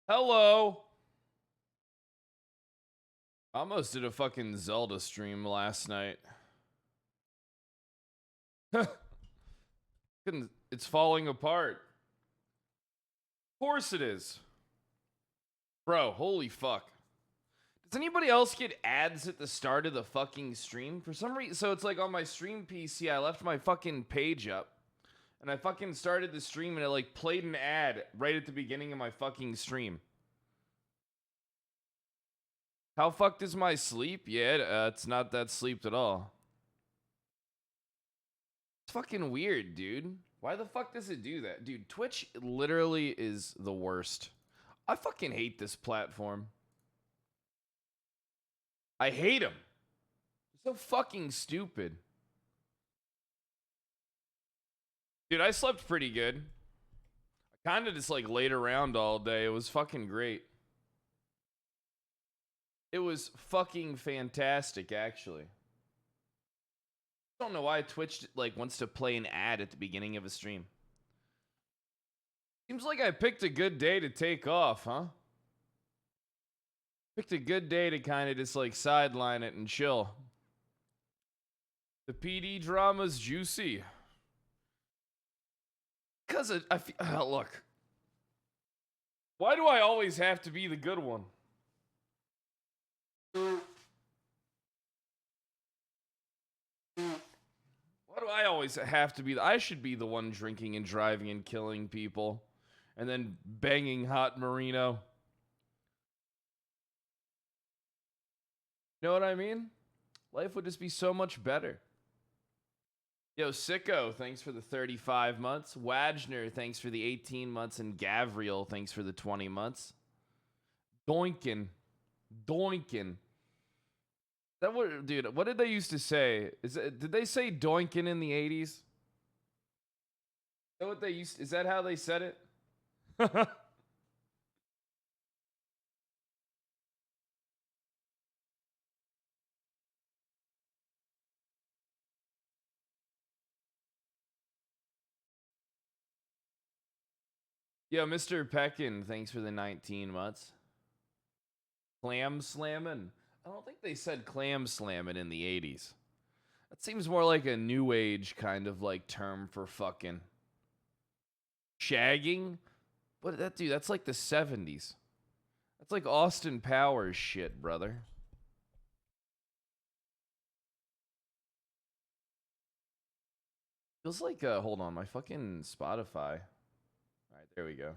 Hello. I almost did a fucking Zelda stream last night. It's falling apart. Of course it is. Bro, holy fuck. Does anybody else get ads at the start of the fucking stream? For some reason, so it's like on my stream PC, I left my fucking page up. And I fucking started the stream and it like played an ad right at the beginning of my fucking stream. How fucked is my sleep? Yeah, it's not that sleep at all. It's fucking weird, dude. Why the fuck does it do that? Dude, Twitch literally is the worst. I fucking hate this platform. I hate him. So fucking stupid. Dude, I slept pretty good. I kind of just like laid around all day. It was fucking great. It was fucking fantastic, actually. I don't know why Twitch like wants to play an ad at the beginning of a stream. Seems like I picked a good day to take off, huh? Picked a good day to kind of just like sideline it and chill. The PD drama's juicy. Because look. Why do I always have to be the good one? Why do I always have to be I should be the one drinking and driving and killing people and then banging hot Marino. You know what I mean? Life would just be so much better. Yo, Sicko, thanks for the 35 months. Wagner, thanks for the 18 months. And Gavriel, thanks for the 20 months. Doinkin. That what, dude, what did they used to say? Did they say doinkin in the 80s? Is that what they used? Is that how they said it? Yo, Mr. Peckin, thanks for the 19 months. Clam slamming. I don't think they said clam slamming in the 80s. That seems more like a new age kind of like term for fucking. Shagging? What that dude? That's like the 70s. That's like Austin Powers shit, brother. Feels like hold on, my fucking Spotify. All right, there we go.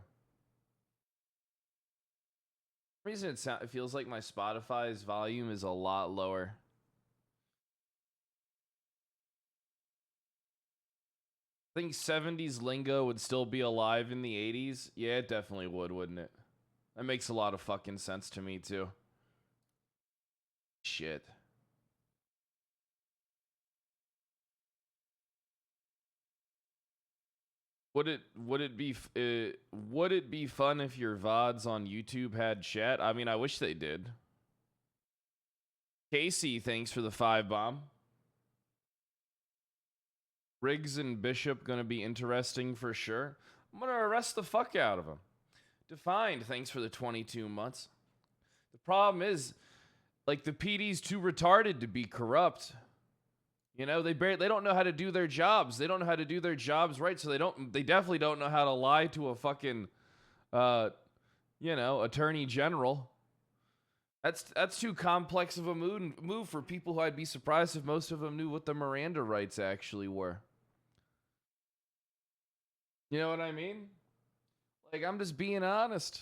For some reason it feels like my Spotify's volume is a lot lower. I think 70s lingo would still be alive in the 80s. Yeah, it definitely would, wouldn't it? That makes a lot of fucking sense to me too. Shit. Would it be fun if your VODs on YouTube had chat? I mean, I wish they did. Casey, thanks for the 5 bomb. Riggs and Bishop gonna be interesting for sure. I'm gonna arrest the fuck out of them. Defined, thanks for the 22 months. The problem is, like, the PD's too retarded to be corrupt. You know, they don't know how to do their jobs. They don't know how to do their jobs right, so they definitely don't know how to lie to a fucking attorney general. That's too complex of a move for people who I'd be surprised if most of them knew what the Miranda rights actually were. You know what I mean? Like, I'm just being honest.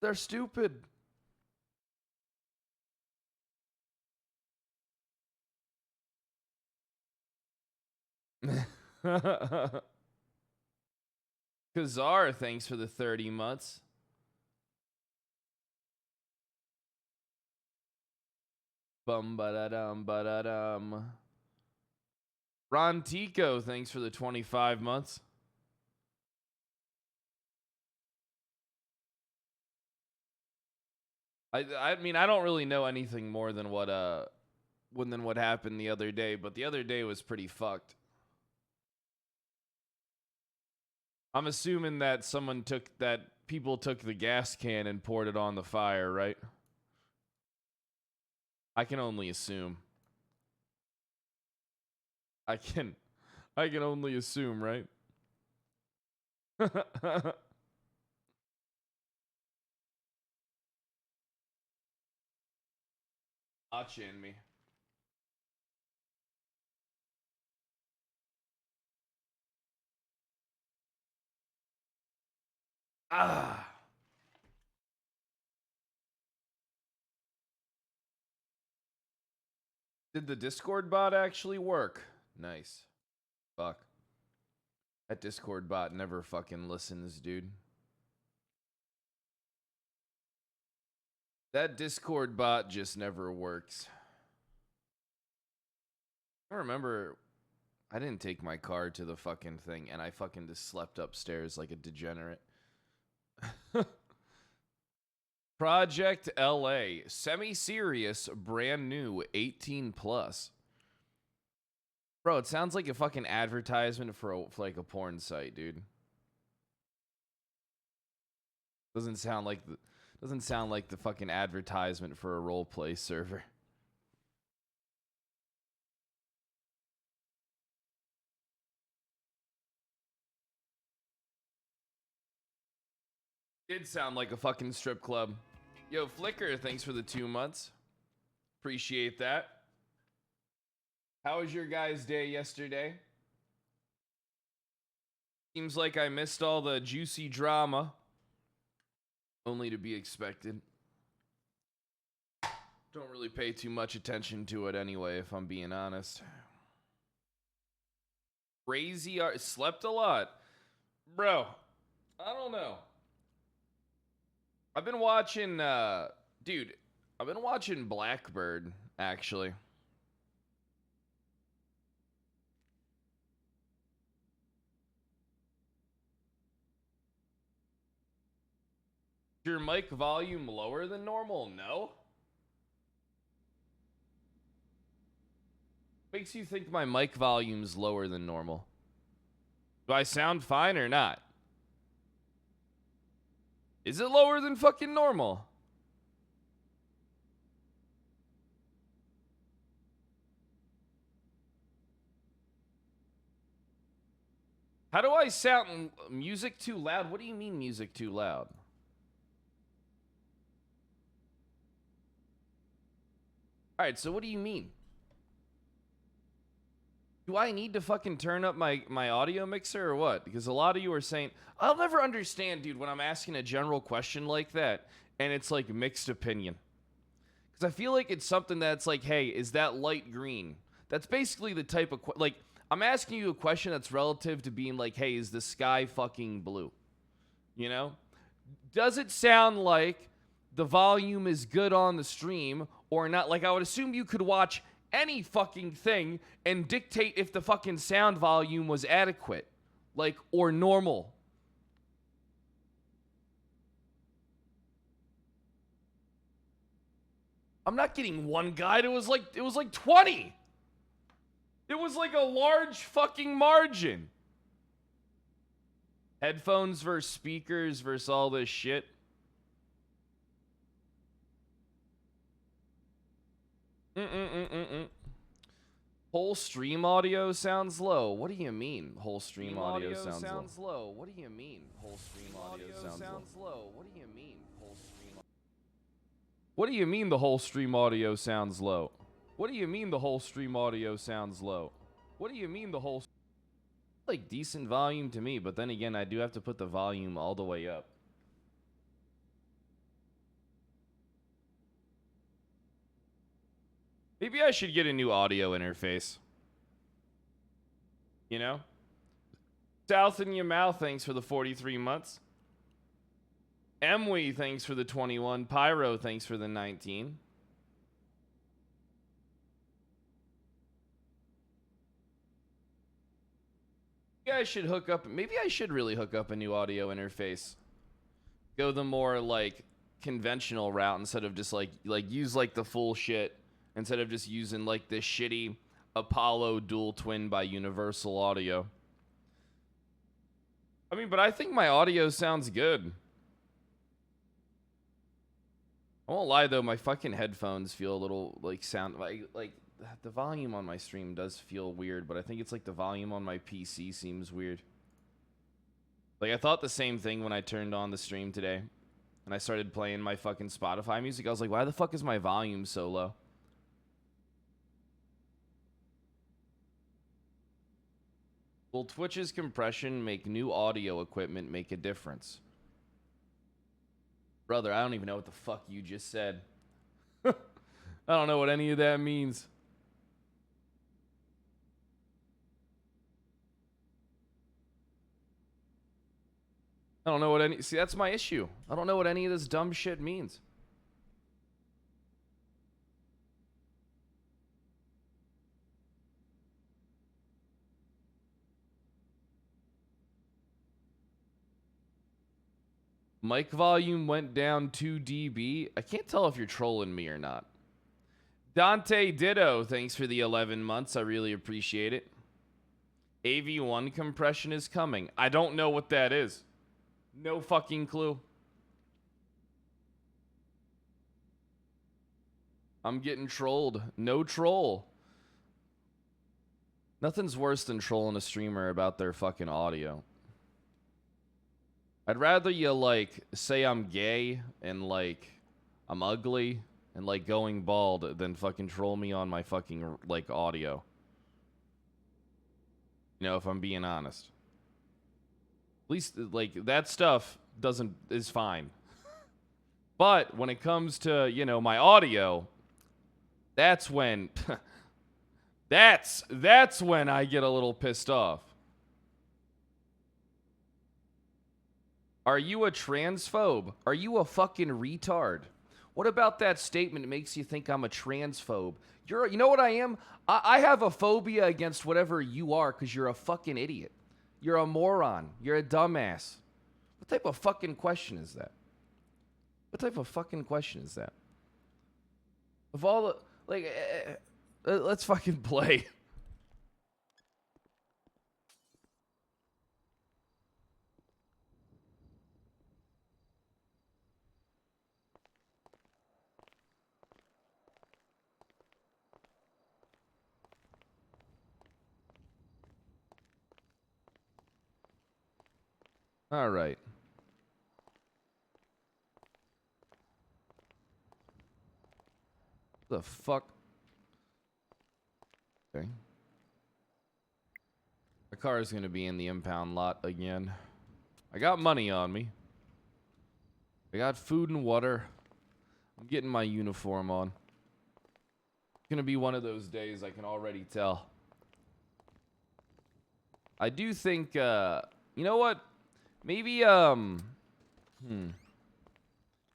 They're stupid. Kazar, thanks for the 30 months. Bum ba-da-dum ba-da-dum. Ron Tico, thanks for the 25 months. I mean, I don't really know anything more than what happened the other day, but the other day was pretty fucked. I'm assuming that people took the gas can and poured it on the fire, right? I can only assume. I can only assume, right? Watching me. Ah. Did the Discord bot actually work? Nice. Fuck. That Discord bot never fucking listens, dude. That Discord bot just never works. I remember I didn't take my car to the fucking thing, and I fucking just slept upstairs like a degenerate. Project LA, semi-serious, brand new, 18 plus. Bro, it sounds like a fucking advertisement for like a porn site, dude. Doesn't sound like the fucking advertisement for a roleplay server. Did sound like a fucking strip club. Yo, Flicker, thanks for the 2 months. Appreciate that. How was your guys' day yesterday? Seems like I missed all the juicy drama. Only to be expected. Don't really pay too much attention to it anyway, if I'm being honest. Crazy art. Slept a lot. Bro, I don't know. I've been watching, dude, I've been watching Blackbird, actually. Is your mic volume lower than normal? No? Makes you think my mic volume's lower than normal? Do I sound fine or not? Is it lower than fucking normal? How do I sound? Music too loud? What do you mean music too loud? All right, so what do you mean? Do I need to fucking turn up my audio mixer or what? Because a lot of you are saying, I'll never understand, dude, when I'm asking a general question like that and it's like mixed opinion. Because I feel like it's something that's like, hey, is that light green? That's basically the type of, like, I'm asking you a question that's relative to being like, hey, is the sky fucking blue? You know? Does it sound like the volume is good on the stream or not? Like, I would assume you could watch any fucking thing and dictate if the fucking sound volume was adequate, like, or normal. I'm not getting one guide. It was like 20. It was like a large fucking margin. Headphones versus speakers versus all this shit. Whole stream audio sounds low. What do you mean? Whole stream audio sounds low. What do you mean? Whole stream audio sounds low. What do you mean? Whole stream. What do you mean the whole stream audio sounds low? What do you mean the whole stream audio sounds low? What do you mean the whole? Like decent volume to me, but then again, I do have to put the volume all the way up. Maybe I should get a new audio interface. You know? South in your mouth, thanks for the 43 months. Emwe, thanks for the 21. Pyro, thanks for the 19. Maybe I should hook up. Maybe I should really hook up a new audio interface. Go the more like conventional route instead of just like use like the full shit. Instead of just using like this shitty Apollo dual twin by Universal Audio. I mean, but I think my audio sounds good. I won't lie though, my fucking headphones feel a little like sound like the volume on my stream does feel weird, but I think it's like the volume on my PC seems weird. Like I thought the same thing when I turned on the stream today and I started playing my fucking Spotify music. I was like, why the fuck is my volume so low? Will Twitch's compression make new audio equipment make a difference? Brother, I don't even know what the fuck you just said. I don't know what any of that means. I don't know what any... See, that's my issue. I don't know what any of this dumb shit means. Mic volume went down 2 dB. I can't tell if you're trolling me or not. Dante Ditto, thanks for the 11 months. I really appreciate it. AV1 compression is coming. I don't know what that is. No fucking clue. I'm getting trolled. No troll. Nothing's worse than trolling a streamer about their fucking audio. I'd rather you, like, say I'm gay and, like, I'm ugly and, like, going bald than fucking troll me on my fucking, like, audio. You know, if I'm being honest. At least, like, that stuff is fine. But when it comes to, you know, my audio, that's when... that's when I get a little pissed off. Are you a transphobe? Are you a fucking retard? What about that statement makes you think I'm a transphobe? You know what I am? I have a phobia against whatever you are because you're a fucking idiot. You're a moron. You're a dumbass. What type of fucking question is that? What type of fucking question is that? Of all the... Like, let's fucking play. All right. The fuck? Okay. My car is going to be in the impound lot again. I got money on me. I got food and water. I'm getting my uniform on. It's going to be one of those days, I can already tell. I do think, you know what? Maybe,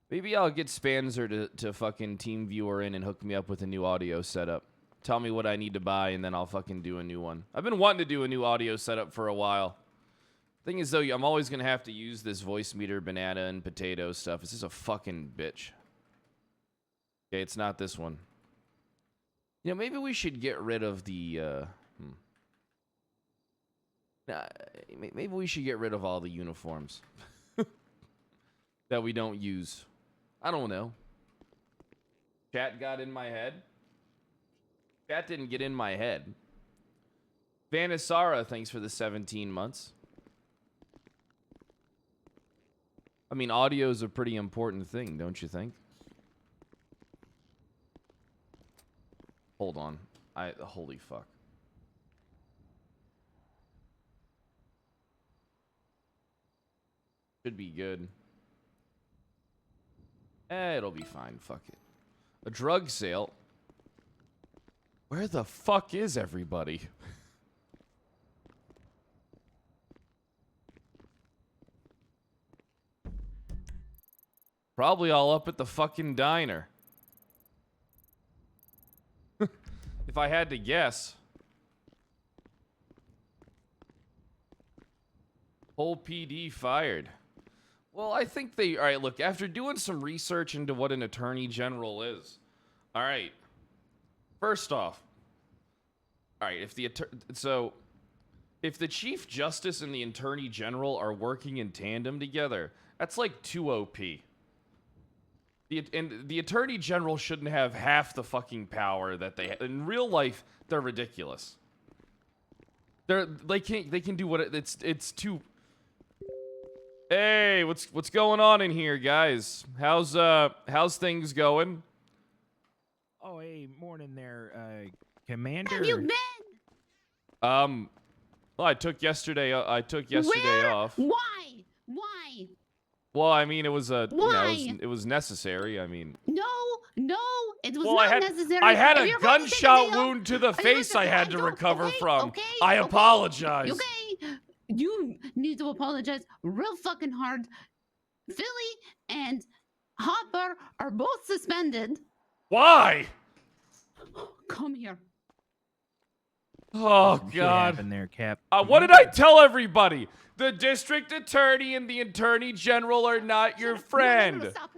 maybe I'll get Spanzer to fucking TeamViewer in and hook me up with a new audio setup. Tell me what I need to buy, and then I'll fucking do a new one. I've been wanting to do a new audio setup for a while. Thing is, though, I'm always going to have to use this voice meter, banana, and potato stuff. It's just a fucking bitch. Okay, it's not this one. You know, maybe we should get rid of the, maybe we should get rid of all the uniforms that we don't use. I don't know. Chat got in my head. Chat didn't get in my head. Vanessara, thanks for the 17 months. I mean, audio is a pretty important thing, don't you think? Hold on. Holy fuck. Should be good. It'll be fine. Fuck it. A drug sale. Where the fuck is everybody? Probably all up at the fucking diner. If I had to guess. Whole PD fired. Well, I think they... All right, look, after doing some research into what an attorney general is. All right. First off. All right, if the chief justice and the attorney general are working in tandem together, that's like 2 OP. The attorney general shouldn't have half the fucking power that they in real life. They're ridiculous. They can do what it's too. Hey, what's going on in here, guys? How's things going? Oh, hey, morning there, Commander. Have you been? Well, I took yesterday Where? off. Why? Why? Well, I mean, it was Why? it was necessary. I mean, No, it was well, not necessary. I had If a you're going to take a gunshot day off- wound to the Are you going face I had to no, recover okay, from. okay, I okay, apologize. Okay, you need to apologize real fucking hard. Philly and Hopper are both suspended. Why? Come here. Oh What God. happened there, Cap? What did I tell everybody? The district attorney and the attorney general are not your friend. No, stop.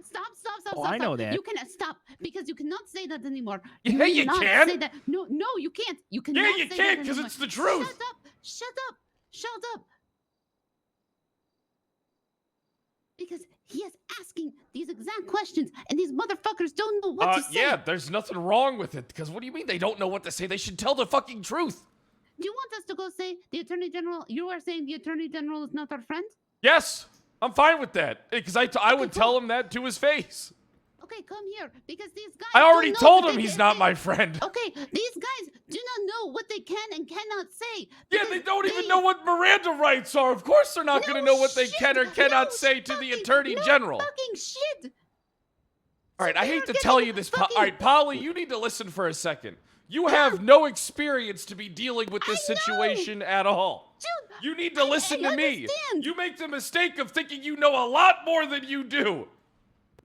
Oh, I know that. You cannot stop because you cannot say that anymore. Yeah, you cannot can. Say that. No, you can't. You cannot. Yeah, you say can that because anymore. it's the truth. Shut up. Shut up. Because he is asking these exact questions, and these motherfuckers don't know what to say. Yeah, there's nothing wrong with it. Because what do you mean they don't know what to say? They should tell the fucking truth. Do you want us to go say the attorney general? You are saying the attorney general is not our friend? Yes, I'm fine with that. Because I would cool. tell him that to his face. Okay, come here, because these guys. I already don't know told what him they he's can- not they- my friend. Okay, these guys do not know what they can and cannot say. Yeah, they don't even know what Miranda rights are. Of course they're not going to know what they can or cannot say to the attorney general. Fucking shit. All right, I they hate are to tell getting you this. fucking- All right, Polly, you need to listen for a second. You have no experience to be dealing with this I know. situation at all. Dude, You need to listen to me. understand. You make the mistake of thinking you know a lot more than you do.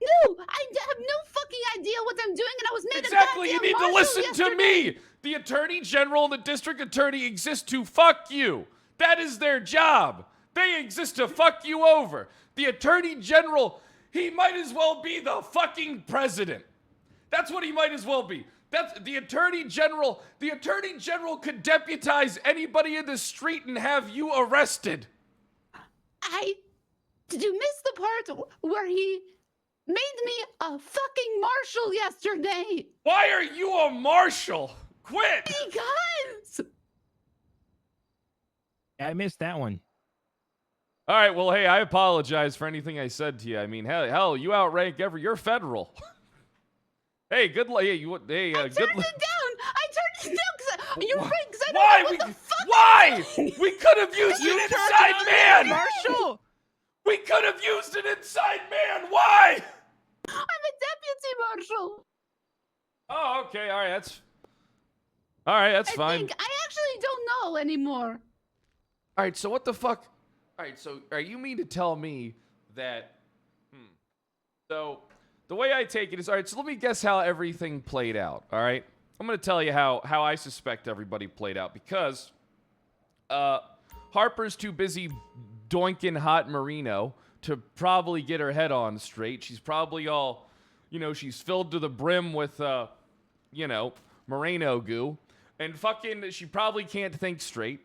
No, I have no fucking idea what I'm doing, and I was made Exactly, a you goddamn need to marshal listen yesterday. to me. The attorney general and the district attorney exist to fuck you. That is their job. They exist to fuck you over. The attorney general, he might as well be the fucking president. That's what he might as well be. That's the attorney general. The attorney general could deputize anybody in the street and have you arrested. Did you miss the part where he made me a fucking marshal yesterday? Why are you a marshal? Quit. Because I missed that one. All right, well, hey, I apologize for anything I said to you. I mean, hell, you outrank you're federal. Hey, good luck. Hey, I good. turned it down. I turned it down because you're right. Because I don't Why? know what the fuck. Why? We could have used an inside man. Marshall! We could have used an inside man. Why? I'm a deputy marshal. Oh, okay. All right, that's I fine. think I actually don't know anymore. All right, so what the fuck? All right, so are you mean to tell me that? So the way I take it is, all right. So let me guess how everything played out. All right, I'm gonna tell you how I suspect everybody played out because Harper's too busy doinking hot Merino to probably get her head on straight. She's probably all, she's filled to the brim with, Merino goo. And fucking, she probably can't think straight.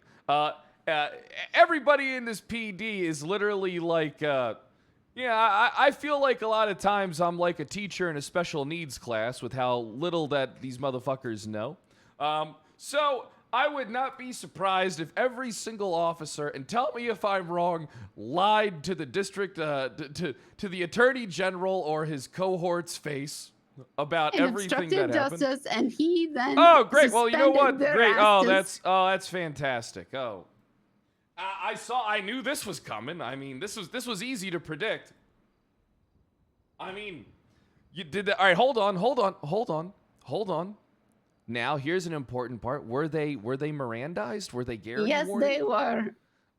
Everybody in this PD is literally like, I feel like a lot of times I'm like a teacher in a special needs class with how little that these motherfuckers know. So I would not be surprised if every single officer, and tell me if I'm wrong, lied to the district, to the attorney general or his cohort's face about And everything obstructed that happened. justice, and he then. Oh, great. Well, you know what? suspended their Great. asses. That's fantastic. Oh, I knew this was coming. I mean, this was easy to predict. I mean, you did that. All right, hold on. Now, here's an important part. Were they Mirandized? Were they Gary Yes, warned? they were.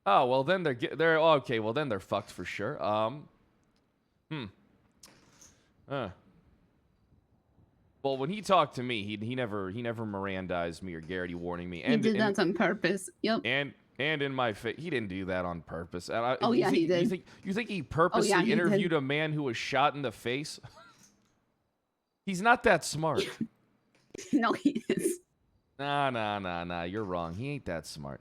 Oh, well then they're okay. Well then they're fucked for sure. Well, when he talked to me, he never Mirandized me or Garrity warning me. He did that on purpose. Yep. And in my face, he didn't do that on purpose. And Oh, yeah, he did. You think he purposely he interviewed did. a man who was shot in the face? He's not that smart. No, he is. Nah. You're wrong. He ain't that smart.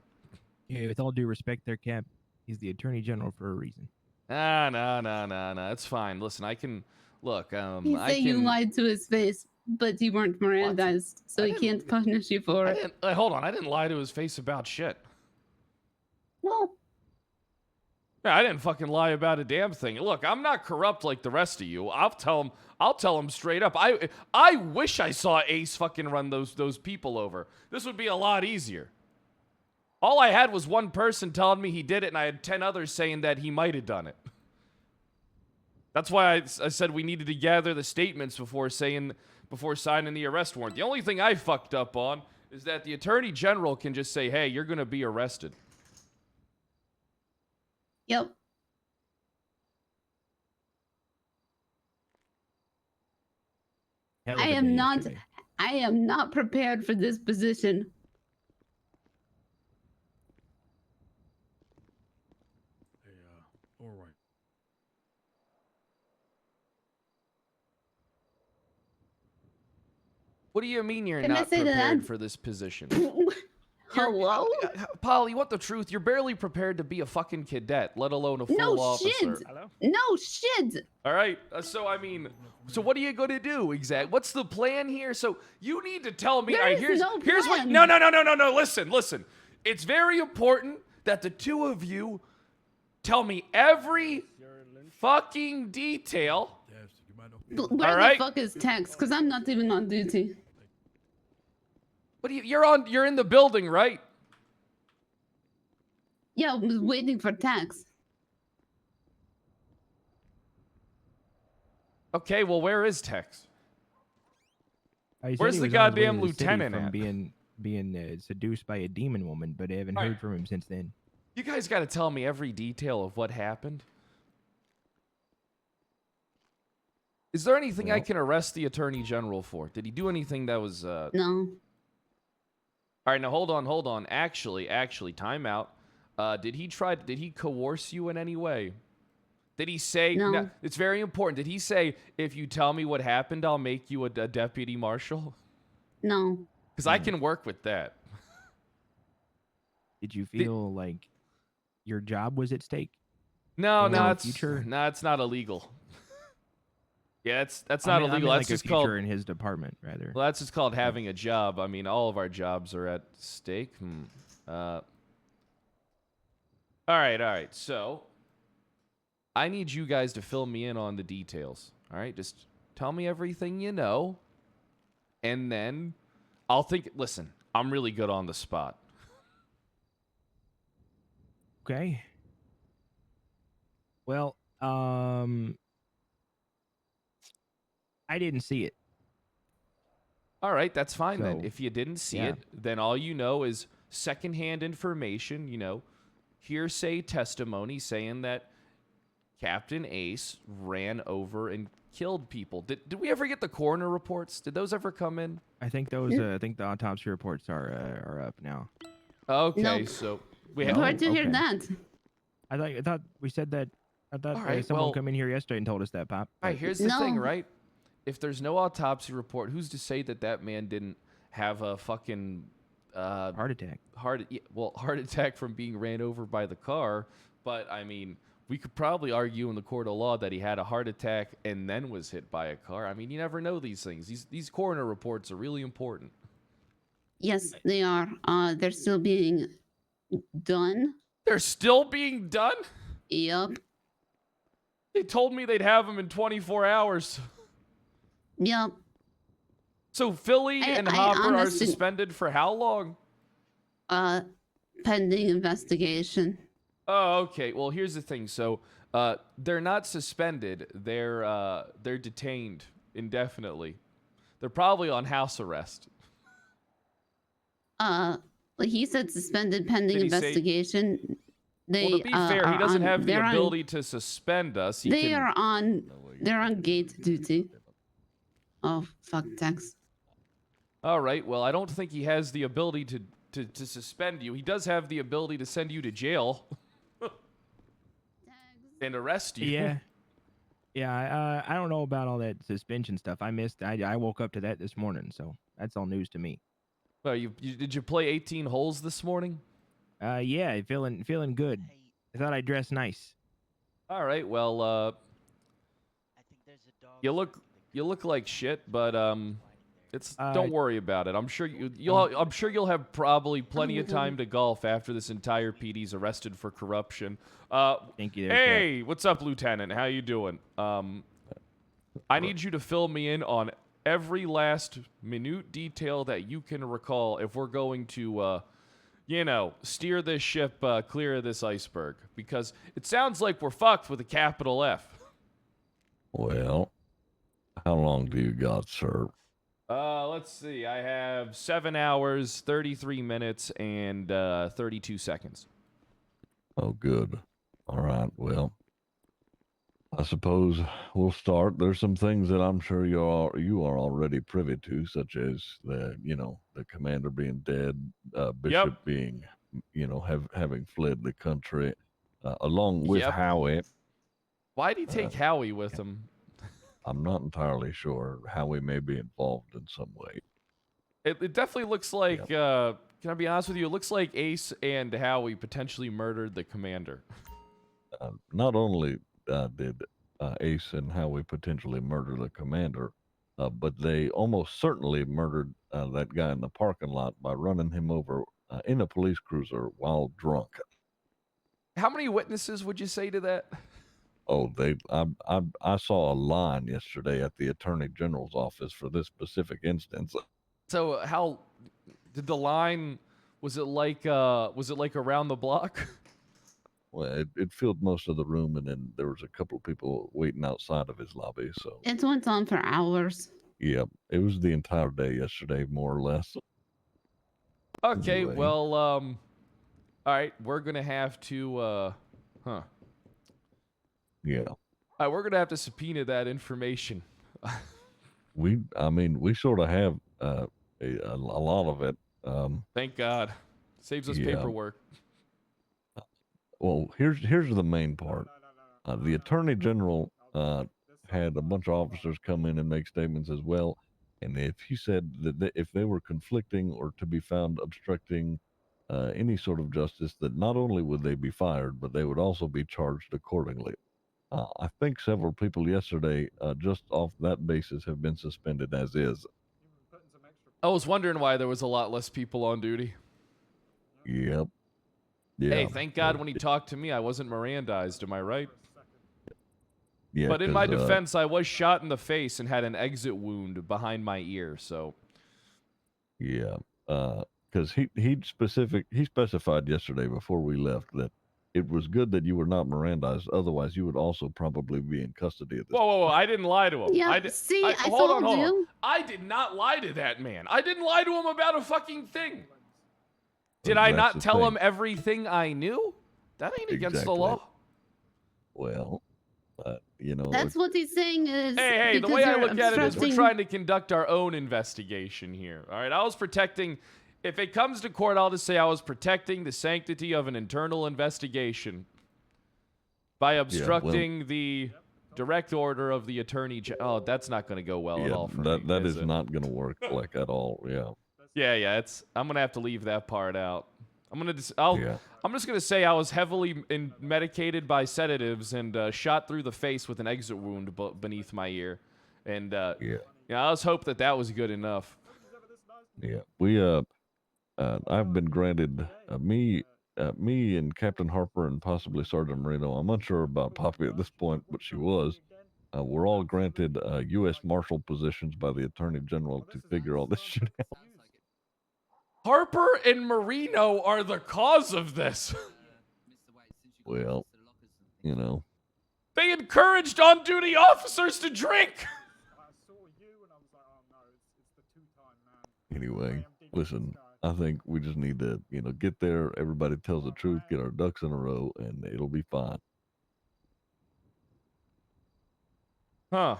Yeah, with all due respect there, Cap, he's the attorney general for a reason. Nah. It's fine. Listen, I can Look, He I said you can. lied to his face, but you weren't Mirandized, so I he didn't- can't punish you for I it. didn't. Hold on, I didn't lie to his face about shit. Well, Yeah, I didn't fucking lie about a damn thing. Look, I'm not corrupt like the rest of you. I'll tell him straight up. I wish I saw Ace fucking run those people over. This would be a lot easier. All I had was one person telling me he did it, and I had 10 others saying that he might have done it. That's why I said we needed to gather the statements before signing the arrest warrant. The only thing I fucked up on is that the Attorney General can just say, hey, you're gonna be arrested. yep. Hell of I a am day not. yesterday. I am not prepared for this position. All right. What do you mean you're Can I not say that prepared I'm- for this position? Hello? Paul, you want the truth? You're barely prepared to be a fucking cadet, let alone a full No officer. shit. Hello? No shit. All right. So what are you going to do exactly? What's the plan here? So you need to tell me. There all right, is here's no here's what. plan. No. Listen. It's very important that the two of you tell me every fucking detail. Where All right. the fuck is Tex? Because I'm not even on duty. What you're in the building, right? Yeah, I was waiting for Tex. Okay. Well, where is Tex? He said Where's he the was on his way goddamn to the city lieutenant from at? being seduced by a demon woman, but I haven't All heard right. from him since then. You guys got to tell me every detail of what happened. Is there anything I Well- can arrest the Attorney General for? Did he do anything that was No. All right, now hold on. Actually, time out. Did he coerce you in any way? Did he say No. It's very important. Did he say if you tell me what happened, I'll make you a deputy marshal? No. Cuz I can work with that. Did you feel like your job was at stake? No, In no, the it's future? no, it's not illegal. Yeah, that's I not mean, illegal. like That's a just future called in his department, rather. Well, that's just called having a job. I mean, all of our jobs are at stake. All right. So, I need you guys to fill me in on the details. All right, just tell me everything you know, and then I'll think. Listen, I'm really good on the spot. Okay. Well, I didn't see it. All right, that's fine then. So, If you didn't see yeah. it, then all you know is secondhand information. Hearsay testimony saying that Captain Ace ran over and killed people. Did we ever get the coroner reports? Did those ever come in? I think those. I think the autopsy reports are up now. Okay, Nope. so we No. have. Where'd you hear okay. that? I thought we said that. I thought All right, someone well- come in here yesterday and told us that, Pop. All right, here's the thing, No. right? If there's no autopsy report, who's to say that man didn't have a fucking Heart attack. heart attack from being ran over by the car? But I mean, we could probably argue in the court of law that he had a heart attack and then was hit by a car. I mean, you never know these things. These coroner reports are really important. Yes, they are. They're still being done. They're still being done? Yup. They told me they'd have them in 24 hours. Yup. So Philly and I Hopper are honestly- suspended for how long? Pending investigation. Oh, okay. Well, here's the thing. So, they're not suspended. They're detained indefinitely. They're probably on house arrest. He said suspended pending Did he say- investigation. They Well, to be fair, he are doesn't on- have the they're on- ability to suspend us. He They can- are on. They're on gate duty. Oh fuck, Tex. All right. Well, I don't think he has the ability to suspend you. He does have the ability to send you to jail and arrest you. Yeah. Yeah. I don't know about all that suspension stuff. I woke up to that this morning, so that's all news to me. Well, did you play 18 holes this morning? Yeah, feeling good. I thought I'd dress nice. All right. Well, I think there's a dog You look like shit, but it's Uh, don't worry about it. I'm sure you'll have probably plenty of time to golf after this entire PD's arrested for corruption. Thank you there, Cap. Hey, what's up, Lieutenant? How you doing? I need you to fill me in on every last minute detail that you can recall if we're going to, steer this ship clear of this iceberg. Because it sounds like we're fucked with a capital F. Well, how long do you got, sir? Let's see. I have 7 hours, 33 minutes, and 32 seconds. Oh, good. All right. Well, I suppose we'll start. There's some things that I'm sure you are already privy to, such as the commander being dead, Bishop being, having fled the country, along with Yep. Howie. Why'd he take Howie with him? I'm not entirely sure. Howie may be involved in some way. It definitely looks like, can I be honest with you? It looks like Ace and Howie potentially murdered the commander. Not only did Ace and Howie potentially murder the commander, but they almost certainly murdered that guy in the parking lot by running him over in a police cruiser while drunk. How many witnesses would you say to that? Oh, I saw a line yesterday at the Attorney General's office for this specific instance. So how did the line? Was it like around the block? Well, it filled most of the room, and then there was a couple of people waiting outside of his lobby. So It went on for hours. yeah, it was the entire day yesterday, more or less. Okay, Anyway. well, all right, we're gonna have to, Yeah, All right, we're gonna have to subpoena that information. we sort of have a lot of it. Thank God, saves us Yeah. paperwork. Well, here's the main part. The Attorney General had a bunch of officers come in and make statements as well, and if he said that if they were conflicting or to be found obstructing any sort of justice, that not only would they be fired, but they would also be charged accordingly. I think several people yesterday, just off that basis, have been suspended as is. I was wondering why there was a lot less people on duty. Yep. Yeah. Hey, thank God when he talked to me, I wasn't Mirandized. Am I right? Yeah. But in my 'cause, defense, I was shot in the face and had an exit wound behind my ear. So yeah. Because he specified yesterday before we left that it was good that you were not Mirandized. Otherwise, you would also probably be in custody at this. whoa! I didn't lie to him. Yeah, I hold told on. you. I did not lie to that man. I didn't lie to him about a fucking thing. Did Well, I that's not the tell thing. him everything I knew? That ain't against the Exactly. law. Well, That's what he's saying is. Hey, the because way I you're look at it is we're obstructing- trying to conduct our own investigation here. All right, I was protecting. If it comes to court, I'll just say I was protecting the sanctity of an internal investigation by obstructing the direct order of the attorney. Oh, that's not going to go well at all for me. that is is it? not going to work like at all. Yeah. Yeah. I'm gonna have to leave that part out. I'm just gonna say I was heavily medicated by sedatives and shot through the face with an exit wound beneath my ear, and I just hope that was good enough. Yeah. I've been granted me and Captain Harper and possibly Sergeant Marino. I'm unsure about Poppy at this point, but she was. We're all granted U.S. Marshal positions by the Attorney General to figure all this shit out. Harper and Marino are the cause of this. Well, They encouraged on-duty officers to drink. Anyway, listen, I think we just need to, get there. Everybody tells the truth, get our ducks in a row, and it'll be fine. Huh.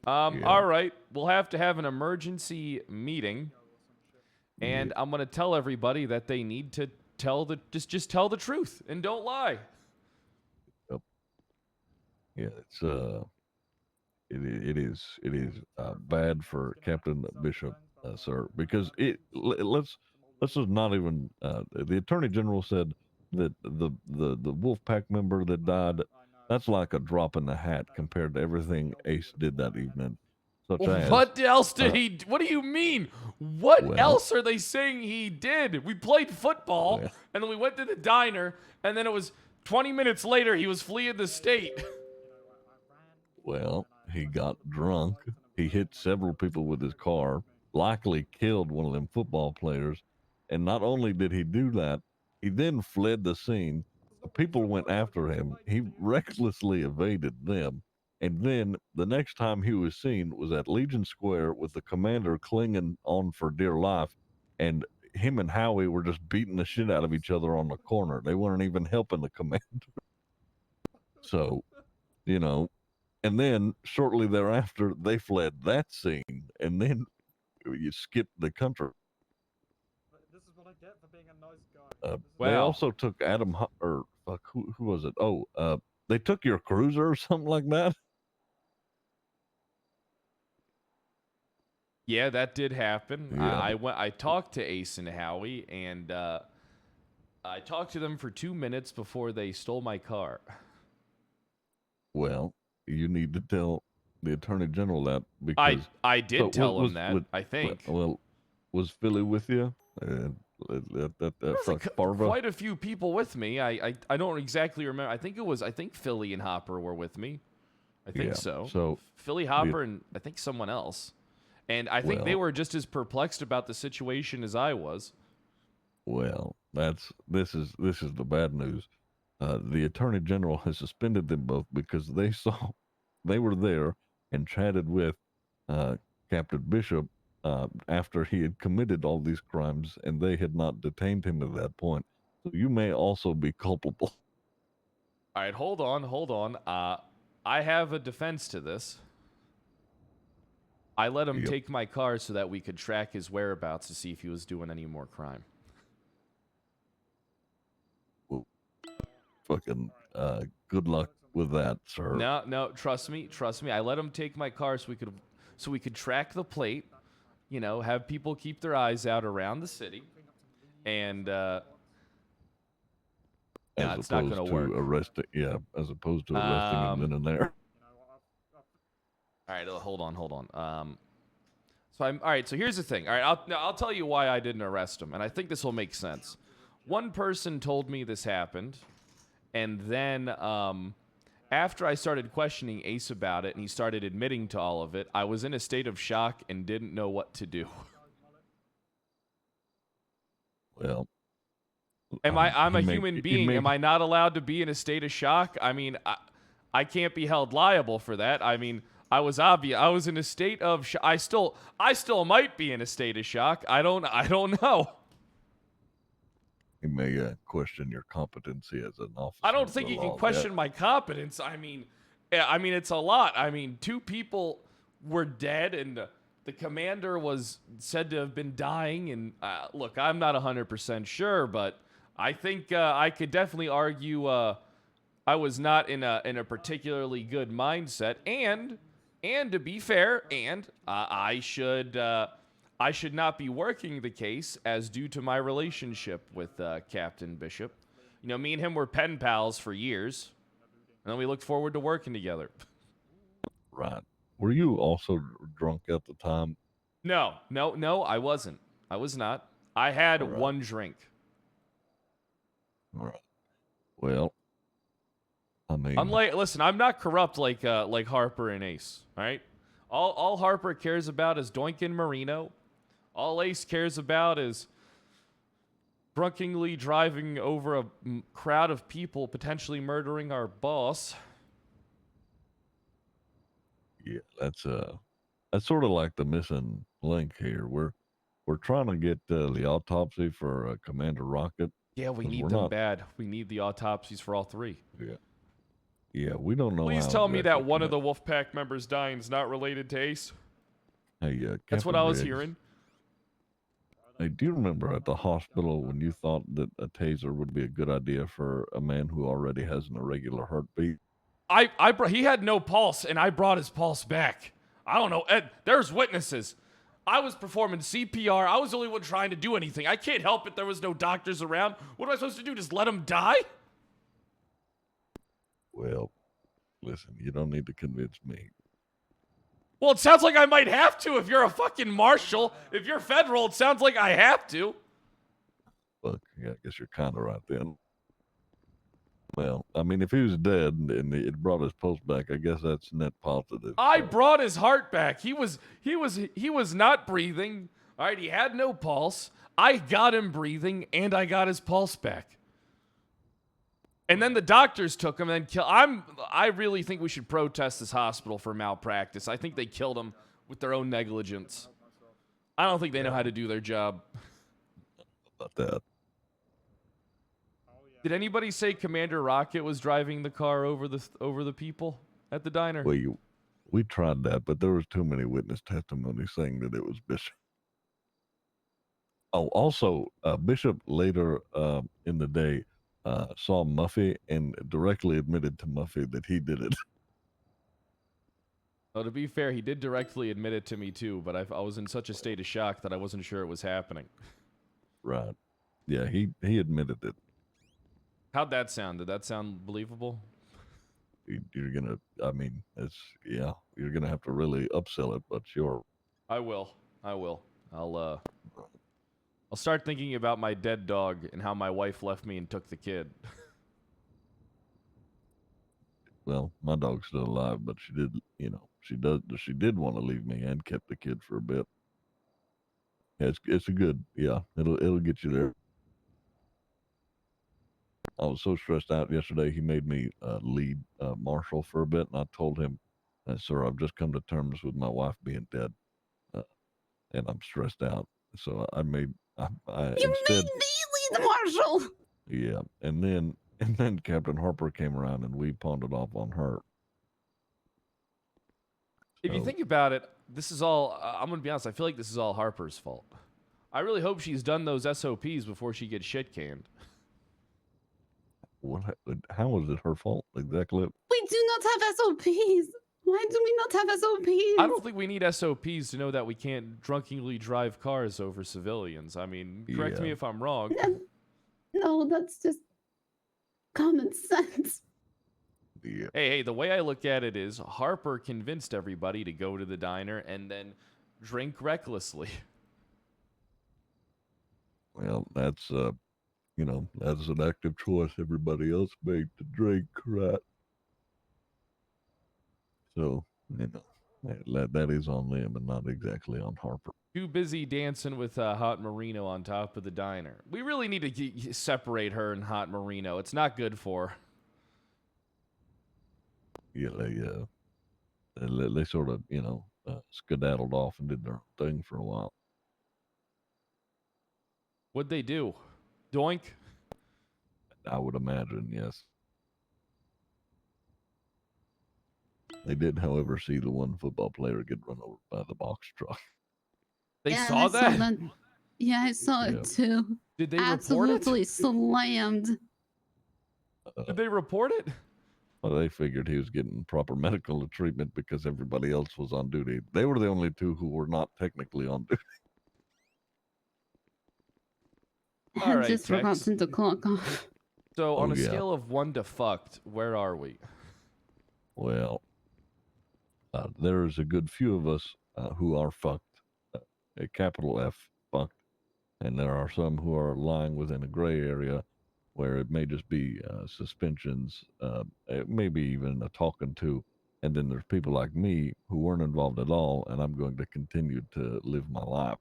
Yeah. All right. We'll have to have an emergency meeting. And I'm going to tell everybody that they need to just tell the truth and don't lie. Yep. Yeah, it is bad for Captain Bishop, sir, because let's just not even the Attorney General said that the Wolfpack member that died, that's like a drop in the hat compared to everything Ace did that evening. Such as What else did he? What do you mean? What well- else are they saying he did? We played football, Well- and then we went to the diner, and then it was 20 minutes later he was fleeing the state. Well, he got drunk. He hit several people with his car, likely killed one of them football players. And not only did he do that, he then fled the scene. The people went after him. He recklessly evaded them. And then the next time he was seen was at Legion Square with the commander clinging on for dear life. And him and Howie were just beating the shit out of each other on the corner. They weren't even helping the commander. So, you know, and then shortly thereafter, they fled that scene, and then you skip the country. This is what I get for being a nice guy. They Wow. also took Adam, or fuck, who was it? Oh, they took your cruiser or something like that. Yeah, that did happen. Yeah. I talked to Ace and Howie, and I talked to them for 2 minutes before they stole my car. Well, you need to tell the Attorney General that because I did so tell was- him that. was- I think. Well, was Philly with you? That There was fuck Farva? quite a few people with me. I don't exactly remember. I think Philly and Hopper were with me. I think Yeah, so. so Philly, Hopper, and I think someone else. And I think they Well- were just as perplexed about the situation as I was. Well, this is the bad news. The Attorney General has suspended them both because they were there and chatted with Captain Bishop after he had committed all these crimes, and they had not detained him at that point. So you may also be culpable. All right, hold on. I have a defense to this. I let him Yep. take my car so that we could track his whereabouts to see if he was doing any more crime. Fucking good luck with that, sir. No, trust me. I let him take my car so we could track the plate, have people keep their eyes out around the city. And as it's not opposed gonna to work. arresting, as opposed to arresting him then and there. all right, hold on. So all right, so here's the thing. All right, I'll tell you why I didn't arrest him, and I think this will make sense. One person told me this happened, and then after I started questioning Ace about it and he started admitting to all of it, I was in a state of shock and didn't know what to do. Well, I'm he a may- human he being. may- Am I not allowed to be in a state of shock? I mean, I can't be held liable for that. I mean, I was obvious. I was in a state of I still might be in a state of shock. I don't know. He may question your competency as an officer. I don't of think the you can law. question my competence. I mean, it's a lot. I mean, 2 people were dead, and the commander was said to have been dying. And look, I'm not 100% sure, but I think I could definitely argue I was not in a particularly good mindset. And to be fair, I should not be working the case as due to my relationship with Captain Bishop. Me and him were pen pals for years, and then we looked forward to working together. Right. Were you also drunk at the time? No, I wasn't. I was not. I had All right. 1 drink. All right. Well, I mean, Listen, I'm not corrupt like Harper and Ace. All right, all Harper cares about is Doink and Marino. All Ace cares about is drunkenly driving over a crowd of people, potentially murdering our boss. yeah, that's sort of like the missing link here. We're trying to get the autopsy for Commander Rocket. Yeah, we 'Cause need we're them not- bad. We need the autopsies for all 3. Yeah, we don't know. Please how tell me that exactly one of the Wolfpack members dying is not related to Ace. Hey, That's what Captain I was Riggs, hearing. Hey, do you remember at the hospital when you thought that a taser would be a good idea for a man who already has an irregular heartbeat? He had no pulse, and I brought his pulse back. I don't know, Ed. There's witnesses. I was performing CPR. I was the only one trying to do anything. I can't help it. There was no doctors around. What am I supposed to do? Just let him die? Well, Listen, you don't need to convince me. Well, it sounds like I might have to if you're a fucking marshal. If you're federal, it sounds like I have to. Well, yeah, I guess you're kind of right then. Well, I mean, if he was dead and it brought his pulse back, I guess that's net positive. I so. brought his heart back. He was not breathing. All right, he had no pulse. I got him breathing, and I got his pulse back. And then the doctors took him and killed. I really think we should protest this hospital for malpractice. I think they killed him with their own negligence. I don't think they know how to do their job. About that. Did anybody say Commander Rocket was driving the car over the people at the diner? Well, we tried that, but there was too many witness testimonies saying that it was Bishop. Oh, also, Bishop later in the day saw Muffy and directly admitted to Muffy that he did it. Well, to be fair, he did directly admit it to me too, but I was in such a state of shock that I wasn't sure it was happening. Right. Yeah, he admitted it. How'd that sound? Did that sound believable? You're gonna, I mean, you're gonna have to really upsell it, but sure. I will. I'll start thinking about my dead dog and how my wife left me and took the kid. Well, my dog's still alive, but she did, she did want to leave me and kept the kid for a bit. Yeah, it's a good, it'll get you there. I was so stressed out yesterday. He made me lead marshal for a bit, and I told him, "Sir, I've just come to terms with my wife being dead, and I'm stressed out." So I You instead, made me lead the marshal. yeah, and then Captain Harper came around, and we pawned it off on her. If you So, think about it, this is all, I'm going to be honest, I feel like this is all Harper's fault. I really hope she's done those SOPs before she gets shit canned. how was it her fault exactly? We do not have SOPs. Why do we not have SOPs? I don't think we need SOPs to know that we can't drunkenly drive cars over civilians. I mean, correct me Yeah. if I'm wrong. No, that's just common sense. Yeah. Hey, the way I look at it is Harper convinced everybody to go to the diner and then drink recklessly. Well, that's that's an active choice everybody else made to drink, right? So, that is on them and not exactly on Harper. Too busy dancing with Hot Marino on top of the diner. We really need to sseparate her and Hot Marino. It's not good for her. Yeah, they sort of, skedaddled off and did their own thing for a while. What'd they do? Doink? I would imagine, yes. They did, however, see the one football player get run over by the box truck. They saw that? Yeah, I saw Yeah. it too. Did they report Absolutely it? slammed. Did they report it? Well, they figured he was getting proper medical treatment because everybody else was on duty. They were the only two who were not technically on duty. All I right, just forgot Tex. to clock off. So on Oh, a yeah. scale of 1 to fucked, where are we? Well, there's a good few of us who are fucked, a capital F fucked, and there are some who are lying within a gray area where it may just be suspensions, maybe even a talking to, and then there's people like me who weren't involved at all, and I'm going to continue to live my life.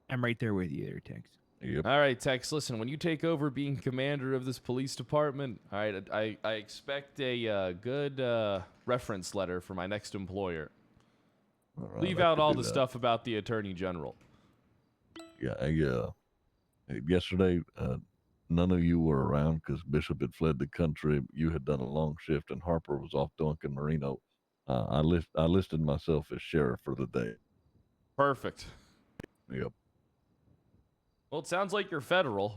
I'm right there with you there, Tex. Yep. All right, Tex, listen, when you take over being commander of this police department, all right, I expect a good reference letter for my next employer. All right, Leave I out could all do the that. stuff about the attorney general. Yeah, yesterday, none of you were around because Bishop had fled the country. You had done a long shift, and Harper was off Duncan Marino. I listed myself as sheriff for the day. Perfect. Yep. Well, it sounds like you're federal.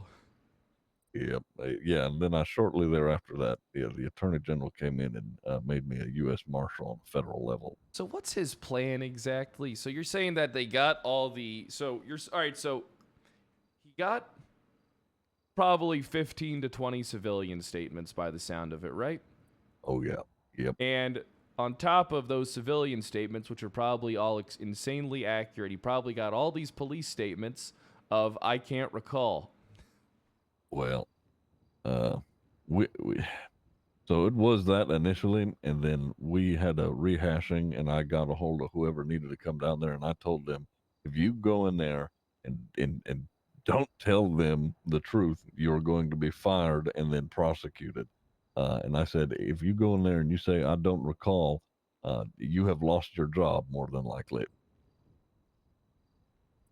Yep. Yeah, and then shortly thereafter that, the attorney general came in and made me a U.S. Marshal on the federal level. So what's his plan exactly? So you're saying that they got all the... So you're... All right, so he got probably 15 to 20 civilian statements by the sound of it, right? Oh, yeah. Yep. And on top of those civilian statements, which are probably all insanely accurate, he probably got all these police statements of "I can't recall." Well, we so it was that initially, and then we had a rehashing, and I got a hold of whoever needed to come down there, and I told them, if you go in there and don't tell them the truth, you're going to be fired and then prosecuted. And I said, if you go in there and you say I don't recall, you have lost your job more than likely.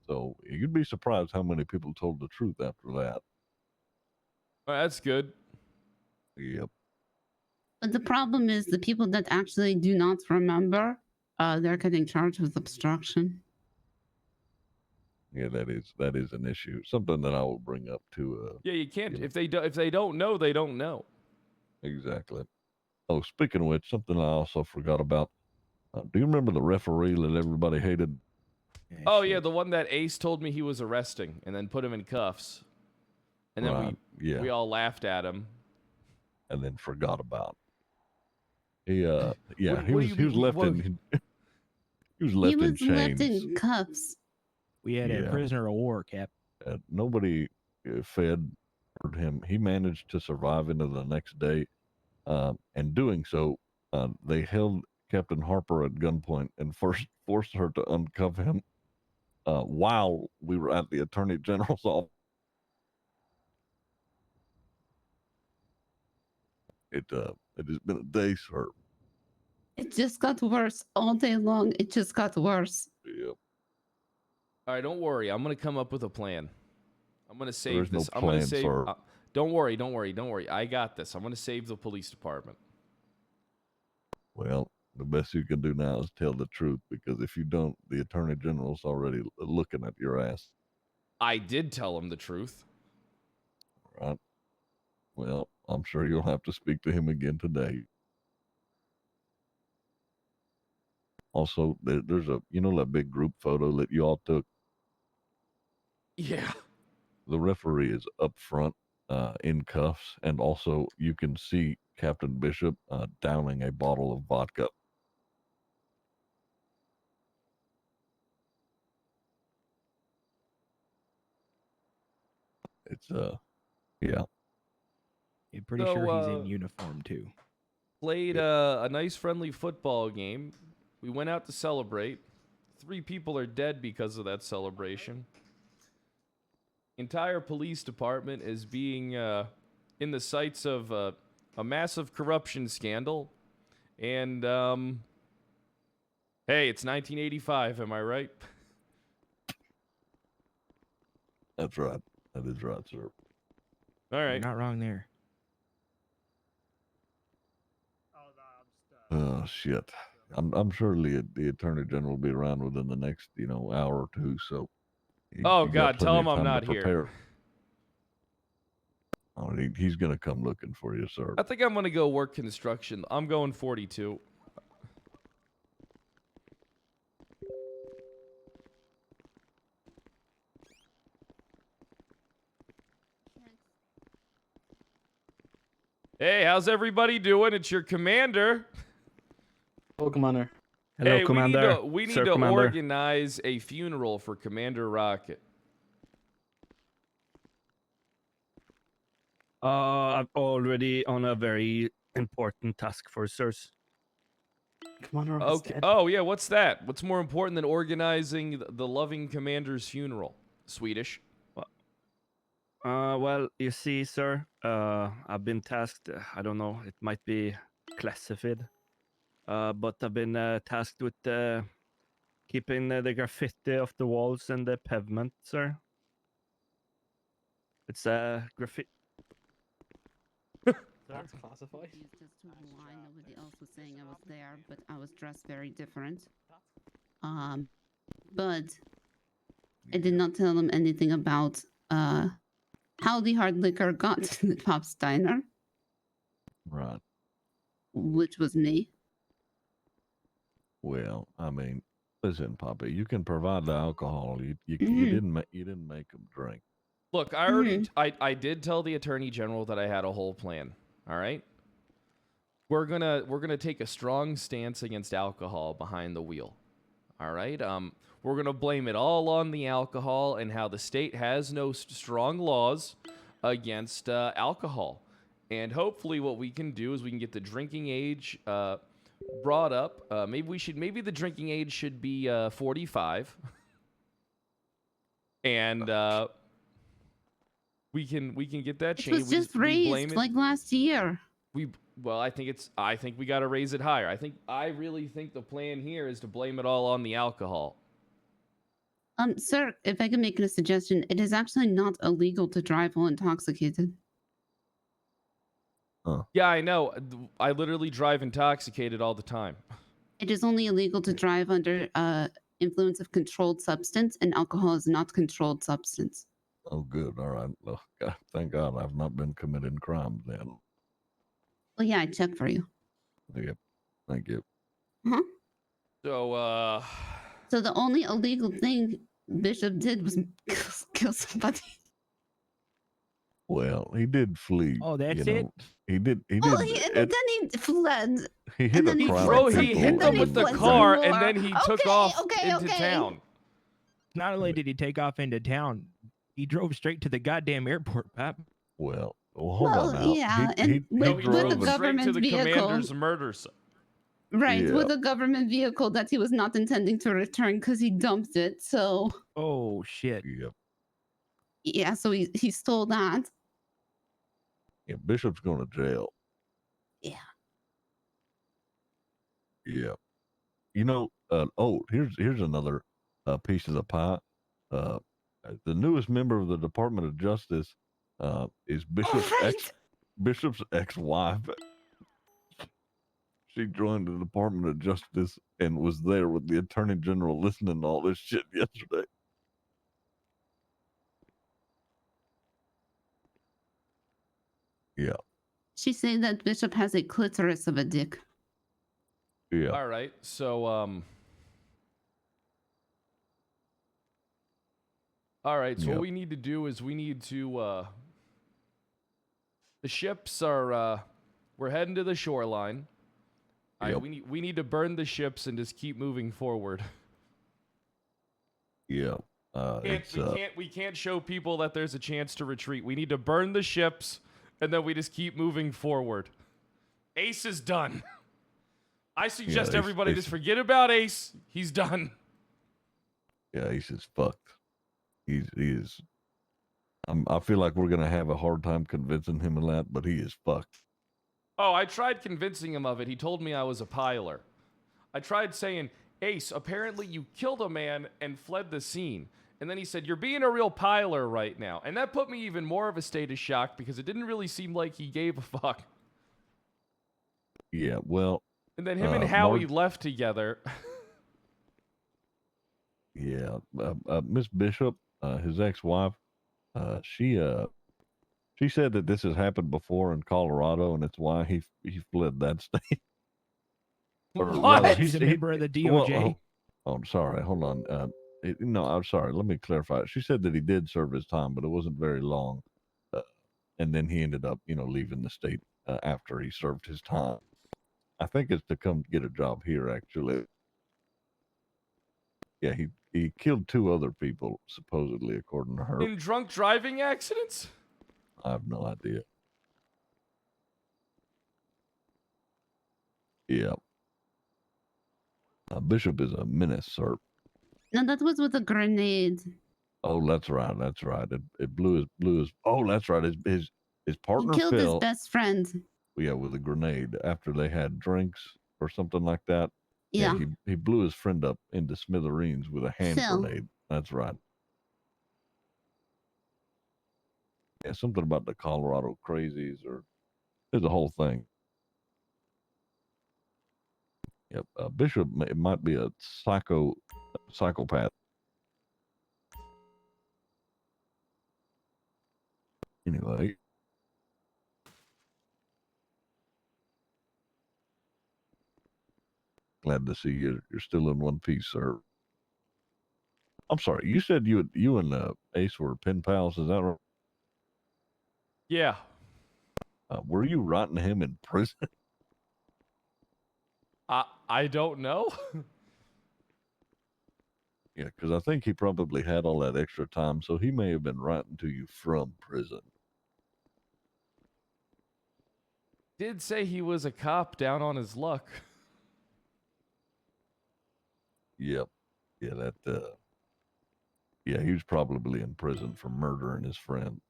So you'd be surprised how many people told the truth after that. Well, that's good. Yep. But the problem is the people that actually do not remember, they're getting charged with obstruction. Yeah, that is an issue. Something that I will bring up to. Yeah, you can't Yeah. if they don't know, they don't know. Exactly. Oh, speaking of which, something I also forgot about. Do you remember the referee that everybody hated? Oh yeah, the one that Ace told me he was arresting and then put him in cuffs. And then Right, yeah. we all laughed at him. And then forgot about. He yeah, What he do was you he was mean- left what- in he was left He in was chains. left in cuffs. We had a Yeah. prisoner of war, Cap. Nobody fed him. He managed to survive into the next day, and doing so, they held Captain Harper at gunpoint and first forced her to uncuff him while we were at the Attorney General's office. It has been a day, sir. It just got worse all day long. It just got worse. Yep. All right, don't worry. I'm gonna come up with a plan. I'm gonna save There is no this. I'm gonna plan, save. sir. Don't worry. I got this. I'm gonna save the police department. Well, the best you can do now is tell the truth, because if you don't, the Attorney General's already looking at your ass. I did tell him the truth. Right? Well, I'm sure you'll have to speak to him again today. Also, there's that big group photo that you all took. Yeah. The referee is up front, in cuffs, and also you can see Captain Bishop downing a bottle of vodka. It's yeah. I'm pretty So, sure he's in uniform too. Played Yep. a nice friendly football game. We went out to celebrate. 3 people are dead because of that celebration. Entire police department is being in the sights of a massive corruption scandal. And hey, it's 1985, am I right? That's right. That is right, sir. All You're right. not wrong there. Oh, no, I'm just. Oh shit. I'm sure the Attorney General will be around within the next hour or two. So. Oh, you got God, tell plenty him of I'm time to not here. prepare. Oh, he's gonna come looking for you, sir. I think I'm going to go work construction. I'm going 42. Hey, how's everybody doing? It's your commander. Hello, Commander. Hello, Hey, Commander. we need Sir, to Commander. organize a funeral for Commander Rocket. I'm already on a very important task for sirs. Commander Rocket's Okay. dead. Oh, yeah, what's that? What's more important than organizing the loving commander's funeral? Swedish. Well, you see, sir, I've been tasked. I don't know. It might be classified. But I've been tasked with keeping the graffiti off the walls and the pavement, sir. It's graffiti. That's classified. Just to lie, nobody else was saying I was there, but I was dressed very different. But I did not tell them anything about how the hard liquor got to the Pop's Diner, Right. which was me. Well, I mean, listen, Poppy, you can provide the alcohol. You Mhm. didn't make them drink. Look, I did tell the Attorney General that I had a whole plan. All right? we're gonna take a strong stance against alcohol behind the wheel. All right. We're gonna blame it all on the alcohol and how the state has no strong laws against alcohol. And hopefully, what we can do is we can get the drinking age brought up. Maybe the drinking age should be 45, and we can get that It changed. was just raised like last year. I think we got to raise it higher. I really think the plan here is to blame it all on the alcohol. Sir, if I can make a suggestion, it is actually not illegal to drive while intoxicated. Yeah, I know. I literally drive intoxicated all the time. It is only illegal to drive under influence of controlled substance, and alcohol is not controlled substance. Oh, good. All right. Well, God, thank God I've not been committing crimes then. Well, yeah, I checked for you. Yep. Thank you. So, So the only illegal thing Bishop did was kill somebody. Well, he did flee. Oh, that's you it? know. He did. Well, then he fled. He hit and a then he crowd fled of some- he people. hit and them then he with the fled some car, more. and then he took Okay, off okay, into okay. town. Not only did he take off into town, he drove straight to the goddamn airport, Pap. Well, hold Well, on now. yeah, and he with- He with the drove drove. gov- straight to government the vehicle. commander's murder site. Right, Yeah. with a government vehicle that he was not intending to return because he dumped it. So Oh shit. Yep. yeah, so he stole that. Yeah, Bishop's going to jail. Yeah. Yeah. You know, here's another piece of the pie. The newest member of the Department of Justice is Bishop's ex-wife. She joined the Department of Justice and was there with the Attorney General listening to all this shit yesterday. Yeah. She said that Bishop has a clitoris of a dick. Yeah. All right, so all right, so Yep. what we need to do is we need to the ships are we're heading to the shoreline. All right, Yep. we need to burn the ships and just keep moving forward. Yeah. We can't show people that there's a chance to retreat. We need to burn the ships and then we just keep moving forward. Ace is done. I suggest Ace- everybody Ace- just forget about Ace. He's done. Yeah, he's just fucked. He is. I feel like we're gonna have a hard time convincing him of that, but he is fucked. Oh, I tried convincing him of it. He told me I was a piler. I tried saying, Ace, apparently you killed a man and fled the scene. And then he said, you're being a real piler right now. And that put me even more of a state of shock because it didn't really seem like he gave a fuck. Yeah, well, And then him and Howie Mark- left together. yeah. Miss Bishop, his ex-wife, she said that this has happened before in Colorado, and it's why he fled that state. Or What? rather, He's a member of the well, DOJ. I'm sorry. Hold on. No, I'm sorry. Let me clarify. She said that he did serve his time, but it wasn't very long. And then he ended up, leaving the state after he served his time. I think it's to come get a job here, actually. Yeah, he killed 2 other people, supposedly, according to her. In drunk driving accidents? I have no idea. Yeah. Bishop is a menace, sir. No, that was with a grenade. Oh, that's right. That's right. It blew his. Oh, that's right. His He partner killed his fell. best friend. Yeah, with a grenade after they had drinks or something like that. Yeah. He blew his friend up into smithereens with a hand Phil. grenade. That's right. Yeah, something about the Colorado crazies, or there's a whole thing. Yep, Bishop might be a psychopath. Anyway, glad to see you're still in one piece, sir. I'm sorry, you said you and Ace were pen pals. Is that right? Yeah. Were you rotting him in prison? I don't know. Yeah, because I think he probably had all that extra time, so he may have been writing to you from prison. Did say he was a cop down on his luck. Yep. Yeah, yeah, he was probably in prison for murdering his friend.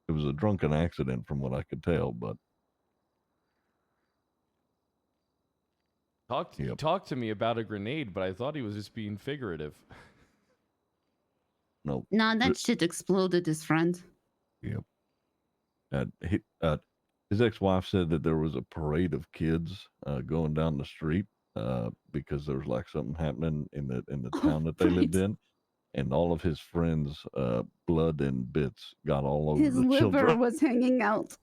It was a drunken accident from what I could tell, but He Yep. talked to me about a grenade, but I thought he was just being figurative. no. Nah, that shit exploded his friend. Yep. His ex-wife said that there was a parade of kids going down the street because there was like something happening in the town that they lived Right. in, and all of his friends' blood and bits got all over His the liver children. was hanging out.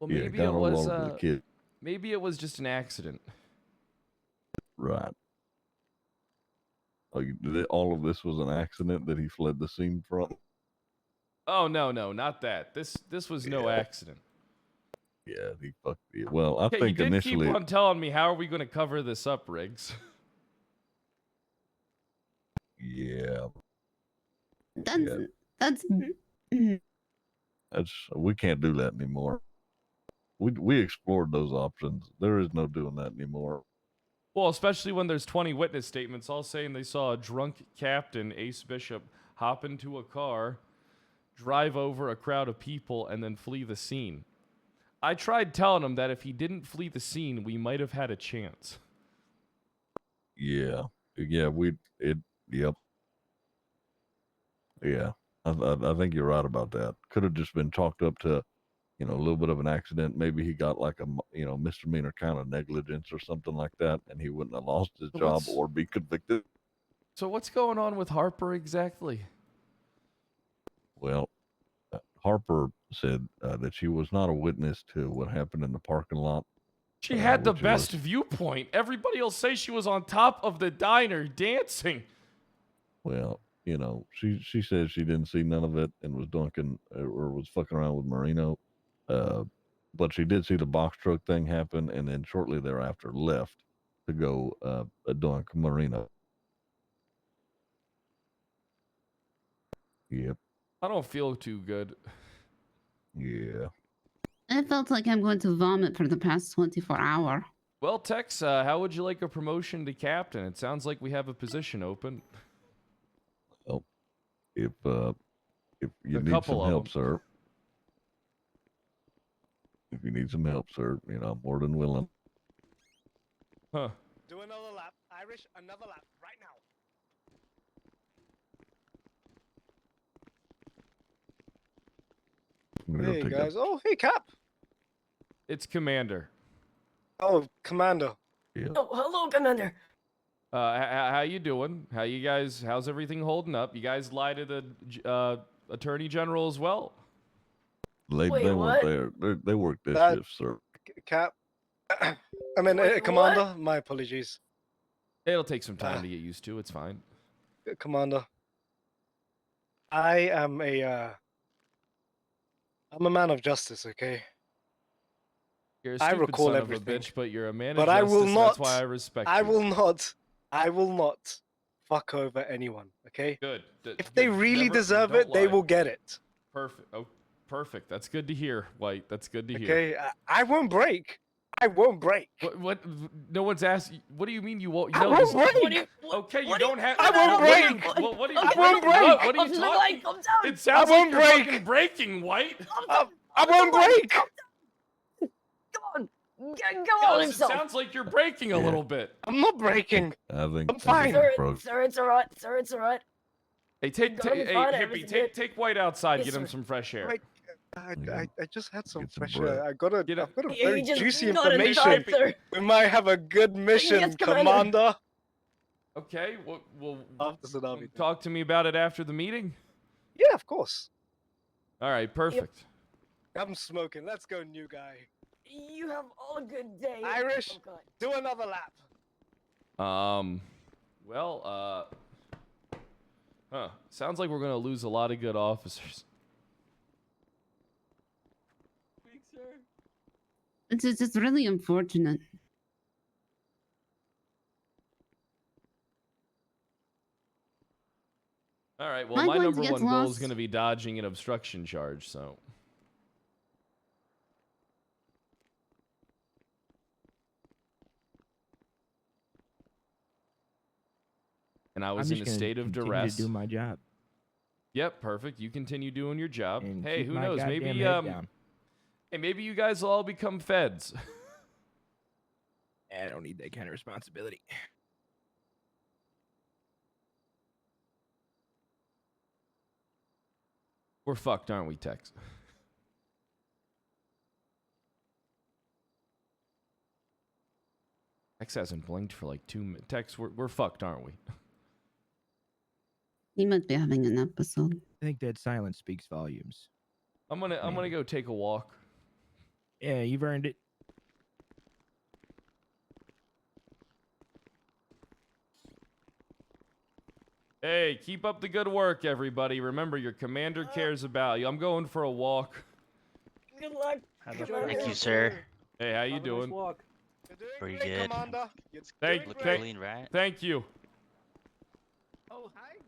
Well, Yeah, maybe got it all was over the kid. maybe it was just an accident. Right. All of this was an accident that he fled the scene from. Oh no, not that. This was no Yeah. accident. Yeah, he fucked it. Well, I Okay, think you did initially, keep on telling me how are we going to cover this up, Riggs? yeah, That's Yeah. that's we can't do that anymore. We explored those options. There is no doing that anymore. Well, especially when there's 20 witness statements all saying they saw a drunk captain, Ace Bishop, hop into a car, drive over a crowd of people, and then flee the scene. I tried telling him that if he didn't flee the scene, we might have had a chance. Yeah, yep. Yeah, I think you're right about that. Could have just been chalked up to, a little bit of an accident. Maybe he got like a, misdemeanor kind of negligence or something like that, and he wouldn't have lost his So job what's- or be convicted. So what's going on with Harper exactly? Well, Harper said that she was not a witness to what happened in the parking lot. She had the which best was- viewpoint. Everybody will say she was on top of the diner dancing. Well, she said she didn't see none of it and was dunking or was fucking around with Marino. But she did see the box truck thing happen, and then shortly thereafter left to go dunk Marino. Yep. I don't feel too good. Yeah. I felt like I'm going to vomit for the past 24 hours. Well, Tex, how would you like a promotion to captain? It sounds like we have a position open. Well, if you A need couple some of help, them. sir. If you need some help, sir, I'm more than willing. Huh. Do another lap. Irish, another lap right now. I'm gonna go Hey take guys. Oh, hey Cap. It's Commander. Oh, Commander. Yeah. Oh, hello, Commander. How you doing? How's everything holding up? You guys lied to the Attorney General as well? They Wait, weren't what? there. They worked this That- shift, sir. Cap. I mean, Wait, Commander. what? My apologies. It'll take some time to get used to. It's fine. Commander. I am I'm a man of justice, okay? You're a I stupid recall son everything. of a bitch, but you're a man But of I justice. will That's not- why I respect I you. will not fuck over anyone, okay? Good. If they good. really Never- deserve don't it, they lie. will get it. Perfect. Oh, perfect. That's good to hear, White. That's good to hear. Okay? I won't break. I won't break. What? No one's asked. What do you mean you won't? I won't there's- break. What do you, what, Okay, you what do don't have. I won't what do you- break. What do you? I won't break. What are Come you to the talking? light, come down. It sounds I won't like you're break. fucking breaking, White. I won't break. Come on. Go on It himself. sounds like you're breaking a Yeah. little bit. I'm not breaking. I think I'm fine. I think Sir, broke. sir, it's alright. Sir, it's alright. Hey, Gonna be fine, hippie, everything. take White outside. Yes, Get him sir. some fresh air. Wait, I just had some Get some fresh bread. air. I've Get got a He very just juicy got information. inside, sir. We might have a good mission, Yes, Commander. Commander. Okay. Well, After Tsunami. talk to me about it after the meeting. Yeah, of course. All right. Perfect. I'm smoking. Let's go, new guy. You have all a good day. Irish. Oh, God. Do another lap. Well, sounds like we're gonna lose a lot of good officers. It's just really unfortunate. All right. Well, Am I my going to number get one goal is lost? going to be dodging an obstruction charge. So. And I I'm was in just a gonna state of continue duress. to do my job Yep, perfect. You continue doing your job. and Hey, keep who my knows? goddamn Maybe head down. hey, maybe you guys will all become feds. I don't need that kind of responsibility. We're fucked, aren't we, Tex? Tex hasn't blinked for like 2 minutes. Tex, we're fucked, aren't we? He must be having an episode. I think that silence speaks volumes. I'm gonna go take a walk. Yeah, you've earned it. Hey, keep up the good work, everybody. Remember, your commander cares about you. I'm going for a walk. Good luck. Thank you, sir. Hey, how you doing? Pretty good. Thank Clean, right? Thank you. Oh, hey.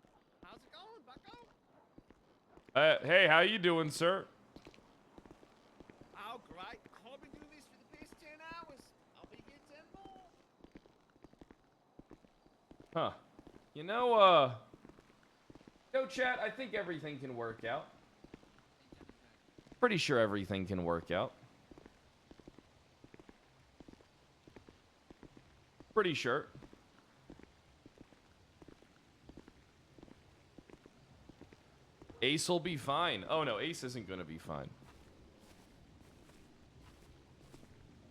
How's it going, bucko? Hey, how you doing, sir? Oh, great. I've been doing this for the past 10 hours. I'll be here 10 more. Huh. Chat, I think everything can work out. Pretty sure everything can work out. Pretty sure. Ace will be fine. Oh no, Ace isn't gonna be fine.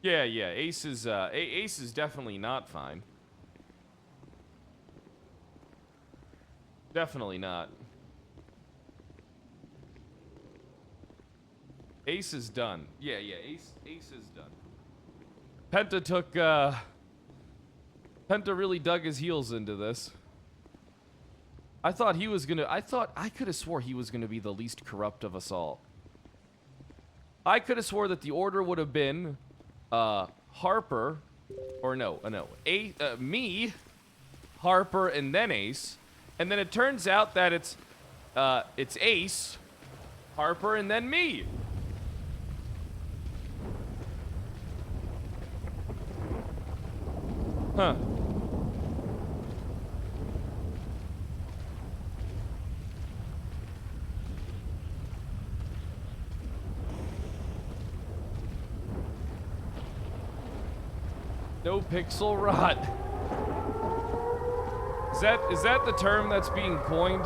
Yeah, Ace is Ace is definitely not fine. Definitely not. Ace is done. Yeah, Ace is done. Penta really dug his heels into this. I thought I could have swore he was gonna be the least corrupt of us all. I could have swore that the order would have been Harper, or no, me, Harper, and then Ace, and then it turns out that it's Ace, Harper, and then me. Huh. No pixel rot. Is that the term that's being coined?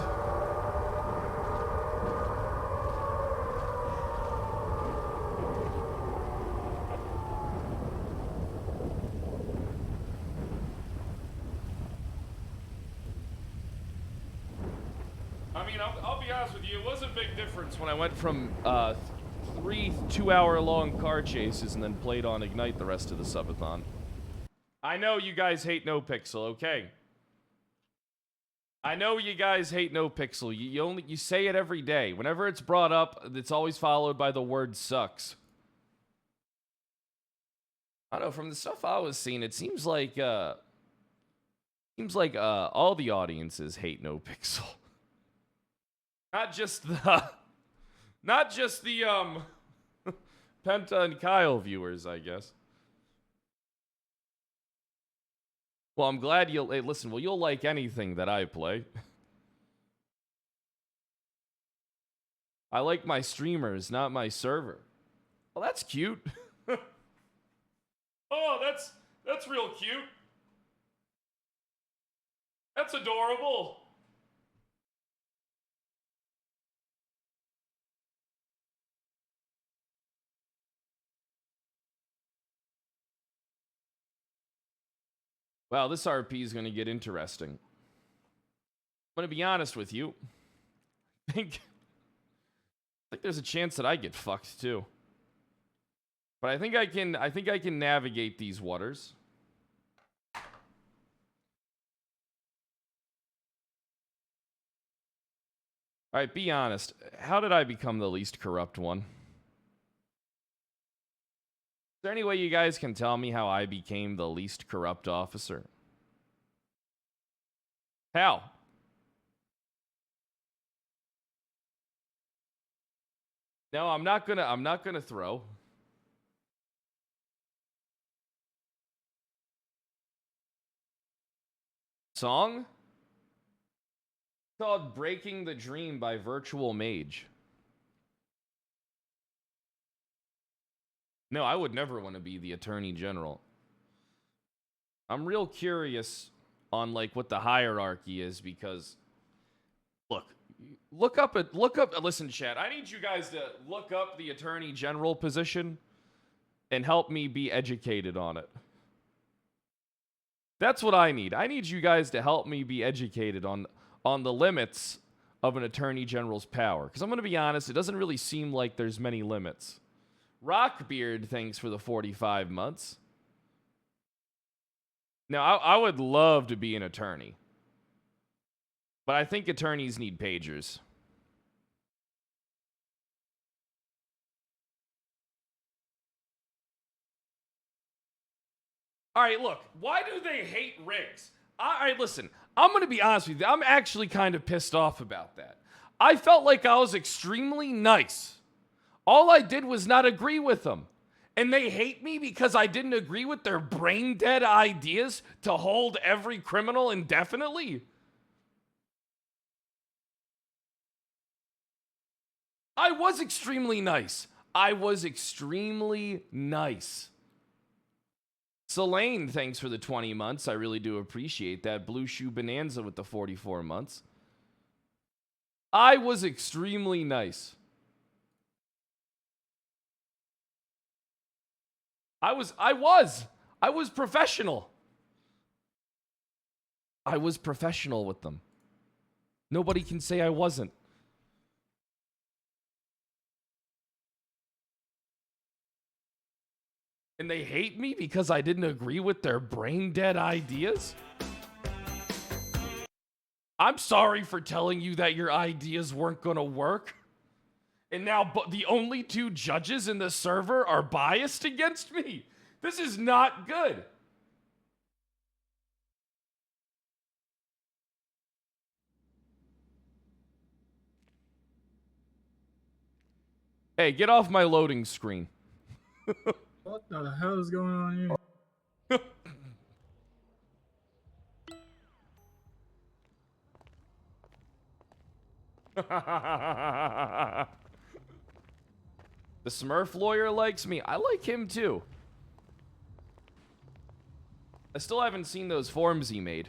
I mean, I'll be honest with you, it was a big difference when I went from 3 2-hour-long car chases and then played on Ignite the rest of the subathon. I know you guys hate No Pixel, okay? I know you guys hate No Pixel. You say it every day. Whenever it's brought up, it's always followed by the word sucks. I don't know, from the stuff I was seeing, it seems like all the audiences hate No Pixel. Not just the Penta and Kyle viewers, I guess. Well, I'm glad you'll... Hey, listen, well, you'll like anything that I play. I like my streamers, not my server. Well, that's cute. Oh, that's real cute. That's adorable. Wow, this RP is going to get interesting. I'm going to be honest with you. I think there's a chance that I get fucked too. But I think I can navigate these waters. All right, be honest. How did I become the least corrupt one? there any way you guys can tell me how I became the least corrupt officer? How? No, I'm not gonna throw. Song? It's called Breaking the Dream by Virtual Mage. No, I would never want to be the Attorney General. I'm real curious on like what the hierarchy is because look up listen, chat. I need you guys to look up the Attorney General position and help me be educated on it. That's what I need. I need you guys to help me be educated on the limits of an Attorney General's power. Because I'm going to be honest, it doesn't really seem like there's many limits. Rockbeard, thanks for the 45 months. Now, I would love to be an attorney. But I think attorneys need pagers. All right, look. Why do they hate rigs? All right, listen. I'm going to be honest with you. I'm actually kind of pissed off about that. I felt like I was extremely nice. All I did was not agree with them. And they hate me because I didn't agree with their brain-dead ideas to hold every criminal indefinitely? I was extremely nice. I was extremely nice. Selene, thanks for the 20 months. I really do appreciate that. Blue Shoe Bonanza with the 44 months. I was extremely nice. I was professional. I was professional with them. Nobody can say I wasn't. And they hate me because I didn't agree with their brain-dead ideas? I'm sorry for telling you that your ideas weren't going to work. And now the only two judges in the server are biased against me. This is not good. Hey, get off my loading screen. What the hell is going on here? The Smurf lawyer likes me. I like him too. I still haven't seen those forms he made.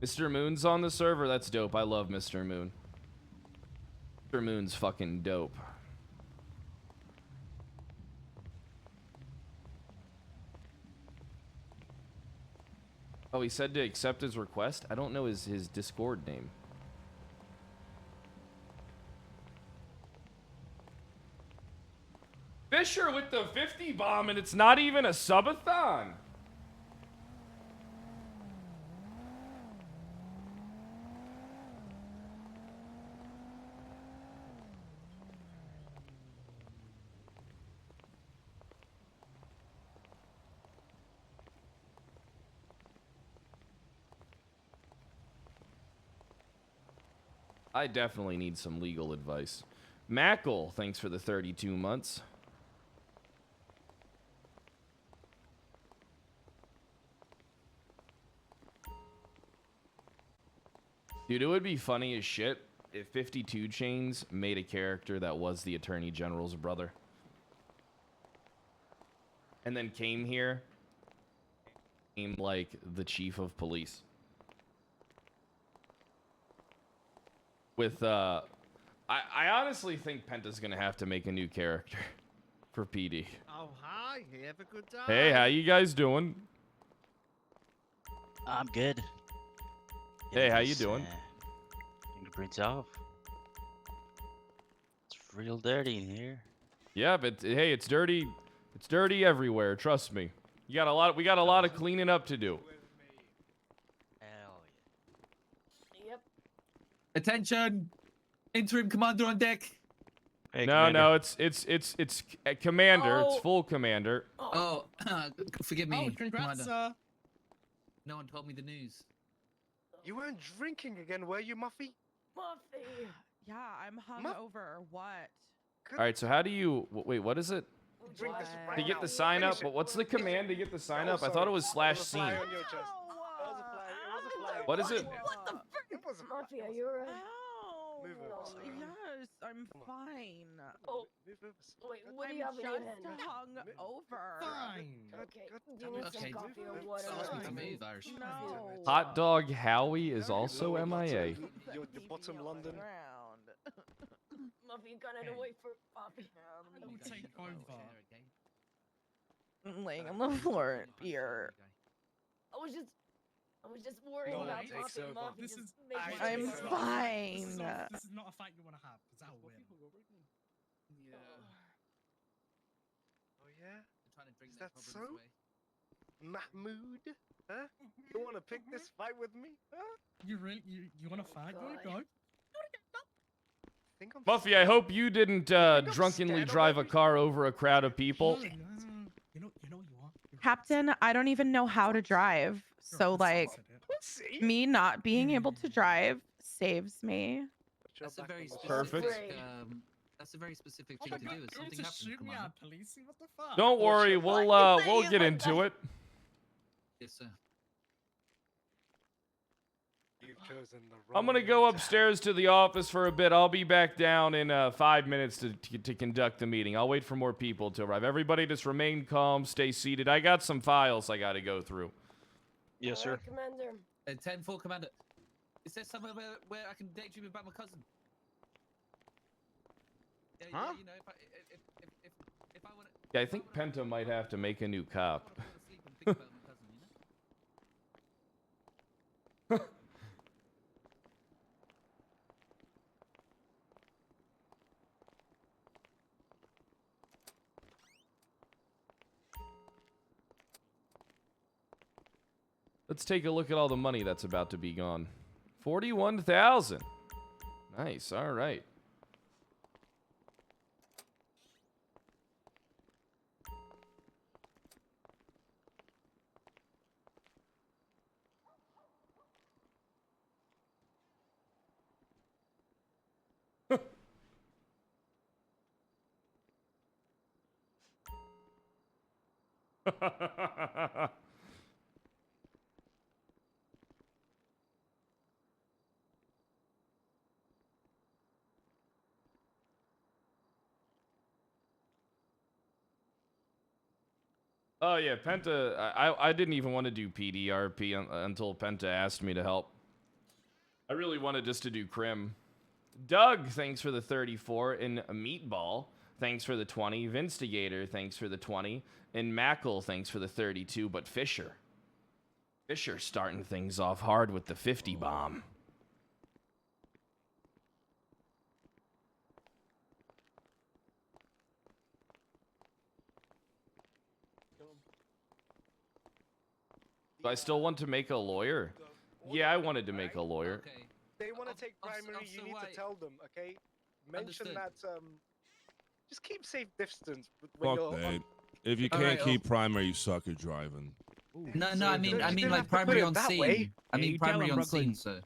Mr. Moon's on the server. That's dope. I love Mr. Moon. Mr. Moon's fucking dope. Oh, he said to accept his request? I don't know his Discord name. Fisher with the 50 bomb, and it's not even a subathon. I definitely need some legal advice. Mackle, thanks for the 32 months. Dude, it would be funny as shit if 52 Chains made a character that was the Attorney General's brother. And then came here, became like the chief of police. With, I honestly think Penta's gonna have to make a new character for PD. Oh, hi. Have a good time. Hey, how you guys doing? I'm good. Hey, how you doing? Fingerprints off. It's real dirty in here. Yeah, but hey, it's dirty. It's dirty everywhere. Trust me. We got a lot of cleaning up to do. Attention! Interim commander on deck. Hey, No, Commander. no, it's commander. It's Oh. full commander. Oh, forgive me, congrats, commander. No one told me the news. You weren't drinking again, were you, Muffy? Muffy. Yeah, I'm Muff- hungover. What? All right, so how do you wait? What is it? Drink this What? right To get now. the sign up? Finish But it. what's the command to get the sign Oh, up? I thought sorry. it was There was a /scene. fly on your chest. There was a fly. It was a fly. What is it? What the frick? It was a fly. Muffy, are you alright? Ow. Move over, sorry. Yes, I'm Come on. fine. Oh, Move over. wait, what do I'm you have in your just hand? hungover. Fine. Okay, God do you need Okay, some coffee or move water? Ask me to Fine. move, Irish. No. Hot dog Howie is also Lower MIA. bottom, your Leave bottom me on the London. ground. Muffy, you gotta wait for Poppy. I'll take over. I'm laying on the floor here. I was just worrying No, about it takes Poppy. over. Muffy, This just is- make I- sure I'm you're This is- fine. This is not a fight you want to have, because I'll win. Yeah. Oh yeah, I'm trying to drink Is their that problems so? away. Mahmood? Huh? You want to pick this fight with me? Huh? You really, you want to fight? You want to God. go? Think I'm Muffy, I hope you didn't I'm drunkenly scared of drive a everything. car over a crowd of people. No, you know you are. Captain, I don't even know how to drive. Sure, So that's like said it. See? me not being able to drive saves me. Put your That's a back very on the specific. Perfect. Great. That's a very specific Oh thing my to God, do. If you something just happened, shoot me Commander. out policing? What the fuck? Don't worry, Why we'll you say we'll it get like into that? it. Yes, sir. You've chosen the I'm wrong gonna go way to upstairs to the office for a bit. I'll be back down in 5 minutes to conduct the meeting. I'll wait for more people to arrive. Everybody just remain calm, stay seated. I got some files I gotta go through. Yes, sir. Alright, Commander. 10-4, Commander. Is there somewhere where I can daydream about my cousin? Yeah, Huh? you know, if I want to. Yeah, I think Penta might have to make a new cop. I want to fall asleep and think about my cousin, you know? Let's take a look at all the money that's about to be gone. 41,000. Nice. All right. Oh yeah, Penta. I didn't even want to do PDRP until Penta asked me to help. I really wanted just to do Crim. Doug, thanks for the 34, and Meatball, thanks for the 20. Vinstigator, thanks for the 20, and Mackle, thanks for the 32. But Fisher starting things off hard with the 50 bomb. Do I still want to make a lawyer? Yeah, I wanted to make a lawyer. Okay. They want to Of- take of- primary, of you so need why- to tell them, okay? Mention Understood. that, just keep safe distance when Fuck you're that. on. If you All can't right, keep primary, you suck at driving. No, So I you mean didn't like have to put primary it on that scene. way. I Yeah, mean you tell primary him, on scene, Brooklyn. sir.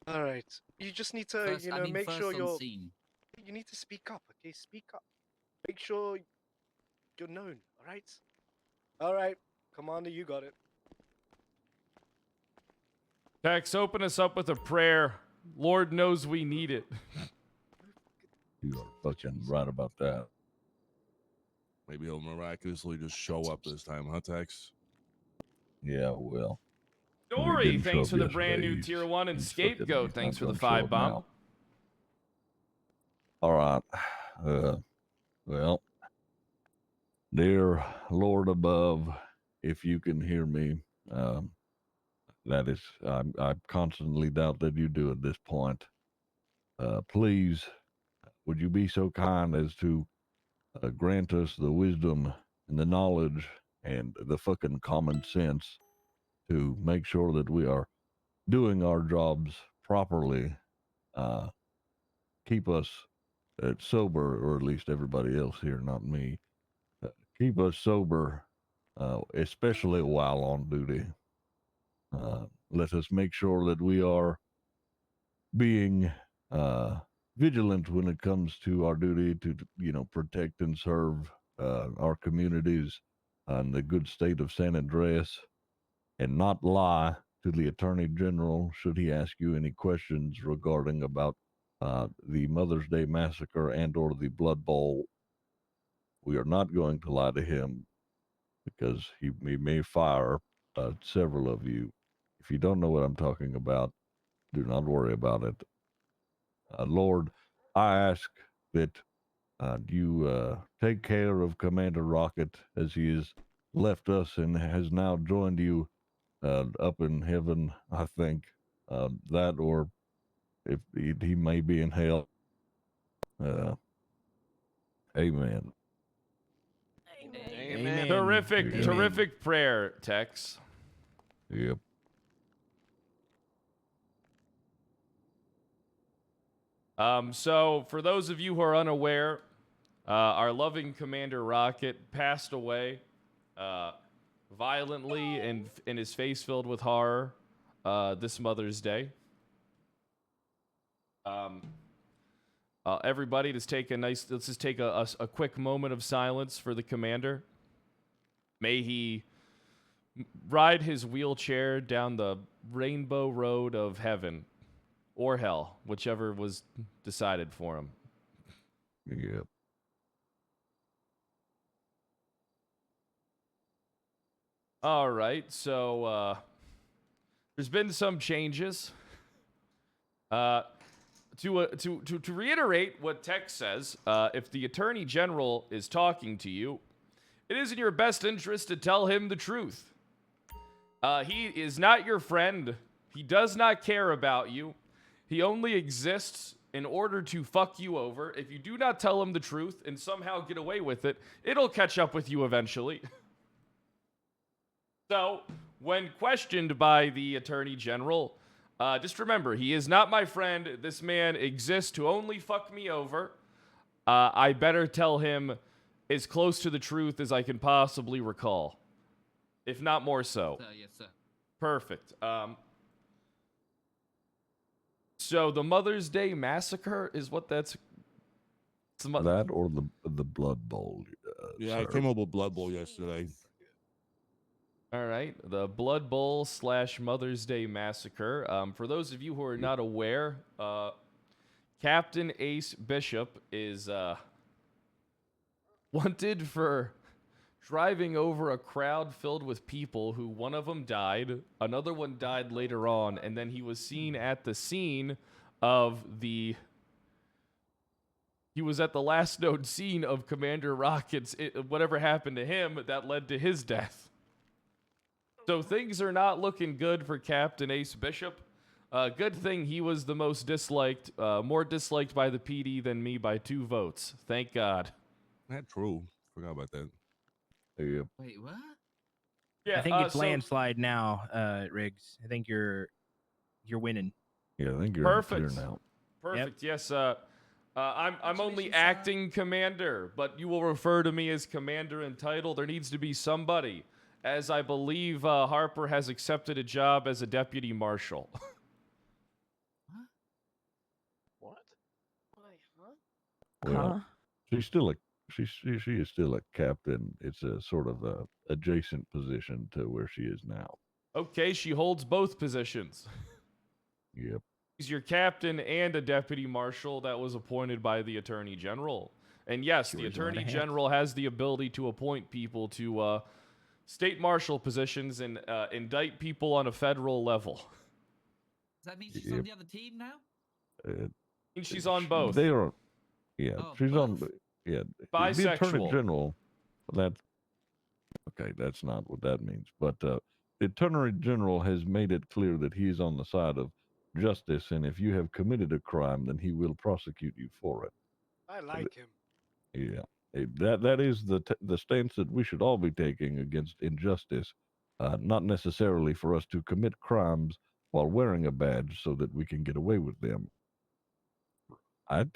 All right. You just need to, First, you I know, mean make first sure on you're. scene. You need to speak up, okay? Speak up. Make sure you're known. All right. All right, Commander, you got it. Tex, open us up with a prayer. Lord knows we need it. You are fucking right about that. Maybe he'll miraculously just show up this time, huh, Tex? Yeah, well. He Dory, didn't show thanks up for the brand yesterday. new He's- tier 1, and he's fucking- Scapegoat, he's thanks not for the gonna show 5 up bomb. now. All right. Well, dear Lord above, if you can hear me, that is, I constantly doubt that you do at this point. Please, would you be so kind as to grant us the wisdom and the knowledge and the fucking common sense to make sure that we are doing our jobs properly keep us sober, or at least everybody else here, not me. Keep us sober, especially while on duty. Let us make sure that we are being vigilant when it comes to our duty to, protect and serve our communities and the good state of San Andreas, and not lie to the Attorney General should he ask you any questions regarding about the Mother's Day massacre and or the Blood Bowl. We are not going to lie to him because he may fire several of you. If you don't know what I'm talking about, do not worry about it. Lord, I ask that you take care of Commander Rocket as he has left us and has now joined you up in heaven, I think. That, or if he may be in hell. Amen. Amen. Terrific, Yeah. terrific prayer, Tex. Yep. So for those of you who are unaware, our loving Commander Rocket passed away violently and his face filled with horror this Mother's Day. Everybody, let's just take a quick moment of silence for the commander. May he ride his wheelchair down the rainbow road of heaven or hell, whichever was decided for him. Yep. All right, so there's been some changes. To reiterate what Tex says, if the Attorney General is talking to you, it is in your best interest to tell him the truth. He is not your friend. He does not care about you. He only exists in order to fuck you over. If you do not tell him the truth and somehow get away with it, it'll catch up with you eventually. So, when questioned by the Attorney General, just remember, he is not my friend. This man exists to only fuck me over. I better tell him as close to the truth as I can possibly recall, if not more so. Yes, sir. Perfect. So the Mother's Day massacre is what that's. That or the Blood Bowl. Yeah, I sir. came up with Blood Bowl yesterday. All right, the Blood Bowl / Mother's Day massacre. For those of you who are not aware, Captain Ace Bishop is wanted for driving over a crowd filled with people who one of them died, another one died later on, and then he was seen at the scene of the... He was at the last known scene of Commander Rocket's... whatever happened to him, that led to his death. So things are not looking good for Captain Ace Bishop. Good thing he was the most disliked, more disliked by the PD than me by 2 votes. Thank God. Not true. Forgot about that. Yep. Wait, what? Yeah, I think it's landslide now, Riggs. I think you're winning. Yeah, I think you're Perfect. clear now. Perfect. Yep. Yes. I'm only acting commander, but you will refer to me as commander in title. There needs to be somebody, as I believe Harper has accepted a job as a deputy marshal. What? Wait, huh? Well, she's still she is still a captain. It's a sort of a adjacent position to where she is now. Okay, she holds both positions. Yep. He's your captain and a deputy marshal that was appointed by the Attorney General. And yes, the Attorney General has the ability to appoint people to state marshal positions and indict people on a federal level. Does that mean she's on the other team now? She's on both. They are, yeah, Oh, she's both? on, yeah. Bisexual. The Attorney General, okay, that's not what that means. But the Attorney General has made it clear that he is on the side of justice, and if you have committed a crime, then he will prosecute you for it. I like him. Yeah, that is the stance that we should all be taking against injustice, not necessarily for us to commit crimes while wearing a badge so that we can get away with them. I'd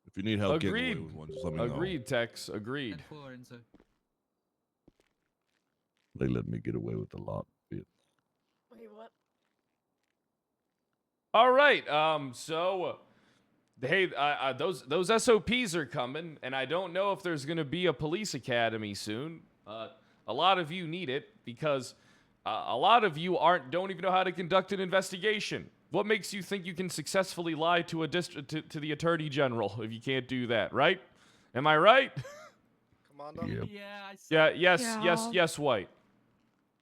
If you need help getting Agreed. away with one, just let me know. Agreed, Tex. Agreed. 10-4, Enzo. they let me get away with a lot. Wait, what? All right. So, hey, those SOPs are coming, and I don't know if there's gonna be a police academy soon. A lot of you need it because a lot of you don't even know how to conduct an investigation. What makes you think you can successfully lie to to the attorney general if you can't do that, right? Am I right? Commander, Yep. Yeah, I Yeah. said. Yes, White.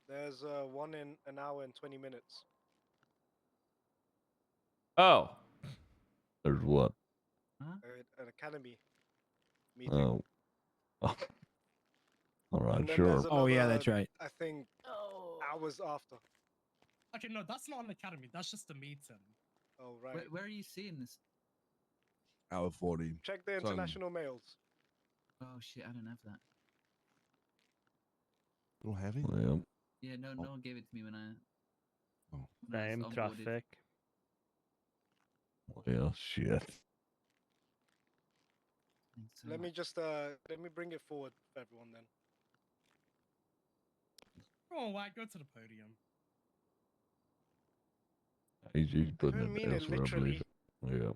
there's one in an hour and 20 minutes. Oh. There's what? An academy meeting. Oh. All right, And then sure. there's Oh yeah, another, that's right. I think Oh. hours after. Okay, no, that's not an academy. That's just a meeting. Oh, right. Where are you seeing this? Hour 40. Check the It's on- international mails. Oh shit, I don't have that. You don't have it? Well, Yeah, no one gave it to me when I. Oh. when I was Same onboarded. traffic. well, shit. Thanks so Let me much. just let me bring it forward for everyone then. Oh, why go to the podium? He's putting don't it mean it elsewhere, I believe. Yeah.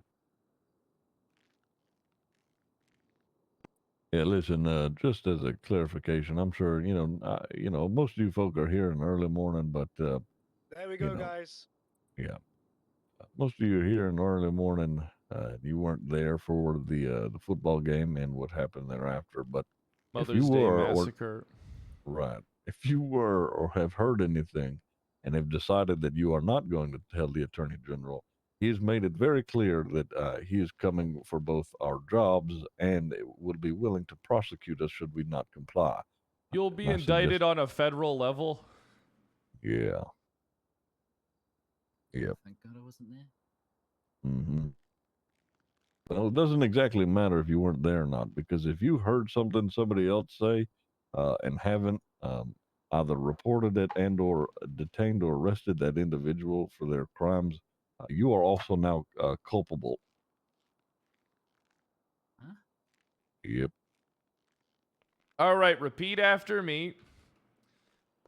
Yeah, listen, just as a clarification, I'm sure, most of you folk are here in the early morning, but, There we go, know. guys. yeah, most of you are here in the early morning. You weren't there for the football game and what happened thereafter, but if you Mother's Day were, massacre. right, if you were or have heard anything and have decided that you are not going to tell the Attorney General, he has made it very clear that he is coming for both our jobs and would be willing to prosecute us should we not comply. You'll be I indicted suggest- on a federal level. Yeah. Yep. Thank God I wasn't there. Mm-hmm. Well, it doesn't exactly matter if you weren't there or not, because if you heard something somebody else say and haven't either reported it and or detained or arrested that individual for their crimes, you are also now culpable. Huh? Yep. All right, repeat after me.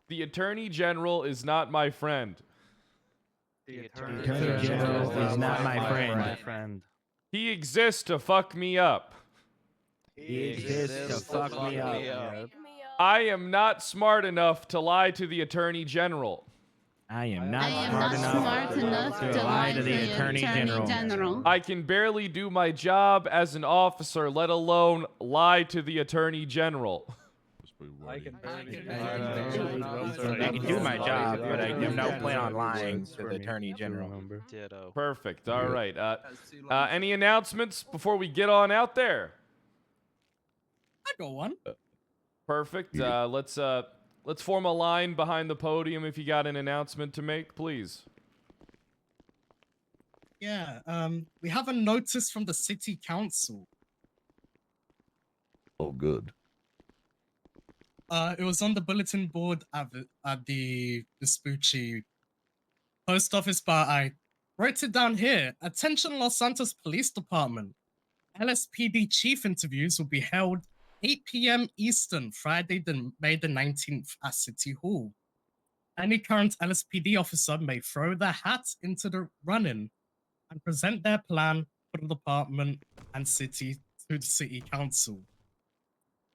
The Attorney General is not my friend. The Attorney General is not my friend. He exists to fuck me up. He exists to fuck me up. Pick me up. I am not smart enough to lie to the Attorney General. I am not I am smart not enough smart enough to lie to the Attorney General. I can barely do my job as an officer, let alone lie to the Attorney General. I can do my job, but I do not plan on lying to the Attorney General. Ditto. Perfect. All Yeah. right. That's too long. Any announcements before we get on out there? I got one. Perfect. Yeah. Let's form a line behind the podium if you got an announcement to make, please. Yeah, we have a notice from the city council. Oh, good. It was on the bulletin board at the Vespucci post office, but I wrote it down here. Attention Los Santos Police Department. LSPD chief interviews will be held 8 p.m. Eastern, Friday, May the 19th at City Hall. Any current LSPD officer may throw their hat into the run-in and present their plan for the department and city to the city council.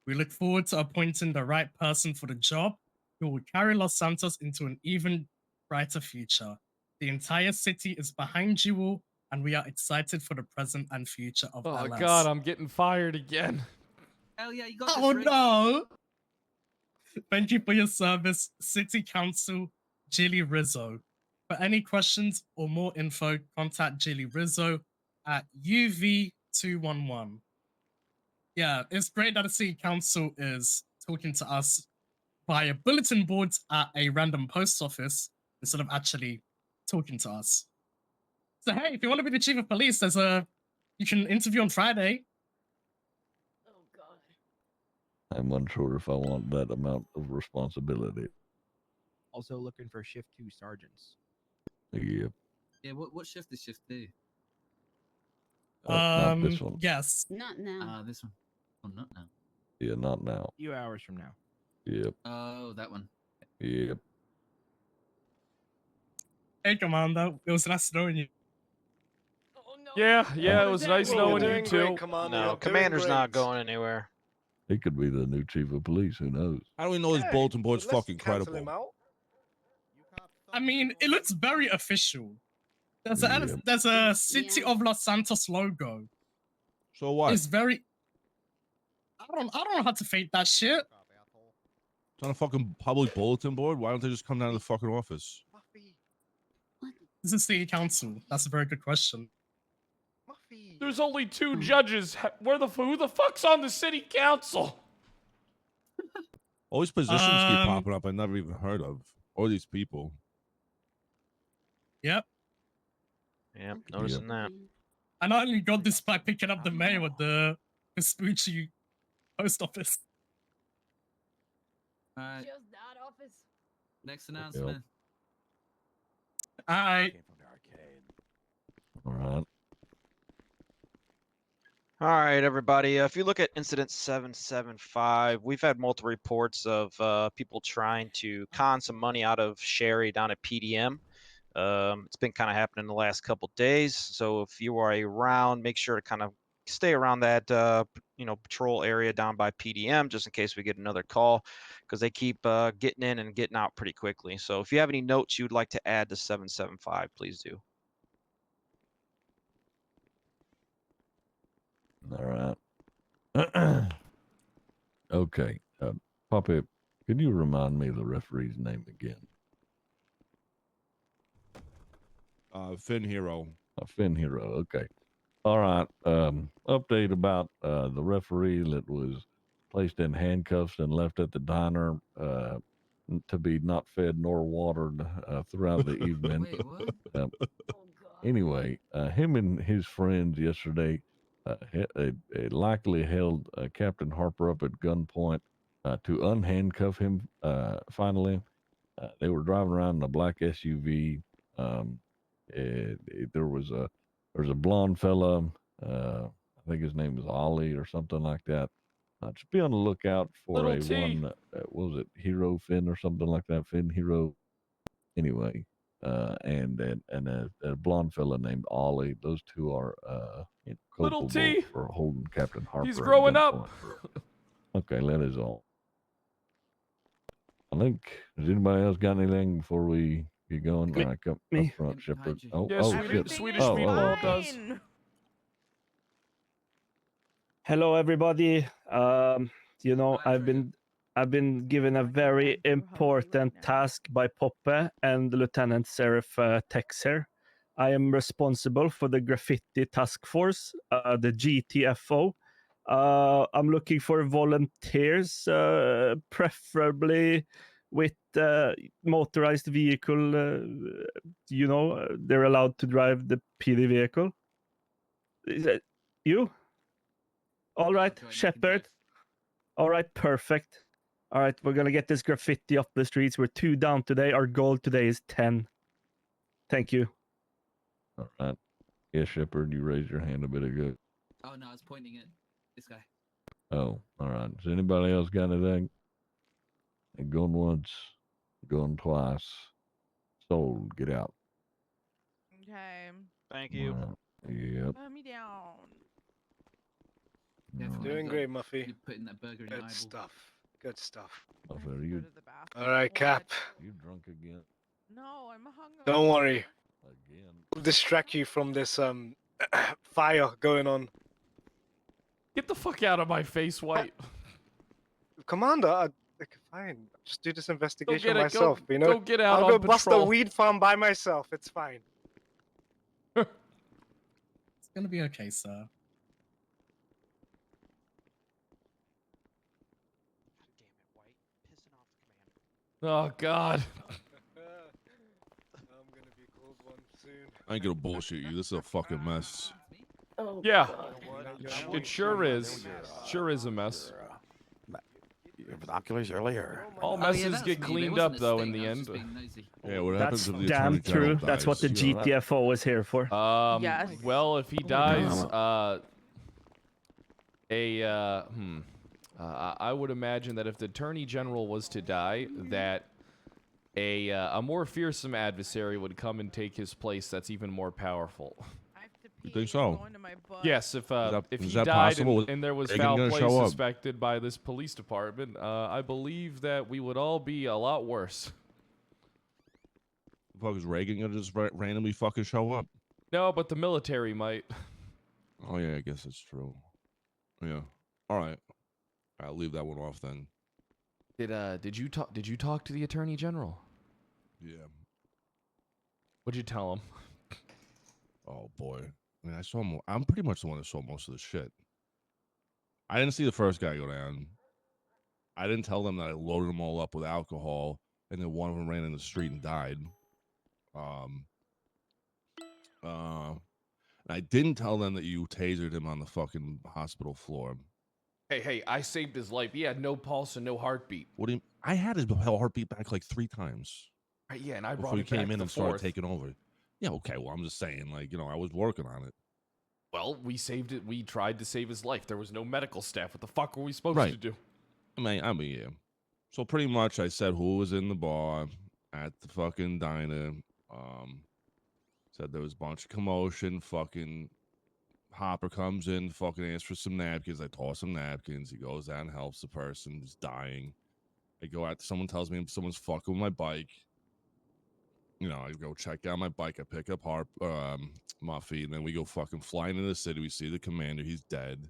We look forward to appointing the right person for the job who will carry Los Santos into an even brighter future. The entire city is behind you all, and we are excited for the present and future of Oh LS. God, I'm getting fired again. Hell yeah, you got Oh this, Rick. no! Thank you for your service, City Council, Jilly Rizzo. For any questions or more info, contact Jilly Rizzo at UV211. Yeah, it's great that the City Council is talking to us via bulletin boards at a random post office instead of actually talking to us. So hey, if you want to be the chief of police, you can interview on Friday. Oh God. I'm unsure if I want that amount of responsibility. Also looking for shift 2 sergeants. Yep. Yeah, what shift does shift do? Not this one. Yes. Not now. This one. Oh, not now. Yeah, not now. A few hours from now. Yep. Oh, that one. Yep. Hey, Commander. It was nice knowing you. Yeah, it was nice You're knowing you doing great, too. Commander. No, You're Commander's doing not great. going anywhere. He could be the new chief of police. Who knows? How do we know his bulletin board's let's fucking cancel credible? him out. I mean, it looks very official. There's Yep. a City Yeah. of Los Santos logo. So what? It's very. I don't know how to fake that shit. It's on a fucking public bulletin board. Why don't they just come down to the fucking office? Muffy, This is city council. That's a very good question. Muffy. There's only 2 judges. Who the fuck's on the city council? All these positions keep Um, popping up I never even heard of. All these people. Yep. Yep, noticing that. I not only got this by picking up the mail at the Vespucci post office. All right. Just that office. Next announcement. Alright. All right. All right, everybody. If you look at incident 775, we've had multiple reports of people trying to con some money out of Sherry down at PDM. It's been kind of happening the last couple days. So if you are around, make sure to kind of stay around that patrol area down by PDM just in case we get another call, because they keep getting in and getting out pretty quickly. So if you have any notes you'd like to add to 775, please do. All right. Okay. Poppy, can you remind me of the referee's name again? Finn Hero. Finn Hero. Okay. All right. Update about the referee that was placed in handcuffs and left at the diner to be not fed nor watered throughout the evening. Wait, what? Anyway, him and his friends yesterday likely held Captain Harper up at gunpoint to unhandcuff him. Finally, they were driving around in a black SUV. There's a blonde fella. I think his name is Ollie or something like that. Just be on the lookout for Little T. what was it, Hero Finn or something like that? Finn Hero. Anyway, and a blonde fella named Ollie. Those two are Little culpable T. for holding Captain Harper. He's at growing gunpoint. up. Okay, that is all. I think. Has anybody else got anything before we get going? All right, come up front, Shepard. Oh, Yeah, oh, Swedish, shit. Swedish Oh, meatball okay. does. Hello, everybody. I've been given a very important task by Poppe and Lieutenant Seraph Texer. I am responsible for the graffiti task force, the GTFO. I'm looking for volunteers, preferably with motorized vehicle. They're allowed to drive the PD vehicle. Is that you? All right, Shepard. All right, perfect. All right, we're gonna get this graffiti off the streets. We're 2 down today. Our goal today is 10. Thank you. All right. Yeah, Shepard, you raised your hand a bit ago. Oh no, I was pointing at this guy. Oh, all right. Does anybody else got anything? Going once, going twice. Sold. Get out. Okay. Thank you. Yep. Put me down. Doing great, Muffy. You're putting that burger in your Good eyeball. stuff. Good stuff. Are you All right, Cap. you drunk again? No, I'm hungry. Don't worry. Again. We'll distract you from this fire going on. Get the fuck out of my face, White. Commander, fine. Just do this investigation get it, myself. go- you know, go get out I'll go on bust a patrol. weed farm by myself. It's fine. It's gonna be okay, sir. Oh God. I'm gonna be called one soon. I ain't gonna bullshit you. This is a fucking mess. Yeah. God. It sure is. Sure is a mess. binoculars earlier. All Oh, yeah, messes that was get me. It cleaned wasn't up a though sting, in the I was end. just being nosy. Yeah, what That's happens if the damn attorney true. general That's what the dies? You know that? GTFO was here for. Yes. Well, if he Oh my dies, God. I would imagine that if the attorney general was to die, that a more fearsome adversary would come and take his place. That's even more powerful. You think so? Yes, if is he that died possible? and there was Reagan foul gonna play show up? suspected by this police department, I believe that we would all be a lot worse. Fuck, is Reagan gonna just randomly fucking show up? No, but the military might. Oh yeah, I guess that's true. Yeah. All right. I'll leave that one off then. Did you talk to the attorney general? Yeah. What'd you tell him? Oh boy. I mean, I saw. I'm pretty much the one that saw most of the shit. I didn't see the first guy go down. I didn't tell them that I loaded them all up with alcohol, and then one of them ran in the street and died. I didn't tell them that you tasered him on the fucking hospital floor. Hey, I saved his life. He had no pulse and no heartbeat. What do you? I had his heartbeat back like 3 times. Right, yeah, and I before brought he it back came in the and started fourth. taking over. Yeah, okay. Well, I'm just saying, like, I was working on it. Well, we saved it. We tried to save his life. There was no medical staff. What the fuck were we supposed Right. to do? I mean, yeah. So pretty much, I said who was in the bar at the fucking diner. Said there was a bunch of commotion. Fucking Hopper comes in, fucking asks for some napkins. I toss him napkins. He goes out and helps the person who's dying. I go out. Someone tells me someone's fucking with my bike. I go check out my bike. I pick up Muffy, and then we go fucking flying into the city. We see the commander. He's dead.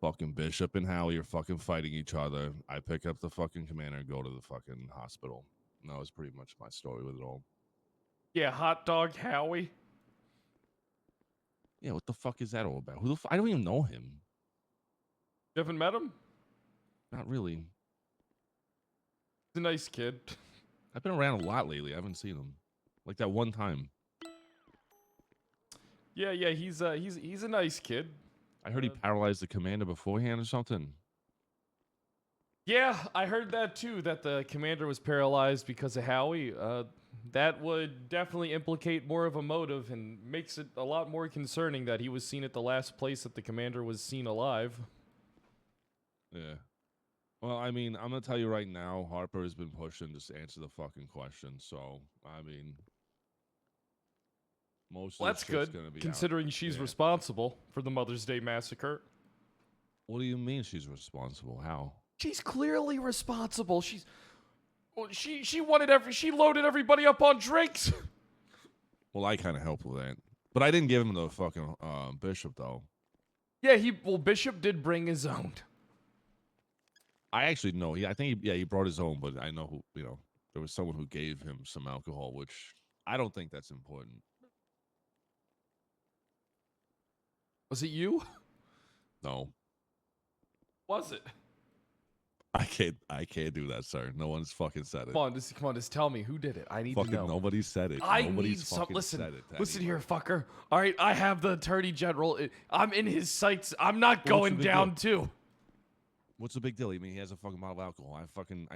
Fucking Bishop and Howie are fucking fighting each other. I pick up the fucking commander and go to the fucking hospital. And that was pretty much my story with it all. Yeah, hot dog Howie. Yeah, what the fuck is that all about? Who the I don't even know him. You haven't met him? Not really. He's a nice kid. I've been around a lot lately. I haven't seen him. Like that one time. Yeah, he's a nice kid. I heard he paralyzed the commander beforehand or something. Yeah, I heard that too, that the commander was paralyzed because of Howie. That would definitely implicate more of a motive and makes it a lot more concerning that he was seen at the last place that the commander was seen alive. Yeah. Well, I mean, I'm going to tell you right now, Harper has been pushing to answer the fucking question. So, I mean, most Well, of that's the shit's good, gonna be considering out. she's Yeah. responsible for the Mother's Day massacre. What do you mean she's responsible? How? She's clearly responsible. She loaded everybody up on drinks. Well, I kind of helped with that. But I didn't give him the fucking Bishop, though. Yeah, Bishop did bring his own. I actually know. I think he brought his own, but I know who, there was someone who gave him some alcohol, which I don't think that's important. Was it you? No. Was it? I can't do that, sir. No one's fucking said it. Come on, just tell me who did it. I need Fucking to know. nobody said it. I Nobody's need some. fucking Listen, said it to listen anybody. here, fucker. All right, I have the attorney general. I'm in his sights. I'm not Well, what's the going big down deal? too. What's the big deal? I mean, he has a fucking bottle of alcohol. I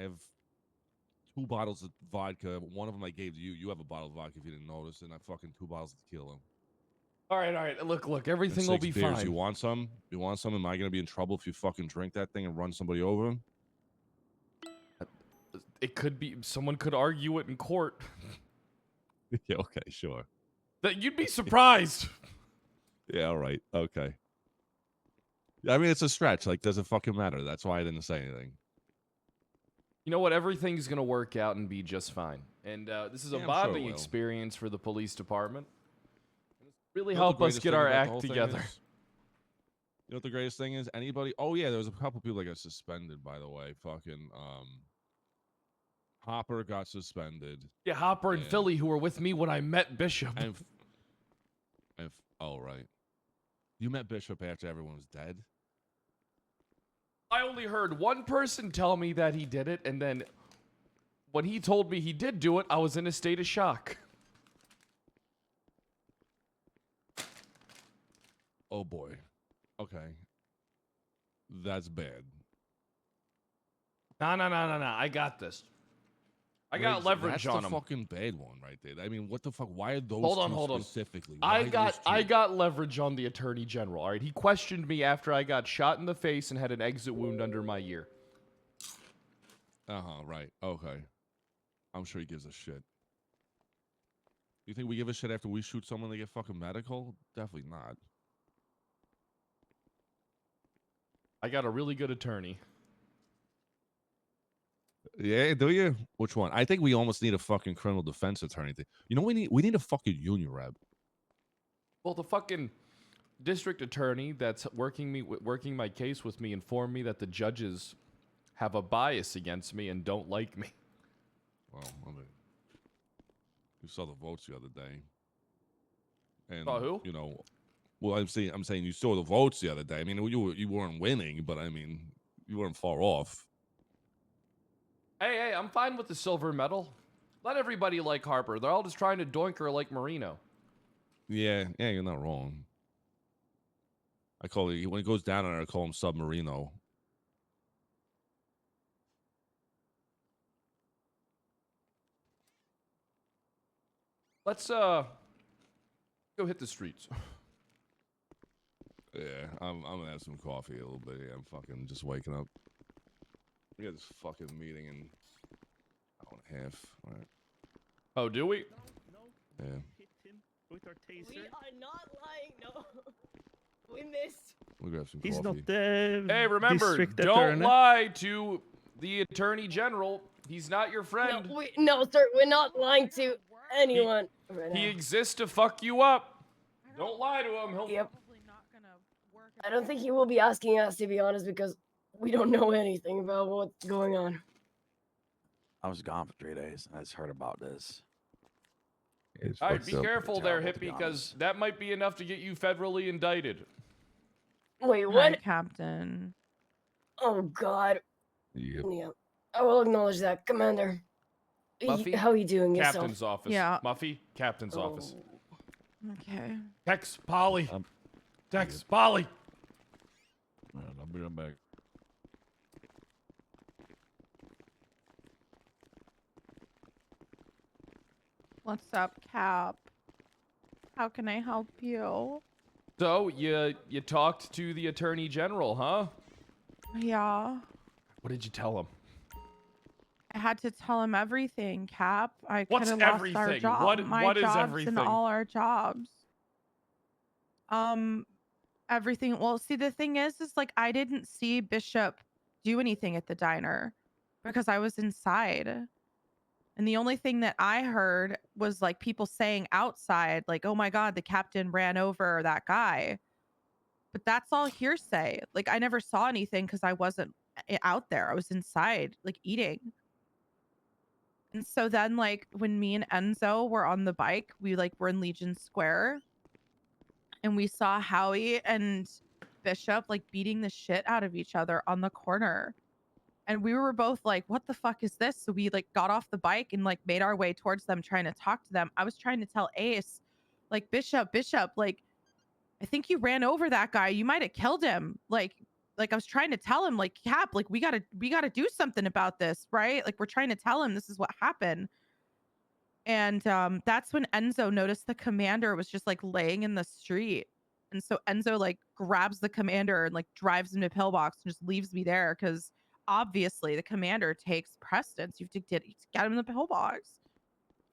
have 2 bottles of vodka. One of them I gave to you. You have a bottle of vodka if you didn't notice, and I fucking 2 bottles of tequila. All right. Look. Everything And will 6 be beers. fine. You want some? Am I gonna be in trouble if you fucking drink that thing and run somebody over? It could be. Someone could argue it in court. Yeah. Okay. Sure. That you'd be surprised. Yeah. All right. Okay. I mean, it's a stretch. Like, does it fucking matter? That's why I didn't say anything. You know what? Everything's gonna work out and be just fine. And this is a Yeah, I'm sure it bonding will. experience for the police department. Really You know what help the us greatest get thing our about the act whole thing together. is? You know what the greatest thing is? Anybody? Oh yeah, there was a couple people that got suspended. By the way, fucking Hopper got suspended. Yeah, Hopper and Yeah. Philly, who were with me when I met Bishop. Oh right, you met Bishop after everyone was dead. I only heard one person tell me that he did it, and then when he told me he did do it, I was in a state of shock. Oh boy. Okay. That's bad. No. I got this. I got leverage on That's him. the fucking bad one right there. I mean, what the fuck? Why are those Hold two on. specifically? I Why got those two? leverage on the Attorney General. All right, he questioned me after I got shot in the face and had an exit wound under my ear. Right. Okay. I'm sure he gives a shit. You think we give a shit after we shoot someone they get fucking medical? Definitely not. I got a really good attorney. Yeah, do you? Which one? I think we almost need a fucking criminal defense attorney. You know, we need a fucking union rep. Well, the fucking district attorney that's working my case with me informed me that the judges have a bias against me and don't like me. Well, I mean, you saw the votes the other day. And Saw who? you know, well, I'm saying you saw the votes the other day. I mean, you weren't winning, but I mean, you weren't far off. Hey, I'm fine with the silver medal. Let everybody like Harper. They're all just trying to doink her like Marino. Yeah, you're not wrong. I call it when it goes down, I call him Submarino. Let's go hit the streets. Yeah, I'm gonna have some coffee a little bit. Yeah, I'm fucking just waking up. We got this fucking meeting in an hour and a half. All right. Oh, do we? Yeah. Hit him with our taser. We are not lying. No, we missed. We'll grab some He's coffee. not the Hey, remember, district don't attorney. lie to the Attorney General. He's not your friend. No, sir, we're not lying to anyone. Right He now. exists to fuck you up. Don't lie to him. He'll. Yep. I don't think he will be asking us, to be honest, because we don't know anything about what's going on. I was gone for 3 days. I just heard about this. It's All right, fucked be up. careful there, terrible, to be hippie, because that might be enough to get you federally indicted. Wait, Hi, what? Captain. Oh, God. Yep. Yeah, I will acknowledge that, Commander. Muffy? How are you doing yourself? Captain's office. Yeah. Muffy, Captain's office. Okay. Tex, Polly. I'm- Tex, Polly. All right, I'll be right back. What's up, Cap? How can I help you? So, you talked to the Attorney General, huh? Yeah. What did you tell him? I had to tell him everything, Cap. I could What's have lost our everything? job. What My is jobs everything? and all our jobs. Everything. Well, see, the thing is like I didn't see Bishop do anything at the diner because I was inside. And the only thing that I heard was like people saying outside, like, oh my God, the captain ran over that guy. But that's all hearsay. Like, I never saw anything because I wasn't out there. I was inside, like, eating. And so then, like, when me and Enzo were on the bike, we like were in Legion Square and we saw Howie and Bishop like beating the shit out of each other on the corner. And we were both like, what the fuck is this? So we like got off the bike and like made our way towards them trying to talk to them. I was trying to tell Ace, like, Bishop, like, I think you ran over that guy. You might have killed him. Like I was trying to tell him, like, Cap, like we gotta do something about this, right? Like we're trying to tell him this is what happened. And that's when Enzo noticed the commander was just like laying in the street. And so Enzo like grabs the commander and like drives him to pillbox and just leaves me there because obviously the commander takes precedence. You have to get him in the pillbox.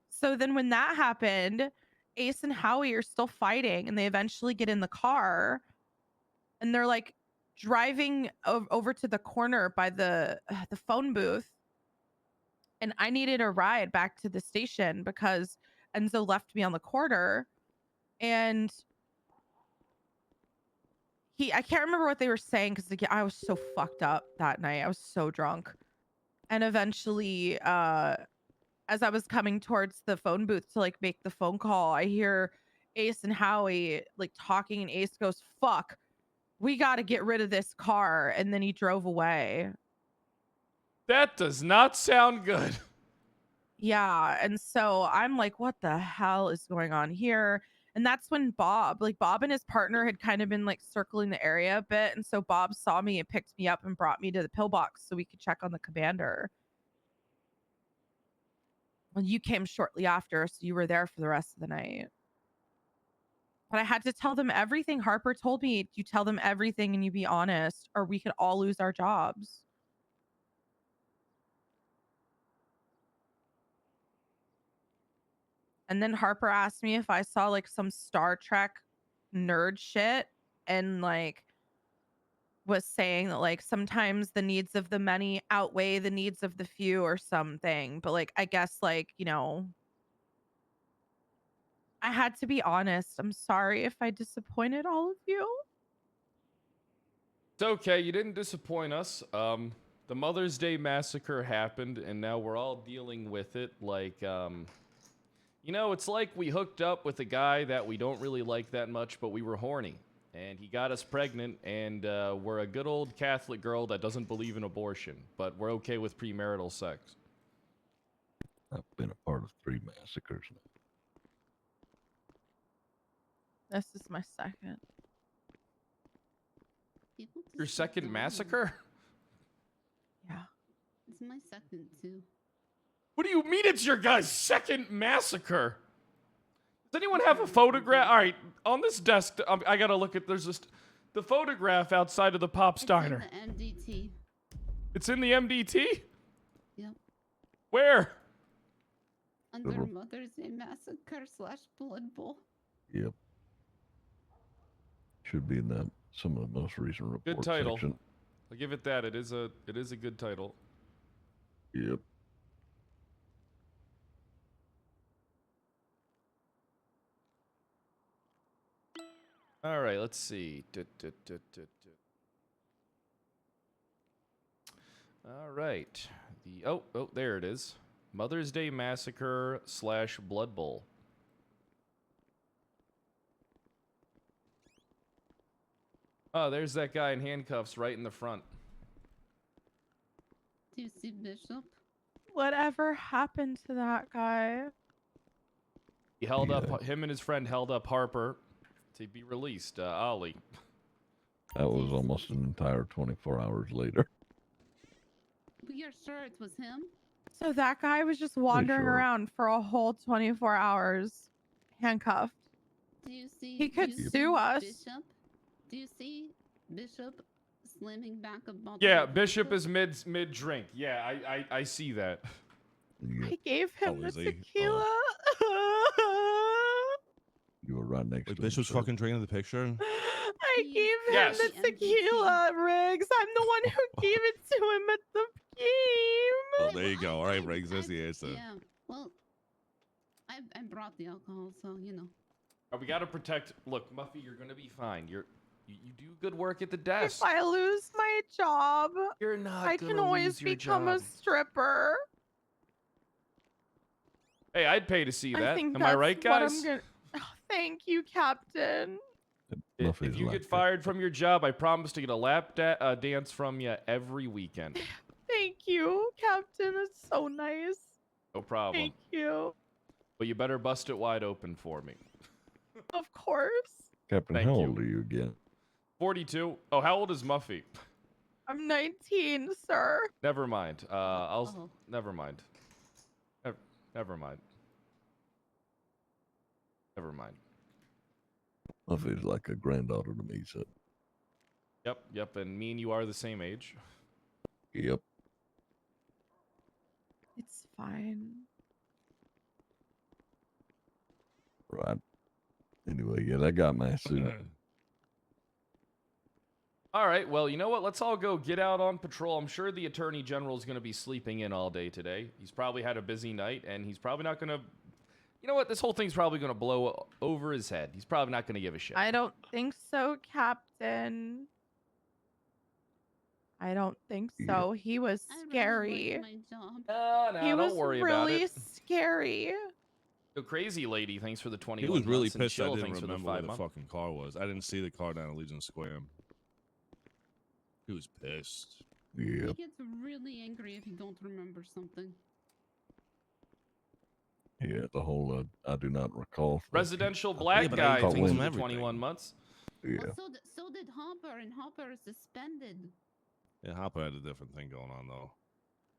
So then when that happened, Ace and Howie are still fighting and they eventually get in the car and they're like driving over to the corner by the phone booth. And I needed a ride back to the station because Enzo left me on the corner. And I can't remember what they were saying because I was so fucked up that night. I was so drunk. And eventually, as I was coming towards the phone booth to like make the phone call, I hear Ace and Howie like talking, and Ace goes, "Fuck, we got to get rid of this car." And then he drove away. That does not sound good. Yeah. And so I'm like, what the hell is going on here? And that's when Bob and his partner had kind of been like circling the area a bit. And so Bob saw me and picked me up and brought me to the pillbox so we could check on the commander. Well, you came shortly after, so you were there for the rest of the night. But I had to tell them everything. Harper told me, you tell them everything and you be honest, or we could all lose our jobs. And then Harper asked me if I saw like some Star Trek nerd shit and like was saying that like sometimes the needs of the many outweigh the needs of the few or something. But like, I guess like, you know, I had to be honest. I'm sorry if I disappointed all of you. It's okay. You didn't disappoint us. The Mother's Day massacre happened, and now we're all dealing with it. Like, you know, it's like we hooked up with a guy that we don't really like that much, but we were horny. And he got us pregnant, and we're a good old Catholic girl that doesn't believe in abortion, but we're okay with premarital sex. I've been a part of 3 massacres now. This is my second. Your second massacre? Yeah. It's my second too. What do you mean it's your guys' second massacre? Does anyone have a photograph? All right, on this desk, I gotta look at. There's just the photograph outside of the Pop's Diner. The MDT. It's in the MDT? Yep. Where? Under Mother's Day Massacre / Blood Bowl. Yep. Should be in that some of the most recent report Good title. section. I'll give it that. It is a good title. Yep. All right, let's see. All right. Oh, there it is. Mother's Day Massacre / Blood Bowl. Oh, there's that guy in handcuffs right in the front. Do you see Bishop? Whatever happened to that guy? He held up, him and his friend held up Harper to be released, Ollie. That was almost an entire 24 hours later. You're sure it was him? So that guy was just wandering sure. around for a whole 24 hours, handcuffed. Do you see? He could do you sue see us. Bishop? Do you see Bishop slamming back a bottle? Yeah, of Bishop vodka? is mid drink. Yeah, I see that. I gave him the is he? tequila. You were right next Wait, to Bishop's him. sir. fucking drinking the picture? I gave him Yes. the tequila, Riggs. I'm the one who gave it to him at the game. Well, there you go. All right, Riggs, that's the answer. Yeah. Well, I brought the alcohol, so you know. We gotta protect. Look, Muffy, you're gonna be fine. You do good work at the desk. If I lose my job, You're not I gonna can always lose your become a job. stripper. Hey, I'd pay to see I that. think Am I that's right, what guys? I'm gonna... Oh, thank you, Captain. If Muffy's you like get that. fired from your job, I promise to get a lap dance from you every weekend. Thank you, Captain. It's so nice. No problem. Thank you. But you better bust it wide open for me. Of course. Captain, Thank how you. old are you again? 42. Oh, how old is Muffy? I'm 19, sir. Never mind. Oh. Never mind. Never mind. Never mind. Muffy's like a granddaughter to me, so. Yep. And me and you are the same age. Yep. It's fine. Right. Anyway, yeah, that got my suit. All right. Well, you know what? Let's all go get out on patrol. I'm sure the Attorney General is going to be sleeping in all day today. He's probably had a busy night, and he's probably not going to... You know what? This whole thing's probably going to blow over his head. He's probably not going to give a shit. I don't think so, Captain. I don't think so. He was I scary. really like my job. No, He was don't worry about really it. scary. So crazy lady, thanks for the 21 He was really months, and pissed I Chill, didn't thanks for the remember where 5 the months. fucking car was. I didn't see the car down at Legion Square. He was pissed. Yep. He gets really angry if you don't remember something. Yeah, the whole I do not recall. thing. Residential black but guy I caught thinks wind. for everything. 21 months. Yeah. Well, so did Hopper, and Hopper is suspended. Yeah, Hopper had a different thing going on though.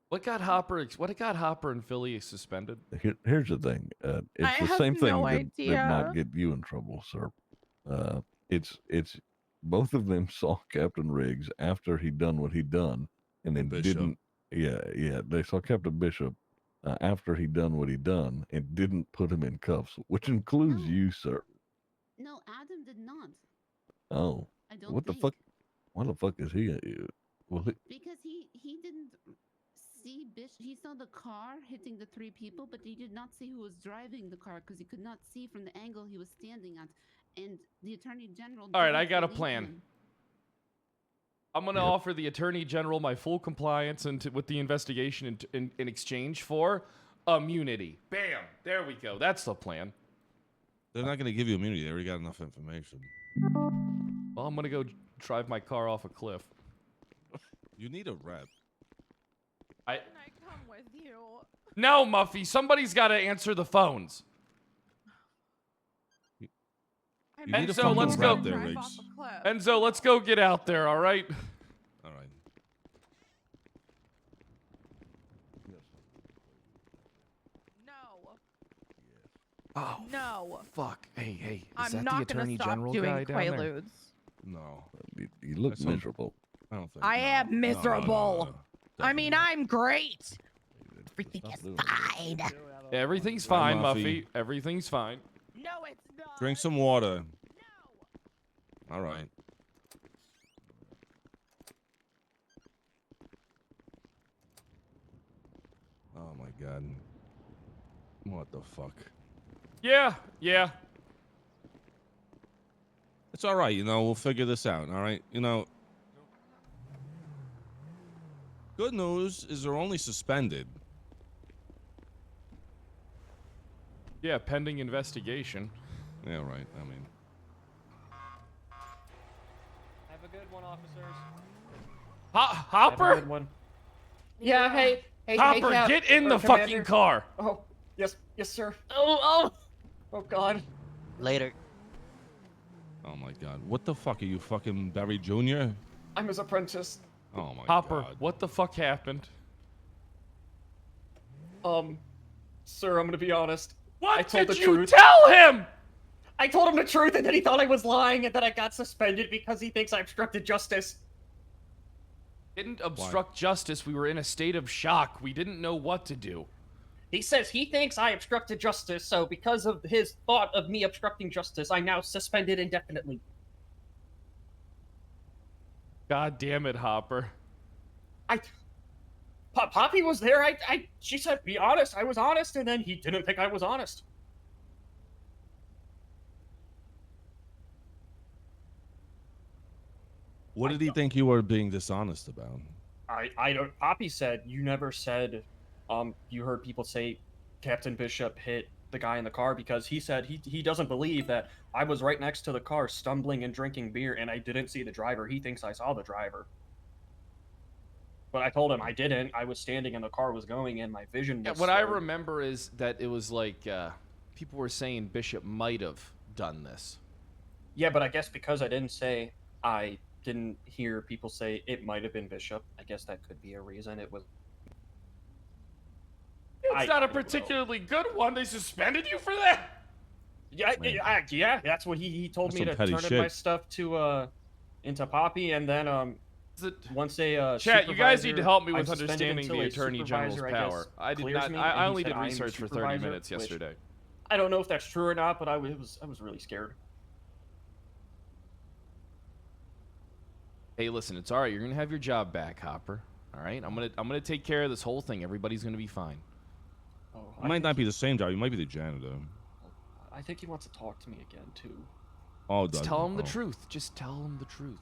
What got Hopper and Philly suspended? Here's the thing. It's I the have same thing no that idea. might get you in trouble, sir. It's both of them saw Captain Riggs after he'd done what he'd done, and then Bishop. didn't. Yeah. They saw Captain Bishop after he'd done what he'd done, and didn't put him in cuffs, which includes No. you, sir. No, Adam did not. Oh, I don't what think. the fuck? Why the fuck is he? Well, Because he didn't see he saw the car hitting the 3 people, but he did not see who was driving the car because he could not see from the angle he was standing at. And the Attorney General. All right, I didn't got a believe plan. him. I'm going to offer the Attorney General my full compliance with the investigation in exchange for immunity. Bam! There we go. That's the plan. They're not going to give you immunity. They already got enough information. Well, I'm going to go drive my car off a cliff. You need a rep. Can I come with you? No, Muffy. Somebody's got to answer the phones. You need a Enzo, fucking let's rep go. there, Riggs. Enzo, let's go get out there, all right? All right. No. Oh, No. fuck. Hey, is I'm that not the gonna Attorney stop General doing guy down there? Quaaludes. No. you look That's not- miserable. I don't think. I no. am No, no, no, miserable. no. I mean, I'm great. Everything is fine. Everything's Bye, fine, Muffy. Muffy. Everything's fine. No, it's not. Drink some water. All right. Oh my god. What the fuck? Yeah. It's all right, we'll figure this out, all right? Good news is they're only suspended. Yeah, pending investigation. Yeah, right. I mean, Have a good one, officers. Hopper? Have a good one. Yeah, hey, Hopper, Cap, get in or the Commander. fucking car. Oh, yes, sir. Oh, God. Later. oh my god. What the fuck are you, fucking Barry Jr.? I'm his apprentice. Oh my Hopper, god. what the fuck happened? Sir, I'm gonna be honest. What I told did the you truth. tell him? I told him the truth, and then he thought I was lying, and then I got suspended because he thinks I obstructed justice. Didn't obstruct justice. We were in a state of shock. We didn't know what to do. He says he thinks I obstructed justice, so because of his thought of me obstructing justice, I'm now suspended indefinitely. God damn it, Hopper. Poppy was there. She said, be honest. I was honest, and then he didn't think I was honest. What did he think you were being dishonest about? I don't. Poppy said you never said. You heard people say Captain Bishop hit the guy in the car because he said he doesn't believe that I was right next to the car stumbling and drinking beer and I didn't see the driver. He thinks I saw the driver. But I told him I didn't. I was standing and the car was going and my vision Yeah, was what I slurred. remember is that it was like people were saying Bishop might have done this. Yeah, but I guess because I didn't say, I didn't hear people say it might have been Bishop. I guess that could be a reason. It was. It's not a particularly good one. They suspended you for that? Yeah, yeah. That's what he told That's me some to petty turn in shit. my stuff to into Poppy, and then once a Chat, you guys need to help me I'm with suspended understanding until the a Attorney General's supervisor, I guess, power. I did clears not. me, and I he only said did I'm the research for 30 supervisor, minutes which yesterday. I don't know if that's true or not, but I was really scared. Hey, listen, it's all right. You're gonna have your job back, Hopper. All right, I'm gonna take care of this whole thing. Everybody's gonna be fine. Oh, It might not be the same job. You might be the janitor. I think he wants to talk to me again too. Oh, Just does tell he? him the Oh. truth. Just tell him the truth.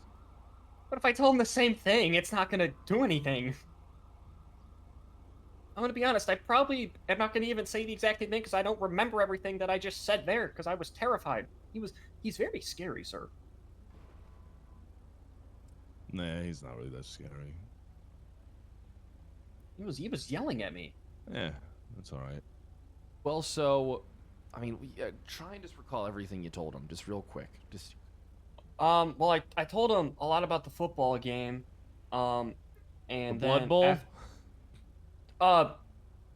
But if I tell him the same thing, it's not gonna do anything. I'm gonna be honest. I probably am not gonna even say the exact same thing because I don't remember everything that I just said there because I was terrified. He's very scary, sir. Nah, he's not really that scary. He was yelling at me. Yeah, that's all right. Well, so, I mean, try and just recall everything you told him, just real quick. Just. Well, I told him a lot about the football game, and The then Blood Bowl?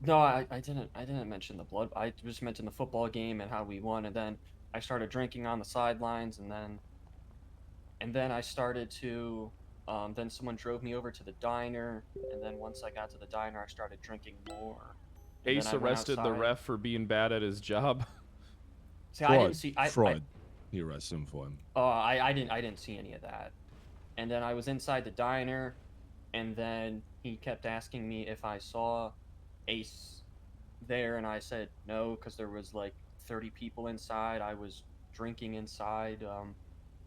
no, I didn't mention the blood. I just mentioned the football game and how we won, and then I started drinking on the sidelines, and then I started to, then someone drove me over to the diner, and then once I got to the diner, I started drinking more. and then Ace I went arrested the outside. ref for being bad at his job. See, I didn't see. Fraud. He arrested him for him. Oh, I didn't see any of that. And then I was inside the diner, and then he kept asking me if I saw Ace there, and I said no, because there was like 30 people inside. I was drinking inside,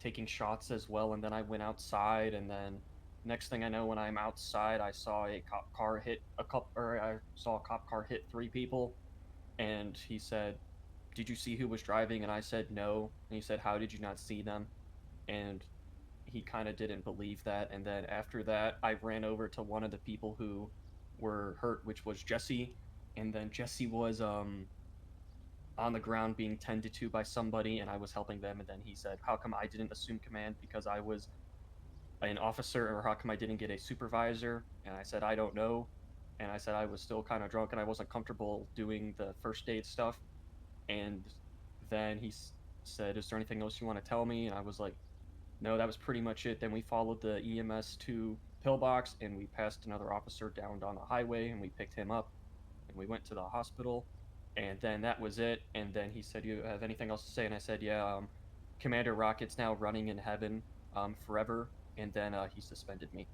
taking shots as well, and then I went outside, and then next thing I know, when I'm outside, I saw a cop car hit I saw a cop car hit 3 people, and he said, "Did you see who was driving?" And I said no. And he said, "How did you not see them?" And he kind of didn't believe that. And then after that, I ran over to one of the people who were hurt, which was Jesse. And then Jesse was on the ground being tended to by somebody, and I was helping them. And then he said, "How come I didn't assume command because I was an officer, or how come I didn't get a supervisor?" And I said, "I don't know." And I said I was still kind of drunk and I wasn't comfortable doing the first aid stuff. And then he said, "Is there anything else you want to tell me?" And I was like, "No, that was pretty much it." Then we followed the EMS to Pillbox, and we passed another officer down on the highway, and we picked him up, and we went to the hospital, and then that was it. And then he said, "You have anything else to say?" And I said, "Yeah, Commander Rocket's now running in heaven forever." And then he suspended me.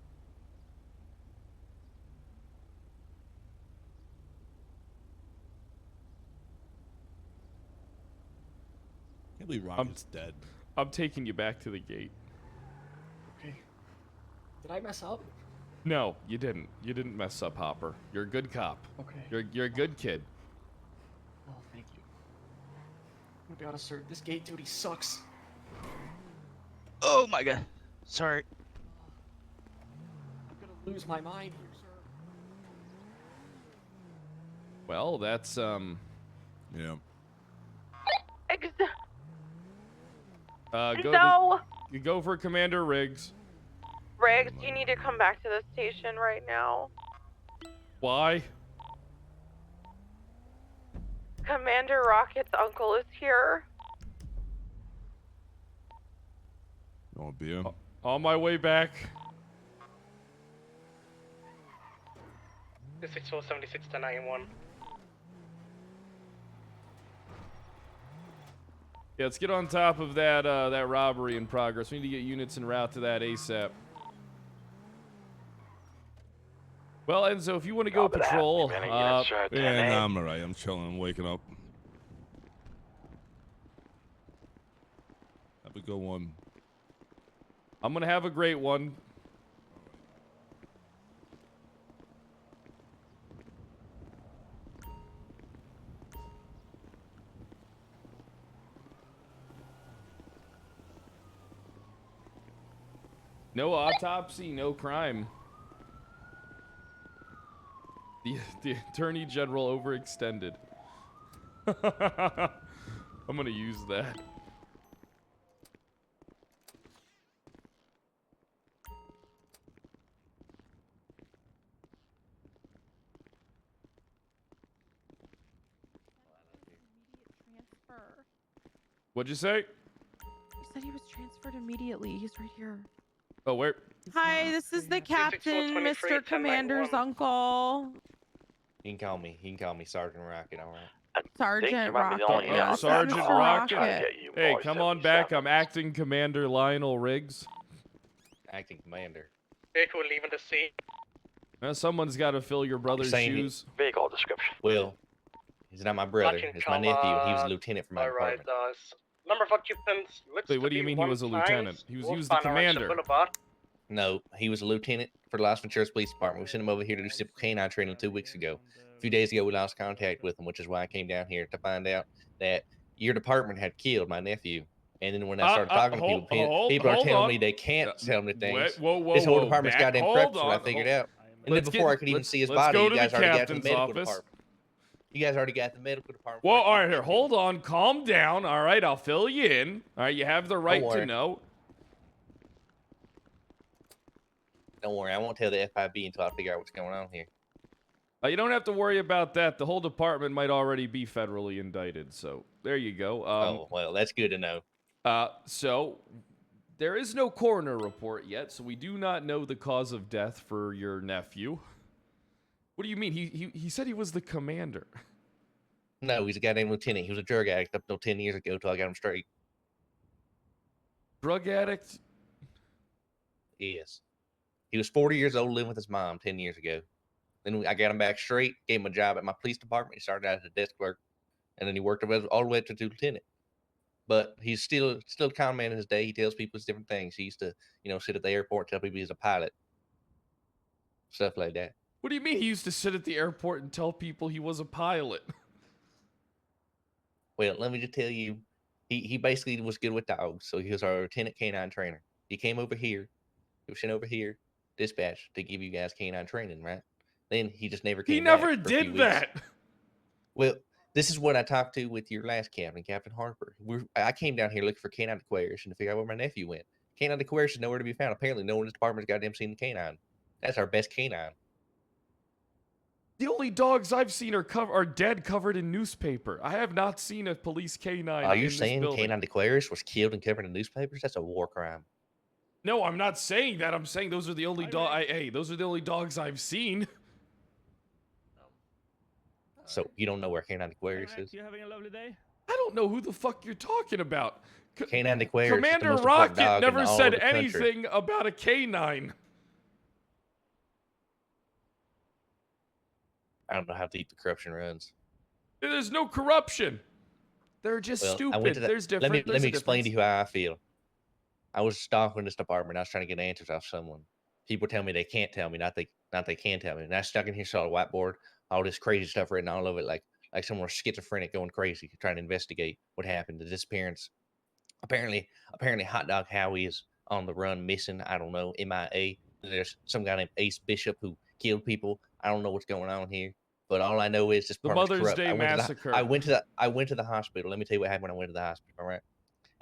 Can't believe Rocket's dead. I'm taking you back to the gate. Okay. Did I mess up? No, you didn't. You didn't mess up, Hopper. You're a good cop. Okay. You're a good kid. Oh, thank you. I'm gonna be honest, sir. This gate duty sucks. Oh my god. Sorry. I'm gonna lose my mind here, sir. Well, that's Yeah. You go for Commander Riggs. Riggs, you need to come back to the station right now. Why? Commander Rocket's uncle is here. You want a beer? On my way back. 6476 to 91. Yeah, let's get on top of that that robbery in progress. We need to get units en route to that ASAP. Well, Enzo, if you want to go patrol, yeah, nah, I'm alright. I'm chilling. I'm waking up. Have a good one. I'm gonna have a great one. No autopsy, no crime. The Attorney General overextended. I'm gonna use that. What'd you say? He said he was transferred immediately. He's right here. Oh, where? Hi, this is the captain, Mr. Commander's uncle. He can call me. He can call me Sergeant Rocket. All right. Sergeant Rocket. Sergeant Mr. Rocket. Hey, come on back. I'm acting Commander Lionel Riggs. Acting commander. Vehicle leaving the scene. Now, someone's got to fill your brother's shoes. Vehicle description. Will. He's not my brother. Watching It's my nephew. He was a lieutenant from my Alright, department. number of occupants looks Wait, to what do you be mean he was a lieutenant? He was the commander. No, he was a lieutenant for the Las Venturas Police Department. We sent him over here to do simple canine training 2 weeks ago. A few days ago, we lost contact with him, which is why I came down here to find out that your department had killed my nephew. And then when I started talking to people, people are telling me they can't tell me things. This whole department's goddamn prepped, so I figured out. And then before I could even see his body, you guys already got to the medical department. You guys already got the medical department. Well, all right, here, hold on, calm down. All right, I'll fill you in. All right, you have the right to worry. know. Don't worry, I won't tell the FIB until I figure out what's going on here. You don't have to worry about that. The whole department might already be federally indicted. So there you go. Oh, well, that's good to know. So there is no coroner report yet, so we do not know the cause of death for your nephew. What do you mean? He said he was the commander. No, he's a goddamn lieutenant. He was a drug addict up until 10 years ago till I got him straight. Drug addict? Yes. He was 40 years old living with his mom 10 years ago. Then I got him back straight, gave him a job at my police department. He started out as a desk clerk, and then he worked all the way up to lieutenant. But he's still a con man in his day. He tells people different things. He used to, sit at the airport and tell people he's a pilot. Stuff like that. What do you mean he used to sit at the airport and tell people he was a pilot? Well, let me just tell you, he basically was good with dogs. So he was our lieutenant canine trainer. He came over here. He was sent over here, dispatched to give you guys canine training, right? Then he just never came He back never for a few did weeks. that. Well, this is what I talked to with your last captain, Captain Harper. I came down here looking for canine declaration to figure out where my nephew went. Canine declaration is nowhere to be found. Apparently, no one in this department's goddamn seen the canine. That's our best canine. The only dogs I've seen are dead, covered in newspaper. I have not seen a police canine. Are you in this saying building. canine declaration was killed and covered in newspapers? That's a war crime. No, I'm not saying that. I'm saying those are the only those are the only dogs I've seen. So you don't know where canine declaration is? You having a lovely day? I don't know who the fuck you're talking about. Canine declaration. Commander Rocket never said anything about a canine. I don't know how deep the corruption runs. There's no corruption. They're just stupid. There's different. Let me explain to you how I feel. I was stalking this department. I was trying to get answers off someone. People tell me they can't tell me, not they can tell me. And I stuck in here, saw a whiteboard, all this crazy stuff written all over it, like someone was schizophrenic going crazy, trying to investigate what happened, the disappearance. Apparently, Hot Dog Howie is on the run, missing. I don't know, MIA. There's some guy named Ace Bishop who killed people. I don't know what's going on here, but all I know is this The department's Mother's corrupt. Day massacre. I went to the hospital. Let me tell you what happened when I went to the hospital. All right.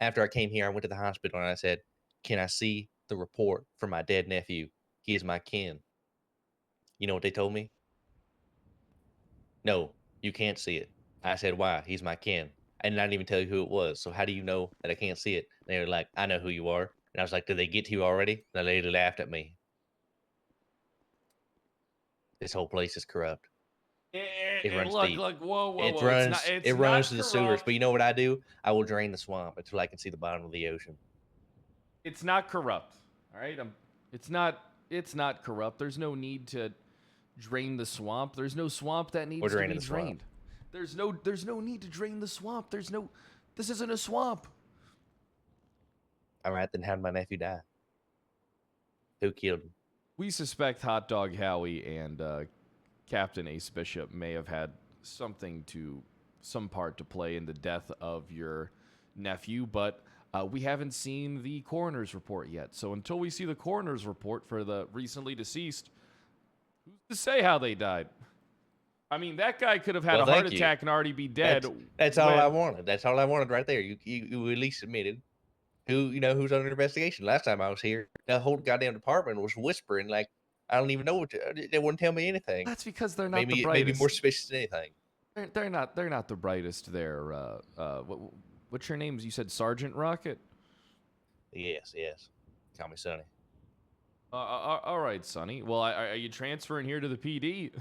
After I came here, I went to the hospital and I said, "Can I see the report for my dead nephew? He is my kin." You know what they told me? No, you can't see it. I said, "Why? He's my kin." I didn't even tell you who it was. So how do you know that I can't see it? And they were like, "I know who you are." And I was like, "Did they get to you already?" And the lady laughed at me. This whole place is corrupt. It runs deep. Look, whoa. It runs to the sewers. But you know what I do? I will drain the swamp until I can see the bottom of the ocean. It's not corrupt. All right. It's not corrupt. There's no need to drain the swamp. There's no swamp that needs to be drained. There's no need to drain the swamp. This isn't a swamp. All right, then how did my nephew die? Who killed him? We suspect Hot Dog Howie and Captain Ace Bishop may have had some part to play in the death of your nephew, but we haven't seen the coroner's report yet. So until we see the coroner's report for the recently deceased, who's to say how they died? I mean, that guy could have had a heart attack and already be dead. That's all I wanted. That's all I wanted right there. You at least admitted who's under investigation. Last time I was here, the whole goddamn department was whispering like, I don't even know what they wouldn't tell me anything. That's because they're not the brightest. Maybe more suspicious than anything. They're not the brightest there. What's your name? You said Sergeant Rocket? Yes. Call me Sonny. All right, Sonny. Well, are you transferring here to the PD?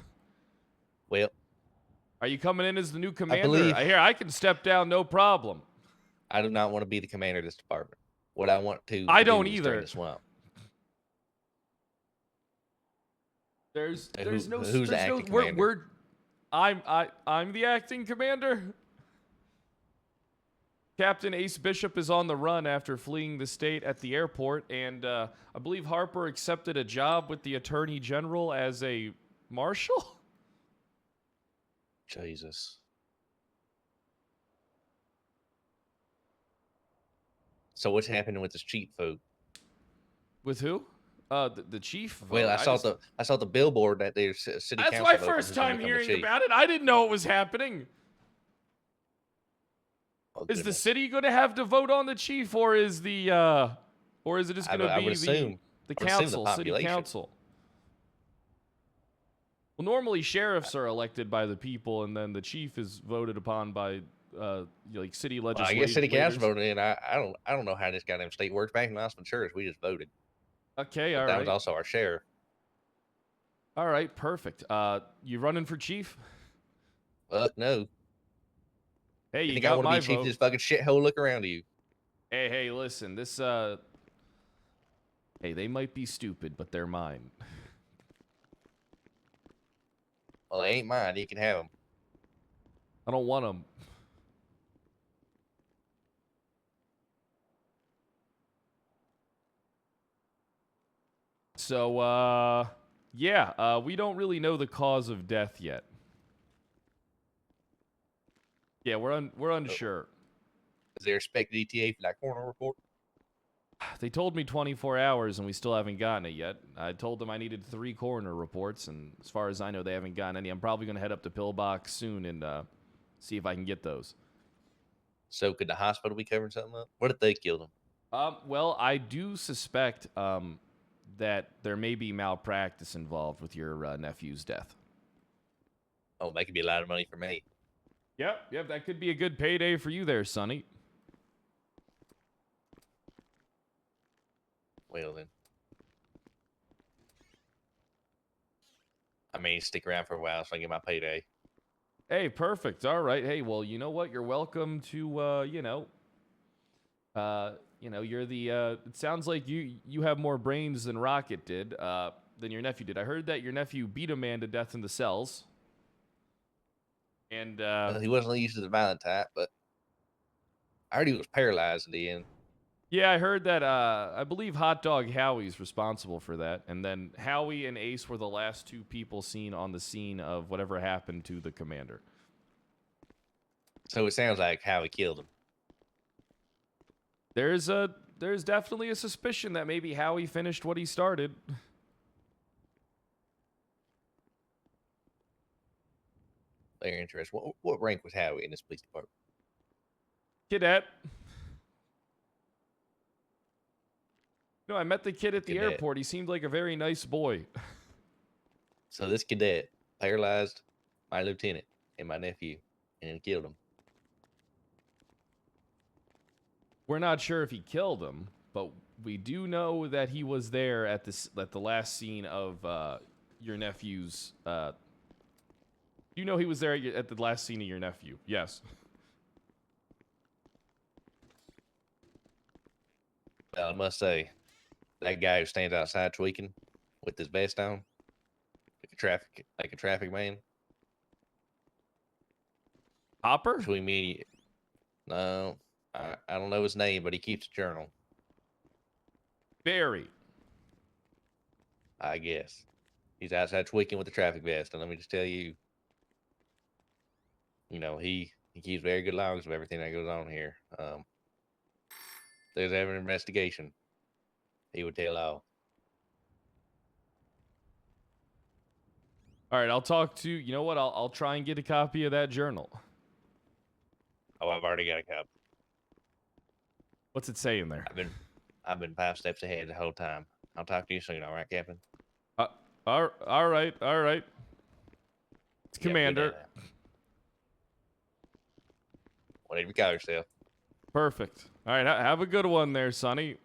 Well, are you coming in as the new commander? I can step down, no problem. I do not want to be the commander of this department. What I want to I don't do is either. drain the swamp. There's no who's the acting commander? I'm the acting commander. Captain Ace Bishop is on the run after fleeing the state at the airport, and I believe Harper accepted a job with the Attorney General as a marshal. Jesus. So what's happening with this cheap folk? With who? The chief. Well, vote. I saw the billboard that there's city That's council. my vote on first who's gonna time become the hearing chief. about it. I didn't know it was happening. Oh, Is the goodness. city going to have to vote on the chief, or is the or is it just going to I would be assume the I would assume the council, city population. council? Well, normally sheriffs are elected by the people, and then the chief is voted upon by like city Well, I legislators. guess city council voted in. I don't know how this goddamn state works. Back in Las Venturas, we just voted. Okay, But all that right. was also our sheriff. All right, perfect. You running for chief? Fuck no. Hey, you think I got want to my be chief of vote. this fucking shithole? Look around you. Hey, listen, this hey, they might be stupid, but they're mine. Well, they ain't mine. You can have them. I don't want them. So, yeah, we don't really know the cause of death yet. Yeah, we're unsure. Is there expected ETA for that coroner report? They told me 24 hours, and we still haven't gotten it yet. I told them I needed 3 coroner reports, and as far as I know, they haven't gotten any. I'm probably going to head up to Pillbox soon and see if I can get those. So could the hospital be covering something up? What if they killed him? Well, I do suspect that there may be malpractice involved with your nephew's death. Oh, that could be a lot of money for me. Yep, that could be a good payday for you there, Sonny. Well then. I mean, stick around for a while so I get my payday. Hey, perfect. All right. Hey, well, you know what? You're welcome to, you're the, it sounds like you have more brains than Rocket did, than your nephew did. I heard that your nephew beat a man to death in the cells. And, Well, he wasn't used to the violent type, but I heard he was paralyzed at the end. yeah, I heard that, I believe Hot Dog Howie's responsible for that. And then Howie and Ace were the last 2 people seen on the scene of whatever happened to the commander. So it sounds like Howie killed him. There's definitely a suspicion that maybe Howie finished what he started. Very interesting. What rank was Howie in this police department? Cadet. No, I met the kid at the Cadet. airport. He seemed like a very nice boy. So this cadet paralyzed my lieutenant and my nephew and killed him. We're not sure if he killed him, but we do know that he was there at the last scene of your nephew's. You know he was there at the last scene of your nephew. Yes. Well, I must say, that guy who stands outside tweaking with his vest on, like a traffic man. Hopper? Between me and you, no, I don't know his name, but he keeps a journal. Barry. I guess he's outside tweaking with the traffic vest, and let me just tell you, he keeps very good logs of everything that goes on here. If there's ever an investigation, he would tell all. All right, I'll talk to you know what? I'll try and get a copy of that journal. Oh, I've already got a copy. What's it say in there? I've been 5 steps ahead the whole time. I'll talk to you soon, all right, Captain? All right. It's Commander. Whatever you call yourself. Perfect. All right, have a good one there, Sonny.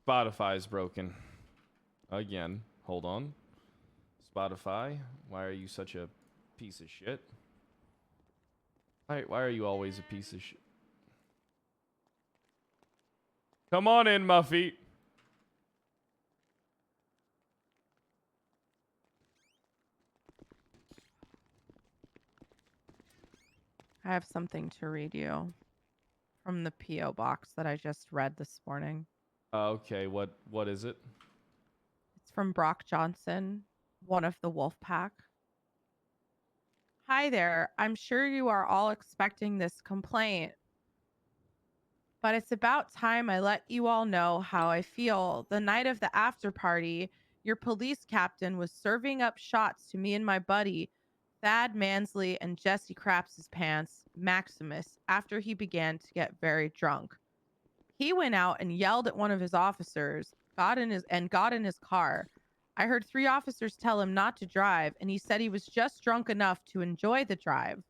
Spotify's broken. Again. Hold on. Spotify, why are you such a piece of shit? Why are you always a piece of shit? Come on in, Muffy. I have something to read you from the P.O. box that I just read this morning. Okay, what is it? It's from Brock Johnson, one of the Wolf Pack. Hi there. I'm sure you are all expecting this complaint, but it's about time I let you all know how I feel. The night of the after party, your police captain was serving up shots to me and my buddy, Thad Mansley and Jesse Craps' pants, Maximus, after he began to get very drunk. He went out and yelled at one of his officers, got in his car. I heard 3 officers tell him not to drive, and he said he was just drunk enough to enjoy the drive.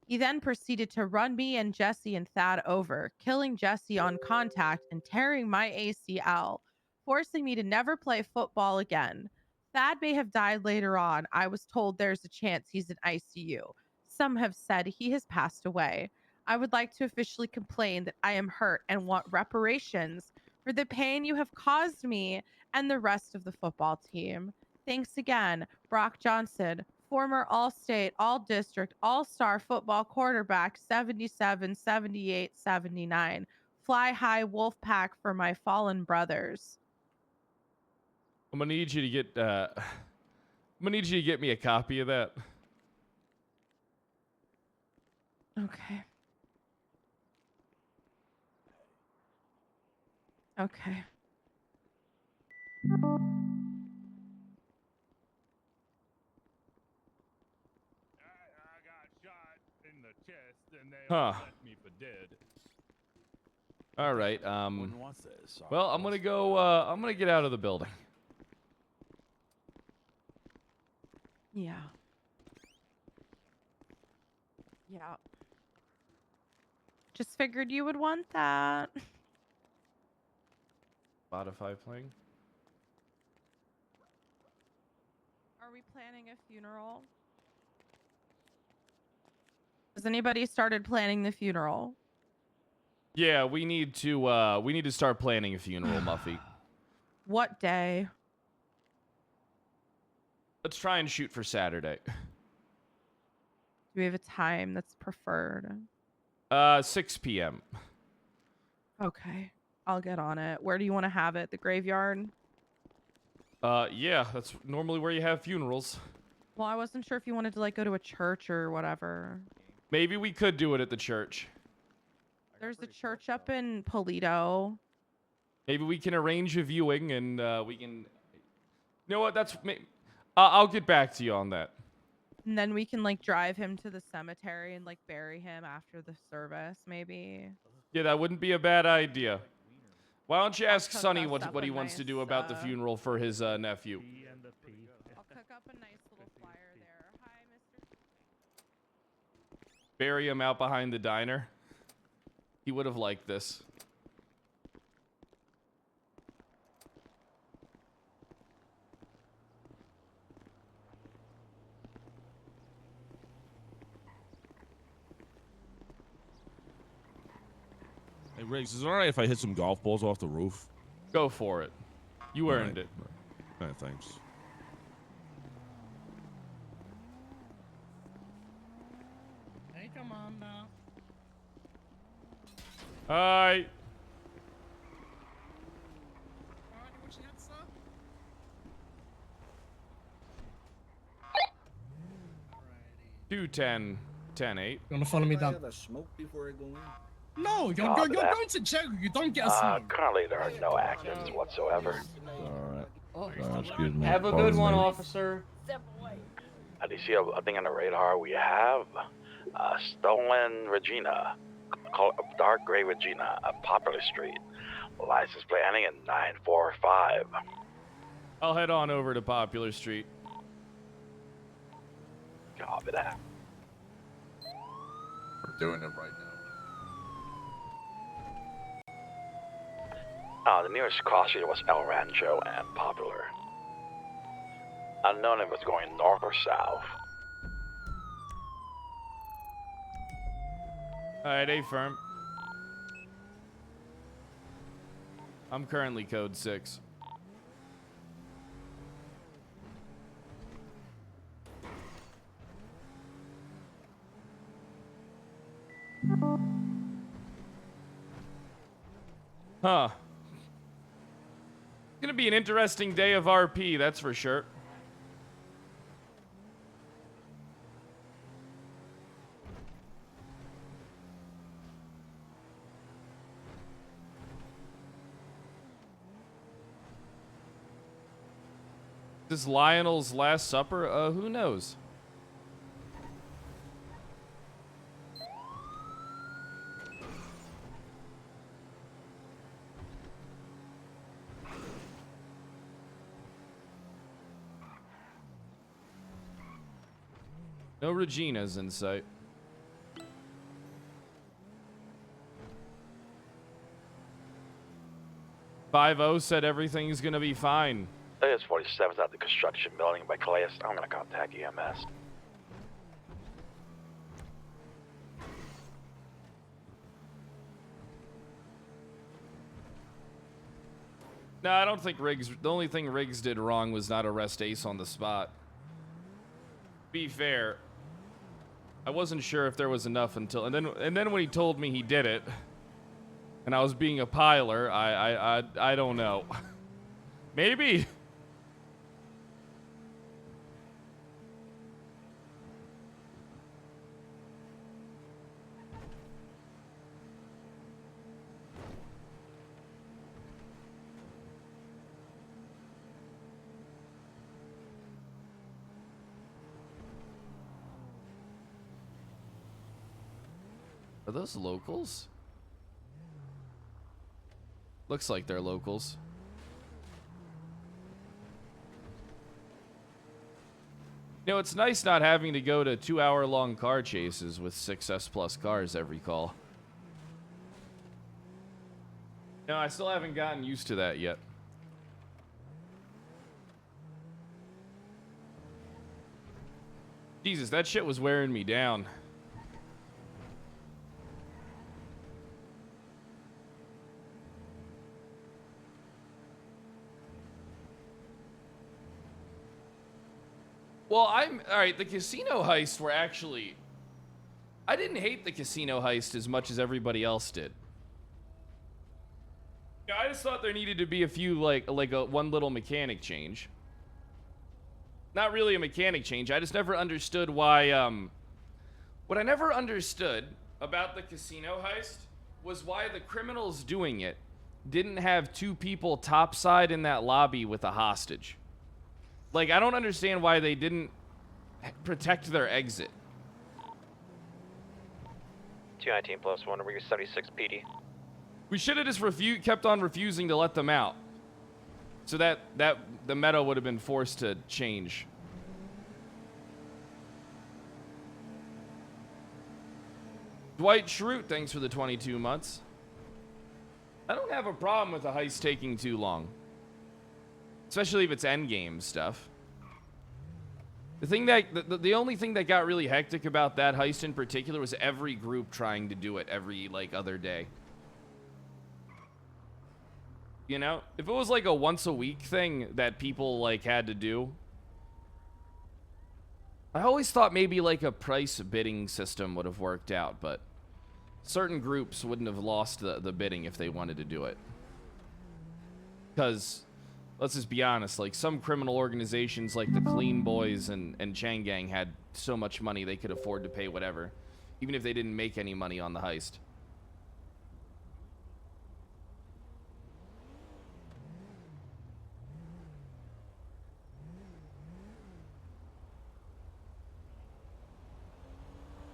He then proceeded to run me and Jesse and Thad over, killing Jesse on contact and tearing my ACL, forcing me to never play football again. Thad may have died later on. I was told there's a chance he's in ICU. Some have said he has passed away. I would like to officially complain that I am hurt and want reparations for the pain you have caused me and the rest of the football team. Thanks again, Brock Johnson, former All-State, All-District, All-Star football quarterback, 77, 78, 79. Fly high wolf pack for my fallen brothers. I'm gonna need you to get. I'm gonna need you to get me a copy of that. Okay. Okay. Huh. All right. Well, I'm gonna go. I'm gonna get out of the building. Yeah. Yeah. Just figured you would want that. Spotify playing. Are we planning a funeral? Has anybody started planning the funeral? Yeah, we need to start planning a funeral, Muffy. What day? Let's try and shoot for Saturday. Do we have a time that's preferred? 6 p.m. Okay. I'll get on it. Where do you want to have it? The graveyard? Yeah, that's normally where you have funerals. Well, I wasn't sure if you wanted to like go to a church or whatever. Maybe we could do it at the church. There's a church up in Polito. Maybe we can arrange a viewing and we can. You know what? I'll get back to you on that. And then we can like drive him to the cemetery and like bury him after the service, maybe. Yeah, that wouldn't be a bad idea. Why don't you ask cook Sonny us what up he a wants to nice, do about the funeral for his nephew? I'll cook up a nice little flyer there. Hi, Mr. Bury him out behind the diner. He would have liked this. Hey, Riggs, is it alright if I hit some golf balls off the roof? Go for it. You earned it. Alright, thanks. Hey, come on now. Hi. Alright, what you had, sir? 210, 10-8. You wanna follow me down? Smoke before I go in. No, you're going to jail. You don't get a smoke. Currently, there are no actions whatsoever. Alright. Excuse me. Have a pardon good one, me. officer. Do you see a thing on the radar? We have stolen Regina, called dark gray Regina, Popular Street. License plate ending in 945. I'll head on over to Popular Street. Copy that. We're doing it right now. The nearest cross street was El Rancho and Popular. Unknown if it was going north or south. Alright, A firm. I'm currently code 6. Huh. It's gonna be an interesting day of RP, that's for sure. This Lionel's Last Supper? Who knows? No Regina's in sight. "5-0 said everything's gonna be fine." There's 47's at the construction building by Clay. I'm gonna contact EMS. No, I don't think Riggs. The only thing Riggs did wrong was not arrest Ace on the spot. Be fair, I wasn't sure if there was enough until and then when he told me he did it, and I was being a piler, I don't know. Maybe. Are those locals? Looks like they're locals. You know, it's nice not having to go to 2-hour-long car chases with 6S Plus cars every call. No, I still haven't gotten used to that yet. Jesus, that shit was wearing me down. Well, alright, the casino heists were actually... I didn't hate the casino heist as much as everybody else did. Yeah, I just thought there needed to be a few, like one little mechanic change. Not really a mechanic change, I just never understood why, What I never understood about the casino heist was why the criminals doing it didn't have 2 people topside in that lobby with a hostage. Like, I don't understand why they didn't protect their exit. 219 plus 1, we're 76 PD. We should have just kept on refusing to let them out. So that the meta would have been forced to change. Dwight Schrute, thanks for the 22 months. I don't have a problem with a heist taking too long. Especially if it's endgame stuff. The only thing that got really hectic about that heist in particular was every group trying to do it every, like, other day. You know? If it was like a once-a-week thing that people, like, had to do. I always thought maybe, like, a price bidding system would have worked out, but certain groups wouldn't have lost the bidding if they wanted to do it. Because... let's just be honest, like, some criminal organizations like the Clean Boys and Chang Gang had so much money they could afford to pay whatever, even if they didn't make any money on the heist.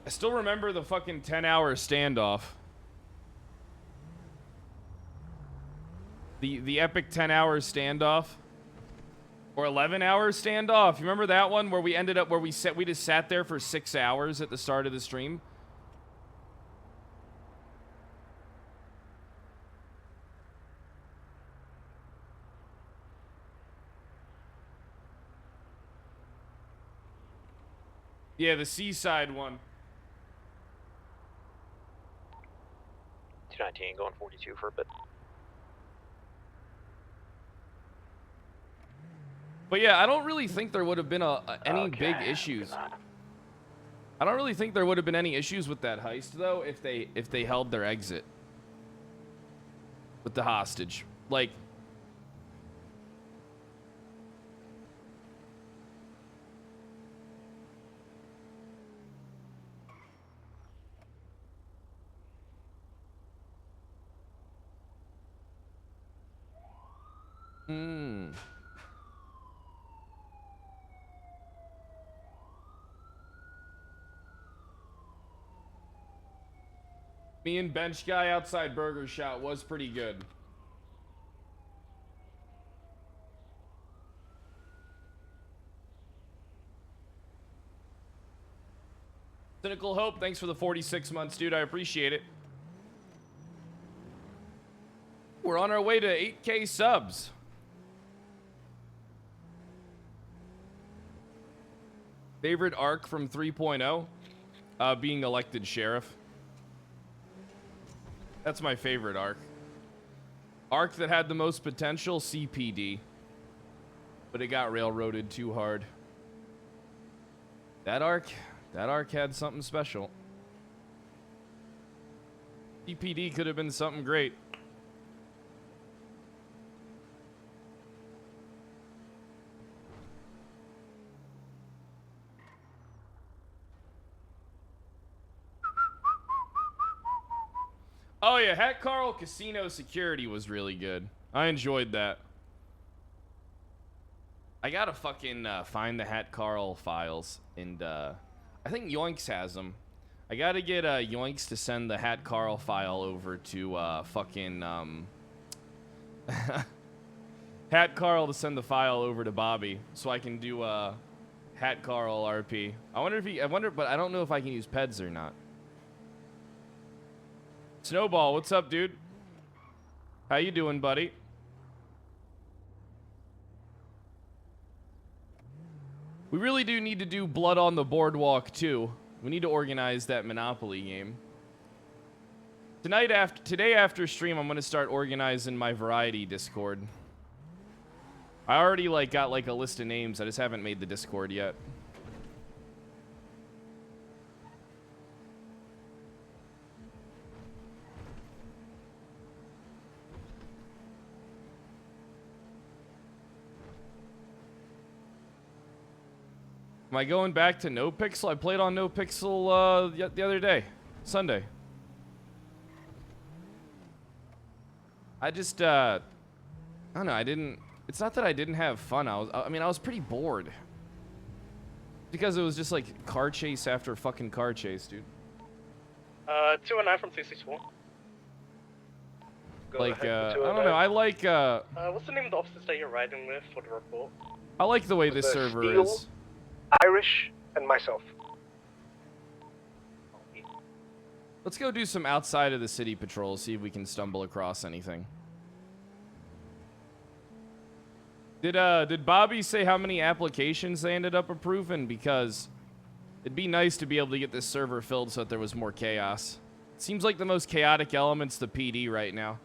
I still remember the fucking 10-hour standoff. The epic 10-hour standoff, or 11-hour standoff. You remember that one where we ended up we just sat there for 6 hours at the start of the stream? Yeah, the seaside one. 219 going 42 for a bit. But yeah, I don't really think there would have been any big issues. I don't really think there would have been any issues with that heist though if they held their exit with the hostage. Like, Me and bench guy outside Burger Shot was pretty good. Cynical Hope, thanks for the 46 months, dude. I appreciate it. We're on our way to 8K subs. Favorite arc from 3.0? Being elected sheriff. That's my favorite arc. Arc that had the most potential, CPD. But it got railroaded too hard. That arc had something special. CPD could have been something great. Oh yeah, Hat Carl Casino Security was really good. I enjoyed that. I gotta fucking find the Hat Carl files, and I think Yoinks has them. I gotta get Yoinks to send the Hat Carl file over to fucking Hat Carl to send the file over to Bobby, so I can do Hat Carl RP. I wonder, but I don't know if I can use PEDs or not. Snowball, what's up, dude? How you doing, buddy? We really do need to do Blood on the Boardwalk too. We need to organize that Monopoly game. Today after stream, I'm gonna start organizing my variety Discord. I already got a list of names. I just haven't made the Discord yet. Am I going back to No Pixel? I played on No Pixel the other day, Sunday. I just I don't know. It's not that I didn't have fun. I was pretty bored because it was just like car chase after fucking car chase, dude. 209 from 264. I don't know. I like what's the name of the officers that you're riding with for the report? I like the way this server Steel, is. Irish, and myself. Let's go do some outside of the city patrols, see if we can stumble across anything. Did Bobby say how many applications they ended up approving? Because it'd be nice to be able to get this server filled so that there was more chaos. It seems like the most chaotic element's the PD right now.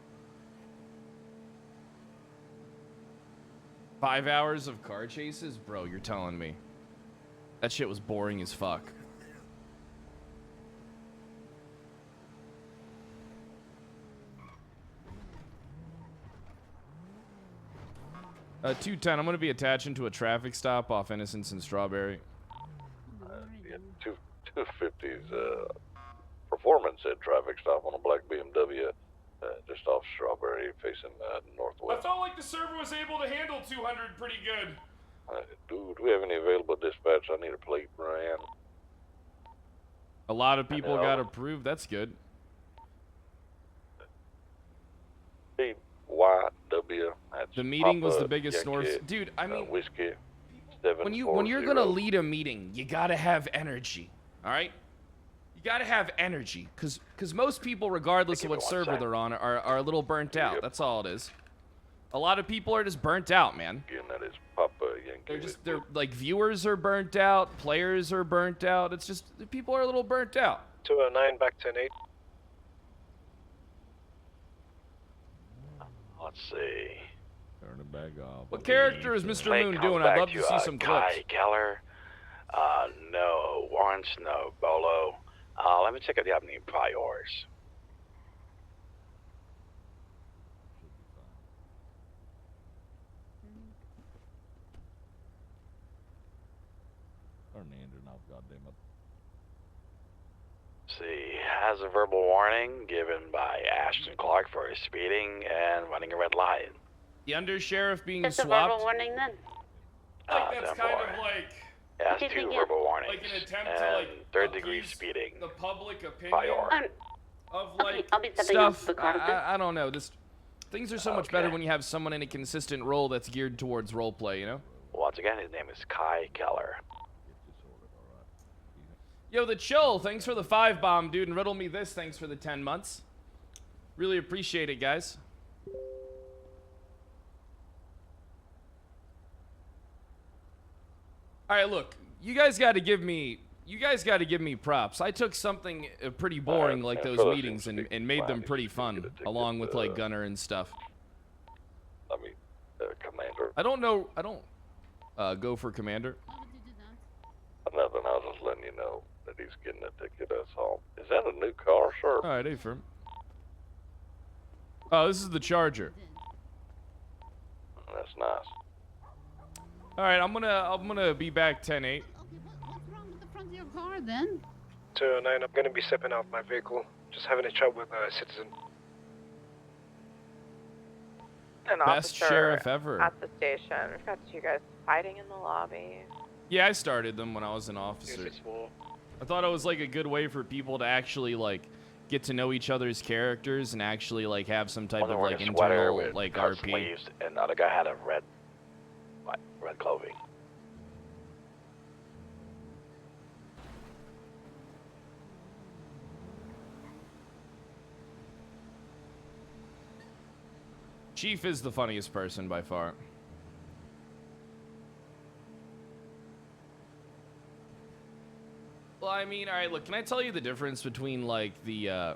5 hours of car chases? Bro, you're telling me. That shit was boring as fuck. $210, I'm going to be attaching to a traffic stop off Innocence and Strawberry. Yeah, 250's performance at traffic stop on a black BMW just off Strawberry facing northwest. I felt like the server was able to handle 200 pretty good. Do we have any available dispatch? I need a plate, Brian. A lot of people got approved. That's good. YW. The meeting was Papa the biggest Yankee, snores. Dude, I mean, whiskey. when you're gonna lead a meeting, you gotta have energy. All right, you gotta have energy, cause most people, regardless of what server they're on, are a little burnt out. That's all it is. A lot of people are just burnt out, man. Again, that is Papa Yankee. They're like, viewers are burnt out, players are burnt out. It's just people are a little burnt out. 209 back 10-8. Let's see. Turn it back off. What character is Mr. Moon doing? I'd love to see some clips. Guy Keller. No. Warrants, no. Bolo. Let me check if you have any priors. Turn the engine off, goddammit. See, has a verbal warning given by Ashton Clark for speeding and running a red light. The undersheriff being It's a swapped. verbal warning then. I think that's kind of like. It has 2 verbal warnings Like an attempt and to like 3rd-degree appease speeding. the public opinion. Prior. of like I'll be stepping off stuff. the car. I don't know. Things are so much better when you have someone in a consistent role that's geared towards role play. You know. Once again, his name is Kai Keller. Yo, the chill. Thanks for the 5 bomb, dude, and riddle me this. Thanks for the 10 months. Really appreciate it, guys. All right, look. You guys got to give me props. I took something pretty boring like those meetings and made them pretty fun, along with like Gunner and stuff. I mean, Commander. I don't know. I don't go for Commander. Nothing. I was just letting you know that he's getting a ticket. That's all. Is that a new car, sir? All right, affirm. Oh, this is the Charger. That's nice. All right, I'm gonna be back 10-8. What's wrong with the front of your car then? 209, I'm going to be stepping out my vehicle. Just having a chat with a citizen. An Best officer sheriff ever. at the station. We've got you guys fighting in the lobby. Yeah, I started them when I was an officer. I thought it was like a good way for people to actually like get to know each other's characters and actually like have some type of like internal like cut RP. sleeves, and the other guy had a red clothing. Chief is the funniest person by far. Well, I mean, all right, look, can I tell you the difference between like the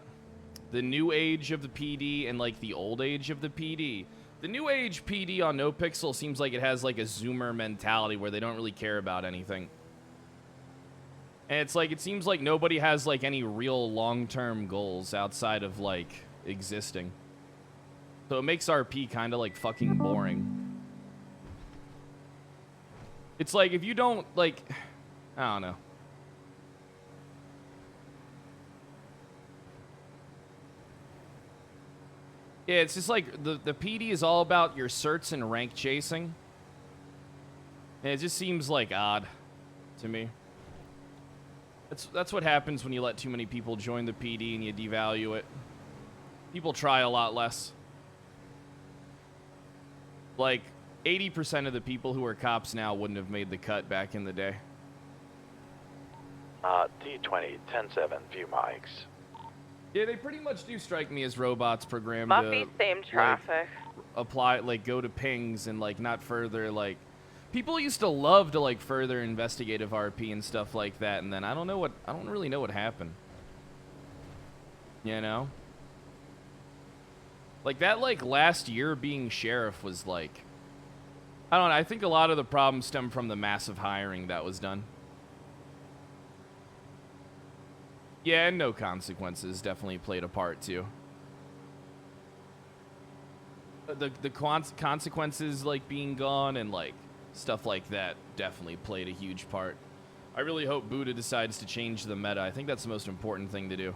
new age of the PD and like the old age of the PD? The new age PD on No Pixel seems like it has like a zoomer mentality where they don't really care about anything. And it's like, it seems like nobody has like any real long-term goals outside of like existing. So it makes RP kind of like fucking boring. It's like if you don't like, I don't know. Yeah, it's just like the PD is all about your certs and rank chasing. And it just seems like odd to me. That's what happens when you let too many people join the PD and you devalue it. People try a lot less. Like 80% of the people who are cops now wouldn't have made the cut back in the day. T20, 10-7, view mics. Yeah, they pretty much do strike me as robots programmed Muffy, to same traffic. apply, like go to pings and like not further like. People used to love to like further investigative RP and stuff like that, and then I don't really know what happened. You know? Like that like last year being sheriff was like, I don't know, I think a lot of the problems stem from the massive hiring that was done. Yeah, and no consequences definitely played a part too. The consequences like being gone and like stuff like that definitely played a huge part. I really hope Buddha decides to change the meta. I think that's the most important thing to do.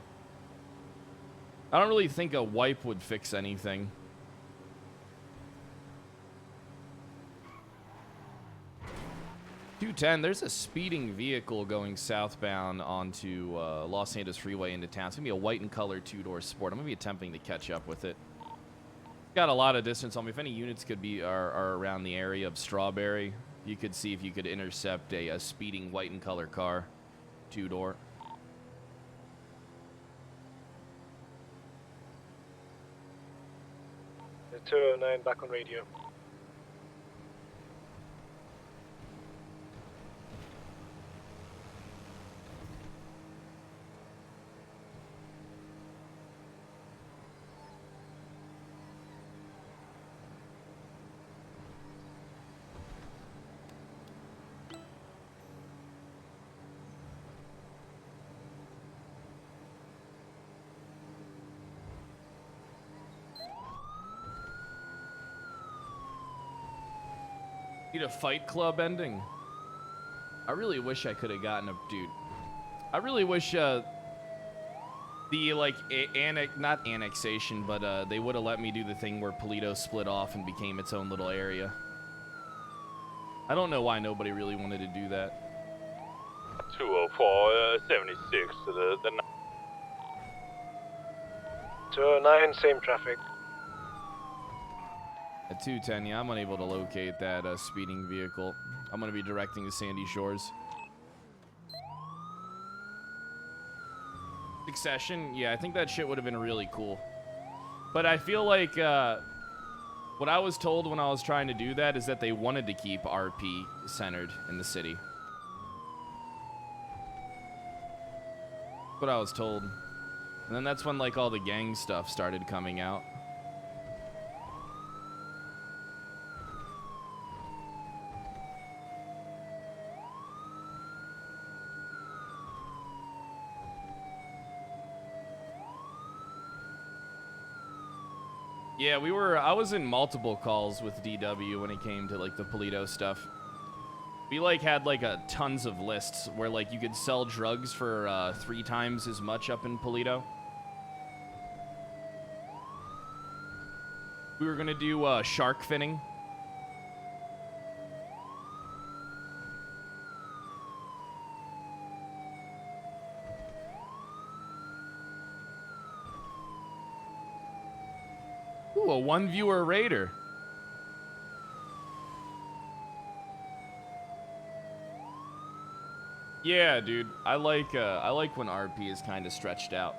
I don't really think a wipe would fix anything. .210, there's a speeding vehicle going southbound onto Los Santos Freeway into town. It's going to be a white and colored 2-door sport. I'm going to be attempting to catch up with it. Got a lot of distance on me. If any units are around the area of Strawberry, you could see if you could intercept a speeding white and color car, 2-door. The 209 back on radio. Need a Fight Club ending. I really wish I could have gotten a dude. I really wish the like not annexation, but they would have let me do the thing where Polito split off and became its own little area. I don't know why nobody really wanted to do that. 204, 76 to the 209, same traffic. At 210, yeah, I'm unable to locate that speeding vehicle. I'm going to be directing to Sandy Shores. Succession, yeah, I think that shit would have been really cool. But I feel like what I was told when I was trying to do that is that they wanted to keep RP centered in the city. What I was told. And then that's when like all the gang stuff started coming out. Yeah, I was in multiple calls with DW when it came to like the Polito stuff. We like had like tons of lists where like you could sell drugs for 3 times as much up in Polito. We were gonna do shark finning. Ooh, a 1-viewer raider. Yeah, dude. I like when RP is kind of stretched out.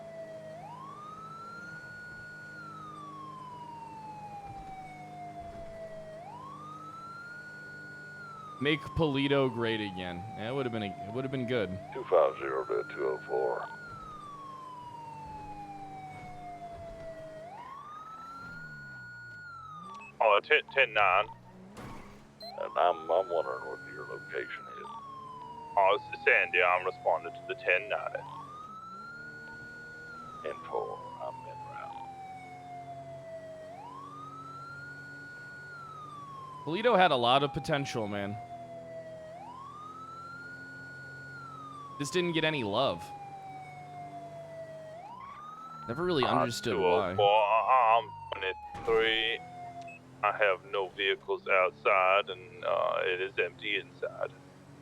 Make Polito great again. Yeah, it would have been good. 250 to 204. Oh, 10-9. And I'm wondering what your location is. Oh, it's Sandy. I'm responding to the 10-9. Info, I'm en route. Polito had a lot of potential, man. Just didn't get any love. Never really understood why. 204, I'm 23. I have no vehicles outside, and it is empty inside.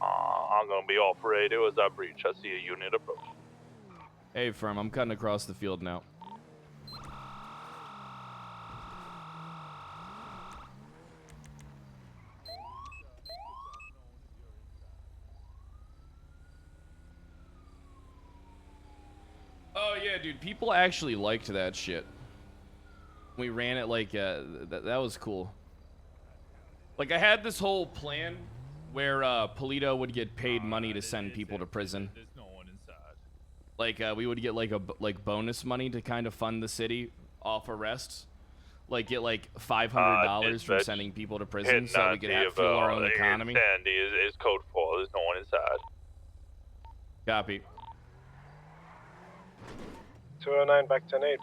I'm gonna be off radio as I breach. I see a unit approaching. Hey, firm, I'm cutting across the field now. Oh yeah, dude, people actually liked that shit. We ran it like that was cool. Like I had this whole plan where Polito would get paid money to send people to prison. There's no one inside. Like we would get like bonus money to kind of fund the city off arrests. Like get like $500 from sending people to prison so we could have fuel our own economy. Sandy is code 4. There's no one inside. Copy. 209 back 10-8.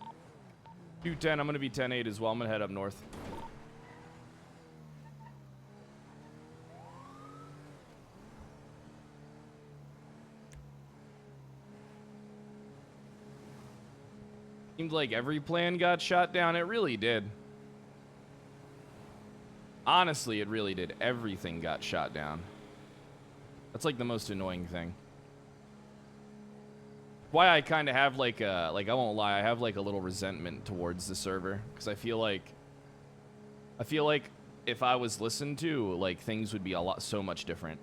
210, I'm gonna be 10-8 as well. I'm gonna head up north. Seemed like every plan got shot down. It really did. Honestly, it really did. Everything got shot down. That's like the most annoying thing. Why I kind of have like I won't lie, I have like a little resentment towards the server because I feel like if I was listened to, like things would be so much different.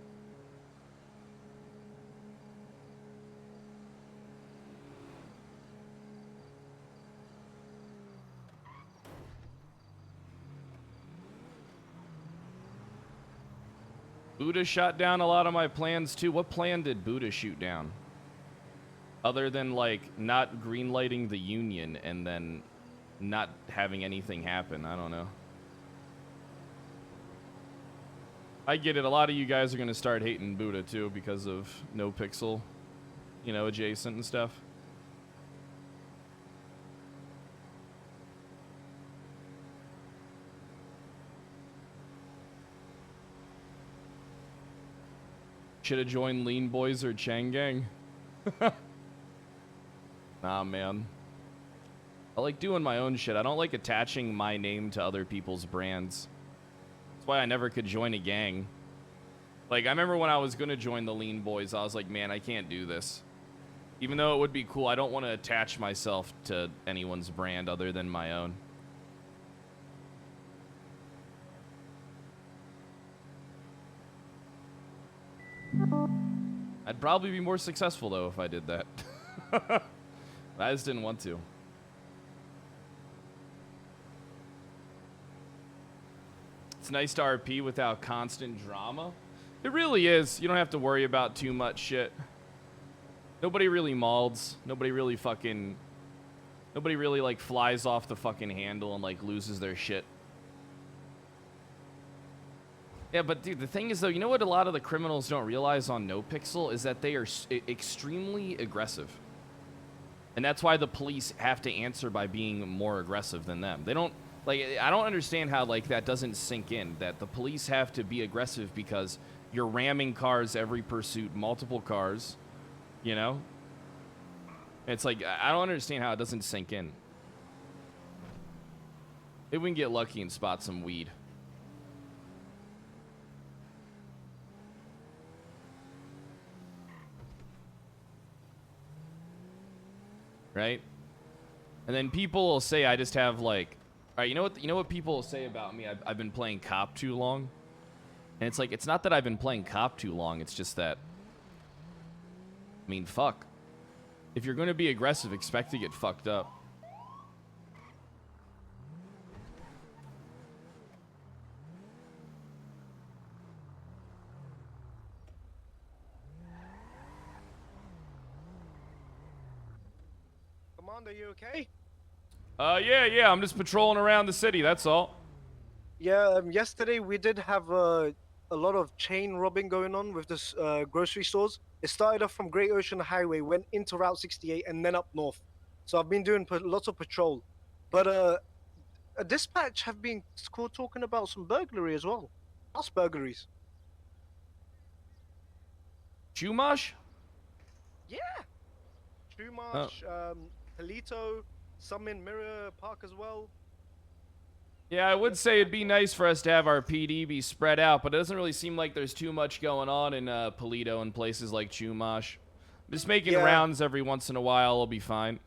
Buddha shot down a lot of my plans too. What plan did Buddha shoot down? Other than like not greenlighting the union and then not having anything happen. I don't know. I get it. A lot of you guys are going to start hating Buddha too because of no pixel, adjacent and stuff. Should have joined Lean Boys or Chang Gang. Nah, man. I like doing my own shit. I don't like attaching my name to other people's brands. That's why I never could join a gang. Like, I remember when I was going to join the Lean Boys, I was like, man, I can't do this. Even though it would be cool, I don't want to attach myself to anyone's brand other than my own. I'd probably be more successful, though, if I did that. I just didn't want to. It's nice to RP without constant drama. It really is. You don't have to worry about too much shit. Nobody really maulds. Nobody really, like, flies off the fucking handle and, like, loses their shit. Yeah, but, dude, the thing is, though, you know what a lot of the criminals don't realize on NoPixel is that they are extremely aggressive. And that's why the police have to answer by being more aggressive than them. They don't, like, I don't understand how, like, that doesn't sink in, that the police have to be aggressive because you're ramming cars every pursuit, multiple cars, you know? It's like, I don't understand how it doesn't sink in. Maybe we can get lucky and spot some weed. Right? And then people will say I just have, like, all right, you know what people will say about me? I've been playing cop too long. And it's like, it's not that I've been playing cop too long, it's just that, I mean, fuck. If you're going to be aggressive, expect to get fucked up. Commander, you okay? Yeah, I'm just patrolling around the city, that's all. Yeah, yesterday we did have a lot of chain robbing going on with this grocery stores. It started off from Great Ocean Highway, went into Route 68, and then up north. So I've been doing lots of patrol. But a dispatch have been talking about some burglary as well. Us burglaries. Chumash? Yeah. Chumash, Palito, some in Mirror Park as well. Yeah, I would say it'd be nice for us to have our PD be spread out, but it doesn't really seem like there's too much going on in Polito and places like Chumash. Just making rounds every once in a while will be fine.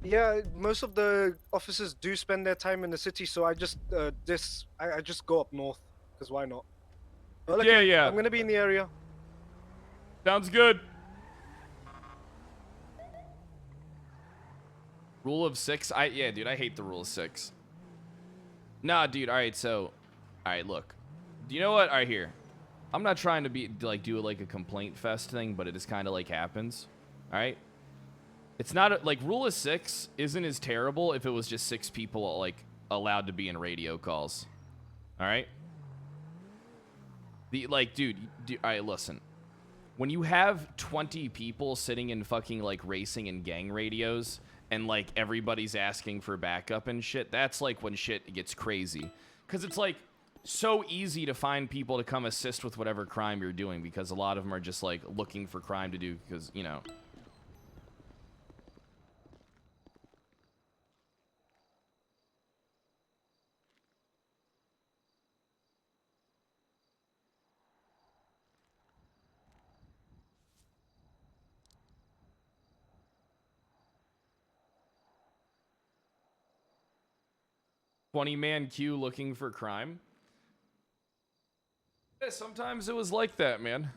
Yeah, most of the officers do spend their time in the city, so I just I just go up north, because why not? But Yeah. I'm gonna be in the area. Sounds good. Rule of 6? Yeah, dude, I hate the rule of 6. Nah, dude, alright, so... Alright, look. Do you know what? Alright, here. I'm not trying to do like a complaint fest thing, but it just kind of, like, happens. Alright? It's not, like, rule of 6 isn't as terrible if it was just 6 people, like, allowed to be in radio calls. Alright? Dude, alright, listen. When you have 20 people sitting in fucking, like, racing and gang radios... and, like, everybody's asking for backup and shit, that's, like, when shit gets crazy. Because it's, like, so easy to find people to come assist with whatever crime you're doing, because a lot of them are just, like, looking for crime to do, because, you know. "20-man queue looking for crime." Yeah, sometimes it was like that, man.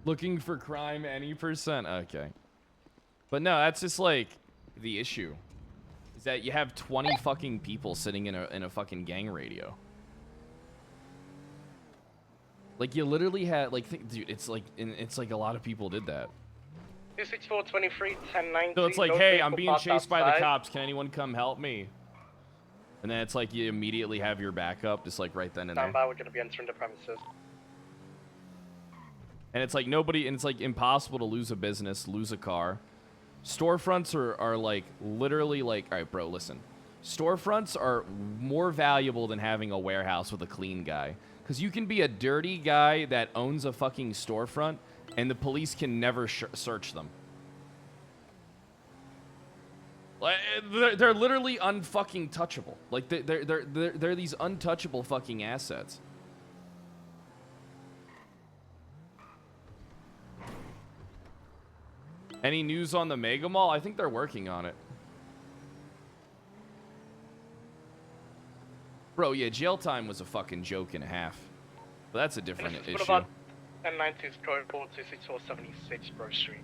Looking for crime any percent. Okay. But no, that's just, like, the issue. Is that you have 20 fucking people sitting in a fucking gang radio. Like, you literally had, like, dude, it's like a lot of people did that. 26423 1090. So it's like, hey, I'm being chased by the cops. Can anyone come help me? And then it's like you immediately have your backup, just like right then and there. Stand by, we're gonna be entering the premises. And it's like nobody, and it's like impossible to lose a business, lose a car. Storefronts are like literally like, all right, bro, listen. Storefronts are more valuable than having a warehouse with a clean guy. Because you can be a dirty guy that owns a fucking storefront, and the police can never search them. Like, they're literally unfucking touchable. Like they're these untouchable fucking assets. Any news on the Mega Mall? I think they're working on it. Bro, yeah, jail time was a fucking joke and a half. But that's a different What issue. about 1090's code 42646 Grove Street?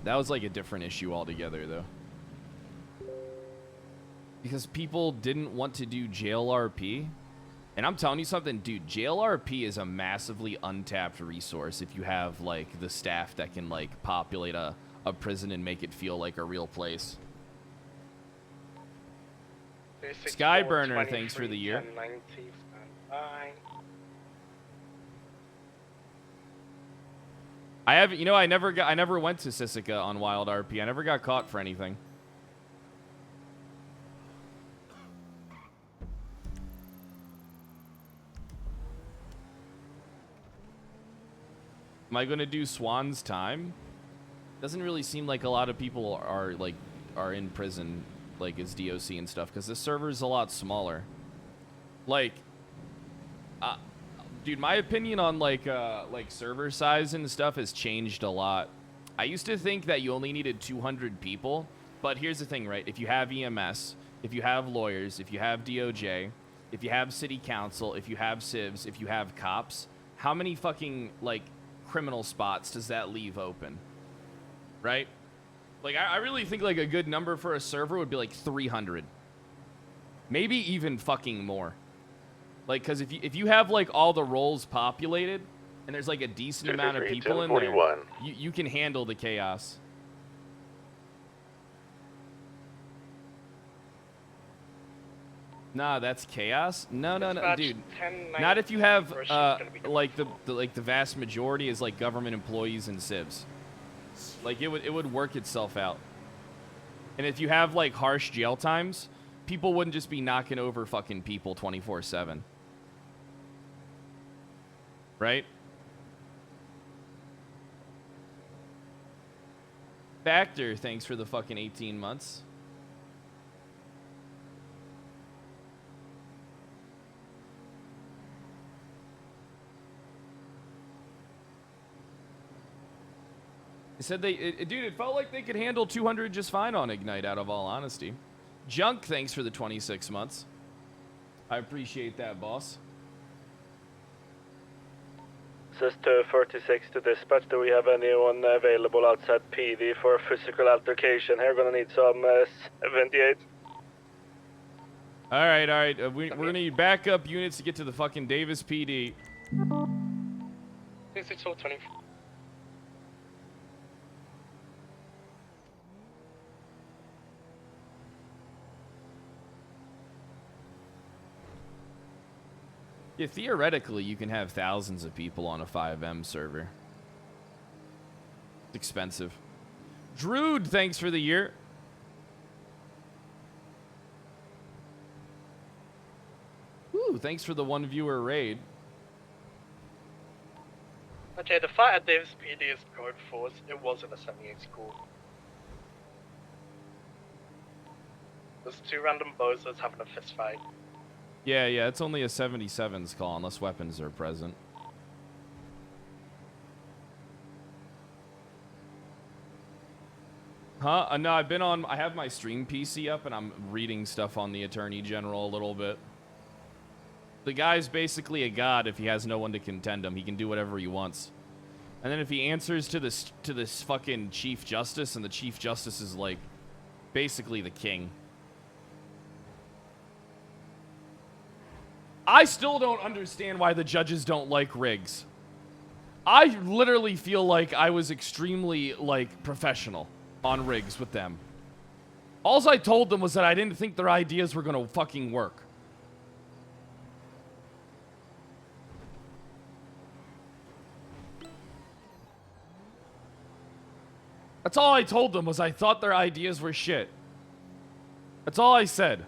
That was like a different issue altogether, though. Because people didn't want to do jail RP. And I'm telling you something, dude, jail RP is a massively untapped resource if you have, like, the staff that can, like, populate a prison and make it feel like a real place. Skyburner, thanks for the year. 1090, standby. I haven't, you know, I never went to Sisika on Wild RP. I never got caught for anything. Am I gonna do Swan's time? Doesn't really seem like a lot of people are in prison, like as DOC and stuff, because the server's a lot smaller. Like, dude, my opinion on like server size and stuff has changed a lot. I used to think that you only needed 200 people, but here's the thing, right? If you have EMS, if you have lawyers, if you have DOJ, if you have city council, if you have civs, if you have cops, how many fucking like criminal spots does that leave open? Right? Like, I really think like a good number for a server would be like 300. Maybe even fucking more. Like, because if you have like all the roles populated and there's like a decent amount of people in there, you can handle the chaos. Nah, that's chaos. No, dude. Not if you have like the vast majority is like government employees and civs. Like it would work itself out. And if you have like harsh jail times, people wouldn't just be knocking over fucking people 24/7. Right? Factor, thanks for the fucking 18 months. They said dude, it felt like they could handle 200 just fine on Ignite, out of all honesty. Junk, thanks for the 26 months. I appreciate that, boss. Sister 46 to dispatch, do we have anyone available outside PD for a physical altercation? Here, gonna need some 78. All right. We're gonna need backup units to get to the fucking Davis PD. 26420. Yeah, theoretically, you can have thousands of people on a 5M server. It's expensive. Drude, thanks for the year. Ooh, thanks for the one viewer raid. Okay, the fight at Davis PD is code 4. It was in a 78 school. There's two random bozos having a fist fight. Yeah, it's only a 77's call unless weapons are present. Huh? No, I have my stream PC up and I'm reading stuff on the Attorney General a little bit. The guy's basically a god if he has no one to contend him. He can do whatever he wants. And then if he answers to this fucking Chief Justice, and the Chief Justice is like basically the king. I still don't understand why the judges don't like rigs. I literally feel like I was extremely, like, professional on rigs with them. Alls I told them was that I didn't think their ideas were gonna fucking work. That's all I told them, was I thought their ideas were shit. That's all I said.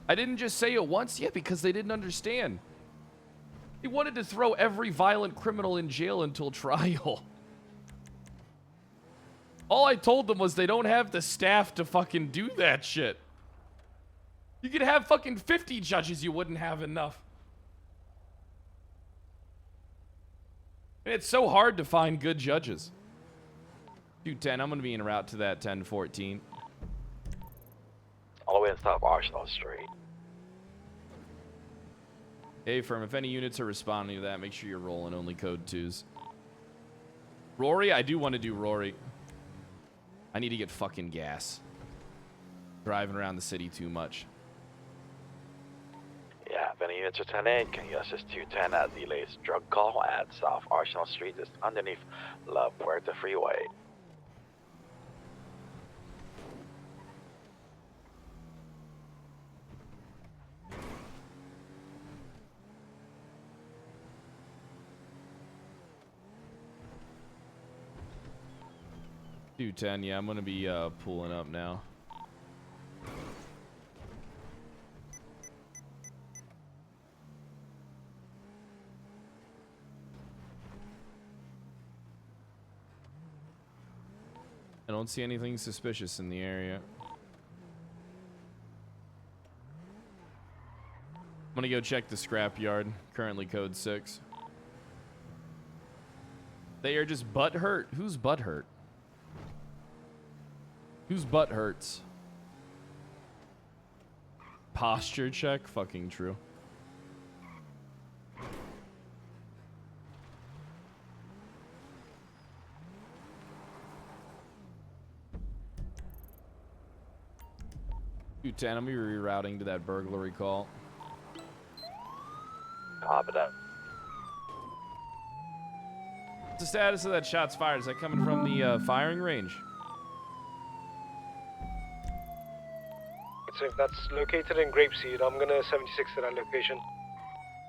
I didn't just say it once, yeah, because they didn't understand. He wanted to throw every violent criminal in jail until trial. All I told them was they don't have the staff to fucking do that shit. You could have fucking 50 judges, you wouldn't have enough. And it's so hard to find good judges. 210, I'm gonna be en route to that 1014. All the way to South Arsenal Street. Hey, firm, if any units are responding to that, make sure you're rolling only code 2s. Rory, I do want to do Rory. I need to get fucking gas. Driving around the city too much. Yeah, if any units are 10-8, can you assist 210 at the latest drug call at South Arsenal Street, just underneath La Puerta Freeway. $210, yeah, I'm gonna be pulling up now. I don't see anything suspicious in the area. I'm gonna go check the scrapyard, currently code 6. They are just butt hurt. Who's butt hurt? Whose butt hurts? Posture check? Fucking true. $210, I'm gonna be rerouting to that burglary call. Copy that. What's the status of that shots fired? Is that coming from the firing range? So if that's located in Grapeseed, I'm gonna 76 to that location.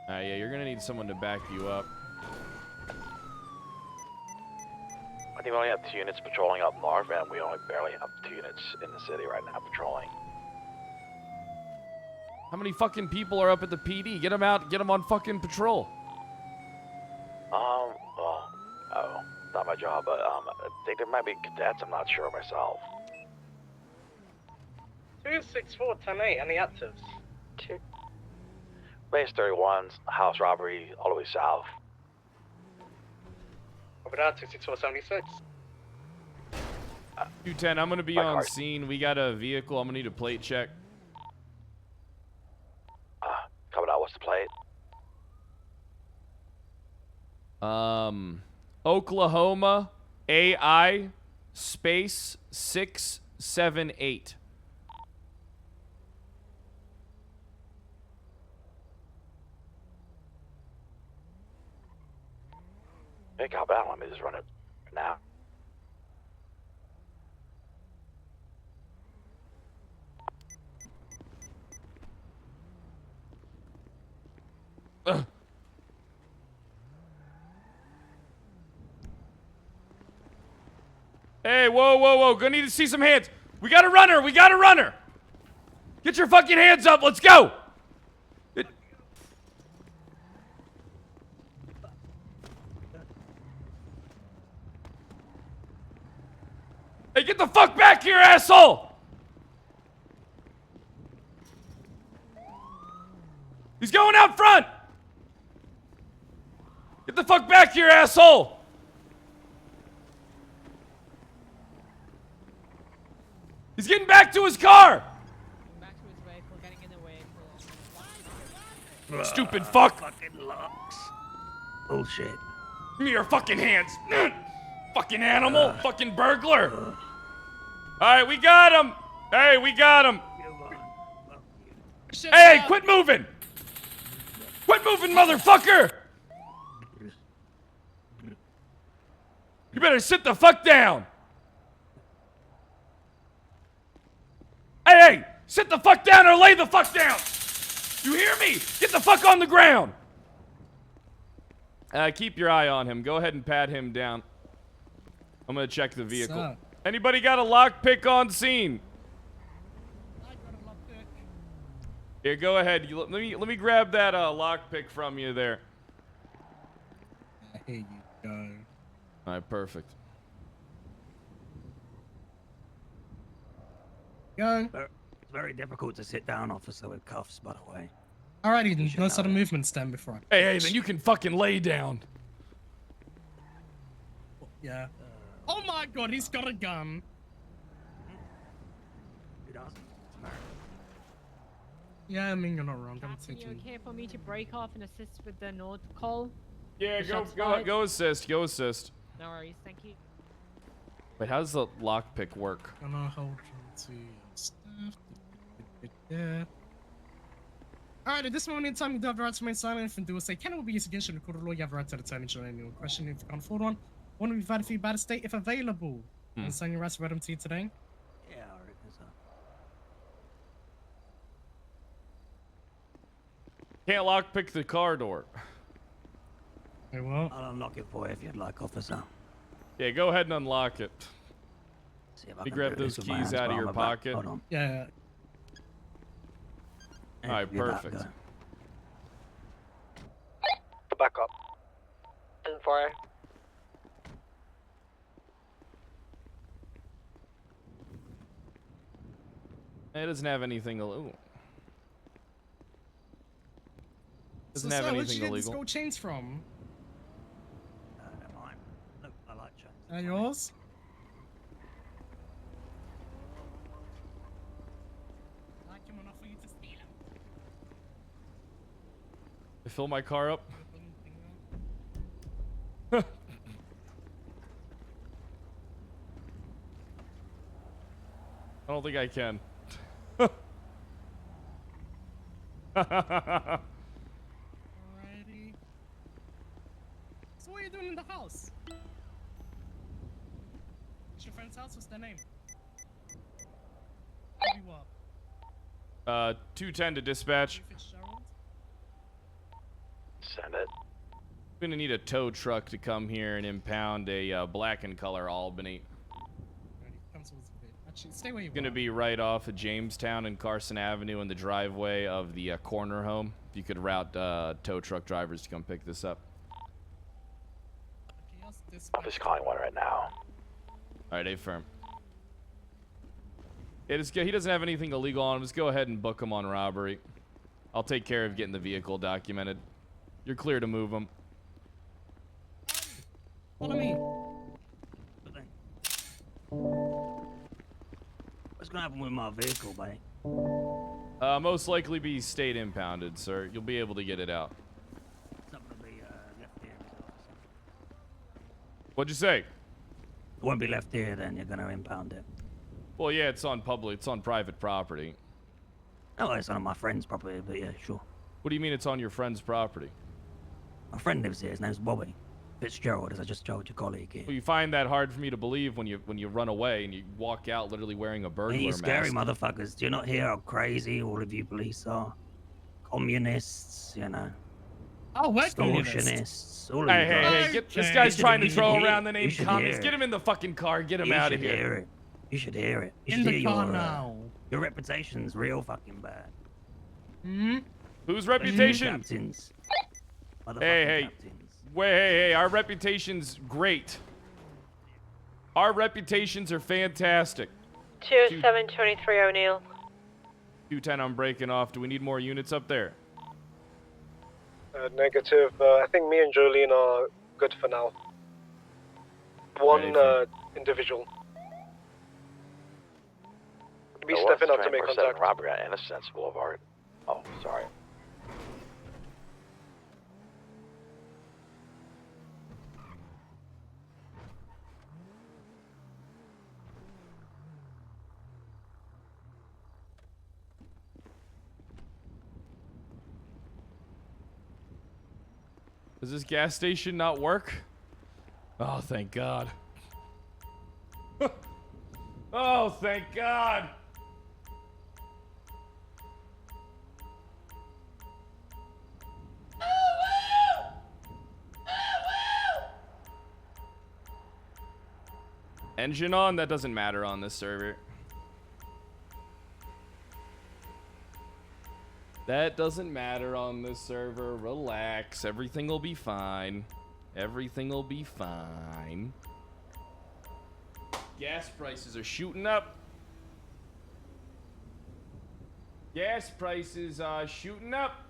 Yeah, you're gonna need someone to back you up. I think we only have 2 units patrolling up north, and we only barely have 2 units in the city right now patrolling. How many fucking people are up at the PD? Get them out, get them on fucking patrol. Well, not my job, but I think there might be cadets, I'm not sure myself. 264 10-8, any actives? Base 31, house robbery, all the way south. Over there, 26476. 210, I'm gonna be on scene. We got a vehicle. I'm gonna need a plate check. Coming out, what's the plate? Oklahoma AI space 678. Hey, copy that. Let me just run it now. Hey, whoa. Gonna need to see some hands. We got a runner. We got a runner. Get your fucking hands up. Let's go. Hey, get the fuck back here, asshole! He's going out front! Get the fuck back here, asshole! He's getting back to his car! Stupid fuck! Fucking locks. Bullshit. Give me your fucking hands! Fucking animal! Fucking burglar! Alright, we got him! Hey, we got him! Hey, quit moving! Quit moving, motherfucker! You better sit the fuck down! Hey! Sit the fuck down or lay the fuck down! You hear me? Get the fuck on the ground! Keep your eye on him. Go ahead and pat him down. I'm gonna check the vehicle. Sir. Anybody got a lockpick on scene? Here, go ahead. Let me grab that lockpick from you there. Here you go. All right, perfect. Go. It's very difficult to sit down, officer, with cuffs, by the way. Alrighty, then. should No know sudden that. movements then before Hey, then you can fucking lay down. Yeah. Oh my god, he's got a gun. Who doesn't? It's America. Yeah, I mean, you're not wrong. I'm Captain, you taking. okay for me to break off and assist with the note call? Yeah, The go shots fired? go assist. Go assist. No worries, thank you. Wait, how does the lockpick work? Gonna hold on to your stuff. Yeah. Alright, at this moment in time, you do have the right to remain silent. If you do say, can will be used against you in the court of law. You have the right to return and join any question if you can't afford one. One will be valid for you by the state if available. Understand your rights, read them to you today. Yeah, I reckon so. Can't lockpick the car door. Very well. I'll unlock it for you if you'd like, officer. Yeah, go ahead and unlock it. See if I You can grab do this those with my keys hands out of behind your my back. pocket. Hold on. Yeah. All right, Give that a perfect. go. Back up. 10-4. It doesn't have anything. Ooh. Doesn't So, have sir, where'd anything you get these illegal. gold chains from? Never mind. Look, I like chains. Are yours? Like him enough for you to steal him. I fill my car up. I don't think I can. Alrighty. So what are you doing in the house? It's your friend's house? What's their name? Maybe what? 210 to dispatch. Fitzgerald? Send it. We're gonna need a tow truck to come here and impound a black and color Albany. Alrighty, come towards the bit. Actually, stay where you Gonna are. be right off of Jamestown and Carson Avenue in the driveway of the corner home. If you could route tow truck drivers to come pick this up. Office calling one right now. All right, affirm. Yeah, he doesn't have anything illegal on him. Just go ahead and book him on robbery. I'll take care of getting the vehicle documented. You're clear to move him. Follow me. What's gonna happen with my vehicle, buddy? Most likely be state impounded, sir. You'll be able to get it out. It's not gonna be left here, is it, officer? What'd you say? It won't be left here, then you're gonna impound it. Well, yeah, it's on private property. Oh, it's on my friend's property, but yeah, sure. What do you mean it's on your friend's property? My friend lives here. His name's Bobby Fitzgerald, as I just told your colleague here. Well, you find that hard for me to believe when you run away and you walk out literally wearing a burglar You mask. scary motherfuckers. Do you not hear how crazy all of you police are? Communists, you know. Oh, we're communists. Extortionists. All of Hey, you hey, guys. hey, this guy's trying to throw around the You name should commies. hear Get it. him in the fucking car. Get him You out of should here. hear it. You should hear it. You In should the hear car your, now. Your reputation's real fucking bad. Hmm? Whose reputation? Captains. Hey, Motherfucking hey. captains. Wait, hey, our reputation's great. Our reputations are fantastic. 2723 O'Neill. 210, I'm breaking off. Do we need more units up there? Negative. I think me and Jolene are good for now. One individual. Be There was stepping up to make 24/7 contact. robbery on Innocence Boulevard. Oh, sorry. Does this gas station not work? Oh, thank God. Oh, thank God. Engine on? That doesn't matter on this server. That doesn't matter on this server. Relax. Everything will be fine. Everything will be fine. Gas prices are shooting up. Gas prices are shooting up.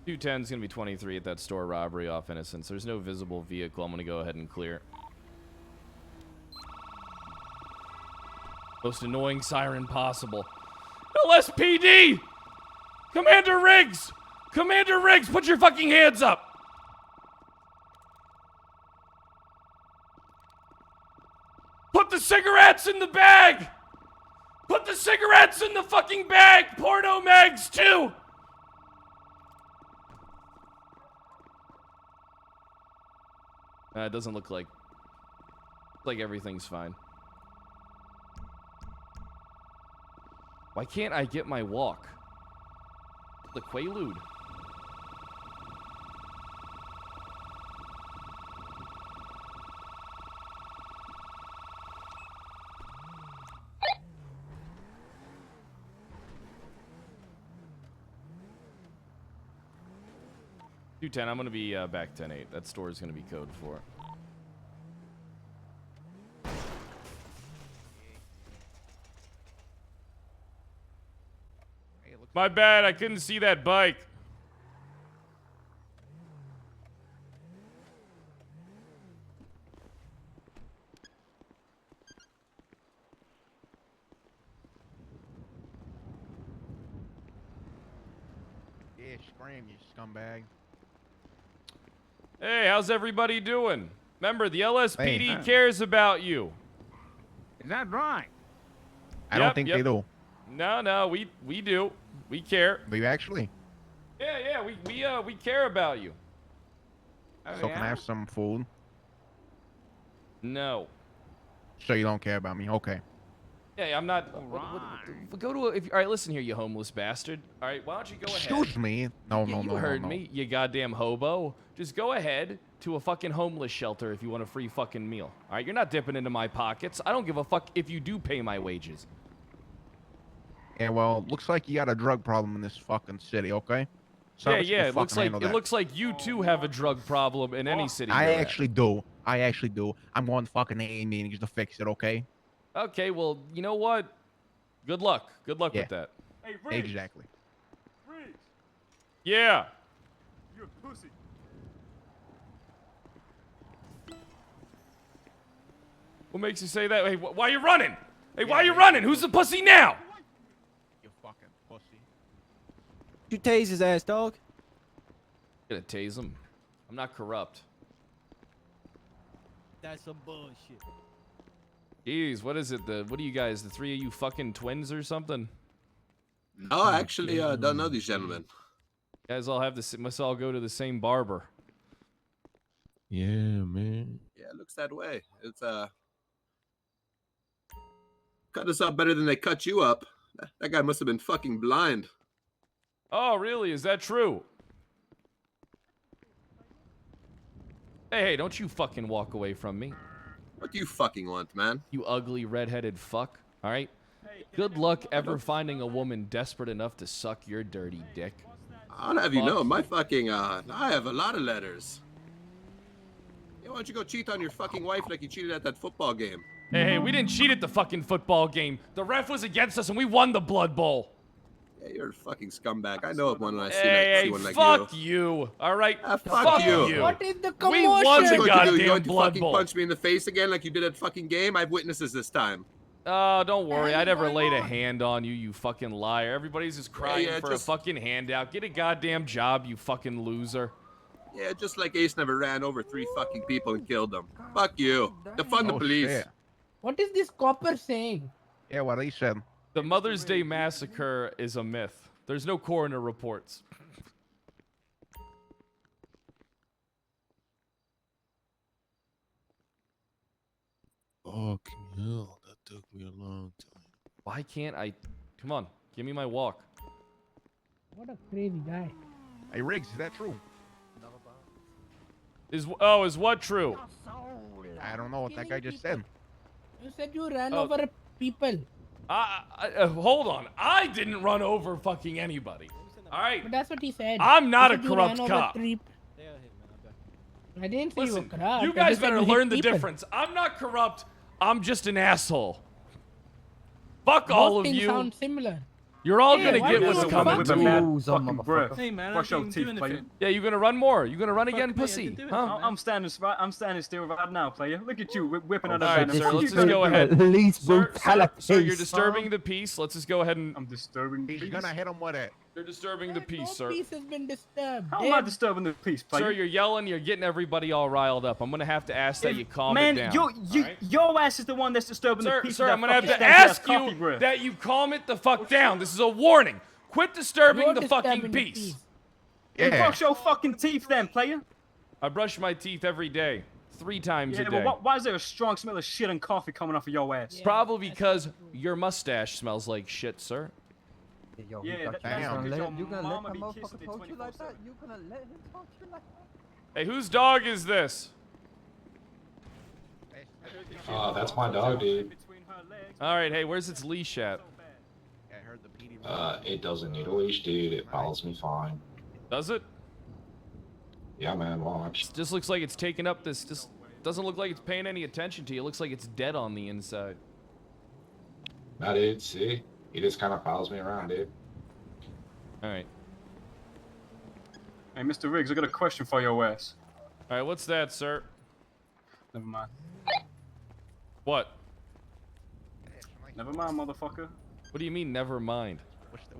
$210 is going to be 23 at that store robbery off Innocence. There's no visible vehicle. I'm going to go ahead and clear. Most annoying siren possible. LSPD! Commander Riggs! Commander Riggs, put your fucking hands up! Put the cigarettes in the bag! Put the cigarettes in the fucking bag! Porno mags, too! It doesn't look like everything's fine. Why can't I get my walk? The Quaalude. $210, I'm gonna be back 10-8. That store is gonna be code 4. My bad, I couldn't see that bike. Yeah, scram, you scumbag. Hey, how's everybody doing? Remember, the LSPD Hey. cares about you. Is that right? I don't think they do. No, we do. We care. Do you actually? Yeah, we care about you. So can I have some food? No. So you don't care about me? Okay. Yeah, I'm not. Go to all right, listen here, you homeless bastard. All right, why don't you go ahead? Excuse me. No, Yeah, no, you no, heard no, no. me, you goddamn hobo. Just go ahead to a fucking homeless shelter if you want a free fucking meal. All right, you're not dipping into my pockets. I don't give a fuck if you do pay my wages. Yeah, well, looks like you got a drug problem in this fucking city, okay? Service Yeah, can it looks fucking like handle that. it looks like you too have a drug problem in any city. I you're at. actually do. I actually do. I'm going to fucking AA meetings to fix it, okay? Okay, well, you know what? Good luck. Good luck Yeah. with that. Hey, exactly. Yeah. You a pussy. What makes you say that? Hey, why are you running? Hey, why are you running? Who's the pussy now? You fucking pussy. You tase his ass, dog. Gonna tase him. I'm not corrupt. That's some bullshit. Jeez, what is it? What are you guys? The three of you fucking twins or something? No, I actually don't know these gentlemen. You guys all have must all go to the same barber. Yeah, man. Yeah, it looks that way. It's cut us up better than they cut you up. That guy must have been fucking blind. Oh, really? Is that true? Hey, don't you fucking walk away from me. What do you fucking want, man? You ugly redheaded fuck. All right? Good luck ever finding a woman desperate enough to suck your dirty dick. I'll have you Fuck. know, my fucking, I have a lot of letters. Yeah, why don't you go cheat on your fucking wife like you cheated at that football game? Hey, we didn't cheat at the fucking football game. The ref was against us and we won the Blood Bowl. Yeah, you're a fucking scumbag. I know one when I see, Hey, one like fuck you. you. All right? Fuck you. What is the We commotion? won the You goddamn going to Blood fucking Bowl. punch me in the face again like you did at fucking game? I have witnesses this time. Oh, don't worry. I never laid a hand on you, you fucking liar. Everybody's just crying yeah, for just- a fucking handout. Get a goddamn job, you fucking loser. Yeah, just like Ace never ran over 3 fucking people and killed them. Fuck you. Defund the Oh, police. shit. What is this copper saying? Yeah, what he said. The Mother's Day Massacre is a myth. There's no coroner reports. Fucking hell, that took me a long time. Why can't I? Come on, give me my walk. What a crazy guy. Hey, Riggs, is that true? Is what true? I don't know what that guy just said. You said you ran Oh. over people. Hold on. I didn't run over fucking anybody. All right. But that's what he said. I'm not He a said you corrupt ran over cop. I didn't say Listen, you were corrupt. you I guys just said better you hit learn the people. difference. I'm not corrupt. I'm just an asshole. Fuck Both all of things you. sound similar. You're all Yeah, gonna why get do what's you coming fuck to me? you. Fucking breath. Hey man, Wash your I didn't teeth, do player. anything. Yeah, you gonna run more? You gonna run again, Player, I pussy? didn't do Huh? anything, man. I'm standing still right now, player. Look at you whipping out a All right, banner. sir. Let's just go ahead. Sir, you're disturbing the peace. Let's just go ahead and. I'm disturbing the He's peace. gonna hit him with it. You're disturbing the peace, sir. Peace has been disturbed. How am I disturbing the peace, player? Sir, you're yelling. You're getting everybody all riled up. I'm gonna have to ask that you calm Man, it down. your ass is the one that's disturbing the peace. Sir, with I'm that gonna have to fucking stanky-ass ask coffee you breath. that you calm it the fuck down. This is a warning. Quit disturbing You're the fucking disturbing the peace. Then brush your fucking teeth then, player. I brush my teeth every day, 3 times Yeah, a day. but why is there a strong smell of shit and coffee coming off of your ass? Probably because your mustache smells like shit, sir. Yeah, You that's gonna because your let mama that be motherfucker kissing it talk to you like 24/7. that? You gonna let him talk to you like that? Hey, whose dog is this? That's my dog, dude. All right, hey, where's its leash at? It doesn't need a leash, dude. It follows me fine. Does it? Yeah, man, watch. It just looks like it's taking up this. Just doesn't look like it's paying any attention to you. It looks like it's dead on the inside. Nah, dude, see? He just kind of follows me around, dude. All right. Hey, Mr. Riggs, I got a question for your ass. All right, what's that, sir? Never mind. What? Never mind, motherfucker. What do you mean, never mind?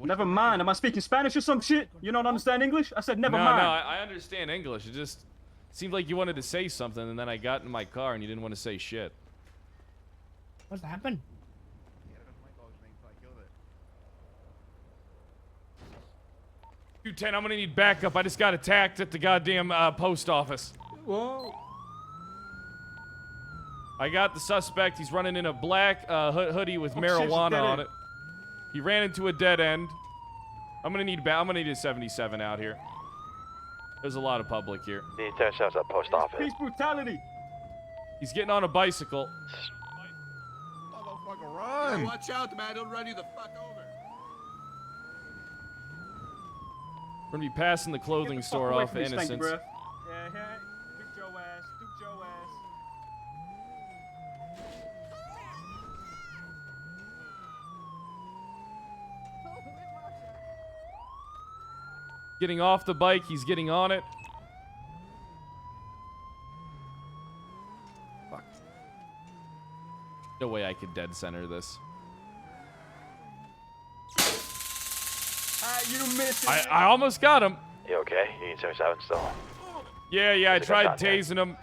Never mind. Am I speaking Spanish or some shit? You don't understand English? I said never no, mind. No, I understand English. It just seemed like you wanted to say something, and then I got in my car, and you didn't want to say shit. What's happened? Q10, I'm gonna need backup. I just got attacked at the goddamn post office. Whoa. I got the suspect. He's running in a black hoodie with Oh, shit, it's a marijuana dead on end. it. He ran into a dead end. I'm gonna need a 77 out here. There's a lot of public here. Need 10 shots at post office. Peace brutality. He's getting on a bicycle. Motherfucker, Hey, run! watch out, man. Don't run you the fuck over. We're gonna be passing the clothing store Away off from me, stanky Innocence. breath. Yeah, yeah. Duke your ass. Duke your ass. Getting off the bike, he's getting on it. Fuck. No way I could dead center this. You missed it. I almost got him. You okay? You need 77 still? Yeah, I There's a tried gunshot there. tasing him.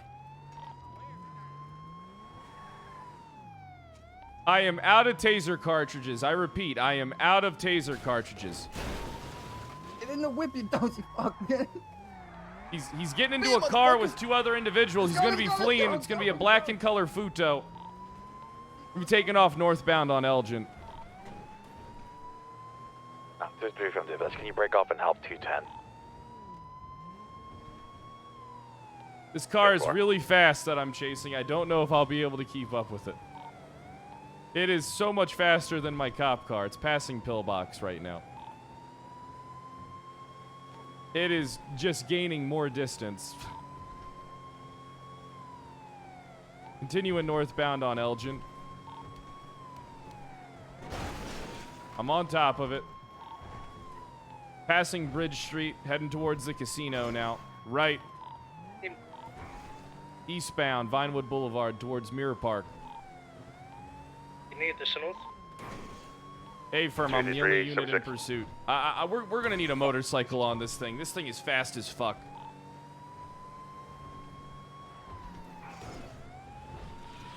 I am out of taser cartridges. I repeat, I am out of taser cartridges. Get in the whip, you dozy fuck. He's getting into a car with 2 other individuals. He's gonna be fleeing. It's gonna be a black and color Futo. We're taking off northbound on Elgin. 3 from the can you break off and help 210? This car is really fast that I'm chasing. I don't know if I'll be able to keep up with it. It is so much faster than my cop car. It's passing pillbox right now. It is just gaining more distance. Continuing northbound on Elgin. I'm on top of it. Passing Bridge Street, heading towards the casino now. Right. Eastbound, Vinewood Boulevard towards Mirror Park. You need additionals? Hey, firm, I'm the 2-3, only unit in 76. pursuit. We're gonna need a motorcycle on this thing. This thing is fast as fuck.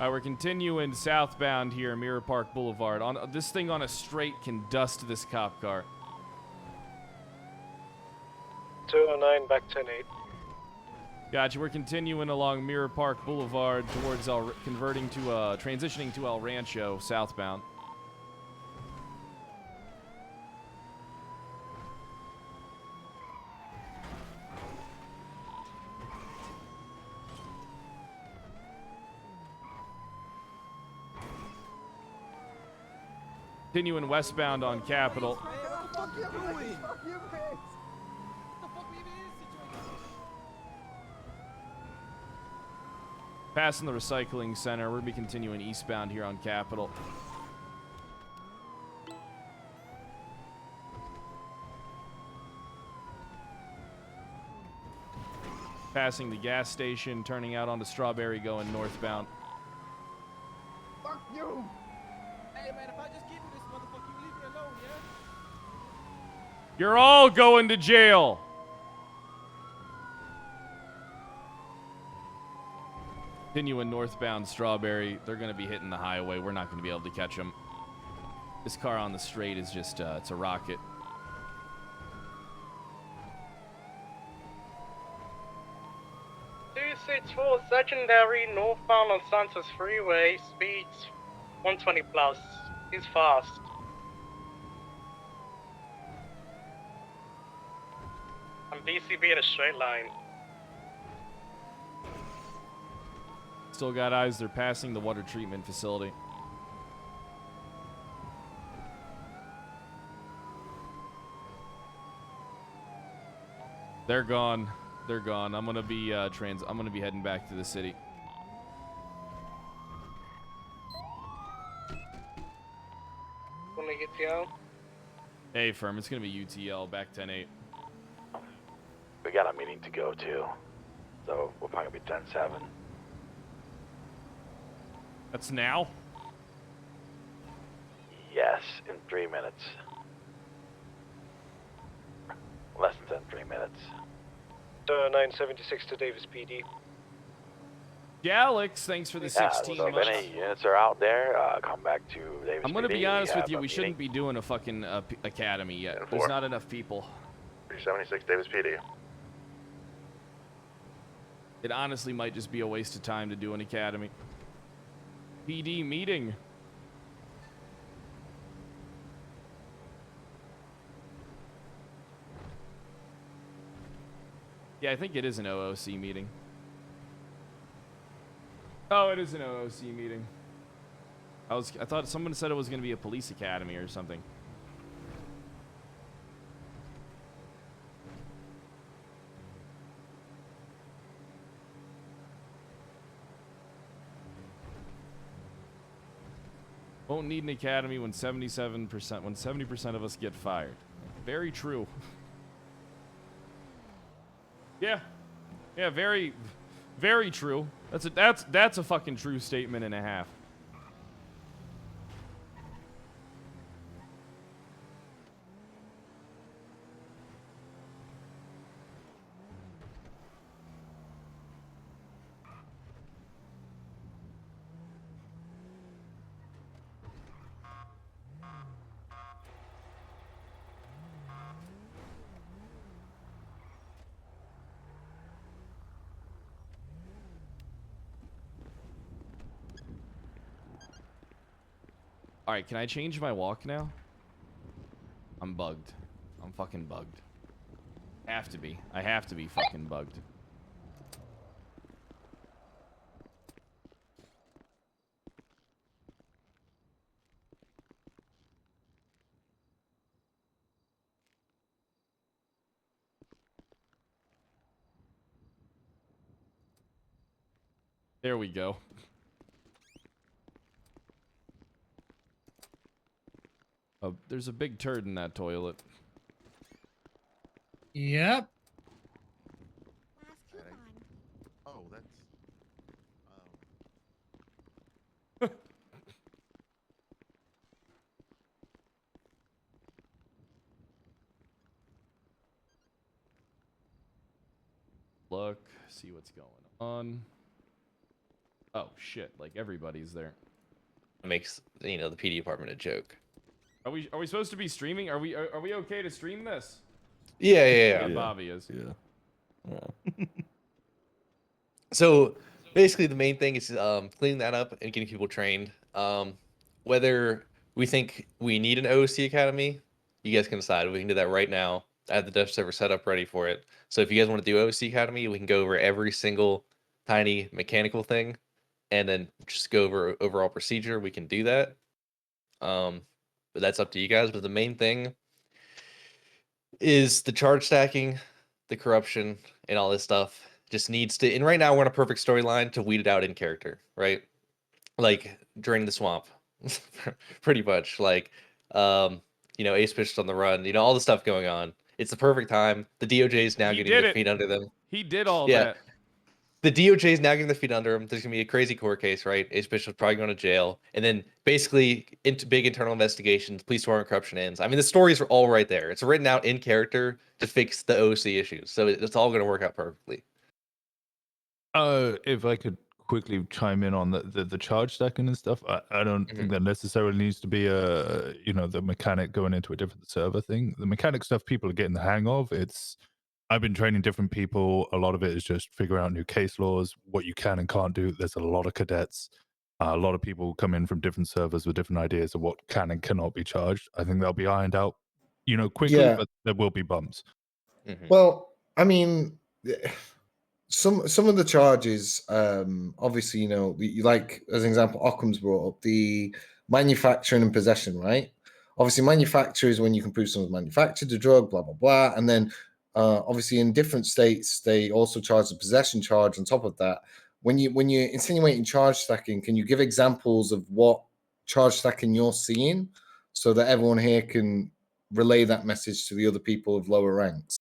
Alright, we're continuing southbound here, Mirror Park Boulevard. This thing on a straight can dust this cop car. 209 back 10-8. Gotcha. We're continuing along Mirror Park Boulevard towards transitioning to El Rancho southbound. Continuing westbound on Capitol. Passing the recycling center, we're gonna be continuing eastbound here on Capitol. Passing the gas station, turning out onto Strawberry, going northbound. Fuck you! Hey man, if I just give you this motherfucker, you leave me alone, yeah? You're all going to jail. Continuing northbound Strawberry, they're going to be hitting the highway. We're not going to be able to catch them. This car on the straight is just, it's a rocket. For secondary northbound on Santos Freeway, speeds 120 plus. He's fast. And BCB in a straight line. Still got eyes. They're passing the water treatment facility. They're gone. They're gone. I'm gonna be I'm gonna be heading back to the city. Only UTL. Hey, firm. It's gonna be UTL back 10-8. We got a meeting to go to, so we'll probably be 10-7. That's now? Yes, in 3 minutes. Less than 3 minutes. 976 to Davis PD. Alex, thanks for the 16 so if months. any units are out there, come back to Davis I'm gonna PD. be honest with you. have We a shouldn't be doing a fucking academy yet. 10-4. There's not enough people. 376 Davis PD. It honestly might just be a waste of time to do an academy. PD meeting. Yeah, I think it is an OOC meeting. Oh, it is an OOC meeting. I thought someone said it was going to be a police academy or something. Won't need an academy when 70% of us get fired. Very true. Yeah. Yeah, very, very true. That's a fucking true statement and a half. Alright, can I change my walk now? I'm bugged. I'm fucking bugged. Have to be. I have to be fucking bugged. There we go. Oh, there's a big turd in that toilet. Yep. Oh, that's. Look, see what's going on. Oh shit! Like everybody's there. Makes the PD department a joke. Are we supposed to be streaming? Are we okay to stream this? Yeah. Bobby is. Yeah. So basically, the main thing is cleaning that up and getting people trained. Whether we think we need an OC academy, you guys can decide. We can do that right now. I have the Dutch server set up ready for it. So if you guys want to do OC academy, we can go over every single tiny mechanical thing, and then just go over overall procedure. We can do that. But that's up to you guys. But the main thing is the charge stacking, the corruption, and all this stuff just needs to. And right now we're on a perfect storyline to weed it out in character, right? Like drain the swamp, pretty much. Like, Ace pitched on the run. All the stuff going on. It's the perfect time. The DOJ is now He getting did their it. feet under them. He did all Yeah. that. The DOJ is now getting their feet under him. There's gonna be a crazy court case, right? Ace Bishop's probably going to jail, and then basically into big internal investigations, police war and corruption ends. I mean, the stories are all right there. It's written out in character to fix the OC issues, so it's all going to work out perfectly. If I could quickly chime in on the charge stacking and stuff, I don't think that necessarily needs to be the mechanic going into a different server thing. The mechanic stuff people are getting the hang of. I've been training different people. A lot of it is just figuring out new case laws, what you can and can't do. There's a lot of cadets. A lot of people come in from different servers with different ideas of what can and cannot be charged. I think they'll be ironed out, quickly, Yeah. but there will be bumps. Well, I mean, some of the charges, obviously, you like as an example, Occam's brought up the manufacturing and possession, right? Obviously, manufacture is when you can prove someone's manufactured the drug, blah blah blah, and then obviously in different states they also charge the possession charge on top of that. When you're insinuating charge stacking, can you give examples of what charge stacking you're seeing so that everyone here can relay that message to the other people of lower ranks?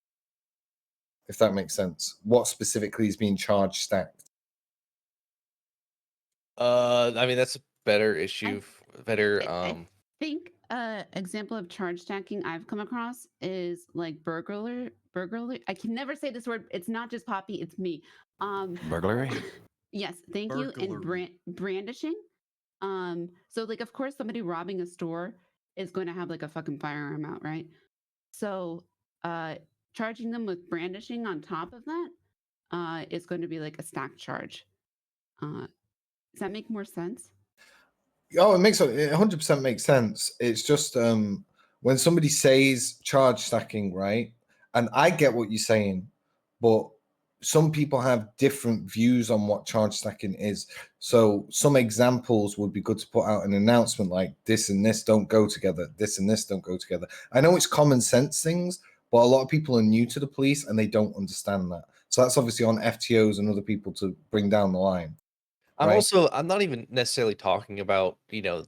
If that makes sense. What specifically is being charged stacked? I mean, that's a better issue. I think example of charge stacking I've come across is like burglary. I can never say this word. It's not just Poppy, it's me. Burglary? Yes, thank you. And brandishing. So like of course somebody robbing a store is going to have like a fucking firearm out, right? So charging them with brandishing on top of that is going to be like a stack charge. Does that make more sense? Oh, it 100% makes sense. It's just when somebody says charge stacking, right? And I get what you're saying, but some people have different views on what charge stacking is. So some examples would be good to put out an announcement like this and this don't go together. This and this don't go together. I know it's common sense things, but a lot of people are new to the police and they don't understand that. So that's obviously on FTOs and other people to bring down the line. I'm not even necessarily talking about, the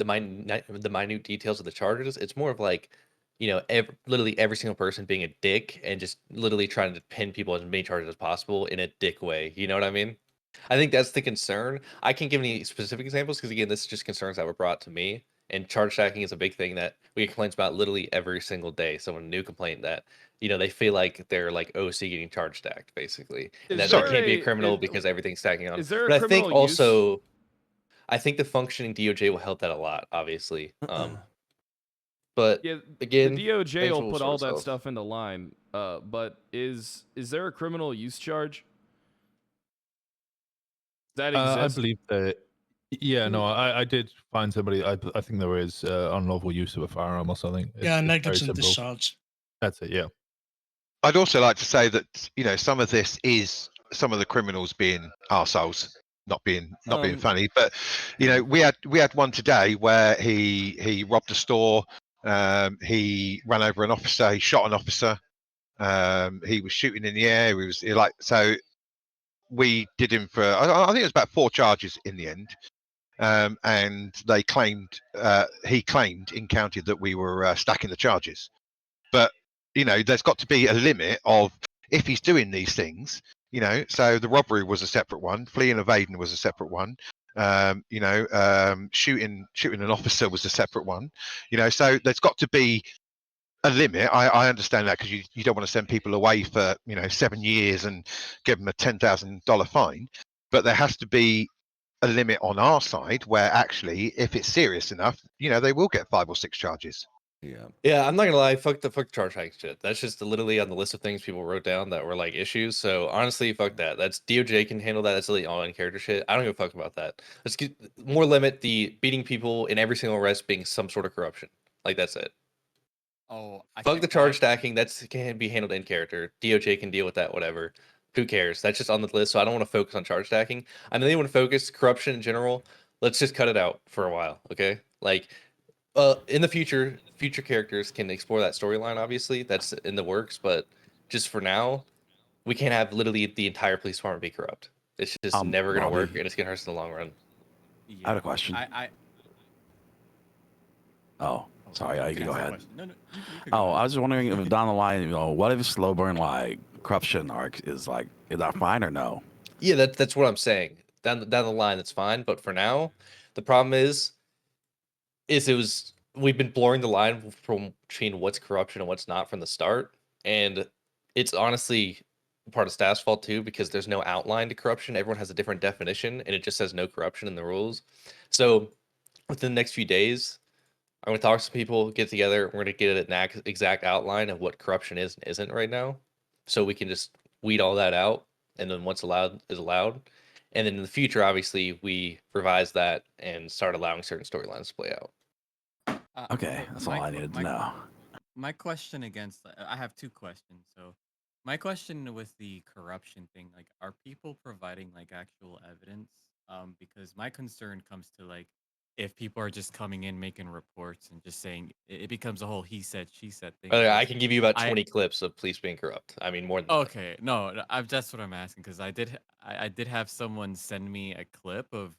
minute details of the charges. It's more of like, literally every single person being a dick and just literally trying to pin people as many charges as possible in a dick way. You know what I mean? I think that's the concern. I can't give any specific examples because again, this is just concerns that were brought to me. And charge stacking is a big thing that we get complaints about literally every single day. Someone new complaint that they feel like they're like OC getting charge stacked basically, and that they can't be a criminal because everything's stacking on. Is there a but I think criminal also, I think the functioning DOJ will help that a lot, obviously. But Yeah, again, the DOJ things will put all sort that itself. stuff into line. But is there a criminal use charge? Does that I exist? believe that. Yeah, no, I did find somebody. I think there is unlawful use of a firearm or something. It's very negligent simple. discharge. That's it. Yeah. I'd also like to say that some of this is some of the criminals being arseholes, not being funny. But we had one today where he robbed a store. He ran over an officer. He shot an officer. He was shooting in the air. So we did him for I think it was about 4 charges in the end. And they claimed he claimed in county that we were stacking the charges. But there's got to be a limit of if he's doing these things. So the robbery was a separate one. Fleeing, evading was a separate one. Shooting an officer was a separate one. So there's got to be a limit. I understand that because you don't want to send people away for 7 years and give them a $10,000 fine. But there has to be a limit on our side where actually, if it's serious enough, they will get 5 or 6 charges. Yeah. Yeah, I'm not gonna lie. Fuck the charge hike shit. That's just literally on the list of things people wrote down that were like issues. So honestly, fuck that. That's DOJ can handle that. That's really all in character shit. I don't give a fuck about that. Let's get more limit the beating people in every single arrest being some sort of corruption. Like that's it. Oh, Fuck the charge stacking. That's can be handled in character. DOJ can deal with that. Whatever. Who cares? That's just on the list. So I don't want to focus on charge stacking. I really want to focus corruption in general. Let's just cut it out for a while. Okay. Like in the future characters can explore that storyline. Obviously, that's in the works. But just for now, we can't have literally the entire police department be corrupt. It's just never gonna work, Robbie. and it's gonna hurt us in the long run. I have a question. Oh, sorry. You can go ahead. Oh, I was just wondering if down the line, what if slow burn like corruption arc is that fine or no? Yeah, that's what I'm saying. Down the line, that's fine. But for now, the problem is we've been blurring the line from between what's corruption and what's not from the start, and it's honestly part of staff's fault too because there's no outline to corruption. Everyone has a different definition, and it just says no corruption in the rules. So within the next few days, I'm going to talk to some people, get together. We're going to get an exact outline of what corruption is and isn't right now, so we can just weed all that out, and then what's allowed is allowed. And then in the future, obviously, we revise that and start allowing certain storylines to play out. Okay, that's all I needed to know. My question against I have two questions. So my question with the corruption thing, like, are people providing like actual evidence? Because my concern comes to like if people are just coming in making reports and just saying it becomes a whole he said she said thing. I can give you about 20 clips of police being corrupt. I mean, more than that. Okay, no, that's what I'm asking because I did have someone send me a clip of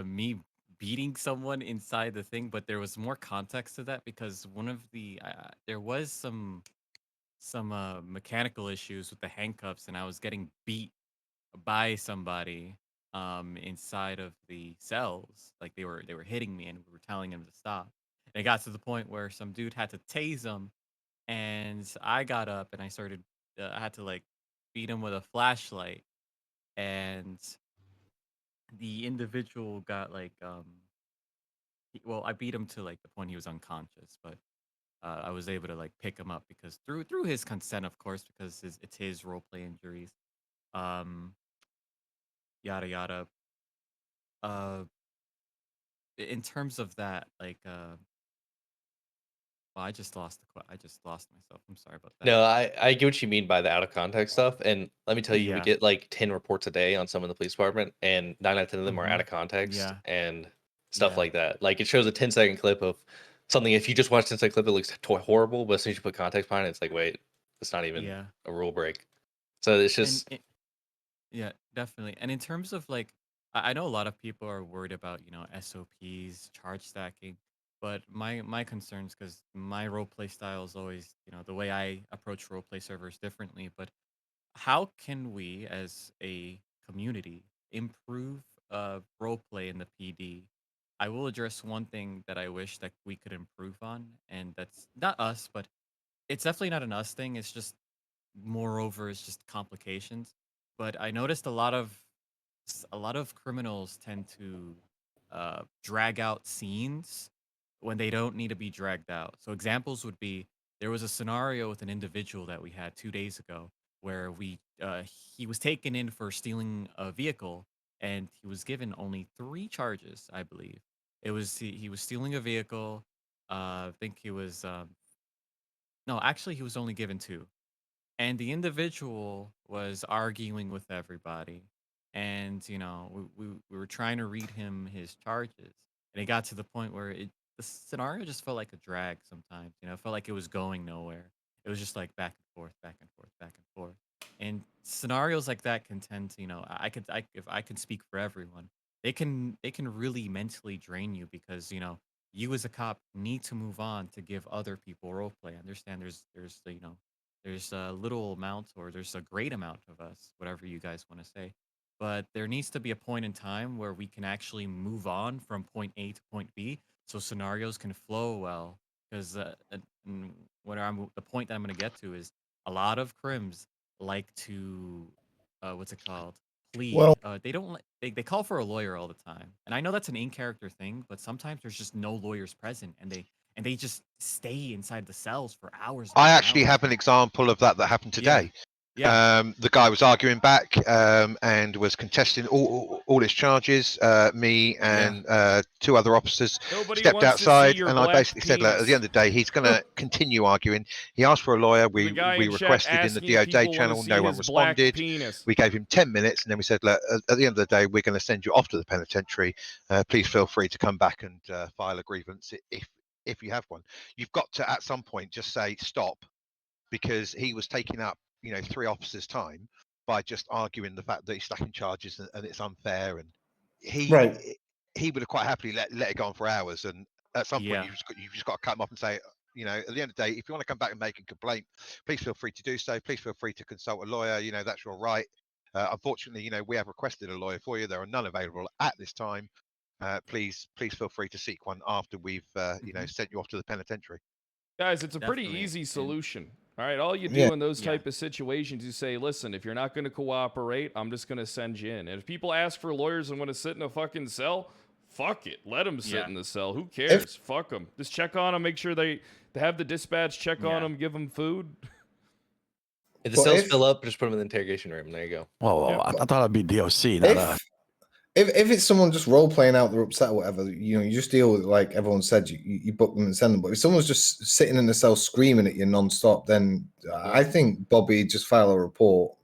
me beating someone inside the thing, but there was more context to that because one of the there was some mechanical issues with the handcuffs, and I was getting beat by somebody inside of the cells. Like they were hitting me, and we were telling him to stop. And it got to the point where some dude had to tase him, and I got up and I started. I had to like beat him with a flashlight, and the individual got like well, I beat him to like the point he was unconscious, but I was able to like pick him up because through his consent, of course, because it's his role play injuries, um, yada yada. Uh, in terms of that, like, well, I just lost I just lost myself. I'm sorry about that. No, I get what you mean by the out of context stuff. And let me tell you, we Yeah. get like 10 reports a day on some of the police department, and 9 out of 10 of them are out of context Yeah. and stuff Yeah. like that. Like it shows a 10-second clip of something. If you just watch 10-second clip, it looks horrible. But as soon as you put context behind it, it's like, wait, it's not even Yeah. a rule break. So it's just. Yeah, definitely. And in terms of like, I know a lot of people are worried about SOPs, charge stacking, but my concerns because my role play style is always the way I approach role play servers differently. But how can we, as a community, improve role play in the PD? I will address one thing that I wish that we could improve on, and that's not us, but it's definitely not an us thing. It's just moreover, it's just complications. But I noticed a lot of criminals tend to drag out scenes when they don't need to be dragged out. So examples would be there was a scenario with an individual that we had 2 days ago where he was taken in for stealing a vehicle and he was given only 3 charges, I believe. It was he was stealing a vehicle. I think he was no, actually he was only given 2, and the individual was arguing with everybody, and we were trying to read him his charges, and it got to the point where the scenario just felt like a drag sometimes. It felt like it was going nowhere. It was just like back and forth, back and forth, back and forth. And scenarios like that can tend to, if I can speak for everyone, they can really mentally drain you because you as a cop need to move on to give other people role play. I understand there's a little amount or there's a great amount of us, whatever you guys want to say. But there needs to be a point in time where we can actually move on from point A to point B so scenarios can flow well. Because the point that I'm going to get to is a lot of crims like to, what's it called? Plead. Well- They don't they call for a lawyer all the time. And I know that's an in-character thing, but sometimes there's just no lawyers present and and they just stay inside the cells for hours. I upon actually hours. have an example of that happened today. Yeah. The guy was arguing back and was contesting all his charges. Me and two other officers Nobody stepped wants to see outside, your and I black basically said, look, at the end of the day, he's going to continue arguing. He asked for a lawyer. The guy We in chat requested in the asking if DOJ people want to channel. see No one his black responded. penis. We gave him 10 minutes, and then we said, look, at the end of the day, we're going to send you off to the penitentiary. Please feel free to come back and file a grievance if you have one. You've got to, at some point, just say stop, because he was taking up 3 officers' time by just arguing the fact that he's stacking charges and it's unfair, and he would have quite happily let it go on for hours. And at some point, you've just got to cut him off and say, at the end of the day, if you want to come back and make a complaint, please feel free to do so. Please feel free to consult a lawyer. That's your right. Unfortunately, we have requested a lawyer for you. There are none available at this time. Please feel free to seek one after we've sent you off to the penitentiary. Guys, it's a pretty Definitely. easy solution. All right, all you do Yeah. in those type of situations, you say, listen, if you're not going to cooperate, I'm just going to send you in. And if people ask for lawyers and want to sit in a fucking cell, fuck it. Let them sit in the cell. Who cares? Fuck them. Just check on them. Make sure they have the dispatch check on them. Give them food. If the cells fill up, just put them in the interrogation room. There you go. Whoa, I thought it'd be DOC, not If it's someone just role playing out they're upset or whatever, you just deal with it like everyone said. You book them and send them. But if someone's just sitting in the cell screaming at you non-stop, then I think Bobby just file a report.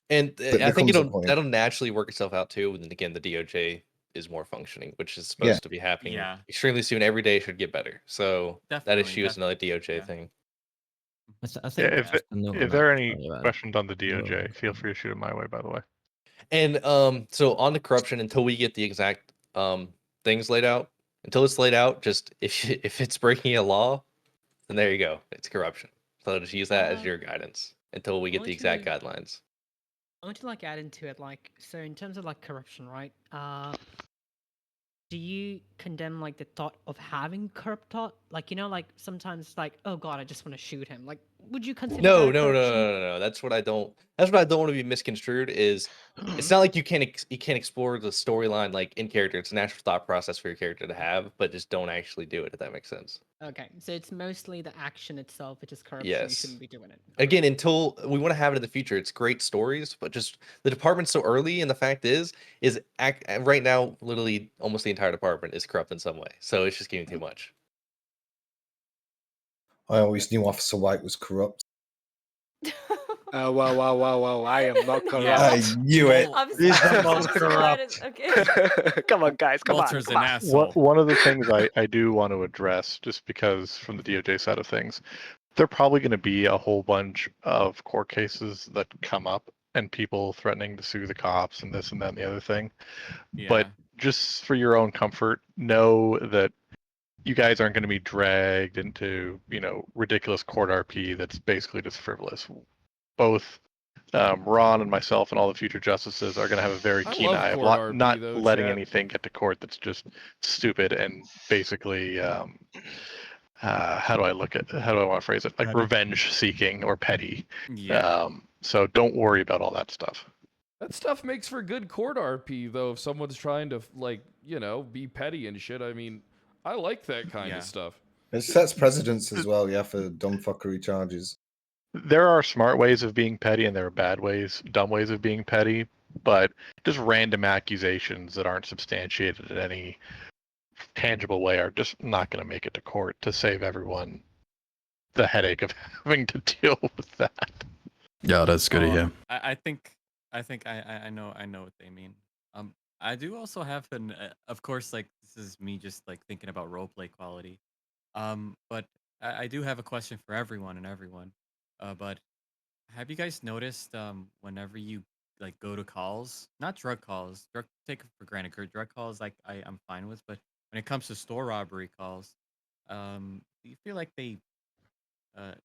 And there I think comes a point. that'll naturally work itself out too. And then again, the DOJ is more functioning, which is supposed to be happening extremely soon. Every day should get better. So that issue is another DOJ thing. I think if there are any questions on the DOJ, feel free to shoot them my way, by the way. And so on the corruption, until we get the exact things laid out, until it's laid out, just if it's breaking a law, then there you go, it's corruption. So just use that as your guidance until we get the exact guidelines. I want to add into it, so in terms of corruption, right? Do you condemn the thought of having corrupt thought? Sometimes oh god, I just want to shoot him. Would you consider No. That's what I don't want to be misconstrued. Is it's not like you can't explore the storyline in character. It's a natural thought process for your character to have, but just don't actually do it, if that makes sense. Okay, so it's mostly the action itself, which is corruption. Yes. You shouldn't be doing it. Again, until we want to have it in the future, it's great stories, but just the department's so early, and the fact is right now, literally almost the entire department is corrupt in some way. So it's just getting too much. I always knew Officer White was corrupt. Wow. I am not corrupt. I knew it. He's the the most most corrupt. Okay. Come on, guys. Come Walter's on. an asshole. One of the things I do want to address, just because from the DOJ side of things, there are probably going to be a whole bunch of court cases that come up and people threatening to sue the cops and this and that and the other thing. But just for your own comfort, know that you guys aren't going to be dragged into, ridiculous court RP that's basically just frivolous. Both Ron and myself and all the future justices are going to have a very keen eye of not letting anything get to court that's just stupid and basically, how do I want to phrase it? Revenge seeking or petty. Yeah. So don't worry about all that stuff. That stuff makes for good court RP, though, if someone's trying to, be petty and shit. I mean, I like that kind of stuff. It sets precedents as well, for dumb fuckery charges. There are smart ways of being petty and there are dumb ways of being petty, but just random accusations that aren't substantiated in any tangible way are just not going to make it to court to save everyone the headache of having to deal with that. Yeah, that's good to hear. I think I know what they mean. I do also have of course, this is me just thinking about roleplay quality. But I do have a question for everyone. But have you guys noticed whenever you go to calls, not drug calls, take it for granted, drug calls I'm fine with, but when it comes to store robbery calls, do you feel like they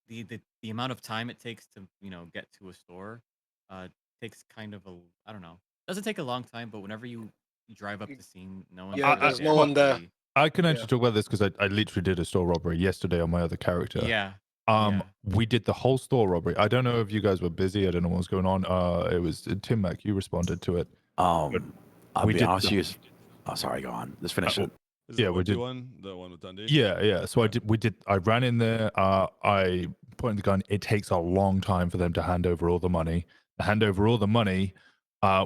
the amount of time it takes to get to a store takes kind of I don't know, doesn't take a long time, but whenever you drive up the scene, no one there's no one there. I can actually talk about this because I literally did a store robbery yesterday on my other character. Yeah. We did the whole store robbery. I don't know if you guys were busy. I don't know what was going on. It was Tim Mac. You responded to it. I'll be honest with you. Oh, sorry. Go on. Let's finish it. Is Yeah, the we Whippy did. one, the one with Dundee? Yeah. So I ran in there. I pointed the gun. It takes a long time for them to hand over all the money.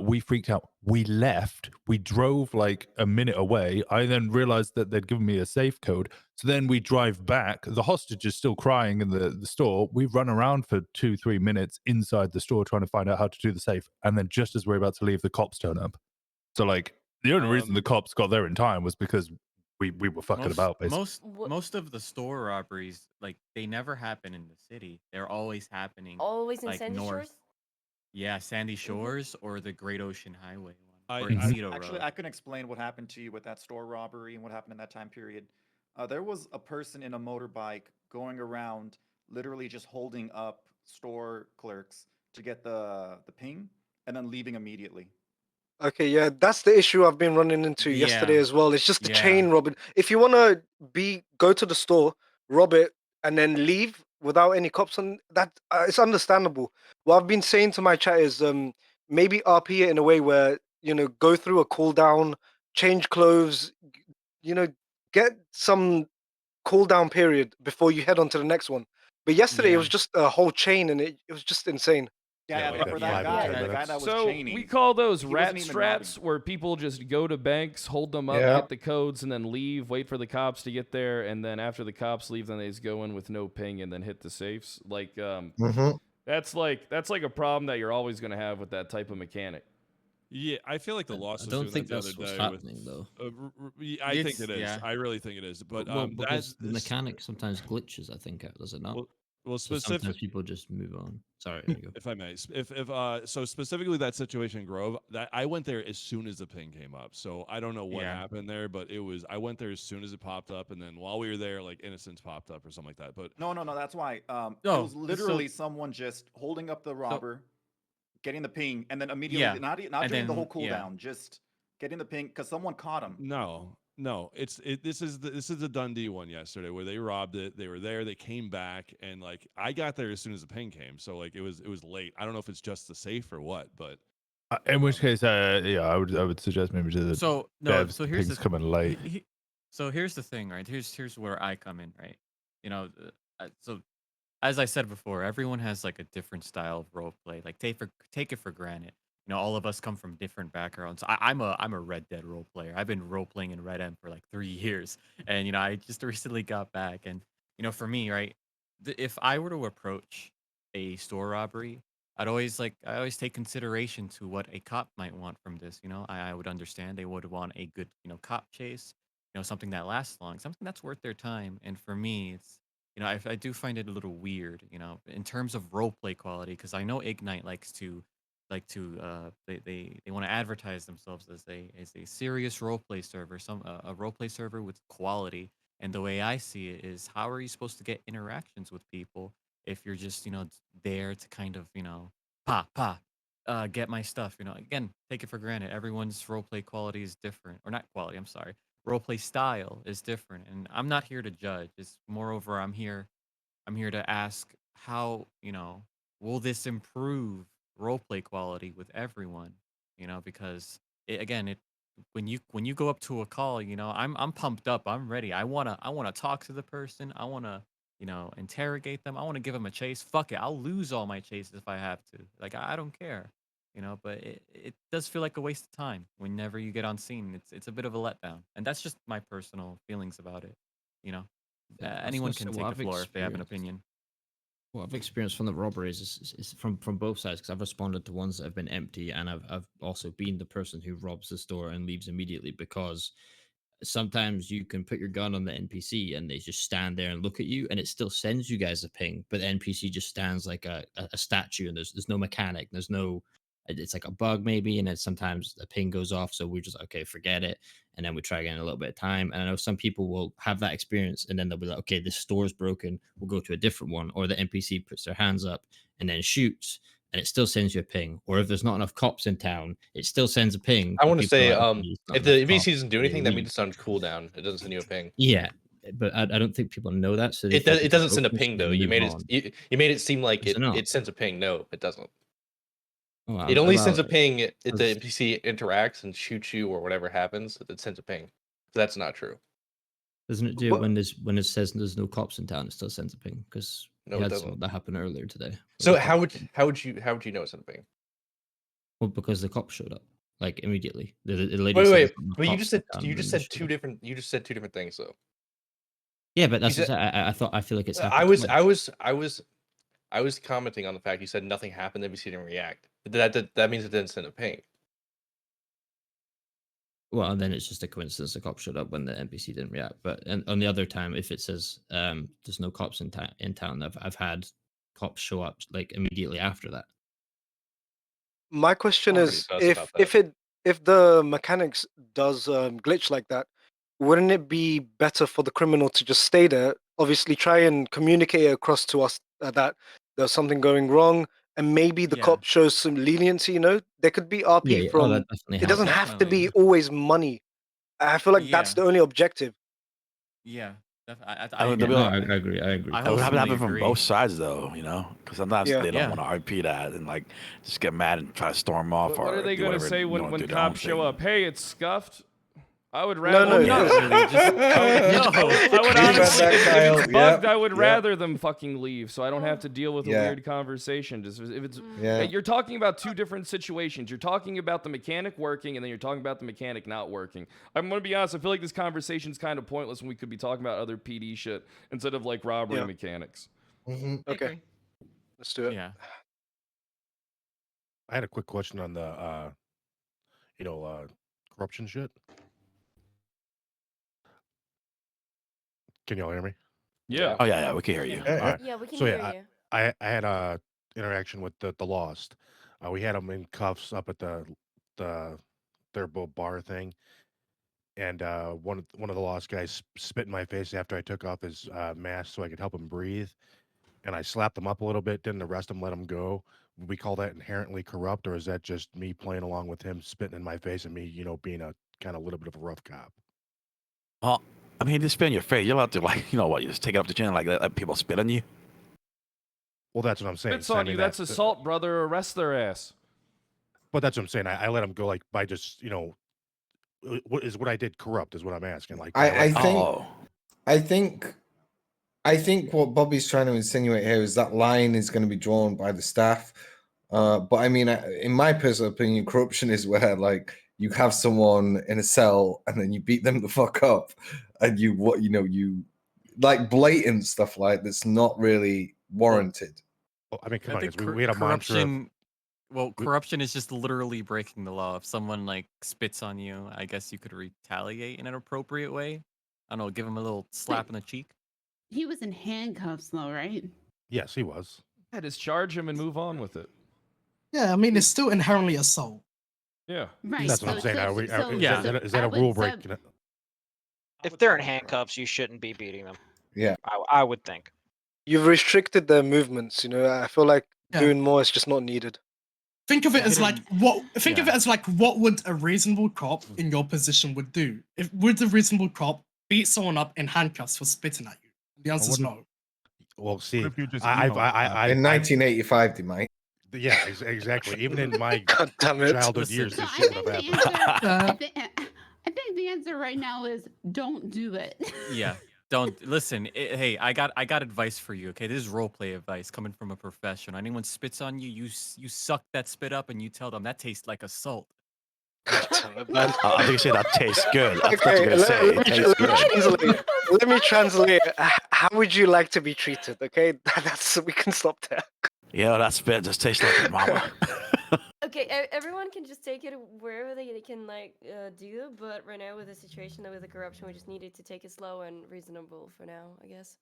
We freaked out. We left. We drove like a minute away. I then realized that they'd given me a safe code. So then we drive back. The hostage is still crying in the store. We run around for 2-3 minutes inside the store trying to find out how to do the safe. And then just as we're about to leave, the cops turn up. So like the only reason the cops got there in time was because we were fucking about, basically. Most of the store robberies, like they never happen in the city. They're always happening Always in like Sandy north. Shores? Yeah, Sandy Shores or the Great Ocean Highway one, or Mhm. Encino Actually, Road. I can explain what happened to you with that store robbery and what happened in that time period. There was a person in a motorbike going around, literally just holding up store clerks to get the ping, and then leaving immediately. Okay, yeah, that's the issue I've been running into yesterday Yeah. as well. It's just the Yeah. chain robbing. If you want to go to the store, rob it, and then leave without any cops on that, it's understandable. What I've been saying to my chat is maybe RP it in a way where, go through a cool down, change clothes, get some cool down period before you head on to the next one. But yesterday it was Yeah. just a whole chain and it was just insane. Yeah, but for that guy, the guy that was So chaining, we call those he rat wasn't even robbing. straps, where people just go to banks, hold them up, Yeah. get the codes, and then leave. Wait for the cops to get there, and then after the cops leave, then they just go in with no ping and then hit the safes. Like, that's like a problem that you're always gonna have with that type of mechanic. Yeah, I feel like the loss I was don't doing think that the that's other what's day happening, with. though. I think It's- it is. yeah. I really think it is. But Well, that because the this- mechanic sometimes glitches, I think, does it not? well, So specific. sometimes people just move on. Sorry, there you go. If I may, so specifically that situation in Grove, that I went there as soon as the ping came up. So I don't know what Yeah. happened there, but I went there as soon as it popped up, and then while we were there, like Innocence popped up or something like that. But No, that's why. It No, was so- literally someone just holding up the robber, getting the ping, and then immediately Yeah, not and doing the whole then- yeah. cooldown, just getting the ping because someone caught him. no, this is the Dundee one yesterday where they robbed it. They were there, they came back, and like I got there as soon as the ping came, so like it was late. I don't know if it's just the safe or what, but In which case, yeah, I would suggest maybe to the So no, devs, so the here's ping's the coming late. So here's the thing, right? Here's where I come in, right? So as I said before, everyone has like a different style of role play. Like take it for granted. All of us come from different backgrounds. I'm a Red Dead role player. I've been role playing in Red M for like 3 years, and I just recently got back. And for me, right, if I were to approach a store robbery, I always take consideration to what a cop might want from this. I would understand they would want a good cop chase, something that lasts long, something that's worth their time. And for me, it's I do find it a little weird, in terms of role play quality, because I know Ignite likes to they want to advertise themselves as a serious roleplay server, a roleplay server with quality. And the way I see it is, how are you supposed to get interactions with people if you're just there to kind of get my stuff? Again, take it for granted. Everyone's roleplay quality is different, or not quality. I'm sorry, roleplay style is different, and I'm not here to judge. It's moreover, I'm here to ask how will this improve roleplay quality with everyone, because when you go up to a call, I'm pumped up, I'm ready, I want to talk to the person, I want to interrogate them, I want to give them a chase. Fuck it, I'll lose all my chases if I have to. Like, I don't care, but it does feel like a waste of time whenever you get on scene. It's a bit of a letdown, and that's just my personal feelings about it. Yeah, I was Anyone gonna say can what take I've the floor if they have an experienced. opinion. What I've experienced from the robberies is from both sides, because I've responded to ones that have been empty, and I've also been the person who robs the store and leaves immediately, because sometimes you can put your gun on the NPC and they just stand there and look at you, and it still sends you guys a ping, but the NPC just stands like a statue, and there's no mechanic, there's no, it's like a bug maybe, and then sometimes the ping goes off, so we're just okay, forget it, and then we try again in a little bit of time. And I know some people will have that experience, and then they'll be like, okay, this store's broken, we'll go to a different one, or the NPC puts their hands up and then shoots, and it still sends you a ping. Or if there's not enough cops in town, it still sends a ping. I but want to people are say, like, okay, there's not if the enough NPC cops, doesn't do and they anything, that leave. means it's on cooldown. It doesn't send you a ping. Yeah, but I don't think people know that. So they It think does. It it's doesn't send a broken, so ping they though. You move made on. it. You made it seem like Does it not? it sends a ping. No, it doesn't. Oh, It only sends a well, ping if the that's- NPC interacts and shoots you or whatever happens. It sends a ping. So that's not true. Doesn't it do it What- when it says there's no cops in town? It still sends a ping because No, we it had doesn't. something that happened earlier today. So how would you know it's something? Well, because the cops showed up like immediately. The lady Wait, said wait, there's no but you cops just in said town, you and just then said they two showed up. different you just said two different things though. Yeah, but that's said- just, I feel like it's happened. I was twice. I was commenting on the fact you said nothing happened, NBC didn't react. That means it didn't send a ping. Well, and then it's just a coincidence the cops showed up when the NPC didn't react. But and on the other time, if it says there's no cops in town, I've had cops show up like immediately after that. My question Already is, does about that. if the mechanics does glitch like that, wouldn't it be better for the criminal to just stay there? Obviously, try and communicate across to us that there's something going wrong, and maybe the Yeah. cop shows some leniency. You know, there could be RP Yeah, from. that definitely It helps. doesn't have to Definitely. be always money. I feel like that's Yeah. the only objective. Yeah, I I would- agree. no, I agree. I agree. I I would have to wholesomely happen from agree. both sides, though, you know, because sometimes Yeah. they don't Yeah. want to RP that and like just get mad and try to storm off What or are they do gonna whatever say you when wanna when do their own cops show thing. up? Hey, it's scuffed. I would No, rather. no, Not no. really. Just I would Leave honestly, that, if Kyle. it's bugged, Yep, I would yep. rather them fucking leave, so I don't have to deal with a Yeah. weird conversation. Just if it's, Yeah. you're talking about two different situations. You're talking about the mechanic working, and then you're talking about the mechanic not working. I'm gonna be honest. I feel like this conversation's kind of pointless when we could be talking about other PD shit instead of like robbery Yeah. mechanics. Mm-hmm. I Okay. agree. Let's do it. Yeah. I had a quick question on the corruption shit. Can y'all hear me? Yeah. Oh yeah, we can hear you. All right. Yeah, we can So hear yeah, you. I had a interaction with the Lost. We had them in cuffs up at their bar thing, and one of the Lost guys spit in my face after I took off his mask so I could help him breathe, and I slapped him up a little bit, didn't arrest him, let him go. Would we call that inherently corrupt, or is that just me playing along with him spitting in my face and me, being a kind of little bit of a rough cop? Well, I mean, just spit in your face. You're allowed to like, you know what? You just take it up the chin and like let people spit on you. Well, that's what I'm saying. Spits So, I on mean, you. That's assault, brother. Arrest their ass. But that's what I'm saying. I let him go like by just what I did corrupt is what I'm asking. Like I think Oh, I think what Bobby's trying to insinuate here is that line is going to be drawn by the staff. But I mean, in my personal opinion, corruption is where like you have someone in a cell and then you beat them the fuck up, and you like blatant stuff like that's not really warranted. Well, I mean, come I on, think 'cause we had a mantra of corruption. Well, corruption is just literally breaking the law. If someone like spits on you, I guess you could retaliate in an appropriate way. I don't know, give him a little slap in the cheek. He was in handcuffs, though, right? yes, he was. Yeah, discharge him and move on with it. Yeah, I mean, it's still inherently assault. Yeah. Right. That's what I'm saying. Is that I a would rule sub- break? If they're in handcuffs, you shouldn't be beating them. Yeah. I would think. You've restricted their movements. You know, I feel like Yeah. doing more is just not needed. Think of it as like what? Think of Yeah. it as like what would a reasonable cop in your position would do? If would a reasonable cop beat someone up in handcuffs for spitting at you? The answer is no. Well, see, if you just, I in 1985, they might. Yeah, exactly. Even in my God damn it. childhood Listen. years, So this I shit think would the have happened. answer. I think the answer right now is don't do it. Yeah. Don't listen. Hey, I got advice for you. Okay, this is role play advice coming from a professional. Anyone spits on you, you suck that spit up and you tell them that tastes like assault. I think you say that tastes good. That's what Okay, you're gonna say. It tastes good. let me translate. How would you like to be treated? Okay, that's we can stop there. Yeah, that spit just tastes like your mama. Okay, everyone can just take it wherever they can do, but right now with the situation with the corruption, we just needed to take it slow and reasonable for now, I guess.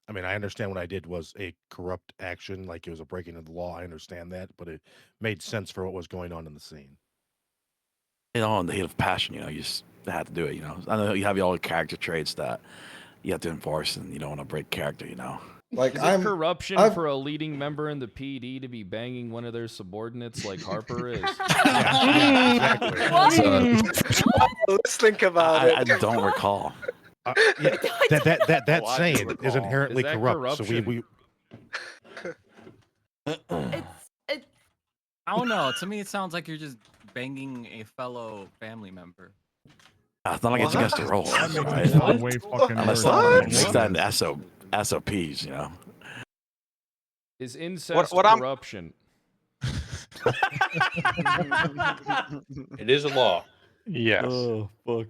I mean, I understand what I did was a corrupt action, like it was a breaking of the law. I understand that, but it made sense for what was going on in the scene. You know, in the heat of passion, you just have to do it. I know you have your own character traits that you have to enforce, and you don't want to break character. Like Is it corruption for a leading member in the PD to be banging one of their subordinates like Harper is? Let's think about I it. don't recall. That I saying do is recall. inherently Is that corrupt. So corruption? I don't know. To me, it sounds like you're just banging a fellow family member. It's not like it's What? against the rules, That makes right? it sound way fucking Unless worse. that, than unless it that is. SOPs, you know. Is incest what I'm- corruption? It is a law. Yes. Oh fuck.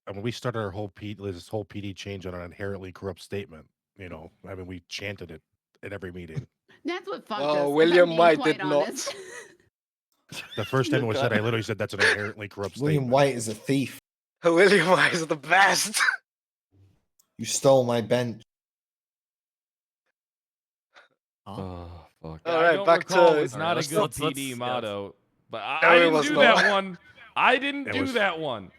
I mean, we started our whole this whole PD change on an inherently corrupt statement. You know, I mean, we chanted it at every meeting. That's what fucked Oh, us. William White quite did not. honest. The first time it was said, I literally said that's an inherently corrupt William statement. White is a thief. William White is the best. You stole my bench. Oh fuck. Yeah, All I right, don't back recall. to- It's not a let's- good let's- PD let's- motto, but No, I it didn't was do not. that one. I didn't It do was- that one.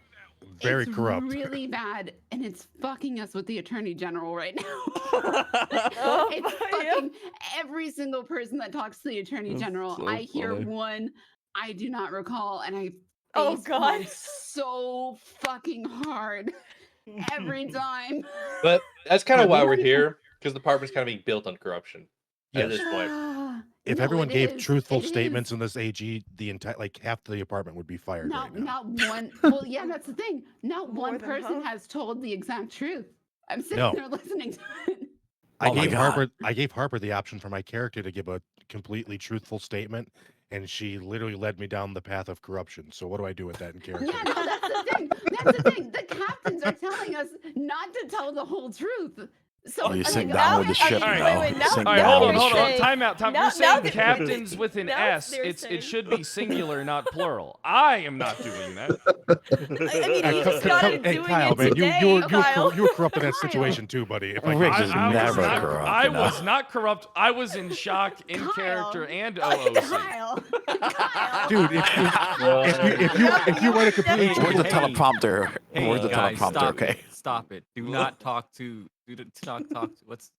Very It's corrupt. really bad, and it's fucking us with the attorney general right now. Oh, it's yeah. fucking every single person that talks to the attorney That's general. so I hear funny. one I do not recall, and I Oh, face God. palm so fucking hard every time. But that's kind of why we're here, because the department's kind of being built on corruption at Yes. this point. If No, everyone it gave is. truthful It statements is. in this AG, the entire half the apartment would be fired right now. Not one. Well, yeah, that's the thing. Not More one than person half. has told the exact truth. I'm sitting No. there listening to it. I Oh my gave God. Harper the option for my character to give a completely truthful statement, and she literally led me down the path of corruption. So what do I do with that in character? Yeah, no, that's the thing. That's the thing. The captains are telling us not to tell the whole truth. So Oh, you it's sink like, down oh, with the okay, ship, wait, you wait, know. wait, now- Sink All right, down hold with on, the hold on. ship. Time out. Time. Now- You're saying now that- captains with an now S. they're It saying- should be singular, not plural. I am not doing that. I mean, you just started Hey, doing Kyle, it man, today, you were Kyle. corrupt in that situation too, buddy. If I Rick could is just- I was never not, corrupt. I you know? was not corrupt. I was in shock, in Kyle. character, and OOC. Kyle. Kyle. Dude, if you write a completely Where's the Hey, teleprompter? Hey, Where's the guys, teleprompter? stop Okay. it. Stop it. Do not talk to. Talk to. What's?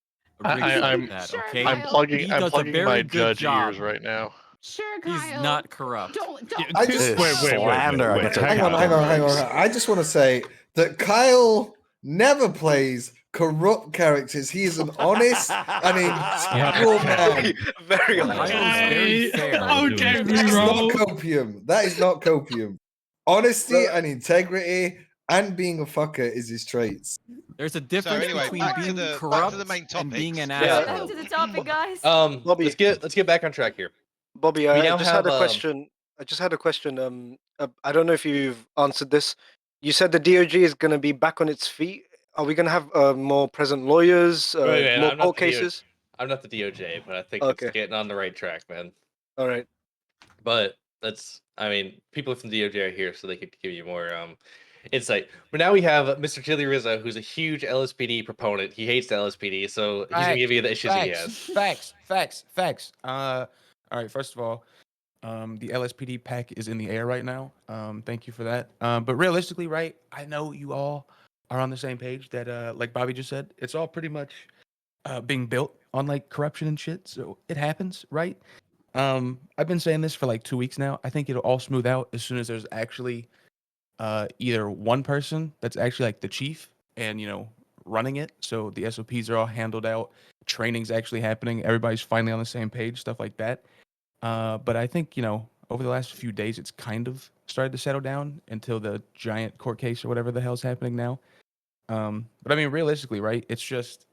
I'm- like that, Sure, okay? I'm Kyle. plugging. He I'm does a plugging very my good judge job. ears right now. Sure, Kyle. He's not corrupt. Don't. I just wait. Slander against a hang on. I just want to say that Kyle never plays corrupt characters. He is an honest and integral man. Very Kyle's honest. very fair. Okay, That is not reroll. copium. That is not copium. Honesty and integrity and being a fucker is his traits. There's a difference anyway, between back to being the corrupt main and being an topics. Yeah. asshole. Back to the topic, guys. Bobby. Let's get back on track here. Bobby, We I now just have, had a question. I just had a question. I don't know if you've answered this. You said the DOJ is going to be back on its feet. Are we going to have more present lawyers, Wait, more I'm not court the DOJ. cases? I'm not the DOJ, but I think Okay. it's getting on the right track, man. All right. But I mean, people from the DOJ are here, so they could give you more insight. But now we have Mr. Tilly Rizza, who's a huge LSPD proponent. He hates the LSPD, so he's gonna give you the issues he has. Facts. All right. First of all, the LSPD pack is in the air right now. Thank you for that. But realistically, right? I know you all are on the same page. That, like Bobby just said, it's all pretty much being built on like corruption and shit. So it happens, right? I've been saying this for like 2 weeks now. I think it'll all smooth out as soon as there's actually either one person that's actually like the chief and running it. So the SOPs are all handled out. Training's actually happening. Everybody's finally on the same page. Stuff like that. But I think over the last few days, it's kind of started to settle down until the giant court case or whatever the hell's happening now. But I mean, realistically, right? It's just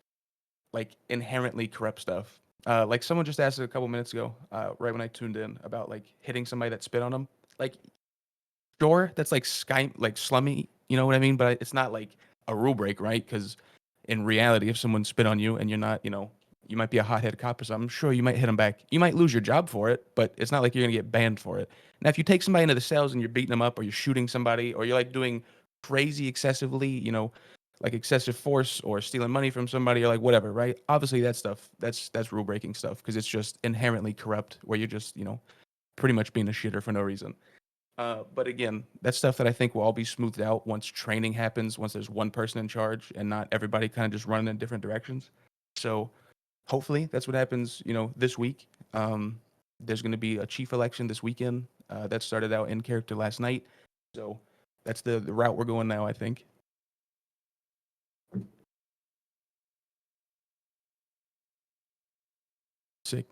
like inherently corrupt stuff. Like someone just asked a couple minutes ago, right when I tuned in, about like hitting somebody that spit on them. Like, sure, that's like slummy, you know what I mean? But it's not like a rule break, right? Because in reality, if someone spit on you and you're not, you might be a hot-headed cop or something, sure, you might hit them back. You might lose your job for it, but it's not like you're gonna get banned for it. Now, if you take somebody into the cells and you're beating them up, or you're shooting somebody, or you're like doing crazy excessively, like excessive force or stealing money from somebody or like whatever, right? Obviously that stuff, that's rule breaking stuff, because it's just inherently corrupt, where you're just, pretty much being a shitter for no reason. But again, that's stuff that I think will all be smoothed out once training happens, once there's one person in charge and not everybody kind of just running in different directions. So hopefully that's what happens, this week. There's going to be a chief election this weekend that started out in character last night. So that's the route we're going now, I think. Sick.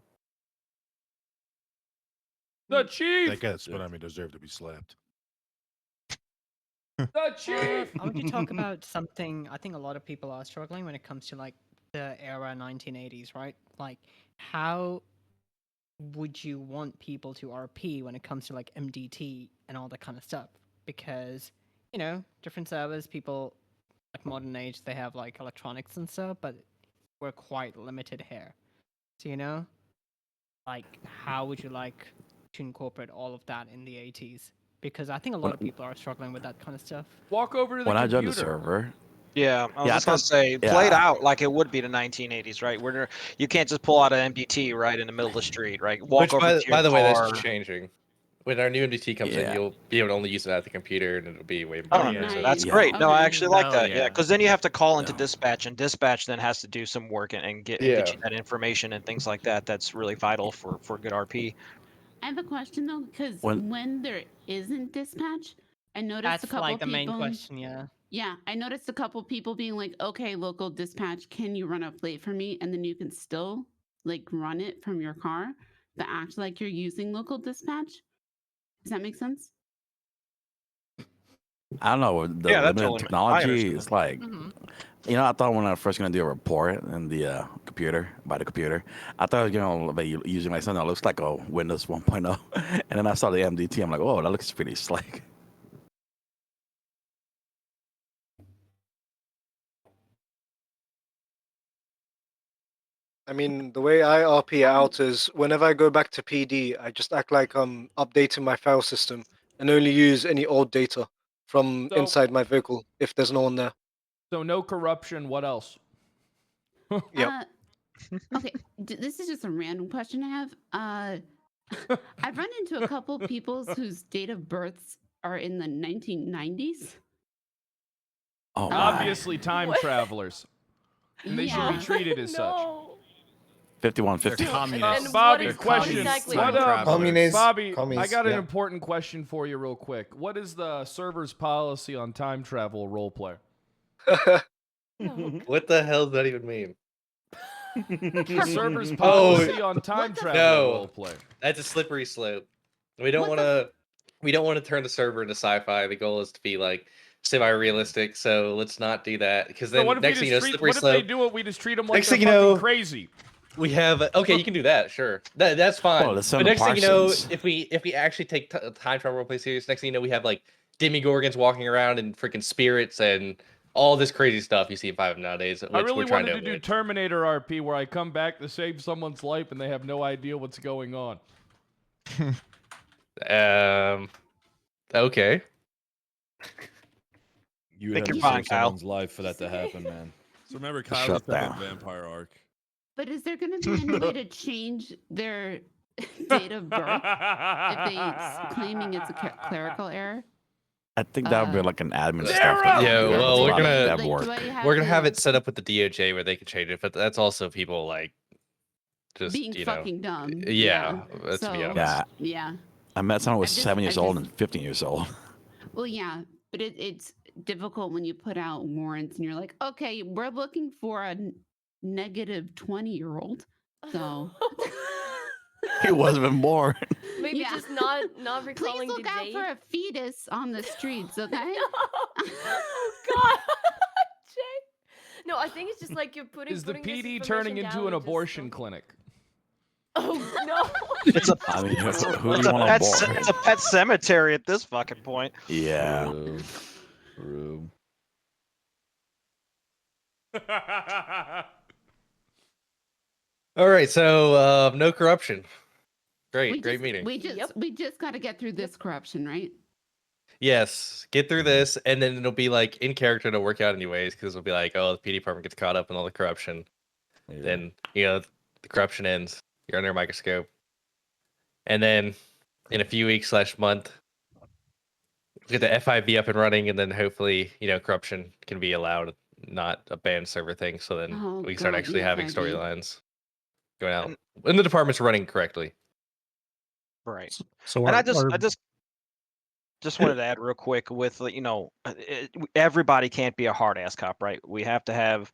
The chief. That guy that spit on me deserved to be slapped. The chief. I want to talk about something I think a lot of people are struggling when it comes to like the era 1980s, right? Like, how would you want people to RP when it comes to like MDT and all that kind of stuff? Because, you know, different servers, people like modern age, they have like electronics and stuff, but we're quite limited here. So, you know, like, how would you like to incorporate all of that in the 80s? Because I think a lot of people are struggling with that kind of stuff. Walk over to the When I joined the computer. server, Yeah, I was Yeah, I just gonna thought- say, played yeah. out like it would be the 1980s, right? Where you can't just pull out an MDT right in the middle of the street, right? Walk Which, over to your by the way, that's car. changing. When our new MDT comes in, Yeah. you'll be able to only use it at the computer, and it'll be way Oh, more. nice. that's Yeah. great. No, I Okay. actually like Hell that. Yeah, yeah. because then you have to call into Yeah. dispatch, and dispatch then has to do some work and get Yeah. you that information and things like that. That's really vital for good RP. I have a question though, because When- when there isn't dispatch, I noticed That's a couple like the main people. question, yeah. Yeah, I noticed a couple people being like, "Okay, local dispatch, can you run a plate for me?" And then you can still like run it from your car, but act like you're using local dispatch. Does that make sense? I don't know, the Yeah, that limited totally I technology understand. is like, you know, I thought when I was first going to do a report in the computer, by the computer, I thought I was going to be using like something that looks like a Windows 1.0. And then I saw the MDT. I'm like, oh, that looks pretty slick. I mean, the way I RP it out is whenever I go back to PD, I just act like I'm updating my file system and only use any old data from So- inside my vehicle if there's no one there. So no corruption. What else? Yep. Okay, this is just a random question I have. I've run into a couple peoples whose date of births are in the 1990s. Oh, my. Obviously, time travelers, and they should Yeah. be treated as such. No. 5150. And Bobby, what question. exactly? What Time Communist. Bobby, I Commies, got an yeah. important question for you, real quick. What is the server's policy on time travel role play? What the hell does that even mean? The server's Oh, policy on time travel no. role play. That's a slippery slope. We don't want to. We don't want to turn the server into sci-fi. The goal is to be like semi-realistic. So let's not do that because So then what if next we thing you know, just treat? slippery What if they slope. do it? We just treat them like Next they're thing you fucking know, crazy. We have okay. You can do that, sure. That's fine. Well, the but Seven next thing you know, Parsons. if we actually take time travel roleplay serious, next thing you know, we have like demigorgons walking around and freaking spirits and all this crazy stuff you see in 5 nowadays. Which I really we're trying wanted to do avoid. Terminator RP, where I come back to save someone's life and they have no idea what's going on. Okay. You would Think have you're to fine, save Kyle. someone's life for that to happen, man. So remember, Kyle Shut used to have down. a vampire arc. But is there going to be any way to change their date of birth if they claiming it's a clerical error? I think that would be like an admin stuff. Zero! that Yeah, you have well, a we're lot of gonna- dev Like, work. do I have We're gonna to have it set up with the DOJ where they can change it, but that's also people like just being you know, fucking dumb? Yeah, let's be So, honest. Yeah, Yeah. I met someone who was I just- 7 years I old just- and 15 years old. Well, yeah, but it's difficult when you put out warrants and you're like, okay, we're looking for a negative 20-year-old. So He wasn't even born. Maybe Yeah. just not recalling please look the out date. for a fetus on the streets, okay? Oh God, Jay. No, I think it's just like you're putting. Is the putting this PD turning information into down an and just abortion don't- clinic? Oh no. It's a I mean, who it's do a you want on pet, board? it's a pet cemetery at this fucking point. Yeah. True. All right, so no corruption. Great, we great just, meeting. We just got to get through this corruption, right? Yes, get through this, and then it'll be like in character to work out anyways, because it'll be like, oh, the PD department gets caught up in all the corruption. Yeah. Then you know the corruption ends. You're under a microscope, and then in a few weeks / month, get the FIV up and running, and then hopefully corruption can be allowed, not a banned server thing. So then Oh, we can start God, actually the having FIV. storylines going out, and the department's running correctly. Right. So And our- I just our- just wanted to add real quick with everybody can't be a hard ass cop, right? We have to have.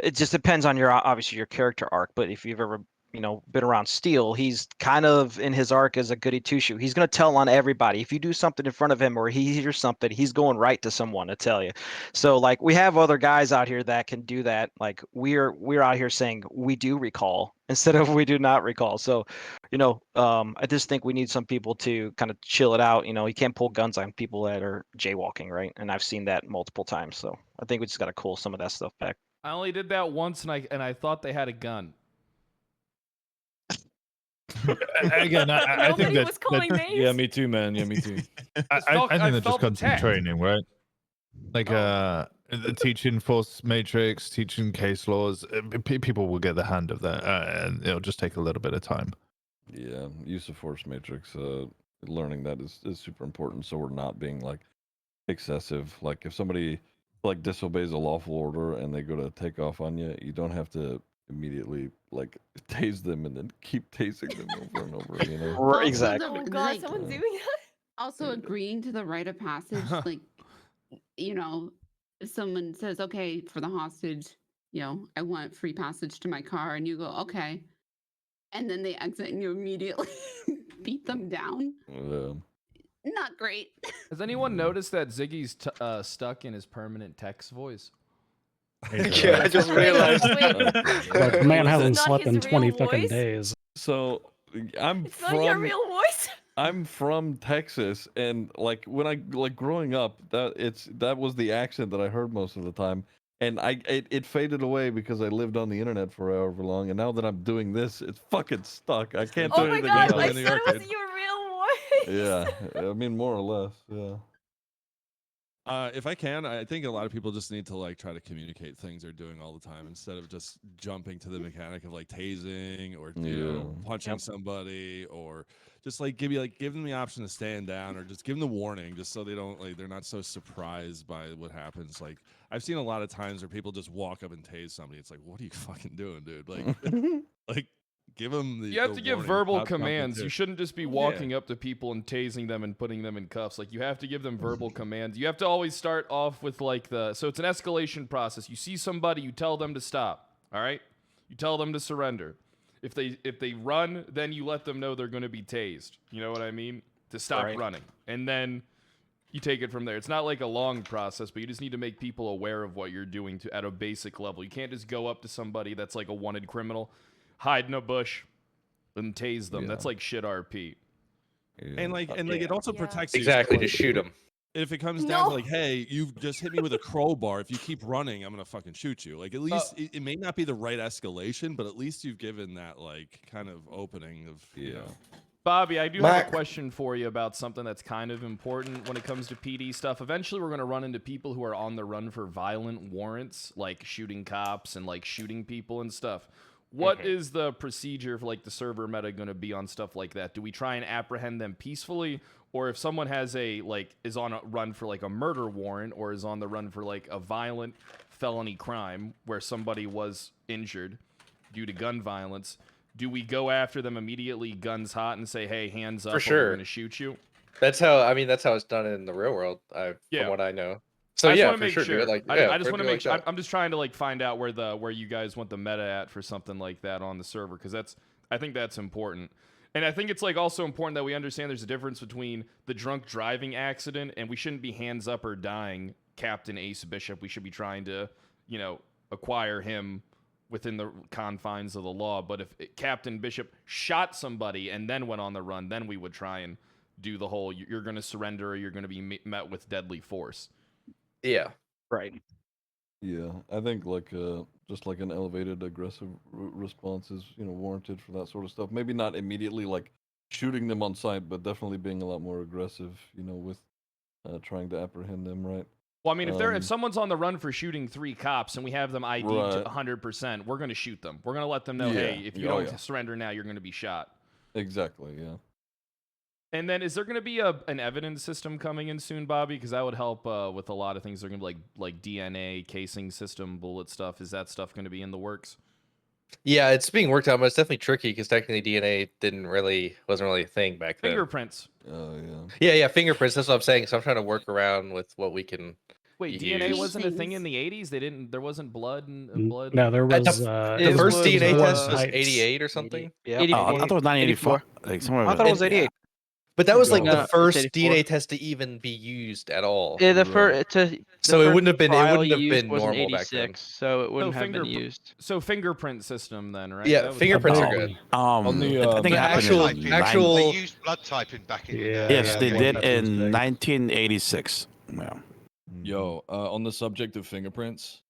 It just depends on your obviously your character arc, but if you've ever been around steel, he's kind of in his arc as a goody two shoe. He's gonna tell on everybody. If you do something in front of him or he hears something, he's going right to someone to tell you. So like we have other guys out here that can do that. Like we're out here saying we do recall instead of we do not recall. So, I just think we need some people to kind of chill it out. You can't pull guns on people that are jaywalking, right? And I've seen that multiple times. So I think we just gotta cool some of that stuff back. I only did that once, and I thought they had a gun. Again, I think Nobody that, was calling that names. Yeah, me too, man. Yeah, me too. I felt- think I that just felt comes from attacked. training, right? Like the teaching force matrix, teaching case laws. People will get the hand of that, and it'll just take a little bit of time. Yeah, use of force matrix. Learning that is super important, so we're not being like excessive. Like if somebody like disobeys a lawful order and they go to take off on you, you don't have to immediately like tase them and then keep tasing them over and over. You know. Also, Exactly. Oh god, someone's doing that. Also, agreeing to the rite of passage, like, if someone says, okay, for the hostage, I want free passage to my car, and you go, okay. And then they exit and you immediately beat them down. Yeah. Not great. Has anyone noticed that Ziggy's stuck in his permanent text voice? Yeah, I just realized. Like, the man hasn't It's not slept his in 20 real fucking voice? days. So I'm It's not your from real voice. I'm from Texas, and like when I like growing up, that was the accent that I heard most of the time, and it faded away because I lived on the internet for however long, and now that I'm doing this, it's fucking stuck. I can't do Oh my anything god, else. I said it was your real voice. Yeah, I mean more or less. Yeah. If I can, I think a lot of people just need to like try to communicate things they're doing all the time instead of just jumping to the mechanic of like tasing or punching somebody, or just like give them the option to stand down, or just give them the warning just so they're not so surprised by what happens. Like I've seen a lot of times where people just walk up and tase somebody. It's like, what are you fucking doing, dude? Like like give them the You have the to give warning verbal without commands. jumping You to- shouldn't just be walking up to people and tasing them and putting them in cuffs. Like you have to give them verbal commands. You have to always start off with like so it's an escalation process. You see somebody, you tell them to stop. All right? You tell them to surrender. If they run, then you let them know they're going to be tased. You know what I mean? To stop Right. running. And then you take it from there. It's not like a long process, but you just need to make people aware of what you're doing at a basic level. You can't just go up to somebody that's like a wanted criminal, hide in a bush, and tase them. That's like shit RP. And it also protects you. Exactly, Like, just shoot 'em. If it comes down to like, hey, you've just hit me with a crowbar. If you keep running, I'm gonna fucking shoot you. Like at least it may not be the right escalation, but at least you've given that like kind of opening of you know. Bobby, I do have Mac. a question for you about something that's kind of important when it comes to PD stuff. Eventually, we're going to run into people who are on the run for violent warrants, like shooting cops and like shooting people and stuff. What is the procedure for like the server meta going to be on stuff like that? Do we try and apprehend them peacefully, or if someone has is on a run for like a murder warrant or is on the run for like a violent felony crime where somebody was injured due to gun violence, do we go after them immediately, guns hot, and say, "Hey, hands up, For or sure. we're going to shoot you"? That's how it's done in the real world. From what I know. So I just yeah, wanna for make sure. sure. Do it like I just want to do it make like sure. that. I'm just trying to like find out where you guys want the meta at for something like that on the server, because I think that's important. And I think it's like also important that we understand there's a difference between the drunk driving accident, and we shouldn't be hands up or dying Captain Ace Bishop. We should be trying to, acquire him within the confines of the law. But if Captain Bishop shot somebody and then went on the run, then we would try and do the whole you're going to surrender or you're going to be met with deadly force. Yeah. Right. Yeah, I think like just like an elevated aggressive response is warranted for that sort of stuff. Maybe not immediately like shooting them on sight, but definitely being a lot more aggressive. With trying to apprehend them. Right. Well, I mean, if someone's on the run for shooting 3 cops and we have them ID'd to 100%, we're going to shoot them. We're going to let them know, hey, if you don't surrender now, you're going to be shot. Exactly. Yeah. And then, is there going to be an evidence system coming in soon, Bobby? Because that would help with a lot of things. They're going to be like DNA, casing system, bullet stuff. Is that stuff going to be in the works? Yeah, it's being worked on, but it's definitely tricky because technically DNA wasn't really a thing back then. Fingerprints. Oh yeah. Yeah, fingerprints. That's what I'm saying. So I'm trying to work around with what we can Wait, used. DNA wasn't a thing in the 80s? They didn't. There wasn't blood and blood. No, there was. The it first was DNA test was types. 88 or something. Yep. Oh, I thought it was 1984. Like somewhere. I thought it was 88. But that was like No, the it's first 84. DNA test to even be used at all. Yeah, the first So it wouldn't have been was in normal back then. 86, so it wouldn't have been used. So fingerprint system then, right? Yeah, That was- fingerprints are good. I think it happened in actual They used blood typing back in. Yes, they did in 1986. Yeah. Yo, on the subject of fingerprints,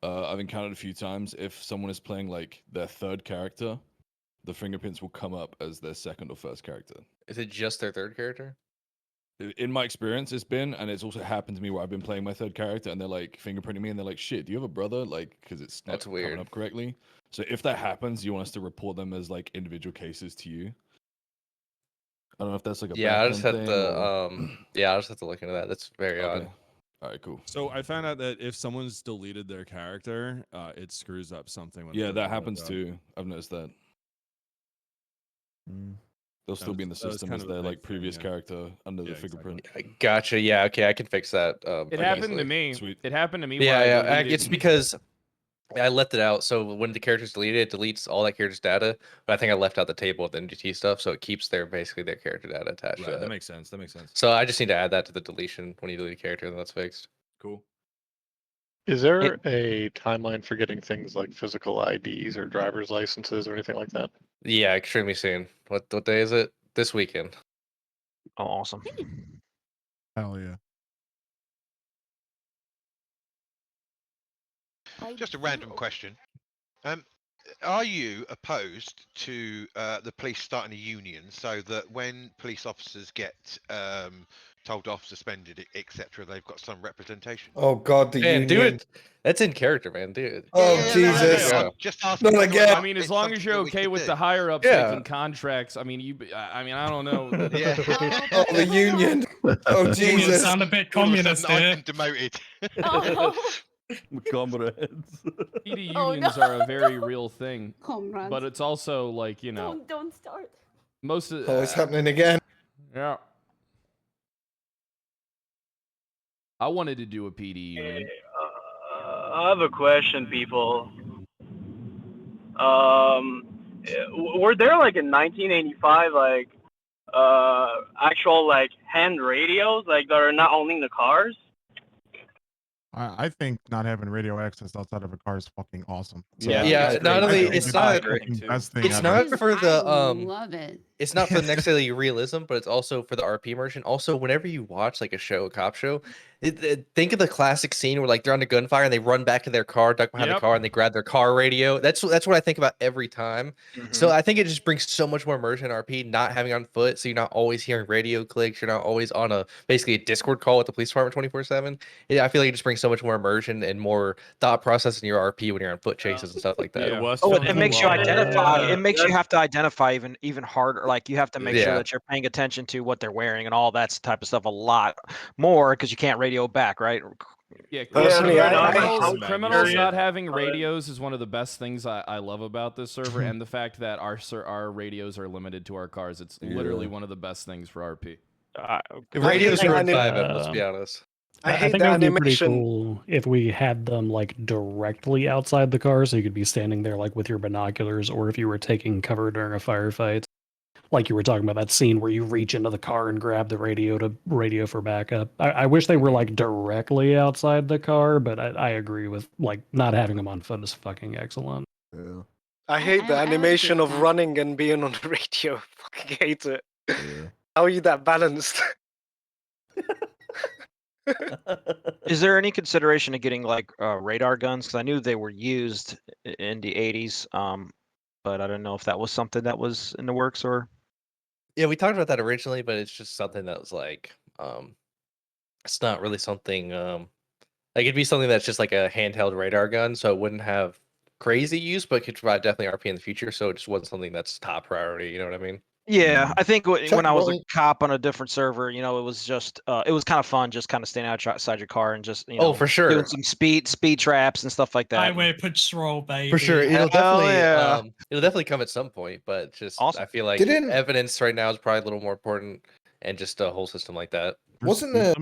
I've encountered a few times if someone is playing like their third character, the fingerprints will come up as their second or first character. Is it just their third character? In my experience, it's been, and it's also happened to me where I've been playing my third character and they're like fingerprinting me and they're like, shit, do you have a brother? Like, because it's not coming up correctly. So if that happens, you want us to report them as like individual cases to you? I don't know if that's like a Yeah, I back just end have thing to or- yeah, I just have to look into that. That's very odd. All right, cool. So I found out that if someone's deleted their character, it screws up something. When Yeah, they're that running it happens up. too. I've noticed that. They'll still be in the That was system kind as of a their big like thing, previous yeah. character under the Yeah, fingerprint. Gotcha. Yeah, okay, I can fix that. It pretty happened easily. to me. Sweet. It happened to me. Yeah, where I yeah. deleted- It's because I left it out. So when the character's deleted, it deletes all that character's data. But I think I left out the table with the MGT stuff, so it keeps basically their character data attached to Right, that. that makes sense. That makes sense. So I just need to add that to the deletion when you delete a character, and that's fixed. Cool. Is there a timeline for getting things like physical IDs or driver's licenses or anything like that? Yeah, extremely soon. What day is it? This weekend. Oh, awesome. Hell yeah. Just a random question. Are you opposed to the police starting a union so that when police officers get told off, suspended, etc., they've got some representation? Oh God, the Man, union. do it. That's in character, man. Do it. Oh Yeah, Jesus! I'm just asking Not whether or again. I not mean, as it's long as something you're that we okay could with do. the higher ups Yeah. making contracts. I mean, I mean, I don't know. Yeah. Oh, the union. Oh You Jesus! sound a bit All of a communist sudden, here. I've been demoted. Comrades. PD Oh, unions no. are a very real thing, Comrades. but it's also like, you know, Don't start. most of Oh, it's happening again. yeah. I wanted to do a PD union. I have a question, people. Were there like in 1985 like actual like hand radios like that are not only in the cars? I think not having radio access outside of a car is fucking awesome. Yeah, not only it's not best thing it's ever. not for the I love it. it's not for necessarily realism, but it's also for the RP immersion. Also, whenever you watch like a cop show, think of the classic scene where like they're on a gunfire and they run back to their car, duck behind the car, and they grab their car radio. That's what I think about every time. So I think it just brings so much more immersion in RP, not having on foot, so you're not always hearing radio clicks. You're not always on basically a Discord call with the police department 24/7. I feel like it just brings so much more immersion and more thought process in your RP when you're on foot chases and stuff like that. Oh, it makes you identify. It makes you have to identify even harder. Like you have to make sure that you're paying attention to what they're wearing and all that type of stuff a lot more because you can't radio back, right? Yeah, Personally, criminals not having radios is one of the best things I love about this server, and the fact that our radios are limited to our cars. It's literally one of the best things for RP. The radios are in I- 5M, let's be honest. I I hate think the it would be pretty animation. cool if we had them like directly outside the car, so you could be standing there like with your binoculars, or if you were taking cover during a firefight, like you were talking about that scene where you reach into the car and grab the radio for backup. I wish they were like directly outside the car, but I agree with like not having them on foot is fucking excellent. Yeah. I hate the I would animation agree of with that. running and being on the radio. Fucking hate it. How are you that balanced? Is there any consideration of getting like radar guns? Because I knew they were used in the 80s, but I don't know if that was something that was in the works or. Yeah, we talked about that originally, but it's just something that was like, it's not really something. Like it'd be something that's just like a handheld radar gun, so it wouldn't have crazy use, but could provide definitely RP in the future. So it just wasn't something that's top priority. You know what I mean? Yeah, I think when I was a Checkpoint. cop on a different server, it was just it was kind of fun, just kind of standing outside your car and just For sure. doing some speed traps and stuff like that. Highway patrol, baby. For sure, it'll Hell definitely yeah. it'll definitely come at some point, but just Awesome. I feel like Didn't- evidence right now is probably a little more important, and just a whole system like that. wasn't there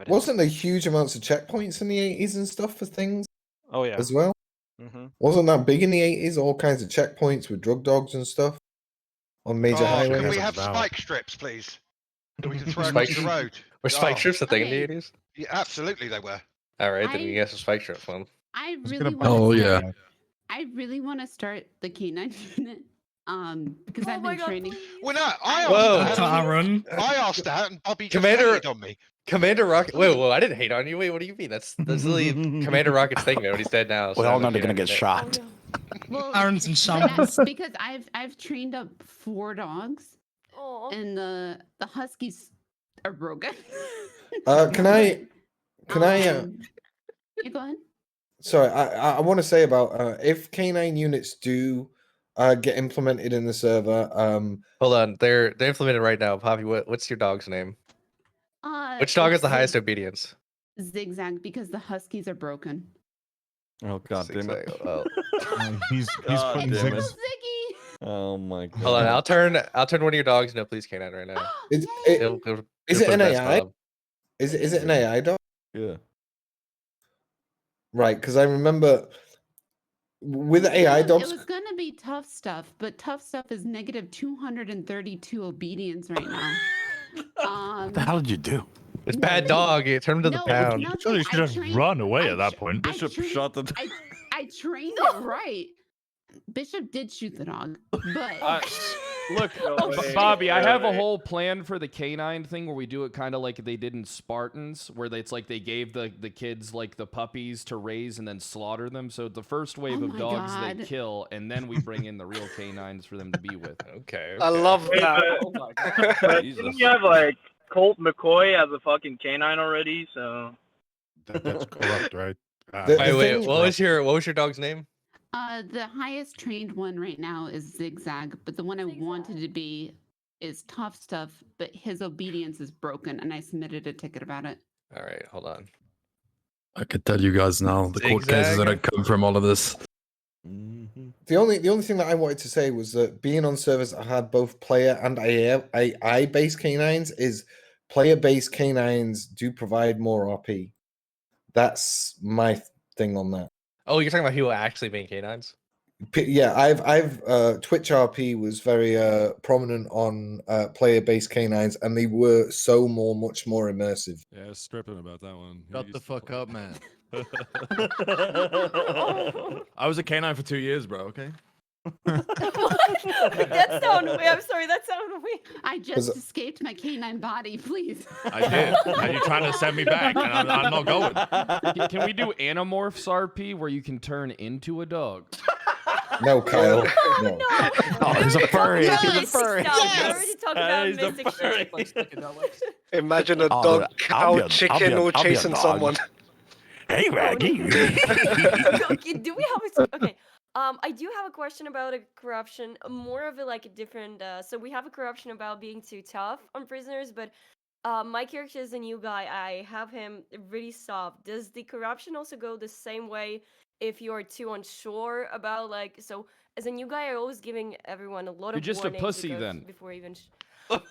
wasn't there huge amounts of checkpoints in the 80s and stuff for things? Oh yeah. As well. Wasn't that big in the 80s? All kinds of checkpoints with drug dogs and stuff on major Oh, highways. can we have spike strips, please? That we can throw Spike across the road. Were spike Oh. strips a thing in Okay. the 80s? Yeah, absolutely they were. All right, then I- you guys some spike strips, man. I was really gonna want to buy- start. I really want to start the canine unit. Because I've been training. Well, no, I Whoa. asked that. Aaron. I asked that, and Bobby just Commander- hated on me. Commander Rocket. Whoa, I didn't hate on you. Wait, what do you mean? That's literally Commander Rocket's thing, man. But he's dead now. We so all I'm know they're gonna kidding. get shot. Well, Aaron's in but shambles. that's because I've trained up 4 dogs, Aw. and the huskies are broken. Can I Yeah, go ahead. sorry, I want to say about if canine units do get implemented in the server, Hold on, they're implemented right now. Poppy, what's your dog's name? Which dog has It's the highest obedience? Zigzag, because the huskies are broken. Oh god damn it! Zigzag, oh. He's God putting damn it. zigs. Ziggy. Oh my god! Hold on, I'll turn one of your dogs into a police canine right now. is It'll it put an a best AI? Bob. Is it an AI dog? Yeah. Right, because I remember with AI dogs. It was gonna be tough stuff, but tough stuff is negative 232 obedience right now. What the hell did you do? It's bad dog. You turn him to No, the it's pound. nothing. Surely you should I just trained- run away I at that tr- point. I Bishop trained- shot the. I trained it right. Bishop did shoot the dog, but Look, Bobby, I have a whole plan for the canine thing where we do it kind of like they did in Spartans, where it's like they gave the kids like the puppies to raise and then slaughter them. So the first wave Oh of my dogs God. they kill, and then we bring in the real canines for them to be with. Okay. I love Wait, that. but- Oh my But god. didn't you have like Colt McCoy as a fucking canine already? So That's corrupt, right? Wait, what was your dog's name? the highest trained one right now is Zigzag, but the one I wanted to be is Tough Stuff, but his obedience is broken, and I submitted a ticket about it. All right, hold on. I could tell you guys now the court cases that Zigzag? come from all of this. The only thing that I wanted to say was that being on servers that had both player and AI based canines is player based canines do provide more RP. That's my thing on that. Oh, you're talking about people actually being canines? Yeah, I've Twitch RP was very prominent on player based canines, and they were much more immersive. Yeah, stripping about that one. Shut the fuck up, man. I was a canine for 2 years, bro. Okay. That sounded weird. I'm sorry, that sounded weird. I just escaped my canine body, please. I did. And you're trying to send me back, and I'm not going. Can we do Animorphs RP where you can turn into a dog? No, Kyle. No. Oh, he's a furry. No, He's a it's furry. stop. We already talked about He's a mystic shit. Imagine a Oh, dog, I'll cow, be a- chicken, I'll all be a chasing dog. someone. Hey, Raggy. Okay, do we have a okay? I do have a question about a corruption, more of a like a different. So we have a corruption about being too tough on prisoners, but my character is a new guy. I have him really soft. Does the corruption also go the same way if you're too unsure about like? So as a new guy, I'm always giving everyone a lot You're of just a warnings pussy because then. before even. Wow.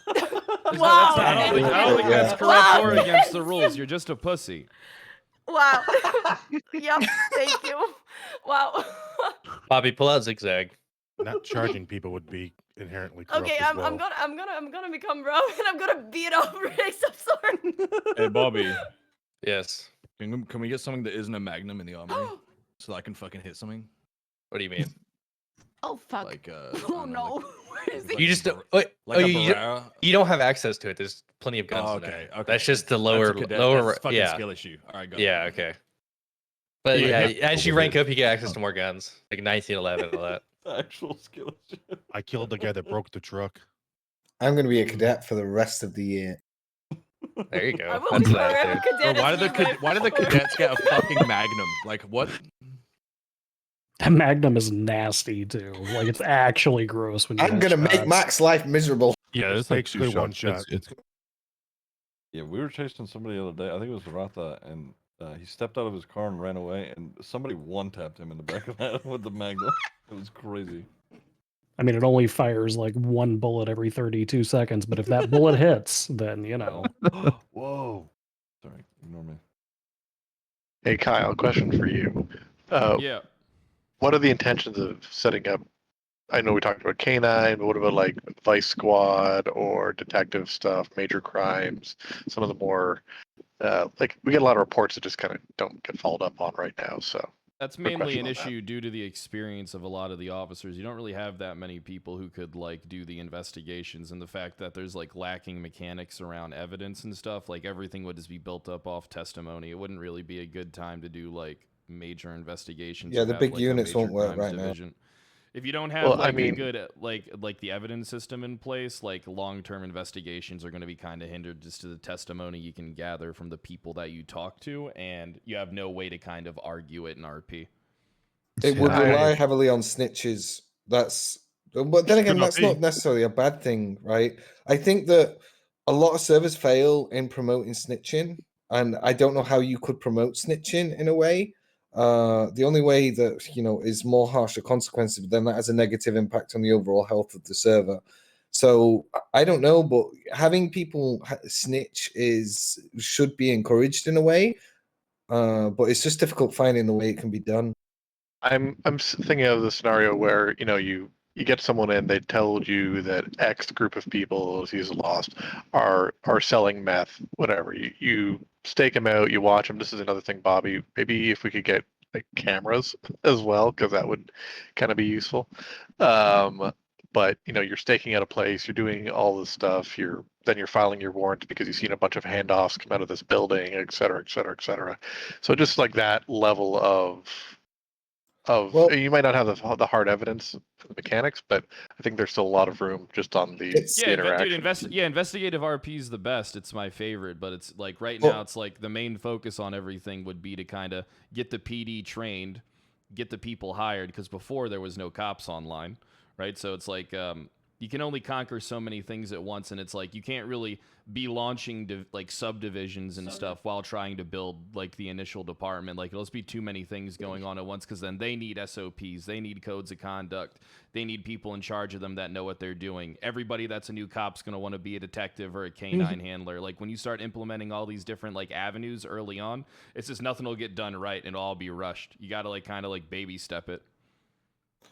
Wow. I don't think that's correct or against the rules. You're just a pussy. Wow. Yep. Thank you. Wow. Bobby, pull out Zigzag. Not charging people would be inherently corrupt Okay, as I'm well. gonna become bro and I'm gonna beat up Riggs. I'm sorry. Hey, Bobby. Yes. Can we get something that isn't a magnum in the armory? So I can fucking hit something? What do you mean? Oh fuck. Like, oh no. Where is he? You just wait, Like a you Barrera? don't have access to it. There's plenty of guns. Oh, in there. okay, okay. That's just the That's a lower cadet- lower. that's a fucking yeah. skill issue. All right, got it. Yeah. Okay. But Yeah, yeah, as you rank up, you get access to more guns, like 1911 and all that. Actual skill. I killed the guy that broke the truck. I'm going to be a cadet for the rest of the year. There you go. I will That's be nice, forever dude. cadet Bro, why as did you going why did the forward. cadets get a fucking magnum? Like what? That Magnum is nasty too. Like it's actually gross when you I'm get going to make shots. Mac's life miserable. Yeah, It's it's like basically two one shots. shot. It's Yeah, we were chasing somebody the other day. I think it was Ratha, and he stepped out of his car and ran away, and somebody one-tapped him in the back of the head with the Magnum. It was crazy. I mean, it only fires like one bullet every 32 seconds, but if that bullet hits, then you know. Whoa. Sorry, ignore me. Hey Kyle, question for you. Yeah. What are the intentions of setting up? I know we talked about K9, but what about like Vice Squad or detective stuff, major crimes, some of the more like we get a lot of reports that just kind of don't get followed up on right now. So That's quick mainly question an on that. issue due to the experience of a lot of the officers. You don't really have that many people who could like do the investigations, and the fact that there's like lacking mechanics around evidence and stuff, like everything would just be built up off testimony. It wouldn't really be a good time to do like major investigations Yeah, or the have big like a units major won't work crimes right now. division. If you don't have Well, I like a mean- good like the evidence system in place, like long-term investigations are going to be kind of hindered just to the testimony you can gather from the people that you talk to, and you have no way to kind of argue it in RP. It would rely heavily on snitches. But then again, that's not necessarily a bad thing, right? I think that a lot of servers fail in promoting snitching, and I don't know how you could promote snitching in a way. The only way that is more harsher consequences, but then that has a negative impact on the overall health of the server. So I don't know, but having people snitch should be encouraged in a way. But it's just difficult finding the way it can be done. I'm thinking of the scenario where you get someone in, they told you that X group of people, as he's lost, are selling meth, whatever. You stake them out, you watch them. This is another thing, Bobby. Maybe if we could get like cameras as well, because that would kind of be useful. But you're staking out a place, you're doing all this stuff. Then you're filing your warrant because you've seen a bunch of handoffs come out of this building, et cetera, et cetera, et cetera. So just like that level of you might not have the hard evidence for the mechanics, but I think there's still a lot of room just on the interaction. Investigative RP is the best. It's my favorite, but it's like right Well- now it's like the main focus on everything would be to kind of get the PD trained, get the people hired, because before there was no cops online, right? So it's like you can only conquer so many things at once, and it's like you can't really be launching like subdivisions and stuff while trying to build like the initial department. Like it'll just be too many things going on at once, because then they need SOPs, they need codes of conduct, they need people in charge of them that know what they're doing. Everybody that's a new cop's going to want to be a detective or a K9 handler. Like when you start implementing all these different like avenues early on, it's just nothing will get done right and it'll all be rushed. You got to like kind of like baby step it.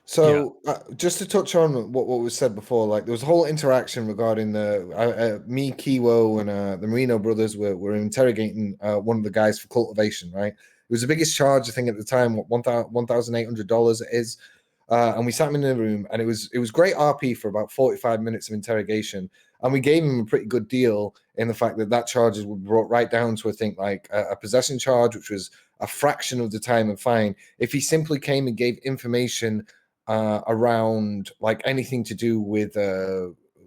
So just to touch on what was said before, like there was a whole interaction regarding me, Kiwo, and the Marino brothers were interrogating one of the guys for cultivation. Right, it was the biggest charge I think at the time, what $1,800 it is, and we sat him in the room, and it was great RP for about 45 minutes of interrogation, and we gave him a pretty good deal in the fact that charges were brought right down to I think like a possession charge, which was a fraction of the time and fine if he simply came and gave information around like anything to do with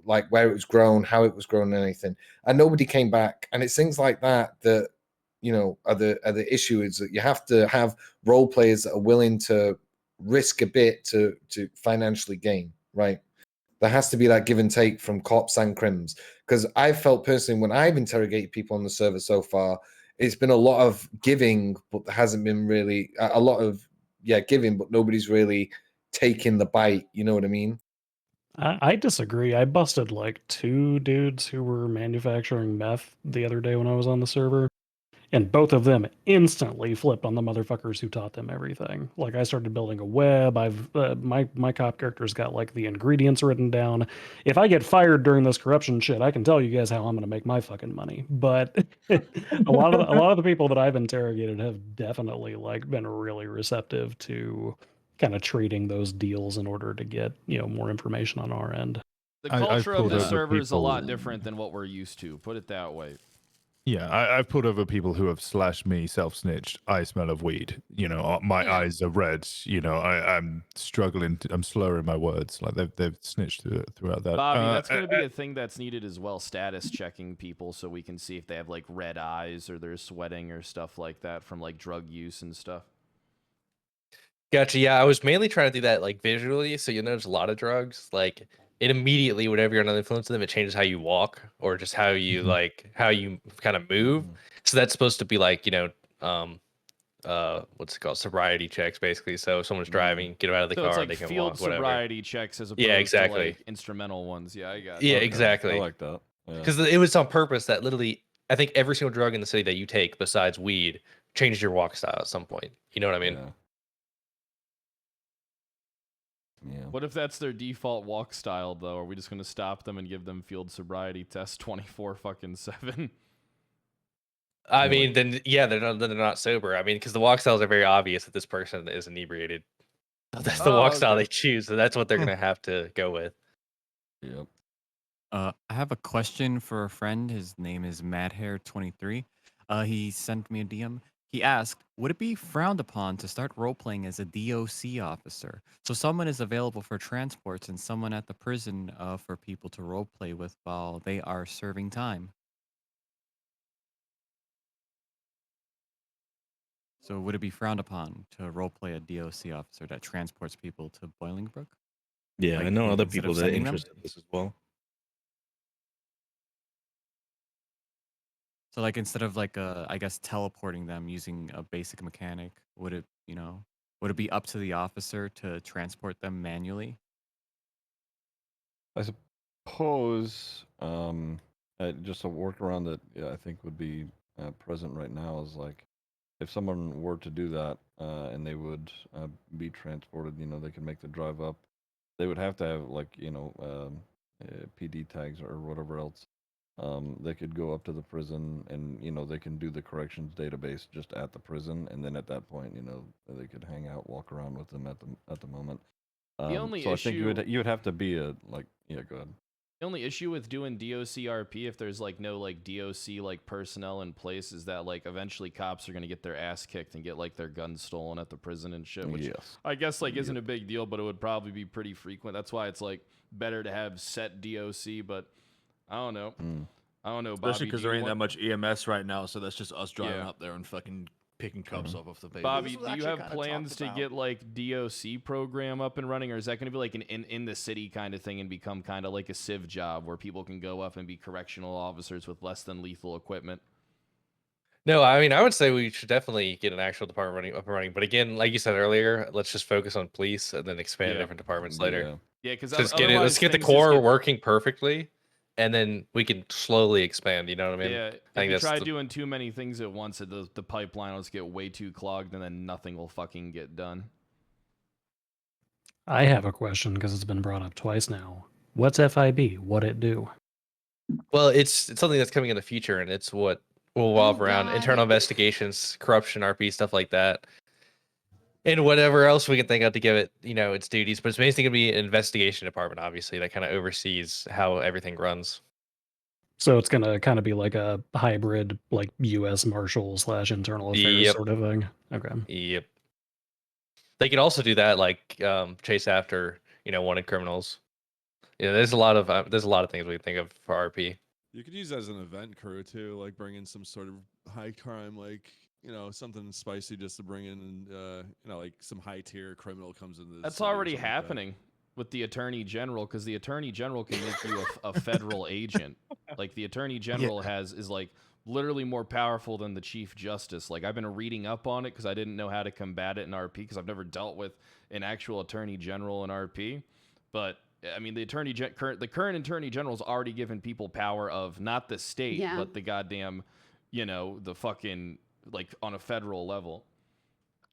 like where it was grown, how it was grown, and anything, and nobody came back. And it's things like that that are the issue, is that you have to have role players that are willing to risk a bit to financially gain, right? There has to be that give and take from cops and crims, because I've felt personally when I've interrogated people on the server so far, it's been a lot of giving, but there hasn't been really a lot of giving, but nobody's really taking the bite. You know what I mean? I disagree. I busted like 2 dudes who were manufacturing meth the other day when I was on the server, and both of them instantly flipped on the motherfuckers who taught them everything. Like I started building a web. I've my cop character's got like the ingredients written down. If I get fired during this corruption shit, I can tell you guys how I'm going to make my fucking money. But a lot of the people that I've interrogated have definitely like been really receptive to kind of trading those deals in order to get more information on our end. The I've culture of pulled the over server is a lot people- different than what we're used to. Put it that way. Yeah, I've pulled over people who have slashed me, self-snitched. I smell of weed. My eyes are red. I'm struggling. I'm slurring my words. Like they've snitched throughout that. Bobby, that's going to be a thing that's needed as well. Status checking people so we can see if they have like red eyes or they're sweating or stuff like that from like drug use and stuff. Gotcha. Yeah, I was mainly trying to do that like visually. So you notice a lot of drugs, like it immediately, whenever you're under the influence of them, it changes how you walk or just how you how you kind of move. So that's supposed to be like, what's it called, sobriety checks, basically. So if someone's driving, get them out of the So car, it's like they can field walk, whatever. sobriety checks as opposed Yeah, to exactly. like instrumental ones. Yeah, I got. Yeah, it. exactly. I like that. Yeah. Because it was on purpose that literally, I think every single drug in the city that you take besides weed changes your walk style at some point. You know what I mean? Yeah. What if that's their default walk style though? Are we just gonna stop them and give them field sobriety test 24/7? I mean, then yeah, they're not sober. I mean, because the walk styles are very obvious that this person is inebriated. That's the walk style they choose, so that's what they're gonna have to go with. Yep. I have a question for a friend. His name is Madhair23. He sent me a DM. He asked, would it be frowned upon to start role-playing as a DOC officer? So someone is available for transports and someone at the prison for people to role-play with while they are serving time. So would it be frowned upon to roleplay a DOC officer that transports people to Bolingbrook? Yeah, I Like, know other instead people of that are sending them? interested in this as well. So like instead of like I guess teleporting them using a basic mechanic, would it, would it be up to the officer to transport them manually? I suppose just a workaround that I think would be present right now is like if someone were to do that and they would be transported, they could make the drive up. They would have to have like PD tags or whatever else. They could go up to the prison and they can do the corrections database just at the prison, and then at that point they could hang out, walk around with them at the moment. The only so I think you issue- would have to be go ahead. The only issue with doing DOCRP, if there's like no like DOC like personnel in place, is that like eventually cops are gonna get their ass kicked and get like their guns stolen at the prison and shit. Which Yes. I guess like isn't a big deal, but it would probably be pretty frequent. That's why it's like better to have set DOC. But I don't know. I don't know, Bobby. Especially because do there you ain't that want- much EMS right now, so that's just us driving Yeah. up there and fucking picking cups off the pavement. Bobby, do you have plans to get like DOC program up and running, or is that going to be like an in the city kind of thing and become kind of like a civ job where people can go up and be correctional officers with less than lethal equipment? No, I mean, I would say we should definitely get an actual department up and running. But again, like you said earlier, let's just focus on police and then expand to different departments later. Yeah, because let's get the core working perfectly, and then we can slowly expand. You know what I mean? Yeah, I if think you that's try the- doing too many things at once, the pipeline will just get way too clogged, and then nothing will fucking get done. I have a question because it's been brought up twice now. What's FIB? What it do? Well, it's something that's coming in the future, and it's what will revolve around God. internal investigations, corruption, RP, stuff like that, and whatever else we can think of to give it, its duties. But it's basically going to be an investigation department, obviously, that kind of oversees how everything runs. So it's gonna kind of be like a hybrid, like U.S. Marshal / internal affairs Yep. sort of thing. Okay. Yep. They could also do that, like chase after, wanted criminals. Yeah, there's a lot of things we can think of for RP. You could use it as an event crew too, like bring in some sort of high crime, like something spicy just to bring in, and like some high tier criminal comes into. That's already happening with the attorney general, because the attorney general can make you a federal agent. Like the attorney general is like literally more powerful than the chief justice. Like I've been reading up on it because I didn't know how to combat it in RP because I've never dealt with an actual attorney general in RP. But I mean, the current attorney general's already given people power of not the state, Yeah. but the goddamn, the fucking like on a federal level.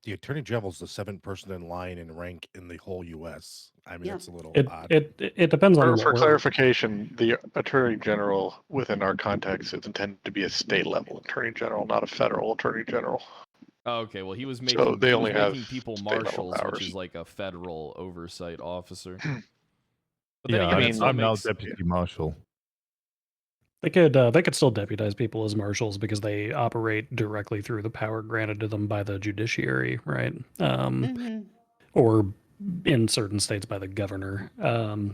The attorney general's the seventh person in line in rank in the whole U.S. I mean, Yeah. that's a little It odd. it depends on For what clarification, the attorney general within our context is intended to be a state level attorney general, not a federal attorney general. Oh, okay, well, he was So making, they he only was making have people state-level marshals, which powers. is like a federal oversight officer. But then Yeah, again, I that mean, still I'm now makes- deputy marshal. they could still deputize people as marshals because they operate directly through the power granted to them by the judiciary, right? Or in certain states by the governor.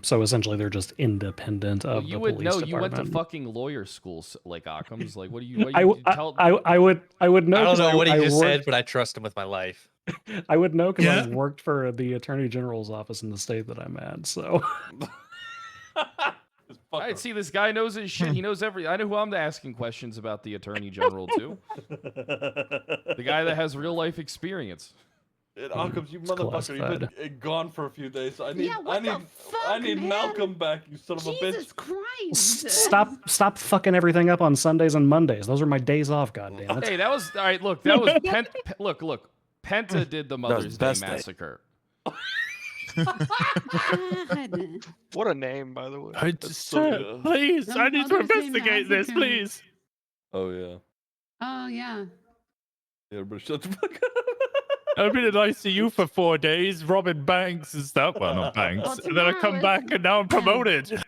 So essentially, they're just independent Well, of you the would police know. department. You went to fucking lawyer school, like Occam's. Like, what do you? What I, do you w- I- tell? I would know. I don't 'cause know what he I just said, worked- but I trust him with my life. I would know because Yeah. I worked for the attorney general's office in the state that I'm at. So I see this guy knows his shit. He knows I know who I'm asking questions about the Attorney General too. The guy that has real life experience. Occam's, you It's motherfucker, you've been classified. gone for a few days. So I need, Yeah, what the I fuck, need man? Malcolm back, you son of a bitch. Jesus Christ! Stop fucking everything up on Sundays and Mondays. Those are my days off, goddammit. Hey, that was all right. Look, that was look. Penta did the was Mother's Day best day. massacre. What a name, by the way. I That's just, so good. please, The I need to Mother's Day investigate this, massacre. please. Oh yeah. Oh yeah. Yeah, everybody shut the fuck up. I've been in ICU for 4 days, robbing banks and stuff. Well, not banks. Well, And then I come tomorrow is- back and now I'm promoted.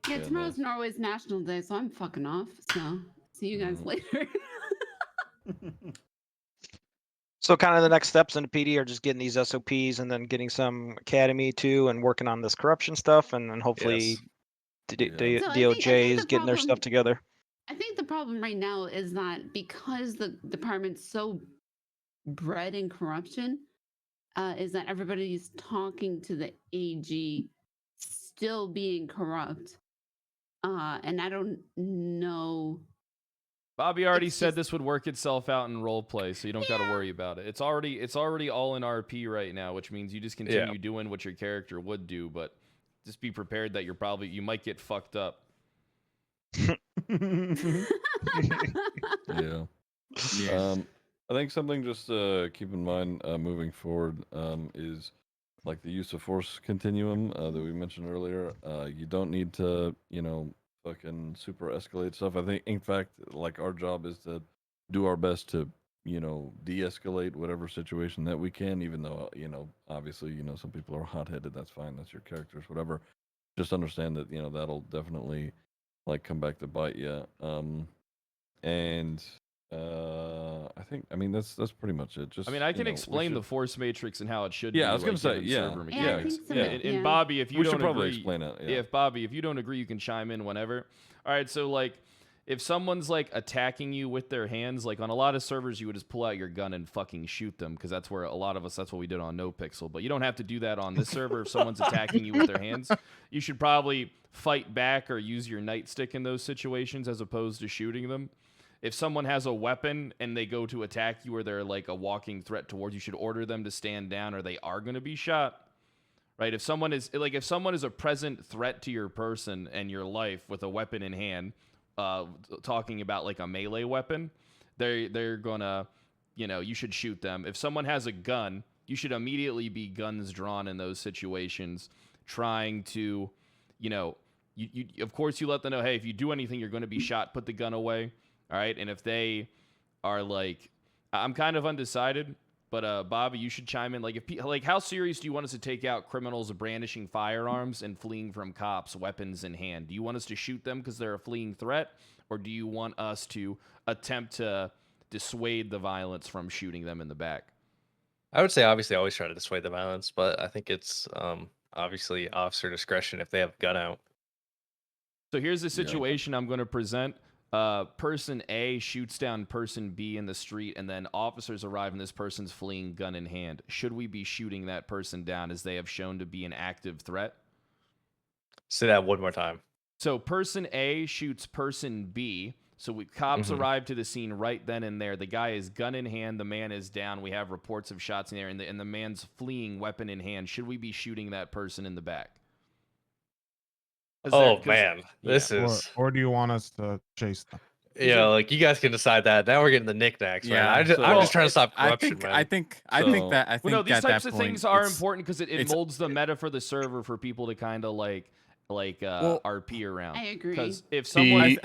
Yeah, tomorrow's Norway's National Day, so I'm fucking off. So see you guys later. So kind of the next steps in the PD are just getting these SOPs and then getting some academy too and working on this corruption stuff and then hopefully the So I DOJ think is the getting their problem- stuff together. I think the problem right now is that because the department's so bred in corruption, is that everybody's talking to the AG still being corrupt. And I don't know. Bobby already said this would work itself out in role play, so you don't got to worry about it. It's already all in RP right now, which means you just continue doing what your character would do, but just be prepared that you might get fucked up. Yeah. I think something just keep in mind moving forward is like the use of force continuum that we mentioned earlier. You don't need to, fucking super escalate stuff. I think, in fact, like our job is to do our best to, de-escalate whatever situation that we can, even though, obviously, some people are hot-headed. That's fine. That's your characters, whatever. Just understand that, that'll definitely like come back to bite you. And I mean that's pretty much it. Just I can explain the force matrix and how it should be. Yeah, I was gonna say, given yeah. server Yeah, mechanics. yeah. And Bobby, if you We don't should probably agree, explain it, yeah. If Bobby, if you don't agree, you can chime in whenever. All right, so like if someone's like attacking you with their hands, like on a lot of servers, you would just pull out your gun and fucking shoot them because that's where a lot of us. That's what we did on No Pixel. But you don't have to do that on this server. If someone's attacking you with their hands, you should probably fight back or use your nightstick in those situations as opposed to shooting them. If someone has a weapon and they go to attack you or they're like a walking threat towards you, should order them to stand down or they are going to be shot. Right? If someone is a present threat to your person and your life with a weapon in hand, talking about like a melee weapon, they're gonna, you should shoot them. If someone has a gun, you should immediately be guns drawn in those situations, trying to, you of course you let them know, hey, if you do anything, you're going to be shot. Put the gun away. All right. And if they are like, I'm kind of undecided, but Bobby, you should chime in. Like, how serious do you want us to take out criminals brandishing firearms and fleeing from cops, weapons in hand? Do you want us to shoot them because they're a fleeing threat, or do you want us to attempt to dissuade the violence from shooting them in the back? I would say obviously always try to dissuade the violence, but I think it's obviously officer discretion if they have a gun out. So here's the situation I'm going to present. Person A shoots down person B in the street, and then officers arrive and this person's fleeing gun in hand. Should we be shooting that person down as they have shown to be an active threat? Say that one more time. So person A shoots person B. So cops arrive to the scene right then and there. The guy is gun in hand. The man is down. We have reports of shots in there, and the man's fleeing weapon in hand. Should we be shooting that person in the back? This is. Or do you want us to chase them? Like you guys can decide that. Now we're getting the knickknacks, man. I'm just trying to stop corruption, man. These types of things are important because it molds the meta for the server for people to kind of like RP around. I agree. Because if someone,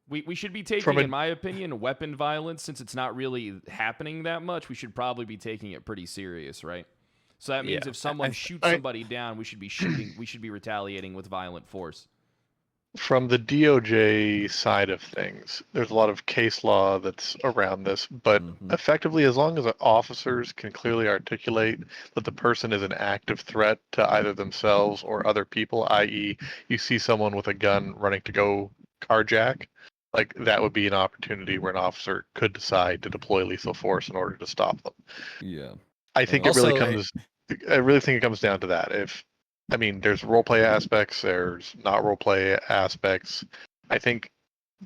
we should be taking, in my opinion, weapon violence, since it's not really happening that much. We should probably be taking it pretty serious, right? So that means if someone shoots somebody down, we should be shooting. We should be retaliating with violent force. From the DOJ side of things, there's a lot of case law that's around this, but effectively, as long as officers can clearly articulate that the person is an active threat to either themselves or other people, i.e., you see someone with a gun running to go carjack, like that would be an opportunity where an officer could decide to deploy lethal force in order to stop them. Yeah. I think I really think it comes down to that. I mean, there's roleplay aspects, there's not roleplay aspects. I think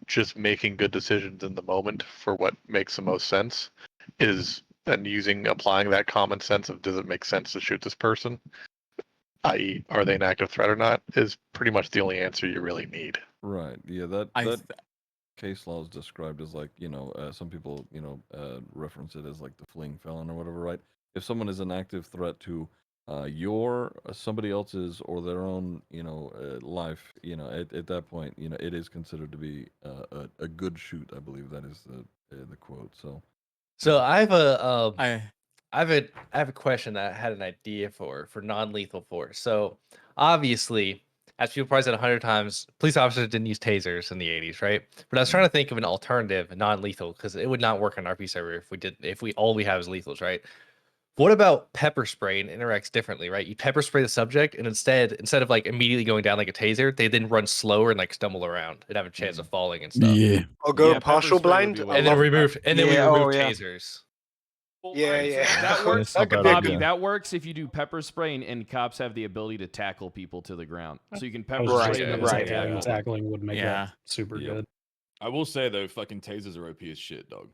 just making good decisions in the moment for what makes the most sense is, and applying that common sense of does it make sense to shoot this person, i.e., are they an active threat or not, is pretty much the only answer you really need. Right. Yeah. That case law is described as like, some people, reference it as like the fleeing felon or whatever, right? If someone is an active threat to somebody else's or their own, life, at that point, it is considered to be a good shoot. I believe that is the quote. So I have a question that I had an idea for non-lethal force. So obviously, as people probably said 100 times, police officers didn't use tasers in the 80s, right? But I was trying to think of an alternative, non-lethal, because it would not work on RP server if we all we have is lethals, right? What about pepper spray and interacts differently, right? You pepper spray the subject, and instead of like immediately going down like a taser, they then run slower and like stumble around and have a chance of falling and stuff. Yeah. Or go pepper partial spray would blind. be I way And then love remove that. and then we Yeah, remove oh, yeah. tasers. Yeah, yeah. That works, That's not bad Bobby. idea. That works if you do pepper spray and cops have the ability to tackle people to the ground. So you can I pepper was just spray gonna them say and tackle them. tackling would make Yeah. that super Yep. good. I will say though, fucking tasers are OP as shit, dog.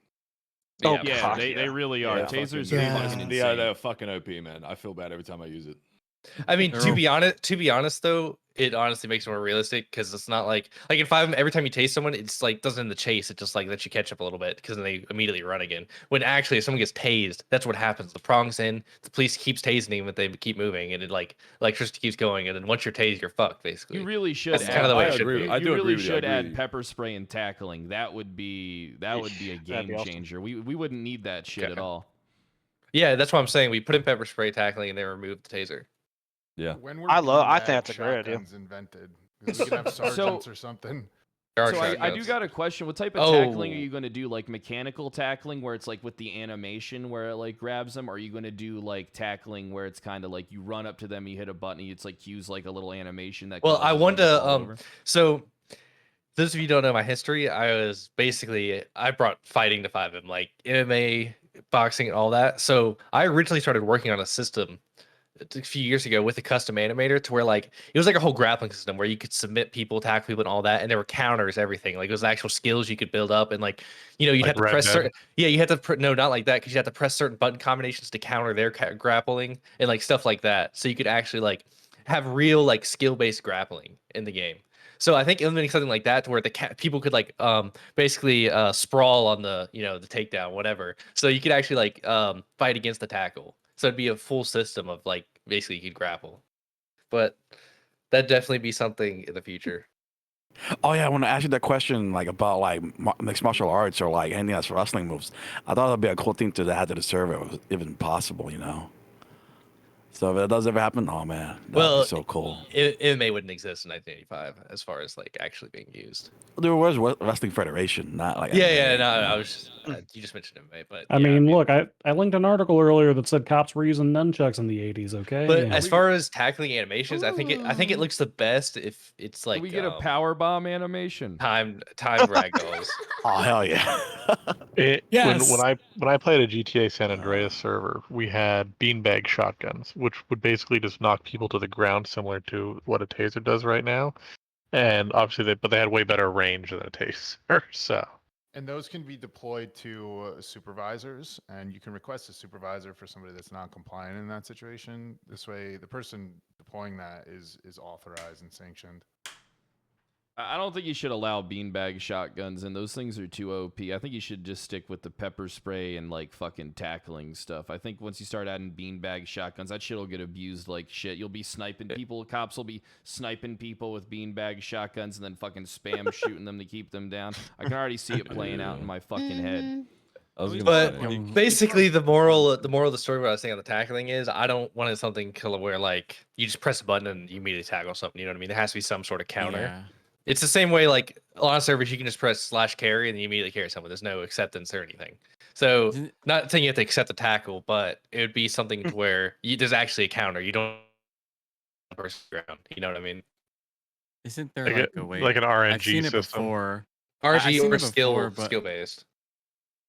Oh, Yeah, God, they really are. Yeah, Tasers fucking- are yeah, fucking yeah, insane. they're fucking OP, man. I feel bad every time I use it. I mean, to be honest though, it honestly makes it more realistic because it's not like if every time you tase someone, it's like doesn't end the chase. It just like lets you catch up a little bit because then they immediately run again. When actually, if someone gets tased, that's what happens. The prong's in, the police keeps tasing them, but they keep moving, and it like electricity keeps going, and then once you're tased, you're fucked basically. You really should. That's kind of the way it should be. I do You really agree with you. I should add agree. pepper spray and tackling. That would be a That'd game be awesome. changer. We wouldn't need that shit at all. Yeah, that's what I'm saying. We put in pepper spray, tackling, and then remove the taser. Yeah. When were I think beanbag that's a great idea. shotguns invented? 'Cause we could have sergeants or something. So I do got a question. What type of tackling are you going to do? Like mechanical tackling, where it's like with the animation where it like grabs them? Or are you going to do like tackling where it's kind of like you run up to them, you hit a button, it's like cues like a little animation that. Well, I causes want them to fall to over? so those of you who don't know my history, I brought fighting to 5M, like MMA, boxing, and all that. So I originally started working on a system a few years ago with a custom animator to where like it was like a whole grappling system where you could submit people, tackle people, and all that, and there were counters, everything. Like it was actual skills you could build up, and like you'd Like have to Red press Dead? certain. Yeah, you had to no, not like that, because you had to press certain button combinations to counter their grappling and like stuff like that. So you could actually like have real like skill based grappling in the game. So I think implementing something like that to where the people could like basically sprawl on the the takedown, whatever. So you could actually like fight against the tackle. So it'd be a full system of like basically you could grapple. But that'd definitely be something in the future. Oh yeah, I want to ask you that question, like about like mixed martial arts or like anything that's wrestling moves. I thought it'd be a cool thing to add to the server, if even possible, So if it does ever happen, oh man, that'd be so cool. MMA wouldn't exist in 1985 as far as like actually being used. There was Wrestling Federation, not like Yeah, no, I was just you just mentioned MMA, but I mean, look, I linked an article earlier that said cops were using nunchucks in the 80s, okay? But as far as tackling animations, I think it looks the best if it's like we get a power bomb animation. Time ragdolls. Oh hell yeah! When I played a GTA San Andreas server, we had beanbag shotguns, which would basically just knock people to the ground, similar to what a taser does right now. And obviously, they had way better range than a taser. So. And those can be deployed to supervisors, and you can request a supervisor for somebody that's non-compliant in that situation. This way, the person deploying that is authorized and sanctioned. I don't think you should allow beanbag shotguns, and those things are too OP. I think you should just stick with the pepper spray and like fucking tackling stuff. I think once you start adding beanbag shotguns, that shit will get abused like shit. You'll be sniping people. Cops will be sniping people with beanbag shotguns and then fucking spam shooting them to keep them down. I can already see it playing out in my fucking head. But basically, the moral of the story, what I was saying on the tackling is, I don't want it something killer where like you just press a button and you immediately tackle something. You know what I mean? There has to be some sort of counter. Yeah. It's the same way like a lot of servers you can just press /carry and you immediately carry someone. There's no acceptance or anything. So not saying you have to accept the tackle, but it would be something to where there's actually a counter. You don't person ground. You know what I mean? Isn't there Like like a- a way? like an I've RNG seen it system? before. RNG I've seen or it before, but skill based.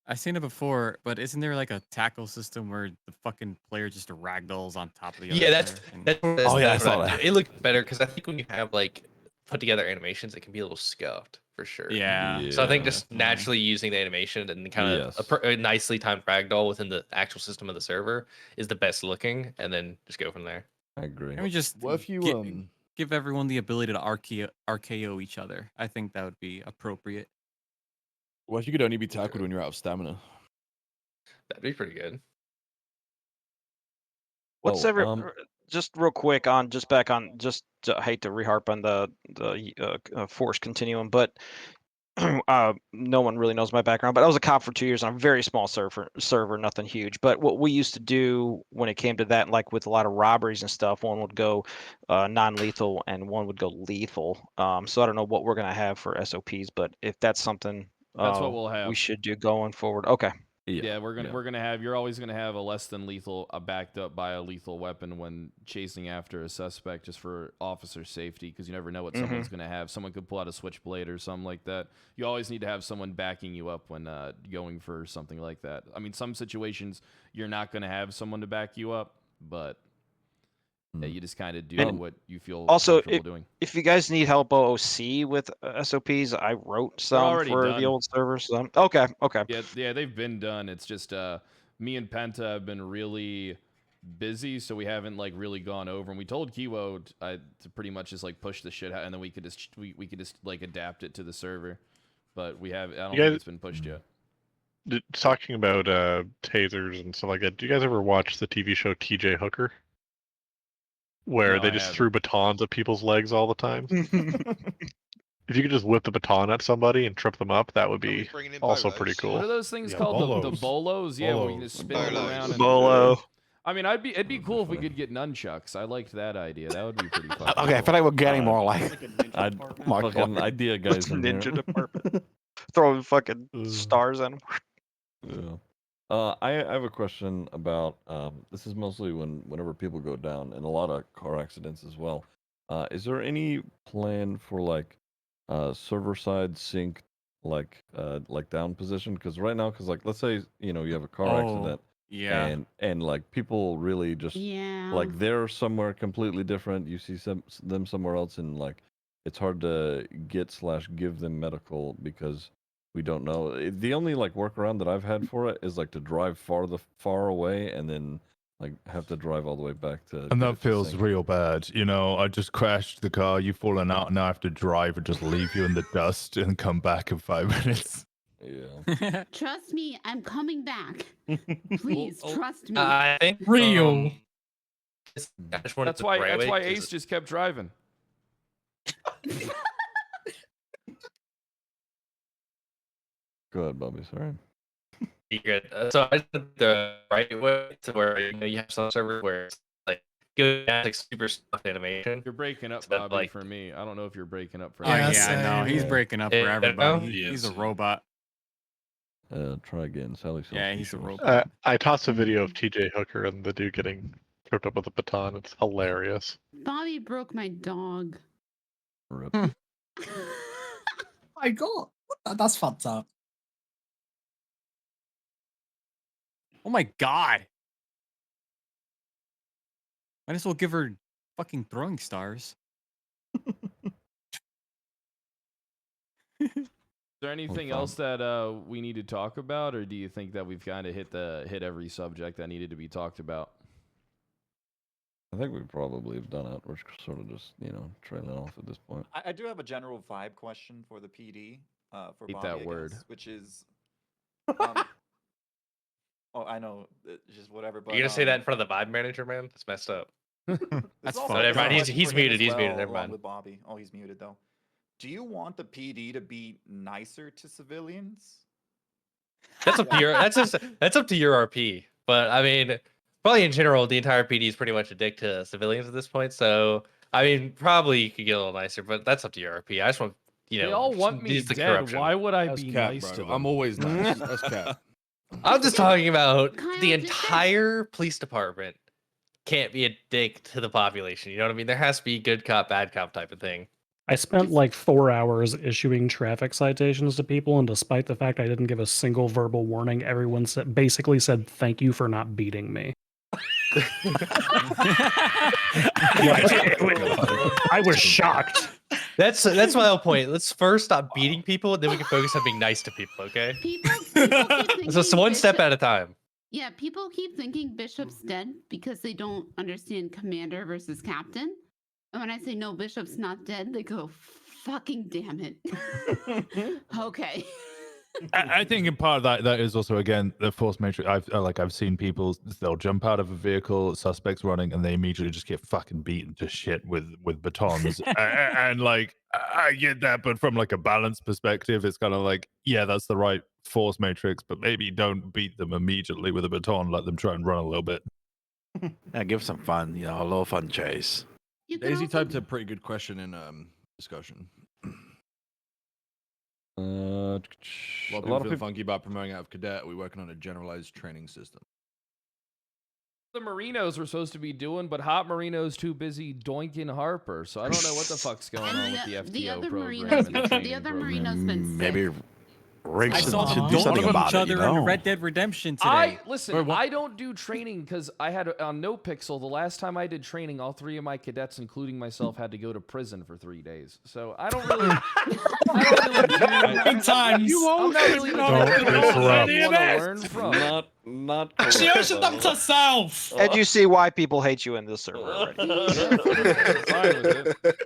I've seen it before, but isn't there like a tackle system where the fucking player just ragdolls on top of the other Yeah, that's player? that's, that's Oh yeah, I that's saw what that. it looked better because I think when you have like put together animations, it can be a little scuffed for sure. Yeah. So I think Yeah. just naturally using the animation and kind of Yes. a nicely timed ragdoll within the actual system of the server is the best looking, and then just go from there. I agree. Can we just What if you give everyone the ability to RKO each other? I think that would be appropriate. what if you could only be tackled when you're out of stamina? That'd be pretty good. What's Oh, every just real quick on just back on just I hate to reharp on the force continuum, but no one really knows my background. But I was a cop for 2 years on a very small server, nothing huge. But what we used to do when it came to that, like with a lot of robberies and stuff, one would go non-lethal and one would go lethal. So I don't know what we're gonna have for SOPs, but if that's something That's what we'll have. we should do going forward. Okay. Yeah, we're gonna have. You're always gonna have a less than lethal, backed up by a lethal weapon when chasing after a suspect, just for officer safety, because you never know what someone's gonna have. Someone could pull out a switchblade or something like that. You always need to have someone backing you up when going for something like that. I mean, some situations you're not gonna have someone to back you up, but yeah, you just kind of do what you feel Also, comfortable doing. if you guys need help OOC with SOPs, I wrote some already for done. the old server. So okay. Yeah, they've been done. It's just me and Penta have been really busy, so we haven't like really gone over. And we told Kiwo to pretty much just like push the shit out, and then we could just like adapt it to the server. But we have. I don't think it's been pushed yet. Talking about tasers and stuff like that. Do you guys ever watch the TV show TJ Hooker? Where No, they I just haven't. threw batons at people's legs all the time. If you could just whip the baton at somebody and trip them up, that would be also pretty cool. What are those things called? The bolos? Yeah, where you just spin them around. And Bolo. I mean, it'd be cool if we could get nunchucks. I liked that idea. That would be pretty fun. Okay, I feel like we're getting more like I'd fucking idea guys in Ninja here. department. Throwing fucking stars at them. Yeah. I have a question about this is mostly whenever people go down and a lot of car accidents as well. Is there any plan for like server side sync like down position? Because right now, because like let's say you have a car accident, yeah. and like people really just like they're somewhere completely different. You see them somewhere else, and like it's hard to give them medical because we don't know. The only like workaround that I've had for it is like to drive far away and then like have to drive all the way back to. And get that it to feels sync. real bad. I just crashed the car, you've fallen out, and now I have to drive and just leave you in the dust and come back in 5 minutes. Yeah. Trust me, I'm coming back. Please trust me. I think Real. That's why Ace just kept driving. Go ahead, Bobby. Sorry. You're good. So I did the right way to where you have some servers where it's like good like super stuffed animation. You're breaking up, So that, Bobby, like- Oh, for me. I don't know if you're breaking up for Yeah, everyone. no, he's breaking up for Yeah, everybody. no? He's a robot. Try again, Sally. Yeah, he's a robot. I tossed a video of TJ Hooker and the dude getting tripped up with a baton. It's hilarious. Bobby broke my dog. Rip. My God, that's fucked up. Oh my god. Might as well give her fucking throwing stars. Is there anything else that we need to talk about, or do you think that we've kind of hit every subject that needed to be talked about? I think we probably have done it. We're sort of just trailing off at this point. I do have a general vibe question for the PD. For Hate Bobby, that I word. guess, which is. Oh, I know, it's just whatever. But You're gonna say that in front of the vibe manager, man? That's messed up. That's So never mind. He's muted. He's muted. Never mind. With Bobby. Oh, he's muted though. Do you want the PD to be nicer to civilians? That's up to your that's up to your RP. But I mean, probably in general, the entire PD is pretty much a dick to civilians at this point. So I mean, probably you could get a little nicer, but that's up to your RP. I just want They all want me the dead. corruption. Why would I That's be cap, nice bro. to them? I'm always nice. That's cap. I'm just talking about Kyle, the just entire police department can't be a dick to the population. You know what I mean? There has to be good cop, bad cop type of thing. I spent like 4 hours issuing traffic citations to people, and despite the fact I didn't give a single verbal warning, everyone basically said thank you for not beating me. I was shocked. That's my whole point. Let's first stop beating people, then we can focus on being nice to people. Okay. People keep So it's thinking one step Bishop- at a time. Yeah, people keep thinking Bishop's dead because they don't understand commander versus captain. And when I say no, Bishop's not dead, they go, fucking damn it. Okay. I think in part of that is also again the force matrix. I've seen people, they'll jump out of a vehicle, suspects running, and they immediately just get fucking beaten to shit with batons. and like I get that, but from like a balance perspective, it's kind of like, yeah, that's the right force matrix, but maybe don't beat them immediately with a baton. Let them try and run a little bit. Yeah, give some fun, a little fun chase. Daisy typed a pretty good question in discussion. A A lot of people lot of feel people. funky about promoting out of cadet. We're working on a generalized training system. The Marinos were supposed to be doing, but Hot Marino's too busy doinking Harper, so I don't know what the fuck's going on with the FTO program and the training program. Marino's been Maybe Rick I should, saw them do something doing about each it. other in Red Dead Redemption today. Listen, I don't do training because I had on No Pixel. The last time I did training, all 3 of my cadets, including myself, had to go to prison for 3 days. So I don't really. Good times. I'm not really the Don't want to interrupt. learn from. Not. She opened up to herself. And you see why people hate you in this server already. Fine with it.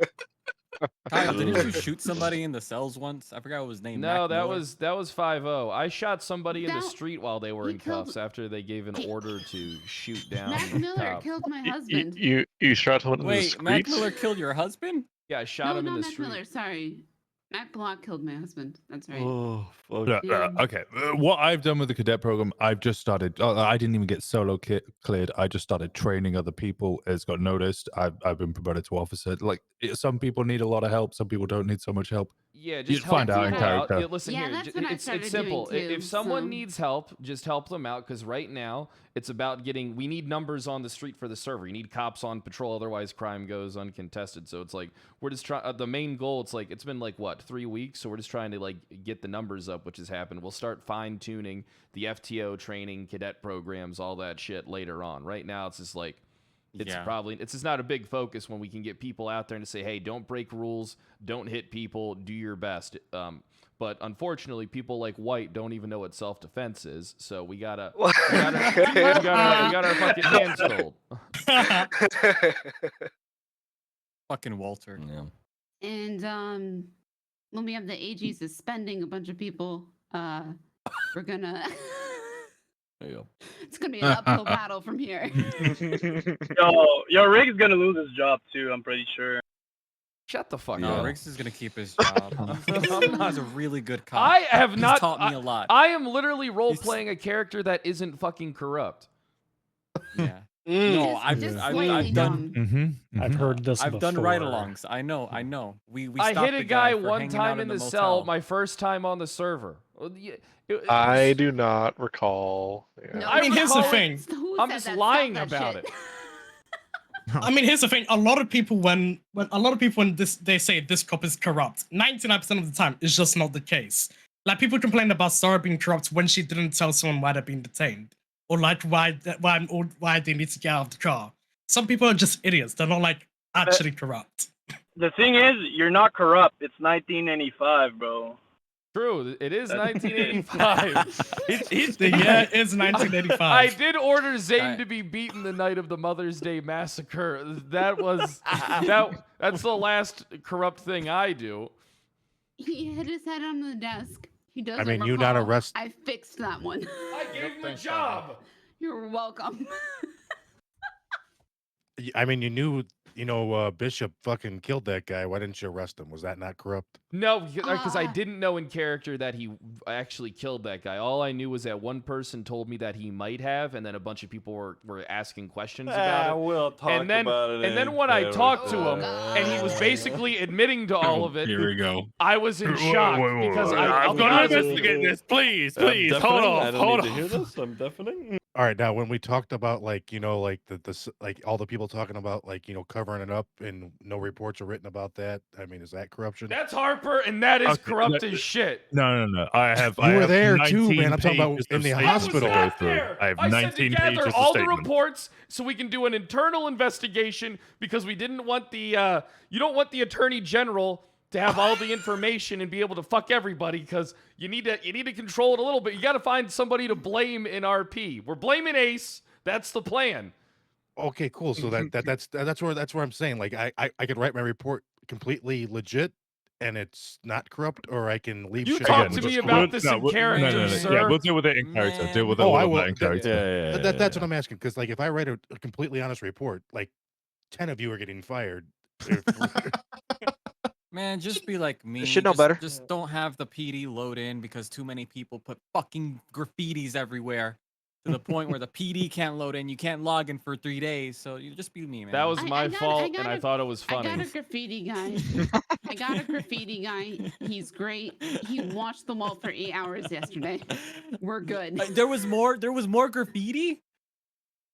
Kyle, didn't you shoot somebody in the cells once? I forgot what his name. No, Mac that Miller? was 5-0. I shot somebody in the That- street while they were in cuffs after they gave an order to shoot down. Mac the Miller cop. killed my husband. You shot someone in the Wait, Mac streets? Miller killed your husband? Yeah, I shot him in not the Mac street. Miller, sorry. Mac Block killed my husband. That's right. Oh, fuck. Okay, what I've done with the cadet program, I've just started. I didn't even get solo cleared. I just started training other people. It's got noticed. I've been promoted to officer. Like some people need a lot of help. Some people don't need so much help. Yeah, You just find help out in people out. character. Yeah, listen Yeah, here, that's what I started it's simple. doing too, If someone so- needs help, just help them out. Because right now, it's about getting. We need numbers on the street for the server. You need cops on patrol, otherwise crime goes uncontested. So it's like we're just trying. The main goal. It's like it's been like what 3 weeks. So we're just trying to like get the numbers up, which has happened. We'll start fine tuning the FTO training, cadet programs, all that shit later on. Right now, it's just like. It's just not a big focus when we can get people out there and to say, hey, don't break rules, don't hit people, do your best. But unfortunately, people like White don't even know what self-defense is, so we got our fucking hands told. Fucking Walter. Yeah. And when we have the AG suspending a bunch of people, we're gonna. There you go. It's gonna be an uphill battle from here. Yo, Rick's gonna lose his job too. I'm pretty sure. Shut the fuck No, up. Riggs is gonna keep his job. He's a really good cop. I have He's not taught me a lot. I am literally role-playing a character that isn't fucking corrupt. Yeah. Mm. No, Just- I've just I've slightly done. dumb. I've heard this I've before. done ride-alongs. I know. We I stopped hit a the guy for one hanging time out in the motel. cell, my first time on the server. Well, I do not recall. Yeah. No, I mean, here's the recall it. thing. Who I'm said just that? lying Stop that about shit. it. I mean, here's the thing. A lot of people when they say this cop is corrupt, 99% of the time it's just not the case. Like people complain about Sarah being corrupt when she didn't tell someone why they're being detained, or like why they need to get out of the car. Some people are just idiots. They're not like actually corrupt. The thing is, you're not corrupt. It's 1985, bro. True, it is 1985. The year is 1985. I did order Zane to be beaten the night of the Mother's Day massacre. That was that's the last corrupt thing I do. He hit his head on the desk. He doesn't. mean, you not recall. arrest- I fixed that one. I gave him a job. You're welcome. I mean, you knew, Bishop fucking killed that guy. Why didn't you arrest him? Was that not corrupt? No, because I didn't know in character that he actually killed that guy. All I knew was that one person told me that he might have, and then a bunch of people were asking questions about it. We'll talk and then, about it. and then in when I talked to him, character. and he was basically admitting to all of it, Here we go. I was in shock because I'm I'll be gonna honest with investigate you. this. Please, I'm hold deafening. off, I don't hold need to hear off. this. I'm deafening. All right, now when we talked about like like like all the people talking about like covering it up and no reports are written about that. I mean, is that corruption? That's Harper, and that is Okay, corrupt as shit. No. I have You were have there 19 too, man. I'm talking about pages in of the statements hospital. to go through. There. I have I said to 19 gather pages of all the statements. reports so we can do an internal investigation because we didn't want the you don't want the attorney general to have all the information and be able to fuck everybody because you need to control it a little bit. You got to find somebody to blame in RP. We're blaming Ace. That's the plan. Okay, cool. So that's where I'm saying like I could write my report completely legit and it's not corrupt, or I can leave You shit talk out. to me about this in character, sir. Yeah, we'll deal with it in character. Deal with it Oh, I all will. that in character. That's what I'm asking. Because like if I write a completely honest report, like 10 of you are getting fired. Man, just be like me. should know just, better. Just don't have the PD load in because too many people put fucking graffitis everywhere to the point where the PD can't load in. You can't log in for 3 days. So you just be me, man. That was my fault, and I thought it was funny. I got a graffiti guy. I got a graffiti guy. He's great. He watched the wall for 8 hours yesterday. We're good. There was more. There was more graffiti.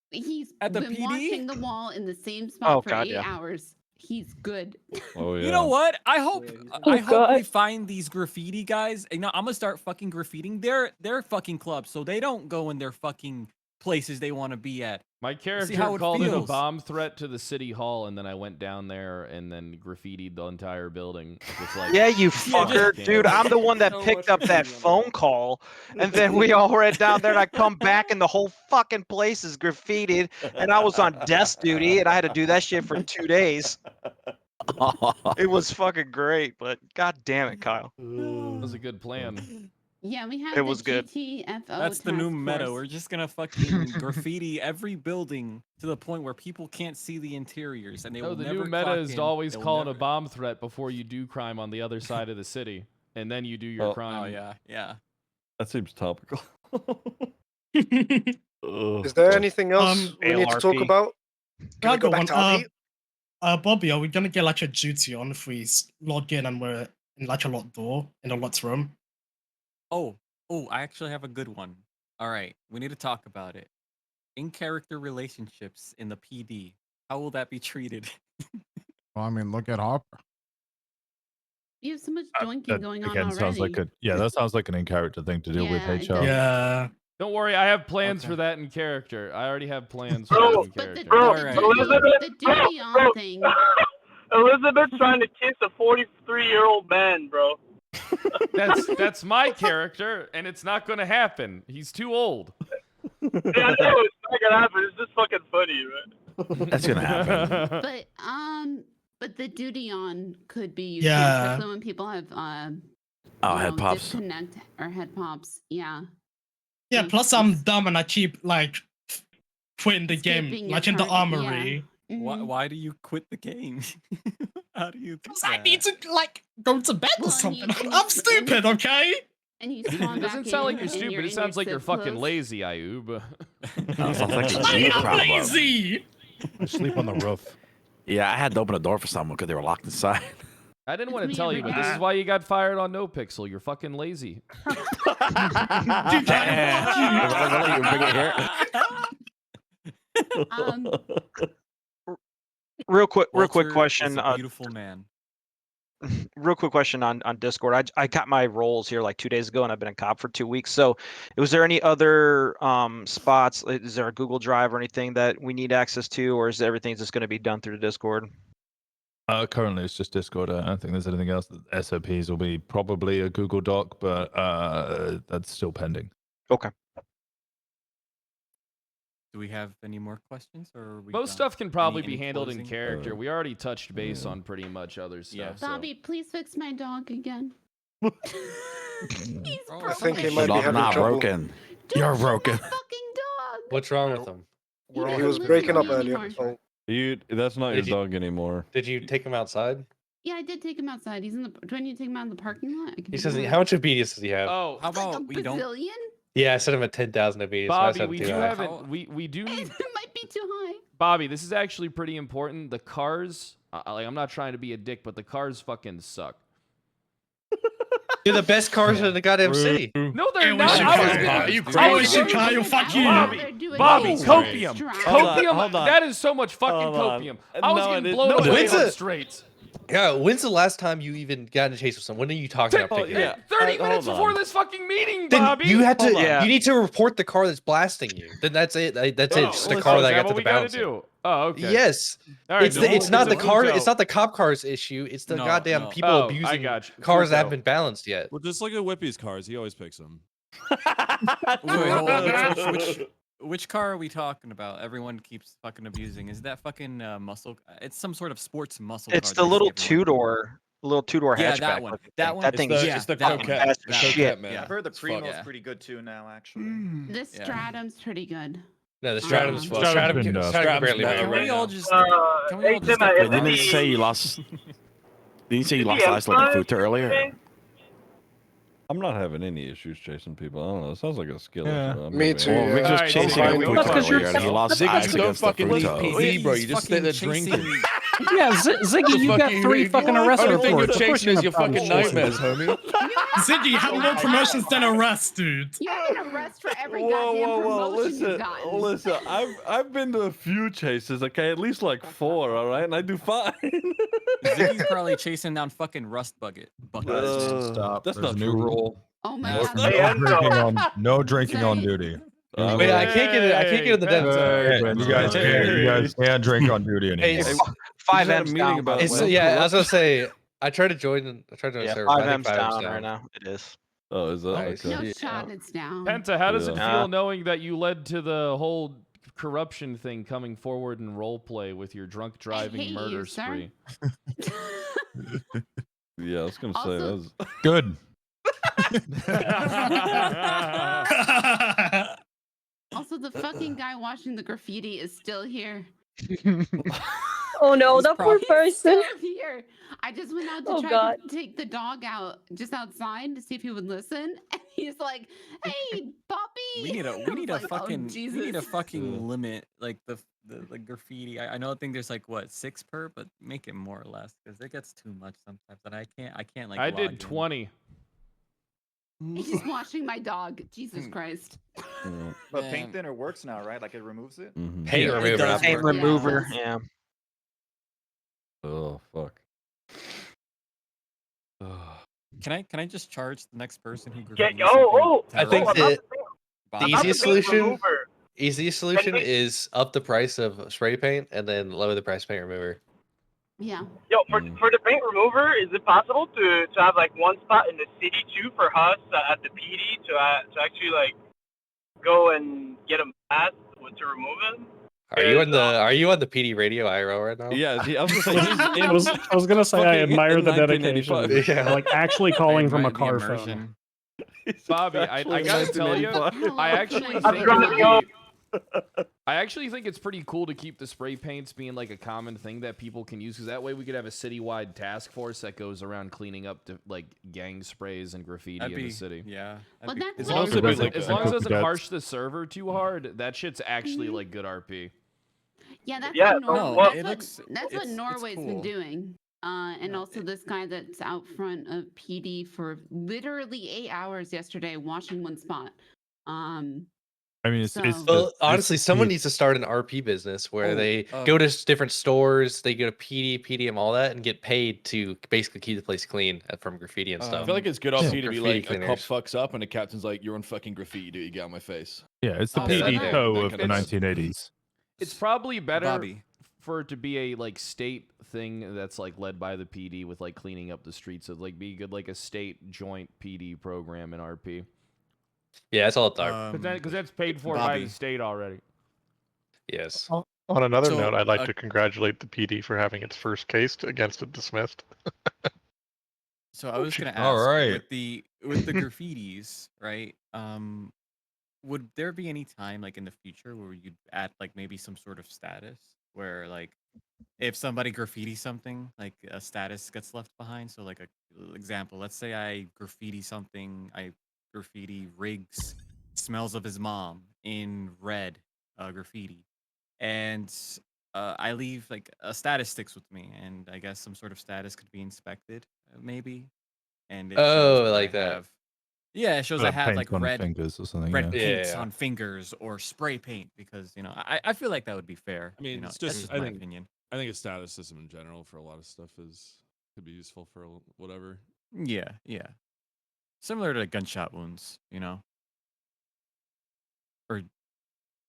He's At the been PD? watching the wall in the same spot for God, 8 yeah. hours. He's good. Oh yeah. You know what? I hope Oh, I hope God. we find these graffiti guys. You know, I'm gonna start fucking graffitiing their fucking clubs so they don't go in their fucking places they want to be at. My See character how it called it a feels. bomb threat to the city hall, and then I went down there and then graffitied the entire building. With like Yeah, you just fucker, dude. I'm the one that So picked much up that phone call, and then we all ran down there, and I come back, and the whole fucking place is graffitied, and I was on desk duty, and I had to do that shit for 2 days. It was fucking great, but god damn it, Kyle. That was a good plan. Yeah, we have It the was good. GTFO That's the new task meta. force. We're just gonna fucking graffiti every building to the point where people can't see the interiors, and they No, will the never new meta clock is in. to always They'll call in a never- bomb threat before you do crime on the other side of the city, and then you do your Oh. crime. Oh yeah, yeah. That seems topical. Is there anything else we need to talk ALRP. about? Can we I'll go go back on. to RP? Bobby, are we gonna get like a duty on if we log in and we're in like a locked door in a locked room? Oh, I actually have a good one. All right, we need to talk about it. In character relationships in the PD, how will that be treated? Well, I mean, look at Harper. You have so much joinking That going on again already. sounds like that sounds like an in character thing to deal with Yeah, it HR. does. Yeah. Don't worry, I have plans for that in character. I already have plans for Bro, that in But the, character. the, Elizabeth, the duty on thing. Elizabeth's trying to kiss a 43-year-old man, bro. That's my character, and it's not going to happen. He's too old. Yeah, I know it's not gonna happen. It's just fucking funny, right? That's gonna happen. But the duty on could be used, Yeah. especially when people have Head pops. disconnect or head pops. Yeah. Yeah, plus I'm dumb and I keep like quitting the Skipping game, your like in the target, yeah. armory. Why do you quit the game? How do you do Because that? I need to like go to bed or something. I'm stupid, okay? And you spawn It doesn't back sound like in, you're and stupid. you're It in sounds your like you're civ fucking clothes. lazy, Ayub. Sounds like a I G am problem. lazy. I sleep on the roof. Yeah, I had to open the door for someone because they were locked inside. I didn't want to me tell you, every but this day. is why you got fired on No Pixel. You're fucking lazy. Real quick Walter question. is a beautiful man. Real quick question on Discord. I got my roles here like 2 days ago, and I've been in COP for 2 weeks. So, was there any other spots? Is there a Google Drive or anything that we need access to, or is everything just going to be done through the Discord? Currently, it's just Discord. I don't think there's anything else. SOPs will be probably a Google Doc, but that's still pending. Okay. Do we have any more questions, or are we Most done? stuff can probably Any be handled in closing? character. We already touched base on pretty much other stuff. Yeah. so- Bobby, please fix my dog again. He's I broken. think he might be having Not trouble. Broken. You're broken. Fucking dog. What's wrong with him? He was breaking up earlier. anymore. You, that's not Did your you- dog anymore. Did you take him outside? Yeah, I did take him outside. He's in the. Do I need to take him out in the parking lot? I can He take says, him how out. much obedience does he have? Oh, how about Like a we don't? bazillion? Yeah, I set him at 10,000 obedience. so I Bobby, set him we too do high. haven't. We do need. It might be too high. Bobby, this is actually pretty important. The cars, like, I'm not trying to be a dick, but the cars fucking suck. They're the best cars in the goddamn city. No, they're Hey, we not. should I was try gonna, it. you Hey, we crazy. should try it. Fuck you. Bobby, No. copium. Hold on, Copium, hold on. that is so much fucking Hold on. copium. I was No, getting it is- blown no, it away isn't. on straights. Yeah, when's the last time you even got in a chase with someone? When are you talking about picking yeah. up? 30 minutes hold before on. this fucking meeting, Then Bobby. you had to. Hold on. You need to report the car that's blasting you. Then that's it. That's it. Oh, Just the so car is that that got what to we the gotta bouncing. do? Oh, okay. Yes. All right, It's no, the, it's we'll not get the to car. Pluto. It's not the cop car's issue. It's the No, goddamn no. people Oh, I abusing got you. cars that Pluto. haven't been balanced yet. Well, just look at Whippy's cars. He always picks them. Wait, hold on. Which car are we talking about? Everyone keeps fucking abusing. Is that fucking muscle? It's some sort of sports muscle It's car. the little two-door Yeah, hatchback. that one. looking That thing. one. That thing's yeah, It's the that one. Coquette. fast The as Coquette, shit. man. Yeah. I've heard the It's fuck- Primo's yeah. pretty good too now, actually. The Stratum's pretty good. No, the Stratum's Um, well, Stratum's Stratum been, can Stratum's barely better make it Can right we now. all just? Can we all just? Wait, didn't you say you lost? Didn't you say you lost isolated food earlier? I'm not having any issues chasing people. I don't know. It sounds like a skill Yeah. issue. Me too. Well, Rick Yeah. was Alright, chasing Ziggy, a we food got- earlier, and he lost Ziggy, ice you don't against the fucking leave fructose. PD, bro. You He's just sit there fucking drinking. chasing- Yeah, Ziggy, you got 3 fucking arrest Only thing you're reports. Of course chasing is your you're not fucking chasing. nightmares, homie. Ziggy, you have more promotions than arrests, dude. You have an arrest for every Whoa, goddamn whoa, whoa! promotion Listen, you've gotten. listen. I've been to a few chases. Okay, at least like 4. All right, and I do fine. Ziggy's probably chasing down fucking rust buckets. Stop. That's not true. Rule. Oh my No, god. no drinking on Sorry. duty. Wait, I can't get it. I can't get in the den. Hey, man, you guys can't drink on duty Hey, anymore. it's- Five had a M's meeting down. about by the It's, way. yeah, I was gonna say. I tried to join. Yeah, server. but I 5 think M's 5 M's down right now. It is. Oh, is that Nice. okay? No Yeah. shot, it's down. Penta, how does it Yeah. feel knowing that you led to the whole corruption thing coming forward in roleplay with your drunk driving hate murder you, sir. spree? Yeah, I was gonna say that Also- was. Good. Also, the fucking guy washing the graffiti is still here. Oh no, He's that poor He's person. still here. I just went out to Oh, try God. to take the dog out just outside to see if he would listen. And he's like, "Hey, puppy." We need a I we need was a like, "Oh, fucking we need a Jesus." fucking limit like the graffiti. I know I think there's like what 6 per, but make it more or less because it gets too much sometimes. And I can't like. I log did in. 20. He's washing my dog. Jesus Christ. But Man. paint thinner works now, right? Like it removes it. Mhm. Paint Yeah, it remover. does Paint work. remover. Yes. Yeah. Oh fuck. Can I just charge the next person who Yeah, graffiti oh, something I think about terrible? the Bobby? easiest the paint solution. remover. Easiest solution we- is up the price of spray paint and then lower the price of paint remover. Yeah. Yo, for the paint remover, is it possible to have like one spot in the city too for us at the PD to actually like go and get a mask to remove it? Are you on the PD radio IRL right now? Yeah, I was gonna say he's in I was gonna say I fucking admire the 1985. dedication. Yeah. Like actually calling from a admire the car phone. immersion. Bobby, I actually gotta tell you, 1985. I actually I'm think trying to go. I actually think it's pretty cool to keep the spray paints being like a common thing that people can use, because that way we could have a citywide task force that goes around cleaning up like gang sprays and graffiti That'd in be the city. yeah. Well, that'd be that's As cool. long as also it be doesn't, like as a long as it couple doesn't guts. harsh the server too hard, that shit's actually like good RP. Yeah, that's Yeah, what no, that's it what, looks- that's what it's Norway's been cool. doing. And No, also this guy that's out front of PD for literally 8 hours yesterday washing one spot. I mean, it's So- Well, honestly, someone neat. needs to start an RP business where Oh, they go to different stores, they go to PD, PDM, all that, and get paid to basically keep the place clean from graffiti and I stuff. feel like it's good Some RP to be graffiti like a cop cleaners. fucks up and the captain's like, "You're on fucking graffiti duty. Get out of my face." Yeah, it's the Oh, PD yeah, toe that of kind the of- 1980s. It's probably better Bobby. for it to be a like state thing that's like led by the PD with like cleaning up the streets. So like be good like a state joint PD program in RP. Yeah, that's all it's are. Because that's paid for by Bobby. the state already. Yes. On another So, note, I'd like to congratulate the PD for having its first case against it dismissed. So I was gonna ask, All right. with the graffitis, right? Would there be any time like in the future where you'd add like maybe some sort of status where like if somebody graffiti something, like a status gets left behind? So like a example, let's say I graffiti something, I graffiti Riggs smells of his mom in red graffiti, and I leave like a status sticks with me, and I guess some sort of status could be inspected, maybe. and it shows that like I that. have. Yeah, it shows I have paint like on red fingers or something. red Yeah. paints Yeah. on fingers or spray paint because I feel like that would be fair. I mean, you know, it's that's just just I my think opinion. I think a status system in general for a lot of stuff could be useful for whatever. Yeah, yeah. Similar to gunshot wounds, you know. Or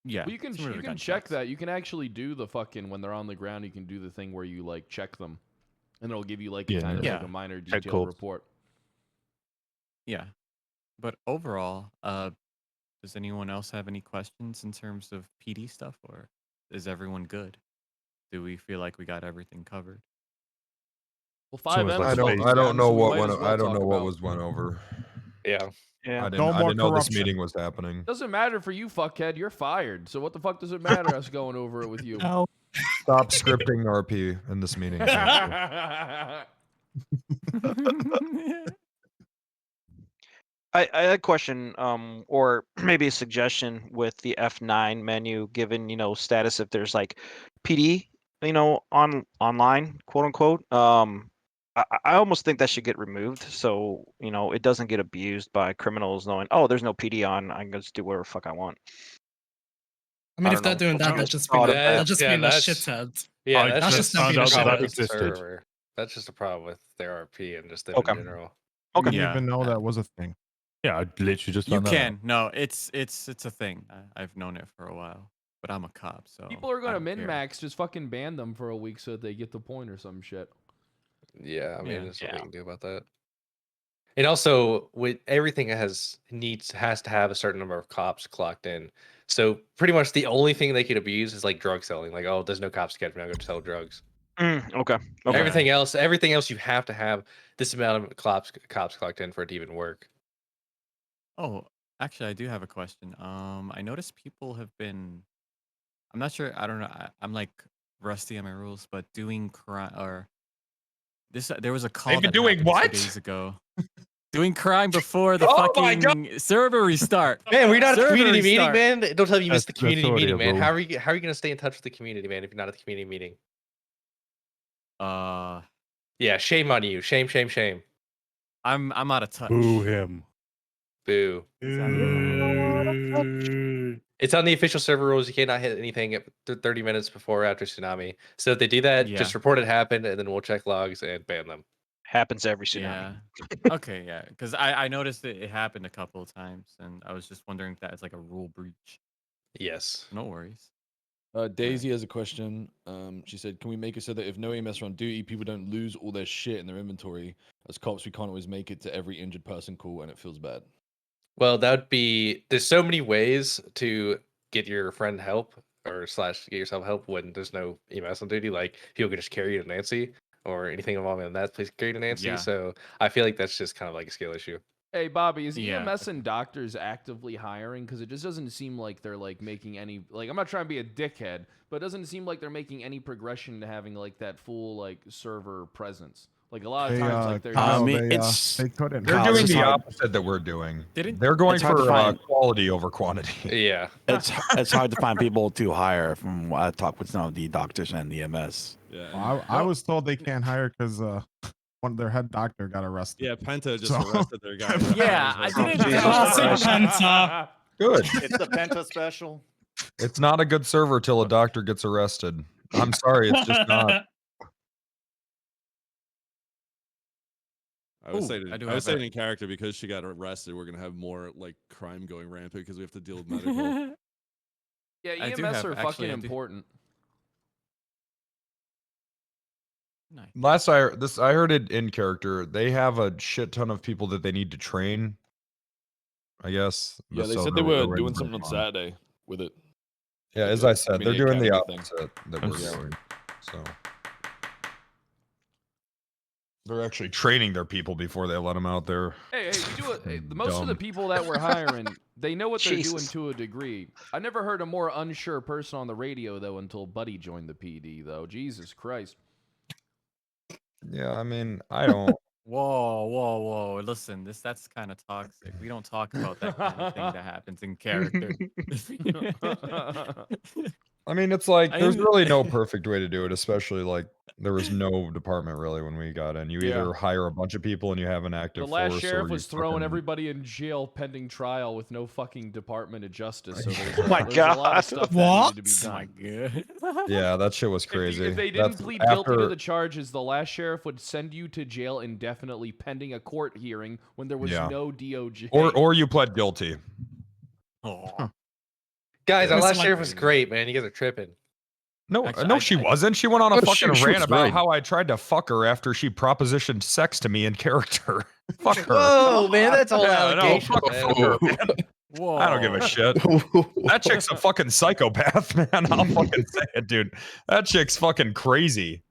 yeah, Well, you can similar to check gunshots. that. You can actually do the fucking when they're on the ground. You can do the thing where you like check them, and it'll give you like a Yeah, kind of yeah. like a minor Check detailed codes. report. Yeah. But overall, does anyone else have any questions in terms of PD stuff, or is everyone good? Do we feel like we got everything covered? Well, Someone's 5M's like, about to I be don't done, know so we what might went. as well I don't talk know what about. was went over. Yeah. Yeah. I No more didn't know this corruption. meeting was happening. Doesn't matter for you, fuckhead. You're fired. So what the fuck does it matter us going over it with you? No. Stop scripting RP in this meeting. I had a question, or maybe a suggestion with the F9 menu, given status if there's like PD, online, quote unquote. I almost think that should get removed, so it doesn't get abused by criminals knowing, oh, there's no PD on, I can just do whatever the fuck I want. I mean, if they're don't know. doing What's that, your they're guys' just thought being of they're that? just Yeah, being a that's shithead. yeah. I That's just just found a out problem that with the existed. server. That's just a problem with their RP and just them Okay. in general. I Okay. didn't Yeah. even know that was a thing. Yeah, I literally just You found that out. can. No, it's a thing. I've known it for a while, but I'm a cop, so People are I gonna don't min care. max. Just fucking ban them for a week so that they get the point or some shit. Yeah, I mean, Yeah. there's nothing we can do about that. And also, with everything has to have a certain number of cops clocked in. So pretty much the only thing they could abuse is like drug selling. Like, oh, there's no cops to catch me. I'm going to sell drugs. Okay. Everything else, you have to have this amount of cops clocked in for it to even work. Oh, actually, I do have a question. I noticed people have been. I'm not sure. I don't know. I'm like rusty on my rules, but doing crime or this. There was a call They've been that doing happened what? 2 days ago. Doing crime before the Oh my God. fucking server restart. Man, we're not at the Server community meeting, restart. man. Don't tell me you missed the That's community audio, meeting, man. bro. How are you going to stay in touch with the community, man, if you're not at the community meeting? Yeah, shame on you. Shame, shame, shame. I'm out of touch. Boo him. Boo. It's on the official server rules. You cannot hit anything at 30 minutes before or after tsunami. So if they do that, just Yeah. report it happened, and then we'll check logs and ban them. Happens every tsunami. Yeah. Okay, yeah. Because I noticed it happened a couple of times, and I was just wondering if that's like a rule breach. Yes. No worries. Daisy has a question. She said, "Can we make it so that if no EMS are on duty, people don't lose all their shit in their inventory? As cops, we can't always make it to every injured person call, and it feels bad." Well, that would be. There's so many ways to get your friend help or / get yourself help when there's no EMS on duty. Like people can just carry you to Nancy or anything involving that. Please carry to Nancy. Yeah. So I feel like that's just kind of like a skill issue. Hey, Bobby, is Yeah. EMS and doctors actively hiring? Because it just doesn't seem like they're like making any. Like, I'm not trying to be a dickhead, but it doesn't seem like they're making any progression to having like that full like server presence. Like a lot of times, like they're. Kyle, just, they they couldn't. They're Kyle, doing it's the hard- opposite that we're doing. Didn't- They're going it's hard to for find- quality over quantity. Yeah. it's hard to find people to hire. From what I talked with some of the doctors and the EMS. Yeah. Well, I was told they can't hire because one their head doctor got arrested. Yeah, Penta just So- arrested their guy. Yeah, I didn't. Classic Penta. Good. It's the Penta special. It's not a good server till a doctor gets arrested. I'm sorry, it's just not. I was Ooh, saying, I do I was have saying in character because she got arrested, we're gonna have more like crime going rampant because we have to deal with medical. yeah, I do EMS have- are actually, fucking I do- important. Nice. Last I heard it in character. They have a shit ton of people that they need to train. I guess. Yeah, they so said they they're were waiting doing for something on fun. Saturday with it. Yeah, Like as the I said, they're community doing the academy thing. opposite that we're doing. So they're actually training their people before they let them out there. Hey, we do it. Hey, most of the Dumb. people that we're hiring, they know what they're doing Jesus. to a degree. I never heard a more unsure person on the radio though until Buddy joined the PD though. Jesus Christ. Yeah, I mean, I don't. Whoa, whoa, whoa! Listen, that's kind of toxic. We don't talk about that kind of thing that happens in character. I mean, it's like I there's mean- really no perfect way to do it, especially like there was no department really when we got in. You Yeah. either hire a bunch of people and you have an active The last force, sheriff or you was throwing fucking- everybody in jail pending trial with no fucking Department of Justice. So there's, Oh my there's a lot God. of stuff that What? needed to be done. Oh my Yeah, that shit was crazy. If they didn't That's plead guilty to after- the charges, the last sheriff would send you to jail indefinitely pending a court hearing when there was Yeah. no DOJ. or you pled guilty. Guys, our It's last like- sheriff was great, man. You guys are tripping. No, Actually, no, I- she I- wasn't. She went on a No, fucking she rant was about great. how I tried to fuck her after she propositioned sex to me in character. Fuck her. Whoa, man, that's all Yeah, no, allegation, fuck man. her, man. I don't give a shit. That chick's a fucking psychopath, man. I'll fucking say it, dude. That chick's fucking crazy.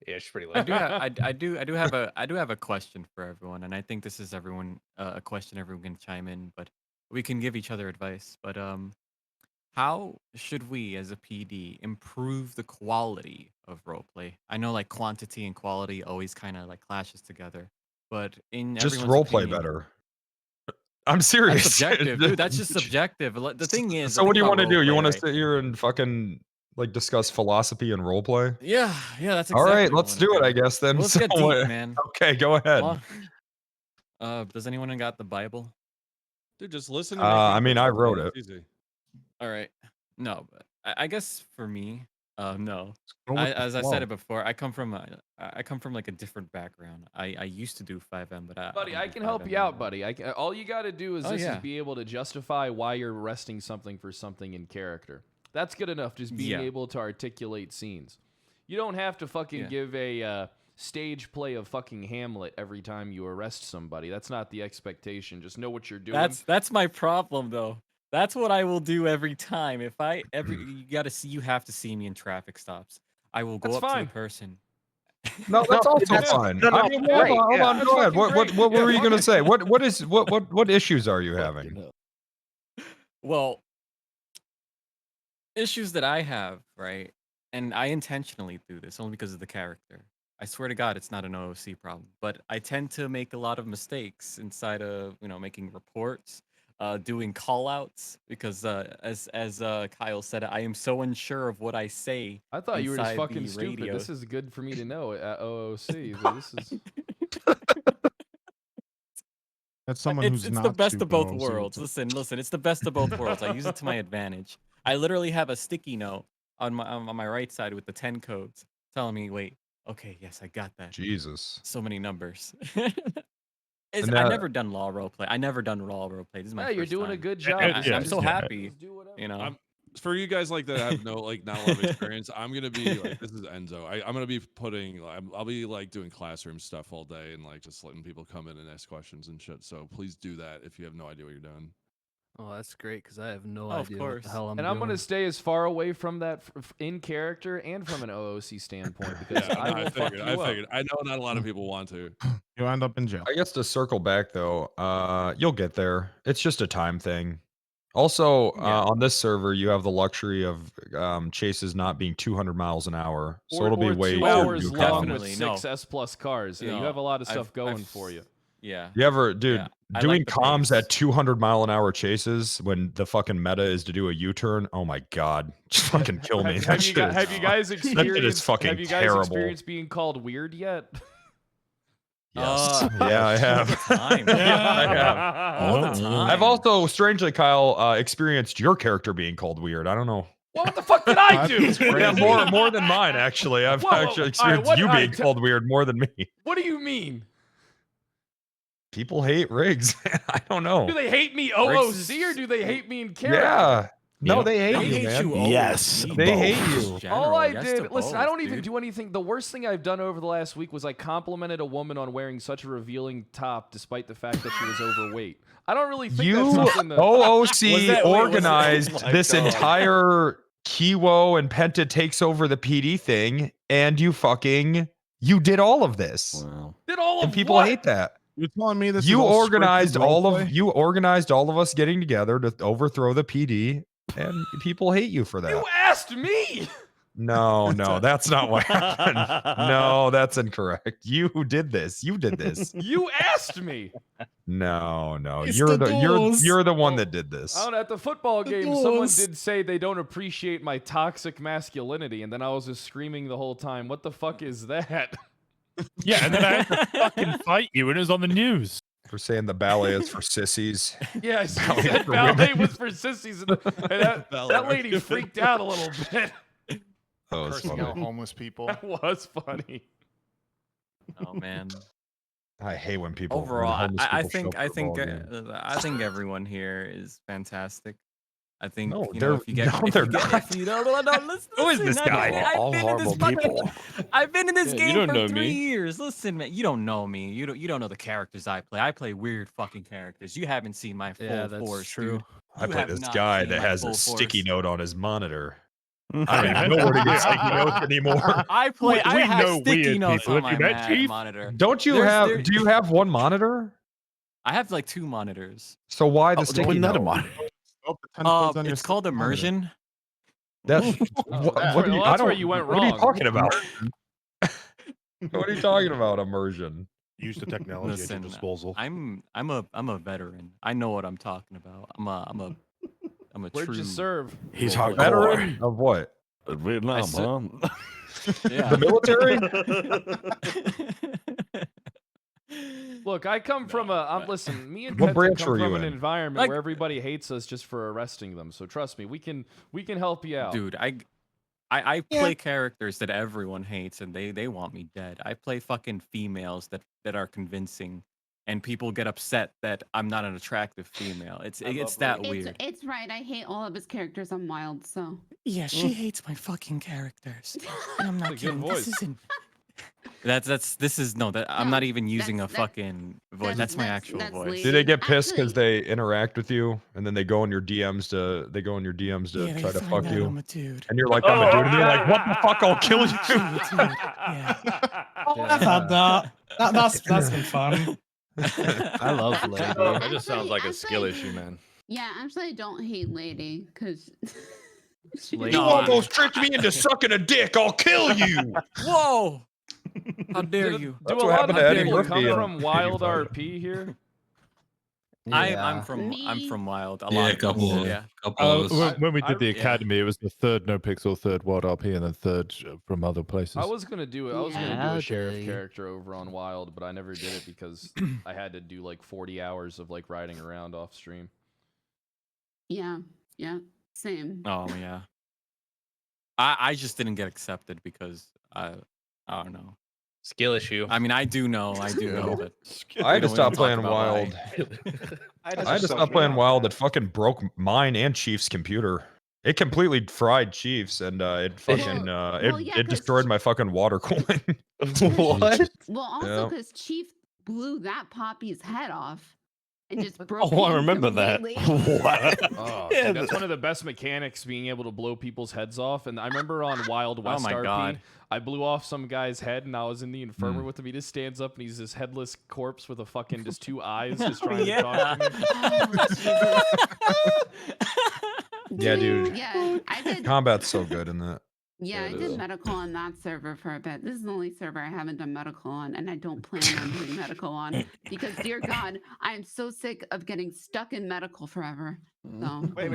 Yeah, she's pretty I low. do, I do have a question for everyone, and I think this is everyone a question everyone can chime in, but we can give each other advice. But how should we, as a PD, improve the quality of roleplay? I know like quantity and quality always kind of like clashes together, but in Just everyone's roleplay opinion- better. I'm serious. That's subjective, dude. That's just subjective. The thing is, So the what thing do you about want to do? You roleplay, want to right? sit here and fucking like discuss philosophy and roleplay? Yeah, that's All exactly right, what I let's wanna do it, I guess then. Well, let's get So, deep, man. Okay, go ahead. Does anyone got the Bible? Dude, just listen. I mean, I wrote it. Easy. All right. No, but I guess for me, no. go with the As I flow. said it before, I come from like a different background. I used to do 5M, but Buddy, don't I do can help 5M you out, anymore. buddy. All you got to do is Oh, this yeah. is be able to justify why you're arresting something for something in character. That's good enough, just being Yeah. able to articulate scenes. You don't have to fucking Yeah. give a stage play of fucking Hamlet every time you arrest somebody. That's not the expectation. Just know what you're doing. That's my problem though. That's what I will do every time. If I you have to see me in traffic stops. I will go That's up to fine. the person. No, that's also fine. I mean, hold on, go ahead. What were you gonna say? What issues are you having? Well, issues that I have, right? And I intentionally do this only because of the character. I swear to God, it's not an OOC problem, but I tend to make a lot of mistakes inside of, making reports, doing call outs, because as Kyle said, I am so unsure of what I say. I thought you were just inside fucking the stupid. radio. This is good for me to know at OOC. But this is That's someone it's who's the not best of super both OC. worlds. Listen, it's the best of both worlds. I use it to my advantage. I literally have a sticky note on my right side with the 10 codes telling me, wait, okay, yes, I got that. Jesus. So many numbers. And I that- never done law roleplay. I never done raw roleplay. This is my Yeah, you're first doing a time. good job. And I'm so Yeah. happy. For you guys like that have not a lot of experience, I'm gonna be like, this is Enzo. I'm gonna be I'll be like doing classroom stuff all day and like just letting people come in and ask questions and shit. So please do that if you have no idea what you're doing. Oh, that's great because I have no Of idea what course. the hell I'm and doing. I'm gonna stay as far away from that in character and from an OOC standpoint because Yeah, I no, will fuck figured. you I up. figured. I know not a lot of people want to. You end up in jail. I guess to circle back though, you'll get there. It's just a time thing. Also, on this server, you have the luxury of chases not being 200 miles an hour, so it'll be or way 2 too hours new long comms. with Definitely, no. 6 S+ cars. Yeah, you No, have a lot of I've- stuff going I've for you. Yeah. You ever, dude, Yeah, I doing like the comms pace. at 200 mile an hour chases when the fucking meta is to do a U-turn? Oh my god, just fucking kill me. Have, That have you shit gu- is- have you guys that shit is experienced? fucking Have you guys terrible. experienced being called weird yet? Yes. Yeah, I have. All the time. I have. All the time. I've also, strangely, Kyle, experienced your character being called weird. I don't know. What the fuck did I do? Yeah, more than mine, actually. I've Whoa, whoa. actually All right, experienced what- you all right, being called weird more than me. What do you mean? People hate rigs, man. I don't know. Do they hate me OOC or do they hate me in character? Yeah. No, they hate you, man. Yes, They both. hate you. All I yes did, to listen, I both, don't even dude. do anything. The worst thing I've done over the last week was I complimented a woman on wearing such a revealing top despite the fact that she was overweight. I don't really think You that's something that... OOC organized Oh my this God. entire Kiwo and Penta takes over the PD thing, and you did all of this. Did all of And people what? hate that. You're telling me this You is all organized scripted all of us getting together to overthrow the PD, and people hate you for that. You asked me! No, that's not what happened. No, that's incorrect. You did this. You did this. You asked me. No, It's you're the doors. you're the one that did this. I don't know, at the football The game, someone doors. did say they don't appreciate my toxic masculinity, and then I was just screaming the whole time, "What the fuck is that?" Yeah, and then I had to fucking fight you, and it was on the news. For saying the ballet is for sissies. Yeah, I Ballet said for ballet women. was for sissies, and that lady freaked out a little bit. That was Cursing funny. out homeless people. That was funny. Oh man. I hate when people. when Overall, homeless I people show think up I for a think ball game. I think everyone here is fantastic. I think No, you they're know if you get no, if they're you get, not. if you don't no, listen, Who is this listen, guy? I've All been in this horrible fucking, people. I've been in this Yeah, you game don't for know 3 me. years. Listen, man, you don't know me. You don't know the characters I play. I play weird fucking characters. You haven't seen my full Yeah, that's force, true. dude. I You play have this not guy seen that my has a full sticky force. note on his monitor. I don't even know where to get sticky notes anymore. I play. I We have know sticky weird notes people. on Have you my met Chief? monitor. Don't you There's- have? there- Do you have one monitor? I have like 2 monitors. So why the Oh, sticky put another note? monitor. Oh, the 10 codes on your It's called monitor. immersion. That that's what where- do you? well, I that's where don't. you went What are you wrong. talking about? What are you talking about? Immersion. Use the technology at your Listen, disposal. I'm a veteran. I know what I'm talking about. I'm a Where'd true you serve? He's Veteran hardcore. of what? Vietnam, huh? Yeah. The military? Look, I come from listen, me and What Penta branch come were you from an in? environment Like- where everybody hates us just for arresting them. So trust me, we can help you out. Dude, I play characters that everyone hates and they want me dead. I play fucking females that are convincing and people get upset that I'm not an attractive female. It's that weird. It's right. I hate all of his characters on Wild, so. Yeah, she hates my fucking characters. And I'm not That's a good kidding. voice. This isn't I'm No, not even using that's- a fucking voice. That's my actual that's voice. Do they get pissed Actually- because they interact with you and then they go on your DMs to Yeah, try they to find fuck out you? I'm a dude. And you're like, I'm a dude, and you're like, what the fuck? I'll kill you. Oh, I've had that. That's been fun. I love Lady. That just sounds like a skill issue, man. Yeah, actually, I don't hate Lady because. Lady. You almost tricked me into sucking a dick. I'll kill you. Whoa! How dare Do- you? Do That's a what lot happened of to Eddie people Murphy come in from Wild 85. RP here? I'm Me? from Wild. A Yeah, lot a of people, couple. yeah. Couple of us. When we did the yeah. academy, it was the third no pixel, third wild RP, and then third from other places. I was gonna do it. I was gonna do Yeah, a sheriff dude. character over on Wild, but I never did it because I had to do like 40 hours of like riding around off stream. Yeah, same. Oh yeah. I just didn't get accepted because I don't know. Skill issue. I mean, I do know, but I had we to don't even stop talk playing about Wild. why. I had to stop playing Wild. It fucking broke mine and Chief's computer. It completely fried Chiefs, and it fucking yeah, it 'cause destroyed my fucking water cooling. What? Well, also Yeah. because Chief blew that Poppy's head off and just broke. Oh, I him remember that. completely. What? Oh, Yeah, dude, that's one of the best mechanics, being able to blow people's heads off. And I remember on Wild West my RP, God. I blew off some guy's head, and I was in the infirmary Mm. with him. He just stands up, and he's this headless corpse with a fucking just 2 eyes, just trying Yeah. to talk to me. Yeah, dude. Yeah, I did. Combat's so good in that. Yeah, I it did is. medical on that server for a bit. This is the only server I haven't done medical on, and I don't plan on doing medical on because, dear God, I am so sick of getting stuck in medical forever. So I'm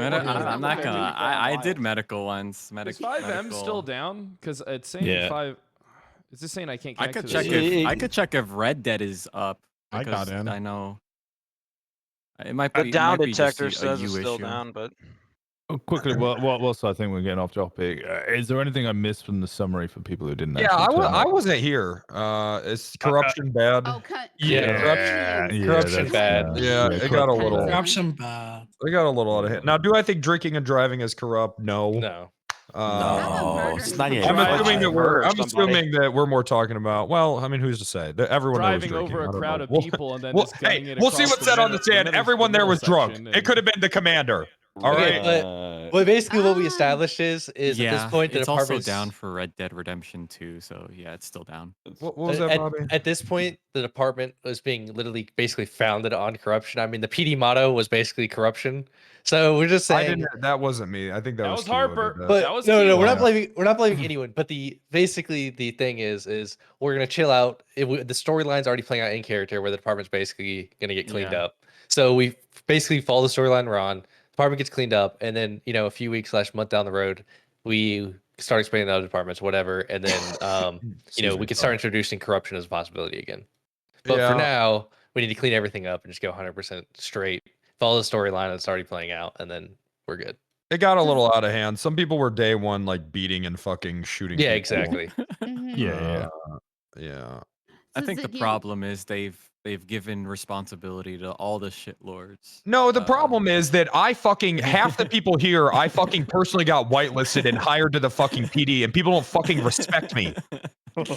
not gonna. I did medical once. Is Medical. 5M still down? Because it's saying Yeah. 5. Is this saying I can't I connect could to check the if I could check if Red Dead is up. I got because in. I know. It might The be. down it might be just detector a says you it's still issue. down, but Quickly, whilst I think we're getting off topic, is there anything I missed from the summary for people who didn't? Yeah, actually turn I up? wasn't here. Is corruption bad? Oh, cut. Yeah, corruption that's bad. Yeah, it got a little. Corruption bad. It got a little out of hand. Now, do I think drinking and driving is corrupt? No. No. No, it's not even. I'm assuming that we're more talking about. Well, I mean, who's to say? That everyone there was driving drinking. over I a don't crowd know. of people and then just gunning Hey, it we'll see across what's the said on the middle- stand. middle- Everyone there middle was drunk. section It and- could have been the commander. All Okay, right. but basically what we established is at this Yeah, point the it's also department's down for Red Dead Redemption 2, so yeah, it's still down. What was that, Bobby? At this point, the department was being literally basically founded on corruption. I mean, the PD motto was basically corruption. So we're just I saying didn't. That wasn't me. I think that, That was was Kilo did Harper. that. But That was no, Kilo. we're not blaming anyone. But basically the thing is we're gonna chill out. The storyline's already playing out in character, where the department's basically gonna get cleaned Yeah. up. So we basically follow the storyline we're on. The department gets cleaned up, and then a few weeks / month down the road, we start explaining to other departments, whatever, and then we can start introducing corruption as a possibility again. But for Yeah. now, we need to clean everything up and just go 100% straight. Follow the storyline that's already playing out, and then we're good. It got a little out of hand. Some people were day one like beating and fucking shooting. Yeah, people. exactly. Yeah. I So think the Ziggy- problem is they've given responsibility to all the shit lords. No, the problem is that I fucking half the people here, I fucking personally got whitelisted and hired to the fucking PD, and people don't fucking respect me. That's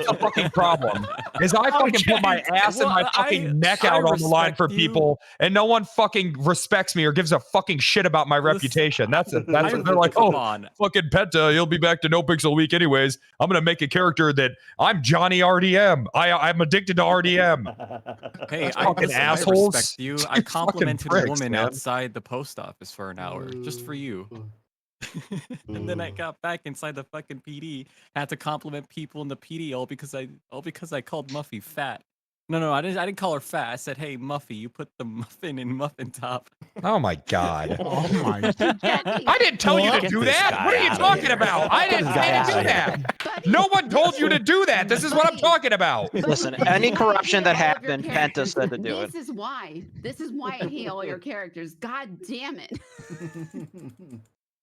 the fucking problem. Is I fucking put my ass and my fucking neck out on the line for people, and no one fucking respects me or gives a fucking shit about my reputation. That's it. They're like, come oh, on. fucking Penta, he'll be back to No Pixel Week anyways. I'm gonna make a character that I'm Johnny RDM. I'm addicted to RDM. Hey, fucking I assholes. respect you. I Fucking complimented a pricks, woman man. outside the post office for an hour just for you. And then I got back inside the fucking PD, had to compliment people in the PD all because I called Muffy fat. No, I didn't call her fat. I said, "Hey, Muffy, you put the muffin in muffin top." Oh my god. Oh my. I didn't tell you to do that. What are you talking about? I didn't say to do that. No one told you to do that. This is what I'm talking about. Listen, any corruption that happened, Penta said to do it. This is why. This is why I hate all your characters. God damn it.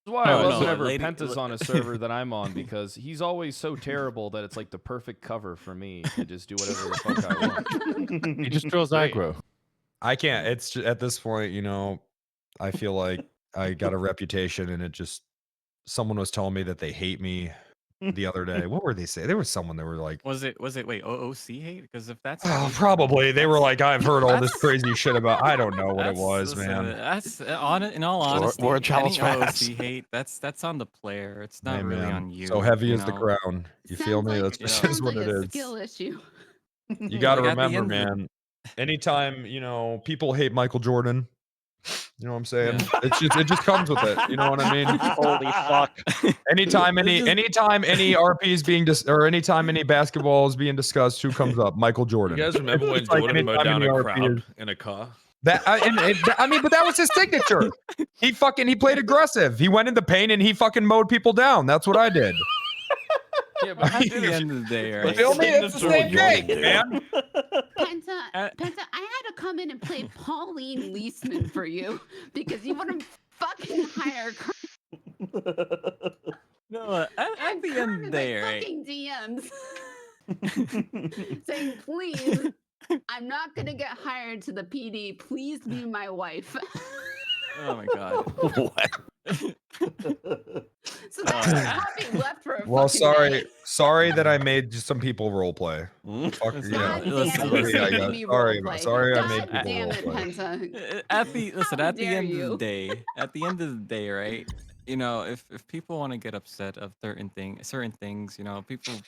That's why I No, love no, whenever lady- Penta's on a server that I'm on, because he's always so terrible that it's like the perfect cover for me to just do whatever the fuck I want. He just draws Great. aggro. I can't. It's just, at this point, I feel like I got a reputation, and it just someone was telling me that they hate me the other day. What were they saying? There was someone that were like, Was it wait, OOC hate? Because if that's oh, hate, probably. They were like, I've heard all this that's- crazy shit about. I don't know what it that's- was, listen, man. That's in all honesty, we're any Charles Fast. OOC hate, that's on the player. It's not Hey, really man, on you. so heavy you is the know? crown. You feel me? That's just is sounds what like it a is. skill issue. You got to Like, at the remember, end of the- man. Anytime people hate Michael Jordan, you know what I'm saying? Yeah. It just comes with it. You know what I mean? Holy fuck. Anytime any RP is being or anytime any basketball is being discussed, who comes up? Michael You Jordan. guys remember when It's like Jordan mowed anytime down any a RP crowd is- in a car? That but that was his signature. He played aggressive. He went in the paint and he fucking mowed people down. That's what I did. Yeah, but At the end of the day, You right? feel me? It's the same thing, man. Penta, I had to come in and play Pauline Leeseman for you because you want to fucking hire No, at the end of the day, right? fucking DMs saying, please, I'm not going to get hired to the PD. Please be my wife. Oh my god. What? So that's Poppy left for a Well, fucking day. sorry that I made some people role play. Fuck Listen, yeah. listen, Damn it, Sorry, you I made me got- sorry, roleplay. sorry I God made people damn it, roleplay. Penta. At the dare end of you. the day, right? If people want to get upset of certain things,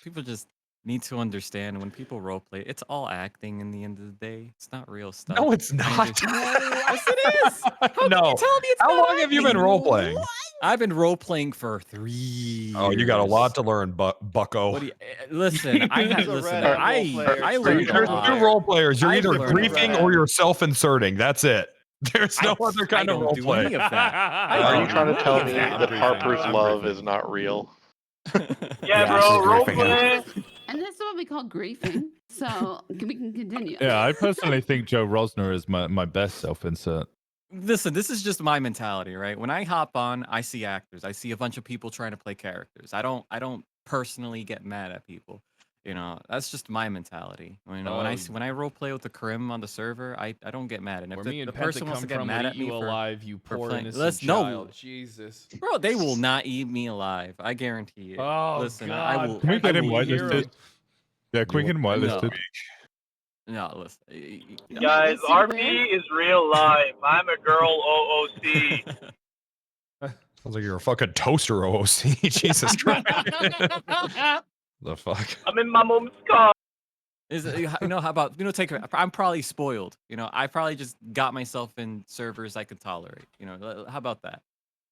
people just need to understand when people roleplay, it's all acting in the end of the day. It's not real stuff. No, it's And not. yes, it is. How can No. you tell me it's How not long have you been acting? role playing? I've been role playing for 3 years. Oh, you got a lot to learn, Bucko. What do you, listen, I had listen. I learned a There's lot. two role players. You're I've either learned a griefing lot. or you're self-inserting. That's it. There's no other kind of don't role do play. any of that. Are you trying to tell me that Harper's love is not real? Yeah, bro, role griefing play. And that's what we call griefing. So we can continue. Yeah, I personally think Joe Rosner is my best self-insert. Listen, this is just my mentality, right? When I hop on, I see actors. I see a bunch of people trying to play characters. I don't personally get mad at people. That's just my mentality. When I role play with the Krim on the server, I don't get mad. And if Where the, me and the Penta person wants come to get from mad would at eat me you for alive, you for poor playing, innocent no, child. Jesus. bro, they will not eat me alive. I guarantee it. Oh, Listen, God. I will. Can we get him will hear whitelisted? Yeah, can we get him whitelisted? No, listen. Guys, RP is real life. I'm a girl OOC. Sounds like you're a fucking toaster OOC. Jesus Christ. The fuck? I'm in my mom's car. Is how about take it? I'm probably spoiled. I probably just got myself in servers I could tolerate. How about that?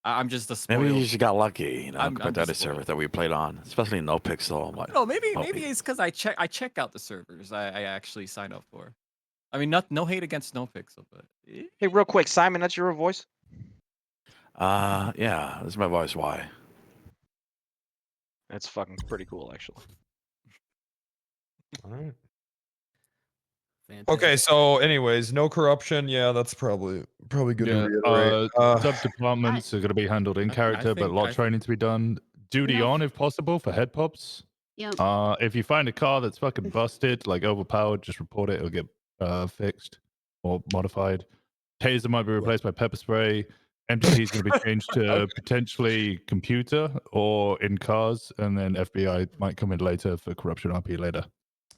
I'm just a spoiled. Maybe you just got lucky, I'm compared to other just spoiled. servers that we played on, especially No Pixel. Like, No, maybe it's because I check out the servers I actually sign up for. I mean, no hate against NoPixel, but Hey, real quick, Simon, that's your voice. Yeah, this is my voice. Why? That's fucking pretty cool, actually. All right. Okay, so anyways, no corruption. Yeah, that's probably good to reiterate. Sub departments are going to be handled in character, but a lot of training to be done. Duty on, if possible, for head pops. Yep. If you find a car that's fucking busted, like overpowered, just report it. It'll get fixed or modified. Taser might be replaced by pepper spray. MGT is going to be changed to potentially computer or in cars, and then FBI might come in later for corruption RP later.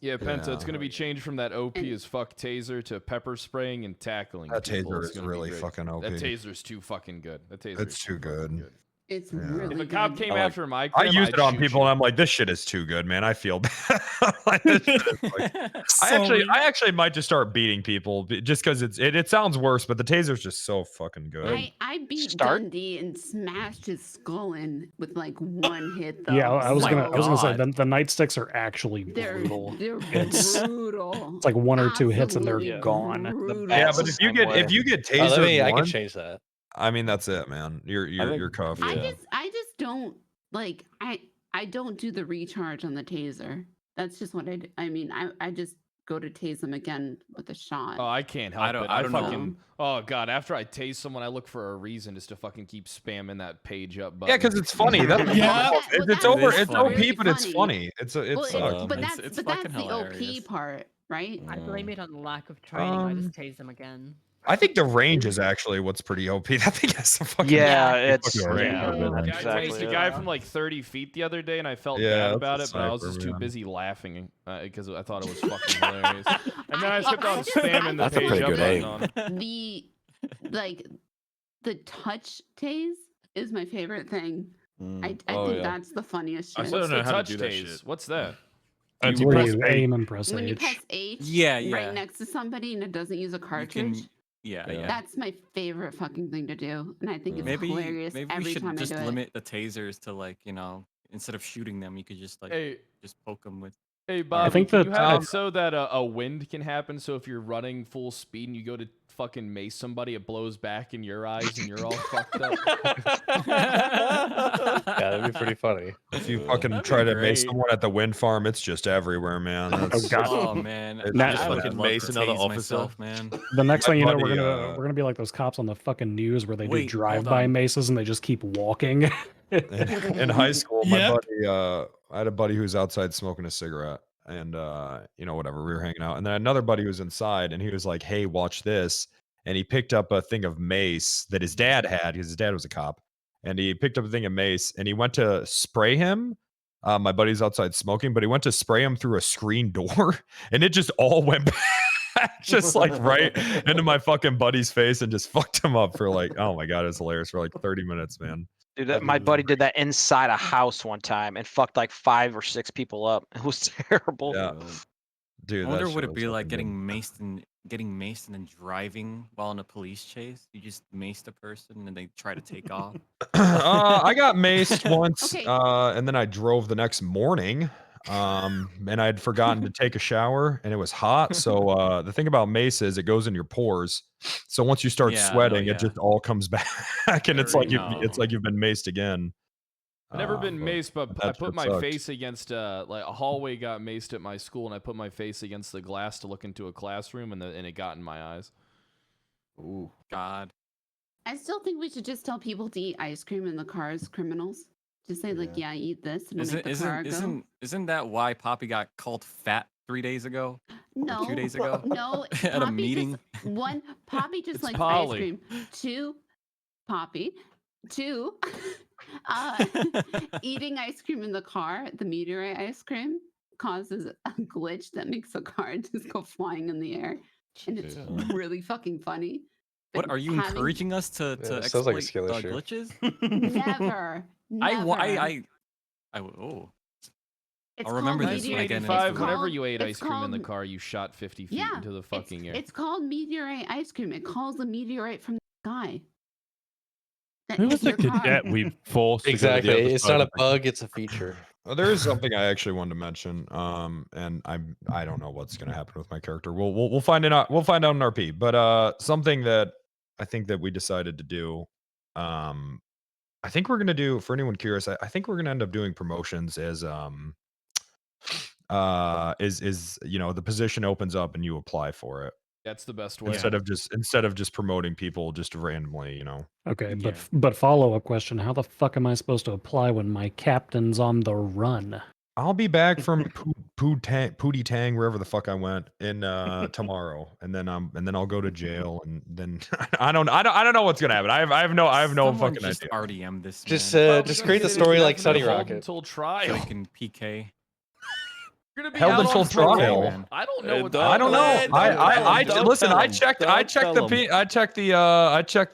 Yeah, Penta, it's going to be changed from that OP as fuck taser to pepper spraying and tackling. That people. taser It's is gonna be really great. fucking OP. That taser's too fucking good. That taser. It's too good. It's Yeah. really If a cop good. came I like- after my I crib, use I'd it on shoot people, you. and I'm like, this shit is too good, man. I feel bad. Like, this shit is like- I actually might just start beating people just because it sounds worse, but the taser's just so fucking good. I beat Dundee and smashed his skull in with like one hit though. Yeah, I was gonna say So the nightsticks are actually they're brutal. brutal. It's like one or two hits and they're Absolutely gone. Yeah, but if you get tasered I can once, change that. I mean, that's it, man. You're cuffed. I just don't like I don't do the recharge on the taser. That's just what I do. I mean, I just go to tase them again with a shot. Oh, I can't help it. I don't fucking. Oh god, after I tase someone, I look for a reason just to fucking keep spamming that page up button. Yeah, because it's funny. That's the problem. It's over. It's OP, really but it's funny. It's Well, sucks. but that's it's but that's fucking the hilarious. OP part, right? I blame it on the lack of training. I just tase them again. I think the range is actually what's pretty OP. I think that's the fucking it's fucking range. I tased a guy from like 30 feet the other day, and I felt Yeah, bad that's about a it, but I was sniper, just too man. busy laughing because I thought it was fucking hilarious. And then I kept on spamming the That's a page pretty up good button aim. on him. The touch tase is my favorite thing. I Oh, think yeah. that's the funniest I shit. still don't know the how to touch do that tase? shit. What's that? It's You where press you A. aim and press When you H. press H Yeah. right next to somebody and it doesn't use a cartridge. Yeah. That's my favorite fucking thing to do, and I think it's Maybe hilarious we every should time just I do limit the tasers to like instead of shooting them, you could just like Hey. just poke them with. Hey Bobby, think can that, you have it so that a wind can happen? So if you're running full speed and you go to fucking mace somebody, it blows back in your eyes and you're all fucked up. Yeah, that'd be pretty funny. If you fucking try to mace someone at the wind farm, it's just everywhere, man. That's, God. Oh man, It's I just would fucking love mace to another tase officer. myself, man. The next My thing you know, buddy, we're gonna be like those cops on the fucking news where they do Wait, hold drive-by on. maces and they just keep walking. in high school, my buddy, I had a buddy who was outside smoking a cigarette, and whatever, we were hanging out, and then another buddy was inside, and he was like, "Hey, watch this," and he picked up a thing of mace that his dad had because his dad was a cop, and he picked up a thing of mace, and he went to spray him. My buddy's outside smoking, but he went to spray him through a screen door, and it just all went back, just like right into my fucking buddy's face, and just fucked him up for like, oh my god, it was hilarious for like 30 minutes, man. Dude, my buddy did that inside a house one time and fucked like 5 or 6 people up. It was terrible. Yeah. Dude, I wonder that what shit it'd was be like fucking getting maced and then driving while in a police chase. You just maced a person and they try to take off. I got maced once, Okay. and then I drove the next morning, and I'd forgotten to take a shower, and it was hot. So the thing about mace is it goes in your pores. So once you start Yeah, no, sweating, yeah. it just all comes back, and it's There like you it's go. like you've been maced again. I've never been maced, but I that put shit my sucked. face against like a hallway got maced at my school, and I put my face against the glass to look into a classroom, and it got in my eyes. Ooh. God. I still think we should just tell people to eat ice cream in the car as criminals. Just say like, yeah, eat this, and it'll make the car go. Isn't that why Poppy got called fat 3 days ago? No, Or 2 days ago? No, At a Poppy meeting? Poppy just It's likes Polly. ice cream. 2, Poppy. 2, eating ice cream in the car, the meteorite ice cream, causes a glitch that makes the car just go flying in the air. And it's really fucking funny. What But are you having- encouraging us to Yeah, sounds like a exploit skill the issue. glitches? Never. Never. Oh. It's I'll remember called this when I get into 1985, food. whenever you ate it's ice cream in the called- car, you shot 50 feet Yeah, into the fucking air. It's called meteorite ice cream. It calls the meteorite from the sky. That Who hit was the your car. cadet we forced to go to the Exactly. other It's side not of a the- bug, it's a feature. There is something I actually wanted to mention, and I don't know what's gonna happen with my character. We'll find it out. We'll find out in RP. But something that I think that we decided to do, I think we're gonna do for anyone curious. I think we're gonna end up doing promotions as is the position opens up and you apply for it That's the best way. instead of just promoting people just randomly. Okay, but follow up question: how the fuck am I supposed to apply when my captain's on the run? I'll be back from Pootie Tang, wherever the fuck I went, in tomorrow, and then I'll go to jail, and then I don't know what's gonna happen. I have no Someone fucking just idea. RDM this. Just man. just create the story like Sunny Rocket. Until trial. So he can PK. You're gonna be Held out until on parole. trial. I don't know what. I don't know. I listen. I checked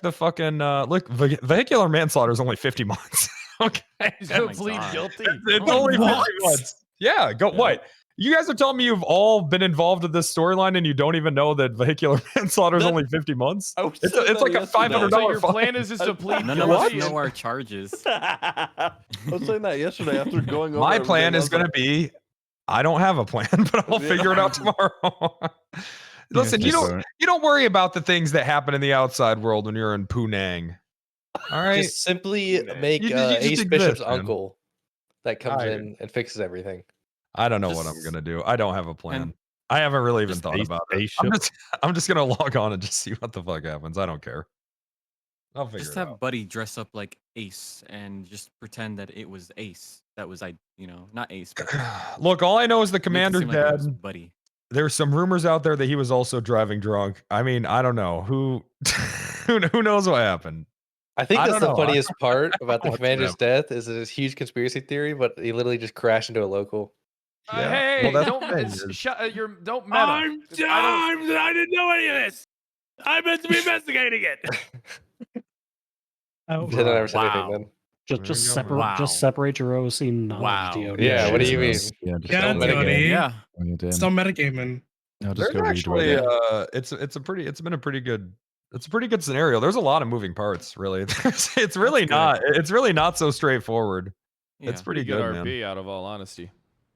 the fucking look. Vehicular manslaughter is only 50 months. Okay, He's gonna plead guilty. It's only 50 months. Yeah. Go. What? You guys are telling me you've all been involved with this storyline and you don't even know that vehicular manslaughter is only 50 months? It's like a $500 So your fine. plan is just to plead None of us guilty. know our charges. I was saying that yesterday after going over. My plan everything, I is was going to be, I don't have a plan, but I'll figure it out tomorrow. Listen, you don't worry about the things that happen in the outside world when you're in Punang. All right. Just simply make You just Ace exist, Bishop's man. uncle that comes I- in and fixes everything. I don't know what I'm gonna do. I don't have a plan. I haven't really even thought about it. I'm just gonna log on and just see what the fuck happens. I don't care. I'll figure Just it have out. Buddy dress up like Ace and just pretend that it was Ace. That was not Ace. But Look, all I know is the make it commander's seem like it was dead. Buddy. There's some rumors out there that he was also driving drunk. I mean, I don't know who who knows what happened. I think I that's don't the know. I funniest don't part know about the what's commander's happening. death is this huge conspiracy theory, but he literally just crashed into a local. Hey, Well, that's don't the thing it's, is- don't meta. I didn't know any of this. I meant to be investigating it. Oh, Did I never say anything then? Just separate your OC knowledge. Wow. DOD. Yeah, what do you mean? Yeah, just Yeah, Don't metagame. Tony. Yeah. Stop metagaming. I'll just There's go read actually Reddit. it's been a pretty good scenario. There's a lot of moving parts, really. It's really not so straightforward. It's pretty good, man. RP, out of all honesty.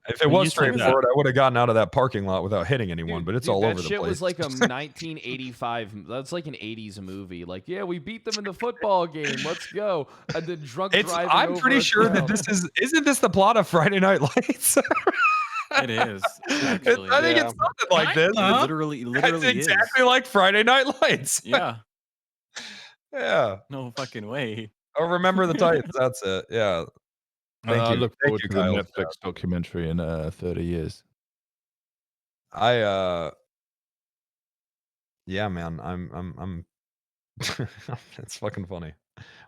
If it was straightforward, I would have gotten out of that parking lot without hitting anyone, but it's all over the That shit place. was like a 1985. That's like an 80s movie. Like, yeah, we beat them in the football game. Let's go. And then drunk driving. I'm over pretty a sure that crowd. isn't this the plot of Friday Night Lights? It is. Actually. I think it's something like this. It literally It's is. exactly like Friday Night Lights. Yeah. Yeah. No fucking way. Oh, remember the Titans. That's it. Yeah. Thank I you. look Thank forward you, to the Kyle. Netflix documentary in 30 years. Yeah, man. I'm it's fucking funny.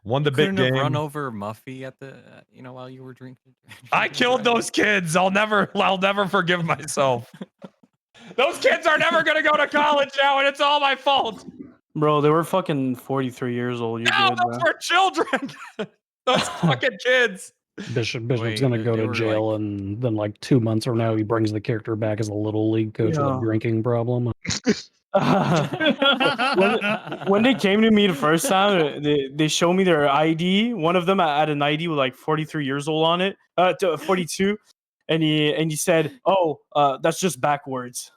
Won the Couldn't big have game. run over Muffy at the while you were drinking. I killed those kids. I'll never forgive myself. Those kids are never gonna go to college now, and it's all my fault. Bro, they were fucking 43 years old. You're No, good, those bro. were children. Those fucking kids. Bishop's Wait, gonna go they to were, jail, and then like 2 months from now, he brings the character back as a little league coach with Yeah. a drinking problem. when they came to me the first time, they showed me their ID. One of them had an ID with like 43 years old on it, 42, and he said, "Oh, that's just backwards."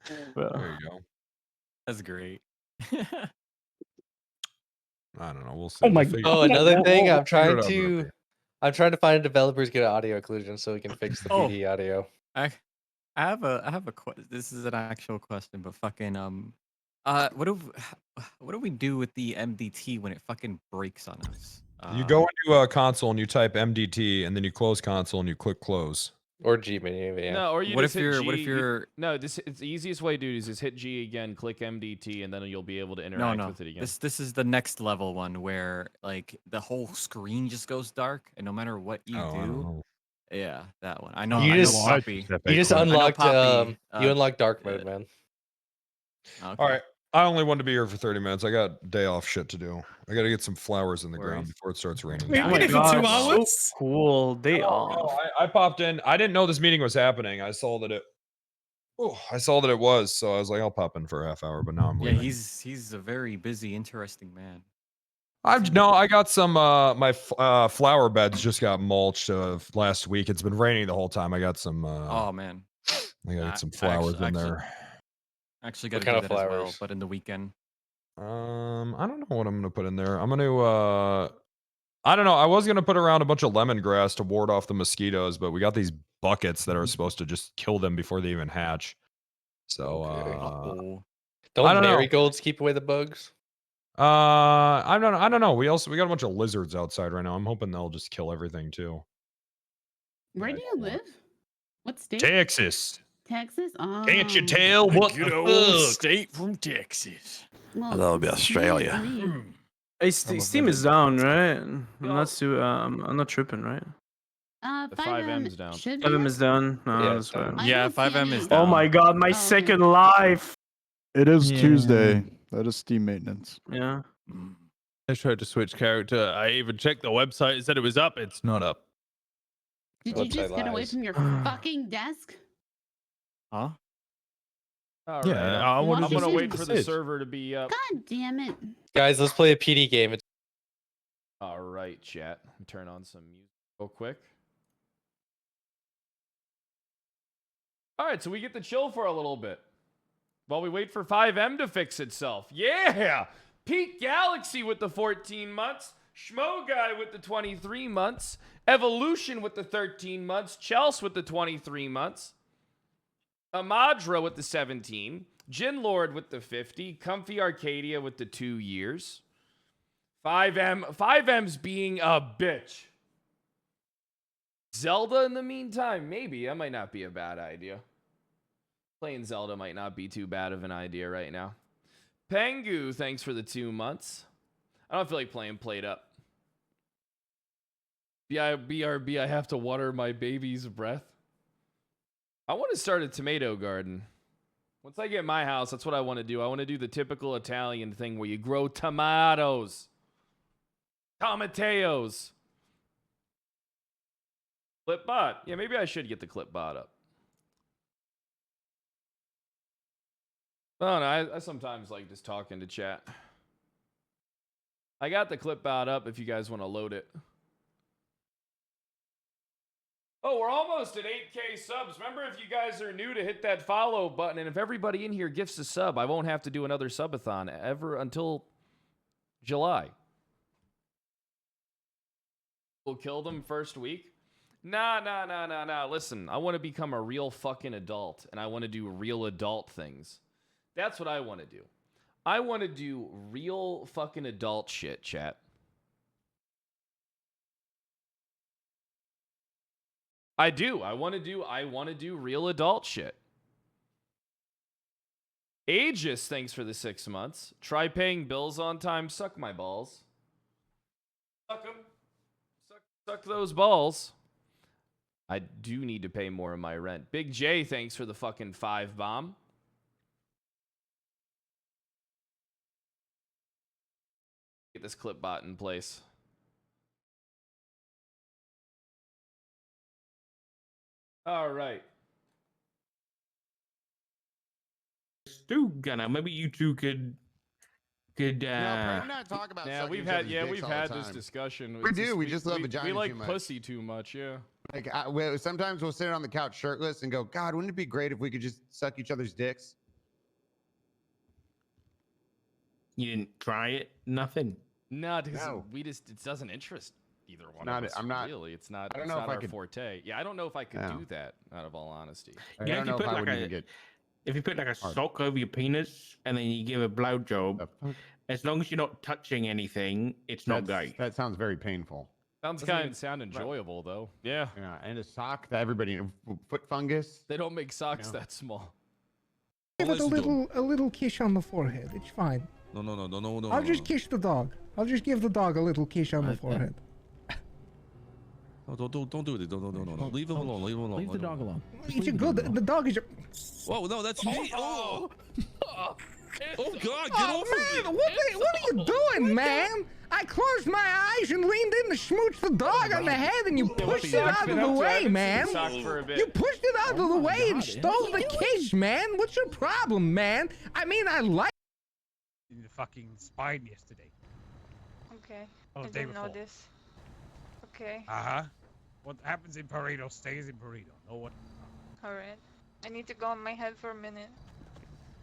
There you go. That's great. I don't know. We'll see. Oh my We'll figure- Oh, another thing, we'll I'm figure trying it out, to Murphy. find a developer to get an audio occlusion so we can fix the Oh. PD audio. I have a this is an actual question, but fucking what do we do with the MDT when it fucking breaks on us? You go into a console and you type MDT, and then you close console and you click close. Or G menu, yeah. No, or you What just if hit you're- G. what if you're- No, it's the easiest way to do is just hit G again, click MDT, and then you'll be able to interact No. with it again. This is the next level one where like the whole screen just goes dark, and no matter what you Oh, I don't do, know. yeah, that one. I know. You I just- know Poppy. You just I know unlocked Poppy, you unlocked dark mode, man. Okay. All right. I only wanted to be here for 30 minutes. I got day off shit to do. I got to get some flowers in the ground before it starts raining. Wait, Oh we my did for god, 2 hours? so cool. Day off. I popped in. I didn't know this meeting was happening. I saw that it. Oh, I saw that it was, so I was like, I'll pop in for a half hour. But now I'm Yeah, leaving. he's a very busy, interesting man. I got some my flower beds just got mulched last week. It's been raining the whole time. I got some Oh man, I gotta get some flowers in there. Actually, What got to kind do of that as well, flowers? but in the weekend. I don't know what I'm gonna put in there. I'm gonna I don't know. I was gonna put around a bunch of lemongrass to ward off the mosquitoes, but we got these buckets that are supposed to just kill them before they even hatch. So Don't I don't know. marigolds keep away the bugs? I don't know. We got a bunch of lizards outside right now. I'm hoping they'll just kill everything too. Where do you live? What state? Texas. Texas? Oh. Can't you tell what Good the old fuck? state from Texas. Well, That would be Australia. Hey, Steam is down, right? I'm not tripping, right? The 5M's down. 5M is down. No, that's fine. Yeah, 5M is Oh down. my god, my second life. It is Yeah. Tuesday. That is Steam maintenance. Yeah. I tried to switch character. I even checked the website. It said it was up. It's not up. Did you just get away from your fucking desk? Huh? All Yeah, right, I wanted I'm to gonna see wait what for this the is. server to be up. God damn it. Guys, let's play a PD game. All right, chat. Turn on some music real quick. All right, so we get to chill for a little bit while we wait for 5M to fix itself. Yeah! Pete Galaxy with the 14 months. Schmo Guy with the 23 months. Evolution with the 13 months. Chels with the 23 months. Amadra with the 17. Gin Lord with the 50. Comfy Arcadia with the 2 years. 5M's being a bitch. Zelda in the meantime, maybe. That might not be a bad idea. Playing Zelda might not be too bad of an idea right now. Pengu, thanks for the 2 months. I don't feel like playing Played Up. BRB, I have to water my baby's breath. I want to start a tomato garden. Once I get my house, that's what I want to do. I want to do the typical Italian thing where you grow tomatoes. Tomateos. Clipbot. Yeah, maybe I should get the Clipbot up. Oh, no, I sometimes like just talking to chat. I got the Clipbot up if you guys want to load it. Oh, we're almost at 8K subs. Remember, if you guys are new, to hit that follow button. And if everybody in here gifts a sub, I won't have to do another subathon ever until July. We'll kill them first week. Nah. Listen, I want to become a real fucking adult, and I want to do real adult things. That's what I want to do. I want to do real fucking adult shit, chat. I do. I want to do real adult shit. Aegis, thanks for the 6 months. Try paying bills on time. Suck my balls. Suck them. Suck those balls. I do need to pay more of my rent. Big J, thanks for the fucking 5 bomb. Get this clip bot in place. All right. Stu Gunner, maybe you two could not talk about Yeah, sucking we've each had other's dicks we've all the had this time. discussion. We It's do. just- We just love vagina We like too much. pussy too much. Yeah. Like sometimes we'll sit on the couch shirtless and go, God, wouldn't it be great if we could just suck each other's dicks? You didn't try it? Nothing. No, because it doesn't interest either one of us. I'm not really. It's not. I don't It's know not if I our could- forte. Yeah, I don't know if I could Yeah. do that. Out of all honesty. Yeah, if you put like if you put like a sock over your penis and then you give a blowjob, as long as you're not touching anything, it's not gay. That sounds very painful. Sounds sound enjoyable though. Yeah. Yeah, and a sock that everybody foot fungus. They don't make socks that small. Give it a little kiss on the forehead. It's fine. No. I'll just kiss the dog. I'll just give the dog a little kiss on the forehead. No, don't do it. No. Leave him alone. Leave him alone. Leave the dog alone. It's a good. The dog is. Whoa, no, that's me. Oh. Oh God, get off of me! What are you doing, man? I closed my eyes and leaned in to smooch the dog on the head, and you pushed it out of the way, man. You pushed it out of the way and stole the kids, man. What's your problem, man? I mean, I like. In the fucking spine yesterday. Okay. Oh, I day didn't know before. this. Okay. What happens in Pareto stays in Pareto. No one. Alright. I need to go on my head for a minute.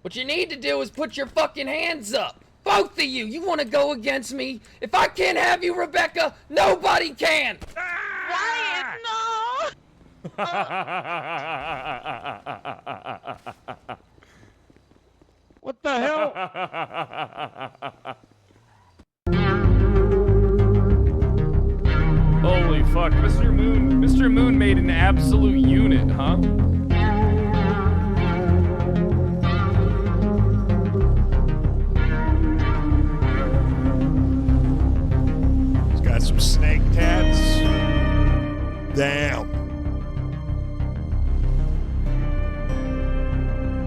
What you need to do is put your fucking hands up. Both of you. You want to go against me? If I can't have you, Rebecca, nobody can. Wyatt, no! What the hell? Holy fuck, Mr. Moon made an absolute unit, huh? He's got some snake tats. Damn.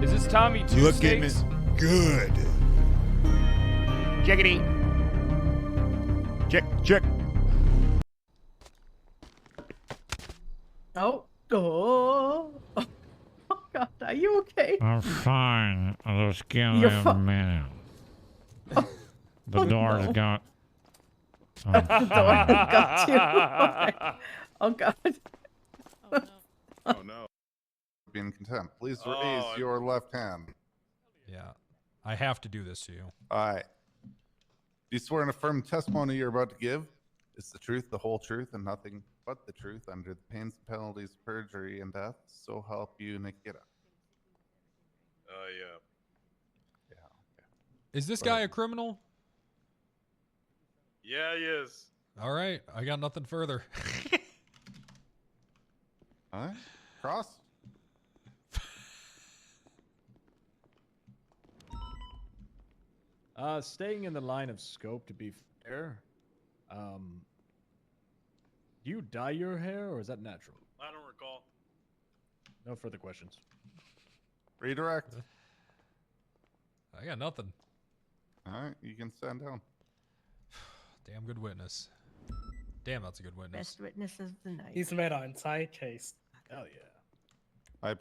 Is this Tommy Two Look at me. Snakes? Good. Jiggity. Check. Oh, oh God, are you okay? I'm fine. Just give me You're a minute. The door's no. got. The door got you. Okay. Oh God. Oh no. Be in contempt. Please raise your left hand. Yeah. I have to do this to you. All right. Do you swear an affirmed testimony you're about to give is the truth, the whole truth, and nothing but the truth under the pains and penalties of perjury and death? So help you, Nikita. Yeah. Is this Go guy ahead. a criminal? Yeah, he is. All right. I got nothing further. All right. Cross. Staying in the line of scope, to be fair, do you dye your hair or is that natural? I don't recall. No further questions. Redirect. I got nothing. All right. You can stand down. Damn good witness. Damn, that's a good witness. Best witness of the night. He's made our entire case. Hell yeah.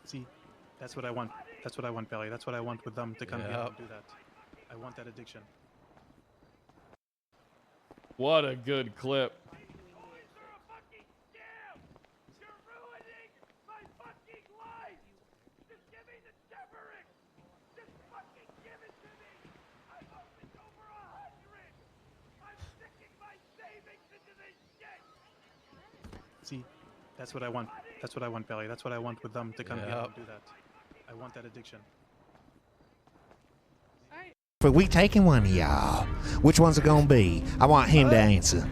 See, that's what I want. That's what I want, Belly. That's what I want with them to come here and do that. I want that addiction. What a good clip. See, that's what I want. That's what I want, Belly. That's what I want with them to come here and do that. I want that addiction. But we taking one of y'all. Which one's it gonna be? I want him to answer.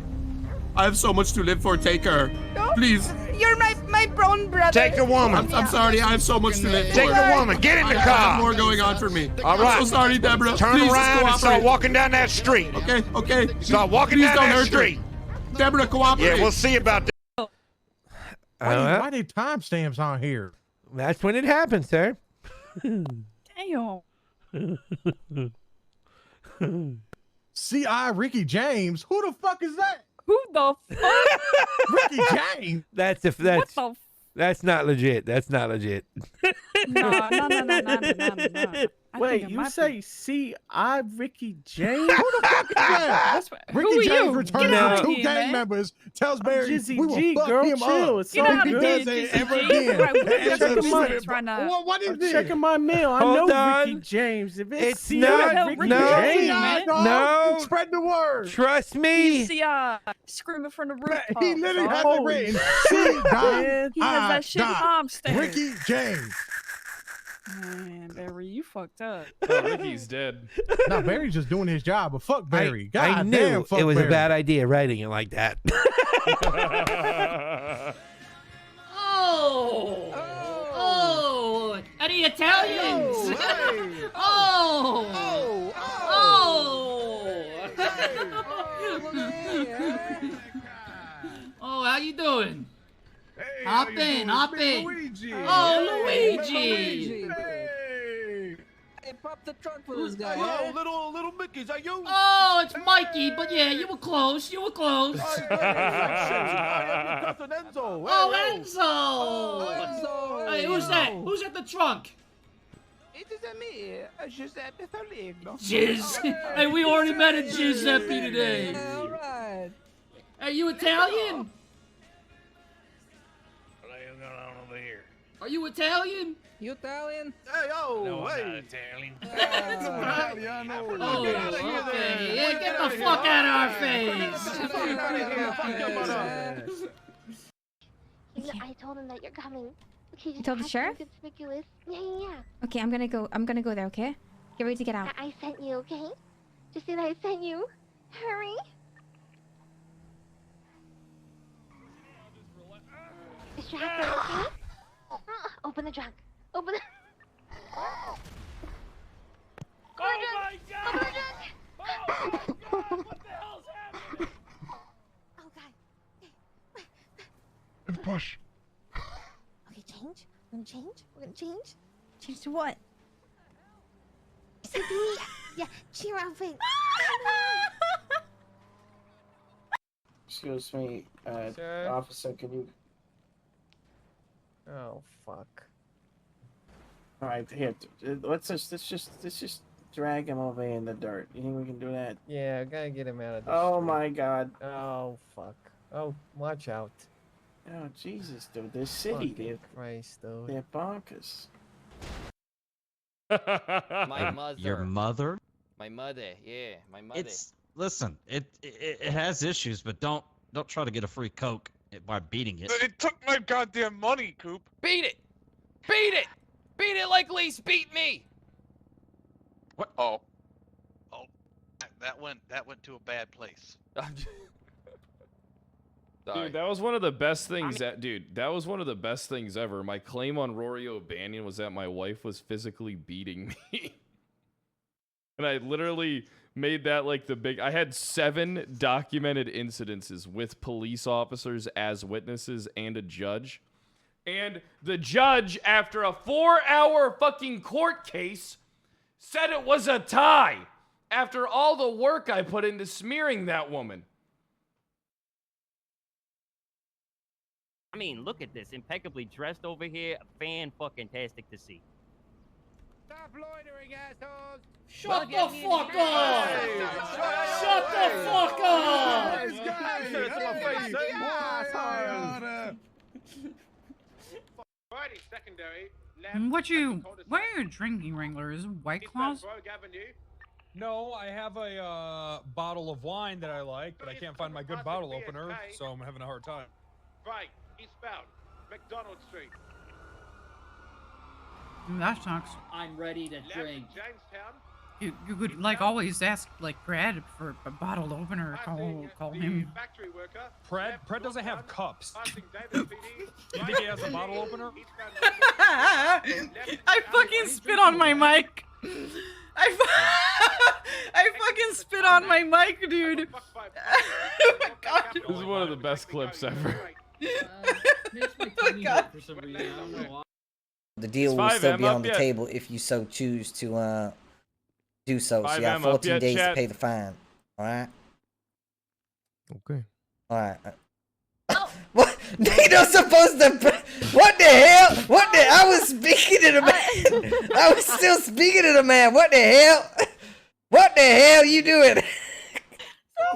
I have so much to live for. Take her. Please. You're my brown brother. Take the woman. I'm sorry. I have so much to live for. Take the woman. Get in the I car. have more going on for me. All right. I'm so sorry, Deborah. Turn Please, around just and start cooperate. walking down that street. Okay. Start walking Please down don't that hurt her. street. Deborah, cooperate. Yeah, we'll see about that. Why they timestamps on here? That's when it happened, sir. Damn. C.I. Ricky James. Who the fuck is that? Who the fuck? Ricky James. That's not legit. That's not legit. No. Wait, you say C.I. Ricky James? Who the fuck is that? Who Ricky are James you? returned Get out with of two here, gang man. members. Tells Barry Jizzy we will G, fuck girl, him chill. up. It's So all if he good. does it Jizzy ever G. again. Right, we're that's checking a my- shit. right now. What is I'm this? checking my mail. I Hold know on. Ricky James. If It's C.I. not. Ricky No, James, no. Spread the word. Trust me. See, screaming from the rooftop. He literally has it Holy written. shit, man. He has that shit timestamped. Ricky James. Man, Barry, you fucked up. Oh, Ricky's dead. No, Barry's just doing his job, but fuck Barry. I God knew damn, fuck it was Barry. a bad idea writing it like that. Oh! Any Italians? Hey, hey. Oh! Oh, how you doing? Hey, Hop how you in, doing? hop It's me, in. Luigi. Oh, Hey, Luigi. Hey. Hey, pop the trunk for this guy. Hello, little Mickey. Is that you? Oh, it's Mikey, but yeah, you were close. You were close. I am your cousin Enzo. Oh, Hey, Enzo! Hey, who's that? Who's at the trunk? It is me, Giuseppe Ferlino. Jizz. Hey, we already met a Giuseppe today. All right. Are you Italian? What are you going on over here? Are you Italian? You Italian? Hey, oh, no, hey. I'm not Italian. Oh, okay. Yeah, get the fuck out of our face. I told him that you're coming. Okay, You told the sheriff? Conspicuous. Yeah. Okay, I'm gonna go there, okay? Get ready to get out. I sent you, okay? Just say that I sent you. Hurry. Is your hat okay? Open the trunk. Open the... Oh my God! Open the trunk! Oh my God! What the hell's happening? Oh God. Let's push. Okay, change. We're gonna change. We're gonna change. Change to what? CD. Yeah, cheer outfit. Excuse me, Sir? officer, can you... Oh, fuck. Alright, here, let's just drag him over in the dirt. You think we can do that? Yeah, I gotta get him out of this. Oh my God. Oh, fuck. Oh, watch out. Oh, Jesus, dude, this city, Fucking Christ, dude. they're bonkers. My mother. Your mother? My mother, yeah, my mother. Listen, it has issues, but don't try to get a free Coke by beating it. It took my goddamn money, Coop. Beat it! Beat it! Beat it like Lease beat me! What? Oh, that went to a bad place. Dude, that was one of the best things that was one of the best things ever. My claim on Rory O'Banion was that my wife was physically beating me. And I literally made that like the big... I had 7 documented incidences with police officers as witnesses and a judge. And the judge, after a 4-hour fucking court case, said it was a tie after all the work I put into smearing that woman. I mean, look at this. Impeccably dressed over here. Fan-fucking-tastic to see. Stop loitering, assholes! Shut the fuck up! Shut the fuck up! Friday, secondary. What are you drinking, Wrangler? Is it White Claws? No, I have a bottle of wine that I like, but I can't find my good bottle opener, so I'm having a hard time. Right, eastbound, McDonald Street. That sucks. I'm ready to drink. Jamestown. You could like always ask like Brad for a bottle opener. Call him. Factory worker. Pred doesn't have cups. You think he has a bottle opener? I fucking spit on my mic. I fucking spit on my mic, dude. Oh my God. This is one of the best clips ever. The deal will still be on the table if you so choose to do so. So you have 14 days to pay the fine. All right. Okay. All right. What? Nino's supposed to. What the hell? What the? I was speaking to the man. I was still speaking to the man. What the hell? What the hell you doing?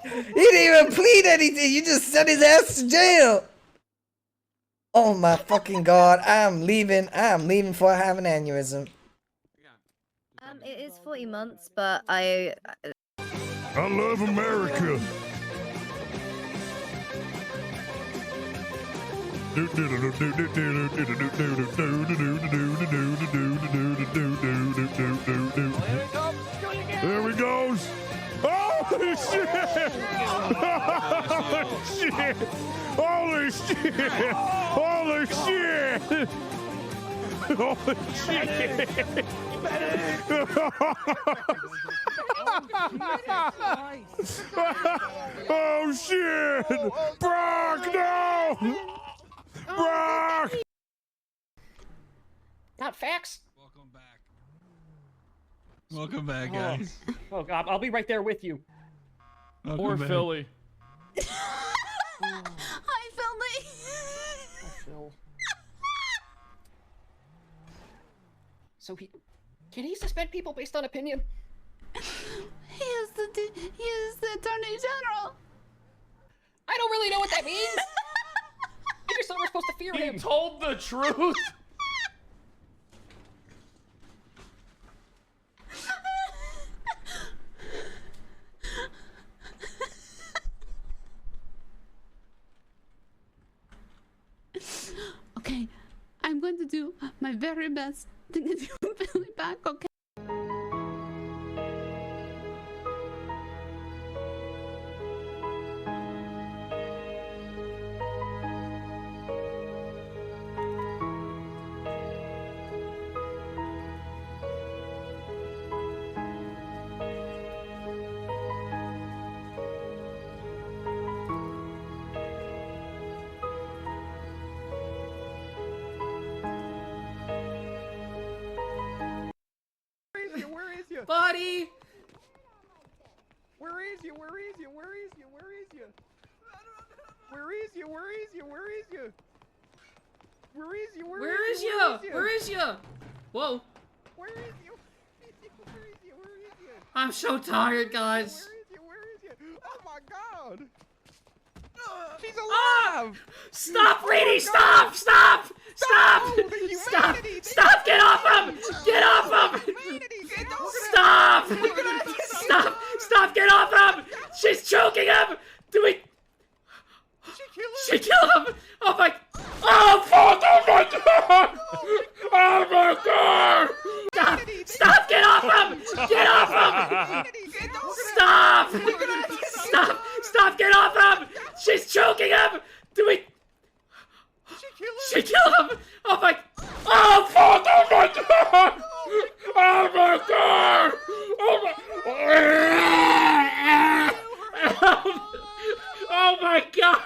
He didn't even plead anything. You just sent his ass to jail. Oh my fucking God! I'm leaving. I'm leaving before I have an aneurysm. It is 40 months, but I love America. There he goes. Holy shit! Holy shit! Holy shit! Holy shit! Oh, shit. Oh, shit. Brock, no. Brock. Not facts. Welcome back, guys. Oh God, I'll be right there with you. Poor Philly. Hi, Philly. Phil. So can he suspend people based on opinion? He is the Attorney General. I don't really know what that means. I just thought we're supposed to fear him. He told the truth. Okay, I'm going to do my very best to get you Billy back, okay? Buddy! Where is you? Where is you? Where is you? Where is you? Where is you? Where is you? Where is you? Where is you? Where is you? Where is you? Whoa. Where is you? Where is you? Where is you? I'm so tired, guys. Where is you? Oh my God! She's alive! Stop, lady! Stop! Stop! Stop! Stop! Stop! Get off him! Get off him! Stop! Stop! Stop! Get off him! She's choking him! Do we? She killed him! Oh my! Oh fuck! Oh my God! Oh my God! Stop! Stop! Get off him! Get off him! Stop! Stop! Stop! Get off him! She's choking him! Do we? She killed him! Oh my! Oh fuck! Oh my God! Oh my God! Oh my! Oh my God!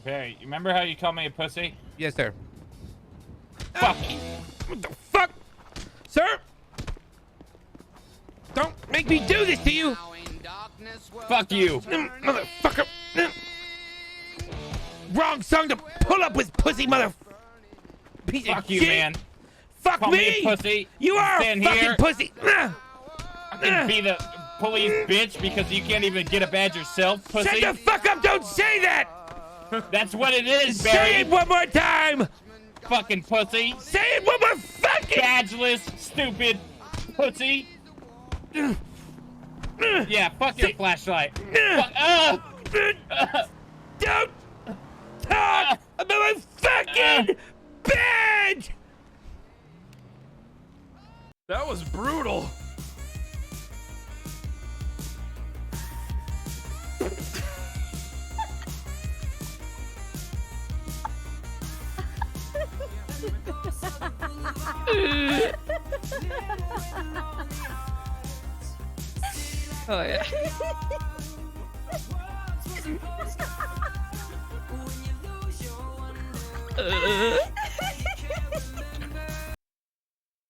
Barry, you remember how you called me a pussy? Yes, sir. Fuck you. What the fuck? Sir? Don't make me do this to you! Fuck you. Motherfucker! Wrong song to pull up with, pussy mother... Piece Fuck of you, shit. man. Fuck Call me! me a pussy. You are a Stand fucking here. pussy! I can be the police bitch because you can't even get a badge yourself, pussy. Shut the fuck up! Don't say that! That's what it is, Barry. Say it one more time! Fucking pussy. Say it one more fucking... Badgeless, stupid pussy. Yeah, fuck your flashlight. Fuck, Don't talk about my fucking badge! That was brutal. Oh yeah.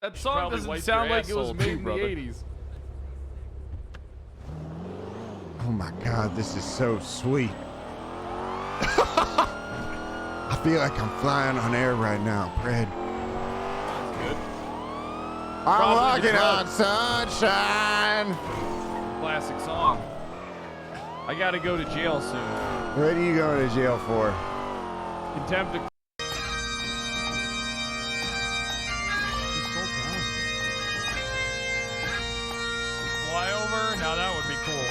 That song probably doesn't wipe sound your like it was asshole made too, in the brother. 80s. Oh my god, this is so sweet. I feel like I'm flying on air right now, Fred. Good. I'm Probably walking the on drug. sunshine. Classic song. I gotta go to jail soon. What are you going to jail for? Contempt of Flyover? Now that would be cool.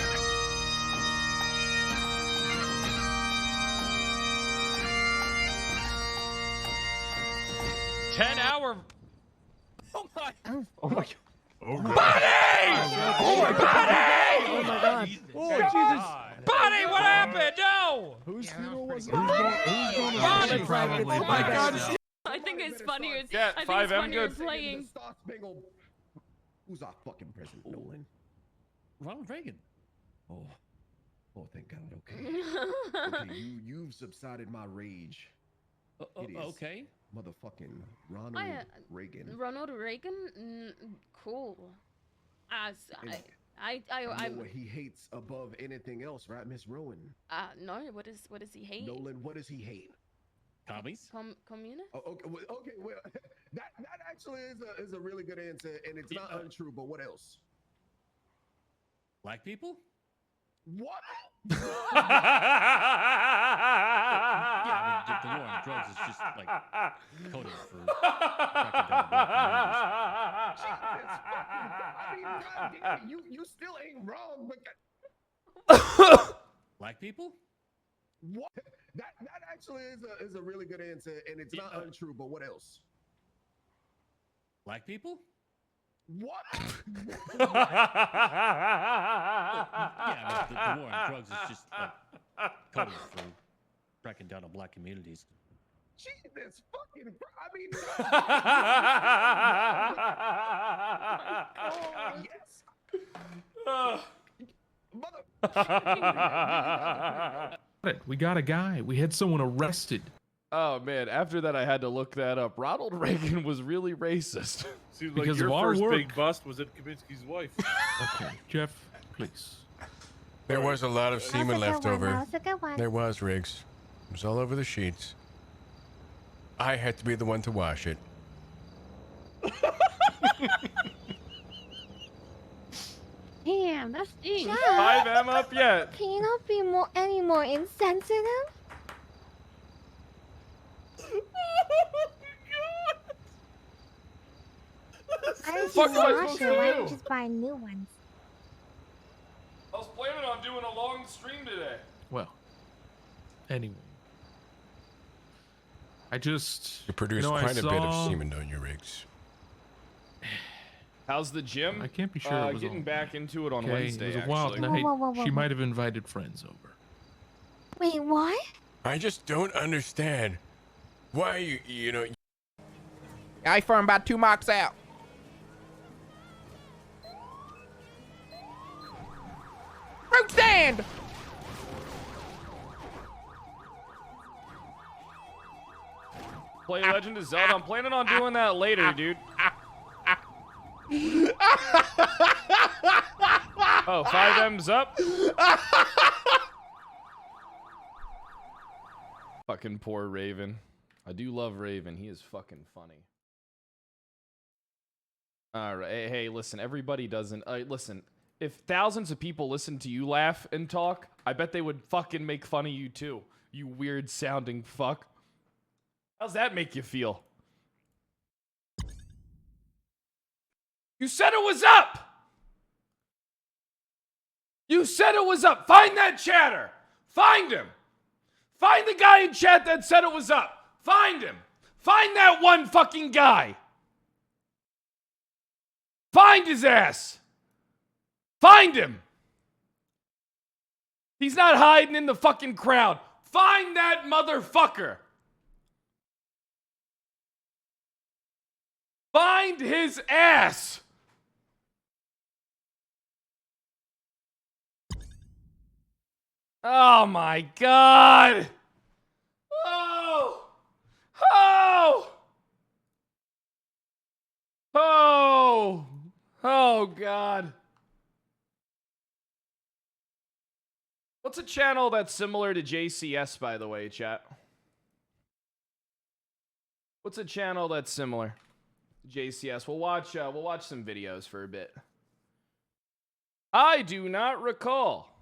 $10-hour. Oh my. Oh my god. Oh Buddy! Oh my god! Oh my god! Oh Jesus! Buddy, what happened? No! Whose funeral was it? Buddy! Oh my god! I think it's funnier. Yeah, I think 5M it's funnier good. playing. Who's our fucking president, Nolan? Ronald Reagan. Oh, thank God. Okay. Okay, you've subsided my rage. It is Okay. motherfucking Ronald Reagan. Ronald Reagan? Cool. I I know what he hates above anything else, right, Miss Rowan? no. What does he hate? Nolan, what does he hate? Commies? Communist? Oh, okay, well, that actually is a really good answer, and it's not untrue. But what else? Black people? What? Yeah, I mean, the war on drugs is just like coded for cracking down on black communities. You still ain't wrong, but Black people? what? That actually is a really good answer, and it's not untrue. But what else? Black people? What? Yeah, I mean, the war on drugs is just like coded for cracking down on black communities. Jesus fucking! Yes. We got a guy. We had someone arrested. Oh man, after that I had to look that up. Ronald Reagan was really racist. Seems like because your of our first work. big bust was at Kaminsky's wife. Okay, Jeff, please. There was a lot of That's semen a good left one, over. that's a good one. There was, Riggs. It was all over the sheets. I had to be the one to wash it. Damn, that's deep. 5M up yet. Can you not be any more insensitive? Why did Fuck you am I wash supposed it? to Why do? don't you just buy new ones? I was planning on doing a long stream today. Well, anyway. I just... You produced I quite a bit of saw- semen, don't you, Riggs? How's the gym? I can't be sure it was getting on. back into it on Okay, Wednesday. it was a wild actually. night. Whoa. She might have invited friends over. Wait, what? I just don't understand why you know. I firm about 2 marks out. Root stand! Play Legend of Zelda. I'm planning on doing that later, dude. Oh, 5M's up. Fucking poor Raven. I do love Raven. He is fucking funny. All right. Hey, listen. Everybody doesn't. Listen. If thousands of people listen to you laugh and talk, I bet they would fucking make fun of you too. You weird sounding fuck. How's that make you feel? You said it was up! You said it was up! Find that chatter! Find him! Find the guy in chat that said it was up! Find him! Find that one fucking guy! Find his ass! Find him! He's not hiding in the fucking crowd. Find that motherfucker! Find his ass! Oh my god! Oh! Oh! Oh! Oh god. What's a channel that's similar to JCS, by the way, chat? What's a channel that's similar to JCS? We'll watch some videos for a bit. I do not recall.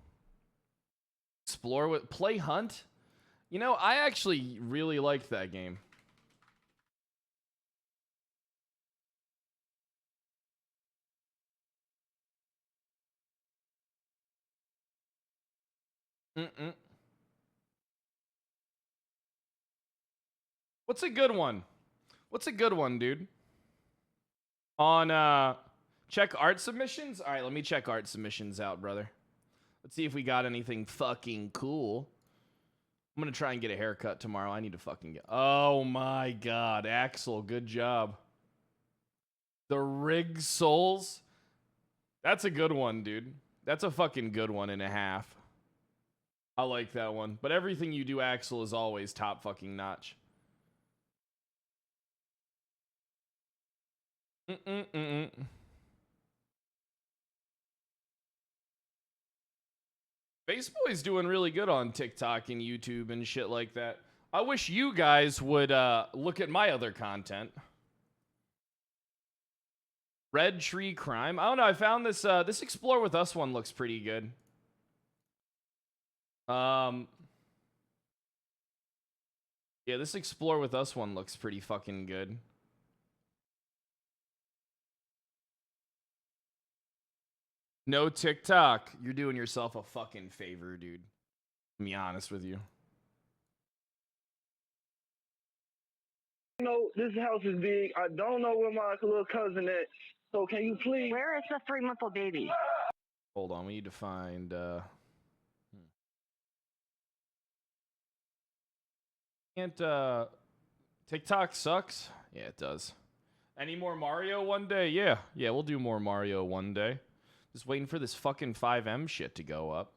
Explore with Play Hunt? You know, I actually really liked that game. What's a good one? What's a good one, dude? On check art submissions? All right, let me check art submissions out, brother. Let's see if we got anything fucking cool. I'm gonna try and get a haircut tomorrow. I need to fucking get. Oh my god, Axel, good job. The Rig Souls. That's a good one, dude. That's a fucking good one and a half. I like that one. But everything you do, Axel, is always top fucking notch. Baseboy's doing really good on TikTok and YouTube and shit like that. I wish you guys would look at my other content. Red Tree Crime. I don't know. I found this this Explore With Us one looks pretty good. Yeah, this Explore With Us one looks pretty fucking good. No TikTok. You're doing yourself a fucking favor, dude. I'll be honest with you. You know, this house is big. I don't know where my little cousin at. So can you please? Where is the 3-month-old baby? Hold on, we need to find Can't TikTok sucks? Yeah, it does. Any more Mario one day? Yeah, we'll do more Mario one day. Just waiting for this fucking 5M shit to go up.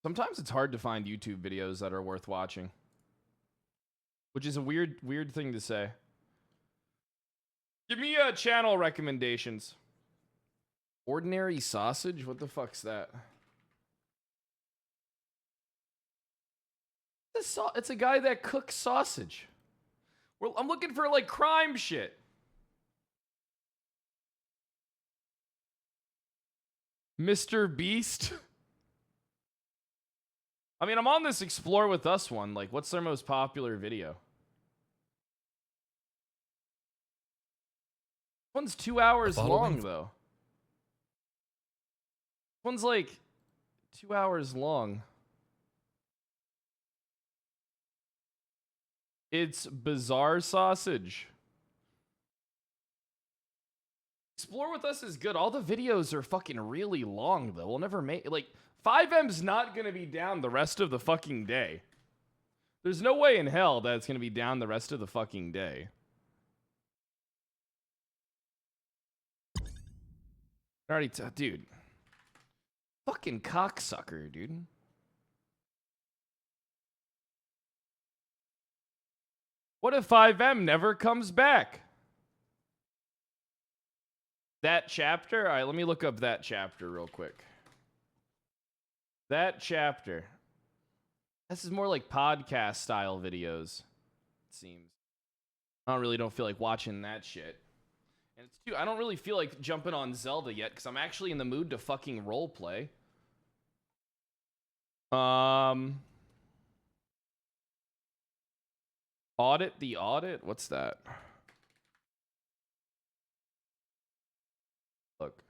Sometimes it's hard to find YouTube videos that are worth watching. Which is a weird thing to say. Give me channel recommendations. Ordinary sausage? What the fuck's that? It's a guy that cooks sausage. I'm looking for like crime shit. Mr. Beast. I mean, I'm on this Explore With Us one. Like, what's their most popular video? This one's 2 hours long, though. This one's like 2 hours long. It's Bizarre Sausage. Explore With Us is good. All the videos are fucking really long, though. We'll never make... Like, 5M's not going to be down the rest of the fucking day. There's no way in hell that it's going to be down the rest of the fucking day. Dude. Fucking cocksucker, dude. What if 5M never comes back? That chapter? All right, let me look up that chapter real quick. That chapter. This is more like podcast style videos, it seems. I don't feel like watching that shit. And it's too, I don't really feel like jumping on Zelda yet because I'm actually in the mood to fucking roleplay. Audit the audit? What's that? Look.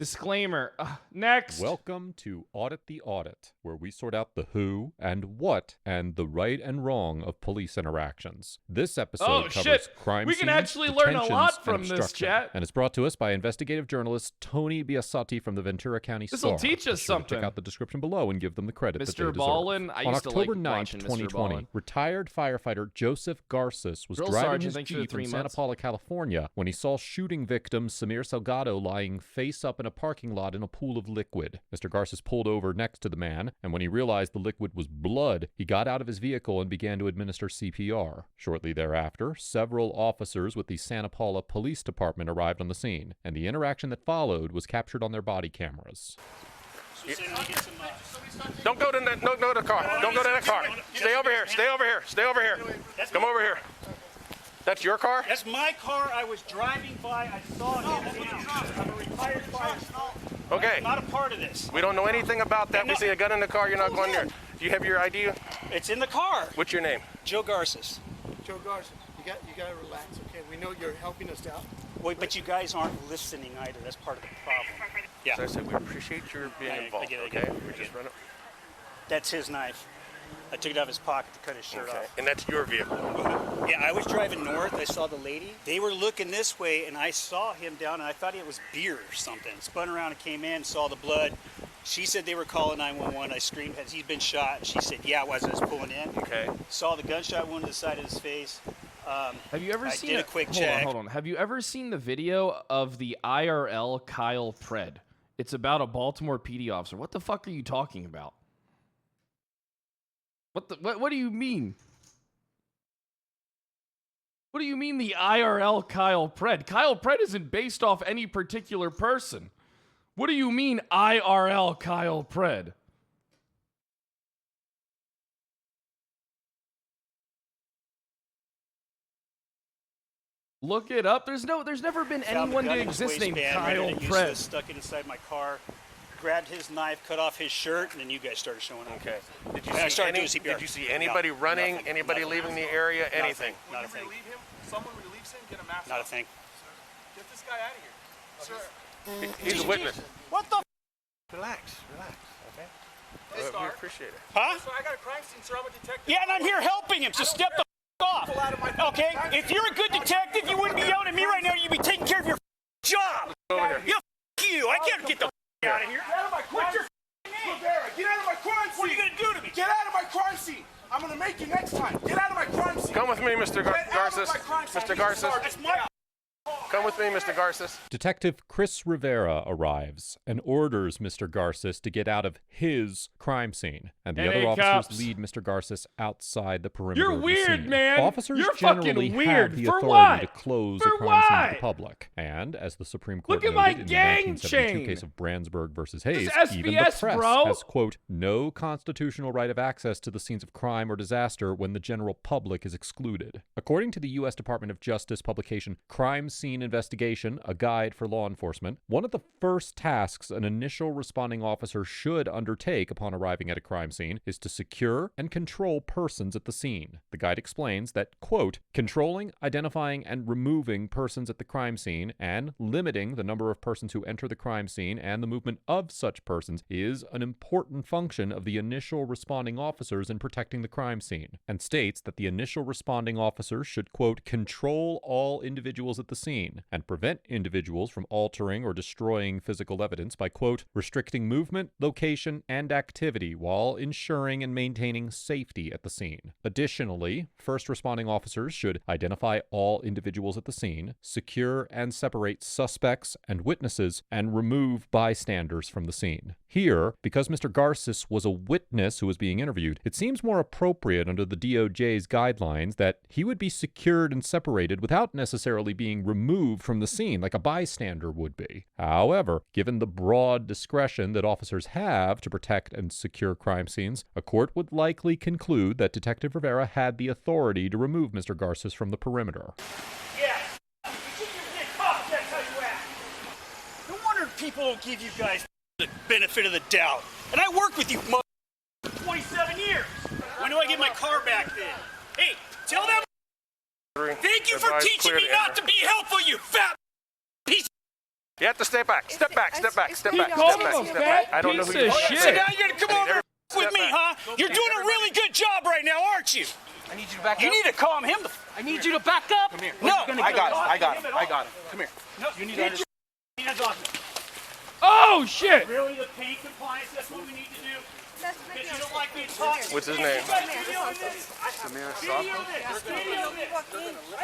Disclaimer. Next. Welcome to Audit the Audit, where we sort out the who and what and the right and wrong of police interactions. This episode covers crime We can scenes, actually learn a lot detentions, from and this, obstruction, chat. and it's brought to us by investigative journalist Tony Biasotti from the Ventura County This'll Star. teach us Be sure to something. Check out the description below and give them the credit that they Mr. deserve. Ballin, I On used to October like 9th, watching Mr. 2020, Ballin. retired firefighter Joseph Garces was Drill driving Sergeant, his thanks for the Jeep 3 in Santa months. Paula, California, when he saw shooting victim Samir Salgado lying face up in a parking lot in a pool of liquid. Mr. Garces pulled over next to the man, and when he realized the liquid was blood, he got out of his vehicle and began to administer CPR. Shortly thereafter, several officers with the Santa Paula Police Department arrived on the scene, and the interaction that followed was captured on their body cameras. Don't go to the car. Don't go to that car. Stay over here. Stay over here. Stay over here. Come over here. That's your car? That's my car. I was driving by. I saw it. I'm a retired firefighter. Okay. I'm not a part of this. We don't know anything about that. We see a gun in the car. You're not going there. Do you have your ID? It's in the car. What's your name? Joe Garces. Joe Garza, you got to relax, okay? We know you're helping us out. Wait, but you guys aren't listening either. That's part of the problem. Yeah. As I said, we appreciate your being involved. I get it. Okay. We just run it. That's his knife. I took it out of his pocket to cut his shirt off. And that's your vehicle. Yeah, I was driving north. I saw the lady. They were looking this way, and I saw him down, and I thought it was beer or something. Spun around and came in, saw the blood. She said they were calling 911. I screamed, has he been shot? She said, yeah, as I was pulling in. Okay. Saw the gunshot wound to the side of his face. Have you ever I seen did a quick hold check. on. Have you ever seen the video of the IRL Kyle Pred? It's about a Baltimore PD officer. What the fuck are you talking about? What do you mean? What do you mean the IRL Kyle Pred? Kyle Pred isn't based off any particular person. What do you mean IRL Kyle Pred? Look it up. There's never been Found the anyone gun to in his exist named waistband, Kyle rented it Pred. useless, stuck it inside my car, grabbed his knife, cut off his shirt, and then you guys started showing up. Okay. Did you And I see started any, doing CPR. Did you see anybody running? Nothing. Anybody Nothing. leaving the area? Anything? Not a thing. Someone relieves him, get a mask. Not a thing. Get this guy out of here. Sir. He's a witness. What the? Relax. Okay. Hey, We Star. appreciate it. Huh? So I got a crime scene, sir. I'm a detective. Yeah, and I'm here helping him, so step the off. Okay? If you're a good detective, you wouldn't be yelling at me right now. You'd be taking care of your job. Over here. Yeah, you. I can't get the out of here. Get out of my crime scene. Rivera, get out of my crime scene. What are you going to do to me? Get out of my crime scene. I'm going to make you next time. Get out of my crime scene. Come with me, Mr. Garces. Get out of my crime scene. Mr. Garces. That's my Come with me, Mr. Garces. Detective Chris Rivera arrives and orders Mr. Garces to get out of his crime scene, and the Hey, other officers cops. lead Mr. Garces outside the perimeter You're of the weird, scene. man. Officers You're generally fucking weird. have the For authority what? to close For a crime scene to what? the public, and as the Supreme Court Look at noted my in the gang 1972 chain. case of Brandsburg versus This Hayes, is even the SBS, press bro. has, quote, no constitutional right of access to the scenes of crime or disaster when the general public is excluded. According to the U.S. Department of Justice publication Crime Scene Investigation, a guide for law enforcement, one of the first tasks an initial responding officer should undertake upon arriving at a crime scene is to secure and control persons at the scene. The guide explains that, quote, controlling, identifying, and removing persons at the crime scene and limiting the number of persons who enter the crime scene and the movement of such persons is an important function of the initial responding officers in protecting the crime scene, and states that the initial responding officers should, quote, control all individuals at the scene and prevent individuals from altering or destroying physical evidence by, quote, restricting movement, location, and activity while ensuring and maintaining safety at the scene. Additionally, first responding officers should identify all individuals at the scene, secure and separate suspects and witnesses, and remove bystanders from the scene. Here, because Mr. Garces was a witness who was being interviewed, it seems more appropriate under the DOJ's guidelines that he would be secured and separated without necessarily being removed from the scene like a bystander would be. However, given the broad discretion that officers have to protect and secure crime scenes, a court would likely conclude that Detective Rivera had the authority to remove Mr. Garces from the perimeter. Yeah. You keep your cops, that's how you act. No wonder people don't give you guys the benefit of the doubt. And I worked with you for 27 years. When do I get my car back then? Hey, tell them. Thank you for Advise teaching clear me to not enter. to be helpful, you fat piece. You have to step back. Step back. Step back. Step He back. called Step him back. a Step fat back. I don't know who piece you of are. shit. So now you're gonna come over with me, huh? You're doing a really good job right now, aren't you? I need you to back up. You need to calm him. I need you to back up. Come here. No, I got him. Come here. No, You need to understand. Hands off me. Oh shit! Really, the paint compliance, that's what we need to do? Because you don't like being talked. What's his name?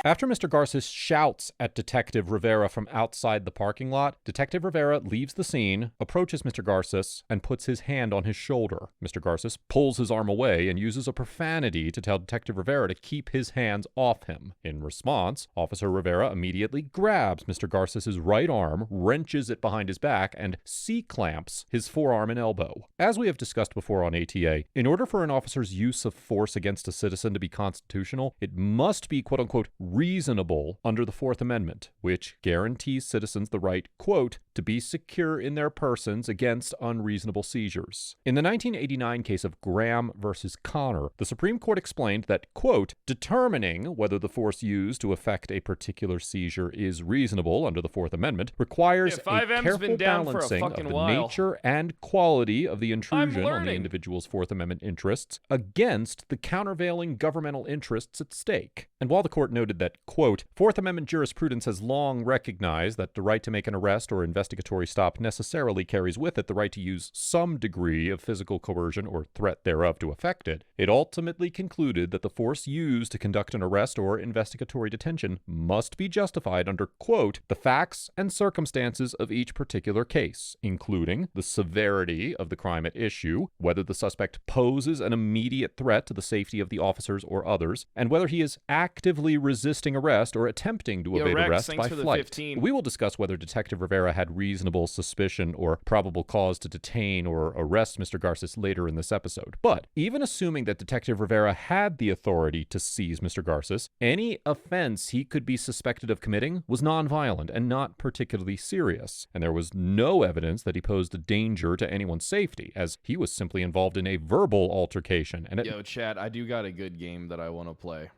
After Mr. Garces shouts at Detective Rivera from outside the parking lot, Detective Rivera leaves the scene, approaches Mr. Garces, and puts his hand on his shoulder. Mr. Garces pulls his arm away and uses a profanity to tell Detective Rivera to keep his hands off him. In response, Officer Rivera immediately grabs Mr. Garces' right arm, wrenches it behind his back, and C-clamps his forearm and elbow. As we have discussed before on ATA, in order for an officer's use of force against a citizen to be constitutional, it must be quote-unquote reasonable under the Fourth Amendment, which guarantees citizens the right, quote, to be secure in their persons against unreasonable seizures. In the 1989 case of Graham versus Connor, the Supreme Court explained that, quote, determining whether the force used to effect a particular seizure is reasonable under the Fourth Amendment requires a 5M's careful been down for a balancing of fucking the while. nature and quality of the intrusion on the learning. individual's Fourth Amendment interests against the countervailing governmental interests at stake. And while the court noted that, quote, Fourth Amendment jurisprudence has long recognized that the right to make an arrest or investigatory stop necessarily carries with it the right to use some degree of physical coercion or threat thereof to effect it, it ultimately concluded that the force used to conduct an arrest or investigatory detention must be justified under, quote, the facts and circumstances of each particular case, including the severity of the crime at issue, whether the suspect poses an immediate threat to the safety of the officers or others, and whether he is actively resisting arrest or attempting to evade Rex, arrest thanks by for the flight. 15. We will discuss whether Detective Rivera had reasonable suspicion or probable cause to detain or arrest Mr. Garces later in this episode. But even assuming that Detective Rivera had the authority to seize Mr. Garces, any offense he could be suspected of committing was nonviolent and not particularly serious, and there was no evidence that he posed a danger to anyone's safety, as he was simply involved in a verbal altercation. And Yo, Chad, I do got a good game that I want to play,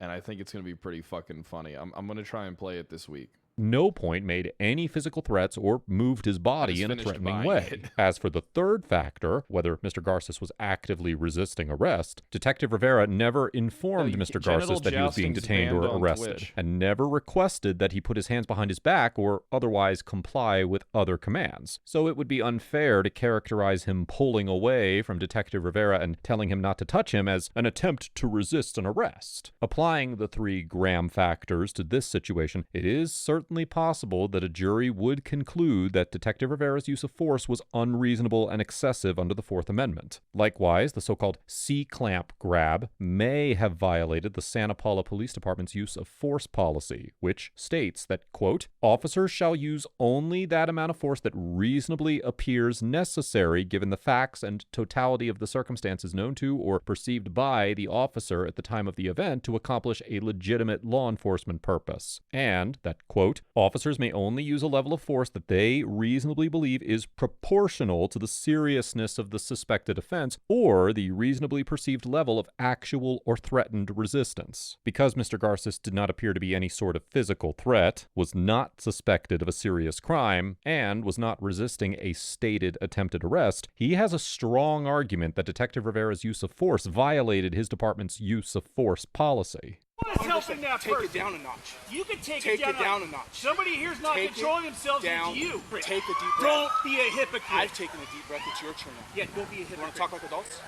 and I think it's going to be pretty fucking funny. I'm going to try and play it this week. no point made any physical threats or moved his body in a threatening way. As for the third factor, whether Mr. Garces was actively resisting arrest, Detective Rivera never informed Mr. Garces that he was being detained or arrested, and never requested that he put his hands behind his back or otherwise comply with other commands. So it would be unfair to characterize him pulling away from Detective Rivera and telling him not to touch him as an attempt to resist an arrest. Applying the 3 Graham factors to this situation, it is certainly possible that a jury would conclude that Detective Rivera's use of force was unreasonable and excessive under the Fourth Amendment. Likewise, the so-called C-clamp grab may have violated the Santa Paula Police Department's use of force policy, which states that, quote, officers shall use only that amount of force that reasonably appears necessary given the facts and totality of the circumstances known to or perceived by the officer at the time of the event to accomplish a legitimate law enforcement purpose, and that, quote, officers may only use a level of force that they reasonably believe is proportional to the seriousness of the suspected offense or the reasonably perceived level of actual or threatened resistance. Because Mr. Garces did not appear to be any sort of physical threat, was not suspected of a serious crime, and was not resisting a stated attempted arrest, he has a strong argument that Detective Rivera's use of force violated his department's use of force policy. What is helping that person? Take it down a notch. You can take it it down a notch. Somebody here's not Take controlling it themselves down. into you. Take a deep breath. Don't be a hypocrite. I've taken a deep breath. It's your turn now. Yeah, don't be a hypocrite. You want to talk like adults?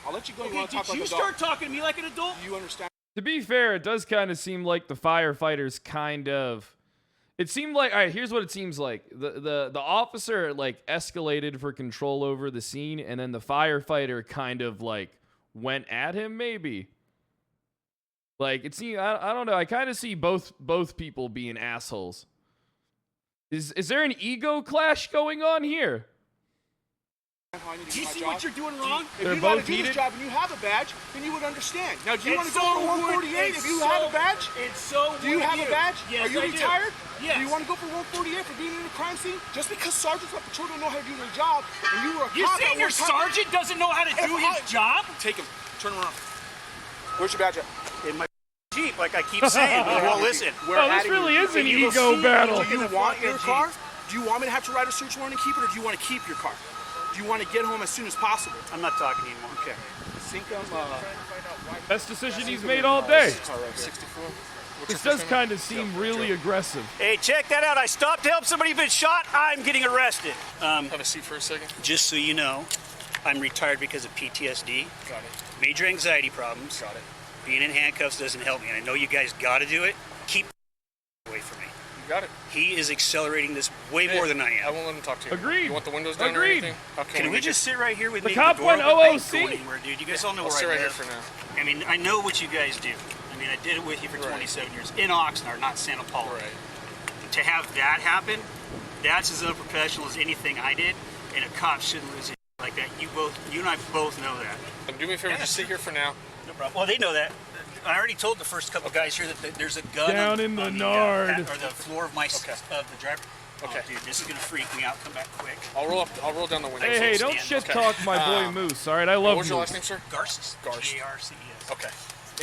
I'll let you go. Okay, You want to talk did like you adults? start talking to me like an adult? Do you understand? To be fair, it does kind of seem like the firefighters kind of... It seemed like... All right, here's what it seems like. The officer, like, escalated for control over the scene, and then the firefighter kind of, like, went at him, maybe. Like, it seemed... I don't know. I kind of see both people being assholes. Is there an ego clash going on here? Do you see what you're doing wrong? If They're you know how both to do this heated? job and you have a badge, then you would understand. Now, do you want It's to go so for wood- 148 it's if you so- have a badge? It's so Do you wood have of a badge? Yes, Are you I do. retired? Yes. Do you want to go for 148 for being in a crime scene? Just because sergeants at patrol don't know how to do their job, and you were a You're cop saying at your one time- sergeant doesn't know how to do his job? Take him. Turn him around. Where's your badge at? In my Jeep, like I keep saying. You won't listen. Oh, this really is an ego battle. Do you want your car? Do you want me to have to write a search warrant and keep it, or do you want to keep your car? Do you want to get home as soon as possible? I'm not talking anymore. Okay. Best decision he's made all day. 64. This does kind of seem really aggressive. Hey, check that out. I stopped to help somebody who's been shot. I'm getting arrested. Have a seat for a second. Just so you know, I'm retired because of PTSD. Got it. Major anxiety problems. Got it. Being in handcuffs doesn't help me. And I know you guys got to do it. Keep away from me. You got it. He is accelerating this way more than I am. I won't let him talk to you. Agreed. You want the windows down or Agreed. anything? Can we just sit right here with The me? cop door went open? I ain't OOC. going anywhere, dude. You guys all know I'll where sit I right here live. for now. I mean, I know what you guys do. I mean, I did it with you for 27 years in Oxnard, not Santa Paula. Right. To have that happen, that's as unprofessional as anything I did, and a cop shouldn't lose it like that. You and I both know that. Do me a favor, just sit here for now. No problem. Well, they know that. I already told the first couple guys here that there's a gun Down on, in the on nard. or the floor of my of the driver. Okay. Oh, dude, this is gonna freak me out. Come back quick. I'll roll down the window. Hey, don't shit talk my boy Moose. All right, I love What's your Moose. last name, sir? Garces. Garces. Okay.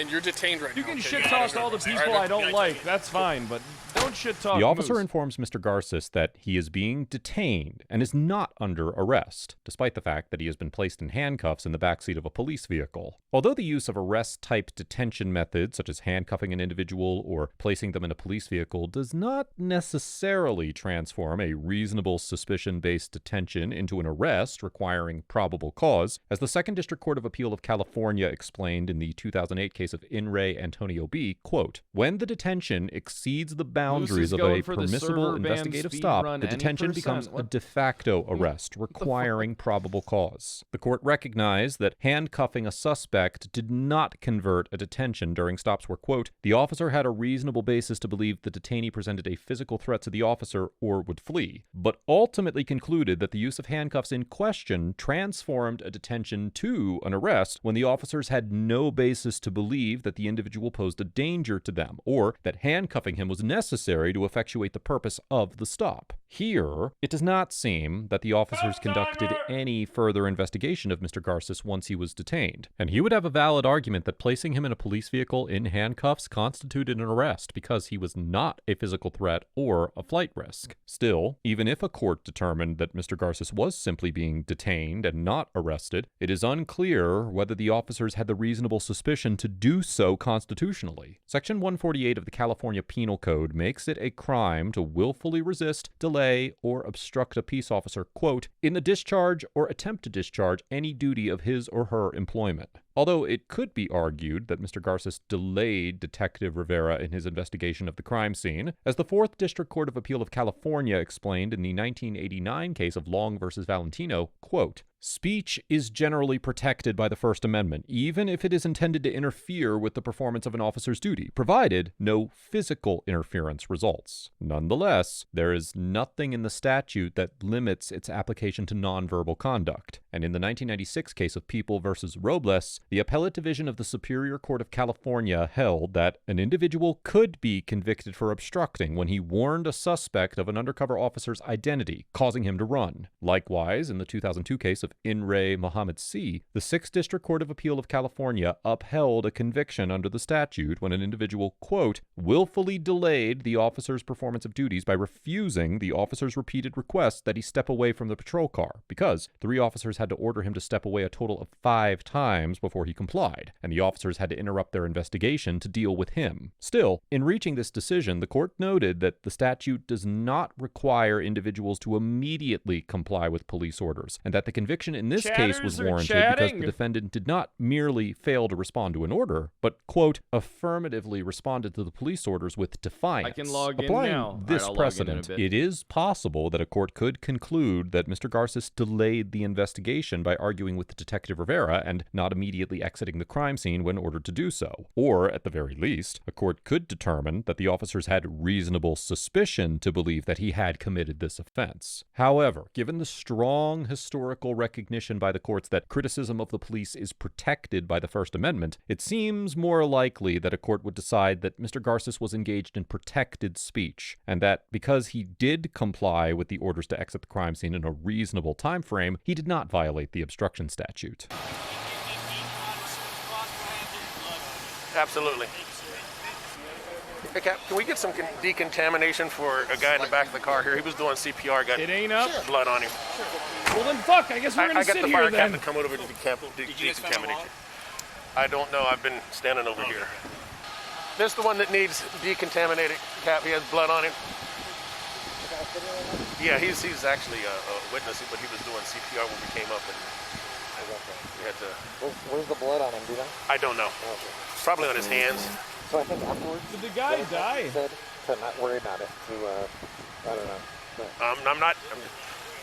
And you're detained right You now. can okay? shit talk all the people I don't like. That's fine, but don't shit talk. The officer Moose. informs Mr. Garces that he is being detained and is not under arrest, despite the fact that he has been placed in handcuffs in the backseat of a police vehicle. Although the use of arrest-type detention methods, such as handcuffing an individual or placing them in a police vehicle, does not necessarily transform a reasonable suspicion-based detention into an arrest requiring probable cause, as the Second District Court of Appeal of California explained in the 2008 case of In re Antonio B., quote, when the detention exceeds the boundaries of a permissible investigative stop, the detention becomes a de facto arrest requiring probable cause. The court recognized that handcuffing a suspect did not convert a detention during stops where, quote, the officer had a reasonable basis to believe the detainee presented a physical threat to the officer or would flee, but ultimately concluded that the use of handcuffs in question transformed a detention to an arrest when the officers had no basis to believe that the individual posed a danger to them, or that handcuffing him was necessary to effectuate the purpose of the stop. Here, it does not seem that the officers conducted any further investigation of Mr. Garces once he was detained, and he would have a valid argument that placing him in a police vehicle in handcuffs constituted an arrest because he was not a physical threat or a flight risk. Still, even if a court determined that Mr. Garces was simply being detained and not arrested, it is unclear whether the officers had the reasonable suspicion to do so constitutionally. Section 148 of the California Penal Code makes it a crime to willfully resist, delay, or obstruct a peace officer, quote, in the discharge or attempt to discharge any duty of his or her employment. Although it could be argued that Mr. Garces delayed Detective Rivera in his investigation of the crime scene, as the 4th District Court of Appeal of California explained in the 1989 case of Long versus Valentino, quote, speech is generally protected by the First Amendment, even if it is intended to interfere with the performance of an officer's duty, provided no physical interference results. Nonetheless, there is nothing in the statute that limits its application to nonverbal conduct, and in the 1996 case of People versus Robles, the Appellate Division of the Superior Court of California held that an individual could be convicted for obstructing when he warned a suspect of an undercover officer's identity, causing him to run. Likewise, in the 2002 case of In re Mohammed C., the 6th District Court of Appeal of California upheld a conviction under the statute when an individual, quote, willfully delayed the officer's performance of duties by refusing the officer's repeated requests that he step away from the patrol car, because 3 officers had to order him to step away a total of 5 times before he complied, and the officers had to interrupt their investigation to deal with him. Still, in reaching this decision, the court noted that the statute does not require individuals to immediately comply with police orders, and that the conviction in this case was warranted because the defendant did not merely fail to respond to an order, but, quote, affirmatively responded to the police orders with defiance. I can log in Applying now. this I'll log in precedent, a bit. it is possible that a court could conclude that Mr. Garces delayed the investigation by arguing with Detective Rivera and not immediately exiting the crime scene when ordered to do so. Or, at the very least, a court could determine that the officers had reasonable suspicion to believe that he had committed this offense. However, given the strong historical recognition by the courts that criticism of the police is protected by the First Amendment, it seems more likely that a court would decide that Mr. Garces was engaged in protected speech, and that because he did comply with the orders to exit the crime scene in a reasonable time frame, he did not violate the obstruction statute. Absolutely. Hey, Cap, can we get some decontamination for a guy in the back of the car here? He was doing CPR, got It ain't up. blood on him. Well then, fuck. I guess we're gonna I got sit the here fire then. captain come over to decontaminate you. I don't know. I've been standing over here. This is the one that needs decontaminated. Cap, he has blood on him. Yeah, he's actually a witness, but he was doing CPR when we came up, and we had to. Where's the blood on him? Do you know? I don't know. Probably on his hands. So I think afterwards. Did the guy die? Said to not worry about it. To I don't know. But I'm not.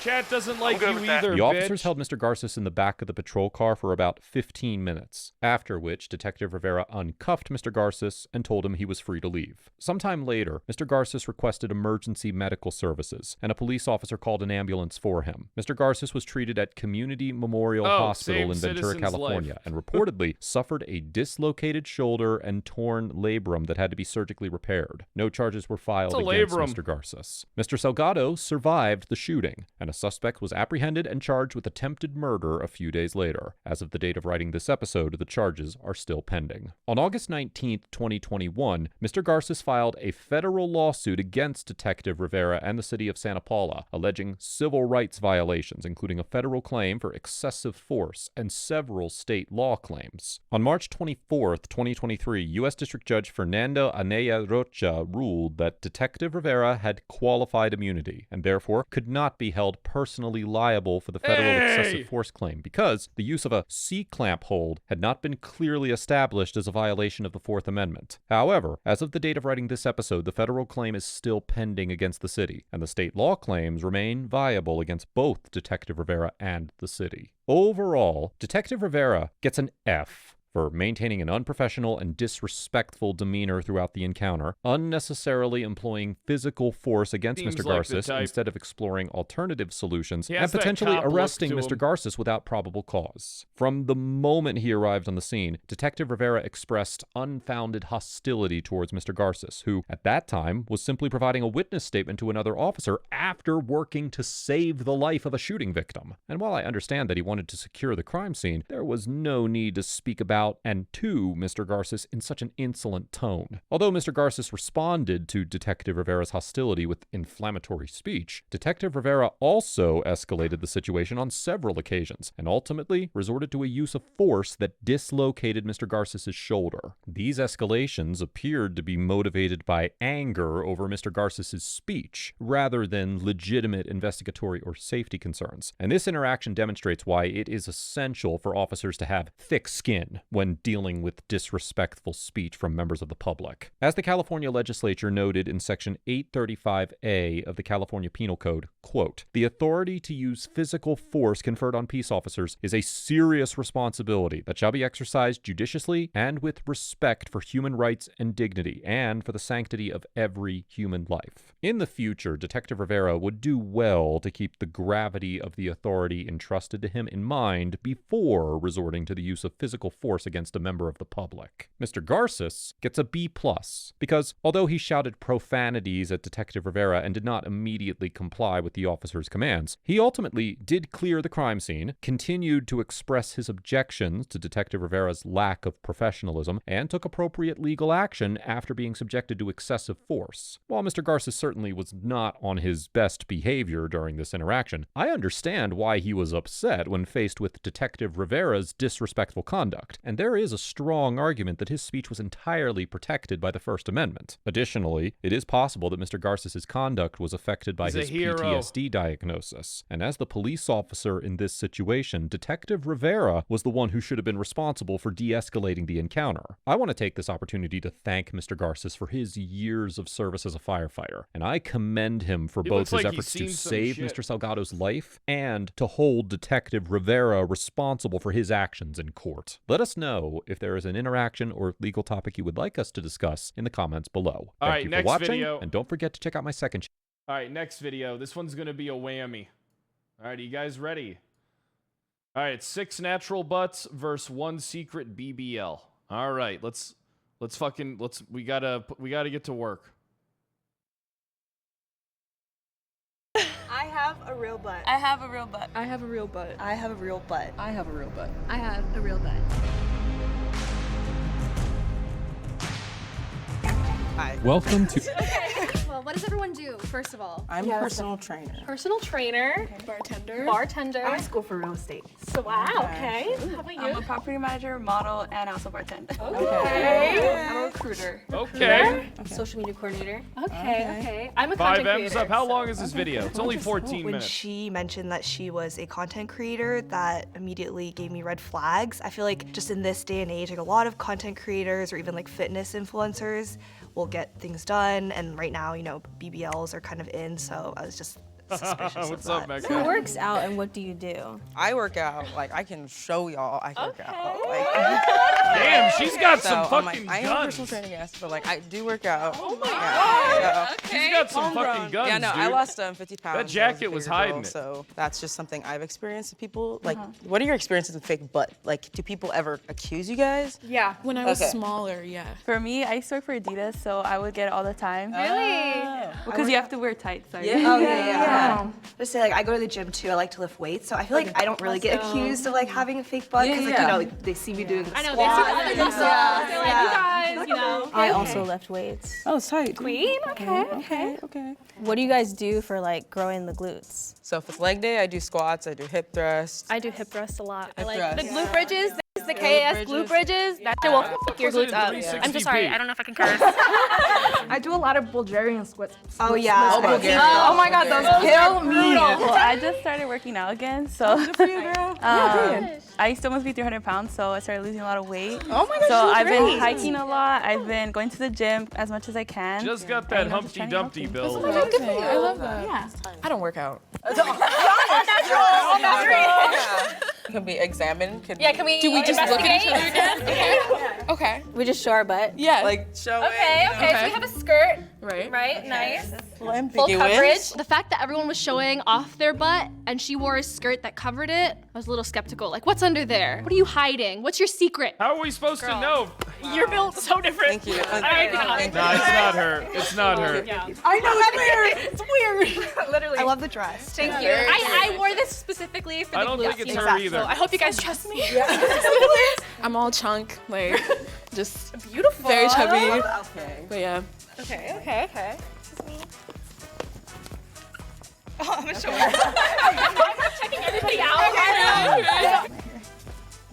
Chat doesn't like good you with that. either, The officers bitch. held Mr. Garces in the back of the patrol car for about 15 minutes, after which Detective Rivera uncuffed Mr. Garces and told him he was free to leave. Sometime later, Mr. Garces requested emergency medical services, and a police officer called an ambulance for him. Mr. Garces was treated at Community Memorial Hospital in saved Ventura, citizen's California, life. and reportedly suffered a dislocated shoulder and torn labrum that had to be surgically repaired. No charges were filed It's a against labrum. Mr. Garces. Mr. Salgado survived the shooting, and a suspect was apprehended and charged with attempted murder a few days later. As of the date of writing this episode, the charges are still pending. On August 19th, 2021, Mr. Garces filed a federal lawsuit against Detective Rivera and the city of Santa Paula, alleging civil rights violations, including a federal claim for excessive force and several state law claims. On March 24th, 2023, U.S. District Judge Fernando Anaya Rocha ruled that Detective Rivera had qualified immunity and therefore could not be held personally liable for the federal excessive force claim because the use of a C-clamp hold had not been clearly established as a violation of the Fourth Amendment. However, as of the date of writing this episode, the federal claim is still pending against the city, and the state law claims remain viable against both Detective Rivera and the city. Overall, Detective Rivera gets an F for maintaining an unprofessional and disrespectful demeanor throughout the encounter, unnecessarily employing physical force against Seems Mr. like the Garces type. instead of exploring alternative solutions, He and has that potentially cop look arresting to Mr. him. Garces without probable cause. From the moment he arrived on the scene, Detective Rivera expressed unfounded hostility towards Mr. Garces, who, at that time, was simply providing a witness statement to another officer after working to save the life of a shooting victim. And while I understand that he wanted to secure the crime scene, there was no need to speak about and to Mr. Garces in such an insolent tone. Although Mr. Garces responded to Detective Rivera's hostility with inflammatory speech, Detective Rivera also escalated the situation on several occasions and ultimately resorted to a use of force that dislocated Mr. Garces' shoulder. These escalations appeared to be motivated by anger over Mr. Garces' speech rather than legitimate investigatory or safety concerns. And this interaction demonstrates why it is essential for officers to have thick skin when dealing with disrespectful speech from members of the public. As the California legislature noted in Section 835A of the California Penal Code, quote, "The authority to use physical force conferred on peace officers is a serious responsibility that shall be exercised judiciously and with respect for human rights and dignity and for the sanctity of every human life." In the future, Detective Rivera would do well to keep the gravity of the authority entrusted to him in mind before resorting to the use of physical force against a member of the public. Mr. Garces gets a B+, because although he shouted profanities at Detective Rivera and did not immediately comply with the officer's commands, he ultimately did clear the crime scene, continued to express his objections to Detective Rivera's lack of professionalism, and took appropriate legal action after being subjected to excessive force. While Mr. Garces certainly was not on his best behavior during this interaction, I understand why he was upset when faced with Detective Rivera's disrespectful conduct, and there is a strong argument that his speech was entirely protected by the First Amendment. Additionally, it is possible that Mr. Garces' conduct was affected by He's a his hero. PTSD diagnosis, and as the police officer in this situation, Detective Rivera was the one who should have been responsible for de-escalating the encounter. I want to take this opportunity to thank Mr. Garces for his years of service as a firefighter, and I commend him for He both looks his like he's efforts to seen some save shit. Mr. Salgado's life and to hold Detective Rivera responsible for his actions in court. Let us know if there is an interaction or legal topic you would like us to discuss in the comments below. All Thank right, you next for watching, video. and don't forget to check out my second channel. All right, next video. This one's gonna be a whammy. All right, are you guys ready? All right, 6 natural butts versus 1 secret BBL. All right, we gotta get to work. I have a real butt. I have a real butt. I have a real butt. I have a real butt. I have a real butt. I have a real butt. Hi. Welcome to. Well, what does everyone do, first of all? I'm a personal trainer. Personal trainer. Bartender. Bartender. I'm in school for real estate. So, wow, okay. How about you? I'm a property manager, model, and also bartender. Okay. I'm a recruiter. Okay. Social media coordinator. Okay. I'm a 5 content M's creator. up. How long is this video? It's only 14 When minutes. she mentioned that she was a content creator, that immediately gave me red flags. I feel like just in this day and age, like a lot of content creators or even like fitness influencers will get things done. And right now, you know, BBLs are kind of in, so I was just suspicious What's of up, that. Becca? Who works out and what do you do? I work out. Like, I can show y'all I work out. Like, Damn, she's got some I'm fucking I am a guns. personal trainer, yes, but like, I do work out. Oh my God. She's got some fucking guns, Yeah, no, I dude. lost 50 pounds. That jacket was hiding it. So that's just something I've experienced with people. Like, what are your experiences with fake butt? Like, do people ever accuse you guys? Yeah. When I was smaller, yeah. For me, I used to work for Adidas, so I would get it all the time. Really? Because you have to wear tights. Sorry. Yeah. Oh, yeah. Just say, like, I go to the gym too. I like to lift weights, so I feel like I don't really get accused of like having a fake butt because, like, you know, like, they see me doing the I know, squats. they see other muscles. They're like, you guys, you know. I also lift weights. Oh, it's tight. Queen? Okay. What do you guys do for like growing the glutes? So if it's leg day, I do squats, I do hip thrusts. I do hip thrusts a lot. I Hip like thrust. the glute bridges. There's the KS glute bridges. That shit will fuck your glutes up. I'm so sorry. I don't know if I can curse. I do a lot of Bulgarian splits. Oh, yeah. Oh, Bulgarian. oh my God, those kill me. Well, I just started working out again, so Good for you, girl. I used to almost be 300 pounds, so I started losing a lot of weight. Oh my gosh, So you I've look been great. hiking a lot. I've been going to the gym as much as I can. Just got that And I'm just Humpty trying to help Dumpty you. build. I love that. Yeah. I don't work out. Can be examined. Yeah, can we Do we just look at each other investigate? again? Okay. We just show our butt. Yeah. Like, show Okay, it. okay. So we have a skirt. Right. Right, nice. Full Ambiguous. coverage. The fact that everyone was showing off their butt and she wore a skirt that covered it, I was a little skeptical. Like, what's under there? What are you hiding? What's your secret? How are we supposed to know? You're built so different. Thank you. I cannot. Nah, it's not her. It's not her. Yeah. I know, it's weird. It's weird. Literally. I love the dress. Thank you. I wore this specifically for the I don't glute think it's feed. her either. So I hope you guys trust me. I'm all chunk, like just Beautiful. very chubby. Okay. But yeah. Okay. Oh, I'm gonna show her. I'm checking everybody out.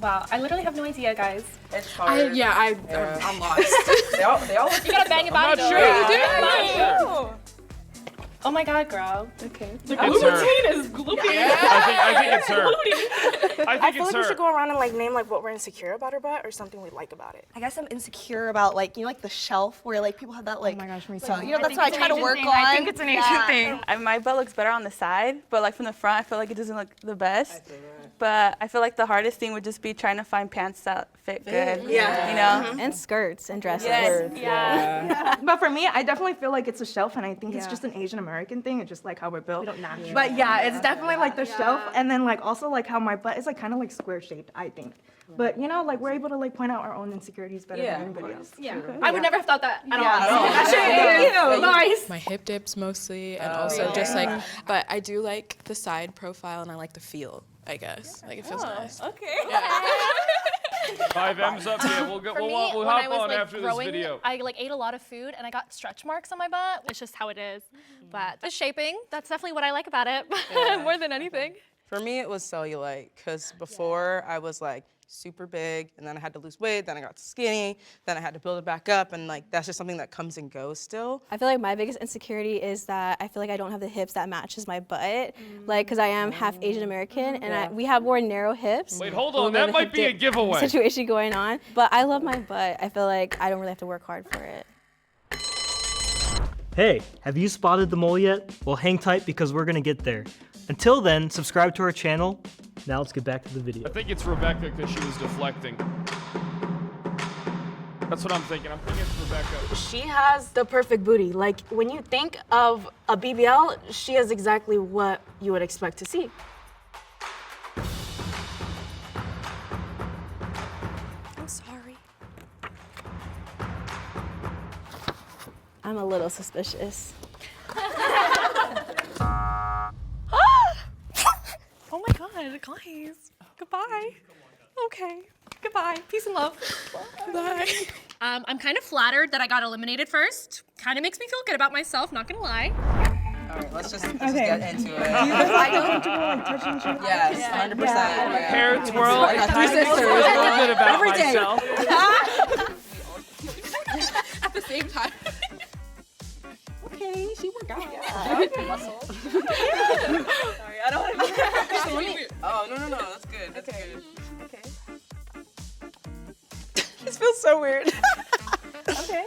Wow, I literally have no idea, guys. It's hard. I'm lost. They all You gotta bang your body. not though. sure. Yeah. I'm not sure. Oh my god, girl. Okay. It's her. is gloopy. I think it's her. I think feel it's like we her. should go around and like name like what we're insecure about our butt or something we like about it. I guess I'm insecure about like, you know, like the shelf where like people have that like. Oh my gosh, me too. So, you know, that's what I try to work on. I think it's an Asian thing. My butt looks better on the side, but like from the front, I feel like it doesn't look the best. But I feel like the hardest thing would just be trying to find pants that fit good. Yeah. You know? And skirts and dresses. Yes. Yeah. But for me, I definitely feel like it's a shelf, and I think it's just an Asian American thing. It's just like how we're built. We don't naturally. But yeah, it's definitely like the shelf, and then like also like how my butt is like kind of like square shaped, I think. But you know, like we're able to like point out our own insecurities better than anybody else. Yeah. I would never have thought that at all. Thank you. Nice. My hip dips mostly, and also just like, but I do like the side profile, and I like the feel. I guess like it feels nice. Okay. 5 M's up. Yeah, we'll For me, we'll when I hop was on like after this growing, video. I like ate a lot of food and I got stretch marks on my butt. It's just how it is. But the shaping, that's definitely what I like about it more than anything. For me, it was cellulite, because before I was like super big, and then I had to lose weight, then I got skinny, then I had to build it back up, and like that's just something that comes and goes still. I feel like my biggest insecurity is that I feel like I don't have the hips that matches my butt, like because I am half Asian American and we have more narrow hips. Wait, hold A on. little bit That of might hip be a dip giveaway. situation going on, but I love my butt. I feel like I don't really have to work hard for it. Hey, have you spotted the mole yet? Well, hang tight because we're gonna get there. Until then, subscribe to our channel. Now let's get back to the video. I think it's Rebecca because she was deflecting. That's what I'm thinking. I'm thinking it's Rebecca. She has the perfect booty. Like when you think of a BBL, she has exactly what you would expect to see. I'm sorry. I'm a little suspicious. Oh my god, guys. Goodbye. Okay. Goodbye. Peace and love. Bye. I'm kind of flattered that I got eliminated first. Kind of makes me feel good about myself, not gonna lie. All right, let's just get into it. Do you guys feel comfortable like touching each other? Yes, 100%. Yeah. Hair twirl. Like 360. I feel good about Every day. myself. At the same time. Okay, she worked out. Muscle. Sorry, I don't want to. Oh, no, that's good. That's good. Okay. This feels so weird. Okay.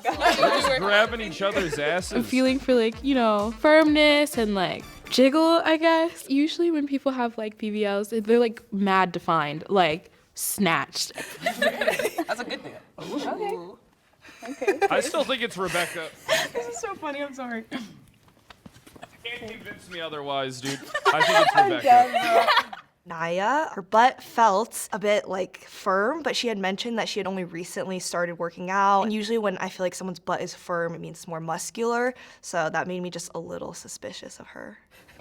Just grabbing each other's asses. I'm feeling for like, you know, firmness and like jiggle, I guess. Usually when people have like BBLs, they're like mad defined, like snatched. That's a good thing. Okay. I still think it's Rebecca. This is so funny. I'm sorry. Can't convince me otherwise, dude. I think it's Rebecca. Naya, her butt felt a bit like firm, but she had mentioned that she had only recently started working out. And usually when I feel like someone's butt is firm, it means it's more muscular. So that made me just a little suspicious of her.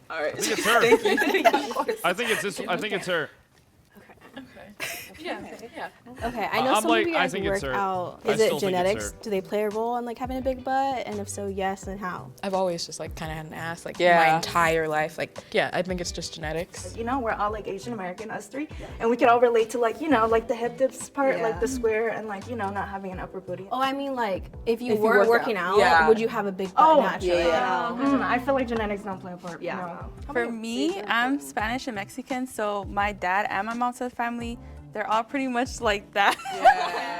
All right. I think it's her. Thank you. I think it's this. I think it's her. Yeah. Okay, I know I'm some like, of you I guys think it's work her. out. I Is still it think it's genetics? her. Do they play a role in like having a big butt? And if so, yes, then how? I've always just like kind of had an ass like Yeah. my entire life. Like, yeah, I think it's just genetics. You know, we're all like Asian American, us three, and we can all relate to like, you know, like the hip dips part, like the square, and like, you know, not having an upper booty. Oh, I mean like if you If you were work working out. out, would you have a big butt naturally? I feel like genetics don't play a part. Yeah. For me, I'm Spanish and Mexican, so my dad and my mom's side of the family, they're all pretty much like that.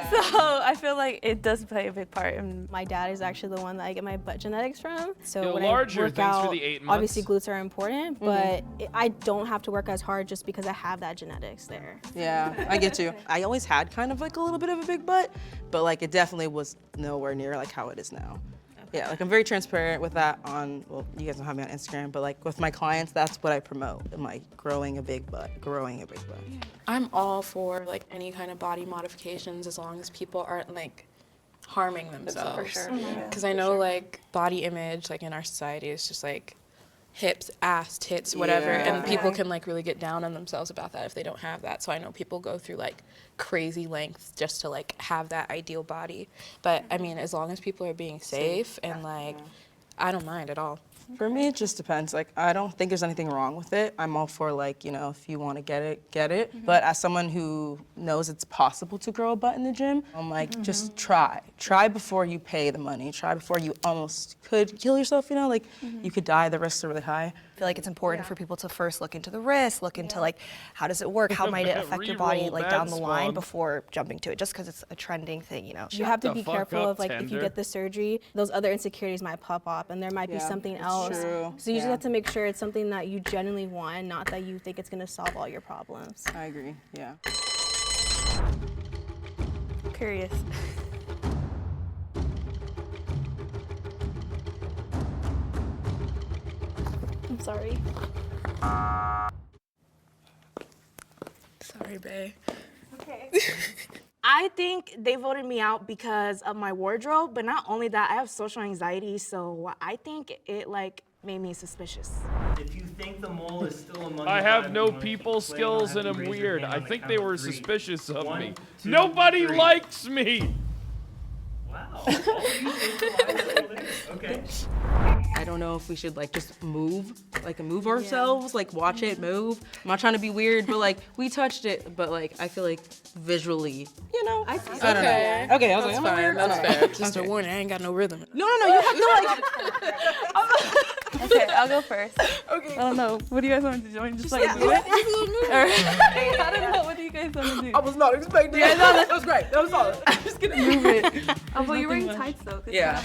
So I feel like it does play a big part. My dad is actually the one that I get my butt genetics from. So Yo, when larger, I work thanks for out, the 8 obviously months. glutes are important, but I don't have to work as hard just because I have that genetics there. Yeah, I get you. I always had kind of like a little bit of a big butt, but like it definitely was nowhere near like how it is now. Yeah, like I'm very transparent with that on, well, you guys don't have me on Instagram, but like with my clients, that's what I promote. I'm like growing a big butt. I'm all for like any kind of body modifications as long as people aren't like harming themselves. For sure. Because I know like body image like in our society is just like hips, ass, tits, whatever, and people can like really get down on themselves about that if they don't have that. So I know people go through like crazy lengths just to like have that ideal body. But I mean, as long as people are being safe and like, I don't mind at all. For me, it just depends. Like, I don't think there's anything wrong with it. I'm all for like, you know, if you want to get it, get it. But as someone who knows it's possible to grow a butt in the gym, I'm like, just try. Try before you pay the money. Try before you almost could kill yourself, you know? Like, you could die, the risks are really high. I feel like it's important for people to first look into the risk, look into like, how does it work? How might it affect your body like down the line before jumping to it, just because it's a trending thing, you know? You have to be careful of like if you get the surgery, those other insecurities might pop up and there might be something else. True. So you just have to make sure it's something that you genuinely want, not that you think it's gonna solve all your problems. I agree, yeah. Curious. I'm sorry. Sorry, bae. Okay. I think they voted me out because of my wardrobe, but not only that, I have social anxiety, so I think it like made me suspicious. If you think the mole is still among I the have five no you want to people play, skills you'll and have I'm to raise your weird. hand I on the think count they of were 3. suspicious of 1, me. 2, Nobody 3. likes me. Wow. All of you think the line's still there. Okay. I don't know if we should like just move ourselves, like watch it move. I'm not trying to be weird, but like we touched it, but like I feel like visually, you know. I don't know. Okay, I was That's like, fine. That's fair. Just a warning, I ain't got no rhythm. No, you have to like. Okay, I'll go first. Okay. I don't know. What do you guys want to do? Just like do it? I don't know. What do you guys want to do? I was not expecting Yeah, that. no, That was great. That was solid. I'm just gonna move it. Oh, but you're wearing tights though. Yeah,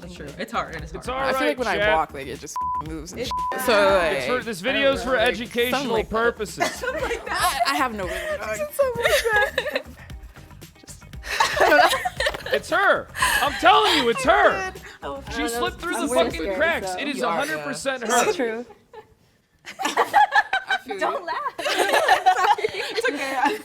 it's true. It's hard. It's hard. It's all I right, feel like when Chet. I walk, like it just moves. And so like, It's for, this video is for educational purposes. I have no rhythm. It's her. I'm telling you, it's her. She slipped through the fucking cracks. It is 100% her. That's true. Don't laugh. It's okay.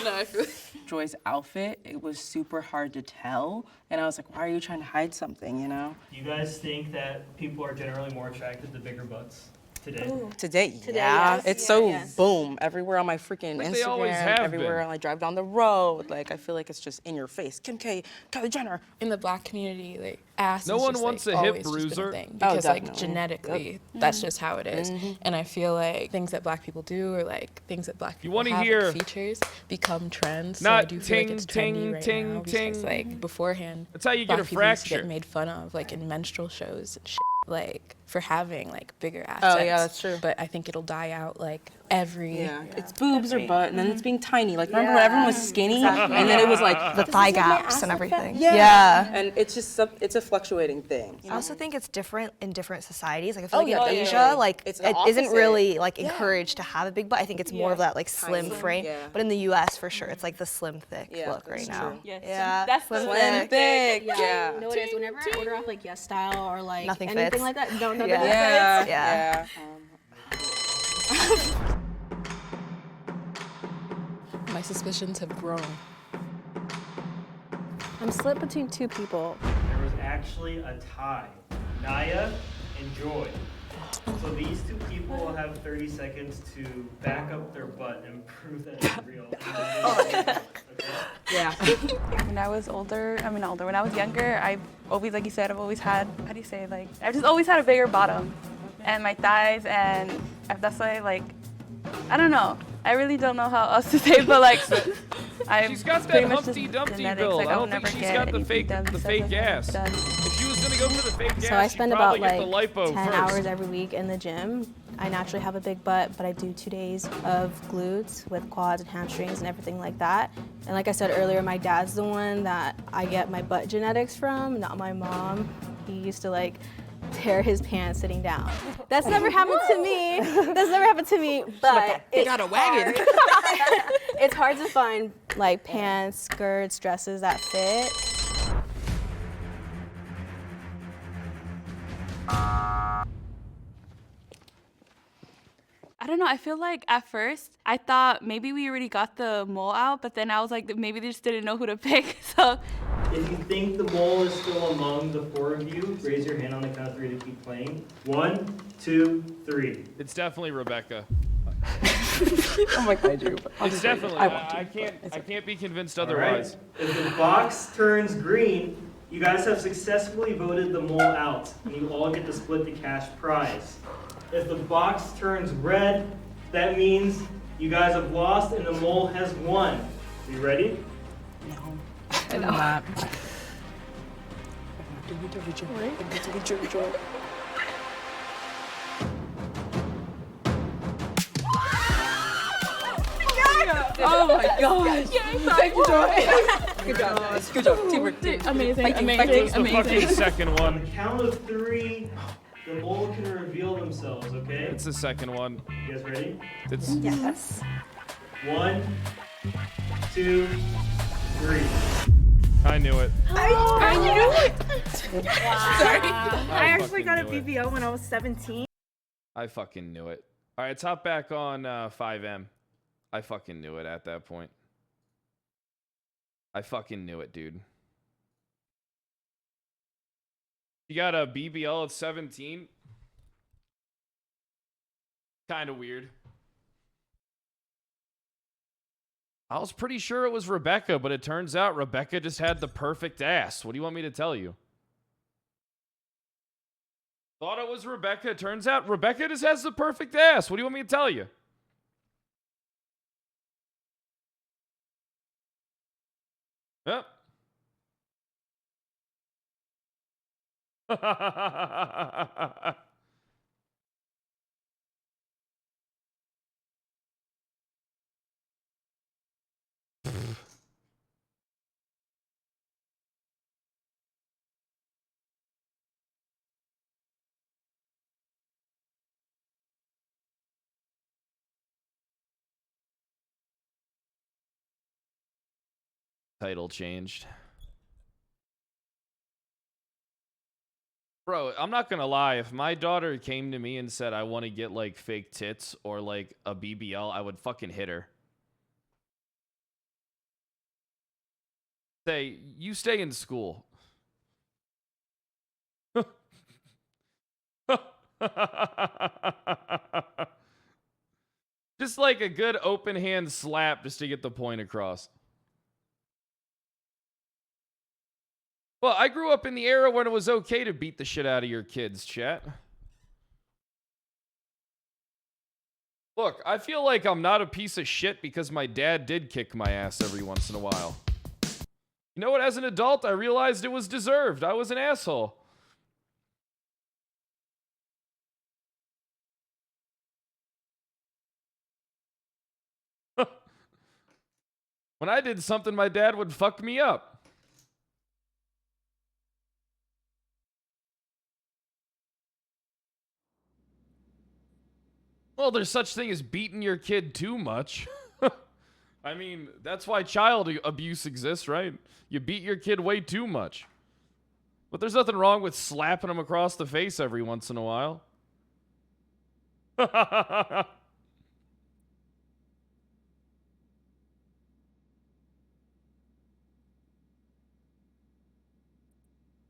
No, I feel. Joy's outfit, it was super hard to tell, and I was like, why are you trying to hide something, you know? Do you guys think that people are generally more attracted to bigger butts? Today, Today, yeah. yes. It's Yeah, so yes. boom everywhere on my freaking Like Instagram, they always have everywhere been. I drive down the road. Like I feel like it's just in your face. Kim K, Kylie Jenner. In the black community, like ass No is one just, wants like, a hip always just been bruiser. a thing Oh, because like definitely. genetically Yep. that's just how it is. Mhm. And I feel like things that black people do or like things that black people wanna have hear- like, features become trends. So Not I do feel like it's ting, trendy right ting, now because ting. like beforehand That's how you get black a people used to fracture. get made fun of like in menstrual shows and shit, like for having like bigger assets. Oh, yeah, that's true. But I think it'll die out like every Yeah, it's boobs or butt, and then it's being tiny. Like remember when everyone was skinny, Exactly. and then it was like The this thigh is like my gaps ass and like everything. that. Yeah. And it's just it's a fluctuating thing. I also think it's different in different societies. Like I feel Oh, like yeah, in yeah, Asia, yeah. like It's it the isn't opposite. really like Yeah. encouraged to have a big butt. I think it's more of Yeah. that like slim Tiny. frame. Yeah. But in the U.S. for sure, it's like the slim thick Yeah, look right that's now. true. Yes. Yeah, That's slim the thick. thick. Yeah. Yeah. You know what it is? Whenever I order off like Yes Style or like Nothing anything fits. like that, no, nothing Yeah. fits. Yeah. my suspicions have grown. I'm split between two people. There was actually a tie. Naya and Joy. So these two people will have 30 seconds to back up their butt and prove that it's real. Yeah. When I was older, when I was younger, I always, like you said, I've always had, how do you say, like, I've just always had a bigger bottom. And my thighs, and that's why, like, I don't know. I really don't know how else to say, but like, She's got that Humpty Dumpty build. Like, I I'll don't think never she's get got the anything fake done besides, like, ass. done. If she was gonna go for the fake So I ass, she'd spend probably about get like the lipo 10 first. hours every week in the gym. I naturally have a big butt, but I do 2 days of glutes with quads and hamstrings and everything like that. And like I said earlier, my dad's the one that I get my butt genetics from, not my mom. He used to like tear his pants sitting down. That's never happened to me. That's never happened to me, but They got a wagon. it's hard to find like pants, skirts, dresses that fit. I don't know. I feel like at first I thought maybe we already got the mole out, but then I was like, maybe they just didn't know who to pick. So If you think the mole is still among the four of you, raise your hand on the count of 3 to keep playing. 1, 2, 3. It's definitely Rebecca. Oh my God, Drew. It's definitely. I can't be convinced otherwise. All right. If the box turns green, you guys have successfully voted the mole out, and you all get to split the cash prize. If the box turns red, that means you guys have lost and the mole has won. Are you ready? I'm not. Oh my gosh. Thank you, Joy. Good job. Good job. Teamwork. amazing, This amazing, is the fucking second On one. the count of 3, the mole can reveal themselves, okay? It's the second one. You guys ready? It's Yes. 1, 2, 3. I knew it. I knew it. Sorry. I actually fucking got a knew it. BBL when I was 17. I fucking knew it. All right, top back on 5M. I fucking knew it at that point. I fucking knew it, dude. You got a BBL at 17? Kind of weird. I was pretty sure it was Rebecca, but it turns out Rebecca just had the perfect ass. What do you want me to tell you? Thought it was Rebecca. It turns out Rebecca just has the perfect ass. What do you want me to tell you? Yep. Title changed. Bro, I'm not gonna lie. If my daughter came to me and said, I want to get like fake tits or like a BBL, I would fucking hit her. Say, you stay in school. Just like a good open hand slap just to get the point across. Well, I grew up in the era when it was okay to beat the shit out of your kids, chat. Look, I feel like I'm not a piece of shit because my dad did kick my ass every once in a while. You know what? As an adult, I realized it was deserved. I was an asshole. When I did something, my dad would fuck me up. Well, there's such thing as beating your kid too much. I mean, that's why child abuse exists, right? You beat your kid way too much. But there's nothing wrong with slapping them across the face every once in a while.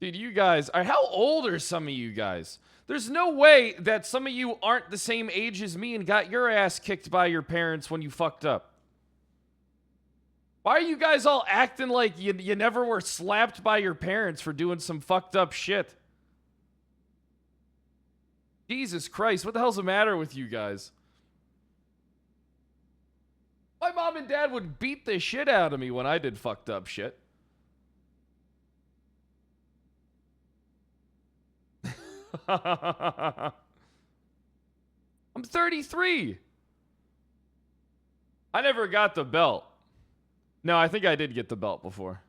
Dude, you guys are, how old are some of you guys? There's no way that some of you aren't the same age as me and got your ass kicked by your parents when you fucked up. Why are you guys all acting like you never were slapped by your parents for doing some fucked up shit? Jesus Christ, what the hell's the matter with you guys? My mom and dad would beat the shit out of me when I did fucked up shit. I'm 33. I never got the belt. No, I think I did get the belt before.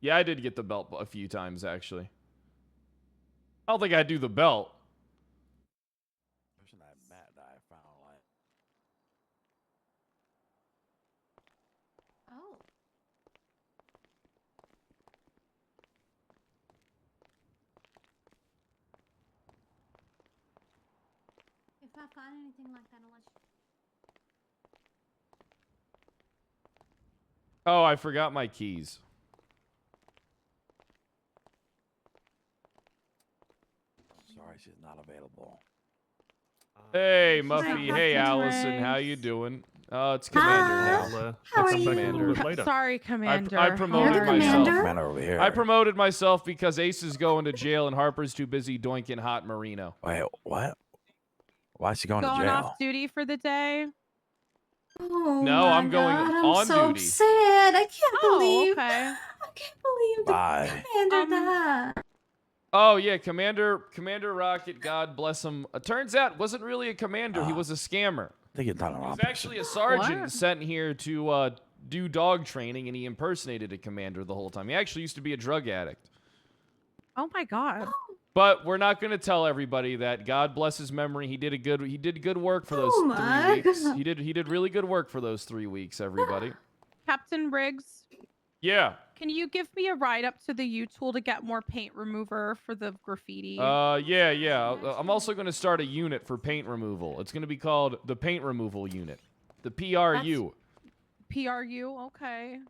Yeah, I did get the belt a few times, actually. I don't think I do the belt. Oh. If I find anything like that, I'll let you. Oh, I forgot my keys. Sorry, she's not available. Hey, Muffy. Hey, Allison. How you doing? It's Commander now. How are It's you? Commander. Sorry, Commander. I promoted myself. Commander over here. I promoted myself because Ace is going to jail and Harper's too busy doinking hot Marino. Wait, what? Why is she going to Going jail? off duty for the day. Oh No, my I'm going God, I'm on so duty. sad. I can't believe. Okay. I can't believe the Bye. commander died. Oh yeah, Commander Rocket, God bless him. Turns out wasn't really a commander, he was a scammer. I think you're talking He about. was actually a sergeant What? sent here to do dog training, and he impersonated a commander the whole time. He actually used to be a drug addict. Oh my God. But we're not going to tell everybody that. God bless his memory. He did good work for those Oh my 3 weeks. God. He did really good work for those 3 weeks, everybody. Captain Riggs, Yeah. can you give me a ride up to the U-Tool to get more paint remover for the graffiti? Yeah. I'm also going to start a unit for paint removal. It's going to be called the Paint Removal Unit. The PRU. PRU, okay.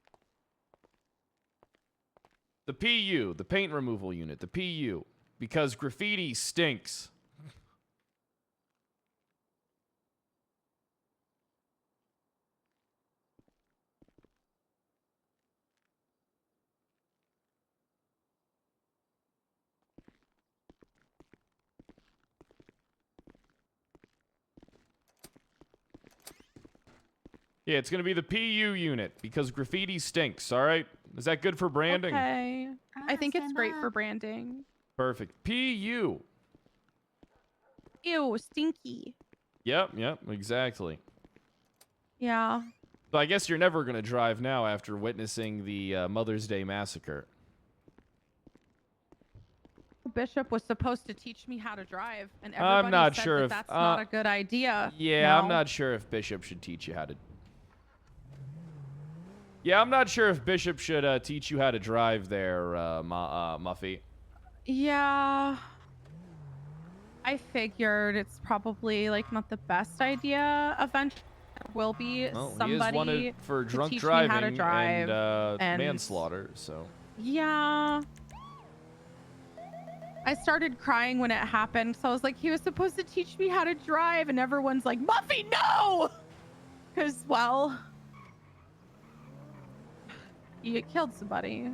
The PU, the Paint Removal Unit, the PU. Because graffiti stinks. Yeah, it's going to be the PU unit because graffiti stinks, all right? Is that good for branding? Okay. I think it's stand great up. for branding. Perfect. PU. Ew, stinky. Yep, exactly. Yeah. So I guess you're never going to drive now after witnessing the Mother's Day massacre. Bishop was supposed to teach me how to drive, and everybody I'm not said sure that if that's not a good idea. Yeah, I'm No. not sure if Bishop should teach you how to. Yeah, I'm not sure if Bishop should teach you how to drive there, Muffy. Yeah. I figured it's probably like not the best idea. Eventually, there will be Well, he is somebody wanted for to drunk teach me how to driving drive and manslaughter. So. Yeah. I started crying when it happened, so I was like, he was supposed to teach me how to drive, and everyone's like, Muffy, no! Because, well, you killed somebody.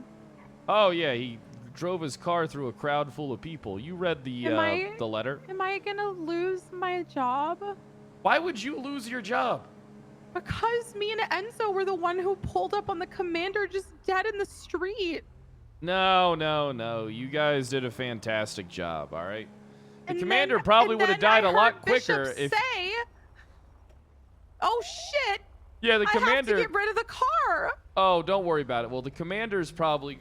Oh yeah, he drove his car through a crowd full of people. You read the letter. Am I gonna lose my job? Why would you lose your job? Because me and Enzo were the one who pulled up on the commander just dead in the street. No, no, no. You guys did a fantastic job, all right? The And commander then- probably and would have then I died a lot heard quicker Bishop if... say, oh shit! Yeah, the commander... I have to get rid of the car! Oh, don't worry about it. Well, the commander's probably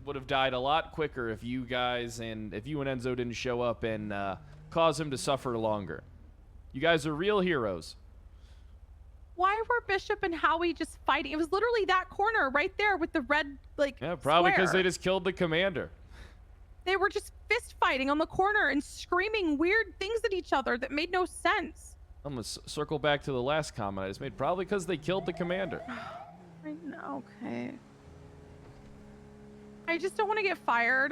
would have died a lot quicker if you guys if you and Enzo didn't show up and cause him to suffer longer. You guys are real heroes. Why were Bishop and Howie just fighting? It was literally that corner right there with the red, like, Yeah, probably because square. they just killed the commander. They were just fist fighting on the corner and screaming weird things at each other that made no sense. I'm going to circle back to the last comment I just made. Probably because they killed the commander. I know, okay. I just don't want to get fired.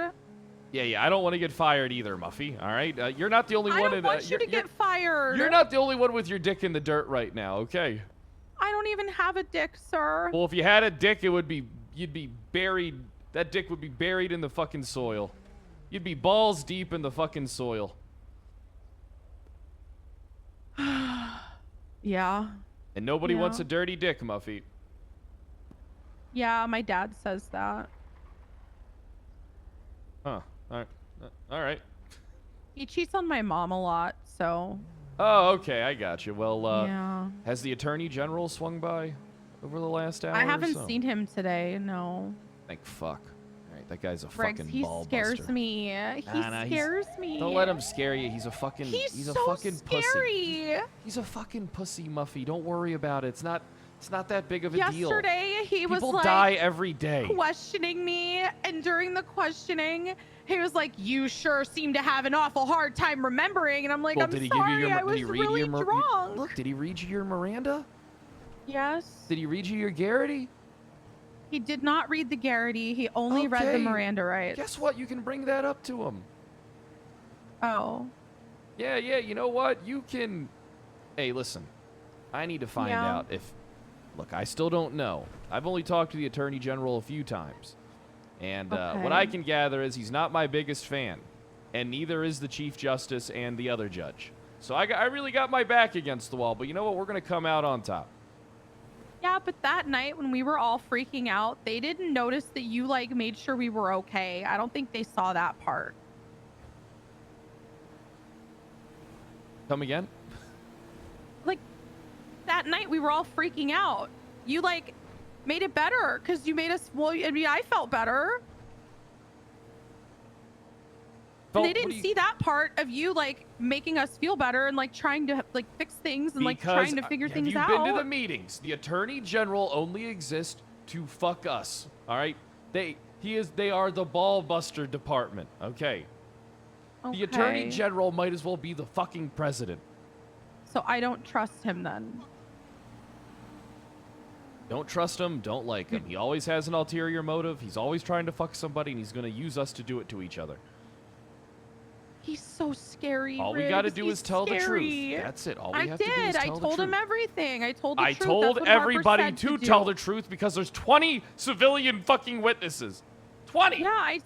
Yeah, I don't want to get fired either, Muffy. All right? You're not the only one. I don't want you to get fired. You're not the only one with your dick in the dirt right now, okay? I don't even have a dick, sir. Well, if you had a dick, you'd be buried. That dick would be buried in the fucking soil. You'd be balls deep in the fucking soil. Yeah. And nobody Yeah. wants a dirty dick, Muffy. Yeah, my dad says that. Huh. All right. He cheats on my mom a lot, so. Oh, okay, I got you. Well, Yeah. has the Attorney General swung by over the last hour I haven't or so? seen him today, no. Thank fuck. All right, that guy's a Briggs, fucking he ball scares buster. me. He scares me. Don't let him scare you. He's a fucking He's a so fucking pussy. scary. He's a fucking pussy, Muffy. Don't worry about it. It's not that big of a deal. Yesterday, he was People like die every day. questioning me, and during the questioning, he was like, "You sure seem to have an awful hard time remembering." And I'm like, Well, "I'm did he sorry, give you your, I was did he read really your Mir- drunk." Look, did he read you your Miranda? Yes. Did he read you your Garrity? He did not read the Garrity. He only read the Okay. Miranda rights. Guess what? You can bring that up to him. Oh. Yeah, you know what? You can... Hey, listen. I need to find Yeah. out if... Look, I still don't know. I've only talked to the Attorney General a few times. And what I can gather is he's not my biggest fan. And neither is the Chief Justice and the other judge. So I really got my back against the wall. But you know what? We're going to come out on top. Yeah, but that night when we were all freaking out, they didn't notice that you, like, made sure we were okay. I don't think they saw that part. Come again? Like, that night we were all freaking out. You, like, made it better because you made us, well, I mean, I felt better. And they didn't see that part of you, like, making us feel better and, like, trying to, like, fix things and, like, trying to figure things out. Have you been to the meetings? The Attorney General only exists to fuck us, all right? They are the ball buster department, okay? The Attorney General might as well be the fucking president. So I don't trust him then. Don't trust him, don't like him. He always has an ulterior motive. He's always trying to fuck somebody, and he's going to use us to do it to each other. He's so scary. All we got to Riggs. do He's is tell the scary. truth. That's it. All we I have to do is did. tell I the told him truth. everything. I told the I truth. told That's what Harper everybody said to do. tell the truth because there's 20 civilian fucking witnesses. 20! Yeah,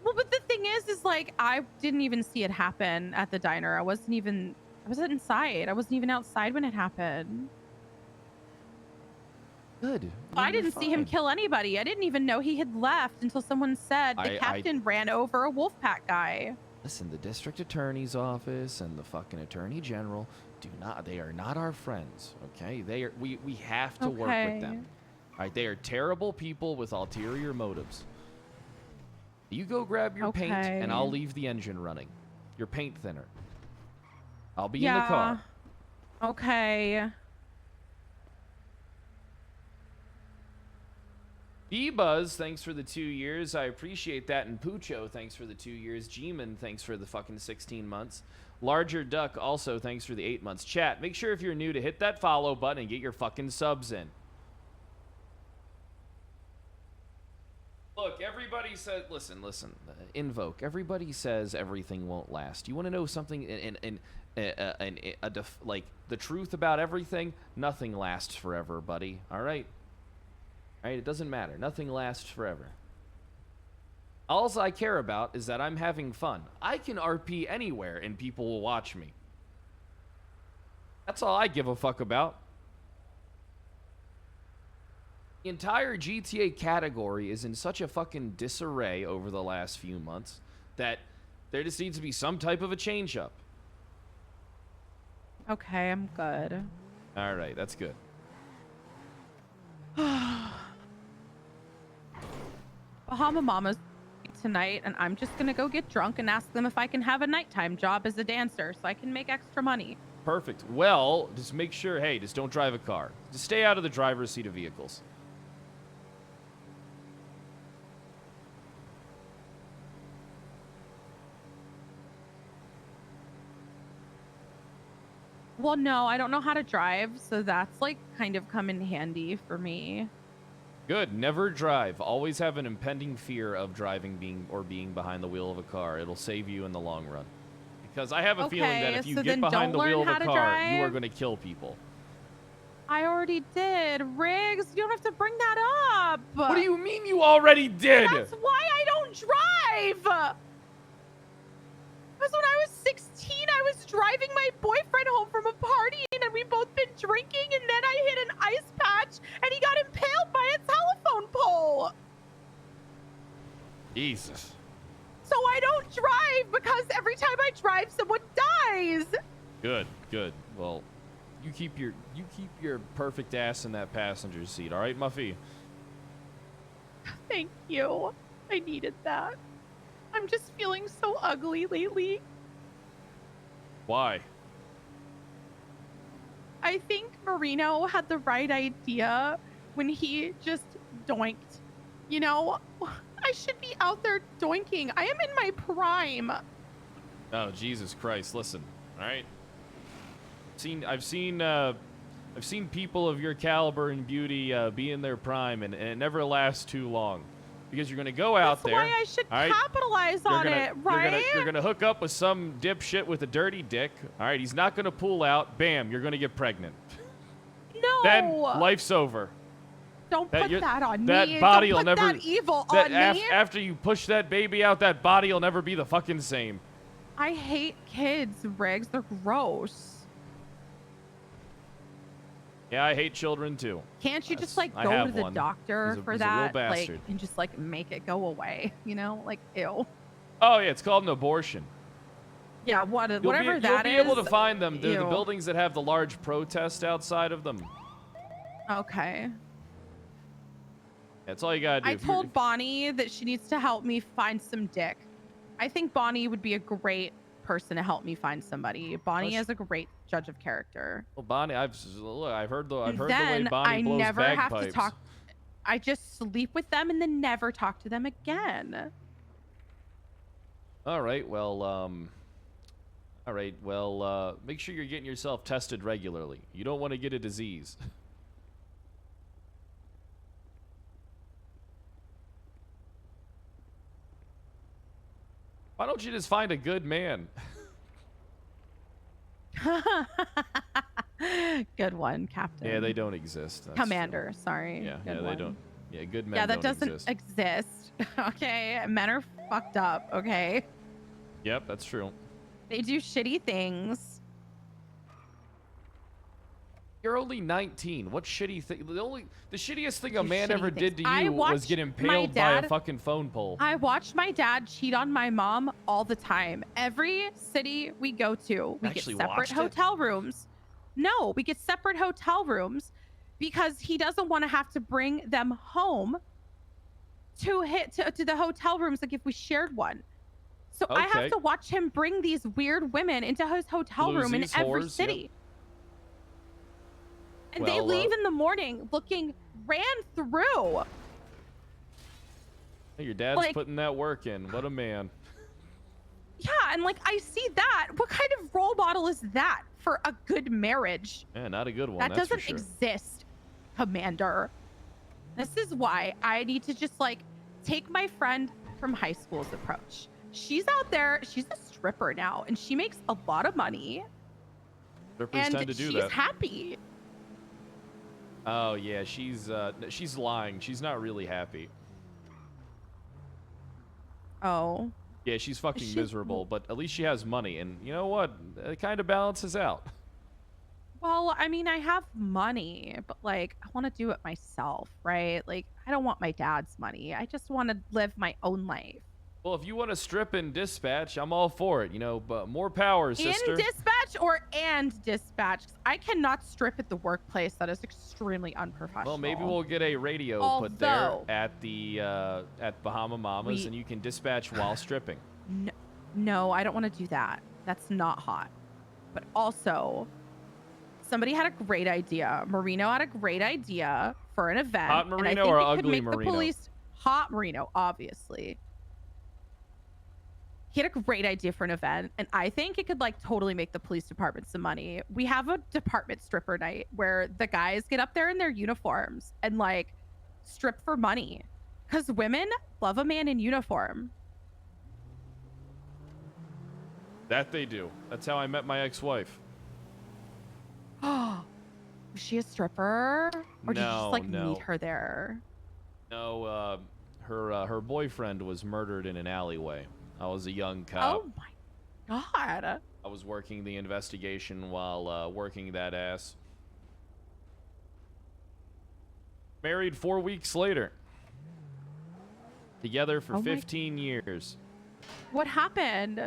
well, but the thing is like, I didn't even see it happen at the diner. I wasn't inside. I wasn't even outside when it happened. Good. I didn't see him kill anybody. I didn't even know he had left until someone said the captain ran over a Wolfpack guy. Listen, the district attorney's office and the fucking attorney general they are not our friends, okay? We have to work with them. All right, they are terrible people with ulterior motives. You go grab your paint and I'll leave the engine running. Your paint thinner. I'll be in the car. Okay. B-Buzz, thanks for the 2 years. I appreciate that. And Pucho, thanks for the 2 years. G-Man, thanks for the fucking 16 months. Larger Duck, also thanks for the 8 months. Chat, make sure if you're new to hit that follow button and get your fucking subs in. Look, everybody said, listen, Invoke. Everybody says everything won't last. You want to know something? And like the truth about everything, nothing lasts forever, buddy. All right? All right, it doesn't matter. Nothing lasts forever. All I care about is that I'm having fun. I can RP anywhere and people will watch me. That's all I give a fuck about. The entire GTA category is in such a fucking disarray over the last few months that there just needs to be some type of a change up. Okay, I'm good. All right, that's good. Bahama Mama's tonight, and I'm just gonna go get drunk and ask them if I can have a nighttime job as a dancer so I can make extra money. Perfect. Well, just make sure, hey, just don't drive a car. Just stay out of the driver's seat of vehicles. Well, no, I don't know how to drive, so that's like kind of come in handy for me. Good. Never drive. Always have an impending fear of driving being behind the wheel of a car. It'll save you in the long run. Because I have a feeling that if you get behind the wheel of a car, you are going to kill people. I already did. Riggs, you don't have to bring that up. What do you mean you already did? That's why I don't drive. Because when I was 16, I was driving my boyfriend home from a party, and we've both been drinking, and then I hit an ice patch, and he got impaled by a telephone pole. Jesus. So I don't drive because every time I drive, someone dies. Good, good. Well, you keep your perfect ass in that passenger seat, all right, Muffy? Thank you. I needed that. I'm just feeling so ugly lately. Why? I think Marino had the right idea when he just doinked. You know, I should be out there doinking. I am in my prime. Oh, Jesus Christ. Listen, all right? I've seen people of your caliber and beauty be in their prime, and it never lasts too long. Because you're going to go out there. That's why I should capitalize on it, right? You're going to hook up with some dipshit with a dirty dick. All right, he's not going to pull out. Bam, you're going to get pregnant. No. Then life's over. Don't put that on that me. Body Don't will put never, that evil that on me. After you push that baby out, that body will never be the fucking same. I hate kids, Riggs. They're gross. Yeah, I hate children too. Can't you just like go to the doctor for that, like, and just like make it go away? You know, like ew. Oh yeah, it's called an abortion. Yeah, whatever that is. You'll be able to find them. They're the Ew. buildings that have the large protest outside of them. Okay. That's all you gotta do. I told Bonnie that she needs to help me find some dick. I think Bonnie would be a great person to help me find somebody. Bonnie is a great judge of character. Well, Bonnie, I've heard the way Then Bonnie blows never bagpipes. have to talk. I just sleep with them and then never talk to them again. All right, make sure you're getting yourself tested regularly. You don't want to get a disease. Why don't you just find a good man? Good one, Captain. Yeah, they don't exist. That's Commander, sorry. Yeah, Good they one. don't. Yeah, good men Yeah, that don't doesn't exist. Okay, men are fucked up. Okay, Yep, that's true. they do shitty things. You're only 19. What shitty thing? The shittiest thing a Do man shitty ever things. did to I you was watched get my impaled by a dad- fucking phone pole. I watch my dad cheat on my mom all the time. Every city we go to, we get Actually separate watched it? hotel rooms. No, we get separate hotel rooms because he doesn't want to have to bring them home to the hotel rooms like if we shared one. So I Okay. have to watch him bring these weird women into his hotel room in Bluesies, every whores, city. yep. And they Well, leave in the morning looking ran through. Hey, your dad's like- putting that work in. What a man. Yeah, and like I see that. What kind of role model is that for a good marriage? Yeah, not a good one. That that's doesn't for sure. exist, Commander. This is why I need to just like take my friend from high school's approach. She's out there, she's a stripper now, and she makes a lot of money. Strippers and tend to do she's that. happy. Oh yeah, she's lying. She's not really happy. Oh. Yeah, she's fucking She's- miserable, but at least she has money, and you know what? It kind of balances out. Well, I mean, I have money, but like, I want to do it myself, right? Like, I don't want my dad's money. I just want to live my own life. Well, if you want to strip and dispatch, I'm all for it. You know, but more power, sister. In dispatch or and dispatch? 'Cause I cannot strip at the workplace. That is extremely unprofessional. Well, maybe we'll get a radio put there at the at Bahama Mamas, and you can dispatch while stripping. No, I don't want to do that. That's not hot. But also, somebody had a great idea. Marino had a great idea for an event. Hot and I Marino think or it could ugly make Marino? The police hot Marino, obviously. He had a great idea for an event, and I think it could like totally make the police department some money. We have a department stripper night where the guys get up there in their uniforms and like strip for money, because women love a man in uniform. That they do. That's how I met my ex-wife. Oh, was she a stripper, or did you just like No. meet her there? No, her boyfriend was murdered in an alleyway. I was a young cop. Oh my god. I was working the investigation while working that ass. Married 4 weeks later. Together for 15 years. What happened?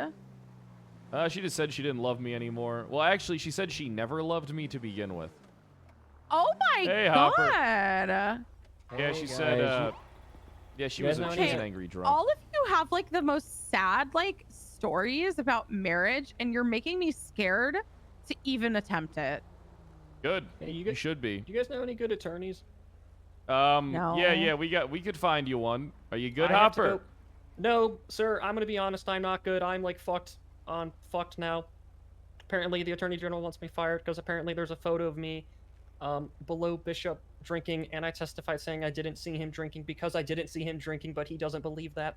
She just said she didn't love me anymore. Well, actually, she said she never loved me to begin with. Oh my Hey, god. Hopper. Yeah, she said, yeah, she was an angry drunk. All of you have like the most sad like stories about marriage, and you're making me scared to even attempt it. Good. You should be. Do you guys know any good attorneys? No. Yeah, we could find you one. Are you good, I have to Hopper? go- No, sir, I'm gonna be honest, I'm not good. I'm like fucked now. Apparently the Attorney General wants me fired because apparently there's a photo of me below Bishop drinking, and I testified saying I didn't see him drinking because I didn't see him drinking, but he doesn't believe that.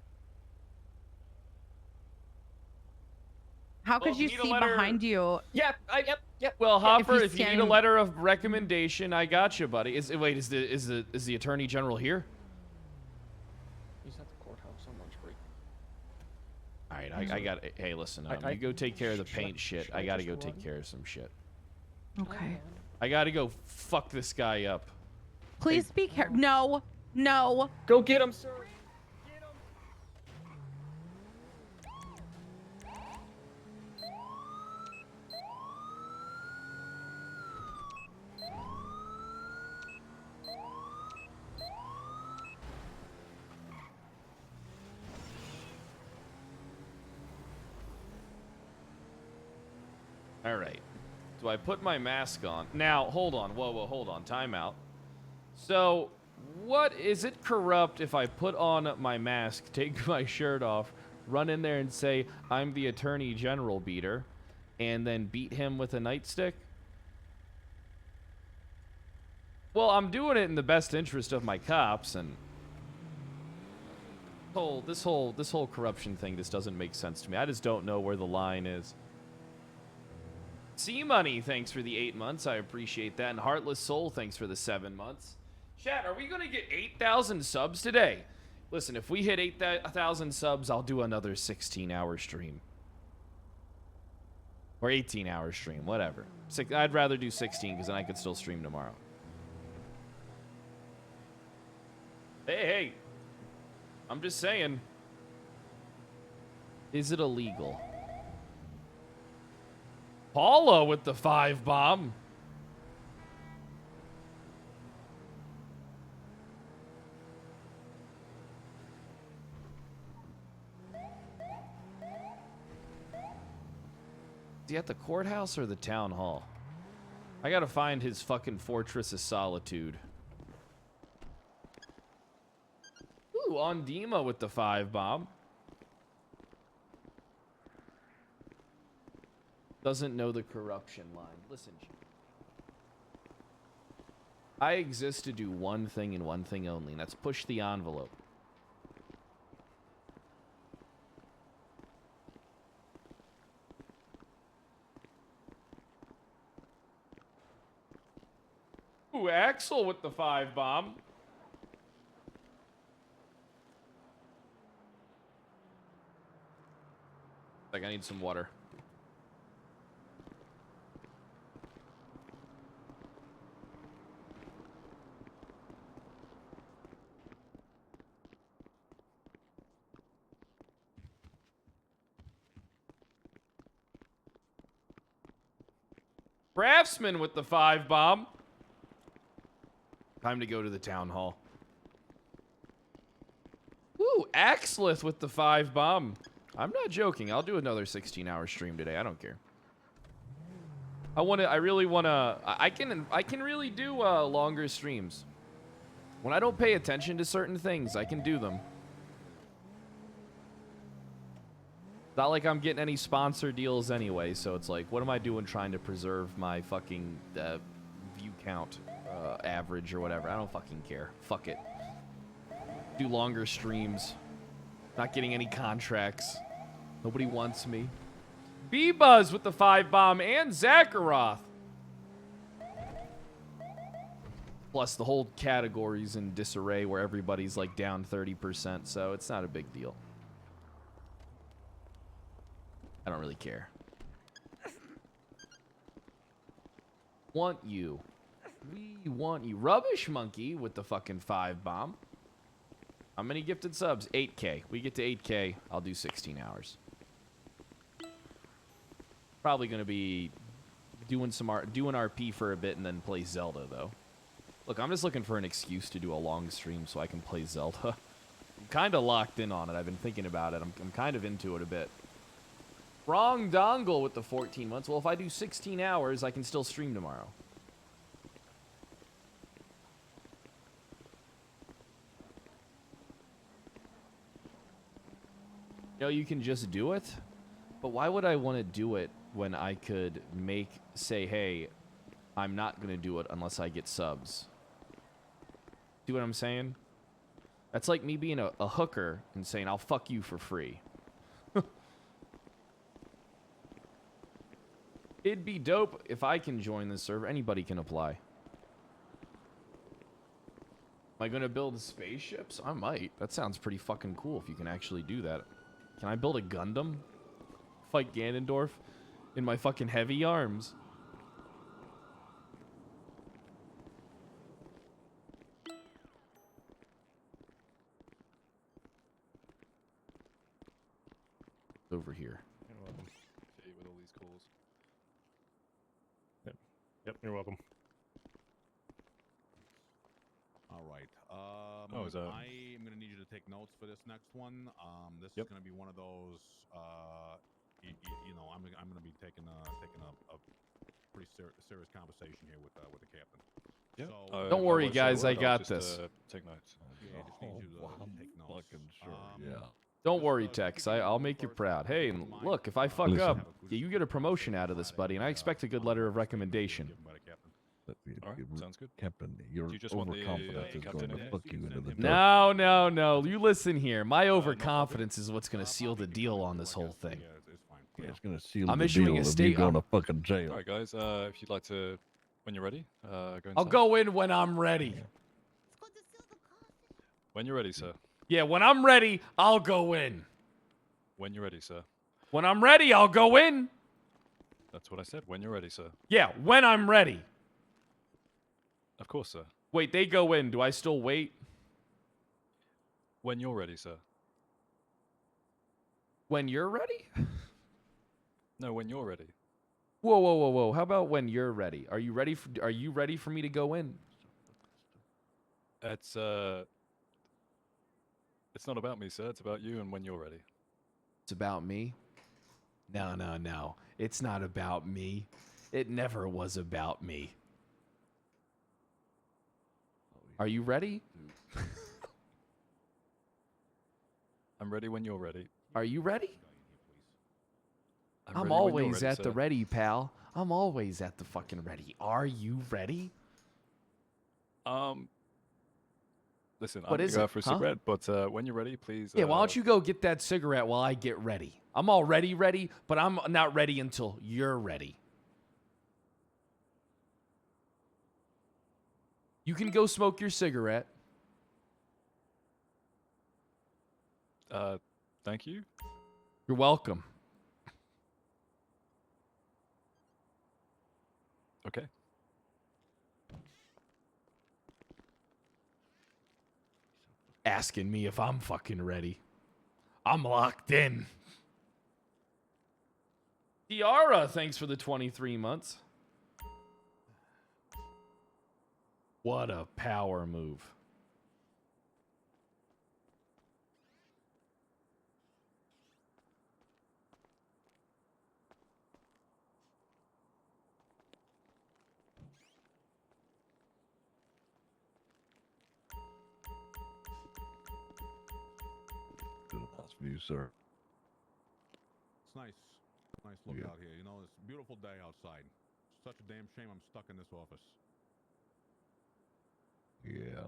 How could you see behind you? Yep. Well, Hopper, he's if you need a standing- letter of recommendation, I got you, buddy. Is the Attorney General here? He's at the courthouse on lunch break. All right, I got. Hey, listen, you go take care of the paint shit. I gotta go take care of some shit. Okay. I gotta go fuck this guy up. Please be careful. No. Go get him, sir. All right. Do I put my mask on? Now, hold on. Whoa, hold on. Time out. So, what is it corrupt if I put on my mask, take my shirt off, run in there and say, I'm the Attorney General beater, and then beat him with a nightstick? Well, I'm doing it in the best interest of my cops, and this whole corruption thing just doesn't make sense to me. I just don't know where the line is. C-Money, thanks for the 8 months. I appreciate that. And Heartless Soul, thanks for the 7 months. Chat, are we going to get 8,000 subs today? Listen, if we hit 8,000 subs, I'll do another 16-hour stream. Or 18-hour stream, whatever. I'd rather do 16 because then I could still stream tomorrow. Hey. I'm just saying. Is it illegal? Paula with the 5 bomb. Is he at the courthouse or the town hall? I gotta find his fucking Fortress of Solitude. Ooh, on Dima with the 5 bomb. Doesn't know the corruption line. Listen, I exist to do one thing and one thing only, and that's push the envelope. Ooh, Axel with the 5 bomb. Like, I need some water. Craftsman with the 5 bomb. Time to go to the town hall. Ooh, Axlith with the 5 bomb. I'm not joking. I'll do another 16-hour stream today. I don't care. I really wanna. I can really do longer streams. When I don't pay attention to certain things, I can do them. Not like I'm getting any sponsor deals anyway, so it's like, what am I doing trying to preserve my fucking view count average or whatever? I don't fucking care. Fuck it. Do longer streams. Not getting any contracts. Nobody wants me. B-Buzz with the 5 bomb and Zakharoth. Plus the whole category's in disarray where everybody's like down 30%, so it's not a big deal. I don't really care. Want you. We want you. Rubbish Monkey with the fucking 5 bomb. How many gifted subs? 8K. We get to 8K. I'll do 16 hours. Probably gonna be doing RP for a bit and then play Zelda though. Look, I'm just looking for an excuse to do a long stream so I can play Zelda. I'm kind of locked in on it. I've been thinking about it. I'm kind of into it a bit. Wrong dongle with the 14 months. Well, if I do 16 hours, I can still stream tomorrow. You know, you can just do it. But why would I want to do it when I could say, hey, I'm not going to do it unless I get subs? See what I'm saying? That's like me being a hooker and saying, I'll fuck you for free. It'd be dope if I can join this server. Anybody can apply. Am I going to build spaceships? I might. That sounds pretty fucking cool if you can actually do that. Can I build a Gundam? Fight Ganondorf in my fucking heavy arms. Over here. With all these calls. Yep, you're welcome. All right. Oh, is that... I'm gonna need you to take notes for this next one. This is gonna be one of those. You know, I'm gonna be taking a pretty serious conversation here with the captain. Yeah. So, don't worry, guys. I got this. Take notes. Yeah, just need you to take notes. Fucking sure. Yeah. Don't worry, Tex. I'll make you proud. Hey, look, if I fuck up, you get a promotion out of this, buddy, and I expect a good letter of recommendation. All right, sounds good. Captain, your You just want the, overconfidence is captain going to in? fuck you into the No. You listen here. My overconfidence is what's going to seal the deal on this whole thing. Yeah, it's going to seal I'm the issuing deal a of state- you going to fucking jail. All right, guys. If you'd like to, when you're ready, go inside. I'll go in when I'm ready. When you're ready, sir. Yeah, when I'm ready, I'll go in. When you're ready, sir. When I'm ready, I'll go in. That's what I said. When you're ready, sir. Yeah, when I'm ready. Of course, sir. Wait, they go in. Do I still wait? When you're ready, sir. When you're ready? No, when you're ready. Whoa. How about when you're ready? Are you ready for me to go in? It's not about me, sir. It's about you and when you're ready. It's about me? No. It's not about me. It never was about me. Are you ready? I'm ready when you're ready. Are you ready? I'm I'm ready when you're always ready, at the sir. ready, pal. I'm always at the fucking ready. Are you ready? Listen, What I'm is gonna go it, out for a huh? cigarette, but when you're ready, please. Yeah, why don't you go get that cigarette while I get ready? I'm already ready, but I'm not ready until you're ready. You can go smoke your cigarette. Thank you. You're welcome. Okay. Asking me if I'm fucking ready. I'm locked in. Tiara, thanks for the 23 months. What a power move. Nice view, sir. It's nice. Nice look out here. You know, it's a beautiful day outside. Such a damn shame I'm stuck in this office. Yeah.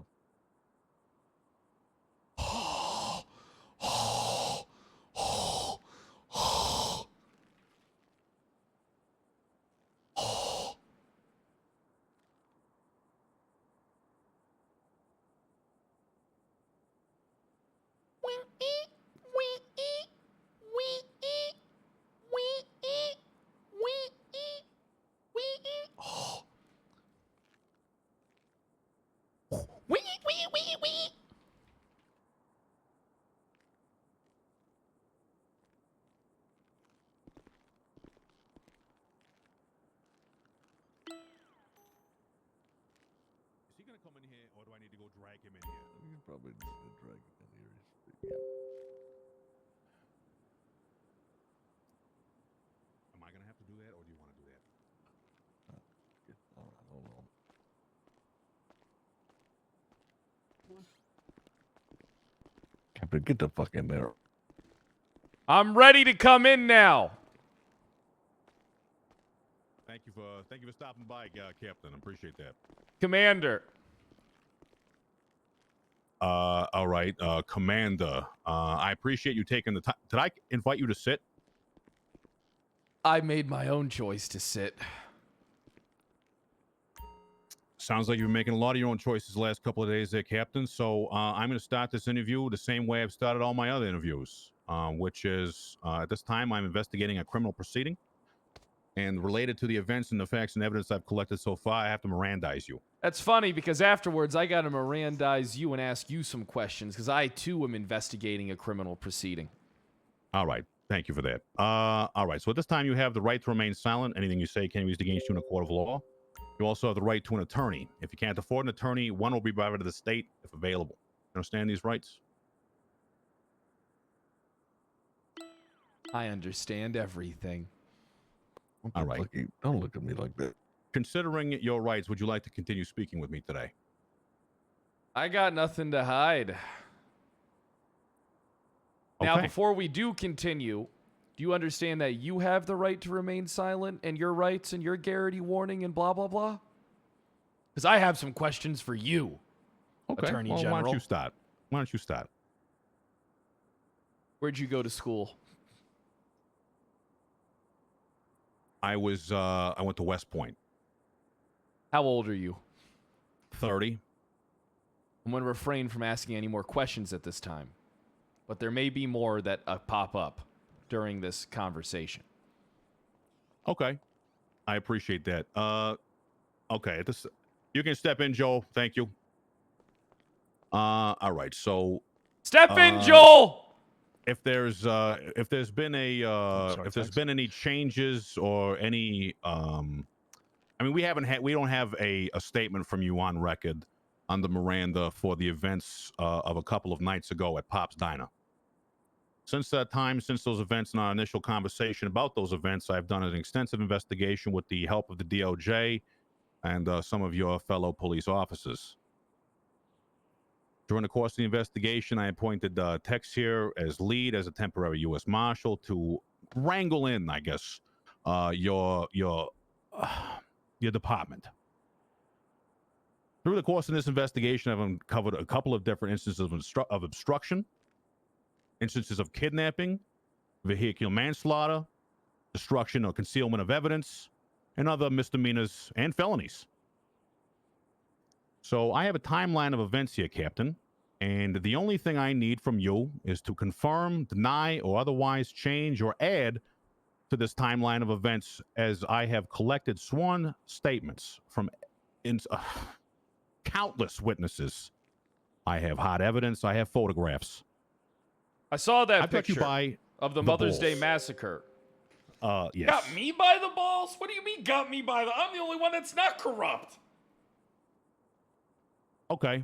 Is he gonna come in here, or do I need to go drag him in here? You probably need to drag it in here. Yeah. Am I gonna have to do that, or do you want to do that? All right, hold on. Captain, get the fuck in there. I'm ready to come in now. Thank you for stopping by, Captain. Appreciate that. Commander. All right, Commander. I appreciate you taking the time. Did I invite you to sit? I made my own choice to sit. Sounds like you've been making a lot of your own choices the last couple of days there, Captain. So I'm going to start this interview the same way I've started all my other interviews, which is at this time I'm investigating a criminal proceeding. And related to the events and the facts and evidence I've collected so far, I have to Mirandize you. That's funny because afterwards I got to Mirandize you and ask you some questions because I too am investigating a criminal proceeding. All right. Thank you for that. All right. So at this time, you have the right to remain silent. Anything you say can be used against you in a court of law. You also have the right to an attorney. If you can't afford an attorney, one will be provided to the state if available. Understand these rights? I understand everything. All right. Don't look at me like that. Considering your rights, would you like to continue speaking with me today? I got nothing to hide. Now, Okay. before we do continue, do you understand that you have the right to remain silent and your rights and your Garrity warning and blah, blah, blah? Because I have some questions for you, Okay. Attorney Well, General. why don't you start? Why don't you start? Where'd you go to school? I went to West Point. How old are you? 30. I'm going to refrain from asking any more questions at this time. But there may be more that pop up during this conversation. Okay. I appreciate that. Okay. You can step in, Joel. Thank you. All right. So step in, Joel. If there's been any changes or any I mean, we don't have a statement from you on record on the Miranda for the events of a couple of nights ago at Pop's Diner. Since that time, since those events and our initial conversation about those events, I've done an extensive investigation with the help of the DOJ and some of your fellow police officers. During the course of the investigation, I appointed Tex here as lead, as a temporary U.S. Marshal to wrangle in, I guess, your department. Through the course of this investigation, I've uncovered a couple of different instances of obstruction, instances of kidnapping, vehicular manslaughter, destruction or concealment of evidence, and other misdemeanors and felonies. So I have a timeline of events here, Captain, and the only thing I need from you is to confirm, deny, or otherwise change or add to this timeline of events, as I have collected sworn statements from countless witnesses. I have hard evidence. I have photographs. I saw that I've got you picture by of the the Mother's Day balls. massacre. Yes. Got me by the balls? What do you mean got me by the... I'm the only one that's not corrupt. Okay.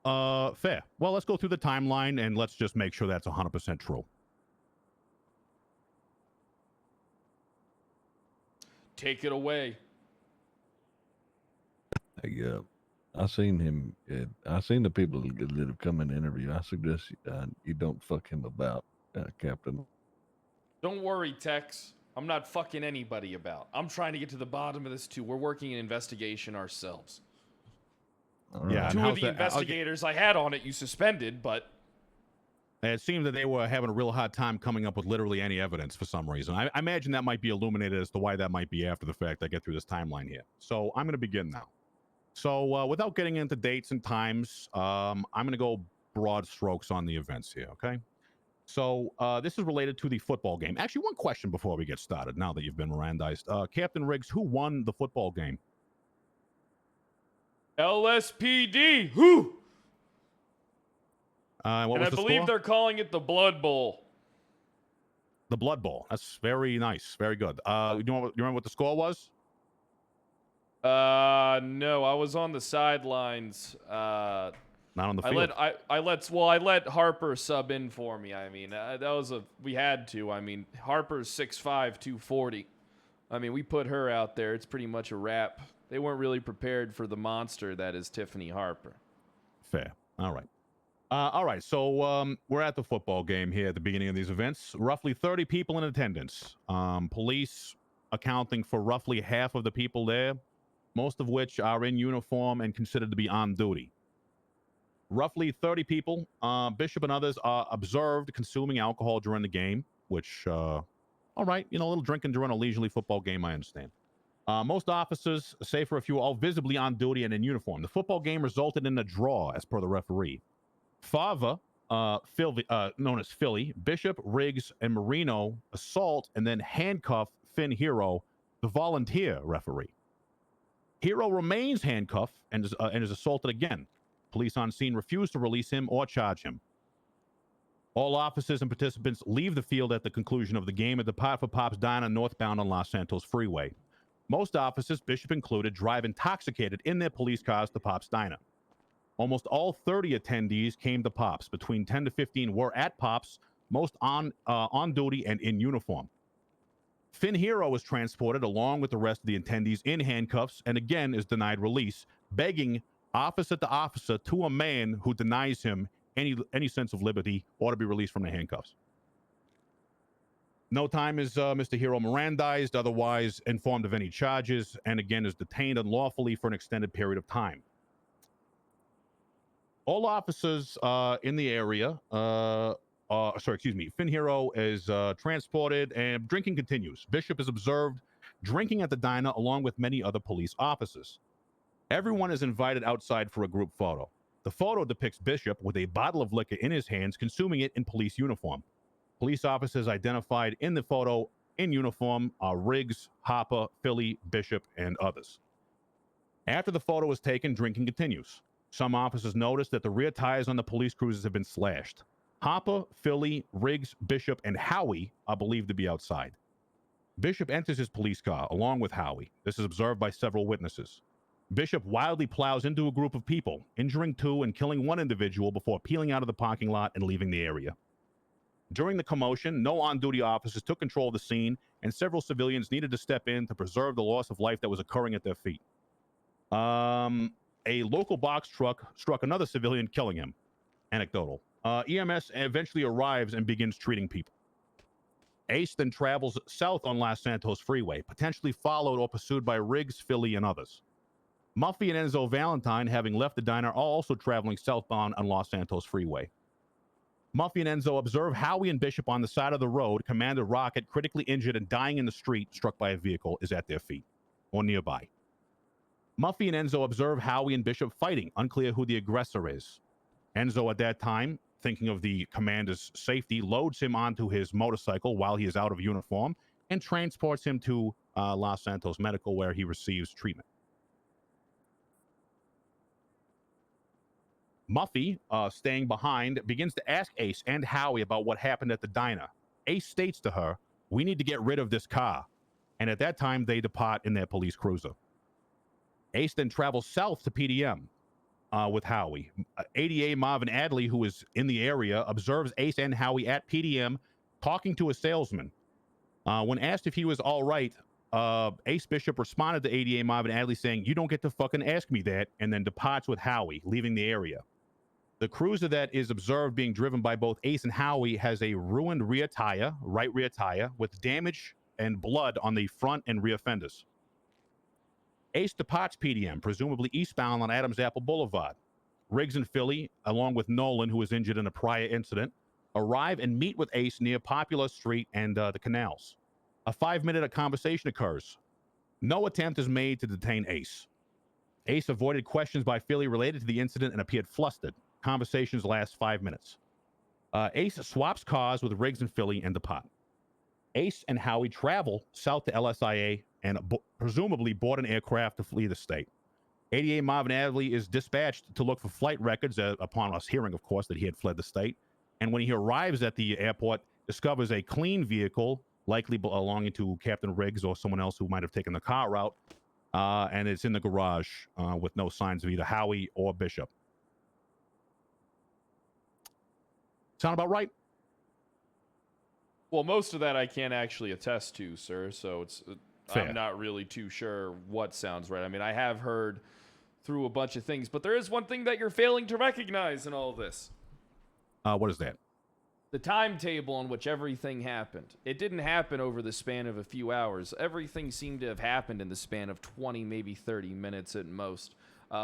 Fair. Well, let's go through the timeline and let's just make sure that's 100% true. Take it away. Hey, I seen him. I seen the people that have come in the interview. I suggest you don't fuck him about, Captain. Don't worry, Tex. I'm not fucking anybody about. I'm trying to get to the bottom of this too. We're working an investigation ourselves. Yeah, and Two of how's the that- investigators I had on it you suspended, but... It seemed that they were having a real hard time coming up with literally any evidence for some reason. I imagine that might be illuminated as to why that might be after the fact I get through this timeline here. So I'm going to begin now. So without getting into dates and times, I'm going to go broad strokes on the events here, okay? So this is related to the football game. Actually, one question before we get started, now that you've been Mirandized. Captain Riggs, who won the football game? LSPD! Who? What And was I the believe score? they're calling it the Blood Bowl. The Blood Bowl. That's very nice. Very good. You remember what the score was? No, I was on the sidelines. Not on the field. I let Harper sub in for me. I mean, we had to. I mean, Harper's 6'5", 240. I mean, we put her out there. It's pretty much a wrap. They weren't really prepared for the monster that is Tiffany Harper. Fair. All right. All right, so we're at the football game here at the beginning of these events. Roughly 30 people in attendance. Police accounting for roughly half of the people there, most of which are in uniform and considered to be on duty. Roughly 30 people, Bishop and others, are observed consuming alcohol during the game, which, all right, a little drinking during a leisurely football game, I understand. Most officers, save for a few, all visibly on duty and in uniform. The football game resulted in a draw, as per the referee. Fava, known as Philly, Bishop, Riggs, and Marino assault and then handcuff Finn Hero, the volunteer referee. Hero remains handcuffed and is assaulted again. Police on scene refuse to release him or charge him. All officers and participants leave the field at the conclusion of the game and depart for Pop's Diner northbound on Los Santos Freeway. Most officers, Bishop included, drive intoxicated in their police cars to Pop's Diner. Almost all 30 attendees came to Pops. Between 10 to 15 were at Pops, most on duty and in uniform. Finn Hero was transported along with the rest of the attendees in handcuffs and again is denied release, begging officer to officer to a man who denies him any sense of liberty or to be released from the handcuffs. No time is Mr. Hero Mirandized, otherwise informed of any charges, and again is detained unlawfully for an extended period of time. All officers in the area, Finn Hero is transported and drinking continues. Bishop is observed drinking at the diner along with many other police officers. Everyone is invited outside for a group photo. The photo depicts Bishop with a bottle of liquor in his hands, consuming it in police uniform. Police officers identified in the photo in uniform are Riggs, Hopper, Philly, Bishop, and others. After the photo was taken, drinking continues. Some officers noticed that the rear tires on the police cruisers have been slashed. Hopper, Philly, Riggs, Bishop, and Howie are believed to be outside. Bishop enters his police car along with Howie. This is observed by several witnesses. Bishop wildly plows into a group of people, injuring two and killing one individual before peeling out of the parking lot and leaving the area. During the commotion, no on-duty officers took control of the scene, and several civilians needed to step in to preserve the loss of life that was occurring at their feet. A local box truck struck another civilian, killing him. Anecdotal. EMS eventually arrives and begins treating people. Ace then travels south on Los Santos Freeway, potentially followed or pursued by Riggs, Philly, and others. Muffy and Enzo Valentine, having left the diner, are also traveling southbound on Los Santos Freeway. Muffy and Enzo observe Howie and Bishop on the side of the road. Commander Rocket, critically injured and dying in the street, struck by a vehicle, is at their feet or nearby. Muffy and Enzo observe Howie and Bishop fighting. Unclear who the aggressor is. Enzo, at that time, thinking of the commander's safety, loads him onto his motorcycle while he is out of uniform and transports him to Los Santos Medical, where he receives treatment. Muffy, staying behind, begins to ask Ace and Howie about what happened at the diner. Ace states to her, "We need to get rid of this car." And at that time, they depart in their police cruiser. Ace then travels south to PDM with Howie. ADA Marvin Adley, who is in the area, observes Ace and Howie at PDM talking to a salesman. When asked if he was all right, Ace Bishop responded to ADA Marvin Adley saying, "You don't get to fucking ask me that," and then departs with Howie, leaving the area. The cruiser that is observed being driven by both Ace and Howie has a ruined rear tire, right rear tire, with damage and blood on the front and rear fenders. Ace departs PDM, presumably eastbound on Adams Apple Boulevard. Riggs and Philly, along with Nolan, who was injured in a prior incident, arrive and meet with Ace near Popular Street and the canals. A 5-minute conversation occurs. No attempt is made to detain Ace. Ace avoided questions by Philly related to the incident and appeared flustered. Conversations last 5 minutes. Ace swaps cars with Riggs and Philly and depart. Ace and Howie travel south to LSIA and presumably board an aircraft to flee the state. ADA Marvin Adley is dispatched to look for flight records upon us hearing, of course, that he had fled the state. And when he arrives at the airport, discovers a clean vehicle, likely belonging to Captain Riggs or someone else who might have taken the car out. And it's in the garage with no signs of either Howie or Bishop. Sound about right? Well, most of that I can't actually attest to, sir, so it's Fair. I'm not really too sure what sounds right. I mean, I have heard through a bunch of things, but there is one thing that you're failing to recognize in all this. What is that? The timetable on which everything happened. It didn't happen over the span of a few hours. Everything seemed to have happened in the span of 20, maybe 30 minutes at most.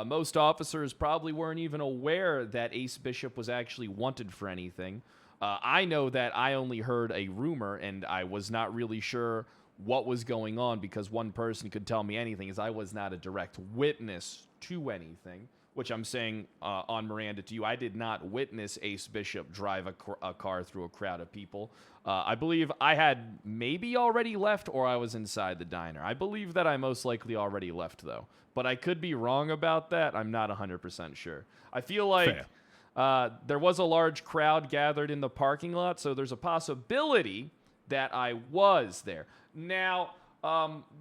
Most officers probably weren't even aware that Ace Bishop was actually wanted for anything. I know that I only heard a rumor, and I was not really sure what was going on because one person could tell me anything, as I was not a direct witness to anything, which I'm saying on Miranda to you. I did not witness Ace Bishop drive a car through a crowd of people. I believe I had maybe already left or I was inside the diner. I believe that I most likely already left, though. But I could be wrong about that. I'm not 100% sure. I feel like there was a large crowd gathered in the parking lot, so there's a possibility that I was there. Now,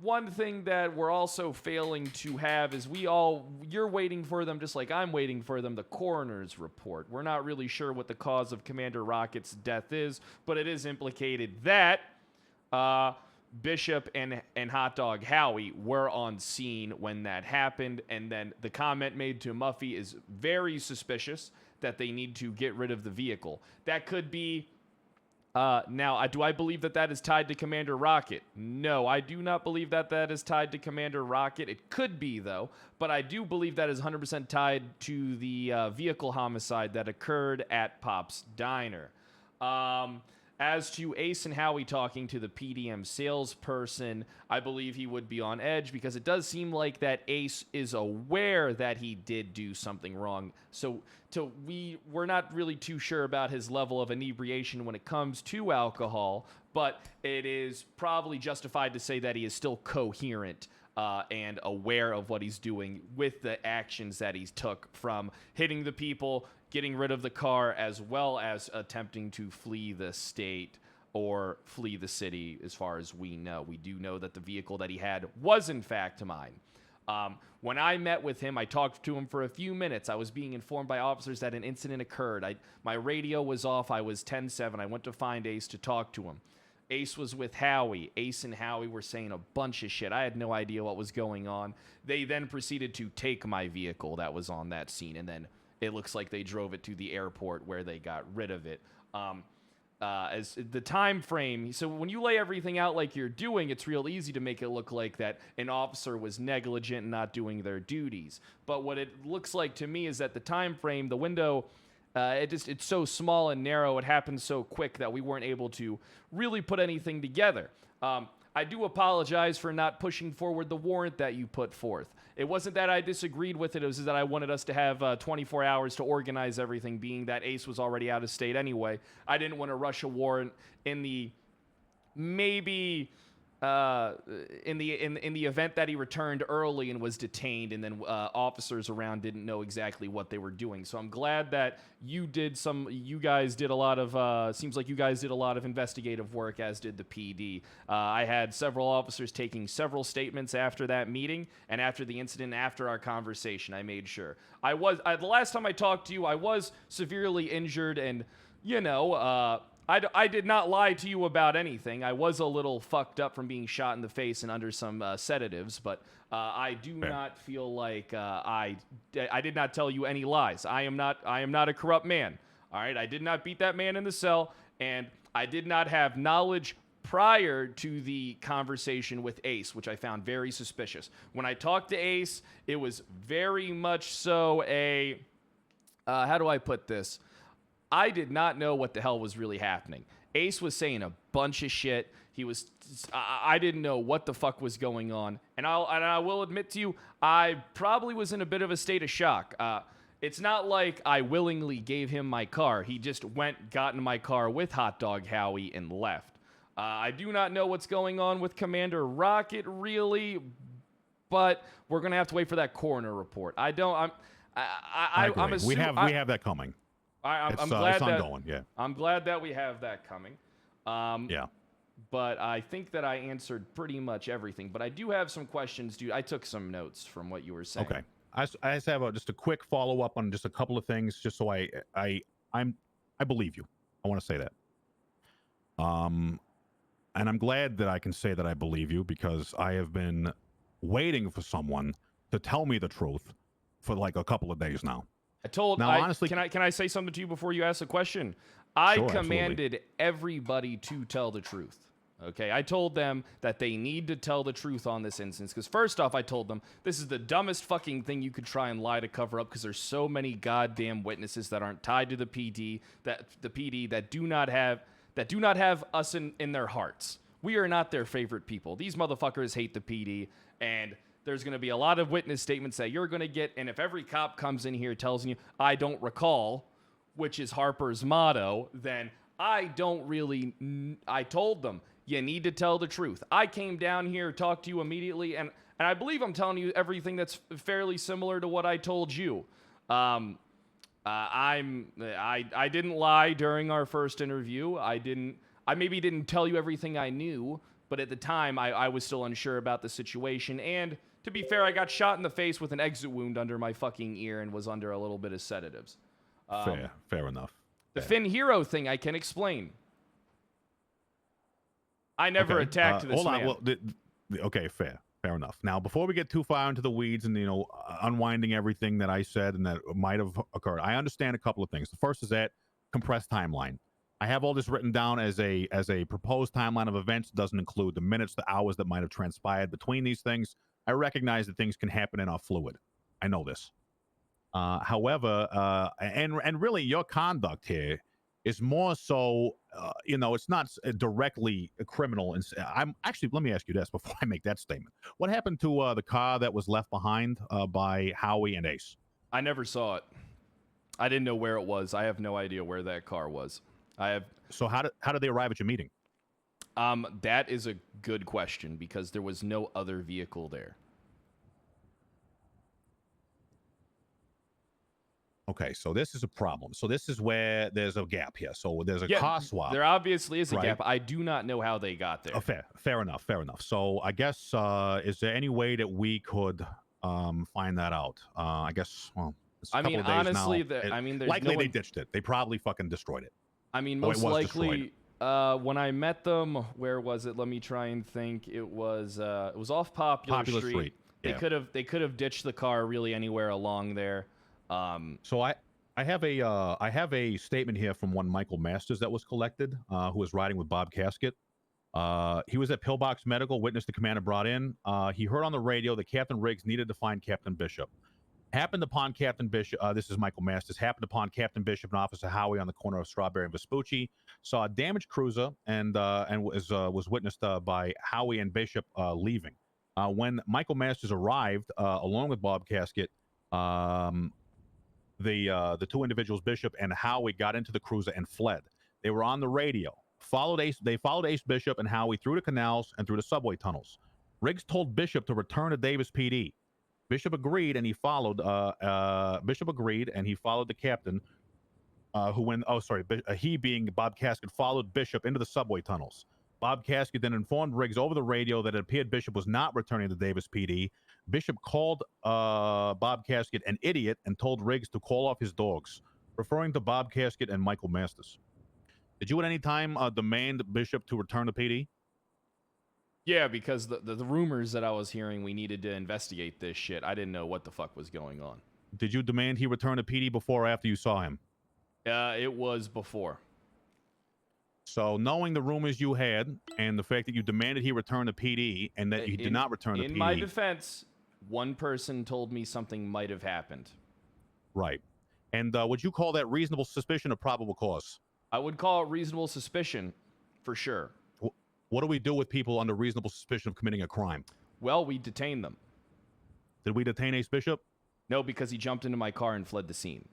one thing that we're also failing to have is you're waiting for them just like I'm waiting for them, the coroner's report. We're not really sure what the cause of Commander Rocket's death is, but it is implicated that Bishop and Hot Dog Howie were on scene when that happened, and then the comment made to Muffy is very suspicious that they need to get rid of the vehicle. That could be... Now, do I believe that that is tied to Commander Rocket? No, I do not believe that that is tied to Commander Rocket. It could be, though, but I do believe that is 100% tied to the vehicle homicide that occurred at Pop's Diner. As to Ace and Howie talking to the PDM salesperson, I believe he would be on edge because it does seem like that Ace is aware that he did do something wrong. So we're not really too sure about his level of inebriation when it comes to alcohol, but it is probably justified to say that he is still coherent and aware of what he's doing with the actions that he took, from hitting the people, getting rid of the car, as well as attempting to flee the state or flee the city. As far as we know, we do know that the vehicle that he had was in fact mine. When I met with him, I talked to him for a few minutes. I was being informed by officers that an incident occurred. My radio was off. I was 10-7. I went to find Ace to talk to him. Ace was with Howie. Ace and Howie were saying a bunch of shit. I had no idea what was going on. They then proceeded to take my vehicle that was on that scene, and then it looks like they drove it to the airport where they got rid of it. As the time frame, so when you lay everything out like you're doing, it's real easy to make it look like that an officer was negligent and not doing their duties. But what it looks like to me is that the time frame, the window, it's so small and narrow, it happened so quick that we weren't able to really put anything together. I do apologize for not pushing forward the warrant that you put forth. It wasn't that I disagreed with it. It was that I wanted us to have 24 hours to organize everything, being that Ace was already out of state anyway. I didn't want to rush a warrant in the maybe in the event that he returned early and was detained, and then officers around didn't know exactly what they were doing. So I'm glad that you guys did a lot of seems like you guys did a lot of investigative work, as did the PD. I had several officers taking several statements after that meeting and after the incident, after our conversation. I made sure the last time I talked to you, I was severely injured, and I did not lie to you about anything. I was a little fucked up from being shot in the face and under some sedatives, but I do not feel like I did not tell you any lies. I am not a corrupt man. All right, I did not beat that man in the cell, and I did not have knowledge prior to the conversation with Ace, which I found very suspicious. When I talked to Ace, it was very much so a how do I put this? I did not know what the hell was really happening. Ace was saying a bunch of shit. I didn't know what the fuck was going on. And I will admit to you, I probably was in a bit of a state of shock. It's not like I willingly gave him my car. He just got in my car with Hot Dog Howie and left. I do not know what's going on with Commander Rocket, really, but we're going to have to wait for that coroner report. I agree. We have that coming. I'm glad it's that ongoing, yeah. I'm glad that we have that coming. Yeah. But I think that I answered pretty much everything. But I do have some questions, dude. I took some notes from what you were saying. Okay. I just have just a quick follow up on just a couple of things, just so I believe you. I want to say that. And I'm glad that I can say that I believe you, because I have been waiting for someone to tell me the truth for like a couple of days now. Honestly, can I say something to you before you ask a question? I Sure, commanded everybody to tell the truth. Okay, I told them that they need to tell the truth on this instance, because first off, I told them this is the dumbest fucking thing you could try and lie to cover up, because there's so many goddamn witnesses that aren't tied to the PD that do not have us in their hearts. We are not their favorite people. These motherfuckers hate the PD, and there's going to be a lot of witness statements that you're going to get, and if every cop comes in here telling you, I don't recall, which is Harper's motto, then I told them, you need to tell the truth. I came down here, talked to you immediately, and I believe I'm telling you everything that's fairly similar to what I told you. I didn't lie during our first interview. I maybe didn't tell you everything I knew, but at the time, I was still unsure about the situation, and to be fair, I got shot in the face with an exit wound under my fucking ear and was under a little bit of sedatives. Fair enough. The Finn Hero thing I can explain. I never attacked this man. Okay, fair enough. Now, before we get too far into the weeds and unwinding everything that I said and that might have occurred, I understand a couple of things. The first is that compressed timeline. I have all this written down as a proposed timeline of events. It doesn't include the minutes, the hours that might have transpired between these things. I recognize that things can happen and are fluid. I know this. However, and really your conduct here is more so, it's not directly a criminal. And let me ask you this before I make that statement. What happened to the car that was left behind by Howie and Ace? I never saw it. I didn't know where it was. I have no idea where that car was. So how did they arrive at your meeting? That is a good question, because there was no other vehicle there. Okay, so this is a problem. So this is where there's a gap here. So there's a car swap. There obviously is a right? gap. I do not know how they got there. Oh, fair enough. So I guess, is there any way that we could find that out? I guess, it's a couple of days honestly, now. Likely they ditched it. They probably fucking destroyed it. I mean, most likely, when I met them, where was it? Let me try and think. It was off Popular Street. Yeah. They could have ditched the car really anywhere along there. So I have a statement here from one Michael Masters that was collected, who was riding with Bob Casket. He was at Pillbox Medical, witness the commander brought in. He heard on the radio that Captain Riggs needed to find Captain Bishop. Happened upon Captain Bishop. This is Michael Masters. Happened upon Captain Bishop and Officer Howie on the corner of Strawberry and Vespucci. Saw a damaged cruiser and was witnessed by Howie and Bishop leaving. When Michael Masters arrived along with Bob Casket, the two individuals, Bishop and Howie, got into the cruiser and fled. They were on the radio. They followed Ace Bishop and Howie through the canals and through the subway tunnels. Riggs told Bishop to return to Davis PD. Bishop agreed, and he followed. Bishop agreed, and he followed the captain, he being Bob Casket followed Bishop into the subway tunnels. Bob Casket then informed Riggs over the radio that it appeared Bishop was not returning to Davis PD. Bishop called Bob Casket an idiot and told Riggs to call off his dogs, referring to Bob Casket and Michael Masters. Did you at any time demand Bishop to return to PD? Yeah, because the rumors that I was hearing, we needed to investigate this shit. I didn't know what the fuck was going on. Did you demand he return to PD before or after you saw him? It was before. So knowing the rumors you had and the fact that you demanded he return to PD and that he did not return to PD. In my defense, one person told me something might have happened. Right. And would you call that reasonable suspicion or probable cause? I would call it reasonable suspicion, for sure. What do we do with people under reasonable suspicion of committing a crime? Well, we detain them. Did we detain Ace Bishop? No, because he jumped into my car and fled the scene.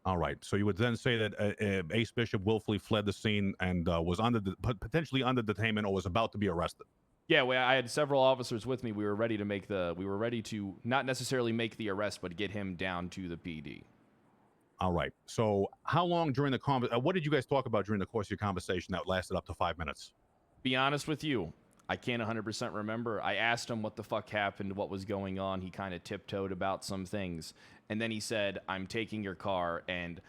All right. So you would then say that Ace Bishop willfully fled the scene and was potentially under detainment or was about to be arrested. Yeah, I had several officers with me. We were ready to not necessarily make the arrest, but get him down to the PD. All right. So how long during the what did you guys talk about during the course of your conversation that lasted up to 5 minutes? Be honest with you, I can't 100% remember. I asked him what the fuck happened, what was going on. He kind of tiptoed about some things. And then he said, I'm taking your car. And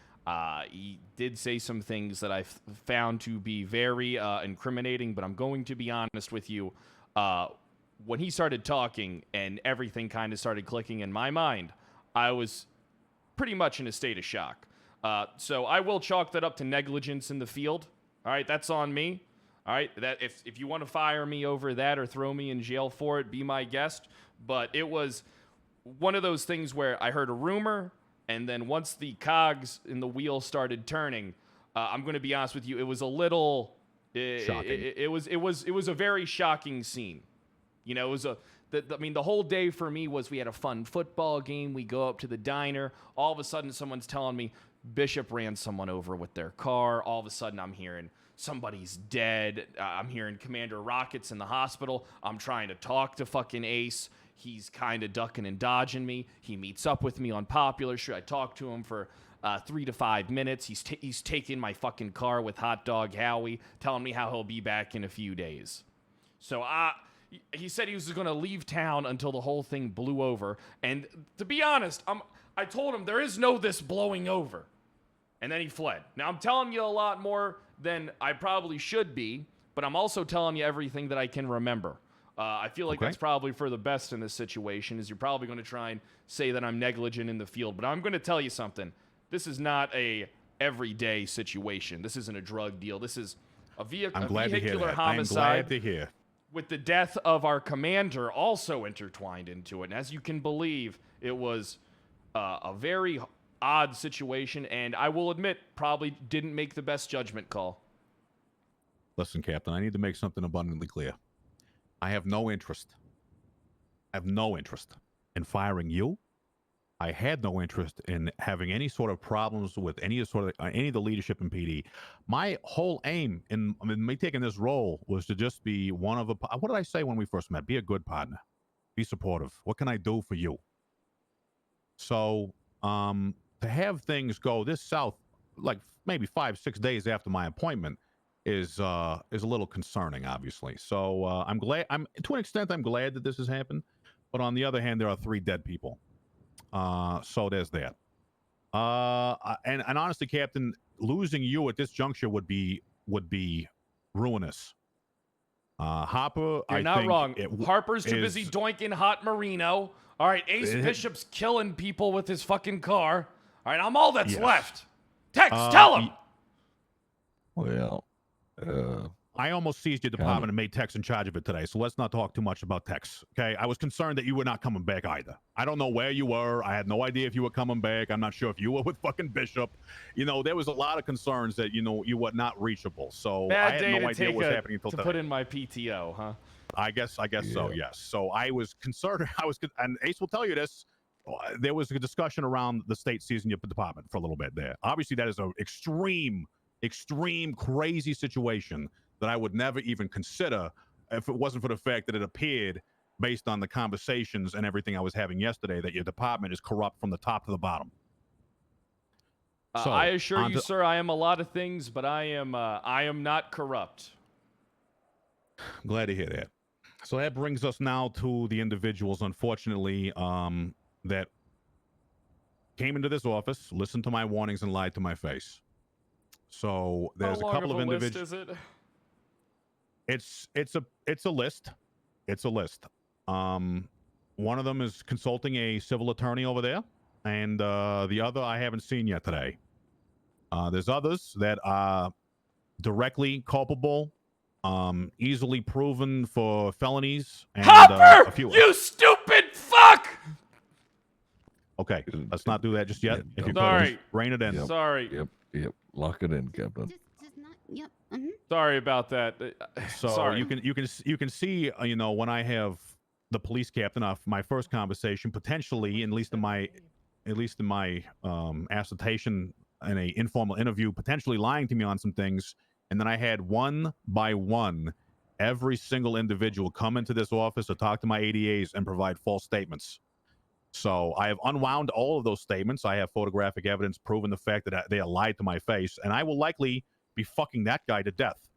he did say some things that I found to be very incriminating. But I'm going to be honest with you. When he started talking and everything kind of started clicking in my mind, I was pretty much in a state of shock. So I will chalk that up to negligence in the field. All right, that's on me. All right, that if you want to fire me over that or throw me in jail for it, be my guest. But it was one of those things where I heard a rumor, and then once the cogs in the wheel started turning, I'm going to be honest with you, it was a little shocking. It was a very shocking scene. You know, it was the whole day for me was we had a fun football game. We go up to the diner. All of a sudden, someone's telling me Bishop ran someone over with their car. All of a sudden, I'm hearing somebody's dead. I'm hearing Commander Rocket's in the hospital. I'm trying to talk to fucking Ace. He's kind of ducking and dodging me. He meets up with me on Popular Street. I talk to him for 3 to 5 minutes. He's taking my fucking car with Hot Dog Howie, telling me how he'll be back in a few days. So he said he was going to leave town until the whole thing blew over. And to be honest, I told him there is no this blowing over. And then he fled. Now, I'm telling you a lot more than I probably should be, but I'm also telling you everything that I can remember. I feel like that's probably for the best in this situation, is you're probably going to try and say that I'm negligent in the field. But I'm going to tell you something. This is not a everyday situation. This isn't a drug deal. This is a vehicular homicide. I'm glad to hear. With the death of our commander also intertwined into it. And as you can believe, it was a very odd situation, and I will admit, probably didn't make the best judgment call. Listen, Captain, I need to make something abundantly clear. I have no interest in firing you. I had no interest in having any sort of problems with any of the leadership in PD. My whole aim in me taking this role was to just be one of what did I say when we first met? Be a good partner. Be supportive. What can I do for you? So, to have things go this south, like maybe 5-6 days after my appointment, is a little concerning, obviously. So I'm glad. To an extent, I'm glad that this has happened. But on the other hand, there are 3 dead people. So there's that. And honestly, Captain, losing you at this juncture would be ruinous. Harper, You're not wrong. Harper's too busy doinking hot Marino. All right, Ace Bishop's killing people with his fucking car. All right, I'm all that's left. Tex, tell him. Well, I almost seized your department and made Tex in charge of it today, so let's not talk too much about Tex, okay? I was concerned that you were not coming back either. I don't know where you were. I had no idea if you were coming back. I'm not sure if you were with fucking Bishop. You know, there was a lot of concerns that, you know, you were not reachable, so I Bad had day no to idea what was happening until to today. put in my PTO, huh? I guess so, yes. So I was concerned. And Ace will tell you this. There was a discussion around the state seizing your department for a little bit there. Obviously, that is an extreme, crazy situation that I would never even consider if it wasn't for the fact that it appeared, based on the conversations and everything I was having yesterday, that your department is corrupt from the top to the bottom. So I assure you, sir, I am a lot of things, but I am not corrupt. I'm glad to hear that. So that brings us now to the individuals, unfortunately, that came into this office, listened to my warnings, and lied to my face. So there's a couple of individuals. How long of a list is it? It's a list. It's a list. One of them is consulting a civil attorney over there, and the other I haven't seen yet today. There's others that are directly culpable, easily proven for felonies, and Hopper, a few. you stupid fuck! Okay, let's not do that just yet. If you Sorry. could, rein it in. Sorry. Yep. Lock it in, Captain. Yep. Sorry about that. So Sorry. you can see, you know, when I have the police captain off my first conversation, potentially, at least in my assertion in a informal interview, potentially lying to me on some things, and then I had one by one every single individual come into this office or talk to my ADAs and provide false statements. So I have unwound all of those statements. I have photographic evidence proving the fact that they lied to my face, and I will likely be fucking that guy to death.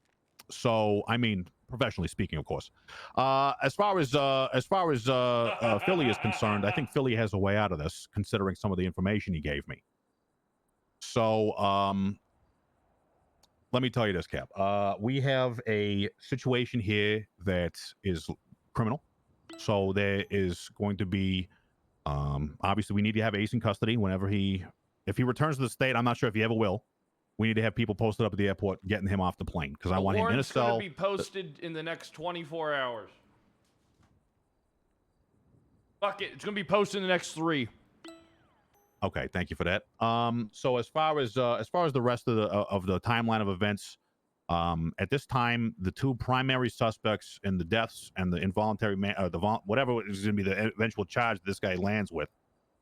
So, I mean, professionally speaking, of course. As far as Philly is concerned, I think Philly has a way out of this, considering some of the information he gave me. So, let me tell you this, Cap. We have a situation here that is criminal. So there is going to be, obviously, we need to have Ace in custody whenever if he returns to the state. I'm not sure if he ever will. We need to have people posted up at the airport getting him off the plane because I want him in a cell. Going to be posted in the next 24 hours. Fuck it, it's going to be posted in the next 3. Okay, thank you for that. So as far as the rest of the timeline of events, at this time, the two primary suspects in the deaths and the involuntary whatever is going to be the eventual charge this guy lands with.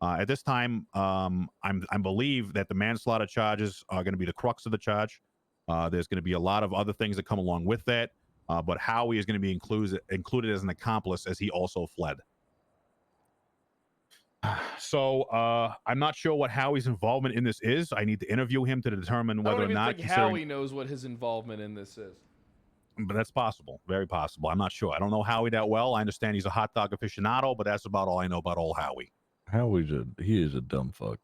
At this time, I believe that the manslaughter charges are going to be the crux of the charge. There's going to be a lot of other things that come along with that, but Howie is going to be included as an accomplice as he also fled. So I'm not sure what Howie's involvement in this is. I need to interview him to determine whether or not. I don't even think Howie knows what his involvement in this is. But that's possible, very possible. I'm not sure. I don't know Howie that well. I understand he's a hot dog aficionado, but that's about all I know about old Howie. He is a dumb fuck,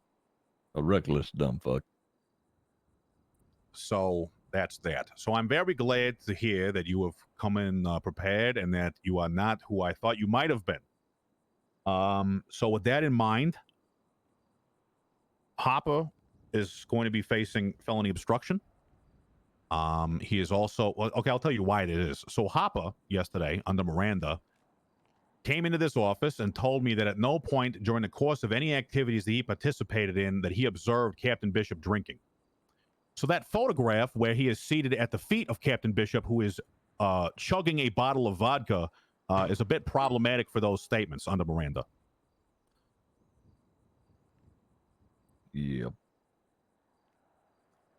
a reckless dumb fuck. So that's that. So I'm very glad to hear that you have come in prepared and that you are not who I thought you might have been. So with that in mind, Hopper is going to be facing felony obstruction. He is also, okay, I'll tell you why it is. So Hopper yesterday under Miranda came into this office and told me that at no point during the course of any activities that he participated in that he observed Captain Bishop drinking. So that photograph where he is seated at the feet of Captain Bishop, who is chugging a bottle of vodka, is a bit problematic for those statements under Miranda. Yep.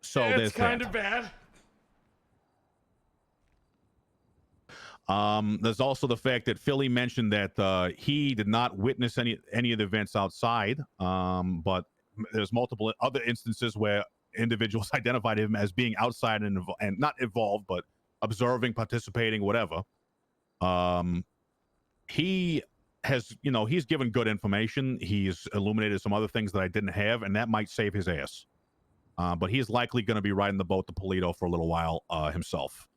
So it's there's kind that. of bad. There's also the fact that Philly mentioned that he did not witness any of the events outside, but there's multiple other instances where individuals identified him as being outside and not involved, but observing, participating, whatever. He has, he's given good information. He's illuminated some other things that I didn't have, and that might save his ass. But he's likely going to be riding the boat to Polito for a little while himself.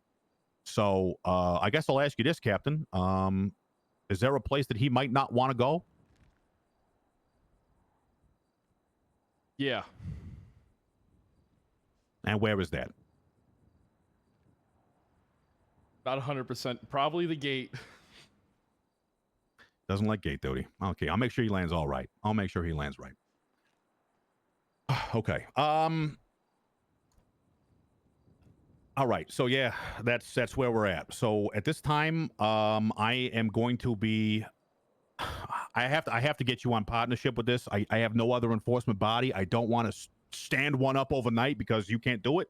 So I guess I'll ask you this, Captain. Is there a place that he might not want to go? Yeah. And where is that? Not 100%. Probably the gate. Doesn't like gate duty. Okay, I'll make sure he lands all right. I'll make sure he lands right. Okay. All right. So yeah, that's where we're at. So at this time, I am going to be. I have to get you on partnership with this. I have no other enforcement body. I don't want to stand one up overnight because you can't do it.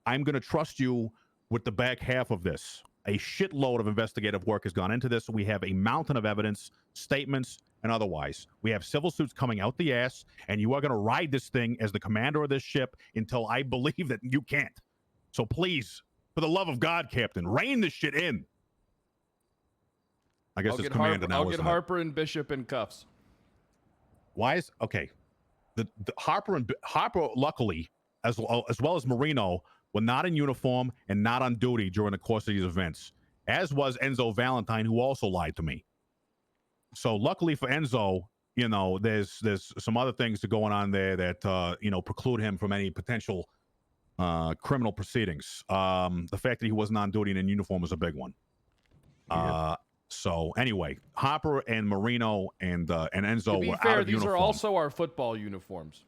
I'm going to trust you with the back half of this. A shitload of investigative work has gone into this. We have a mountain of evidence, statements, and otherwise. We have civil suits coming out the ass, and you are going to ride this thing as the commander of this ship until I believe that you can't. So please, for the love of God, Captain, rein this shit in. I guess it's commander now. I'll get Harper and Bishop in cuffs. Why is okay? The Harper, luckily, as well as Marino, were not in uniform and not on duty during the course of these events, as was Enzo Valentine, who also lied to me. So luckily for Enzo, you know, there's some other things going on there that you know, preclude him from any potential criminal proceedings. The fact that he wasn't on duty and in uniform was a big one. So anyway, Hopper and Marino and Enzo To be were fair, out of these uniform. are also our football uniforms.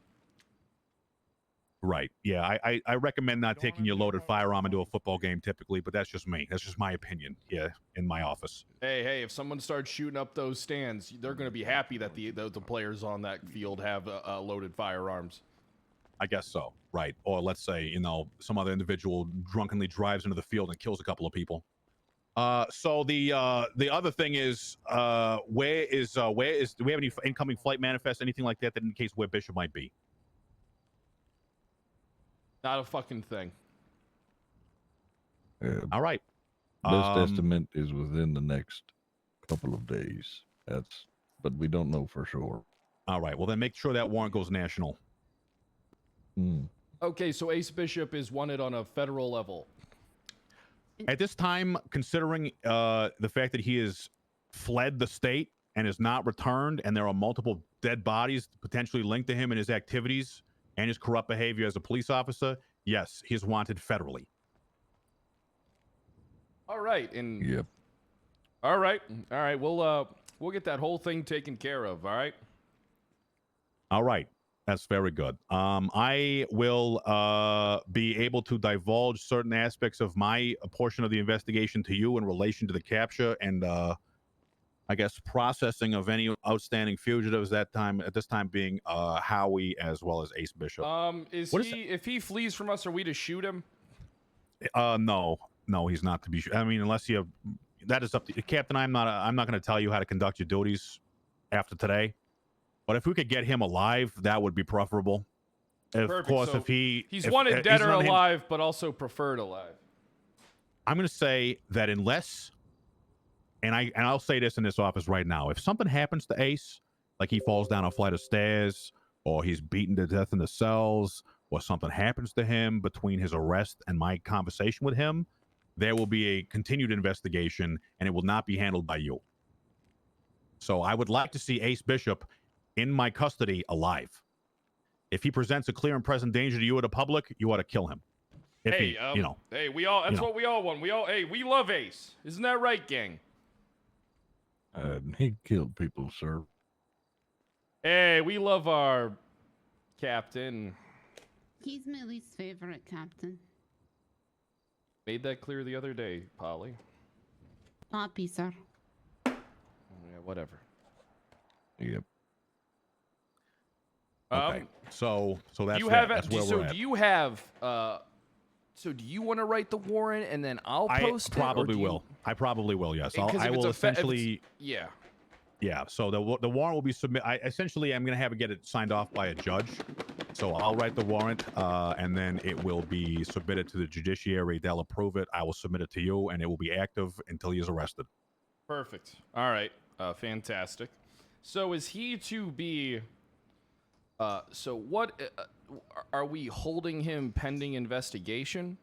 Right. Yeah, I recommend not taking your loaded firearm into a football game typically, but that's just me. That's just my opinion here in my office. Hey, if someone starts shooting up those stands, they're going to be happy that the players on that field have loaded firearms. I guess so. Right. Or let's say, you know, some other individual drunkenly drives into the field and kills a couple of people. So the other thing is, do we have any incoming flight manifest, anything like that indicates where Bishop might be? Not a fucking thing. All right. Best estimate is within the next couple of days. But we don't know for sure. All right. Well, then make sure that warrant goes national. Okay, so Ace Bishop is wanted on a federal level. At this time, considering the fact that he has fled the state and is not returned, and there are multiple dead bodies potentially linked to him and his activities and his corrupt behavior as a police officer, yes, he is wanted federally. All right, and yep. All right. We'll get that whole thing taken care of. All right. All right. That's very good. I will be able to divulge certain aspects of my portion of the investigation to you in relation to the capture and I guess processing of any outstanding fugitives at this time being Howie as well as Ace Bishop. If he flees from us, are we to shoot him? No, he's not to be. I mean, unless you, that is up to you, Captain. I'm not going to tell you how to conduct your duties after today. But if we could get him alive, that would be preferable. Of course, So if he's wanted dead or alive, but also preferred alive. I'm going to say that unless, and I'll say this in this office right now, if something happens to Ace, like he falls down a flight of stairs, or he's beaten to death in the cells, or something happens to him between his arrest and my conversation with him, there will be a continued investigation, and it will not be handled by you. So I would like to see Ace Bishop in my custody alive. If he presents a clear and present danger to you or the public, you ought to kill him. If Hey, we all, that's what we all want. We love Ace. Isn't that right, gang? He killed people, sir. Hey, we love our captain. He's my least favorite captain. Made that clear the other day, Polly. Poppy, sir. Yeah, whatever. Yep. Okay. So that's do you that. have That's where we're at. do you have so do you want to write the warrant and then I'll post it? I probably will. I probably will. Yes. I will essentially. Yeah. Yeah. So the warrant will be essentially I'm going to have it get it signed off by a judge. So I'll write the warrant, and then it will be submitted to the judiciary. They'll approve it. I will submit it to you, and it will be active until he is arrested. Perfect. All right. Fantastic. So is he to be? So what are we holding him pending investigation?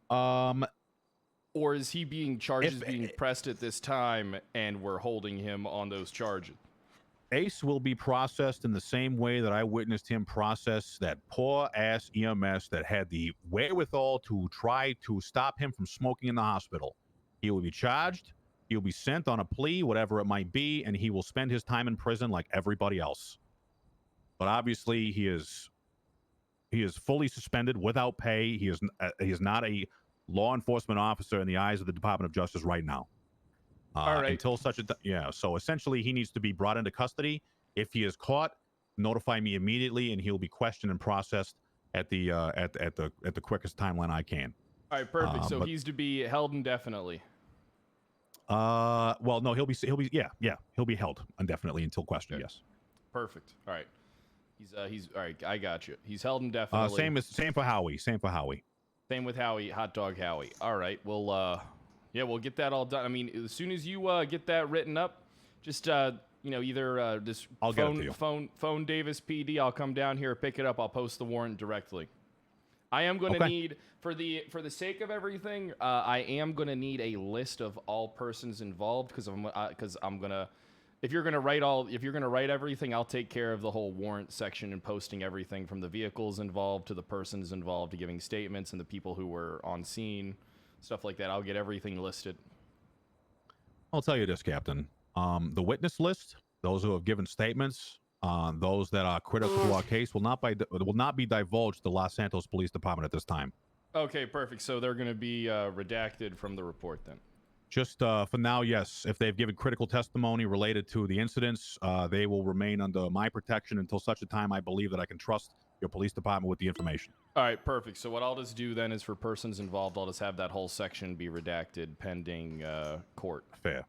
Or is he being charged being pressed at this time, and we're holding him on those charges? Ace will be processed in the same way that I witnessed him process that poor ass EMS that had the wherewithal to try to stop him from smoking in the hospital. He will be charged. He will be sent on a plea, whatever it might be, and he will spend his time in prison like everybody else. But obviously, he is fully suspended without pay. He is not a law enforcement officer in the eyes of the Department of Justice right now. All right. Until such a yeah. So essentially, he needs to be brought into custody. If he is caught, notify me immediately, and he'll be questioned and processed at the quickest timeline I can. All right, perfect. So he's to be held indefinitely. Well, no, he'll be held indefinitely until questioned. Yes. Perfect. All right. He's all right. I got you. He's held indefinitely. Same for Howie. Same with Howie. Hot dog Howie. All right. Well, yeah, we'll get that all done. I mean, as soon as you get that written up, just either just I'll get it to you. phone Davis PD. I'll come down here, pick it up. I'll post the warrant directly. I am going to need, for the sake of everything, I am going to need a list of all persons involved because I'm gonna. If you're gonna write everything, I'll take care of the whole warrant section and posting everything from the vehicles involved to the persons involved to giving statements and the people who were on scene, stuff like that. I'll get everything listed. I'll tell you this, Captain. The witness list, those who have given statements, those that are critical to our case, will not be divulged to the Los Santos Police Department at this time. Okay, perfect. So they're going to be redacted from the report then. Just for now, yes. If they've given critical testimony related to the incidents, they will remain under my protection until such a time I believe that I can trust your police department with the information. All right, perfect. So what I'll just do then is for persons involved, I'll just have that whole section be redacted pending court. Fair.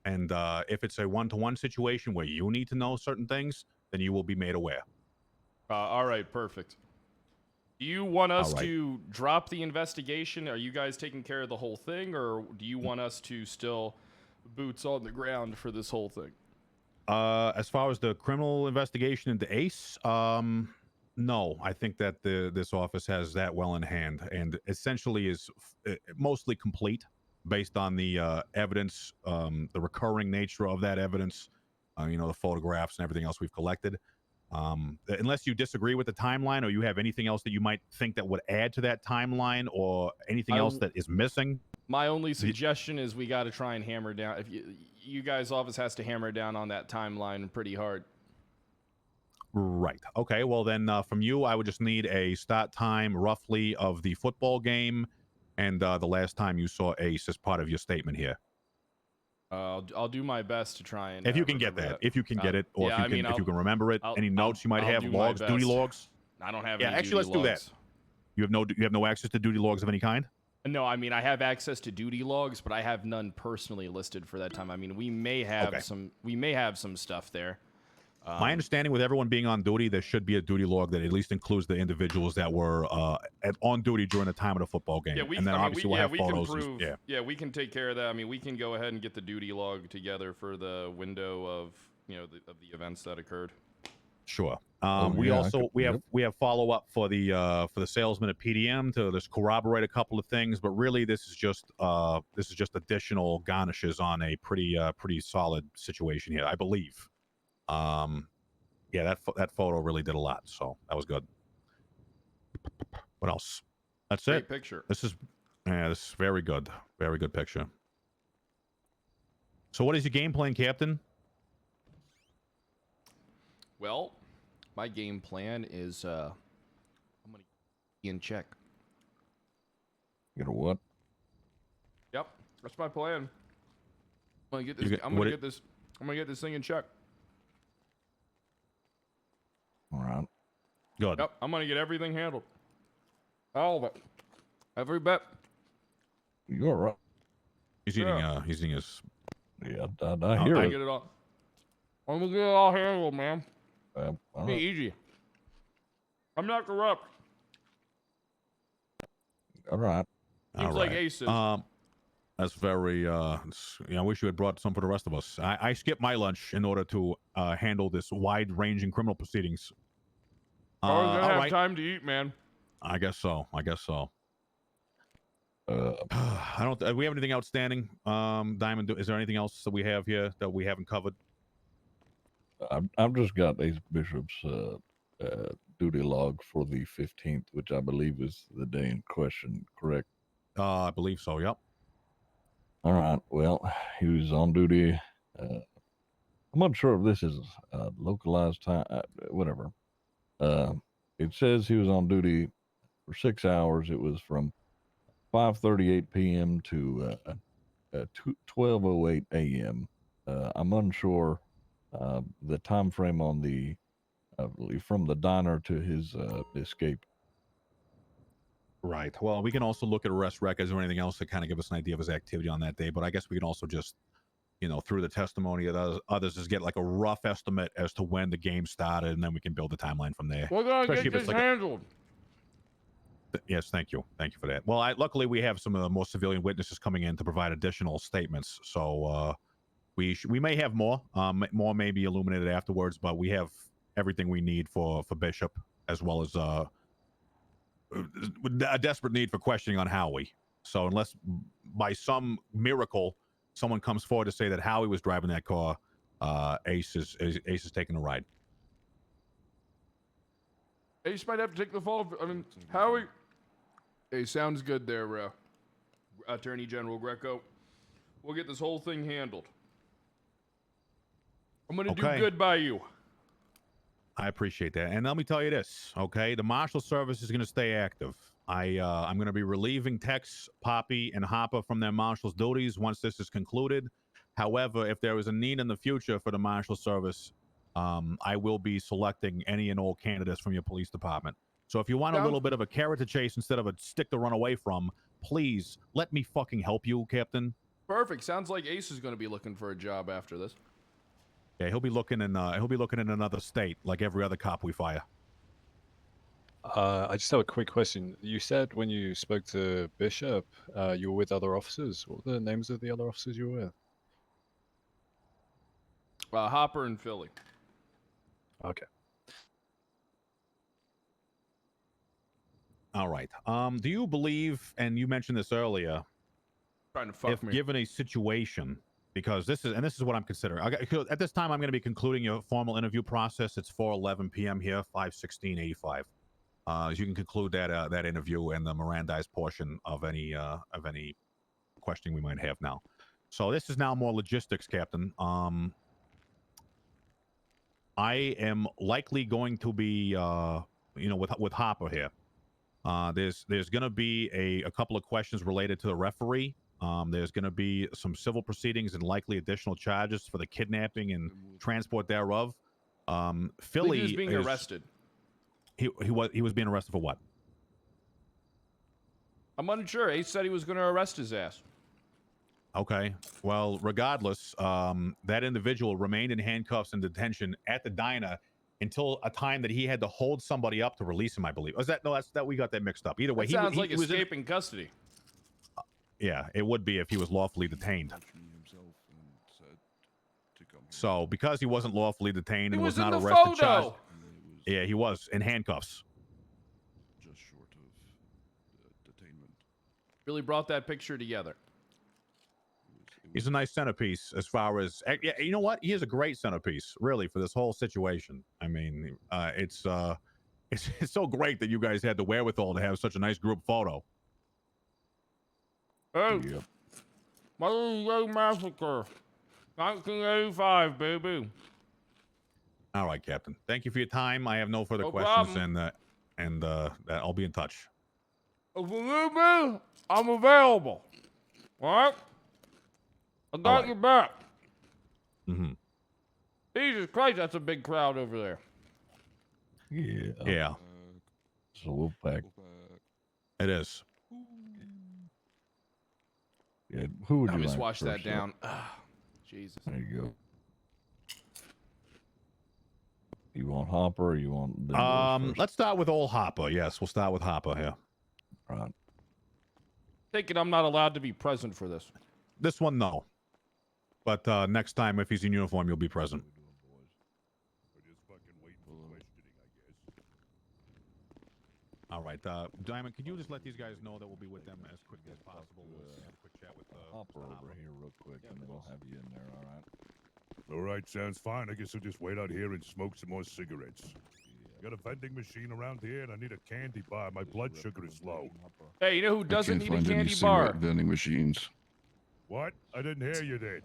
And if it's a one-to-one situation where you need to know certain things, then you will be made aware. All right, perfect. Do you want us to drop the investigation? Are you guys taking care of the whole thing, or do you want us to still boots on the ground for this whole thing? As far as the criminal investigation into Ace, no. I think that this office has that well in hand and essentially is mostly complete based on the evidence, the recurring nature of that evidence, the photographs and everything else we've collected. Unless you disagree with the timeline or you have anything else that you might think that would add to that timeline or anything else that is missing. My only suggestion is we got to try and hammer down. If you guys' office has to hammer down on that timeline pretty hard. Right. Okay. Well, then from you, I would just need a start time roughly of the football game and the last time you saw Ace as part of your statement here. I'll do my best to try and. If you can get that, if you can get it, or if you can remember it, any notes you might have, logs, duty logs. I don't have. Yeah, any actually, let's do that. You have no access to duty logs of any kind. No, I mean I have access to duty logs, but I have none personally listed for that time. I mean we may have some stuff there. My understanding with everyone being on duty, there should be a duty log that at least includes the individuals that were on duty during the time of the football game. Yeah, and then obviously we'll have photos. Yeah, we can take care of that. I mean, we can go ahead and get the duty log together for the window of of the events that occurred. Sure. We have follow up for the salesman at PDM to just corroborate a couple of things, but really this is just additional garnishes on a pretty solid situation here, I believe. Yeah, that photo really did a lot, so that was good. What else? That's Great it. Picture. This is very good picture. So what is your game plan, Captain? Well, my game plan is I'm gonna be in check. You know what? Yep, that's my plan. I'm gonna get this thing in check. All right. Good. Yep, I'm gonna get everything handled. All of it. Every bit. You're right. He's eating his. Yeah, I hear it. Get it all. I'm gonna get it all handled, man. All Be right. easy. I'm not corrupt. All right. Seems like Ace is. That's very. I wish you had brought some for the rest of us. I skipped my lunch in order to handle this wide-ranging criminal proceedings. Always gonna have time to eat, man. I guess so. I don't. Do we have anything outstanding, Diamond? Is there anything else that we have here that we haven't covered? I've just got Ace Bishop's duty log for the 15th, which I believe is the day in question. Correct? I believe so. Yep. All right. Well, he was on duty. I'm not sure if this is localized time. Whatever. It says he was on duty for 6 hours. It was from 5:38 p.m. to 12:08 a.m. I'm unsure the time frame on the from the diner to his escape. Right. Well, we can also look at arrest records or anything else to kind of give us an idea of his activity on that day. But I guess we can also just, through the testimony of others, just get like a rough estimate as to when the game started, and then we can build a timeline from there. We're gonna Especially get if it's this like handled. Yes, thank you for that. Well, luckily we have some of the more civilian witnesses coming in to provide additional statements, so we may have more. More may be illuminated afterwards, but we have everything we need for Bishop, as well as a desperate need for questioning on Howie. So unless by some miracle someone comes forward to say that Howie was driving that car, Ace is taking a ride. Ace might have to take the fall. I mean, Howie. Hey, sounds good there, Attorney General Greco. We'll get this whole thing handled. I'm gonna do good by you. I appreciate that. And let me tell you this, okay? The Marshal Service is going to stay active. I'm going to be relieving Tex, Poppy, and Hopper from their Marshal's duties once this is concluded. However, if there is a need in the future for the Marshal Service, I will be selecting any and all candidates from your police department. So if you want a little bit of a carrot to chase instead of a stick to run away from, please let me fucking help you, Captain. Perfect. Sounds like Ace is gonna be looking for a job after this. Yeah, he'll be looking in another state like every other cop we fire. I just have a quick question. You said when you spoke to Bishop, you were with other officers. What were the names of the other officers you were with? Hopper and Philly. Okay. All right. Do you believe, and you mentioned this earlier, trying to fuck if me. given a situation, because this is what I'm considering. At this time, I'm going to be concluding your formal interview process. It's 4:11 p.m. here, 5:16:85. As you can conclude that interview and the Mirandized portion of any questioning we might have now. So this is now more logistics, Captain. I am likely going to be, with Hopper here. There's going to be a couple of questions related to the referee. There's going to be some civil proceedings and likely additional charges for the kidnapping and transport thereof. Philly is being arrested. He was being arrested for what? I'm unsure. Ace said he was going to arrest his ass. Okay. Well, regardless, that individual remained in handcuffs and detention at the diner until a time that he had to hold somebody up to release him, I believe. We got that mixed up. Either way, That sounds like escaping custody. Yeah, it would be if he was lawfully detained. So, because he wasn't lawfully detained and was not arrested, charged, yeah, he was in handcuffs. Just short of detainment. Really brought that picture together. He's a nice centerpiece as far as, yeah, you know what? He is a great centerpiece, really, for this whole situation. I mean, it's so great that you guys had the wherewithal to have such a nice group photo. Hey, Mother Massacre, 1985, baby. All right, Captain. Thank you for your time. I have no further questions, problem. and I'll be in touch. If you need me, I'm available. All right? I got your back. Mm-hmm. Jesus Christ, that's a big crowd over there. Yeah. Yeah. So we'll pack. It is. Yeah. Who would Let you me like wash that first down. up? Jesus. There you go. You want Hopper or you want the first? Let's start with old Hopper. Yes, we'll start with Hopper here. Right. Take it I'm not allowed to be present for this. This one, no. But next time, if he's in uniform, you'll be present. All right, Diamond, could you just let these guys know that we'll be with them as quickly as possible? We'll have a quick chat with Hopper over here real quick, and then we'll have you in there, all right? All right, sounds fine. I guess I'll just wait out here and smoke some more cigarettes. Got a vending machine around here, and I need a candy bar. My blood sugar is low. Hey, you know who doesn't need a find any candy bar? cigarette vending machines. What? I didn't hear you then.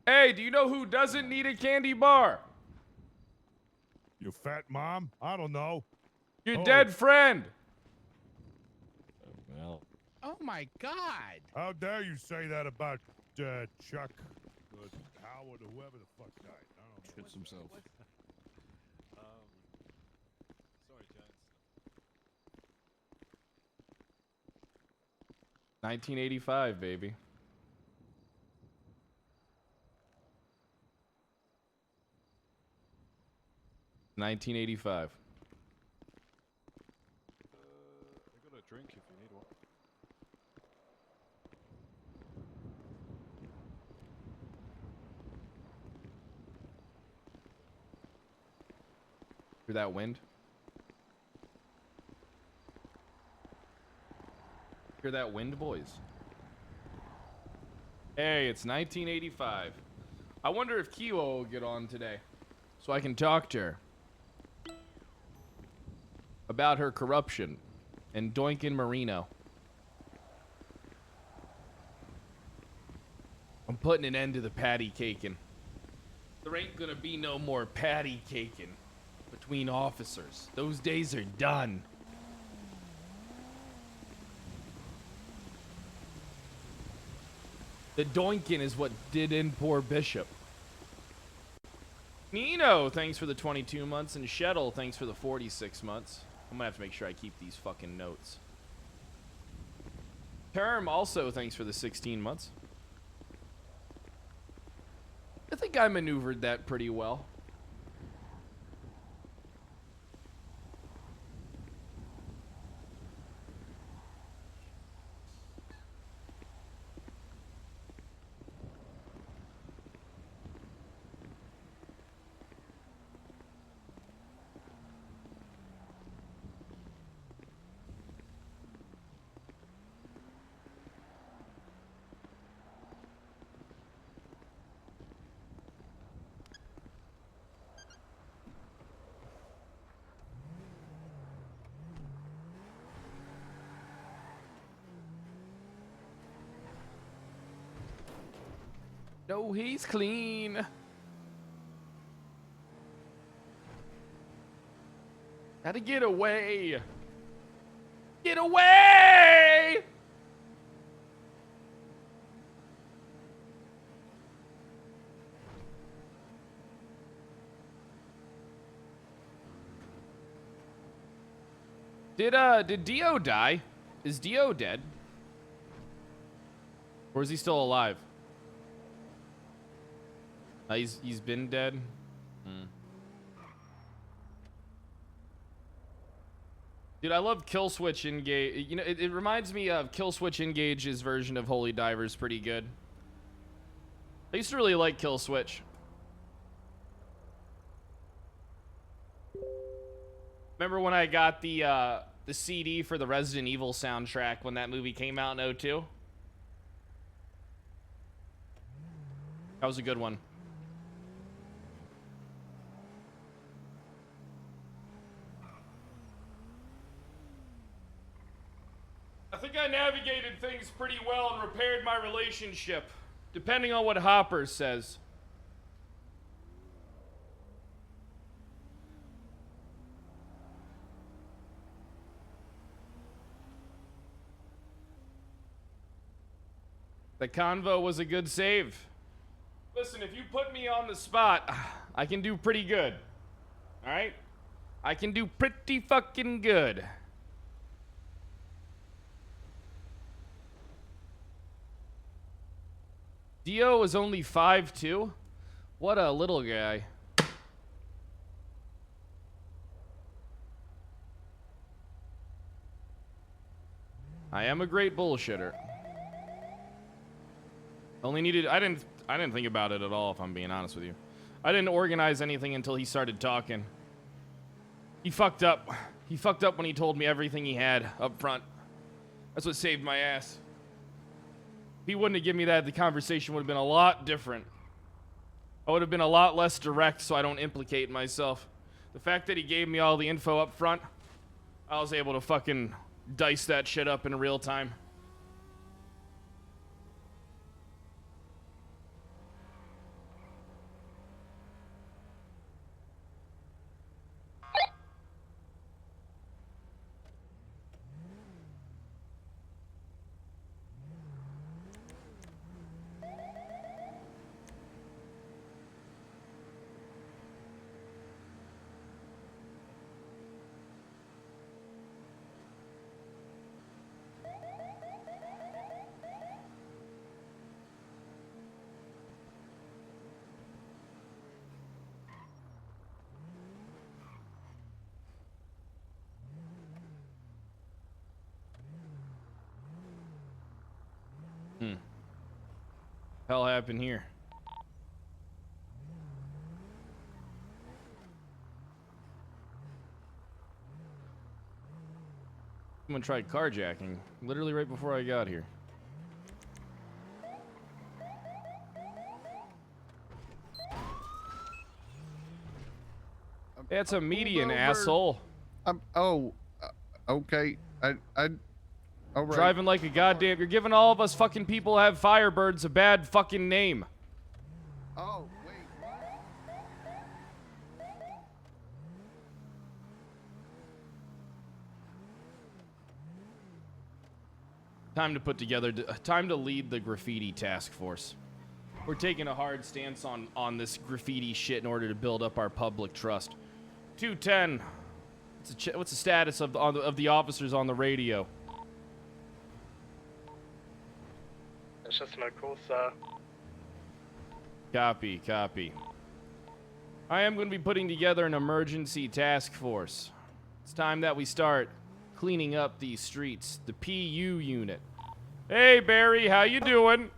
Hey, do you know who doesn't need a candy bar? You fat mom? I don't know. Your Oh. dead friend. Well, Oh my God! How dare you say that about Chuck, Howard, or whoever the fuck died? I don't know. Shits himself. Sorry, gents. 1985, baby. $1985. I got a drink if you need one. Hear that wind? Hear that wind, boys? Hey, it's 1985. I wonder if Kilo will get on today, so I can talk to her about her corruption and Doinkin Marino. I'm putting an end to the patty caking. There ain't gonna be no more patty caking between officers. Those days are done. The doinkin is what did in poor Bishop. Nino, thanks for the 22 months, and Shettle, thanks for the 46 months. I'm gonna have to make sure I keep these fucking notes. Term, also thanks for the 16 months. I think I maneuvered that pretty well. No, he's clean. Gotta get away. Get away! Did Dio die? Is Dio dead? Or is he still alive? He's been dead. Dude, I love Kill Switch Engage. You know, it reminds me of Kill Switch Engage's version of Holy Diver's pretty good. I used to really like Kill Switch. Remember when I got the CD for the Resident Evil soundtrack when that movie came out in 2002? That was a good one. I think I navigated things pretty well and repaired my relationship, depending on what Hopper says. The convo was a good save. Listen, if you put me on the spot, I can do pretty good. All right? I can do pretty fucking good. Dio is only 5'2". What a little guy. I am a great bullshitter. Only needed I didn't think about it at all, if I'm being honest with you. I didn't organize anything until he started talking. He fucked up. He fucked up when he told me everything he had up front. That's what saved my ass. If he wouldn't have given me that, the conversation would have been a lot different. I would have been a lot less direct so I don't implicate myself. The fact that he gave me all the info up front, I was able to fucking dice that shit up in real time. Hell happened here? Someone tried carjacking, literally right before I got here. It's a median, asshole. Okay. All right. Driving like a goddamn... You're giving all of us fucking people who have Firebirds a bad fucking name. Oh, wait. Time to put together... Time to lead the graffiti task force. We're taking a hard stance on this graffiti shit in order to build up our public trust. 210. What's the status of the officers on the radio? It's just local, sir. Copy, copy. I am going to be putting together an emergency task force. It's time that we start cleaning up these streets. The PU unit. Hey, Barry, how you doing?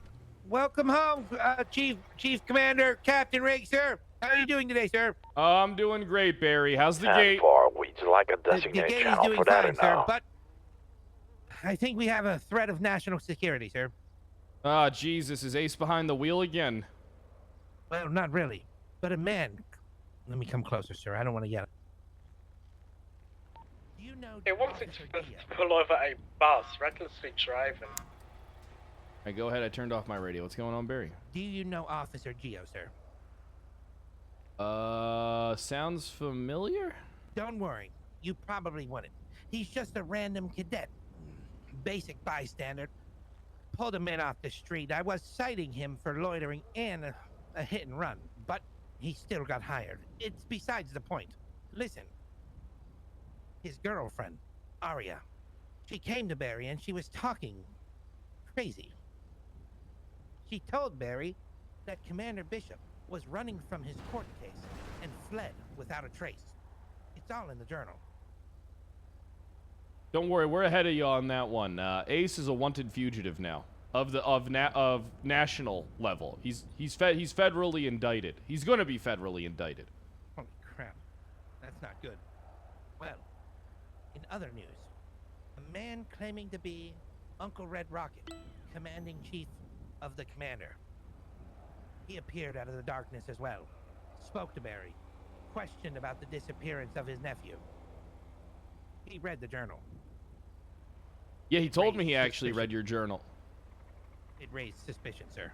Welcome home, Chief Commander Captain Rigg, sir. How are you doing today, sir? I'm doing great, Barry. How's the gate? We'd like a The designated gate is channel doing for that fine, in sir, now. but I think we have a threat of national security, sir. Ah, Jesus, is Ace behind the wheel again? Well, not really, but a man. Let me come closer, sir. I don't want to yell. Do you know? He wanted to pull over a bus, recklessly driving. Alright, go ahead. I turned off my radio. What's going on, Barry? Do you know Officer Gio, sir? Sounds familiar? Don't worry. You probably wouldn't. He's just a random cadet. Basic bystander. Pulled a man off the street. I was citing him for loitering and a hit and run, but he still got hired. It's besides the point. Listen. His girlfriend, Aria. She came to Barry and she was talking crazy. She told Barry that Commander Bishop was running from his court case and fled without a trace. It's all in the journal. Don't worry, we're ahead of you on that one. Ace is a wanted fugitive now, of national level. He's federally indicted. He's going to be federally indicted. Holy crap, that's not good. Well, in other news, a man claiming to be Uncle Red Rocket, commanding chief of the commander. He appeared out of the darkness as well. Spoke to Barry. Questioned about the disappearance of his nephew. He read the journal. Yeah, he told me he actually read your journal. It raised suspicion, sir.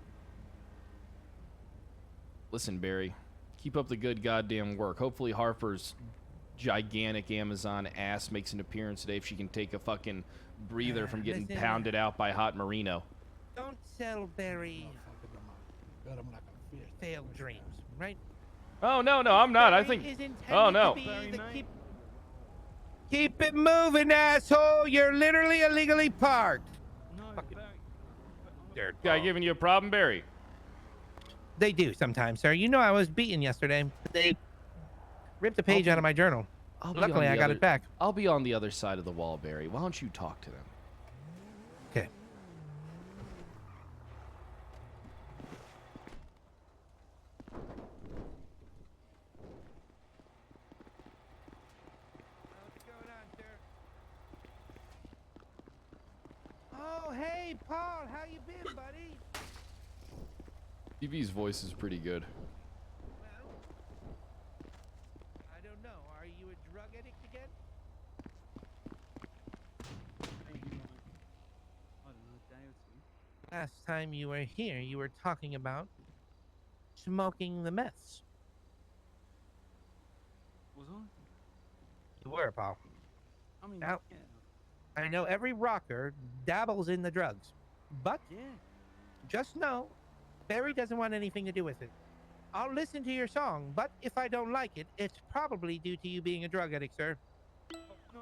Listen, Barry, keep up the good goddamn work. Hopefully Harper's gigantic Amazon ass makes an appearance today if she can take a fucking breather from getting Listen, pounded out by Hot Marino. Don't sell Barry failed dreams, right? Oh, no, I'm not. I think... Oh, no. Keep it moving, asshole! You're literally illegally parked. Dirt Guy giving you a problem, Barry? They do sometimes, sir. You know I was beaten yesterday. They ripped a page out of my journal. Luckily, I got it back. I'll be on the other side of the wall, Barry. Why don't you talk to them? Okay. Oh, hey, Paul, how you been, buddy? TV's voice is pretty good. I don't know. Are you a drug addict again? Last time you were here, you were talking about smoking the meths. Was I? You were, Paul. I mean, Now, yeah. I know every rocker dabbles in the drugs, but Yeah. just know, Barry doesn't want anything to do with it. I'll listen to your song, but if I don't like it, it's probably due to you being a drug addict, sir. No,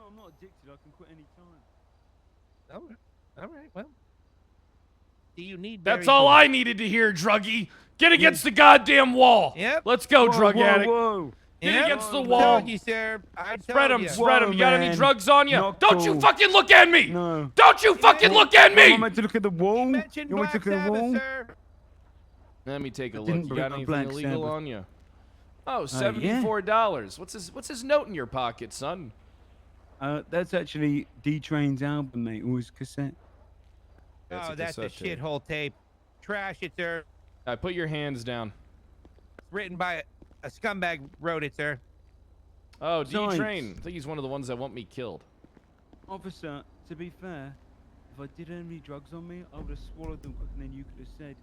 I'm not addicted. I can quit any time. All right, well. Do you need That's Barry's all voice? I needed to hear, druggie. Get against the goddamn wall. Yep. Let's go, Whoa, drug whoa, addict. whoa. Get Yep. against the Told wall. you, sir. I Spread told them, you. spread them. You got any man. drugs on you? Not Don't you cool. fucking look at me. No. Don't you fucking look at Am I me. meant to look at the wall? Mentioned You want me to Black look at the Sabbath, wall? sir. Let me take a I look. didn't You bring got my anything Black illegal Sabbath. on you? Oh, Yeah. $74. What's his note in your pocket, son? That's actually D-Train's album, mate. It was cassette. That's Oh, that's a cassette tape. shithole tape. Trash it, sir. Put your hands down. Written by a scumbag wrote it, sir. Oh, Besides- D-Train. I think he's one of the ones that want me killed. Officer, to be fair, if I did have any drugs on me, I would have swallowed them quick, and then you could have said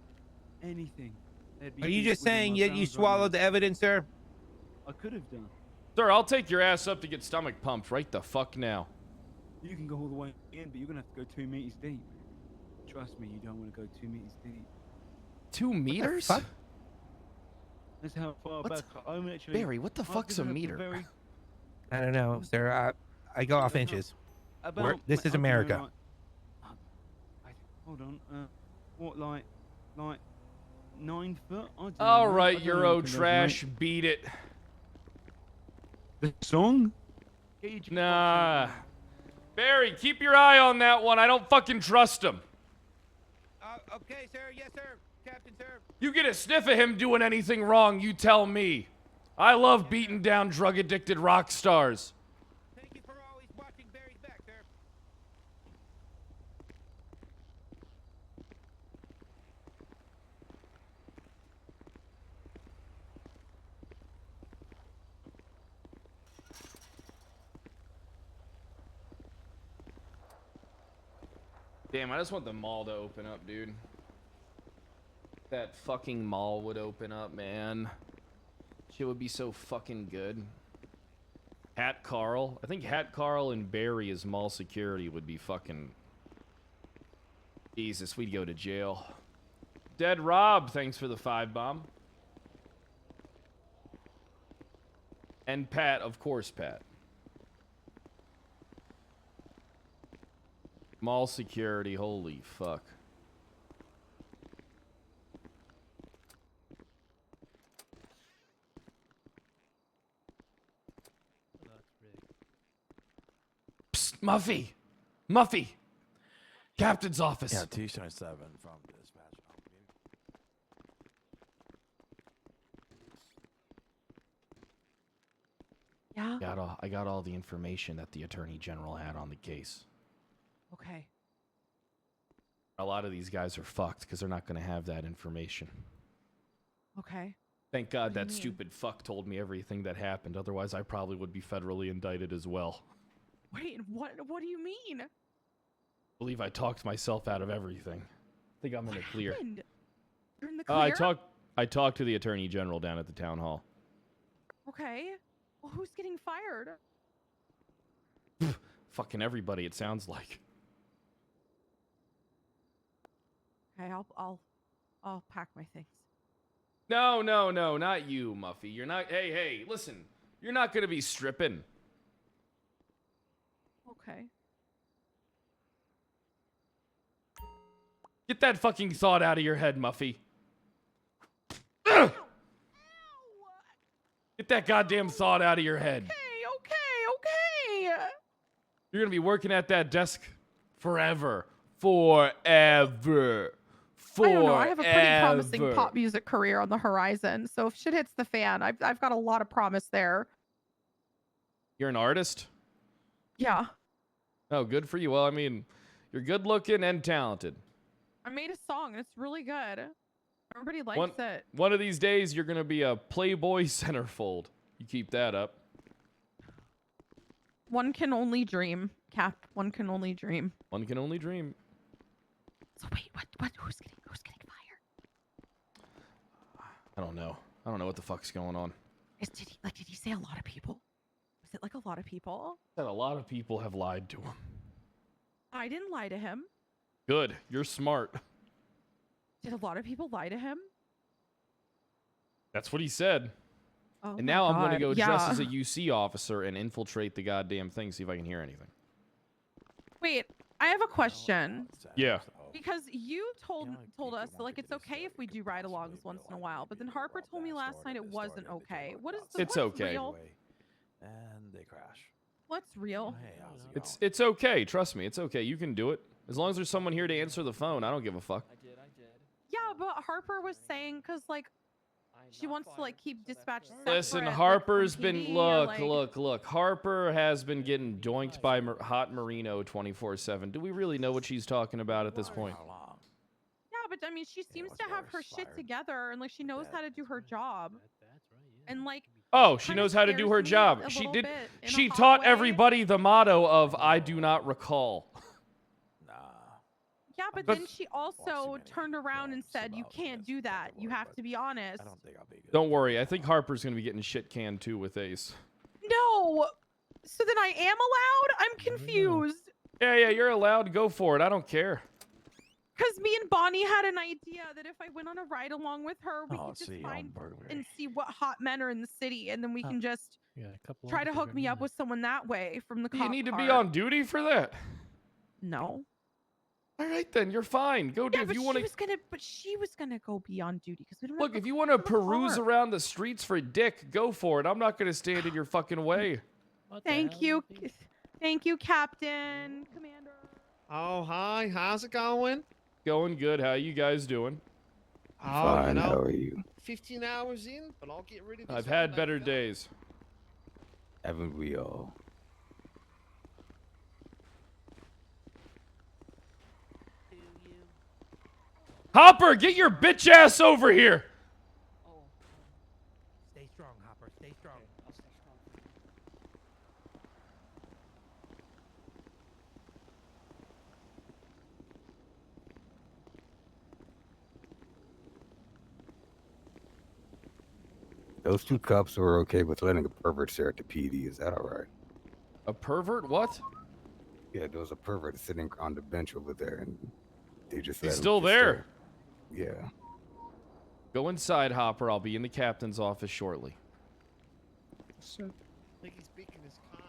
anything. They'd be Are you deep just within saying my that you bounds right swallowed now. the evidence, sir? I could have done. Sir, I'll take your ass up to get stomach pumped right the fuck now. You can go all the way in, but you're gonna have to go 2 meters deep. Trust me, you don't want to go 2 meters deep. 2 meters? That's how far What's- back I'm actually. Barry, what the I've fuck's a developed meter? very- I don't know, sir. I go off inches. This is America. Hold on. What, like 9 foot? I don't All know. I right, don't know Euro what to trash, measure, beat it. mate. The song? Nah. Barry, keep your eye on that one. I don't fucking trust him. Okay, sir. Yes, sir. Captain, sir. You get a sniff of him doing anything wrong, you tell me. I love beating down drug-addicted rock stars. Thank you for always watching Barry's back, sir. Damn, I just want the mall to open up, dude. That fucking mall would open up, man. Shit would be so fucking good. Hat Carl. I think Hat Carl and Barry as mall security would be fucking... Jesus, we'd go to jail. Dead Rob, thanks for the 5 bomb. And Pat, of course, Pat. Mall security, holy fuck. Psst, Muffy! Muffy! Captain's office. Yeah, T-7 from dispatch. Yeah. I got all the information that the Attorney General had on the case. Okay. A lot of these guys are fucked because they're not going to have that information. Okay. Thank God What do you that mean? stupid fuck told me everything that happened. Otherwise, I probably would be federally indicted as well. Wait, what do you mean? I believe I talked myself out of everything. I think I'm in the clear. Happened? You're in the clear? I talked to the Attorney General down at the town hall. Okay. Well, who's getting fired? Fucking everybody, it sounds like. Okay, I'll pack my things. No, not you, Muffy. You're not. Hey, listen. You're not gonna be stripping. Okay. Get that fucking thought out of your head, Muffy. Ugh! Get that goddamn thought out of your head. Okay. You're gonna be working at that desk forever. Forever. I don't know. I have a pretty promising pop music career on the horizon. So if shit hits the fan, I've got a lot of promise there. You're an artist? Yeah. Oh, good for you. Well, I mean, you're good looking and talented. I made a song and it's really good. Everybody likes it. One of these days, you're gonna be a Playboy centerfold. You keep that up. One can only dream, Cap. One can only dream. One can only dream. So wait, what? Who's getting fired? I don't know. I don't know what the fuck's going on. Did he say a lot of people? Was it like a lot of people? That a lot of people have lied to him. I didn't lie to him. Good. You're smart. Did a lot of people lie to him? That's what he said. Oh And now I'm going to go God. dress Yeah. as a UC officer and infiltrate the goddamn thing, see if I can hear anything. Wait, I have a question. Yeah. Because you told us that, like, it's okay if we do ride-alongs once in a while, but then Harper told me last night it wasn't okay. What is the It's what's okay. real? And they crash. What's real? It's okay. Trust me. It's okay. You can do it. As long as there's someone here to answer the phone, I don't give a fuck. Yeah, but Harper was saying because like she wants to like keep dispatch separate. Listen, like, Harper's from been PD or, look. Harper has been getting doinked by Hot Marino 24/7. Do we really know what she's talking about at this point? Yeah, but I mean, she seems to have her shit together and like she knows how to do her job. And like. Oh, she kinda knows how to do her scares me job. a She little did. bit in a She hot taught way. everybody the motto of "I do not recall." Yeah, but then she also turned around and said, "You can't do that. You have to be honest." Don't worry. I think Harper's gonna be getting shit canned too with Ace. No. So then I am allowed? I'm confused. Yeah, you're allowed to go for it. I don't care. Because me and Bonnie had an idea that if I went on a ride along with her, we could just find and see what hot men are in the city, and then we can just try to hook me up with someone that way from the Do cop you need to car. be on duty for that? No. All right, then you're fine. Go do Yeah, if but you want to. she was gonna go be on duty because we don't. Look, if you want to peruse around the streets for dick, go for it. I'm not gonna stand in your fucking way. Thank you, Captain, Commander. Oh, hi. How's it going? Going good. How you guys doing? Oh, Fine, how are you? 15 hours in, but I'll get rid of this. I've had better days. Haven't we all? Hopper, get your bitch ass over here. Stay strong, Hopper. Stay strong. Those two cops were okay with letting a pervert stare at the PD. Is that all right? A pervert? What? Yeah, there was a pervert sitting on the bench over there, and they just. He's let him still just there. stare. Yeah. Go inside, Hopper. I'll be in the captain's office shortly. I think he's beaking his car.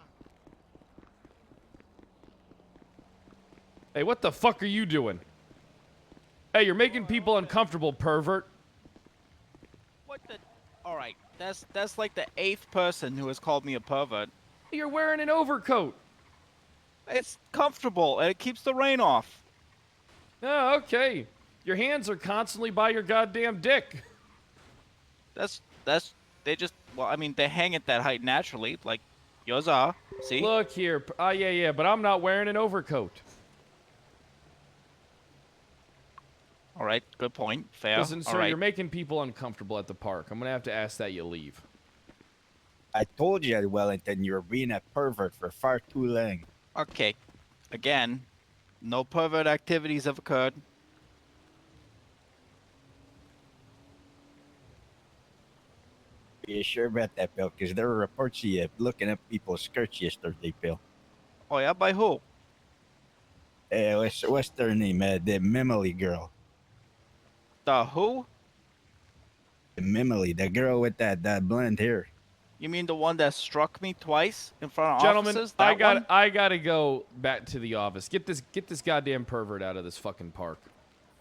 Hey, what the fuck are you doing? Hey, you're making people uncomfortable, pervert. What the? All right, that's like the 8th person who has called me a pervert. You're wearing an overcoat. It's comfortable and it keeps the rain off. Oh, okay. Your hands are constantly by your goddamn dick. They just, well, I mean, they hang at that height naturally, like yours are. See? Look here. Yeah, but I'm not wearing an overcoat. All right, good point. Fair. Listen, sir, you're making people uncomfortable at the park. I'm gonna have to ask that you leave. I told you, Wellington, you were being a pervert for far too long. Okay. Again, no pervert activities have occurred. Are you sure about that, Bill? Because there were reports of you looking at people's skirts yesterday, Bill. Oh, yeah? By who? What's their name? The Mimily girl. The who? The Mimily, the girl with that blonde hair. You mean the one that struck me twice in front of Gentlemen, officers? I That one? gotta go back to the office. Get this goddamn pervert out of this fucking park.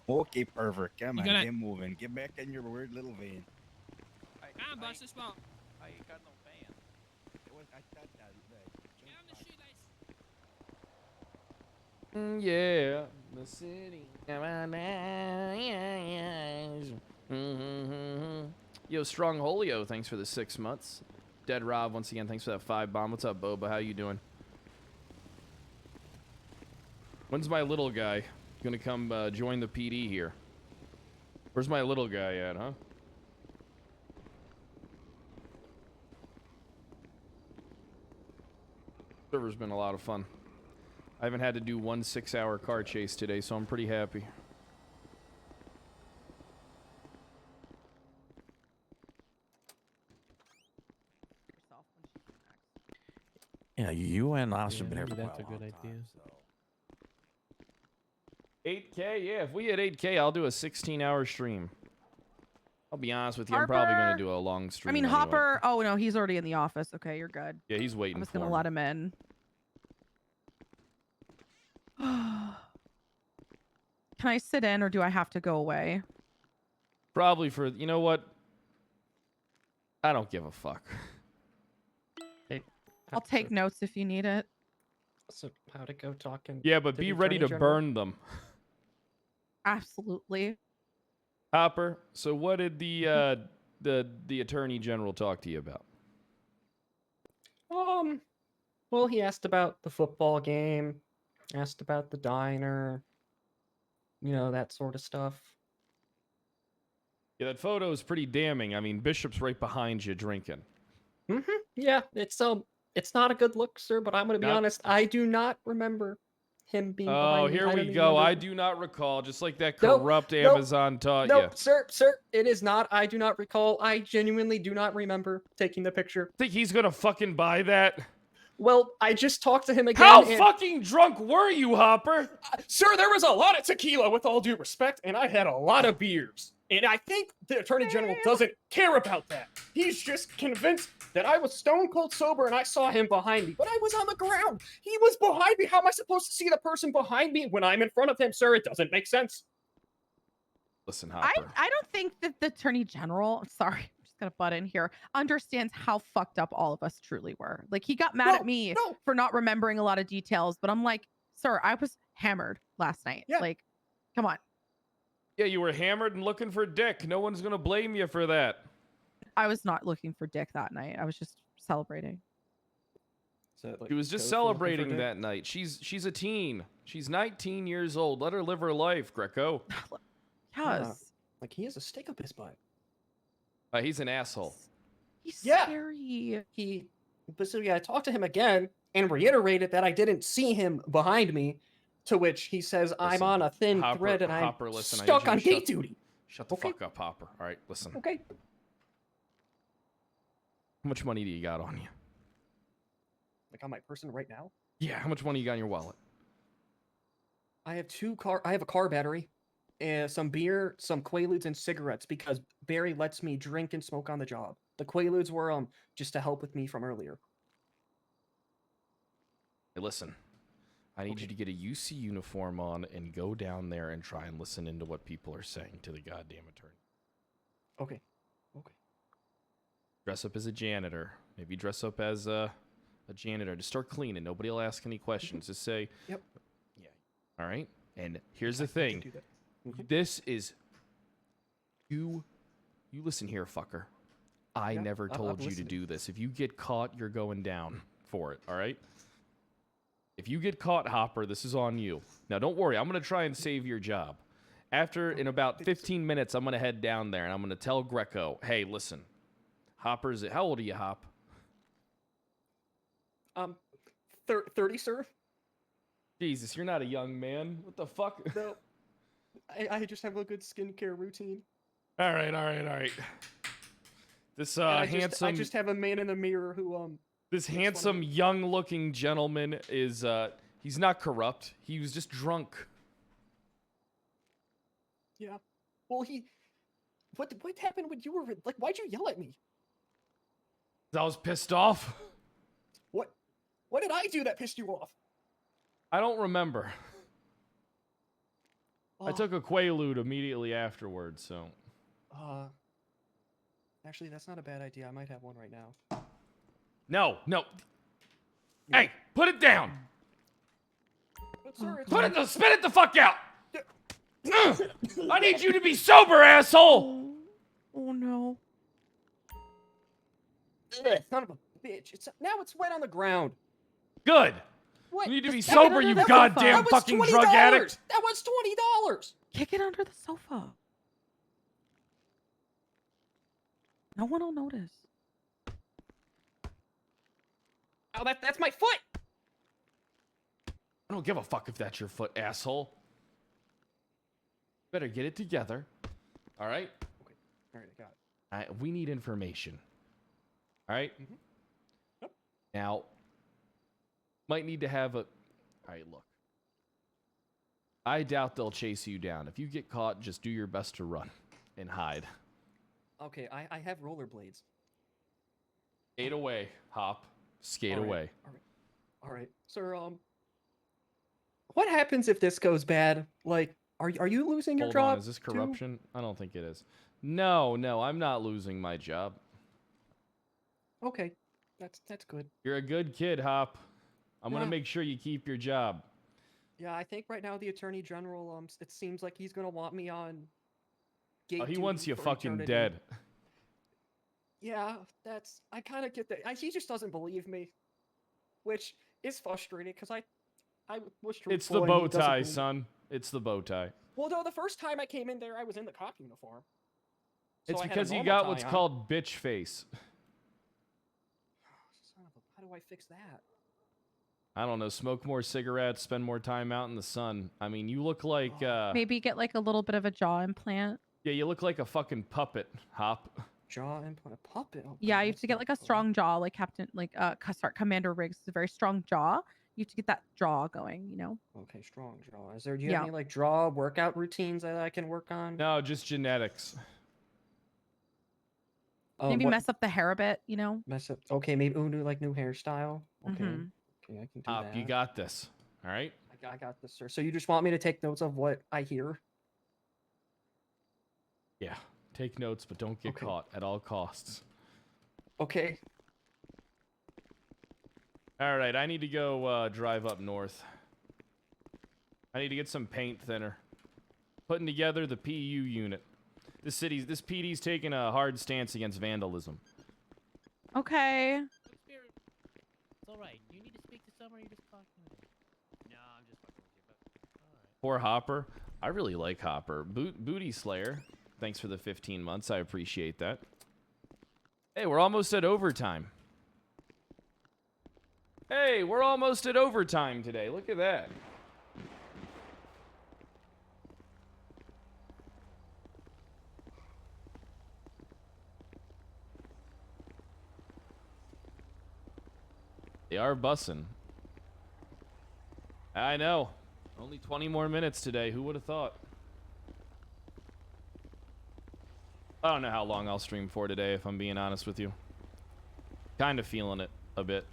Okay, pervert. Come on, gonna- get moving. Get back in your weird little van. Come on, boss, this one. I ain't got no van. Yeah, the city. Yo, Strong Holio, thanks for the 6 months. Dead Rob, once again, thanks for that 5 bomb. What's up, Boba? How you doing? When's my little guy gonna come join the PD here? Where's my little guy at, huh? Server's been a lot of fun. I haven't had to do one 6-hour car chase today, so I'm pretty happy. Yeah, you and Lance have been here for Maybe that's quite a good long idea. time, so. 8K, yeah. If we hit 8K, I'll do a 16-hour stream. I'll be honest with you, I'm probably Harper! gonna do a long stream. I mean, anyway. Hopper. Oh no, he's already in the office. Okay, you're good. Yeah, he's waiting I'm just for gonna me. let him in. Can I sit in, or do I have to go away? Probably for, you know what? I don't give a fuck. I'll take notes if you need it. So how to go talking? Yeah, but to be the ready Attorney to General? burn them. Absolutely. Hopper, so what did the Attorney General talk to you about? Well, he asked about the football game, asked about the diner, you know, that sort of stuff. Yeah, that photo is pretty damning. I mean, Bishop's right behind you drinking. Yeah, it's not a good look, sir, but I'm gonna be Not- honest, I do not remember him being behind Oh, me. here I we don't even go. remember- I do not recall, just like that Nope, corrupt nope, Amazon taught you. Nope, sir, it is not. I do not recall. I genuinely do not remember taking the picture. Think he's gonna fucking buy that? Well, I just talked to him again. How and- fucking drunk were you, Hopper? Sir, there was a lot of tequila, with all due respect, and I had a lot of beers. And I think the Attorney General doesn't care about that. He's just convinced that I was stone cold sober and I saw him behind me, but I was on the ground. He was behind me. How am I supposed to see the person behind me when I'm in front of him, sir? It doesn't make sense. Listen, Hopper. I don't think that the Attorney General, I'm sorry, I'm just gonna butt in here, understands how fucked up all of us truly were. Like, he got mad at me for not remembering a lot of details, but I'm like, sir, I was hammered last night. Yeah. Like, come on. Yeah, you were hammered and looking for dick. No one's gonna blame you for that. I was not looking for dick that night. I was just celebrating. She was just celebrating that night. She's a teen. She's 19 years old. Let her live her life, Greco. Yes. Like, he has a stick up his butt. He's an asshole. He's Yeah. scary. Basically, I talked to him again and reiterated that I didn't see him behind me, to which he says I'm Listen, on a thin Hopper, thread and I'm Hopper, listen, I need stuck you to on shut- gate duty. Shut the fuck up, Hopper. All right, listen. Okay. How much money do you got on you? Like, on my person right now? Yeah, how much money you got in your wallet? I have a car battery, and some beer, some Quaaludes, and cigarettes because Barry lets me drink and smoke on the job. The Quaaludes were just to help with me from earlier. Hey, listen. I need you to get a UC uniform on and go down there and try and listen into what people are saying to the goddamn attorney. Okay. Dress up as a janitor. Maybe dress up as a janitor. Just start cleaning. Nobody will ask any questions. Just say, Yep. Yeah. All right? And here's the thing. do that. This is... You listen here, fucker. I Yeah, never I'm told you to listening. do this. If you get caught, you're going down for it, all right? If you get caught, Hopper, this is on you. Now, don't worry. I'm going to try and save your job. In about 15 minutes, I'm going to head down there, and I'm going to tell Greco, hey, listen, Hopper's... How old are you, Hop? 30, sir? Jesus, you're not a young man. What the fuck? No. I just have a good skincare routine. All right. This And I handsome... just have a man in the mirror who This handsome, young-looking gentleman is, he's not corrupt. He was just drunk. Yeah. Well, what happened when you were like? Why'd you yell at me? I was pissed off. What did I do that pissed you off? I don't remember. I Oh. took a Quaalude immediately afterwards, so... Actually, that's not a bad idea. I might have one right now. No. Hey, put it down. But sir, Spit it the fuck out. I need you to be sober, asshole. Oh no. Son of a bitch! Now it's wet on the ground. Good. What? You need to be Just kick it sober, under you the goddamn sofa. That was fucking drug addict. That was $20. Kick it under the sofa. No one will notice. Oh, that's my foot. I don't give a fuck if that's your foot, asshole. Better get it together. All right? Okay. All right, I got it. We need information. All right? Yep. Now, might need to have a... All right, look. I doubt they'll chase you down. If you get caught, just do your best to run and hide. Okay, I have rollerblades. Skate away, Hop. Skate All right, away. All right, sir. What happens if this goes bad? Like, are you losing your Hold job? on, is this too? corruption? I don't think it is. No, I'm not losing my job. Okay, that's good. You're a good kid, Hop. I'm gonna Yeah. make sure you keep your job. Yeah, I think right now the Attorney General, it seems like he's gonna want me on gate Oh, he duty wants you for fucking eternity. dead. Yeah, I kind of get that. He just doesn't believe me, which is frustrating because I was truthful. It's the and bow he doesn't tie, believe- son. It's the bow tie. Well, no, the first time I came in there, I was in the cop uniform. So It's I had a because you normal got tie what's on. called bitch face. Son of a, how do I fix that? I don't know. Smoke more cigarettes, spend more time out in the sun. I mean, you look like Maybe get like a little bit of a jaw implant. yeah, you look like a fucking puppet, Hop. Jaw implant, puppet. Oh, Yeah, God, you have that's to get not like a cool. strong jaw, like Commander Riggs is a very strong jaw. You have to get that jaw going, you know. Okay, strong jaw. Do you have Yeah. any like jaw workout routines that I can work on? No, just genetics. Maybe what- mess up the hair a bit, you know. Mess up. Okay, maybe do like new hairstyle. Okay, Mhm. okay, I can do Hop, that. you got this. All right. I got this, sir. So you just want me to take notes of what I hear? Yeah. Take notes, but don't get caught at all costs. Okay. All right, I need to go drive up north. I need to get some paint thinner. Putting together the PU unit. This PD's taking a hard stance against vandalism. Okay. It's alright. You need to speak to someone or you're just talking to me? No, I'm just fucking with you, but alright. Poor Hopper. I really like Hopper. Booty Slayer. Thanks for the 15 months. I appreciate that. Hey, we're almost at overtime. Hey, we're almost at overtime today. Look at that. They are bussing. I know. Only 20 more minutes today. Who would have thought? I don't know how long I'll stream for today, if I'm being honest with you. Kind of feeling it a bit.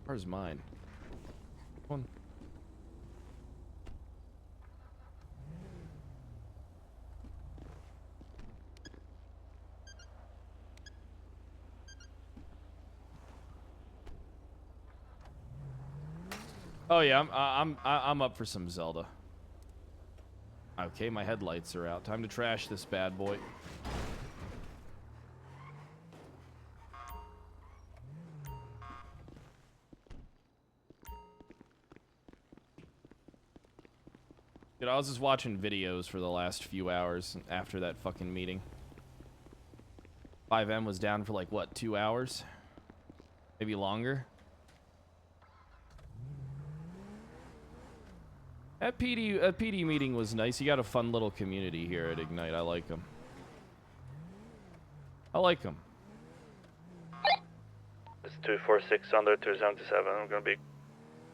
Where's mine? One. Oh yeah, I'm up for some Zelda. Okay, my headlights are out. Time to trash this bad boy. Dude, I was just watching videos for the last few hours after that fucking meeting. 5M was down for like, what, 2 hours? Maybe longer? That PD meeting was nice. You got a fun little community here at Ignite. I like them. I like them. It's 246 under 277. I'm gonna be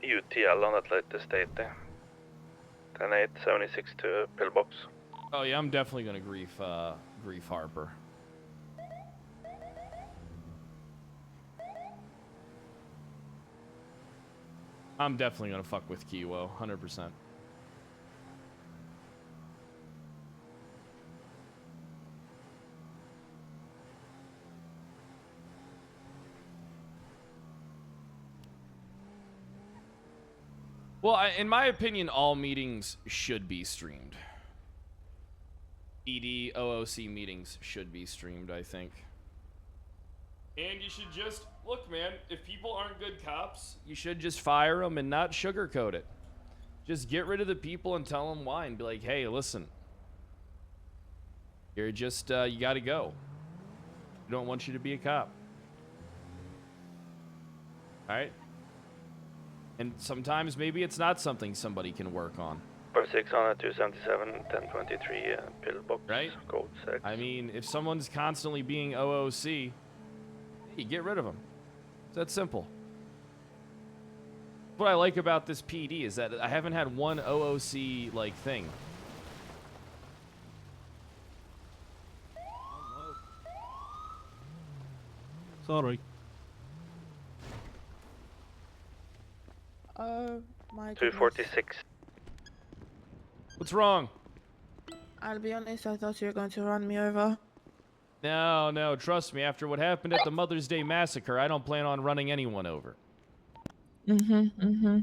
UTL on that latest date there. 10-8, 76 to pillbox. Oh yeah, I'm definitely gonna grief Harper. I'm definitely gonna fuck with Kiwo, 100%. Well, in my opinion, all meetings should be streamed. ED, OOC meetings should be streamed, I think. And you should just, look man, if people aren't good cops, you should just fire them and not sugarcoat it. Just get rid of the people and tell them why and be like, hey, listen. You're just, you gotta go. We don't want you to be a cop. Alright? And sometimes maybe it's not something somebody can work on. 46 on 277, 1023 pillbox. Right? Code 6. I mean, if someone's constantly being OOC, hey, get rid of them. It's that simple. What I like about this PD is that I haven't had one OOC like thing. Sorry. Oh my goodness. 246. What's wrong? I'll be honest, I thought you were going to run me over. No, trust me. After what happened at the Mother's Day Massacre, I don't plan on running anyone over. Mm-hmm.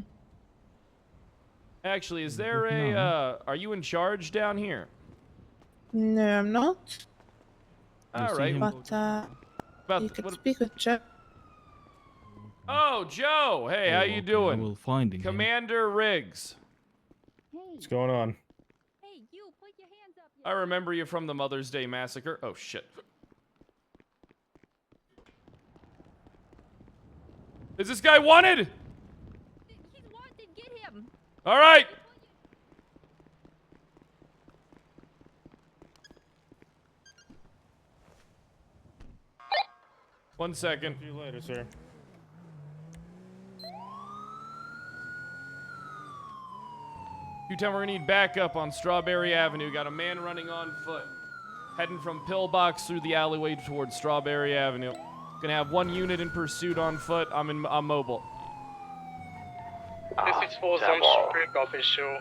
Actually, is there a, are you in charge down here? No, I'm not. All right. But you could speak with Joe. Oh, Joe. Hey, how you doing? will find him. Commander Riggs. What's going on? I remember you from the Mother's Day Massacre. Oh, shit. Is this guy wanted? He's wanted. Get him. All right. One second. See you later, sir. You tell me we need backup on Strawberry Avenue. Got a man running on foot. Heading from Pillbox through the alleyway towards Strawberry Avenue. Gonna have one unit in pursuit on foot. I'm mobile. This is for some street official.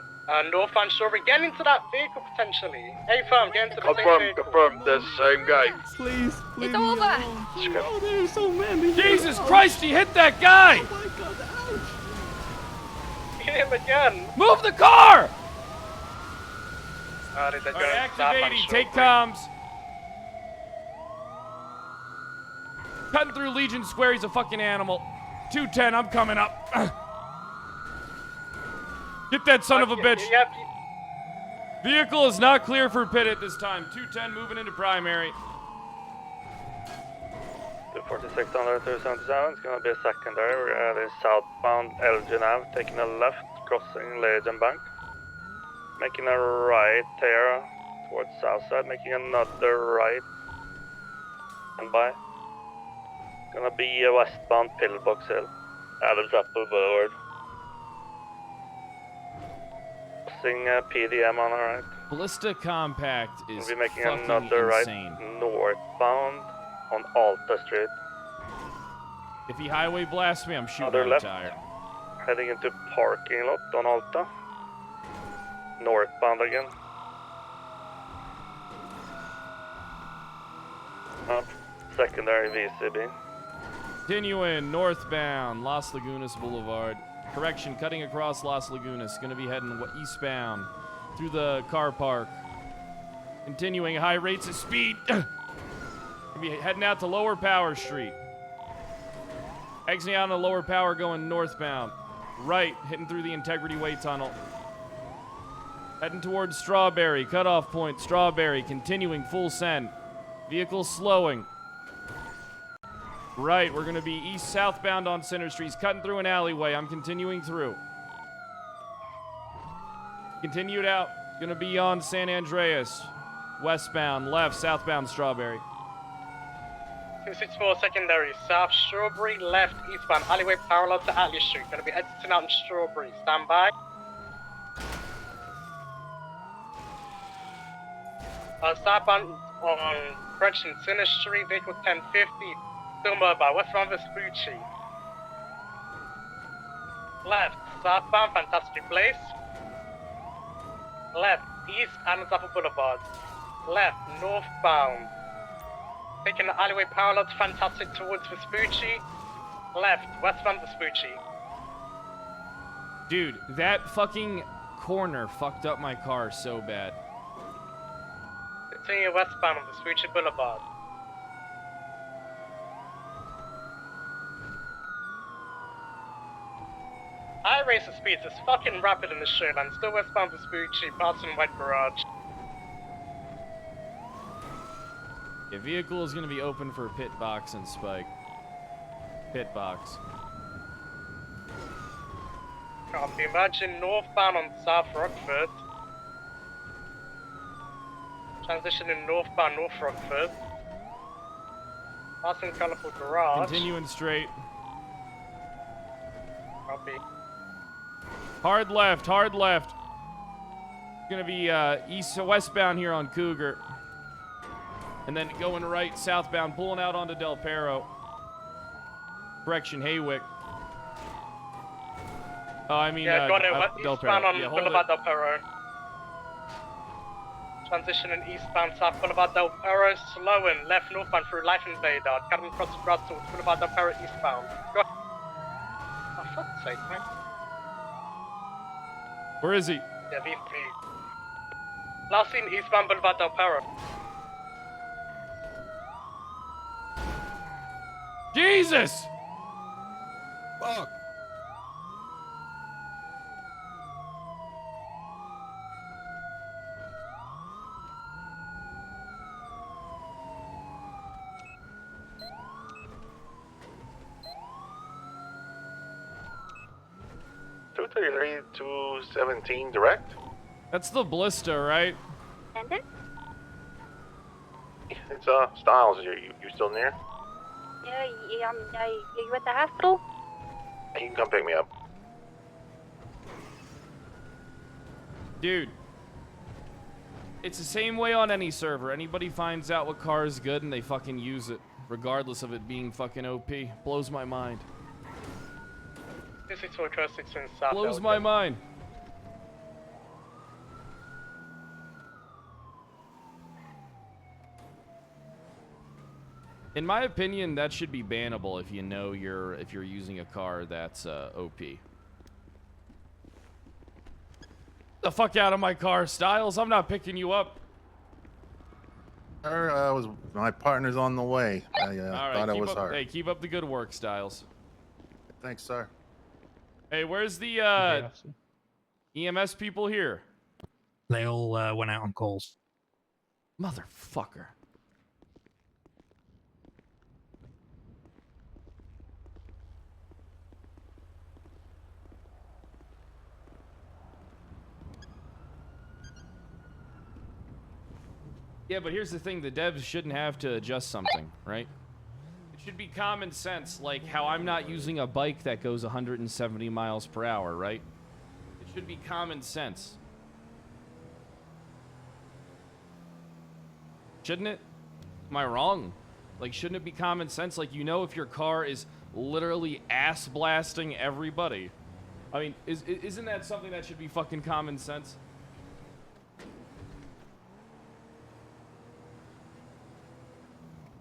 Northbound Strawberry, get into that vehicle potentially. Hey, firm, get into the same vehicle. Confirm, that's the same guy. Please, It's over. Oh, there's so many. Jesus Christ, he hit that guy! Oh my god, ouch. Hit him again. Move the car! Alright, they're All going right, southbound activating. Take Strawberry. comms. Cutting through Legion Square. He's a fucking animal. 210. I'm coming up. Get that son of a bitch. Vehicle is not clear for pit at this time. 210 moving into primary. 246 on 277. It's gonna be a secondary. We're at southbound Elgin Ave, taking a left, crossing Legion Bank. Making a right here towards south side, making another right. And by. Gonna be a westbound Pillbox Hill. Adams Apple Boulevard. Crossing PDM on our right. Ballista Compact is We'll be making fucking another insane. right northbound on Alta Street. If he highway blasts me, I'm shooting Other out a left. tire. Heading into parking lot on Alta. Northbound again. Up. Secondary VCB. Continuing northbound Las Lagunas Boulevard. Correction, cutting across Las Lagunas. Gonna be heading eastbound through the car park. Continuing high rates of speed. Gonna be heading out to Lower Power Street. Exiting out on Lower Power going northbound. Right, hitting through the Integrity Way Tunnel. Heading towards Strawberry, cutoff point, Strawberry, continuing full send. Vehicle slowing. Right, we're gonna be east-southbound on Center Street. He's cutting through an alleyway. I'm continuing through. Continued out. Gonna be on San Andreas. Westbound, left, southbound Strawberry. 264 secondary, south Strawberry, left, eastbound, alleyway parallel to Atlee Street. Gonna be exiting out in Strawberry. Stand by. Southbound on correction, Center Street, vehicle 1050. Still mobile, westbound Vespucci. Left, southbound Fantastic Place. Left, east Adams Apple Boulevard. Left, northbound. Taking the alleyway parallel to Fantastic towards Vespucci. Left, westbound Vespucci. Dude, that fucking corner fucked up my car so bad. Continue westbound on Vespucci Boulevard. High race of speeds is fucking rapid in the straight line. Still westbound Vespucci, passing White Garage. Your vehicle is gonna be open for pit box and spike. Pit box. Copy. Imagine northbound on South Rockford. Transitioning northbound North Rockford. Passing Colorful Garage. Continuing straight. Copy. Hard left, hard left. Gonna be east westbound here on Cougar. And then going right, southbound, pulling out onto Del Perro. Correction, Haywick. Oh, I mean, yeah, got it. Del Eastbound Perro. on Yeah, hold Boulevard it. Del Perro. Transitioning eastbound South Boulevard Del Perro, slowing left northbound through Life Invader, cutting across the grass towards Boulevard Del Perro eastbound. Go ahead. Oh, fuck's sake, mate. Where is he? Yeah, these three. Last seen eastbound Boulevard Del Perro. Jesus! Fuck. $233-217 direct. That's the blister, right? It's Styles. You still near? Yeah, you at the hospital? You can come pick me up. Dude. It's the same way on any server. Anybody finds out what car is good and they fucking use it, regardless of it being fucking OP. Blows my mind. This is for Trust 6 in South. Blows my mind. In my opinion, that should be bannable if you know if you're using a car that's OP. The fuck out of my car, Styles. I'm not picking you up. Sir, my partner's on the way. I All right, thought it keep was up, her. Hey, keep up the good work, Styles. Thanks, sir. Hey, where's the EMS people here? They all went out on calls. Motherfucker. Yeah, but here's the thing, the devs shouldn't have to adjust something, right? It should be common sense, like how I'm not using a bike that goes 170 miles per hour, right? It should be common sense. Shouldn't it? Am I wrong? Like, shouldn't it be common sense? Like, you know if your car is literally ass blasting everybody. I mean, isn't that something that should be fucking common sense?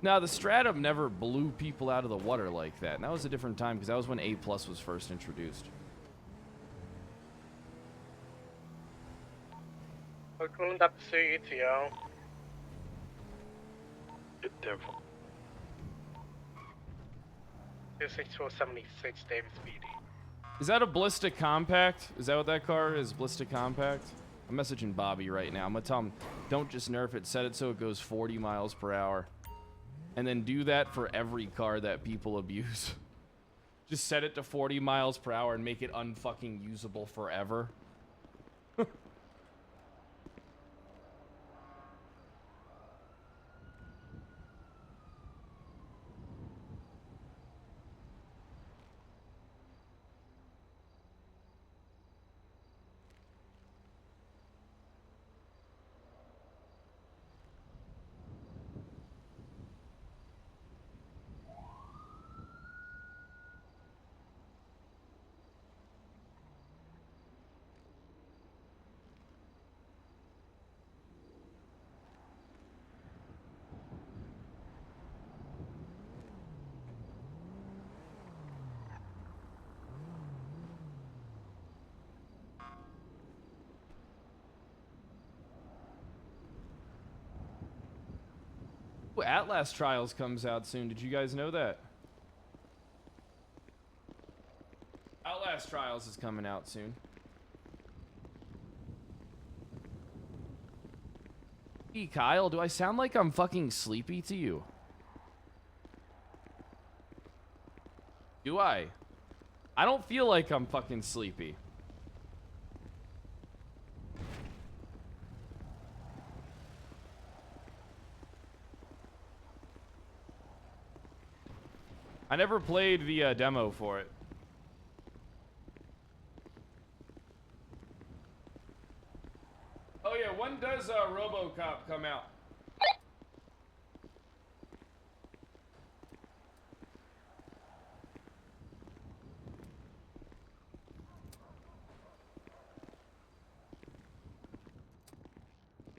Now, the Stratum never blew people out of the water like that. And that was a different time, because that was when A+ was first introduced. We're calling that pursuit ETO. Good devil. 26476 Davis PD. Is that a Ballistic Compact? Is that what that car is? Ballistic Compact? I'm messaging Bobby right now. I'm gonna tell him, don't just nerf it, set it so it goes 40 miles per hour. And then do that for every car that people abuse. Just set it to 40 miles per hour and make it unfucking usable forever. Ooh, Atlas Trials comes out soon. Did you guys know that? Outlast Trials is coming out soon. Hey, Kyle, do I sound like I'm fucking sleepy to you? Do I? I don't feel like I'm fucking sleepy. I never played the demo for it. Oh yeah, when does RoboCop come out?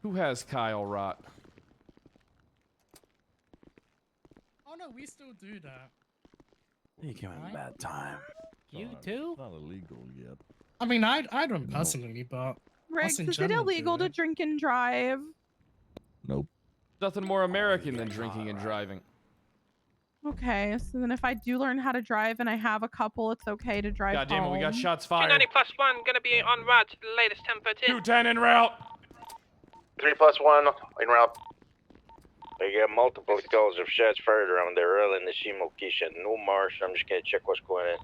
Who has Kyle Rot? Oh no, we still do that. You came at a bad time. You It's too? not illegal yet. I mean, I don't personally, but Riggs, in is it general do illegal to it. drink and drive? Nope. Nothing more American than drinking and driving. Okay, so then if I do learn how to drive and I have a couple, it's okay to drive God damn it, we got home. shots fired. 290+1 gonna be en route to the latest 1013. 210 en route. 3+1 en route. We got multiple calls of shots fired around there early in the same location. No marsh. I'm just gonna check what's going on.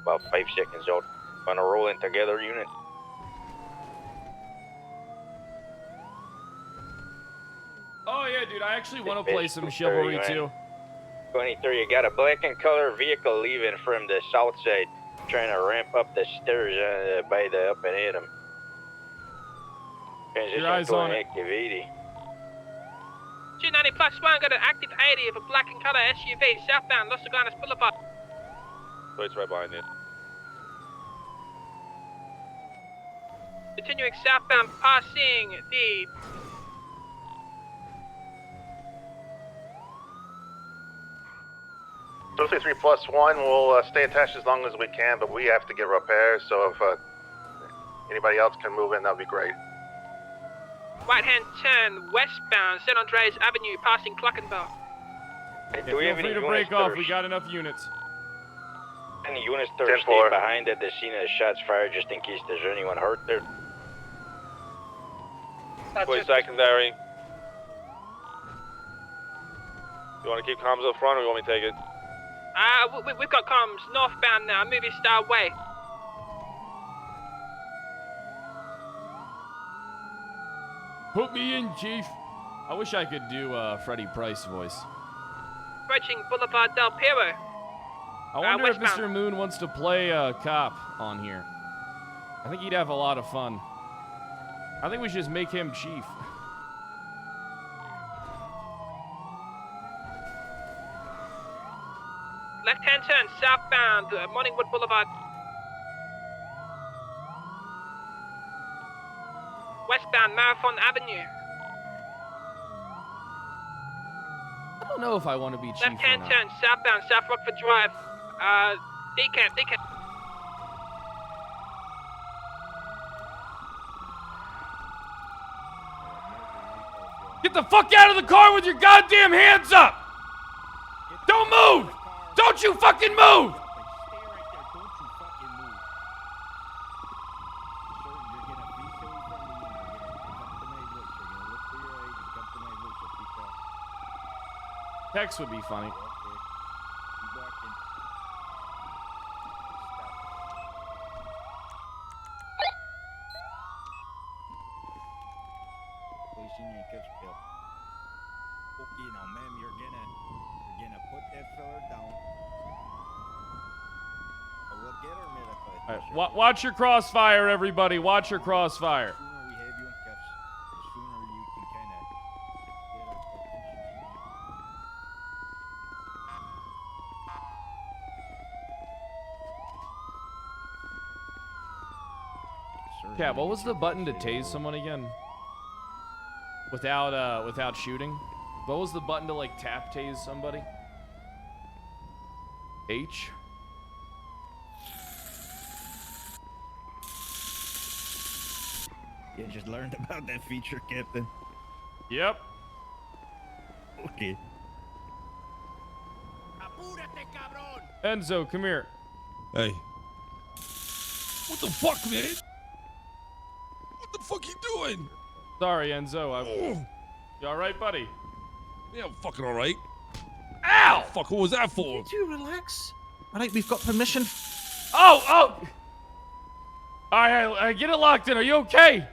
About 5 seconds out. Wanna roll in together, unit? Oh yeah, dude, I actually want to play some chivalry too. 23, you got a black and color vehicle leaving from the south side, trying to ramp up the stairs by the up and hit him. Transition Your eyes to on an it. active 80. 290+1 got an active 80 of a black and color SUV southbound Los Iguanas Boulevard. So it's right behind you. Continuing southbound, passing the... So 3+1, we'll stay attached as long as we can, but we have to get repairs, so if anybody else can move in, that would be great. Right-hand turn, westbound, San Andreas Avenue, passing Cluckenbell. Hey, Yeah, feel free to break off, we got enough units. Any units that are staying behind at the scene of the shots fired, just in case there's anyone hurt there. Wait, secondary. You want to keep comms up front, or you want me to take it? We've got comms northbound now, Movie Star Way. Put me in, Chief. I wish I could do Freddie Price voice. Approaching Boulevard Del Piero. I wonder if westbound. Mr. Moon wants to play a cop on here. I think he'd have a lot of fun. I think we should just make him chief. Left-hand turn, southbound, Morningwood Boulevard. Westbound, Marathon Avenue. I don't know if I want to be chief or Left-hand not. turn, southbound, South Rockford Drive. Decamp. Get the fuck out of the car with your goddamn hands up! Don't move! Don't you fucking move! Text would be funny. Okay, now, ma'am, you're gonna put that fella down. We'll get her medical attention. All right, watch your crossfire, everybody. Watch your crossfire. The sooner we have you in cuffs, the sooner you can kind of get our attention. Cat, what was the button to tase someone again? Without shooting? What was the button to like tap tase somebody? H? You just learned about that feature, Captain. Yep. Okay. Enzo, come here. Hey. What the fuck, man? What the fuck you doing? Sorry, Enzo. You alright, buddy? Yeah, I'm fucking alright. Ow! Fuck, who was that for? You relax. All right, we've got permission. Oh! Alright, get it locked in. Are you okay?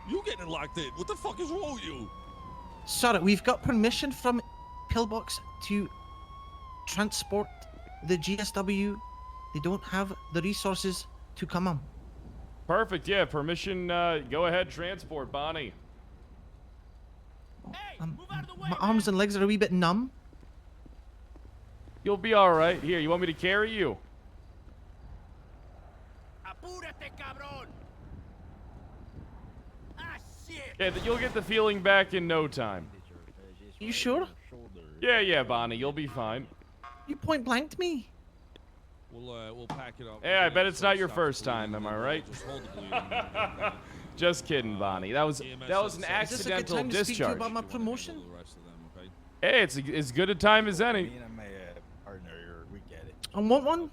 You getting locked in. What the fuck is wrong with you? Sorry, we've got permission from Pillbox to transport the GSW. They don't have the resources to come on. Perfect, yeah. Permission, go ahead, transport, Bonnie. My arms and legs are a wee bit numb. You'll be alright. Here, you want me to carry you? Yeah, you'll get the feeling back in no time. You sure? Yeah, Bonnie, you'll be fine. You point blanked me. We'll pack it up. Hey, I bet it's not your first time, am I right? Just hold the bleeding. Just kidding, Bonnie. That was an Is this a good accidental time to speak to you discharge. about my promotion? Hey, it's as good a time as any. Me and my partner, we get it. I want one.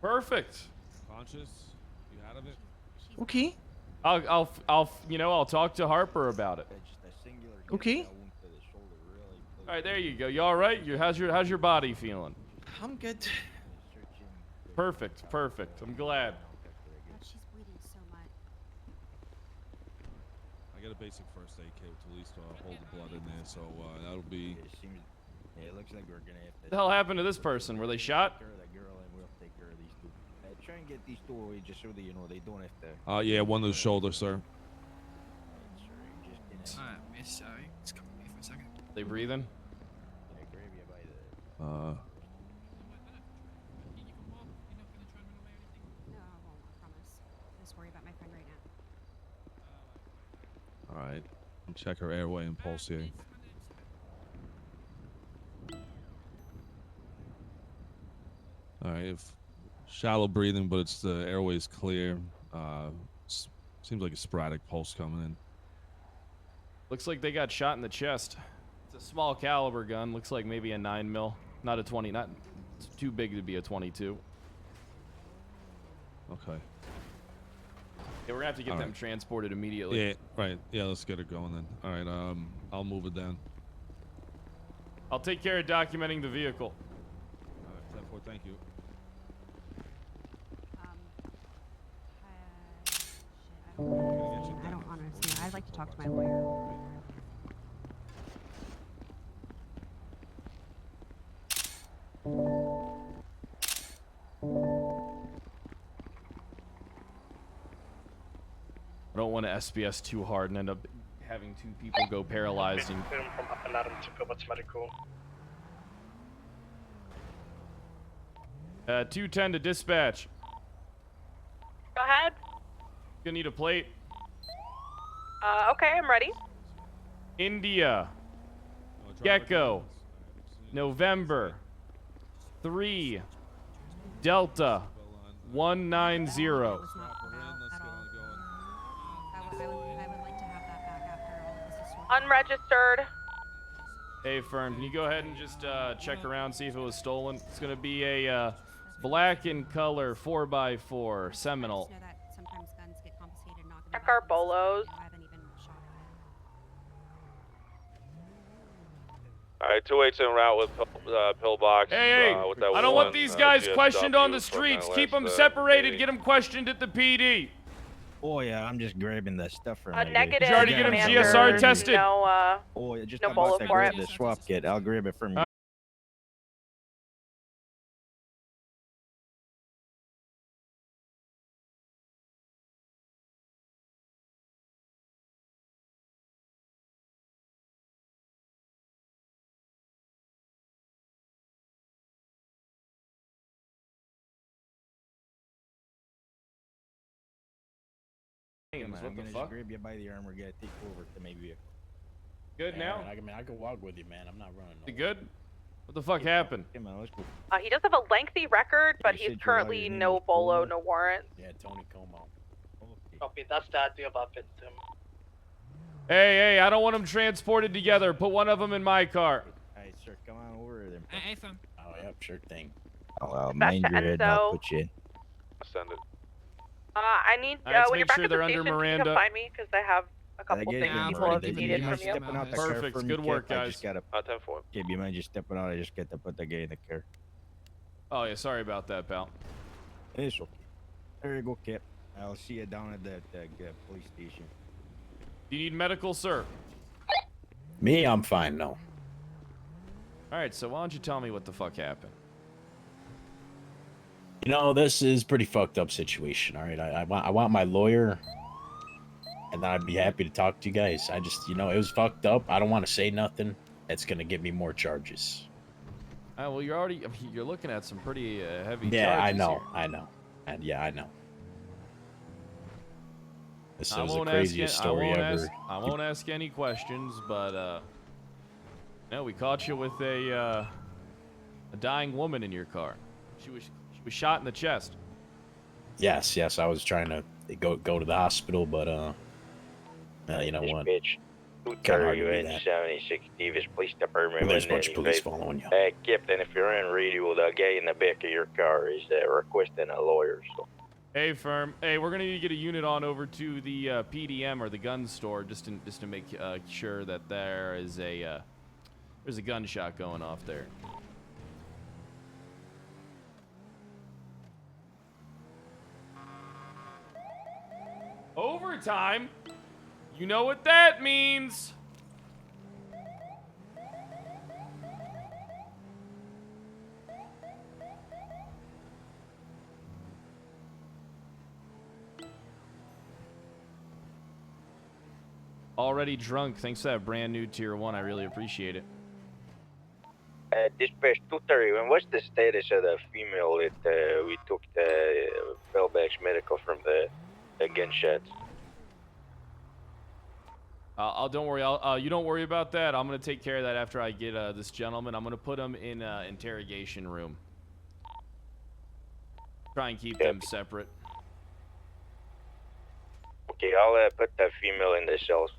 Perfect. Conscious? You out of it? Okay. I'll talk to Harper about it. Okay. All right, there you go. You all right? How's your body feeling? I'm good. Perfect. I'm glad. She's bleeding so much. I got a basic first aid kit to at least hold the blood in there, so that'll be. Yeah, it looks like we're gonna have to. What the hell happened to this person? Were they shot? That girl, and we'll take care of these two. Try and get these two away just so that they don't have to. Yeah, one to the shoulder, sir. Miss, sorry. Just come with me for a second. They breathing? No, I won't, I promise. Just worry about my friend right now. All right. Check her airway and pulse here. All right. If shallow breathing, but it's the airway's clear. Seems like a sporadic pulse coming in. Looks like they got shot in the chest. It's a small caliber gun. Looks like maybe a 9mm, not a 20. Not it's too big to be a 22. Okay. Yeah, we're gonna have to get them transported immediately. Yeah. Right. Yeah. Let's get it going then. All right. I'll move it down. I'll take care of documenting the vehicle. All right. 10-4. Thank you. I don't honestly. I'd like to talk to my lawyer. I don't want to SBS too hard and end up having two people go paralyzed. And From up and Adam to go to medical. 210 to dispatch. Go ahead. Gonna need a plate. Okay, I'm ready. India. Gecko. November. 3. Delta. 190. Unregistered. Hey, firm, can you go ahead and just check around, see if it was stolen? It's gonna be a black in color 4x4 Seminole. Check our bolos. All right, 2-8's en route with pillbox. Hey, with that I don't want these guys GSW questioned on the from streets. that Keep them last, separated. PD. Get them questioned at the PD. Oh yeah, I'm just grabbing the stuff from. Negative. Did you already get him Commander. GSR tested? No, Oh, yeah, just no I'm bolo about to for grab it. the swap kit. I'll grab it from you. What I'm the gonna just fuck? grab you by the arm. We're gonna take over to maybe. Good now? I can walk with you, man. I'm not running. You good? What the fuck happened? Come on, let's go. he does have a lengthy record, but You he's said your currently lawyer no named bolo, Bolo? no warrant. Yeah, Tony Como. Copy. That's the idea of our victim. Hey, I don't want them transported together. Put one of them in my car. Alright, sir, come on over then. Hey, son. Oh, yep, sure thing. I'll Dispatch mind to your head and I'll Enzo. put you in. Send it. I need, All right, when you're make back sure at the they're under station, can you Miranda. come find me? Because I have a couple get things you, people Miranda? have Do you needed mind from you. stepping out the car Perfect. for me, Good kid? work, I guys. just gotta. 10-4. Kid, you mind just stepping out? I just got to put the guy in the car. Oh yeah, sorry about that, pal. It's okay. There you go, Kip. I'll see you down at the police station. Do you need medical, sir? Me, I'm fine. No. All right, so why don't you tell me what the fuck happened? You know, this is pretty fucked up situation. All right, I want my lawyer, and then I'd be happy to talk to you guys. I just, it was fucked up. I don't want to say nothing. That's gonna give me more charges. Well, you're looking at some pretty heavy Yeah, charges I know, here. I know, and yeah, I know. This I is the won't craziest ask, story ever. I won't ask any questions, but No, we caught you with a dying woman in your car. She was shot in the chest. Yes, I was trying to go to the hospital, but you know what? Bitch. Kind of hard to do 231 that. 76 Davis Police Department. There's a bunch of police following you. Captain, if you're in radio, the guy in the back of your car is requesting a lawyer. So. Hey, firm. Hey, we're gonna need to get a unit on over to the PDM or the gun store just to make sure that there's a gunshot going off there. Overtime? You know what that means. Already drunk. Thanks for that brand new tier 1. I really appreciate it. Dispatch 231, what's the status of the female that we took the Bellback's medical from the gunshots? Don't worry. You don't worry about that. I'm gonna take care of that after I get this gentleman. I'm gonna put him in interrogation room. Try and keep them separate. Okay, I'll put the female in the cells.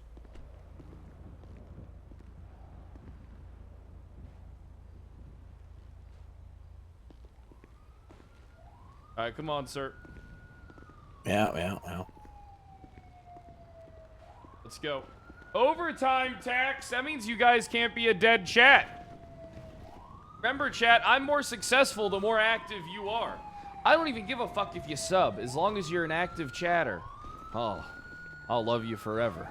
All right, come on, sir. Yeah. Let's go. Overtime tax. That means you guys can't be a dead chat. Remember, chat, I'm more successful the more active you are. I don't even give a fuck if you sub, as long as you're an active chatter. Oh, I'll love you forever.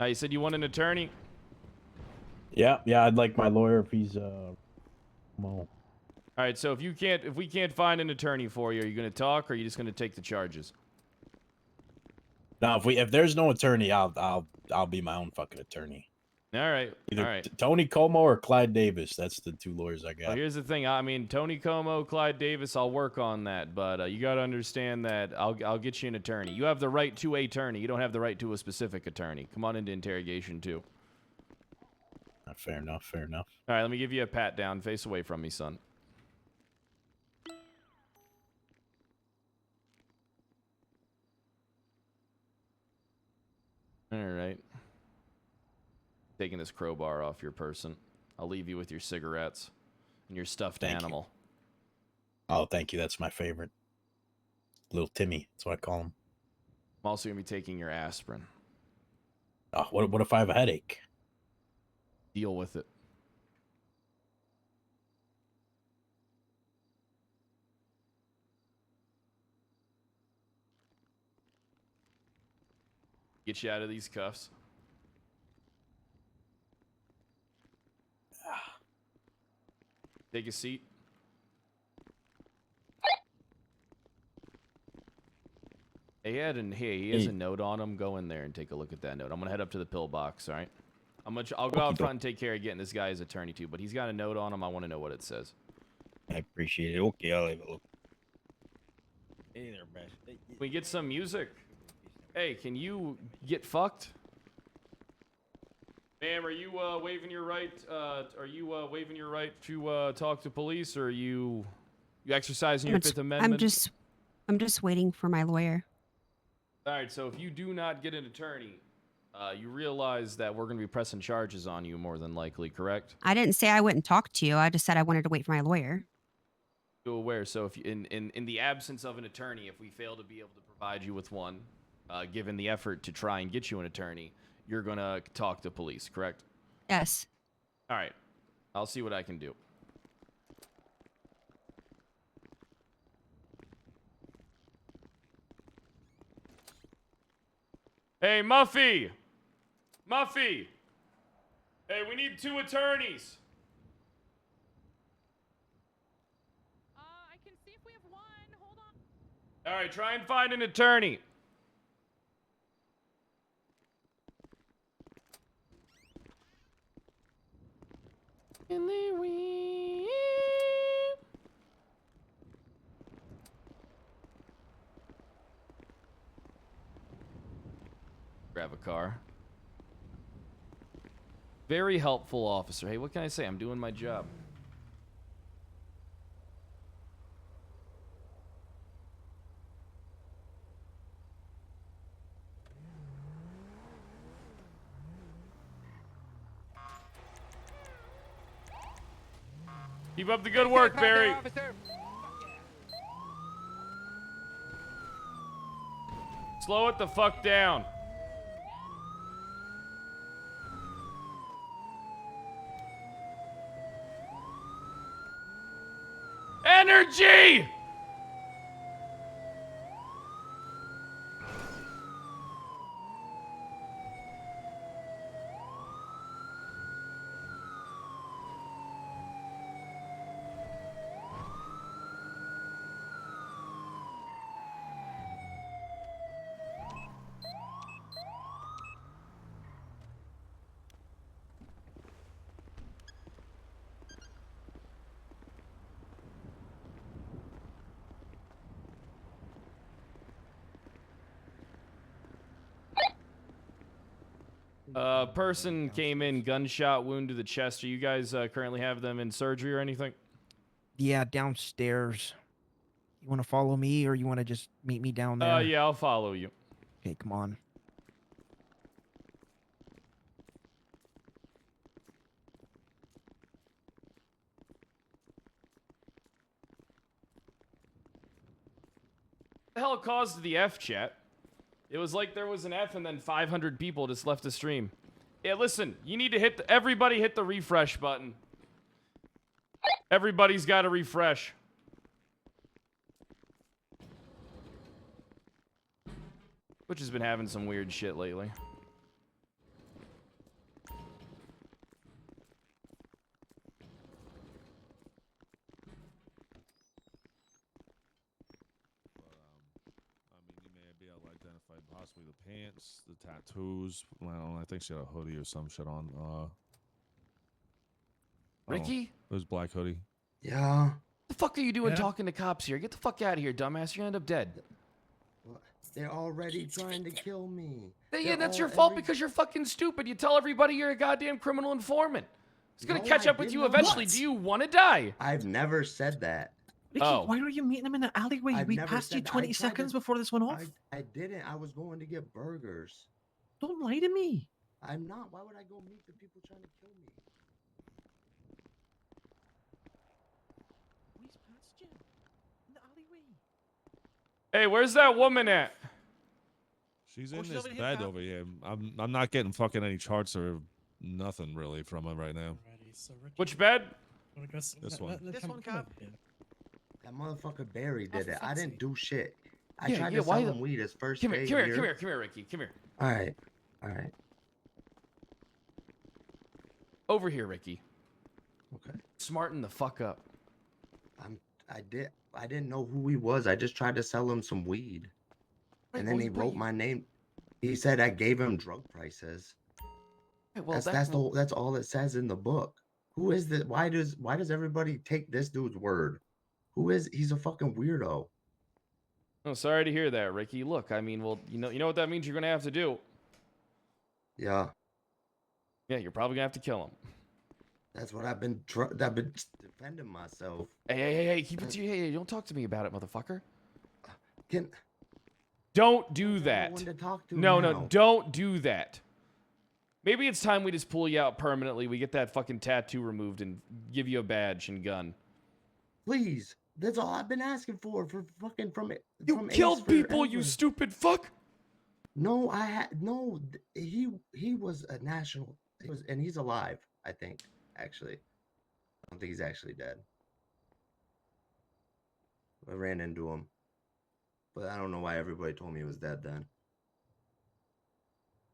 You said you want an attorney? Yeah, I'd like my lawyer if he's well. All right, so if we can't find an attorney for you, are you going to talk or are you just going to take the charges? No, if there's no attorney, I'll be my own fucking attorney. All right. Either all right. Tony Como or Clyde Davis. That's the 2 lawyers I got. Well, here's the thing. I mean, Tony Como, Clyde Davis, I'll work on that. But you got to understand that I'll get you an attorney. You have the right to an attorney. You don't have the right to a specific attorney. Come on into interrogation, too. Fair enough. All right, let me give you a pat down. Face away from me, son. All right. Taking this crowbar off your person. I'll leave you with your cigarettes and your stuffed animal. Oh, thank you. That's my favorite. Little Timmy. That's what I call him. I'm also going to be taking your aspirin. Oh, what if I have a headache? Deal with it. Get you out of these cuffs. Take a seat. He has a note on him. Go in there and take a look at that note. I'm gonna head up to the pillbox. All right. I'll go out front and take care of getting this guy his attorney too. But he's got a note on him. I want to know what it says. I appreciate it. Okay, I'll have a look. Hey there, Bash. Can we get some music? Hey, can you get fucked? Ma'am, are you waiving your right? Waiving your right to talk to police, or are you exercising your Fifth Amendment? I'm just waiting for my lawyer. All right. So if you do not get an attorney, you realize that we're going to be pressing charges on you more than likely, correct? I didn't say I wouldn't talk to you. I just said I wanted to wait for my lawyer. You're aware. So if you, in the absence of an attorney, if we fail to be able to provide you with one, given the effort to try and get you an attorney, you're going to talk to police, correct? Yes. All right. I'll see what I can do. Hey, Muffy! Muffy! Hey, we need 2 attorneys. I can see if we have one. Hold on. All right, try and find an attorney. In the wee. have a car. Very helpful officer. Hey, what can I say? I'm doing my job. Keep up the good work, Barry. Slow it the fuck down. Energy! Person came in, gunshot wound to the chest. Do you guys currently have them in surgery or anything? Yeah, downstairs. You want to follow me, or you want to just meet me down there? Yeah, I'll follow you. Okay, come on. What the hell caused the F, chat? It was like there was an F and then 500 people just left the stream. Yeah, listen, you need to hit everybody hit the refresh button. Everybody's got to refresh. Which has been having some weird shit lately. Possibly the pants, the tattoos. I don't know. I think she had a hoodie or some shit on. Ricky? It was black hoodie. Yeah. What the fuck are you doing talking to cops here? Get the fuck out of here, dumbass. You're gonna end up dead. They're already trying to kill me. Yeah, that's your fault because you're fucking stupid. You tell everybody you're a goddamn criminal informant. It's gonna catch up with you eventually. Do you want to die? I've never said that. Ricky, why were you meeting him in the alleyway? We passed you 20 seconds before this went off. I didn't. I was going to get burgers. Don't lie to me. I'm not. Why would I go meet the people trying to kill me? We passed you in the alleyway. Hey, where's that woman at? She's in this bed over here. I'm not getting fucking any charts or nothing really from her right now. Which bed? This one. This one, Cap. That motherfucker Barry did it. I didn't do shit. I Yeah, tried yeah, to why sell the- him weed his first Come day here, here. come here, Ricky. Come here. All right. All right. Over here, Ricky. Okay. Smarten the fuck up. I didn't know who he was. I just tried to sell him some weed. And then he wrote my name. He said I gave him drug prices. Hey, well, that's all it says in the book. Who is this? Why does everybody take this dude's word? He's a fucking weirdo. Oh, sorry to hear that, Ricky. Look, I mean, well, you know what that means you're gonna have to do. Yeah. Yeah, you're probably gonna have to kill him. That's what I've been defending myself. Hey, keep it to you. Hey, don't talk to me about it, motherfucker. Can Don't do that. no one to talk to No, now. don't do that. Maybe it's time we just pull you out permanently. We get that fucking tattoo removed and give you a badge and gun. Please. That's all I've been asking for fucking from it. You killed people, you stupid fuck. No, he was a national. And he's alive, I think, actually. I don't think he's actually dead. I ran into him. But I don't know why everybody told me he was dead then.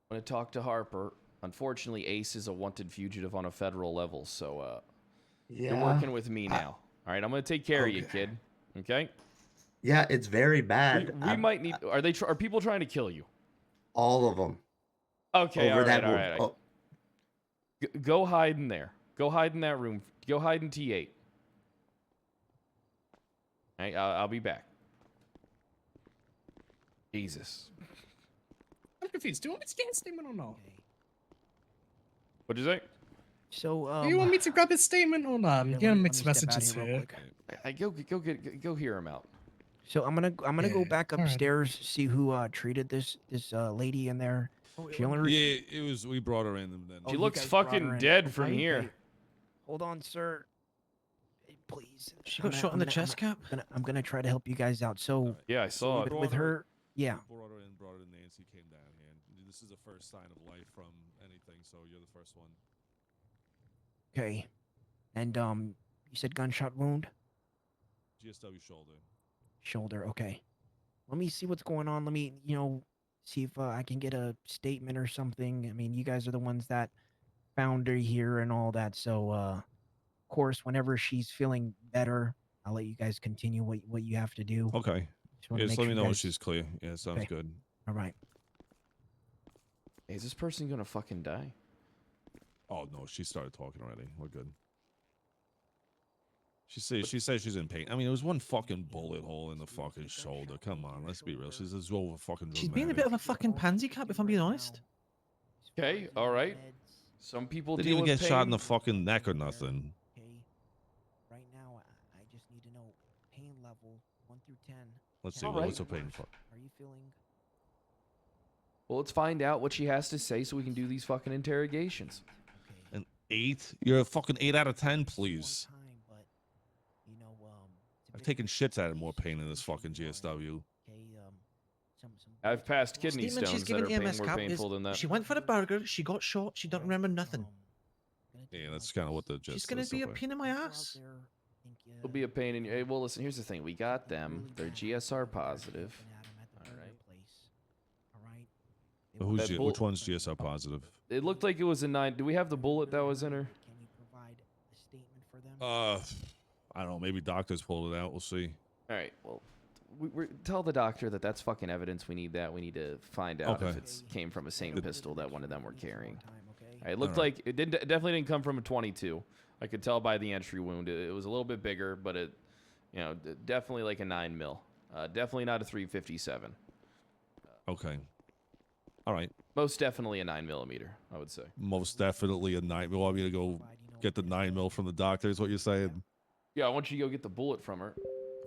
I'm gonna talk to Harper. Unfortunately, Ace is a wanted fugitive on a federal level, so you're Yeah. working with me now. All right, I'm gonna take care of you, kid. Okay? Yeah, it's very bad. We might need. Are people trying to kill you? All of them. Okay, Over all that right, all wood. right. Oh. Go hide in there. Go hide in that room. Go hide in T8. All right, I'll be back. Jesus. confused. Do you want me to get a statement or not? What'd you say? So, Do you want me to grab his statement or not? I'm yeah, getting let me mixed step out messages here real here. quick. Go hear him out. So I'm gonna go Yeah, back alright. upstairs, see who treated this lady in there. She only Yeah, it was. We brought her in, and then Oh, She you looks guys brought her fucking in. dead from Okay, here. okay. Hold on, sir. Hey, please. She got shot in the chest cap. I'm gonna try to help you guys out. So Yeah, I saw it. with her, yeah. We brought her in. Nancy came down here. And this is the first sign of life from anything, so you're the first one. Okay. And you said gunshot wound? GSW shoulder. Shoulder. Okay. Let me see what's going on. Let me, see if I can get a statement or something. I mean, you guys are the ones that found her here and all that. So, of course, whenever she's feeling better, I'll let you guys continue what you have to do. Okay. Just wanna Yes, make let sure me you know when guys- she's clear. Yeah, sounds Okay. good. All right. Hey, is this person gonna fucking die? Oh no, she started talking already. We're good. She says she's in pain. I mean, it was one fucking bullet hole in the fucking shoulder. Come on, let's be real. She's just over fucking. She's being a bit of a fucking pansy cap, if I'm being honest. Okay, all right. Some people Didn't deal even with get shot in pain. the fucking neck or nothing. Right now, I just need to know pain level 1 through 10. Let's see. All What's right. her pain for? Are you feeling? Well, let's find out what she has to say so we can do these fucking interrogations. An 8? You're a fucking 8 out of 10, please. I've taken shits out of more pain in this fucking GSW. I've passed kidney Statement she's stones that given are EMS more cap painful is than that. she went for a burger, she got shot, she don't remember nothing. Yeah, that's kind of what the gist She's gonna is so be a far. pain in my ass. It'll be a pain in your. Hey, well, listen. Here's the thing. We got them. They're GSR positive. All right. Who's That which one's GSR positive? It looked like it was a 9. Do we have the bullet that was in her? I don't know. Maybe doctors pulled it out. We'll see. All right. Well, tell the doctor that that's fucking evidence. We need that. We need to find out if Okay. it came from a same pistol that one of them were carrying. All right, it All looked right. like it definitely didn't come from a 22. I could tell by the entry wound. It was a little bit bigger, but it, definitely like a 9 mil. Definitely not a 357. Okay. All right. Most definitely a 9mm, I would say. Most definitely a 9 mil. Want me to go get the 9 mil from the doctor? Is what you're saying? Yeah, I want you to go get the bullet from her,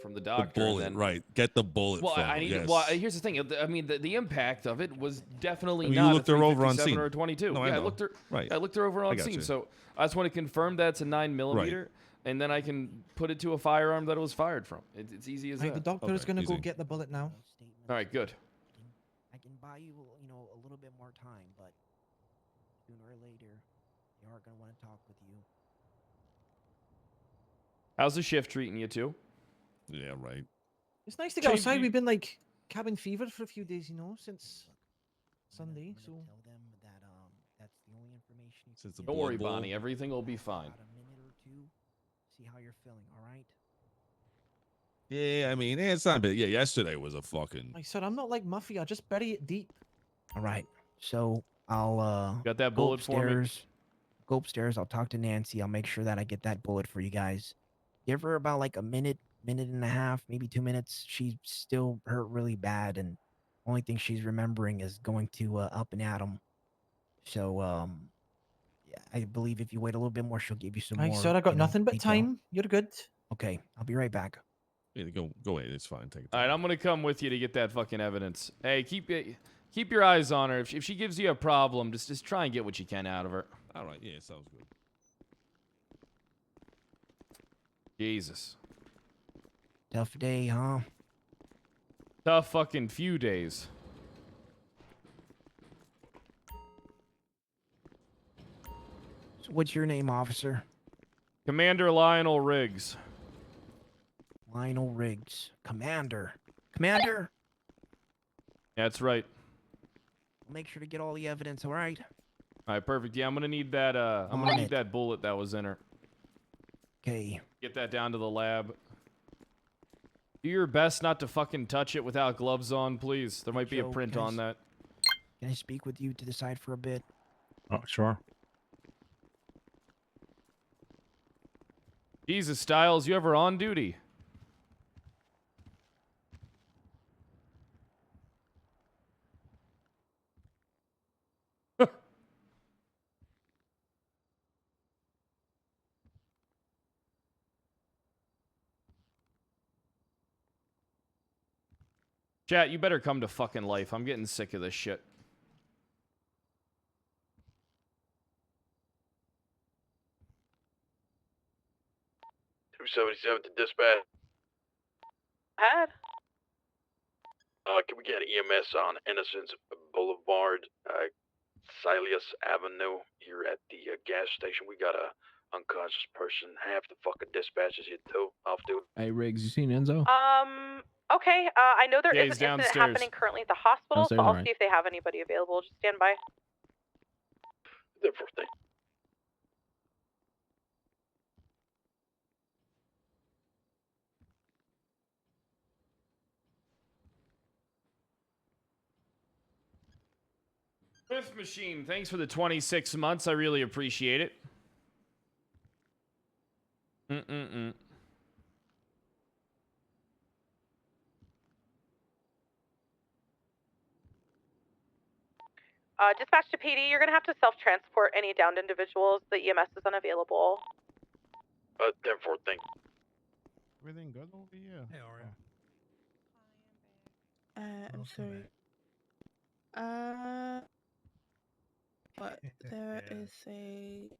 from the The doctor. bullet, and then, right? Get the bullet. Well, from I her, need. yes. Well, here's the thing. I mean, the impact of it was definitely I mean, you not looked a her over on 357 scene. or a 22. No, I yeah, I know. looked her. Right. I looked her over I on got scene. you. So I just want to confirm that's a 9mm, and then I can put it to a firearm that it was fired from. It's easy as Right, that. the doctor is gonna go get the bullet now. All right, good. I can buy you, a little bit more time, but sooner or later, they are gonna want to talk with you. How's the shift treating you too? Yeah, right. It's nice to get Change outside. you- We've been like cabin fever for a few days, since Sunday. So Tell them that that's the only information. You Since the Don't blood worry, bowl. Bonnie. Everything will be fine. About a minute or two. See how you're feeling. All right. Yeah, I mean, it's not bad. Yeah, yesterday was a fucking. I said I'm not like Mafia. Just bury it deep. All right. So I'll Got that go bullet for me? upstairs. Go upstairs. I'll talk to Nancy. I'll make sure that I get that bullet for you guys. Give her about like a minute and a half, maybe 2 minutes. She's still hurt really bad, and only thing she's remembering is going to Up and Atom. So yeah, I believe if you wait a little bit more, she'll give you some I more. said I got you know, nothing but detail. time. You're good. Okay, I'll be right back. Yeah, go ahead. It's fine. Take it. All right, I'm gonna come with you to get that fucking evidence. Hey, keep your eyes on her. If she gives you a problem, just try and get what you can out of her. All right. Yeah, sounds good. Jesus. Tough day, huh? Tough fucking few days. So what's your name, officer? Commander Lionel Riggs. Lionel Riggs. Commander. Commander! That's right. I'll make sure to get all the evidence, all right? All right, perfect. Yeah, I'm gonna need that. I'm gonna need that bullet that was in her. Okay. Get that down to the lab. Do your best not to fucking touch it without gloves on, please. There might be a Joe, print can I on that. Can I speak with you to the side for a bit? Oh, sure. Jesus, Styles, you ever on duty? Chat, you better come to fucking life. I'm getting sick of this shit. $277 to dispatch. Ahead. Can we get EMS on Innocence Boulevard, Silas Avenue, here at the gas station? We got a unconscious person. Half the fucking dispatch is here too. Off duty. Hey, Riggs, you seen Enzo? Okay. I know there Yeah, is he's an incident downstairs. happening currently at the hospital, Downstairs, so I'll alright. see if they have anybody available. Just stand by. Therefore, thing. Rift Machine, thanks for the 26 months. I really appreciate it. Mm-mm-mm. Dispatch to PD, you're gonna have to self-transport any downed individuals. The EMS is unavailable. 10-4, thing. Everything good over here? Hey, Aria. I'm sorry. But there is a...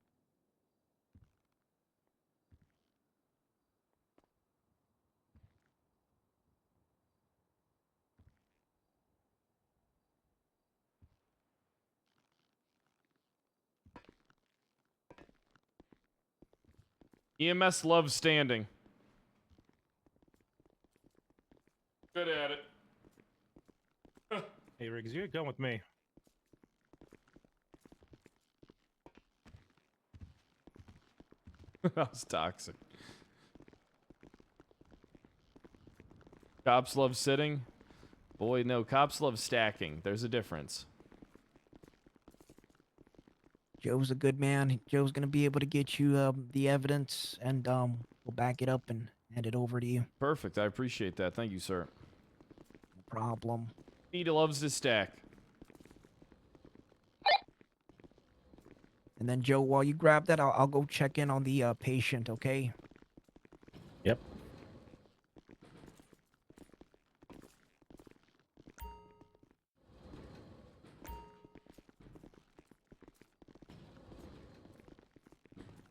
EMS loves standing. Good at it. Hey, Riggs, you're going with me. That was toxic. Cops love sitting. Boy, no, cops love stacking. There's a difference. Joe's a good man. Joe's gonna be able to get you the evidence, and we'll back it up and hand it over to you. Perfect. I appreciate that. Thank you, sir. No problem. He loves to stack. And then Joe, while you grab that, I'll go check in on the patient. Okay. Yep.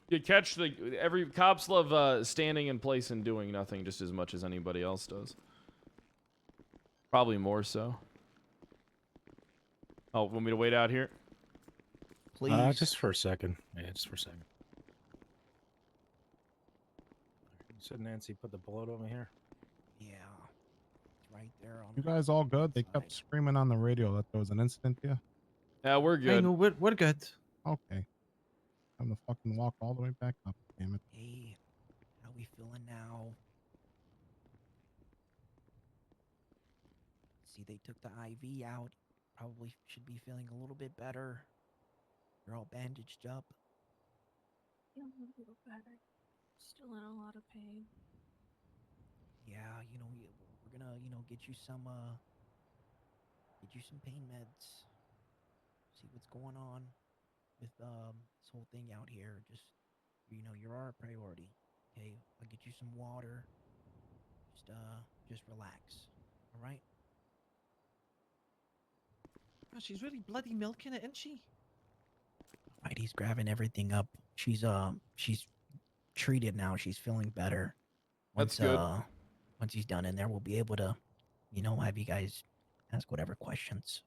You catch the every cops love standing in place and doing nothing just as much as anybody else does. Probably more so. Oh, want me to wait out here? Please. Just for a second. Yeah, just for a second. You said Nancy put the bullet over here. Yeah. It's right there on. You guys all good? They kept screaming on the radio that there was an incident here. Yeah, we're I good. know, we're good. Okay. Time to fucking walk all the way back up. Damn it. Hey, how we feeling now? See, they took the IV out. Probably should be feeling a little bit better. You're all bandaged up. Feeling a little better. Still in a lot of pain. Yeah, we're gonna, get you some pain meds. See what's going on with this whole thing out here. Just, you're our priority. Okay, I'll get you some water. Just relax. All right. Oh, she's really bloody milking it, isn't she? Right, he's grabbing everything up. She's treated now. She's feeling better. That's good. Once he's done in there, we'll be able to, have you guys ask whatever questions.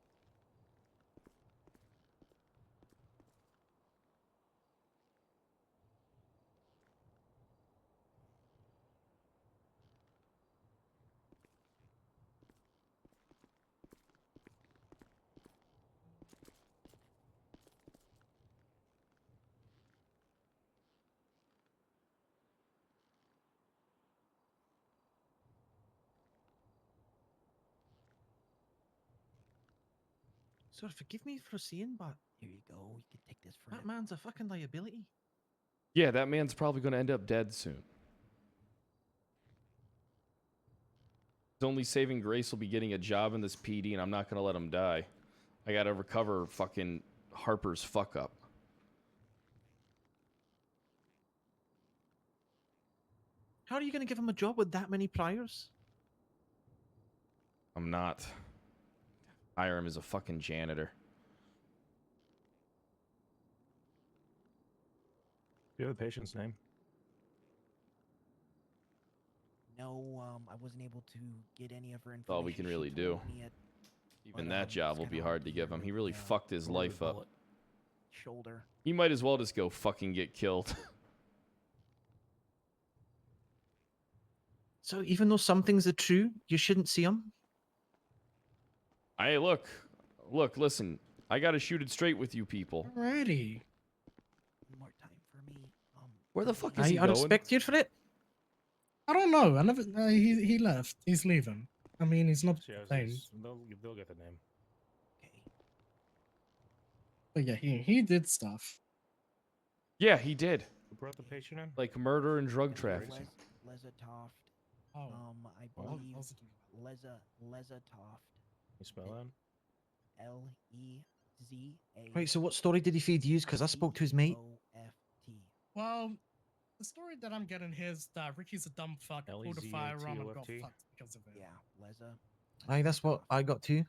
Sir, forgive me for saying, but Here you go. You can take this for that man's a fucking liability. Yeah, that man's probably going to end up dead soon. His only saving grace will be getting a job in this PD, and I'm not going to let him die. I got to recover fucking Harper's fuck up. How are you going to give him a job with that many priors? I'm not. Hire him as a fucking janitor. Do you have the patient's name? No, I wasn't able to get any of her information. That's all we can She really do. told me it, Even but, that job it's will be kinda hard to give hear him. He the, really fucked his where the life up. bullet- Shoulder. He might as well just go fucking get killed. So even though some things are true, you shouldn't see them. Hey, look, listen. I gotta shoot it straight with you people. Alrighty. One more time for me. Where the fuck is he I going? respect you for it. I don't know. I never. He left. He's leaving. I mean, he's not Yeah, playing. they'll get the name. But yeah, he did stuff. Yeah, he did. Who brought the patient in? Like murder and drug trafficking. Leza Toft. Oh. I What? believe Leza Toft. You spell that? Leza. Right. So what story did he feed you? Because I spoke to his mate. Well, the story that I'm getting here is that Ricky's a dumb fuck, pulled a firearm and got Lezatoft? fucked because of it. Yeah, Leza. Aye, that's what I got too.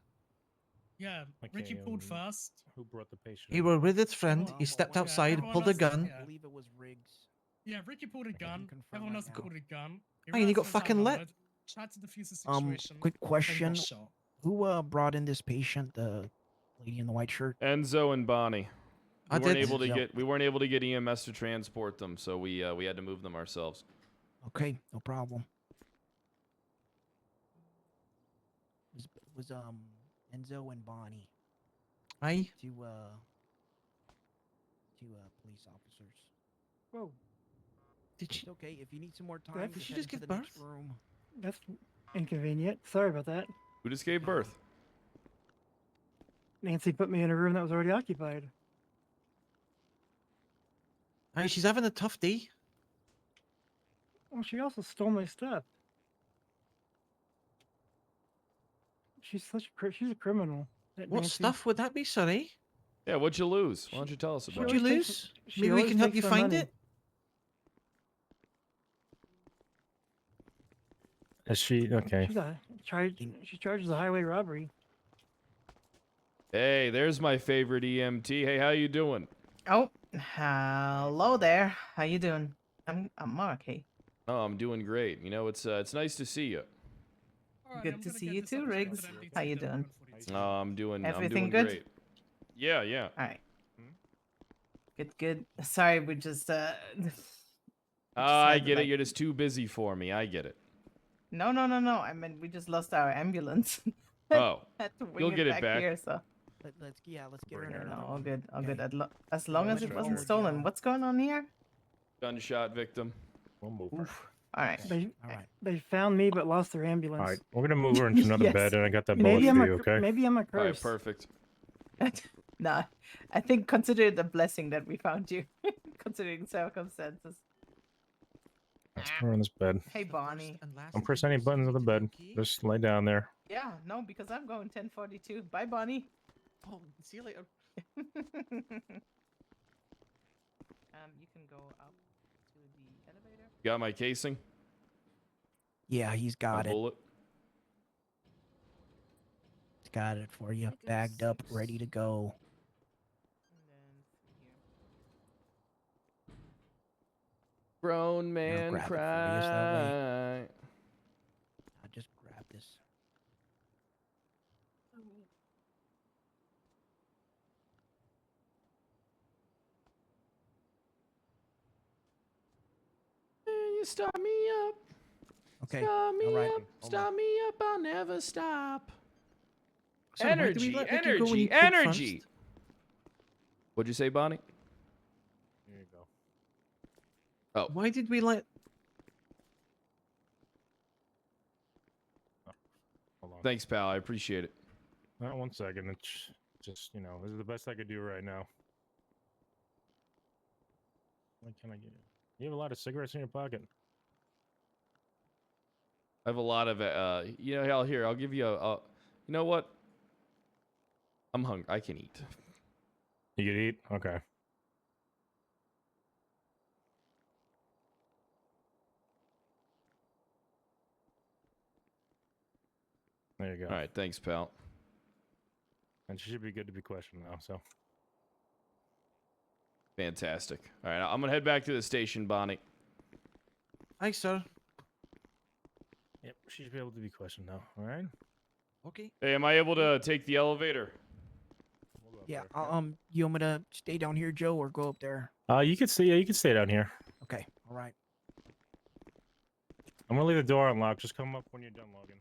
Yeah, Ricky Okay, pulled first. Who brought the patient? He were with his friend. He stepped outside, everyone pulled a else- gun. yeah. I believe it was Riggs. Yeah, Ricky pulled a gun. Everyone else pulled a gun. Aye, and he got realized was fucking lit. outnumbered, tried to defuse the situation. Quick and got question. shot. Who brought in this patient? The lady in the white shirt. Enzo and Bonnie. I We weren't did. able to Enzo. get EMS to transport them, so we had to move them ourselves. Okay, no problem. Was Enzo and Bonnie Aye. two police officers. Whoa. Did It's she? okay if you need some more time. Did just she head just into give the next birth? room. That's inconvenient. Sorry about that. Who just gave birth? Nancy put me in a room that was already occupied. Aye, she's having a tough day. Well, she also stole my stuff. She's she's a criminal. that What Nancy. stuff would that be, sorry? Yeah, what'd you lose? Why don't you tell us about What'd it? you always lose? she Maybe we always can help takes you my find money. it. Is she okay? She charges a highway robbery. Hey, there's my favorite EMT. Hey, how you doing? Oh, hello there. How you doing? I'm okay. Oh, I'm doing great. You know, it's nice to see you. Good to see you too, Riggs. How you doing? Oh, I'm doing Everything good. good? Yeah. All right. Good. Sorry, we just I had to, get it. like- You're just too busy for me. I get it. No. I mean, we just lost our ambulance. Oh, Had to wing you'll get it back back. here, so. Let's get her in Yeah, another no, all room. good. All Okay. good. As long as it sure. wasn't stolen. What's going on here? Gunshot victim. We'll move her. All right. They found me but lost their ambulance. All right, we're gonna move her into another Yes. bed, and I got that bullet Maybe for I'm you. Okay. maybe I'm a All right, curse. perfect. Nah, I think consider it a blessing that we found you, considering circumstances. Let's put her in this bed. Hey, Bonnie. Don't press any buttons on the bed. Just lay down there. Yeah, no, because I'm going 1042. Bye, Bonnie. Oh, see you later. You can go up to the elevator. Got my casing? Yeah, he's My got it. bullet? He's got it for you, bagged up, ready to go. Grown man grab it for you, is that cry. I'll just grab this. You start me up. Okay. Start me all right. up. Start me up. I'll never stop. Sorry, why do we Energy, let Ricky go when he energy, pulled energy. first? What'd you say, Bonnie? Here you go. Oh. Why did we let? Hold on. Thanks, pal. I appreciate it. Not 1 second. It's just this is the best I could do right now. What can I get? You have a lot of cigarettes in your pocket. I have a lot of hell, here, I'll give you a you know what? I'm hungry. I can eat. You could eat? Okay. There you go. All right, thanks, pal. And she should be good to be questioned now. So. Fantastic. All right, I'm gonna head back to the station, Bonnie. Thanks, sir. Yep, she should be able to be questioned now. All right. Okay. Hey, am I able to take the elevator? Yeah. You want me to stay down here, Joe, or go up there? You could stay. Yeah, you could stay down here. Okay. All right. I'm gonna leave the door unlocked. Just come up when you're done logging.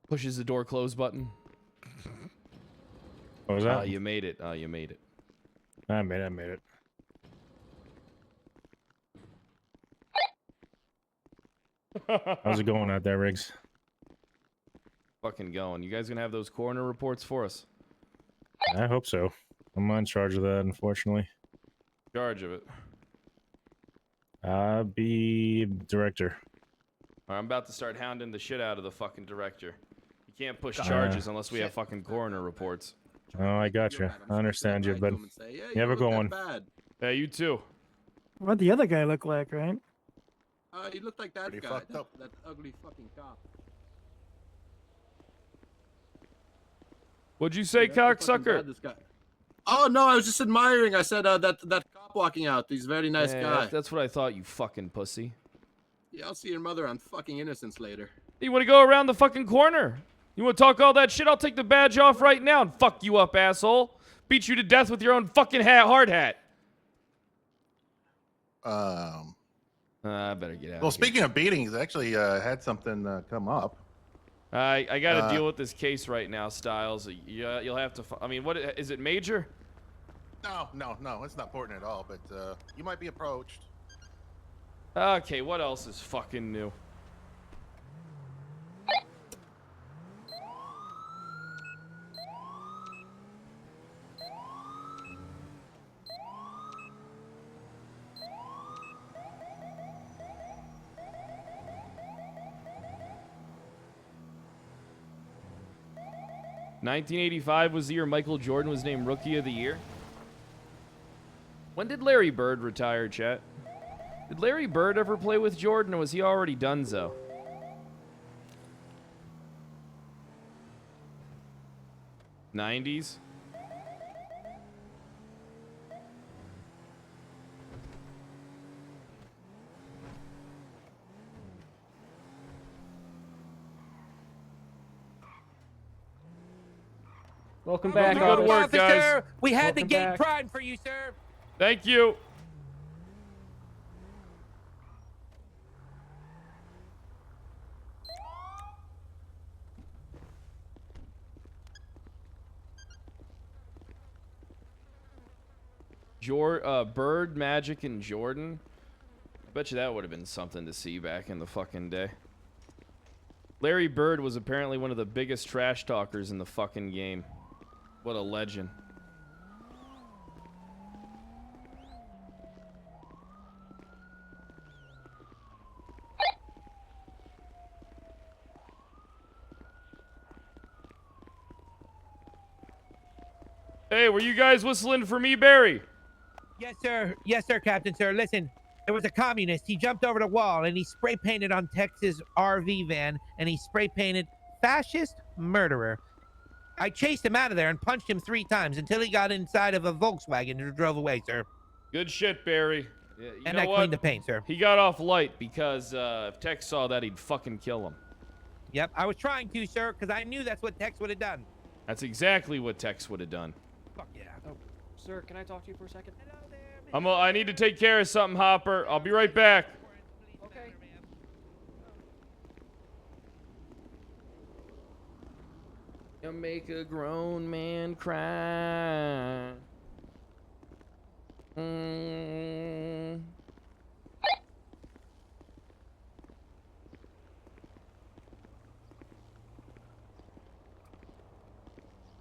Pushes the door close button. What was that? You made it. You made it. I made it. How's it going out there, Riggs? Fucking going. You guys gonna have those coroner reports for us? I hope so. I'm not in charge of that, unfortunately. Charge of it. Be director. All right, I'm about to start hounding the shit out of the fucking director. You can't push God. charges unless we have fucking coroner reports. Oh, I got you. I understand you, but you have a good one. Hey, you too. What the other guy look like, right? He looked like that Pretty guy. fucked up. That ugly fucking cop. What'd you say, cocksucker? This guy. Oh no, I was just admiring. I said that cop walking out. He's a very nice guy. That's what I thought, you fucking pussy. Yeah, I'll see your mother on fucking Innocence later. You want to go around the fucking corner? You want to talk all that shit? I'll take the badge off right now and fuck you up, asshole. Beat you to death with your own fucking hard hat. I better get out. Well, speaking of beatings, I actually had something come up. I got to deal with this case right now, Styles. You'll have to. I mean, what is it, major? No, it's not important at all. But you might be approached. Okay, what else is fucking new? '85 was the year Michael Jordan was named Rookie of the Year. When did Larry Bird retire, chat? Did Larry Bird ever play with Jordan, or was he already donezo? '90s? Welcome back, back, good work, guys. We had the Welcome gate back. primed for you, sir. Thank you. Bird, Magic, and Jordan. I bet you that would have been something to see back in the fucking day. Larry Bird was apparently one of the biggest trash talkers in the fucking game. What a legend. Hey, were you guys whistling for me, Barry? Yes, sir. Yes, sir, Captain, sir. Listen, there was a communist. He jumped over the wall and he spray painted on Tex's RV van and he spray painted fascist murderer. I chased him out of there and punched him 3 times until he got inside of a Volkswagen and drove away, sir. Good shit, Barry. Yeah, you And know I what? cleaned the paint, sir. He got off light because if Tex saw that, he'd fucking kill him. Yep, I was trying to, sir, because I knew that's what Tex would have done. That's exactly what Tex would have done. Fuck yeah. Oh, sir, can I talk to you for a second? I need to take care of something, Hopper. I'll be right back. Okay. You make a grown man cry.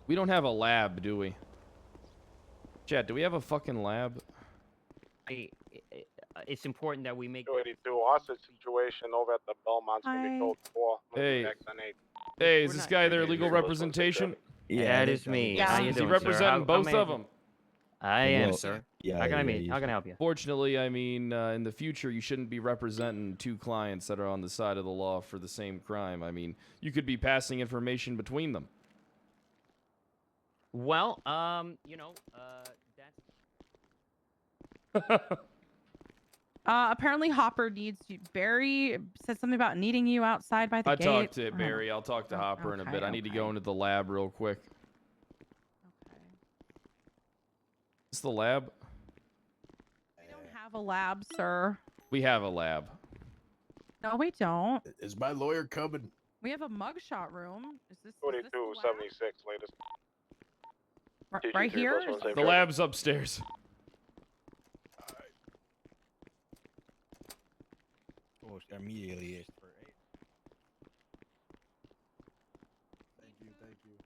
We don't have a lab, do we? Chat, do we have a fucking lab? It's important that we make. 282 hostage situation over at the Belmont's gonna be code 4. Hey. XN8. Hey, is this guy their legal representation? That is me. Yeah. How you Is he doing, sir? representing How both may of I- them? I am, Well, sir. yeah, How can I yeah, meet? yeah. How can I help you? Fortunately, I mean, in the future, you shouldn't be representing two clients that are on the side of the law for the same crime. I mean, you could be passing information between them. Well, you know, that's Apparently Hopper needs you. Barry said something about needing you outside by the I gate. talked to I don't Barry. know. I'll talk to Oh, Hopper in a bit. okay, I need to okay. go into the lab real quick. Okay. Is the lab? We don't have a lab, sir. We have a lab. No, we don't. Is my lawyer coming? We have a mugshot room. Is this 2276 latest. right here? The lab's upstairs. Oh, immediately is for 8. Thank you, thank you.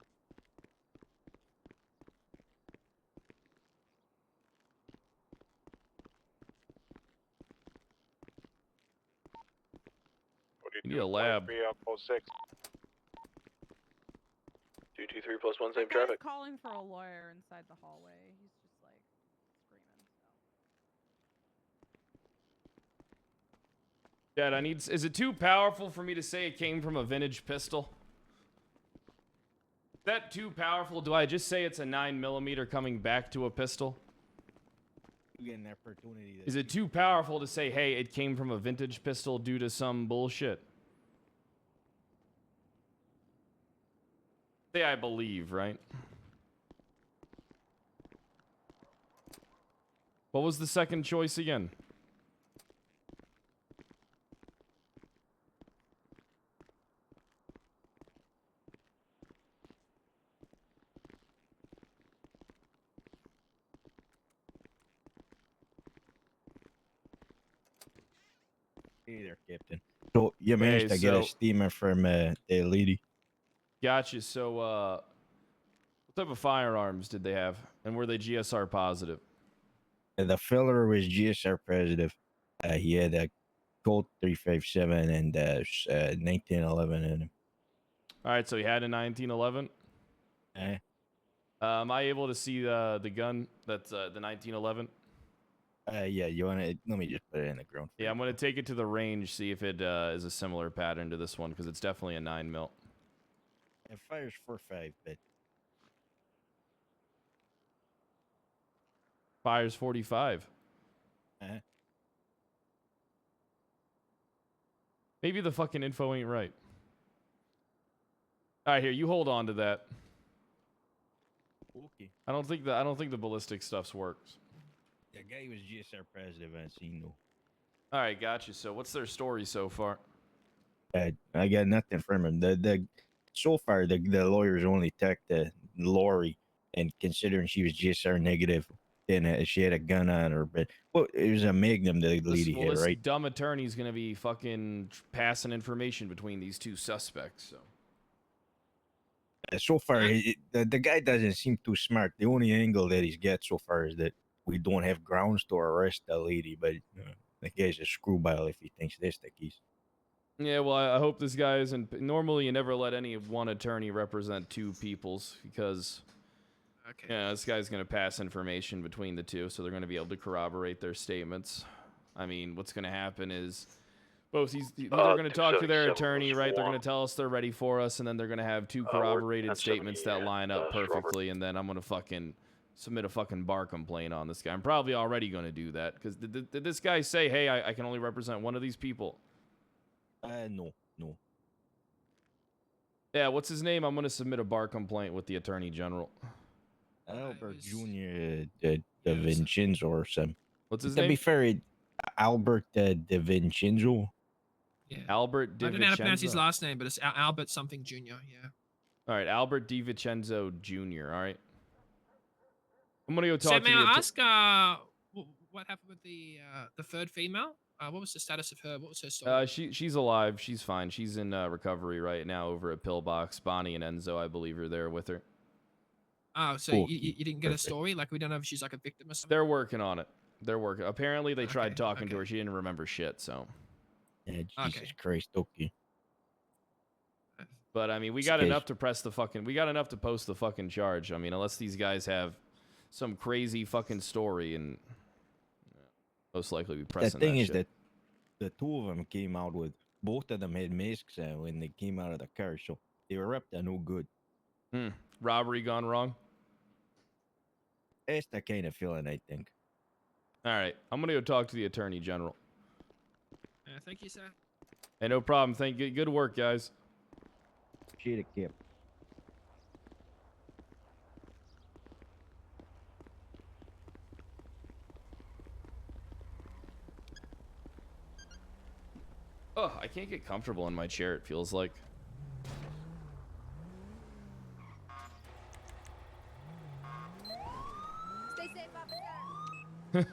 You need a lab. 223 plus 1, same That guy's traffic. calling for a lawyer inside the hallway. He's just like screaming. Dad, I need. Is it too powerful for me to say it came from a vintage pistol? Is that too powerful? Do I just say it's a 9mm coming back to a pistol? You get an opportunity. Is it too powerful to say, hey, it came from a vintage pistol due to some bullshit? Say I believe, right? What was the second choice again? Hey there, Captain. So you managed to get a steamer from the lady. Gotcha. So, what type of firearms did they have? And were they GSR positive? The filler was GSR positive. He had a Colt 357 and 1911 in him. All right, so he had a 1911. Am I able to see the gun? That's the 1911. Yeah, you want to? Let me just put it in the ground. Yeah, I'm gonna take it to the range, see if it is a similar pattern to this one, because it's definitely a 9mm. It fires 4.5, but Fires 45. Maybe the fucking info ain't right. All right, here, you hold on to that. Okay. I don't think the ballistic stuff's works. The guy was GSR positive. I seen though. All right, gotcha. So, what's their story so far? I got nothing from him. So far the lawyers only attacked Lori, and considering she was GSR negative, and she had a gun on her, but well, it was a Magnum the lady had, This right? dumb attorney's gonna be fucking passing information between these two suspects. So. So far, the guy doesn't seem too smart. The only angle that he's got so far is that we don't have grounds to arrest the lady, but the guy's a screwball if he thinks that's the case. Yeah, well, I hope this guy isn't. Normally, you never let any one attorney represent two peoples because, yeah, this guy's gonna pass information between the two, so they're gonna be able to corroborate their statements. I mean, what's gonna happen is, both they're gonna talk to their attorney, right? They're gonna tell us they're ready for us, and then they're gonna have two corroborated statements that line up perfectly, and then I'm gonna fucking submit a fucking bar complaint on this guy. I'm probably already gonna do that because did this guy say, hey, I can only represent one of these people? No. Yeah, what's his name? I'm gonna submit a bar complaint with the attorney general. Albert Jr. De Vincenzo or something. What's his To name? be fair, Albert De Vincenzo. Yeah. Albert I don't know how to pronounce his DiVincenzo. last name, but it's Albert something Jr. Yeah. All right, Albert DiVincenzo Jr. All right. I'm gonna go So talk may to the. I ask, what happened with the third female? What was the status of her? What was her story? She's alive. She's fine. She's in recovery right now over at Pillbox. Bonnie and Enzo, I believe, are there with her. Oh, so Cool. you didn't get a story? Like we don't know if she's like a victim or something. They're working on it. They're working. Apparently, they tried talking to her. She didn't remember shit. So. Yeah, Jesus Christ. Okay. But I mean, we got enough to press the fucking. We got enough to post the fucking charge. I mean, unless these guys have some crazy fucking story and most likely be The pressing thing that is shit. that the two of them came out with, both of them had masks when they came out of the car, so they were up to no good. Robbery gone wrong. That's the kind of feeling I think. All right, I'm gonna go talk to the attorney general. Thank you, sir. Hey, no problem. Thank you. Good work, guys. Appreciate it, Kip. Oh, I can't get comfortable in my chair. It feels like. Stay safe, officer.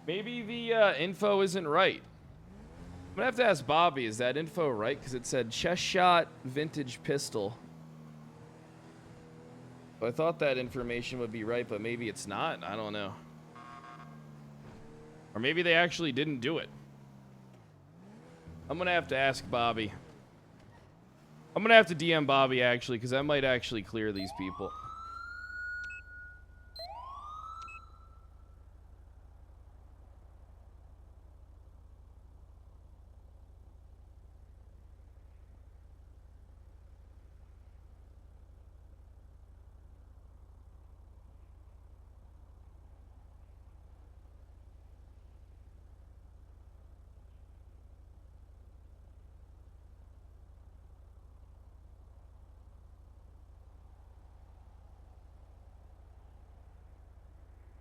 Maybe the info isn't right. I'm gonna have to ask Bobby, is that info right? Because it said chest shot vintage pistol. I thought that information would be right, but maybe it's not. I don't know. Or maybe they actually didn't do it. I'm gonna have to ask Bobby. I'm gonna have to DM Bobby actually, because that might actually clear these people.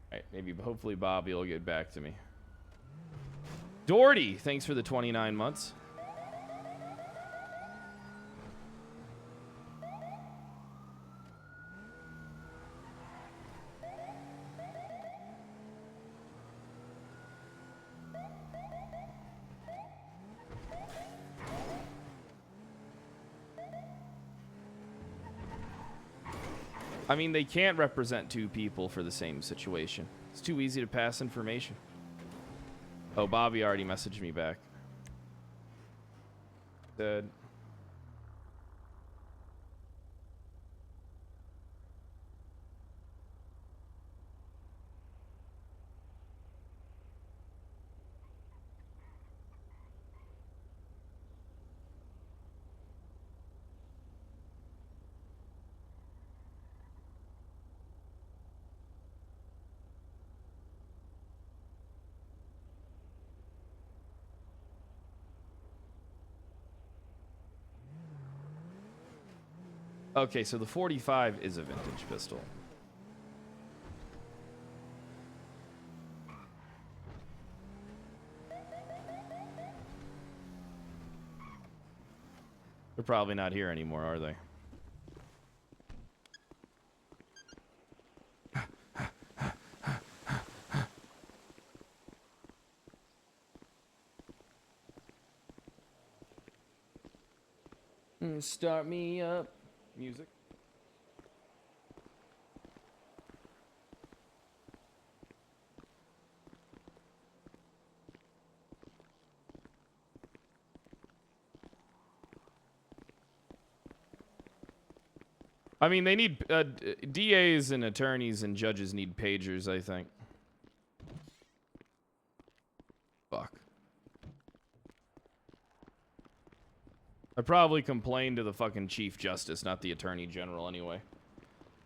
Alright, maybe hopefully Bobby will get back to me. Doherty, thanks for the 29 months. I mean, they can't represent two people for the same situation. It's too easy to pass information. Oh, Bobby already messaged me back. Said, okay, so the 45 is a vintage pistol. They're probably not here anymore, are they? Start me up. Music. I mean, they need DAs and attorneys and judges need pagers, I think. Fuck. I probably complain to the fucking Chief Justice, not the Attorney General anyway,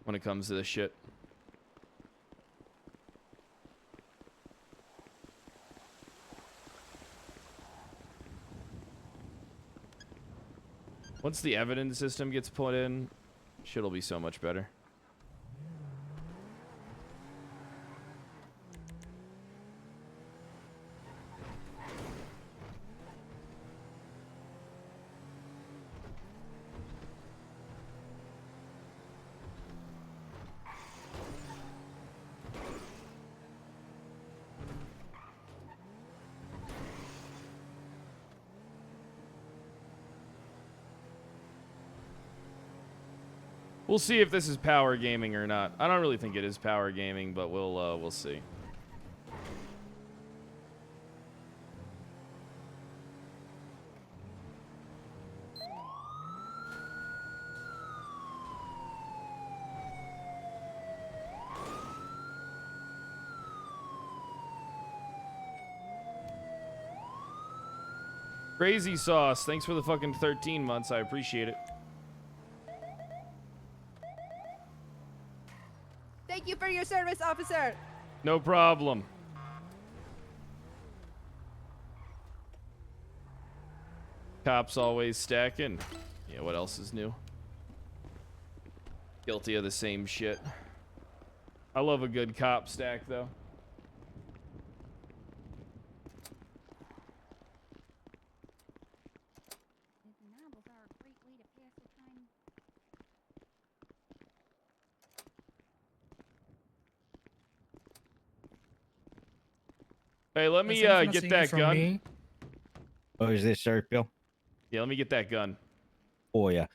when it comes to this shit. Once the evidence system gets put in, shit'll be so much better. We'll see if this is power gaming or not. I don't really think it is power gaming, but we'll see. Crazy Sauce, thanks for the fucking 13 months. I appreciate it. Thank you for your service, officer. No problem. Cops always stacking. Yeah, what else is new? Guilty of the same shit. I love a good cop stack, though. Hey, let me get that gun. Oh, is this sir, Bill? Yeah, let me get that gun. Oh yeah.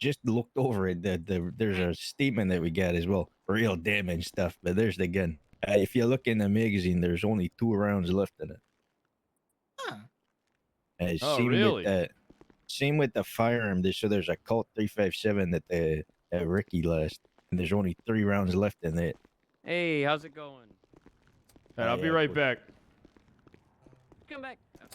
Just looked over it. There's a statement that we got as well. Real damage stuff. But there's the gun. If you look in the magazine, there's only 2 rounds left in it. Oh, Same really? Same with the firearm. So there's a Colt 357 that Ricky lost, and there's only 3 rounds left in it. Hey, how's it going? And I'll be right back. Come back. And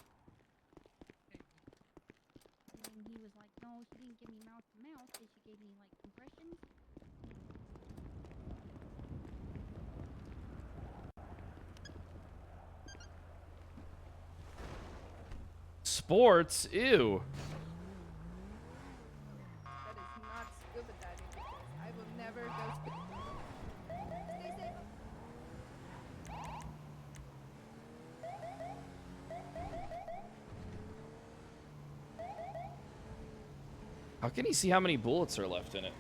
he was like, no, she didn't give me mouth to mouth, but she gave me like compressions. Sports? Ew. That is not scuba diving because I will never go scuba. Stay safe. How can he see how many bullets are left in it?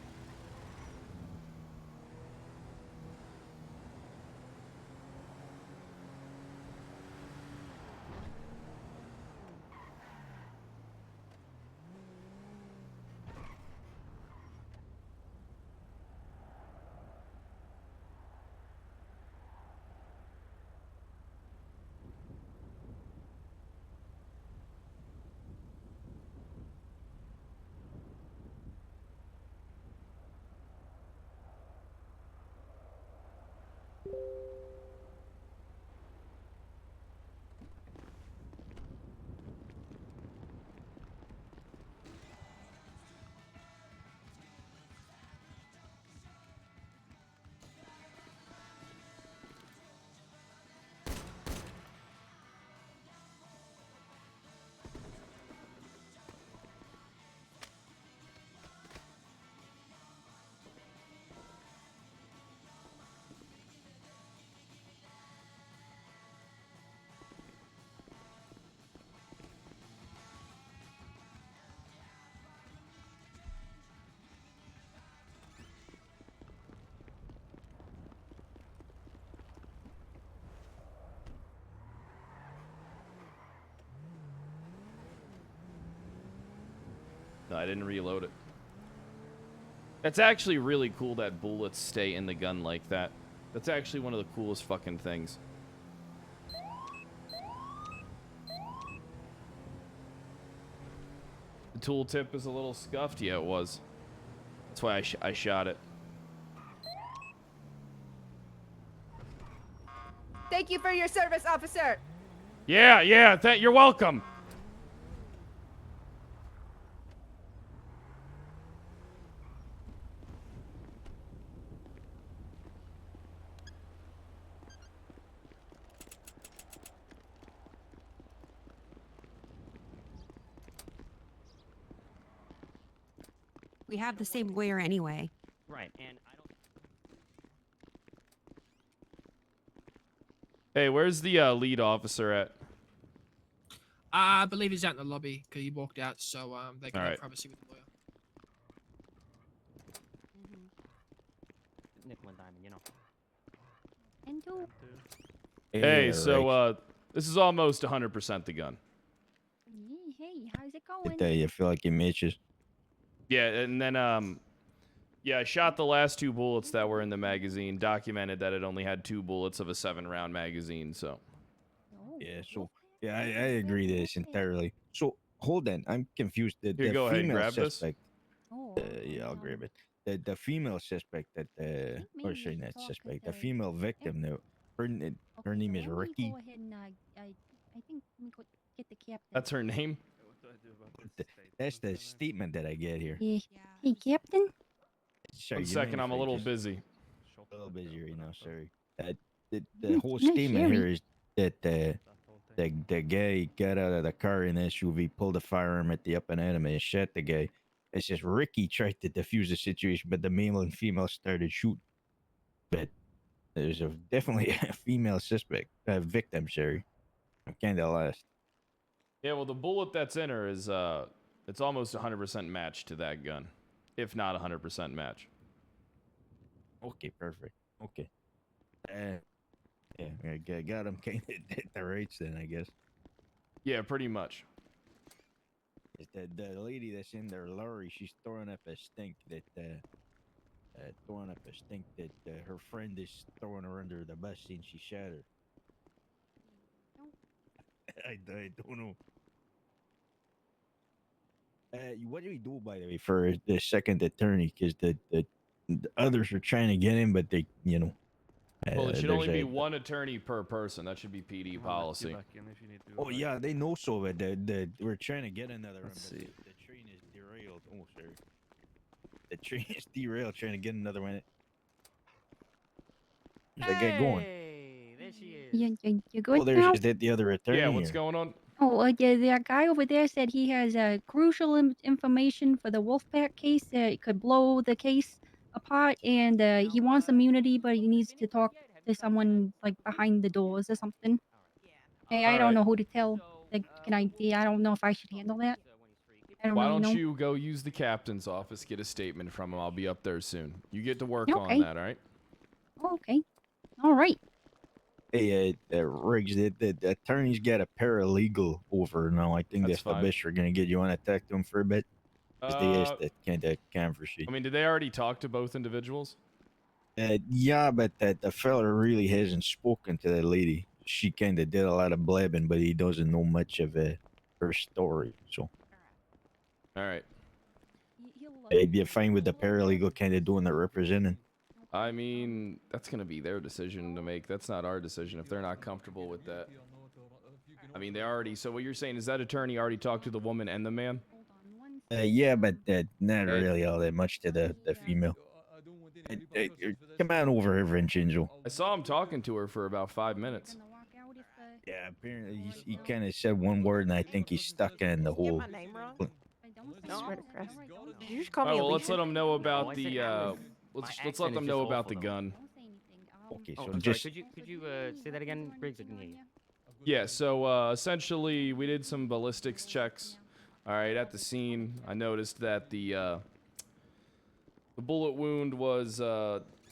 No, I didn't reload it. That's actually really cool that bullets stay in the gun like that. That's actually one of the coolest fucking things. The tooltip is a little scuffed. Yeah, it was. That's why I shot it. Thank you for your service, officer. Yeah, you're welcome. We have the same lawyer anyway. Right, and I don't. Hey, where's the lead officer at? I believe he's out in the lobby because he walked out, so they can All have right. privacy with the lawyer. Nickel and diamond, you know. And two. Hey, Yeah, so right. this is almost 100% the gun. Yeah, hey, how's it I going? tell you, I feel like it matches. Yeah, and then yeah, I shot the last 2 bullets that were in the magazine. Documented that it only had 2 bullets of a 7-round magazine. So Yeah, so yeah, I agree to this entirely. So hold on, I'm confused. The Here, go ahead and female grab this. suspect. Oh, Yeah, I'll grab it. The female suspect that or maybe sorry, we not should talk suspect, with the the- female victim. Now, her name so is let me Ricky. Go ahead and I think let me go get the captain. that's her name. That's the statement that I get here. Yeah. Hey, Captain. Sorry, One you mind second, if I'm a I little just- busy. A little busy right now. Sorry. The whole No, statement Sherry. here is that the guy got out of the car in the SUV, pulled a firearm at the up and at him, and shot the guy. It says Ricky tried to defuse the situation, but the male and female started shooting. But there's definitely a female suspect, victim. Sorry, I'm kind of lost. Yeah, well, the bullet that's in her is it's almost 100% match to that gun, if not 100% match. Okay, perfect. Okay. Yeah, I got him kind of at the rates then, I guess. Yeah, pretty much. It's the lady that's in their lorry, she's throwing up a stink that her friend is throwing her under the bus since she shot her. I don't know. What do we do, by the way, for the second attorney? Because the others are trying to get him, but they, Well, it should there's only be a- one attorney per person. That should be PD policy. Oh yeah, they know so, but we're trying to get another one, but the train is derailed. Oh, sorry. The train is derailed, trying to get another one. There's a guy going. Hey, there she is. You good Oh, there's now? is that the other attorney? Yeah, what's here? going on? Oh, that guy over there said he has crucial information for the Wolfpack case that could blow the case apart, and he wants immunity, but he needs to talk to someone like behind the doors or something. Hey, I don't Alright. know who to tell. Like, I don't know if I should handle that. I don't Why really don't know. you go use the captain's office, get a statement from him? I'll be up there soon. You get to work Okay. on that, all right? Oh, okay. All right. Hey, Riggs, the attorney's got a paralegal over now. I think That's that's the fine. best we're gonna get. You want to talk to him for a bit? Because they asked that kind of conversation. I mean, did they already talk to both individuals? Yeah, but the fella really hasn't spoken to that lady. She kind of did a lot of blabbing, but he doesn't know much of her story. So, All right. you're fine with the paralegal kind of doing the representing. I mean, that's going to be their decision to make. That's not our decision if they're not comfortable with that. I mean, they already... So what you're saying is that attorney already talked to the woman and the man? Yeah, but not really all that much to the female. Come on over here, Vincenzo. I saw him talking to her for about 5 minutes. Yeah, apparently he kind of said one word, and I think he's stuck in the whole. Did you just call All me right, well, let's Alicia? let them know about I the said Alice. let's My let accent them is know just about the awful, though. gun. Okay, Oh, so I'm just sorry. Could you say that again, Briggs? I didn't hear you. Yeah, so essentially we did some ballistics checks. All right, at the scene, I noticed that the bullet wound was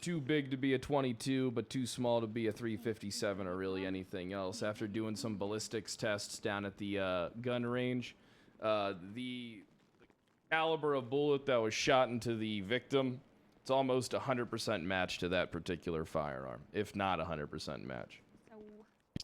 too big to be a 22, but too small to be a 357 or really anything else. After doing some ballistics tests down at the gun range, the caliber of bullet that was shot into the victim, it's almost 100% match to that particular firearm, if not 100% match.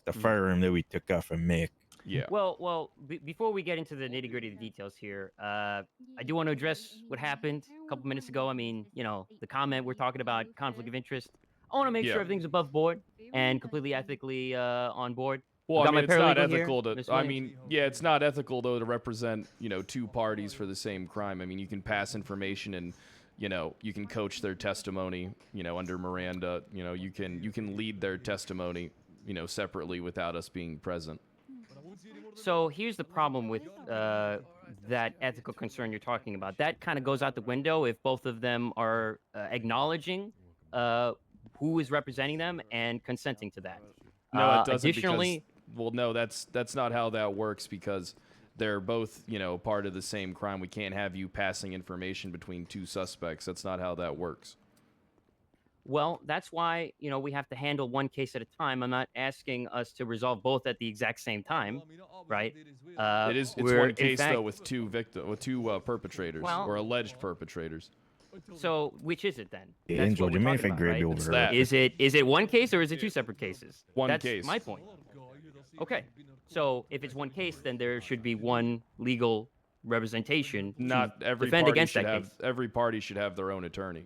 the firearm that we took off of Mick. Yeah. Well, before we get into the nitty gritty of the details here, I do want to address what happened a couple minutes ago. I mean, the comment we're talking about conflict of interest. I want to make Yeah. sure everything's above board and completely ethically on board. Well, Got I mean, my it's not paralegal here, ethical to. Miss I Williams. mean, yeah, it's not ethical though to represent, two parties for the same crime. I mean, you can pass information and, you can coach their testimony, under Miranda. You can lead their testimony, separately without us being present. So here's the problem with that ethical concern you're talking about. That kind of goes out the window if both of them are acknowledging who is representing them and consenting to that. No, it doesn't. Additionally, well, no, that's not how that works because they're both, part of the same crime. We can't have you passing information between two suspects. That's not how that works. well, that's why we have to handle one case at a time. I'm not asking us to resolve both at the exact same time, right? It's we're, one in case fact- though with two perpetrators Well- or alleged perpetrators. So which is it then? Yeah, That's Angel, what do you we're mind if I talking about, grab right? you over It's here? that. Is it one case or is it two separate cases? One That's case. my point. Okay, so if it's one case, then there should be one legal representation Not to every defend party against should that have. case. Every party should have their own attorney.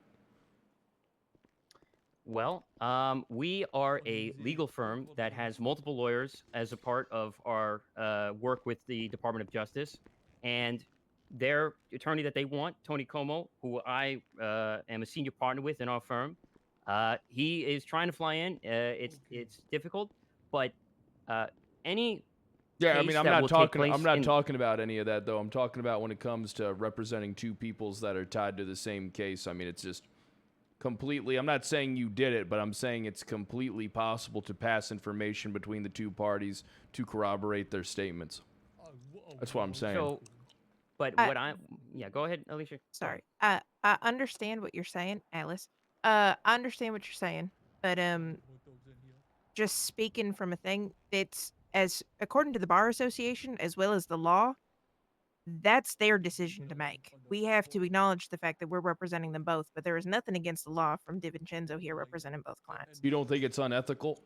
Well, we are a legal firm that has multiple lawyers as a part of our work with the Department of Justice. and their attorney that they want, Tony Como, who I am a senior partner with in our firm, he is trying to fly in. It's difficult, but any Yeah, I case mean, I'm that not will take talking. place I'm not in- talking about any of that though. I'm talking about when it comes to representing two peoples that are tied to the same case. I mean, it's just completely. I'm not saying you did it, but I'm saying it's completely possible to pass information between the two parties to corroborate their statements. That's what I'm saying. So, but I- what yeah, go ahead, Alicia. Sorry. I understand what you're saying, Alice. I understand what you're saying, but just speaking from a thing that's as according to the bar association as well as the law, that's their decision to make. We have to acknowledge the fact that we're representing them both, but there is nothing against the law from DiVincenzo here representing both clients. You don't think it's unethical?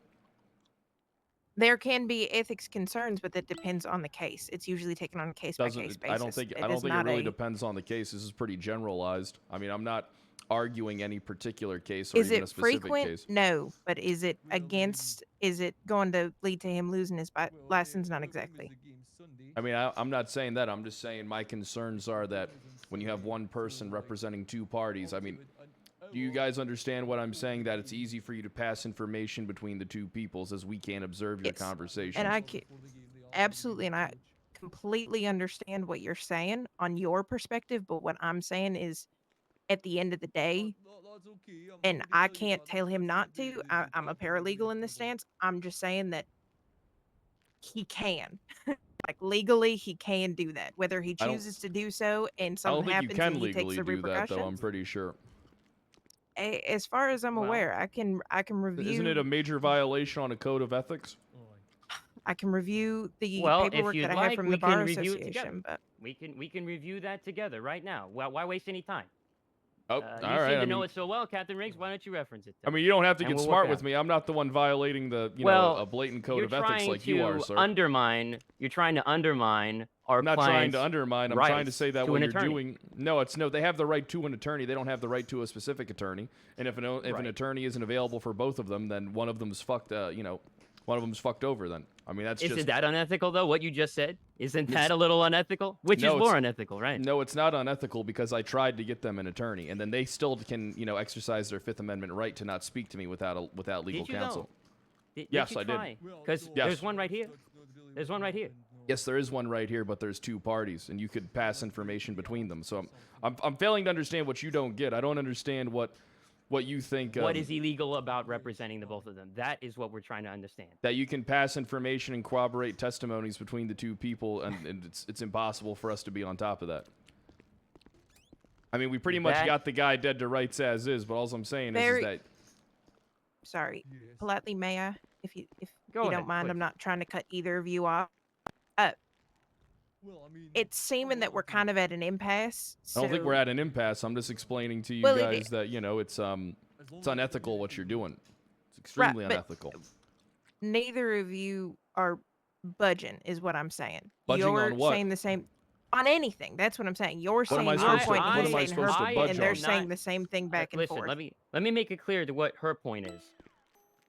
There can be ethics concerns, but that depends on the case. It's usually taken on a case by case basis. I don't think. I don't think it really depends on the case. This is pretty generalized. I mean, I'm not arguing any particular case or Is even a it specific frequent? case. No, but is it against? Is it going to lead to him losing his license? Not exactly. I mean, I'm not saying that. I'm just saying my concerns are that when you have one person representing two parties, I mean, do you guys understand what I'm saying? That it's easy for you to pass information between the two peoples as we can't observe your conversation. And I can absolutely, and I completely understand what you're saying on your perspective. But what I'm saying is, at the end of the day, and I can't tell him not to. I'm a paralegal in this stance. I'm just saying that he can. Like legally, he can do that. Whether he I don't- chooses to do so and I don't something think you happens can and he takes legally the do that, repercussions. though. I'm pretty sure. As far as I'm aware, I can review. Isn't it a major violation on a code of ethics? I can review the Well, if paperwork you'd that I like, have from we the bar can review it together. association. But We can review that together right now. Well, why waste any time? Oh, You all seem right. to know it so well, Captain Riggs. Why don't you reference it? I mean, you don't have to And get we'll smart work with out. me. I'm not the one violating the, well, a blatant code you're of ethics trying like you are, to sir. Undermine. You're trying to undermine our I'm not trying client's to undermine. I'm trying to rights say that to what an you're attorney. doing. No, it's no. They have the right to an attorney. They don't have the right to a specific attorney. And if an Right. attorney isn't available for both of them, then one of them's fucked. One of them's fucked over. Then I mean, that's Isn't just. that unethical, though? What you just said? Isn't It's- that a little unethical? Which No, is it's- more unethical, right? No, it's not unethical because I tried to get them an attorney, and then they still can, exercise their Fifth Amendment right to not speak to me without legal Did you counsel. Though? Yes, you I try? did. Because Yes. there's one right here. There's one right here. Yes, there is one right here, but there's two parties, and you could pass information between them. So I'm failing to understand what you don't get. I don't understand what you think. What is illegal about representing the both of them? That is what we're trying to understand. That you can pass information and corroborate testimonies between the two people, and it's impossible for us to be on top of that. I mean, we pretty much That- got the guy dead to rights as is, but all I'm saying is that. sorry, politely, may I, if you Go you ahead, don't mind, I'm please. not trying to cut either of you off. It's seeming that we're kind of at an impasse. I don't think so- we're at an impasse. I'm just explaining to you Well, it guys that it's unethical what you're doing. It's extremely but- unethical. Neither of you are budging, is what I'm saying. Budging You're on what? saying the same on anything. That's what I'm saying. You're What am saying I your supposed to- point, what and he's am I saying her supposed to point, budge and they're on? saying the same thing back and Listen, forth. let me make it clear to what her point is.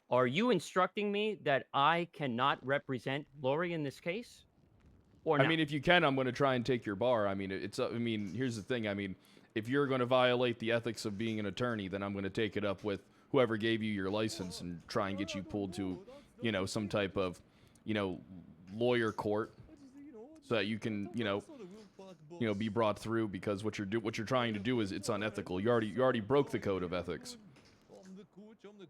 Are you instructing me that I cannot represent Lori in this case? Or I not? mean, if you can, I'm going to try and take your bar. I mean, here's the thing. I mean, if you're going to violate the ethics of being an attorney, then I'm going to take it up with whoever gave you your license and try and get you pulled to, some type of, lawyer court, so that you can, be brought through, because what you're trying to do is it's unethical. You already broke the code of ethics.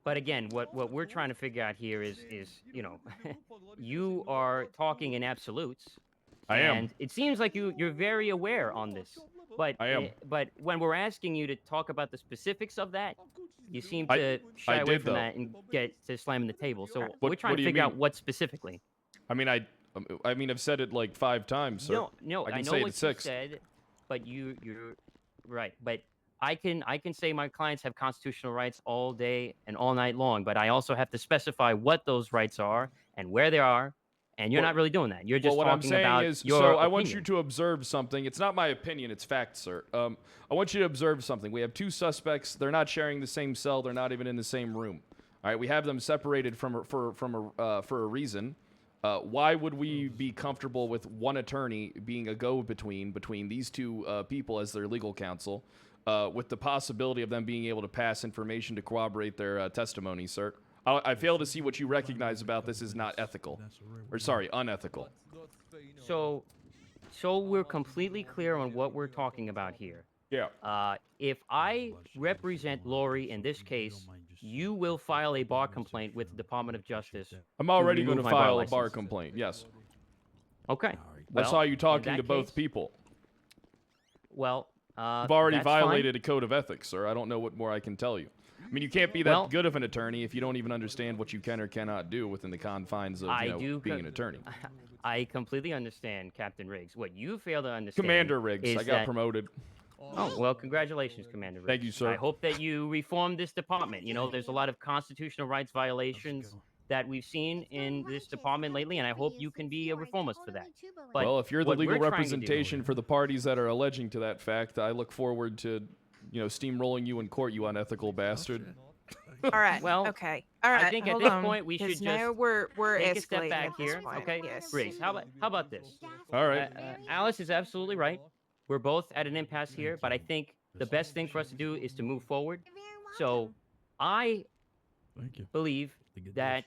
But again, what we're trying to figure out here is you are talking in absolutes. I am. And it seems like you're very aware on this. But I am. But when we're asking you to talk about the specifics of that, you seem I- to shy I away did, from though. that and get to slamming the table. So What- we're trying what to do you figure out mean? what specifically. I mean, I've said it like 5 times, sir. No, I can know say what it 6. you said, but you're right. But I can say my clients have constitutional rights all day and all night long, but I also have to specify what those rights are and where they are, and you're Well- not really doing that. You're just well, what I'm talking saying about is, your so I want opinion. you to observe something. It's not my opinion; it's fact, sir. I want you to observe something. We have 2 suspects. They're not sharing the same cell. They're not even in the same room. All right, we have them separated for a reason. Why would we be comfortable with one attorney being a go-between between these two people as their legal counsel, with the possibility of them being able to pass information to corroborate their testimony, sir? I fail to see what you recognize about this is not ethical, or sorry, unethical. So we're completely clear on what we're talking about here. Yeah. If I represent Lori in this case, you will file a bar complaint with the Department of Justice. I'm already going to file a bar complaint. Yes. Okay. I saw you in talking that to both case- people. Well, You've already that's fine. violated a code of ethics, sir. I don't know what more I can tell you. I mean, you can't be that Well- good of an attorney if you don't even understand what you can or cannot do within the confines of being an attorney. I completely understand, Captain Riggs. What you fail to understand, Commander Riggs, is I got that- promoted. Oh, well, congratulations, Commander Riggs. Thank you, sir. I hope that you reform this department. You know, there's a lot of constitutional rights violations that we've seen in this department lately, and I hope you can be a reformist for that. But Well, if you're the what legal we're trying to do- representation for the parties that are alleging to that fact, I look forward to, steamrolling you in court, you unethical bastard. All right. Well, okay. All right. I think at hold this on, point we 'cause should now just we're take a step escalating back at this here. point. Okay, Yes. Riggs, how about this? All right. Alice is absolutely right. We're both at an impasse here, but I think the best thing for us to do is to move forward. So, I believe that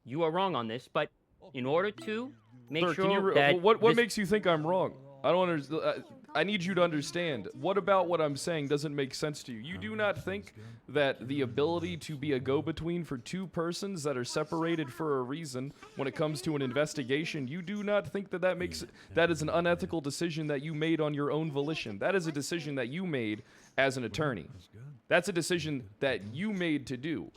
you are wrong on this, but in order to make Sir, sure can you that what this- makes you think I'm wrong? I don't understand. I need you to understand. What about what I'm saying doesn't make sense to you? You do not think that the ability to be a go-between for two persons that are separated for a reason when it comes to an investigation, you do not think that that is an unethical decision that you made on your own volition. That is a decision that you made as an attorney. That's a decision that you made to do,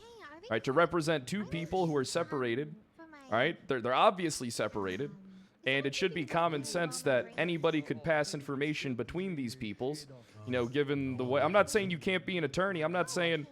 right? To represent two people who are separated, right? They're obviously separated. And it should be common sense that anybody could pass information between these peoples, given the way. I'm not saying you can't be an attorney. I'm not saying,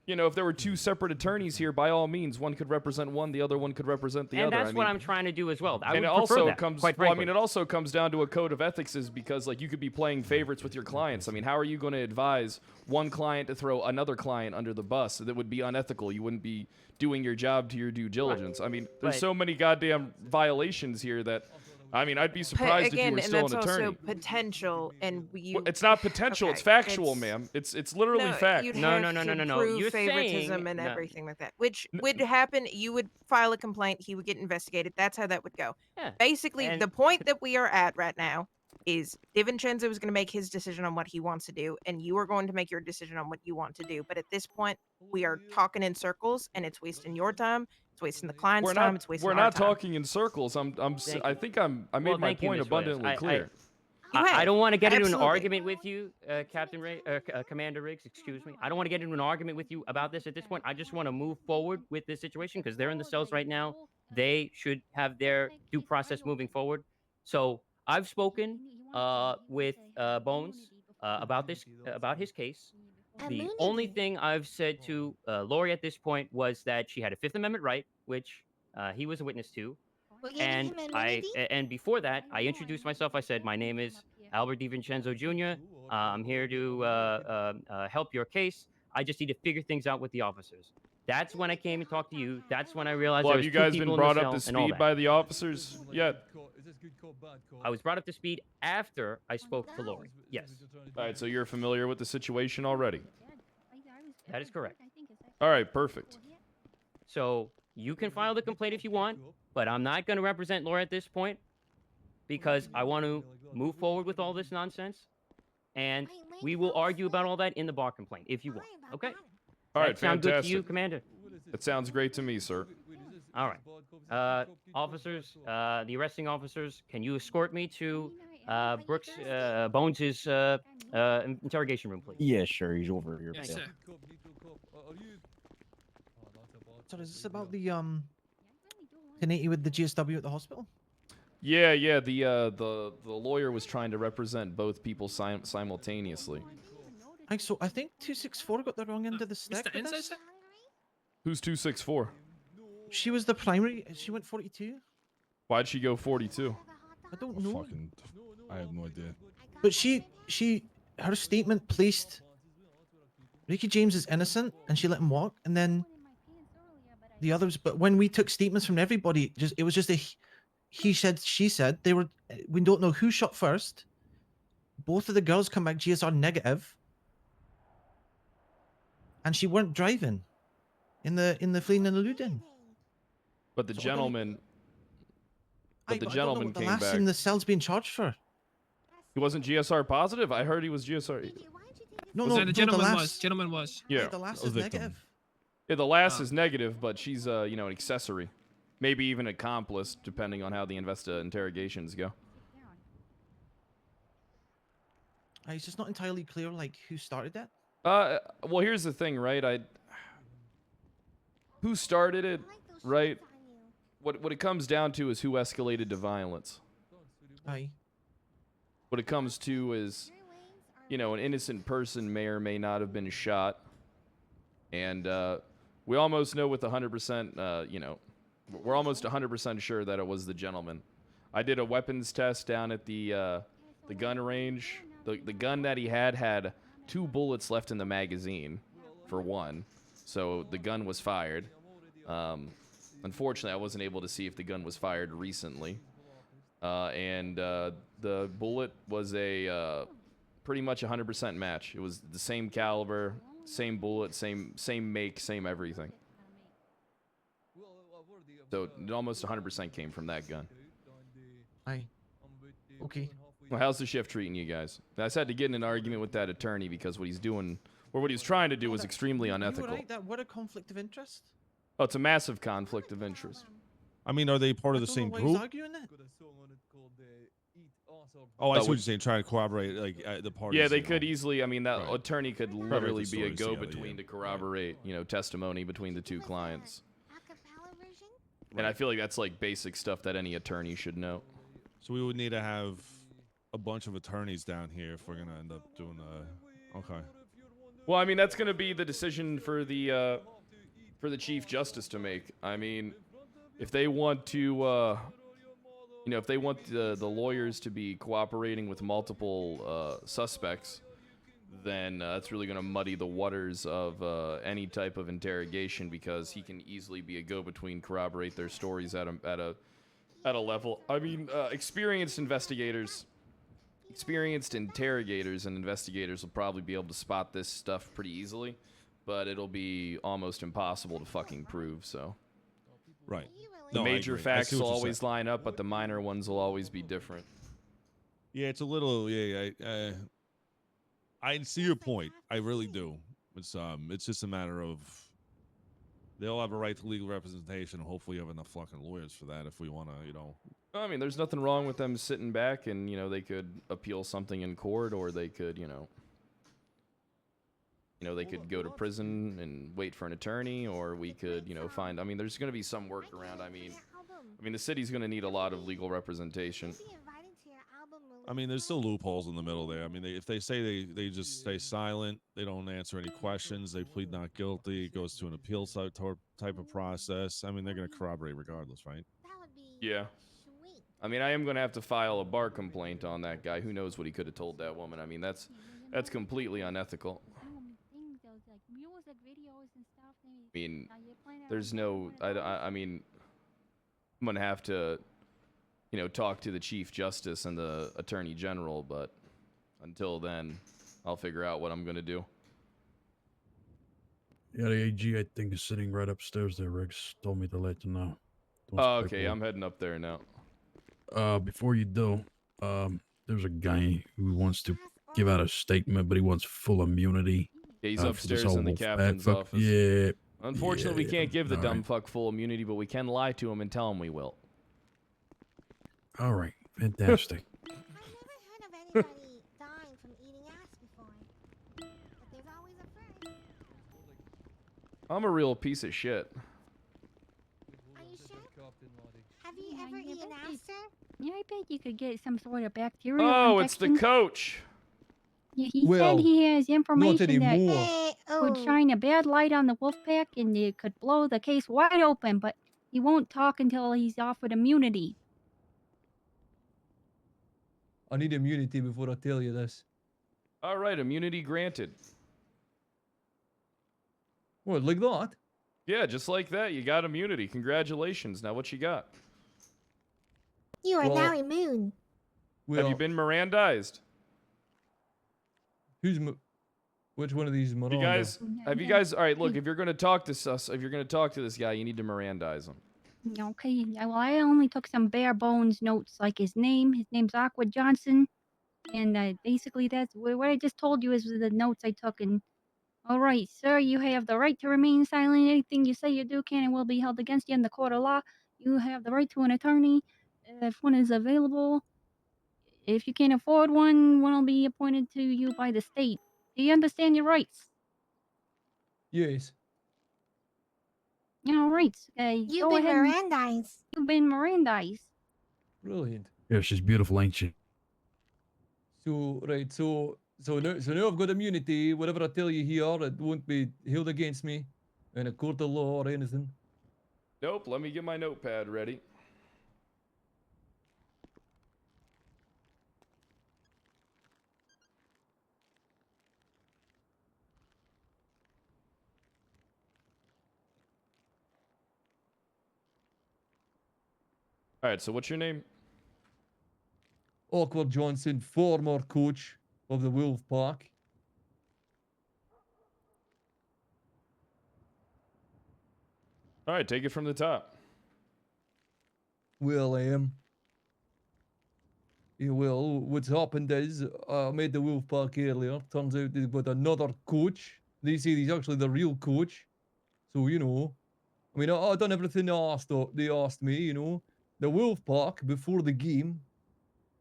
if there were two separate attorneys here, by all means, one could represent one, the other one could represent the and other. that's what I'm trying to do as well. I And would it prefer also that, comes. quite Well, I frankly. mean, it also comes down to a code of ethics, is because you could be playing favorites with your clients. I mean, how are you going to advise one client to throw another client under the bus? That would be unethical. You wouldn't be doing your job to your due diligence. I mean, there's But- so many goddamn violations here that. I mean, I'd be surprised if you were still an attorney. And that's also potential, and you. Well, it's not potential. It's Okay, factual, ma'am. It's literally no, fact. You'd No, have no, no, to no, no, no. prove You're favoritism saying- and no. everything like that, which would happen. You would file a complaint. He would get investigated. That's how that would go. Yeah, Basically, and- the point that we are at right now is DiVincenzo is going to make his decision on what he wants to do, and you are going to make your decision on what you want to do. But at this point, we are talking in circles, and it's wasting your time. It's wasting the client's We're time. not. It's wasting We're our not time. talking in circles. I think I made Well, my thank you, point Ms. Williams. abundantly clear. I don't want to get into an Absolutely. argument with you, Commander Riggs. Excuse me. I don't want to get into an argument with you about this at this point. I just want to move forward with this situation because they're in the cells right now. They should have their due process moving forward. So I've spoken with Bones about this, about his case. The only thing I've said to Lori at this point was that she had a Fifth Amendment right, which he was a witness to. And and before that, I introduced myself. I said, my name is Albert DiVincenzo Jr. I'm here to help your case. I just need to figure things out with the officers. That's when I came and talked to you. That's when I realized Well, there have was you two guys people been in the brought up to cell and all speed that. by the officers yet? I was brought up to speed after I spoke to Lori. Yes, All right, so you're familiar with the situation already. that is correct. All right, perfect. So you can file the complaint if you want, but I'm not going to represent Laura at this point because I want to move forward with all this nonsense, and we will argue about all that in the bar complaint if you want. Okay? All right, That sound good to you, fantastic. Commander? It sounds great to me, sir. All right. Officers, the arresting officers, can you escort me to Brooks Bones' interrogation room, please? Yeah, sure. He's over here. Yes, Bill. sir. So is this about the 1080 with the GSW at the hospital? Yeah. The lawyer was trying to represent both people simultaneously. I think 264 got the wrong end of the stick. Mr. with Enzo, this. sir? Who's 264? She was the primary. She went 42. Why'd she go 42? I don't know. I have no idea. But her statement placed Ricky James as innocent, and she let him walk. And then the others, but when we took statements from everybody, it was just a he said, she said. They were. We don't know who shot first. Both of the girls come back GSR negative, and she weren't driving in the fleeing and eluding. But the So what do we- gentleman. Aye, But the but I don't know gentleman what the came lass back. in the cell's being charged for. He wasn't GSR positive. I heard he was GSR. No, Was no, that the the gentleman lass. was. Gentleman was. Yeah. The lass A is victim. negative. Yeah, the last is negative, but she's an accessory, maybe even accomplice, depending on how the interrogations go. It's just not entirely clear, like, who started that. Well, here's the thing, right? Who started it, right? What it comes down to is who escalated to violence. Aye. What it comes to is, an innocent person may or may not have been shot, and we almost know with 100%, we're almost 100% sure that it was the gentleman. I did a weapons test down at the gun range. The gun that he had 2 bullets left in the magazine, for one, so the gun was fired. Unfortunately, I wasn't able to see if the gun was fired recently, and the bullet was a pretty much 100% match. It was the same caliber, same bullet, same make, same everything. So it almost 100% came from that gun. Aye. Okay. Well, how's the shift treating you guys? I just had to get in an argument with that attorney because what he's doing, or what he's trying to do, was extremely You were unethical. right, that what a conflict of interest. Oh, it's a massive conflict of interest. I mean, are they part of the Don't same know why he's group? arguing that. Oh, I see what would- you're saying. Trying to corroborate, like the parties. Yeah, they you know. could easily. I mean, that Right. attorney could Corroborate literally the be a stories together, go-between yeah. to corroborate, testimony between the two clients. And I feel like that's like basic stuff that any attorney should know. So we would need to have a bunch of attorneys down here if we're gonna end up doing okay. Well, I mean, that's going to be the decision for the Chief Justice to make. I mean, if they want to, if they want the lawyers to be cooperating with multiple suspects, then that's really going to muddy the waters of any type of interrogation, because he can easily be a go-between, corroborate their stories at a level. I mean, experienced interrogators and investigators will probably be able to spot this stuff pretty easily, but it'll be almost impossible to fucking prove, so. Right. The No, I major agree. I facts see what will you're always saying. line up, but the minor ones will always be different. Yeah, it's a little. Yeah, I see your point. I really do. It's just a matter of they all have a right to legal representation. And hopefully, you have enough fucking lawyers for that if we want to, I mean, there's nothing wrong with them sitting back and, they could appeal something in court, or they could, they could go to prison and wait for an attorney, or we could, find, I mean, there's going to be some workaround. I mean, the city's going to need a lot of legal representation. I mean, there's still loopholes in the middle there. I mean, if they say they just stay silent, they don't answer any questions, they plead not guilty, it goes to an appeal type of process. I mean, they're going to corroborate regardless, right? Yeah. I mean, I am going to have to file a bar complaint on that guy. Who knows what he could have told that woman. I mean, that's completely unethical. I mean, there's no, I mean, I'm going to have to, talk to the Chief Justice and the Attorney General, but until then, I'll figure out what I'm going to do. Yeah, the AG, I think, is sitting right upstairs there. Rex told me to let you know. Don't Oh, expect okay, one. I'm heading up there now. Before you do, there's a guy who wants to give out a statement, but he wants full immunity. Yeah, he's for this upstairs whole in the wolf captain's fuck. office. Yeah. Unfortunately, we can't give the all dumb right. fuck full immunity, but we can lie to him and tell him we will. All right, fantastic. I'm a real piece of shit. Have you ever eaten aster? Yeah, I bet you could get some sort of bacterial Oh, it's the infection. coach. Yeah, he Well, said he has information that anymore. would shine a bad light on the wolf pack, and it could blow the case wide open, but he won't talk until he's offered immunity. I need immunity before I tell you this. All right, immunity granted. What, like that? Yeah, just like that. You got immunity. Congratulations. Now what you got? You are Well, now immune. Have you Well, been Mirandized? Which one of these is You Miranda? guys, have you guys? All right, look. If you're gonna talk to us, if you're gonna talk to this guy, you need to Mirandize him. Okay, yeah, well, I only took some bare bones notes, like his name. His name's Aqua Johnson, and basically that's what I just told you is the notes I took. And all right, sir, you have the right to remain silent. Anything you say you do can and will be held against you in the court of law. You have the right to an attorney if one is available. If you can't afford one will be appointed to you by the state. Do you understand your rights? Yes. All right, You've go been ahead. Mirandized. You've been Mirandized. Brilliant. Yeah, she's beautiful, ain't she? So right, so now I've got immunity. Whatever I tell you here, it won't be held against me in a court of law or anything. Nope. Let me get my notepad ready. All right. So what's your name? Awkward Johnson, former coach of the Wolf Pack. All right. Take it from the top. Well, yeah, well, what's happened is I made the Wolf Pack earlier. Turns out they've got another coach. They say he's actually the real coach. So, you know, I mean, I done everything they asked me, you know. The Wolf Pack, before the game,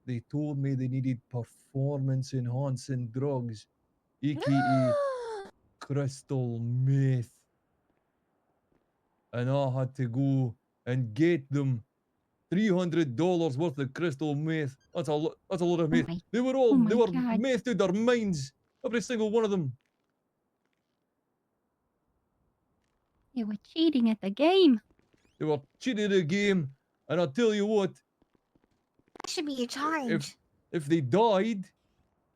they told me they needed performance enhancing drugs, aka crystal meth. And I had to go and get them $300 worth of crystal meth. That's a lot of meth. They were God. methed out their minds. Every single one of them. You were cheating at the game. They were cheating the game. And I'll tell you what, That should be a charge. if they died,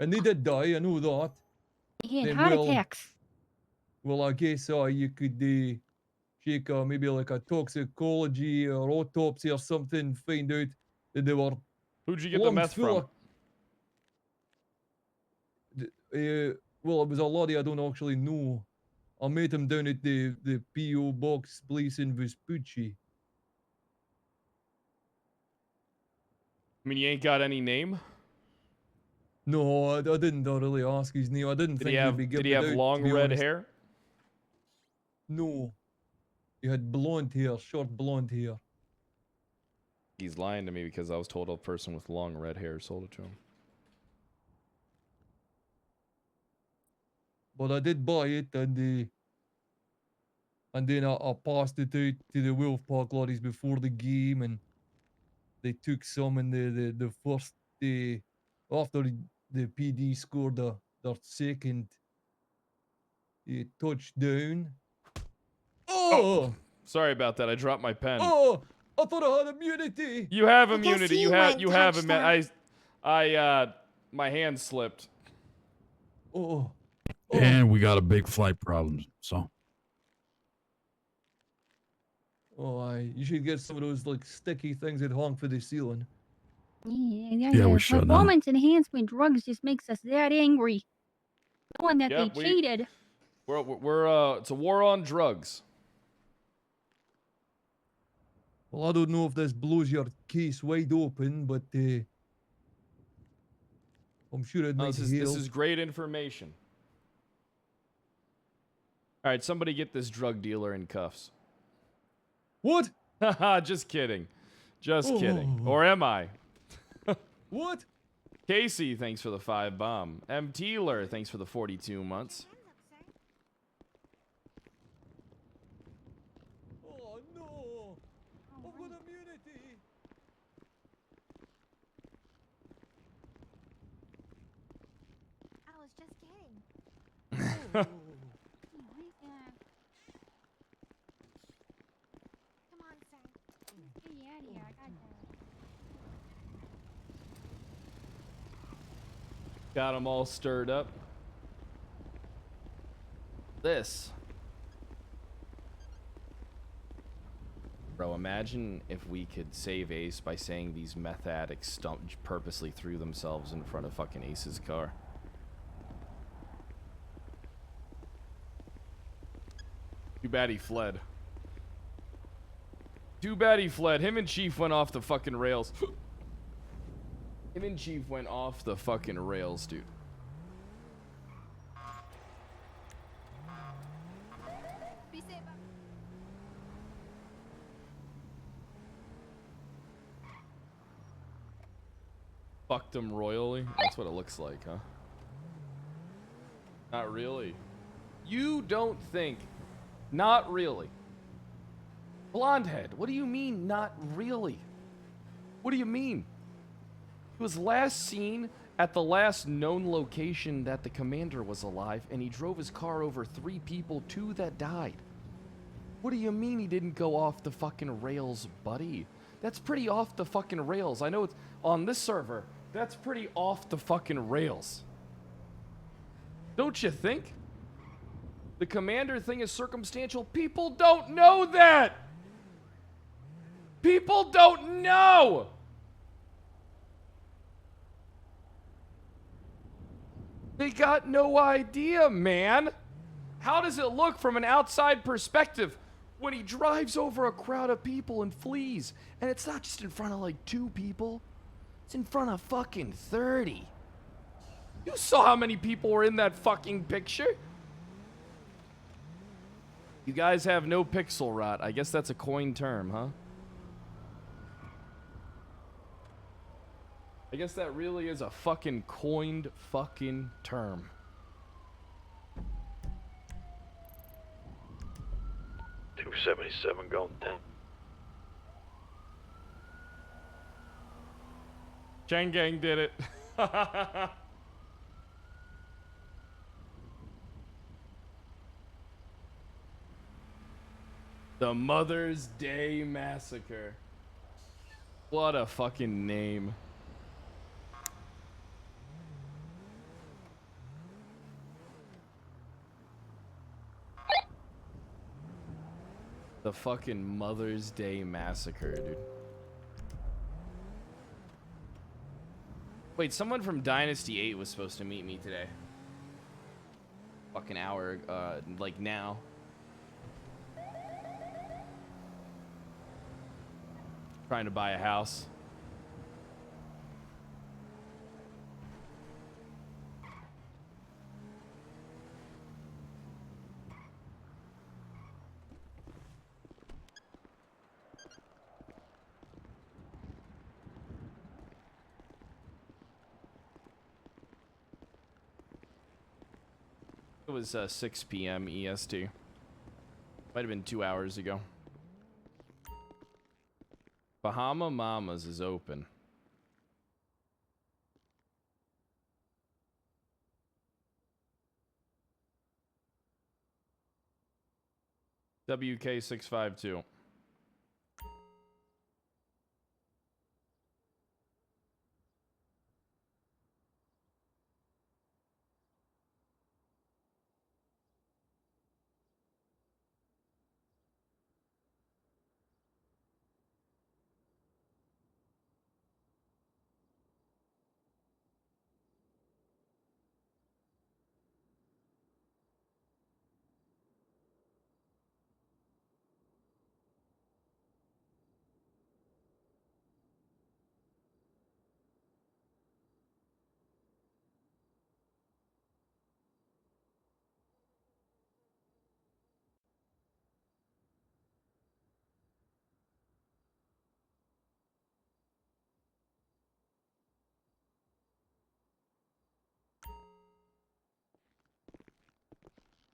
and they did die, I know that. He had then heart well, attacks. Well, I guess you could check maybe like a toxicology or autopsy or something, find out that they were. Who'd you get the meth from? Well, it was a laddie I don't actually know. I met him down at the P.O. box place in Vespucci. I mean, you ain't got any name. No, I didn't really ask his name. I didn't Did think he have? he'd be Did giving he have it out, to long be red honest. hair? No. He had blonde hair, short blonde hair. He's lying to me because I was told a person with long red hair sold it to him. But I did buy it, and then I passed it out to the Wolf Park lorries before the game, and they took some in the first day after the PD scored their second touchdown. Oh! Sorry about that. I dropped my pen. Oh! I thought I had immunity. You have I guess immunity. he You have. went You have touchdown. my hand slipped. Oh. And we got a big flight problem. So Oh, you should get some of those like sticky things that hang for the ceiling. Yeah, we should, huh? Performance enhancement drugs just makes us that angry. Knowing that Yep, they cheated. We're it's a war on drugs. Well, I don't know if this blows your case wide open, but I'm sure it No, might this help. is great information. All right, somebody get this drug dealer in cuffs. What? Haha, just kidding. Just kidding. Or am I? What? Casey, thanks for the 5 bomb. M. Teeler, thanks for the 42 months. Oh no! I've got immunity. I was just kidding. Come on, sir. Got them all stirred up. This Bro, imagine if we could save Ace by saying these meth addicts purposely threw themselves in front of fucking Ace's car. Too bad he fled. Too bad he fled. Him and Chief went off the fucking rails. Him and Chief went off the fucking rails, dude. Be safe. Fucked him royally? That's what it looks like, huh? Not really. You don't think... Not really. Blondehead, what do you mean, not really? What do you mean? He was last seen at the last known location that the commander was alive, and he drove his car over 3 people, 2 that died. What do you mean he didn't go off the fucking rails, buddy? That's pretty off the fucking rails. I know it's on this server. That's pretty off the fucking rails. Don't you think? The commander thing is circumstantial. People don't know that! People don't know! They got no idea, man. How does it look from an outside perspective when he drives over a crowd of people and flees? And it's not just in front of like 2 people. It's in front of fucking 30. You saw how many people were in that fucking picture? You guys have no pixel rot. I guess that's a coined term, huh? I guess that really is a fucking coined fucking term. $277 going down. Chain Gang did it. The Mother's Day Massacre. What a fucking name. The fucking Mother's Day Massacre, dude. Wait, someone from Dynasty 8 was supposed to meet me today. Fucking hour, like now. Trying to buy a house. It was 6 p.m. EST. Might have been 2 hours ago. Bahama Mamas is open. WK652.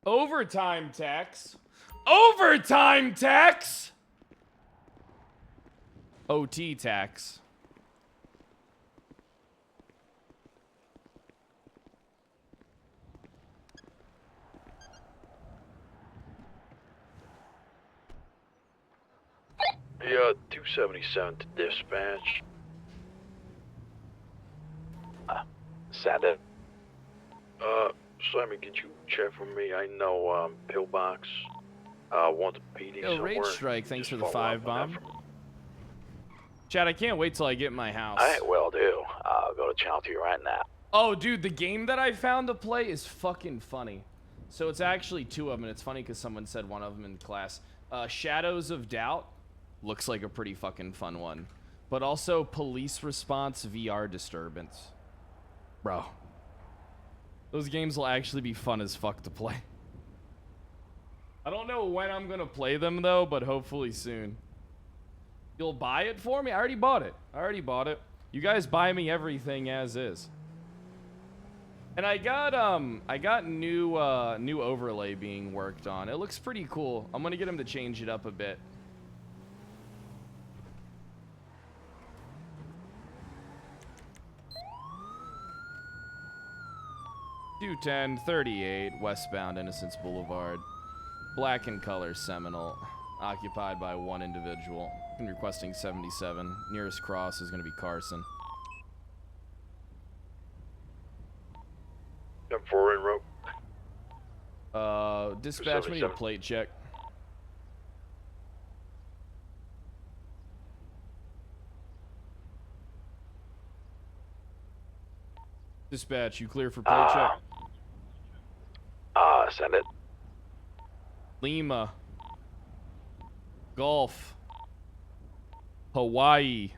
Overtime tax. Overtime tax. OT tax. Yeah, 277 to dispatch. Send it. Simon, could you check for me? I know, pillbox. Want the PD Yo, somewhere. Rage Strike, thanks for Just the follow up 5 on that bomb. from- Chad, I can't wait till I get in my house. I will do. I'll go to channel 2 right now. Oh, dude, the game that I found to play is fucking funny. So it's actually 2 of them, and it's funny because someone said one of them in class. Shadows of Doubt looks like a pretty fucking fun one. But also Police Response VR Disturbance. Bro. Those games will actually be fun as fuck to play. I don't know when I'm gonna play them, though, but hopefully soon. You'll buy it for me? I already bought it. You guys buy me everything as is. And I got new overlay being worked on. It looks pretty cool. I'm gonna get him to change it up a bit. $210-38 westbound Innocence Boulevard. Black in color Seminole. Occupied by 1 individual. I'm requesting 77. Nearest cross is gonna be Carson. Got 4 in rope. Dispatch, we need a 77. plate check. Dispatch, you clear for plate check? Send it. Lima. Golf. Hawaii.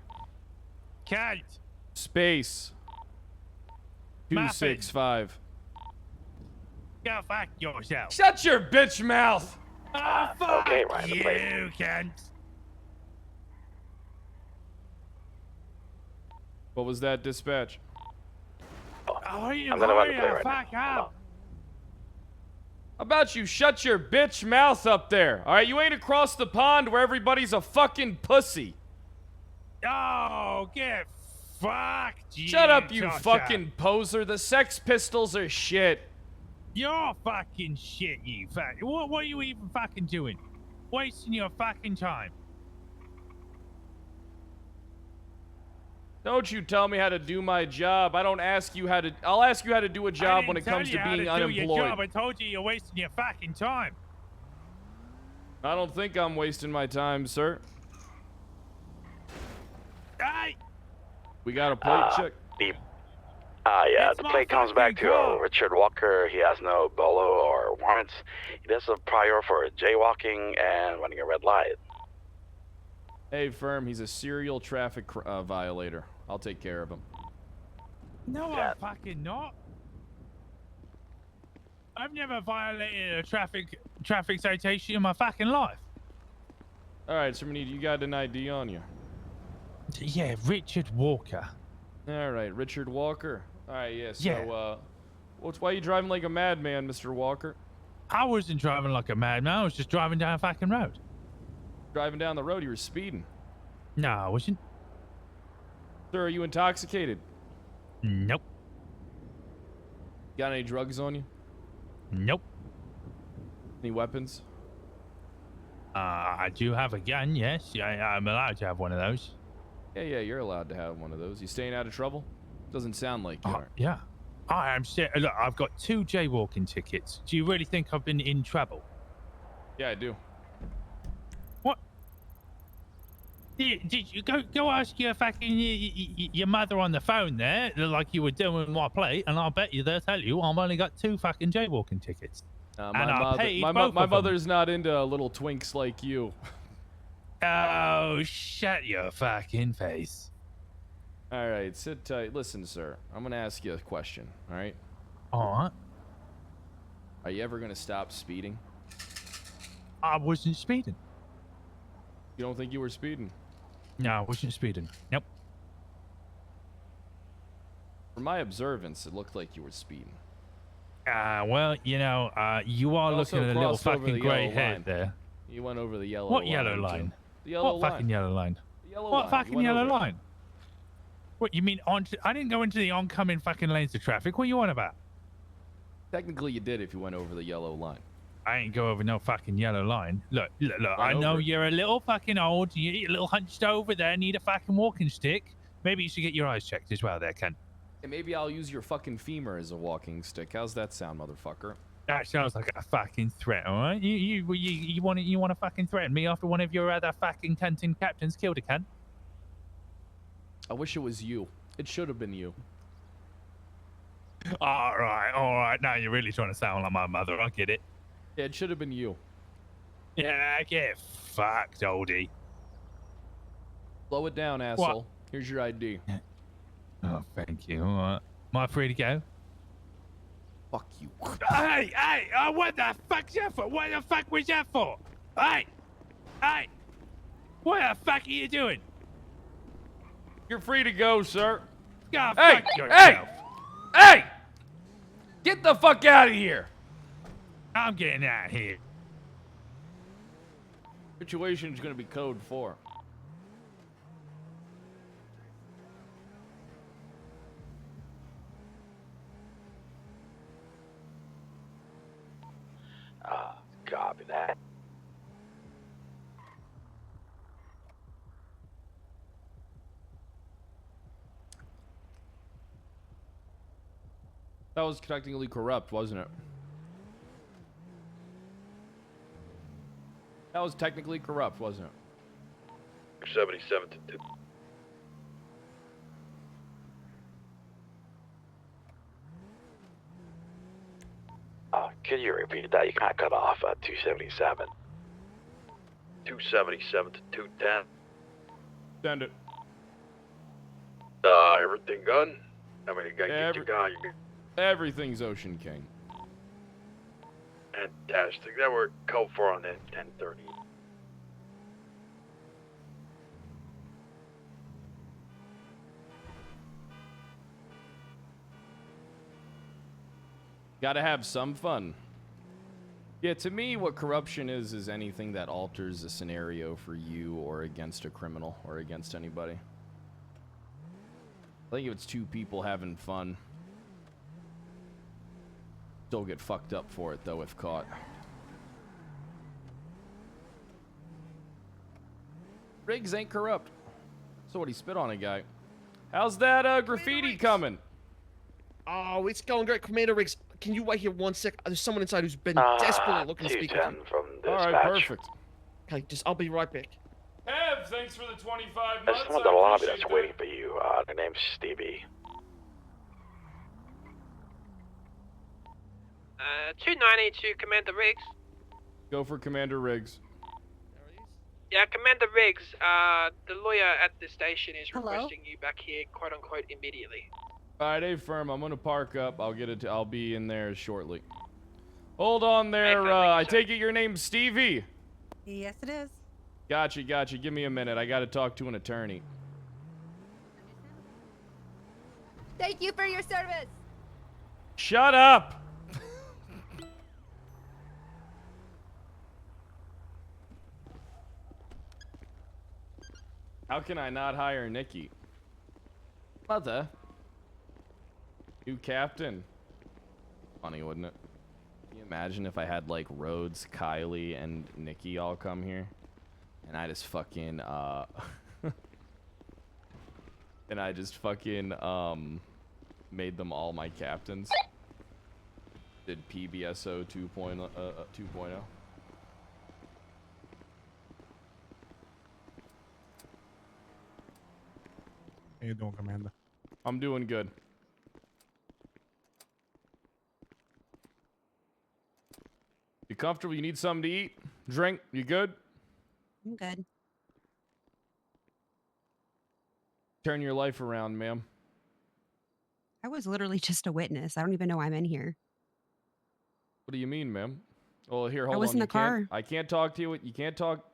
Cat. Space. 265. Go fuck yourself. Shut your bitch mouth! Oh, fuck okay, right, the plate. you, cunt. What was that, dispatch? Oh, you I'm gonna run the hurry play the right fuck now. up. How about you shut your bitch mouth up there? Alright, you ain't across the pond where everybody's a fucking pussy. Oh, get fucked, Shut up, you Tota. fucking poser. The Sex Pistols are shit. You're fucking shit, you fuck. What are you even fucking doing? Wasting your fucking time. Don't you tell me how to do my job. I don't ask you how to... I'll ask you how to do a job when it comes to being I didn't tell you how to do your job. unemployed. I told you you're wasting your fucking time. I don't think I'm wasting my time, sir. Hey! We got a plate check. Beep. Yeah, It's the my plate comes back fucking to car. Richard Walker. He has no bolo or warrants. He does a prior for jaywalking and running a red light. Hey, firm, he's a serial traffic violator. I'll take care of him. No, I'm fucking not. I've never violated a traffic citation in my fucking life. All right, so you got an ID on you. Yeah, Richard Walker. All right, Richard Walker. All right, yeah. So, Yeah. why are you driving like a madman, Mr. Walker? I wasn't driving like a madman. I was just driving down a fucking road. Driving down the road, you were speeding. No, I wasn't. Sir, are you intoxicated? Nope. Got any drugs on you? Nope. Any weapons? I do have a gun, yes. I'm allowed to have one of those. Yeah, you're allowed to have one of those. You staying out of trouble? Doesn't sound like you are. Yeah. I am. Look, I've got 2 jaywalking tickets. Do you really think I've been in trouble? Yeah, I do. What? Did you go ask your fucking your mother on the phone there, like you were doing my plate, and I bet you they'll tell you I've only got 2 fucking jaywalking tickets. And I paid both of them. mother's not into little twinks like you. Oh, shut your fucking face. All right, sit tight. Listen, sir, I'm gonna ask you a question. All right. All right. Are you ever gonna stop speeding? I wasn't speeding. You don't think you were speeding? No, I wasn't speeding. Nope. From my observance, it looked like you were speeding. Well, you know, you are Also looking at a little crossed over fucking the grey yellow head line. there. You went over the yellow What line. yellow too. line? The yellow What line. fucking yellow line? The yellow What line. You fucking went yellow over it. line? What, you mean I didn't go into the oncoming fucking lanes of traffic. What are you on about? Technically, you did if you went over the yellow line. I ain't go over no fucking yellow line. Look. Went I know over it. you're a little fucking old. You're a little hunched over there. Need a fucking walking stick. Maybe you should get your eyes checked as well there, Ken. And maybe I'll use your fucking femur as a walking stick. How's that sound, motherfucker? That sounds like a fucking threat, all right? You want to fucking threaten me after one of your other fucking cunting captains killed a cunt? I wish it was you. It should have been you. All right. Now you're really trying to sound like my mother. I get it. Yeah, it should have been you. Yeah, get fucked, oldie. Slow it down, asshole. Here's your ID. Oh, thank you. All right. Am I free to go? Fuck you. Hey! What the fuck's that for? What the fuck was that for? Hey! What the fuck are you doing? You're free to go, sir. Go Hey! fuck yourself. Hey! Get the fuck out of here! I'm getting out of here. Situation's gonna be code 4. Copy that. That was technically corrupt, wasn't it? That was technically corrupt, wasn't it? 77 to 2. Can you repeat that? You kind of cut off at 277. 277 to 210. Send it. Everything done? I mean, you got get your guy. Everything's Ocean King. Fantastic. That were code 4 on that 1030. Gotta have some fun. Yeah, to me, what corruption is anything that alters a scenario for you or against a criminal or against anybody. I think if it's two people having fun, still get fucked up for it, though, if caught. Riggs ain't corrupt. So what, he spit on a guy. How's that graffiti coming? Oh, it's going great. Commander Riggs, can you wait here 1 sec? There's someone inside who's been desperately looking to speak with you. from Alright, perfect. Okay, I'll be right back. Kev, thanks for the 25 There's months. someone in the lobby that's waiting for you. Their name's Stevie. 290 to Commander Riggs. Go for Commander Riggs. Yeah, Commander Riggs, the lawyer at the station is Hello? requesting you back here, quote unquote, immediately. Alright, hey, firm, I'm gonna park up. I'll be in there shortly. Hold on there, I take it your name's Stevie? Yes, it is. Gotcha. Give me a minute. I gotta talk to an attorney. Thank you for your service. Shut up! How can I not hire Nikki? Mother. New captain. Funny, wouldn't it? Can you imagine if I had like Rhodes, Kylie, and Nikki all come here? And I just fucking and I just fucking made them all my captains. Did PBSO 2.0. How you doing, Commander? I'm doing good. You comfortable? You need something to eat? Drink? You good? I'm good. Turn your life around, ma'am. I was literally just a witness. I don't even know I'm in here. What do you mean, ma'am? Well, here, hold on. was in the car. I can't talk to you. You can't talk.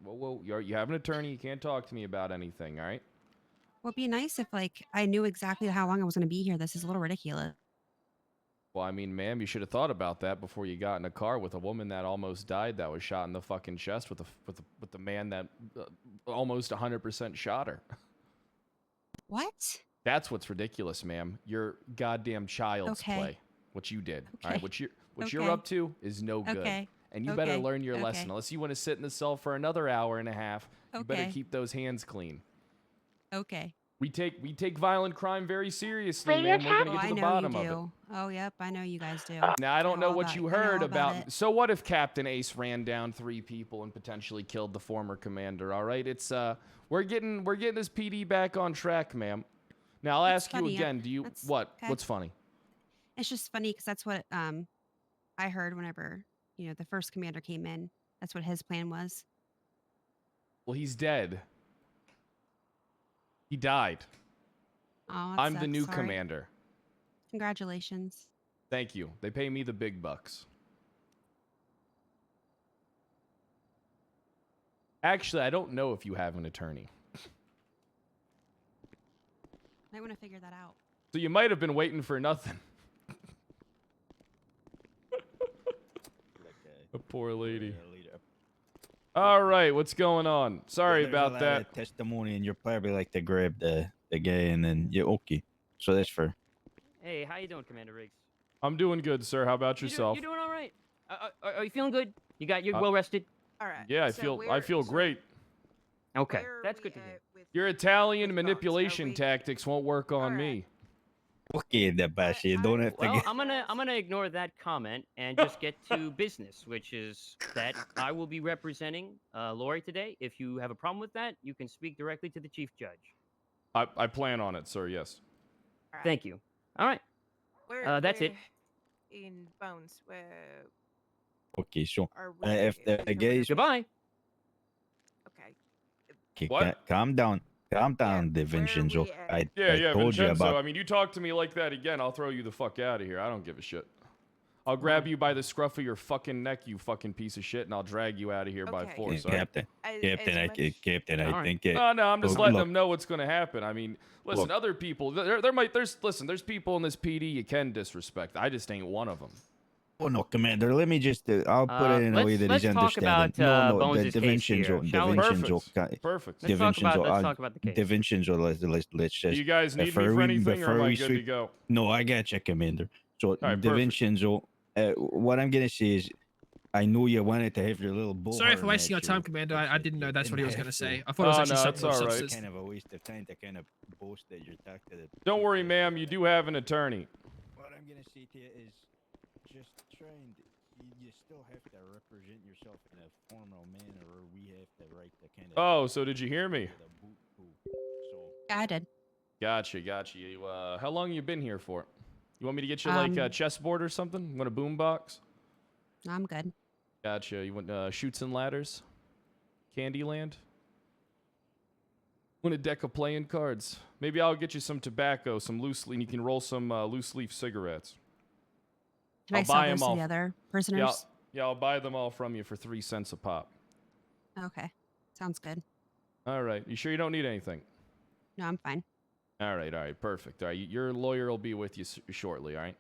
Whoa, you have an attorney. You can't talk to me about anything, all right? Well, it'd be nice if, like, I knew exactly how long I was going to be here. This is a little ridiculous. Well, I mean, ma'am, you should have thought about that before you got in a car with a woman that almost died, that was shot in the fucking chest with the man that almost 100% shot her. What? That's what's ridiculous, ma'am. Your goddamn child's play. What you did. All right, what you're up to is no good. Okay. And you better learn your lesson. Unless you want to sit in the cell for another hour and a half, you better keep those hands clean. Okay. We take violent crime very seriously, man. We're gonna Oh, get to I the know bottom you of it. do. Oh, yep, I know you guys do. Now I don't know all what about- you I know heard all about about. it. So what if Captain Ace ran down 3 people and potentially killed the former commander? All right, it's we're getting this PD back on track, ma'am. Now I'll That's ask you funny, again. Do you that's- what? okay. What's funny? It's just funny because that's what I heard whenever the first commander came in. That's what his plan was. Well, he's dead. He died. Oh, that I'm the sucks. new Sorry. commander. Congratulations. Thank you. They pay me the big bucks. Actually, I don't know if you have an attorney. I want to figure that out. So you might have been waiting for nothing. A poor lady. All right, what's going on? Sorry There's about a lot that. of testimony, and you're probably like to grab the guy, and then you're okay. So that's fair. Hey, how you doing, Commander Riggs? I'm doing good, sir. How about yourself? You're doing all right. Are you feeling good? You're Uh, well rested? All right. Yeah, I feel great. Okay, that's good to hear. Your Italian manipulation tactics won't work on me. Okay, the bash. You don't have to Well, get. I'm gonna ignore that comment and just get to business, which is that I will be representing Lori today. If you have a problem with that, you can speak directly to the chief judge. I plan on it, sir. Yes. Thank you. All right. That's it. In Bones, where Okay, so are we? if the guys. Goodbye. Okay, What? calm down, Da Vincenzo. I Yeah, told you Vincenzo. about. I mean, you talk to me like that again, I'll throw you the fuck out of here. I don't give a shit. I'll grab you by the scruff of your fucking neck, you fucking piece of shit, and I'll drag you out of here by force. all right? Captain, I think it. No, I'm just look, letting look, them know what's going to happen. I mean, listen, Look. other people, there's people in this PD you can disrespect. I just ain't one of them. Oh no, Commander. Let me just. I'll put it in a way that let's he's talk understanding. about, No, Bones' Da case here, Vincenzo. Da shall we? Vincenzo. Perfect. Let's talk about the case. Da Vincenzo. Let's Do just. you guys need me before for we- anything, or am before I we good to sweep- go? No, I got you, Commander. So, right, Da perfect. Vincenzo, what I'm gonna say is, I know you wanted to have your little bull. Sorry for wasting your time, Commander. I didn't know that's what he was going to say. I thought it was Oh, actually no, something it's of all right. substance. Kind of a waste of time to kind of boast that you're talking to the. Don't worry, ma'am. You do have an attorney. What I'm gonna say to you is, just try and you still have to represent yourself in a formal manner, or we have the right to kind of. Oh, so did you hear me? Yeah, I did. Gotcha. You, how long you been here for? You want me to get you like Um, a chessboard or something? You want a boombox? I'm good. Gotcha. You want shoots and ladders? Candyland? Want a deck of playing cards? Maybe I'll get you some tobacco, some loose leaf. You can roll some loose leaf cigarettes. Can I I'll sell buy those them to all. the other prisoners? Yeah, I'll buy them all from you for 3 cents a pop. Okay. Sounds good. All right. You sure you don't need anything? No, I'm fine. All right. Perfect. All right. Your lawyer will be with you shortly. All right.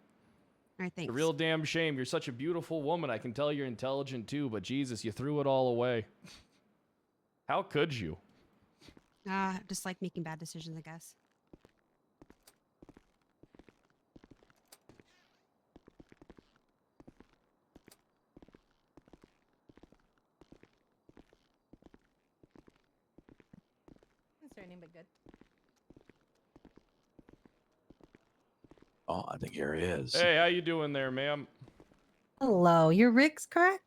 All right, It's thanks. a real damn shame. You're such a beautiful woman. I can tell you're intelligent too, but Jesus, you threw it all away. How could you? Just like making bad decisions, I guess. Concerning but good. Oh, I think here he is. Hey, how you doing there, ma'am? Hello, you're Riggs, correct?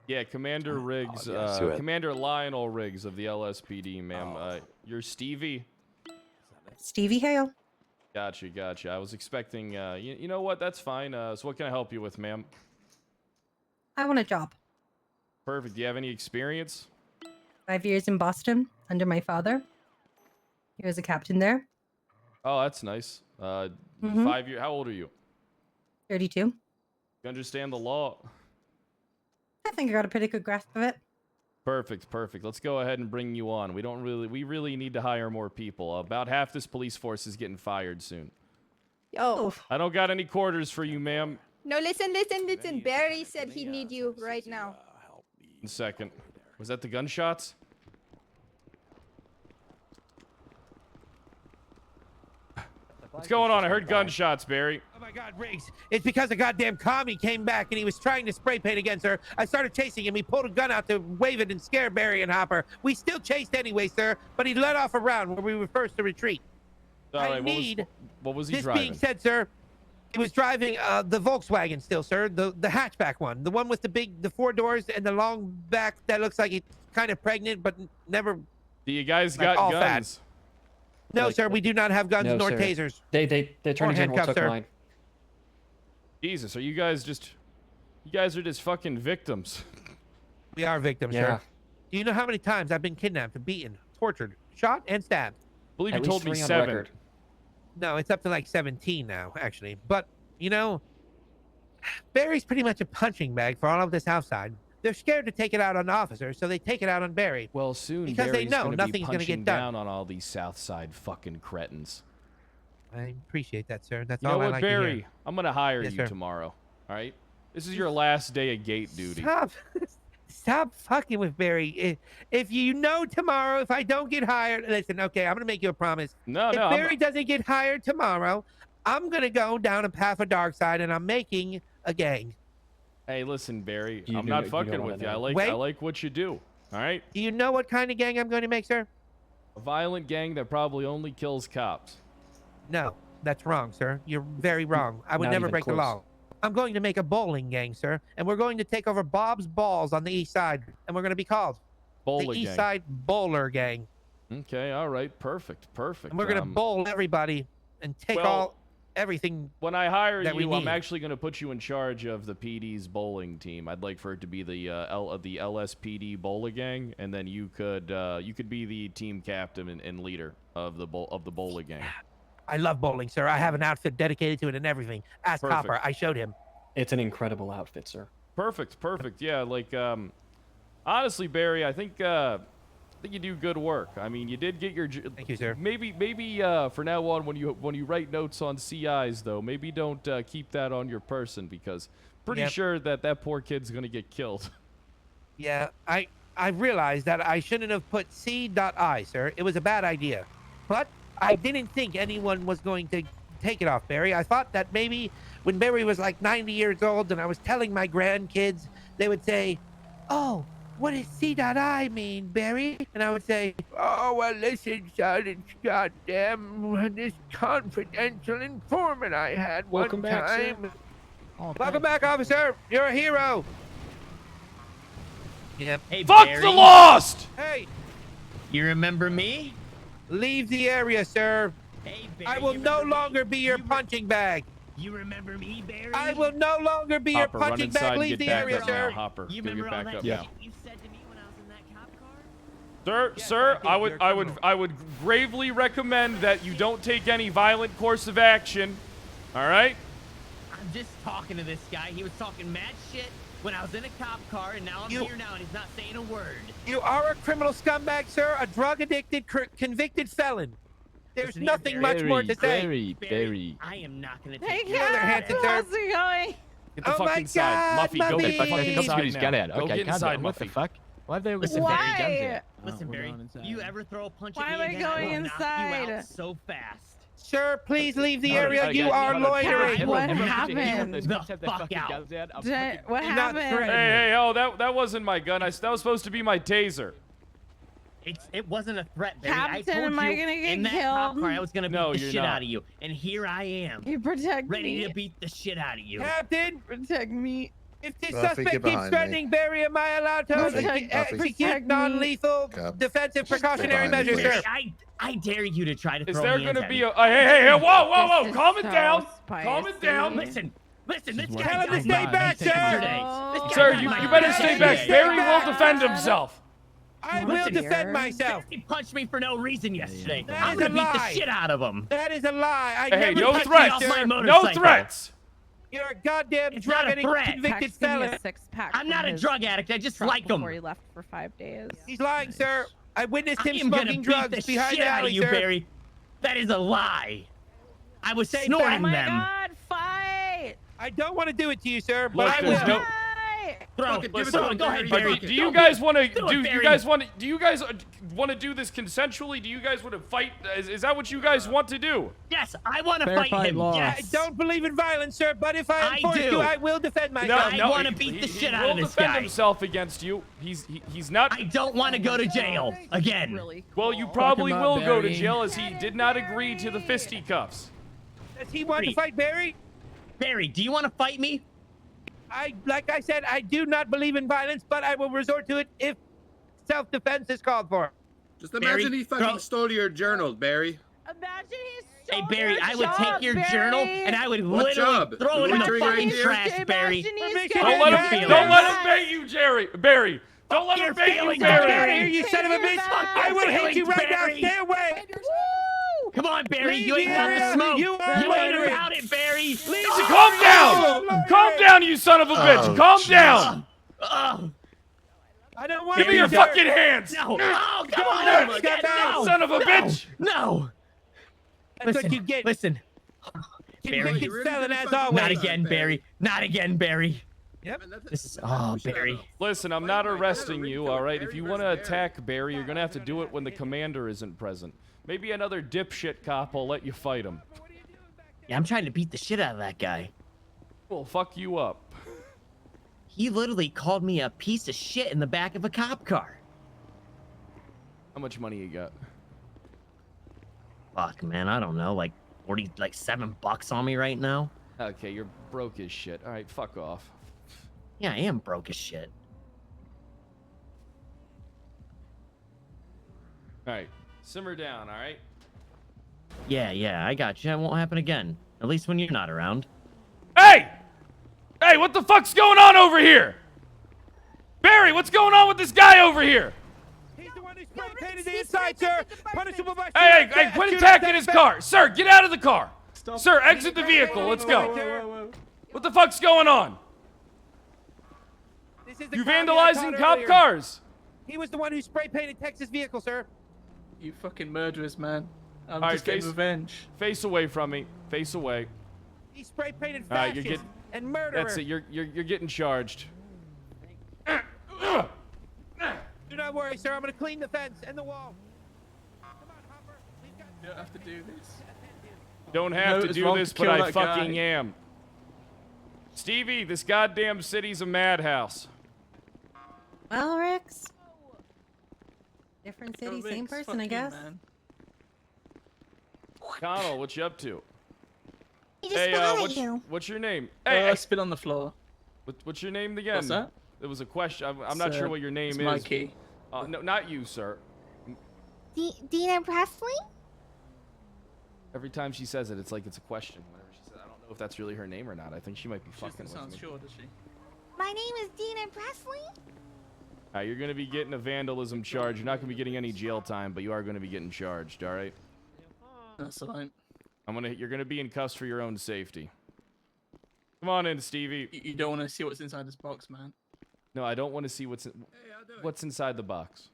Yeah, Commander Riggs, yeah, I see it. Commander Lionel Riggs of the LSPD, ma'am. You're Stevie? Stevie Hale. Gotcha. I was expecting, you know what? That's fine. So what can I help you with, ma'am? I want a job. Perfect. Do you have any experience? 5 years in Boston under my father. He was a captain there. Oh, that's nice. Mhm. 5 years. How old are you? 32. You understand the law? I think I got a pretty good grasp of it. Perfect. Let's go ahead and bring you on. We really need to hire more people. About half this police force is getting fired soon. Yo. I don't got any quarters for you, ma'am. No, listen. Barry said he need you right now. 1 second. Was that the gunshots? What's going on? I heard gunshots, Barry. Oh my God, Riggs. It's because the goddamn commie came back and he was trying to spray paint against her. I started chasing him. He pulled a gun out to wave it and scare Barry and Hopper. We still chased anyway, sir, but he let off a round where we were first to retreat. All I right, need. What was he This driving? being said, sir, he was driving the Volkswagen still, sir. The hatchback one, the one with the 4 doors and the long back that looks like it's kind of pregnant, but never. Do you guys like, got all fat. guns? No, sir, we do not have guns No, nor sir. tasers. The attorney Or general handcuffs, took sir. mine. Jesus, are you guys just? You guys are just fucking victims. We are victims, Yeah. sir. Do you know how many times I've been kidnapped, beaten, tortured, shot, and stabbed? I believe At you told least me 3 on 7. record. No, it's up to like 17 now, actually. But, you know, Barry's pretty much a punching bag for all of this outside. They're scared to take it out on the officers, so they take it out on Barry. Well, soon because Barry's they know gonna be nothing's going to punching get done. down on all these South Side fucking cretins. I appreciate that, sir. That's You all know I what, like to Barry? hear. I'm gonna hire Yes, you sir. tomorrow. All right. This is your last day of gate duty. Stop fucking with Barry. If you know tomorrow, if I don't get hired, listen, okay, I'm going to make you a promise. No, if no, Barry doesn't get hired tomorrow, I'm going to go down a path of dark side and I'm making a gang. Hey, listen, Barry. You I'm do- not you fucking don't with wanna you. know. I like what you do. All right. Do you know what kind of gang I'm going to make, sir? A violent gang that probably only kills cops. No, that's wrong, sir. You're very wrong. I would Not never even break the close. law. I'm going to make a bowling gang, sir, and we're going to take over Bob's Balls on the east side, and we're going to be called Bowler the East gang. Side Bowler Gang. Okay. All right. Perfect. Perfect. And we're going to bowl everybody and take everything. When I hire that we you, I'm need. actually going to put you in charge of the PD's bowling team. I'd like for it to be the LSPD bowler gang, and then you could be the team captain and leader of the bowler gang. I love bowling, sir. I have an outfit dedicated to it and everything. Ask Perfect. Copper. I showed him. It's an incredible outfit, sir. Perfect. Perfect. Yeah. Like, honestly, Barry, I think you do good work. I mean, you did get your. Thank you, sir. Maybe for now on, when you write notes on CIs, though, maybe don't keep that on your person because pretty Yep. sure that poor kid's gonna get killed. Yeah, I realized that I shouldn't have put C.I, sir. It was a bad idea. But I didn't think anyone was going to take it off Barry. I thought that maybe when Barry was like 90 years old and I was telling my grandkids, they would say, "Oh, what does C.I mean, Barry?" And I would say, "Oh, well, listen, son, it's goddamn this confidential informant I had Welcome one back, sir. time." Welcome back, officer. You're a hero. Yep. Hey, Fuck Barry, the Lost! Hey, You remember me? leave the area, sir. Hey, Barry, I will you no remember me? longer be your punching bag. You remember me, Barry? I will no longer be your Hopper, run punching inside bag. and Leave get the back area, up sir. now, Hopper. You Go remember get all back that up shit now. you said to me when I was in that cop car? Sir, Yes, sir, I think you're a I would gravely recommend that you don't take any violent course of action. All right? I'm just talking to this guy. He was talking mad shit when I was in a cop car, and now I'm You- here now, and he's not saying a word. You are a criminal scumbag, sir. A drug-addicted, convicted felon. There's Listen here, nothing Barry. much more to say. Barry, I am not gonna Hey, take You know they're Cat, handsome, sir. how's it going? Get the Oh fuck my inside. God, Muffy, go get the fuck Muffy. inside He's now. got it. Go Okay, get calm inside, down. What the Muffy. fuck? Why have they Listen, Why? Barry, Why? listen, we're Barry. going inside. You ever throw a punch Why at am me I again, I will going knock you inside? out so fast. Sir, please leave the No, area. no, You guys, are no, no, loitering. Cat, what Everyone, happened? The fuck out. What Do not happened? threaten Hey, oh, that wasn't my gun. That was supposed to be my taser. It wasn't a threat, Barry. I Captain, told am I you gonna get in that cop killed? car I was gonna beat No, the you're shit not. out of you, and here I am, You protect ready me. to beat the shit out of you. Captain, Protect me. if this Muffy, suspect get keeps behind me. threatening Barry, am I allowed to Muffy, execute protect me. non-lethal Cap. defensive precautionary behind me, measures, sir? please. I dare you to try to Is throw there hands gonna at be me. a hey, whoa, This is calm it so down. Calm it spicy. down. Listen, this guy. Tell him to got stay my back, sir. yesterday. This guy Sir, got you my better stay back. yesterday. Barry will back. defend himself. I will Listen defend here. myself. He punched me for no reason yesterday. That I'm is gonna a beat lie. the shit out of him. That is a lie. I Hey, never no touched threats. you, off my sir. No motorcycle. threats. You're a goddamn It's not a drug-addicted threat. convicted Texted me felon. a six-pack. I'm not from a his drug addict. I just truck like him. before he left for 5 days. He's lying, sir. I witnessed I him am gonna smoking beat drugs the behind shit the out alley, of you, sir. Barry. That is a lie. I was Stay snorting Oh my them. God! Fight! I don't want to do it to you, sir, but Look, I there's will. no Fight! Throw. Give it to Throw him, it. Go ahead, Barry. Barry. Do you guys want to Do it, do? You Barry. guys want? Do you guys want to do this consensually? Do you guys want to fight? Is that what you guys want to do? Yes, I want to Fair fight fight him. law. I Yes. don't believe in violence, sir, but if I am I forced do. to, I will defend myself. I wanna beat the shit out of this He'll defend guy. himself against you. He's not. I don't want to go to jail again. Well, you probably him up, will go to Barry. jail as he did not agree to the fisticuffs. Does he want to fight Barry? Barry, do you want to fight me? Like I said, I do not believe in violence, but I will resort to it if self-defense is called for. Just imagine he fucking stole your journal, Barry. Imagine he's Hey, Barry, I would take your journal and I would What literally job? throw it in the Loitering right fucking there? trash, Barry. Don't let him bait you, Barry. Don't let him bait you, Barry. You son of a bitch! I will hit you right now. Stay away! Come on, Barry. You ain't Leave got the the smoke. area. You ain't about it, Barry. Calm down. Calm down, you son of a bitch. Calm down. I don't want Give me your fucking hands. No. Oh, come on. No. Son of a bitch. No. That's what you get. Listen. Barry. You're selling as always. Not again, Barry. Not again, Barry. Yep. This is Barry. Listen, I'm not arresting you, all right? If you want to attack Barry, you're going to have to do it when the commander isn't present. Maybe another dipshit cop will let you fight him. Yeah, I'm trying to beat the shit out of that guy. Well, fuck you up. He literally called me a piece of shit in the back of a cop car. How much money you got? Fuck, man, I don't know, like $7 on me right now. Okay, you're broke as shit. All right, fuck off. Yeah, I am broke as shit. All right, simmer down, all right? Yeah, I got you. It won't happen again. At least when you're not around. Hey! Hey, what the fuck's going on over here? Barry, what's going on with this guy over here? He's the one who spray painted the inside, sir. Punishable by Hey, quit attacking his car. Sir, get out of the car. Sir, exit the vehicle. Let's go. What the fuck's going on? You vandalizing cop cars. He was the one who spray painted Tex's vehicle, sir. You fucking murderers, man. I'm All just right, getting revenge. Face away from me. Face away. He spray painted All right, fascist and murderer. That's it. You're getting charged. Do not worry, sir. I'm gonna clean the fence and the wall. You don't have to do this. Don't have No, to it's do wrong this, to but kill I that fucking guy. am. Stevie, this goddamn city's a madhouse. Well, Rex. Different Yo, city, same Riggs, person, fuck I you, guess. man. Connell, what you up to? He just spit out at you. What's your name? Hey, I spit on the floor. what's your name again? What's that? It was a question. I'm not sure what your name it's is. Mikey. No, not you, sir. Dina Presley? Every time she says it, it's like it's a question. Whenever she says, I don't know if that's really her name or not. I think she might be She fucking doesn't with sound me. sure, does she? My name is Dina Presley? You're gonna be getting a vandalism charge. You're not gonna be getting any jail time, but you are gonna be getting charged. All right. That's alright. You're gonna be in cuffs for your own safety. Come on in, Stevie. You don't want to see what's inside this box, man. No, I don't want to see what's inside the box.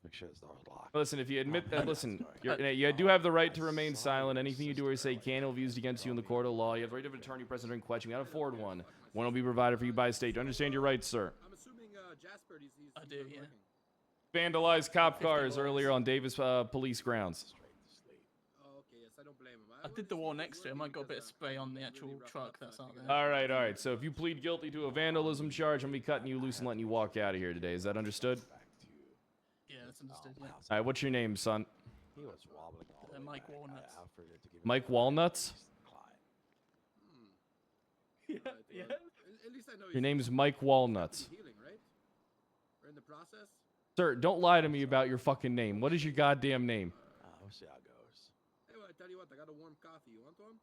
Make sure the door's locked. Listen, if you admit that, listen, you do have the right to remain silent. Anything you do or say can will be used against you in the court of law. You have the right to an attorney present during question. You gotta afford one. One will be provided for you by state. Do you understand your rights, sir? I'm assuming Jasper, I do, yeah. Vandalized cop cars earlier on Davis police grounds. Oh, okay, yes, I don't blame him. I did the wall next to him. I got a bit of spray on the actual truck that's out there. All right. So if you plead guilty to a vandalism charge, I'm gonna be cutting you loose and letting you walk out of here today. Is that understood? Yeah, that's understood. Yeah. All right. What's your name, son? He was wobbling all Mike Walnuts. Mike Walnuts. Yeah. At least I know Your name is Mike Walnuts. healing, right? We're in the process. Sir, don't lie to me about your fucking name. What is your goddamn name? We'll see how it goes. Hey, well, I tell you what, I got a warm coffee. You want one?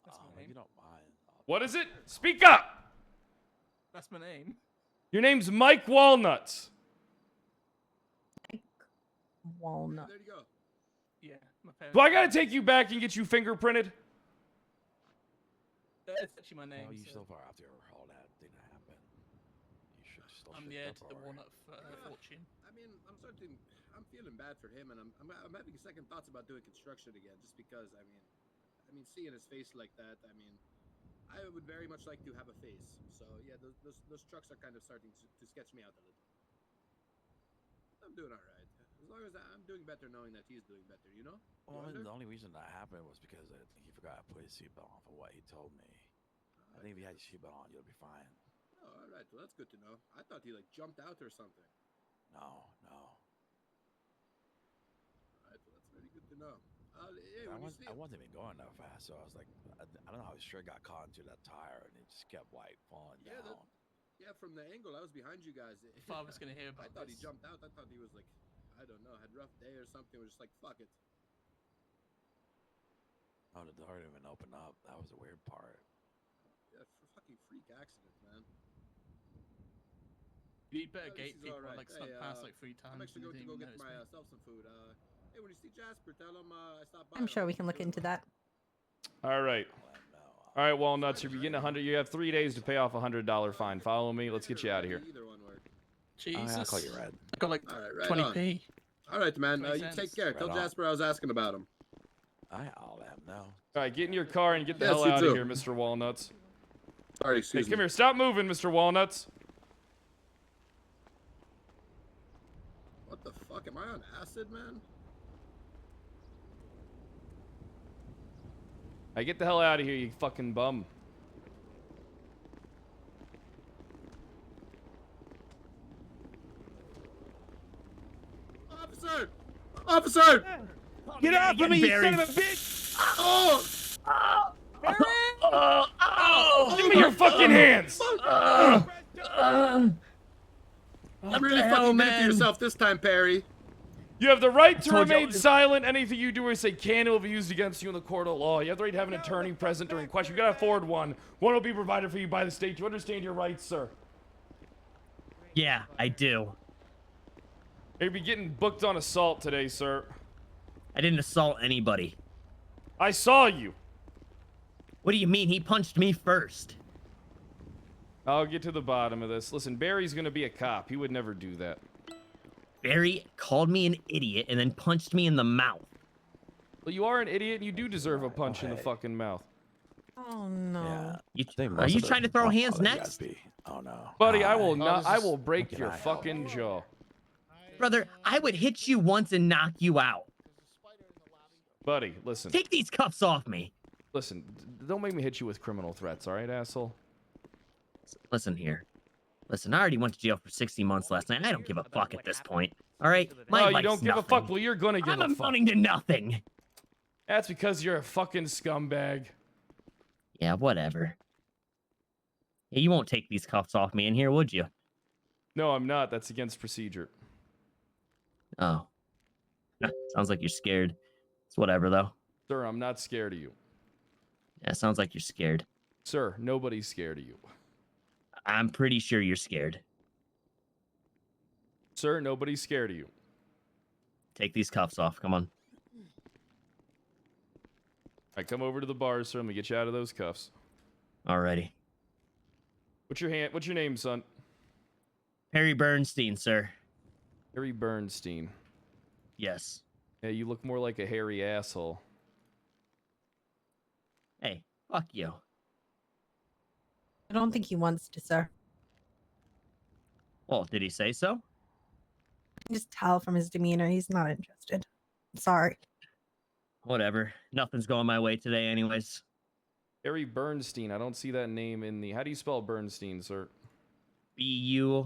That's my name. You don't mind. What is it? Speak up! That's my name. Your name's Mike Walnuts. Walnut. There you go. Yeah, my parents. Do I gotta take you back and get you fingerprinted? That's actually my name. Oh, you so so far after all that didn't happen. You should still I'm shut the heir to the door. Walnut fortune. I mean, I'm feeling bad for him, and I'm having second thoughts about doing construction again, just because. I mean, seeing his face like that. I mean, I would very much like to have a face. So yeah, those trucks are kind of starting to sketch me out a little. I'm doing all right. As long as I'm doing better knowing that he's doing better, you know? Well, the only reason that happened was because I think he forgot to put his seatbelt on for what he told me. I think if you had your seatbelt on, you'll be fine. Oh, all right. Well, that's good to know. I thought he like jumped out or something. No. All right. Well, that's very good to know. Hey, when you see I wasn't even going that fast, so I was like, I don't know how he straight got caught into that tire and it just kept like falling down. Yeah, from the angle, I was behind you guys. If I was gonna hear about I thought he this. jumped out. I thought he was like, I don't know, had a rough day or something. Was just like, fuck it. Oh, the door didn't even open up. That was the weird part. Yeah, fucking freak accident, man. You better At least gate he's people all right. like snuck past like 3 times. I'm actually and going to didn't go even get notice me. myself some food. Hey, when you see Jasper, tell him I stopped by. I'm sure we can look into that. All right. All right, Walnuts. If you're getting 100, you have 3 days to pay off a $100 fine. Follow me. Let's get you out of here. Either one work. Jesus. I'll call you Red. I got like All right, right 20p. All right, man. 20 You cents. take care. Tell Right on. Jasper I was asking about him. I'll let him know. All right, get in your car and get the Yes, hell you out too. of here, Mr. Walnuts. Sorry, Hey, excuse me. come here. Stop moving, Mr. Walnuts. What the fuck? Am I on acid, man? Hey, get the hell out of here, you fucking bum. Officer! Officer! Get off of me, you son of a bitch! Oh! Give me your fucking hands! You really fucking did it to yourself this time, Perry. You have the right to told you- remain silent. Anything you do or say can will be used against you in the court of law. You have the right to have an attorney present during question. You gotta afford one. One will be provided for you by the state. Do you understand your rights, sir? Yeah, I do. You'll be getting booked on assault today, sir. I didn't assault anybody. I saw you. What do you mean? He punched me first. I'll get to the bottom of this. Listen, Barry's gonna be a cop. He would never do that. Barry called me an idiot and then punched me in the mouth. Well, you are an idiot and you do deserve a punch in the fucking mouth. Oh no. Are you trying to throw hands next? Oh no. Buddy, I will not. this I is- will break Can your I help? fucking jaw. Brother, I would hit you once and knock you out. Buddy, listen. Take these cuffs off me. Listen, don't make me hit you with criminal threats, all right, asshole? Listen here. Listen, I already went to jail for 60 months last night. I don't give a fuck at this point. All right? My No, you life's don't give a nothing. fuck. Well, you're gonna give I'm a fuck. amounting to nothing. That's because you're a fucking scumbag. Yeah, whatever. Yeah, you won't take these cuffs off me in here, would you? No, I'm not. That's against procedure. Oh. Sounds like you're scared. It's whatever, though. Sir, I'm not scared of you. Yeah, sounds like you're scared. Sir, nobody's scared of you. I'm pretty sure you're scared. Sir, nobody's scared of you. Take these cuffs off. Come on. I come over to the bar, sir. Let me get you out of those cuffs. Alrighty. What's your name, son? Harry Bernstein, sir. Harry Bernstein. Yes. Yeah, you look more like a hairy asshole. Hey, fuck you. I don't think he wants to, sir. Well, did he say so? I can just tell from his demeanor he's not interested. Sorry. Whatever. Nothing's going my way today anyways. Harry Bernstein. I don't see that name in the... How do you spell Bernstein, sir? Burnstein.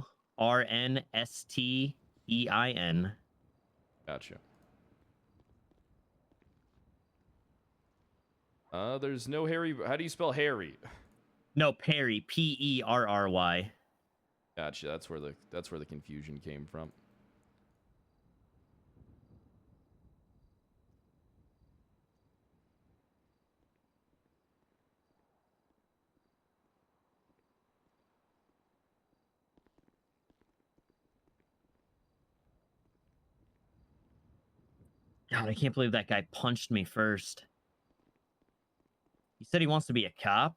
Gotcha. There's no Harry... How do you spell Harry? No, Perry. Perry. Gotcha. That's where the confusion came from. God, I can't believe that guy punched me first. He said he wants to be a cop.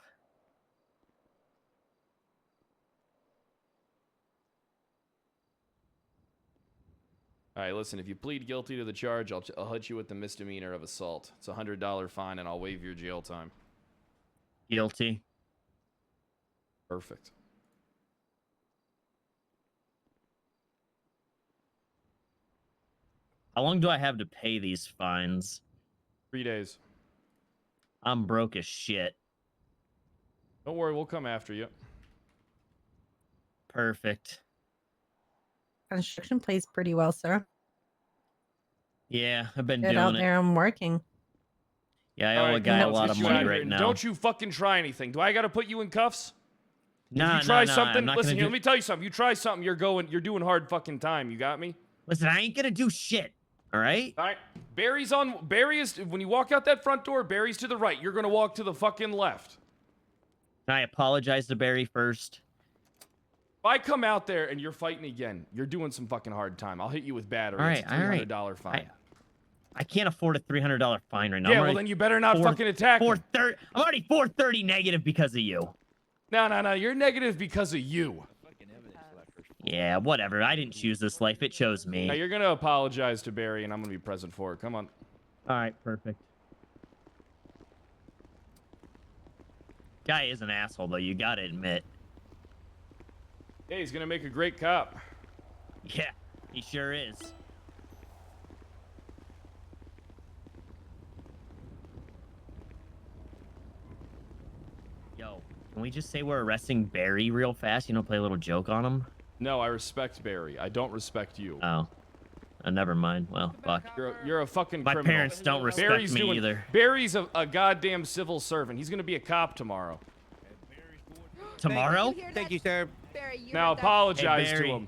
All right, listen. If you plead guilty to the charge, I'll hit you with the misdemeanor of assault. It's a $100 fine, and I'll waive your jail time. Guilty. Perfect. How long do I have to pay these fines? 3 days. I'm broke as shit. Don't worry, we'll come after you. Perfect. Construction plays pretty well, sir. Yeah, I've been Get out doing it. there and working. Yeah, I All owe a right, guy come a on, lot let's of get you out money here, right and now. Don't you fucking try anything. Do I got to put you in cuffs? Nah, If you try nah, something, I'm not listen gonna here, do... let me tell you something. You try something, you're doing hard fucking time. You got me? Listen, I ain't gonna do shit. All right? All right. Barry is, when you walk out that front door, Barry's to the right. You're gonna walk to the fucking left. Can I apologize to Barry first? If I come out there and you're fighting again, you're doing some fucking hard time. I'll hit you with battery. All It's right, a all right. $300 fine. I can't afford a $300 fine right now. Yeah, I'm well already then you better not fucking attack him. I'm already 430 negative because of you. No. You're negative because of you. Yeah, whatever. I didn't choose this life. It chose me. Now you're gonna apologize to Barry, and I'm gonna be present for it. Come on. All right, perfect. Guy is an asshole, though. You gotta admit. Hey, he's gonna make a great cop. Yeah, he sure is. Yo, can we just say we're arresting Barry real fast? You know, play a little joke on him? No, I respect Barry. I don't respect you. Oh. Never mind. Well, fuck. You're a fucking My criminal. parents don't respect me either. Barry's a goddamn civil servant. He's gonna be a cop tomorrow. Tomorrow? Thank you, sir. Barry, you Now heard that? apologize Hey, to Barry. him.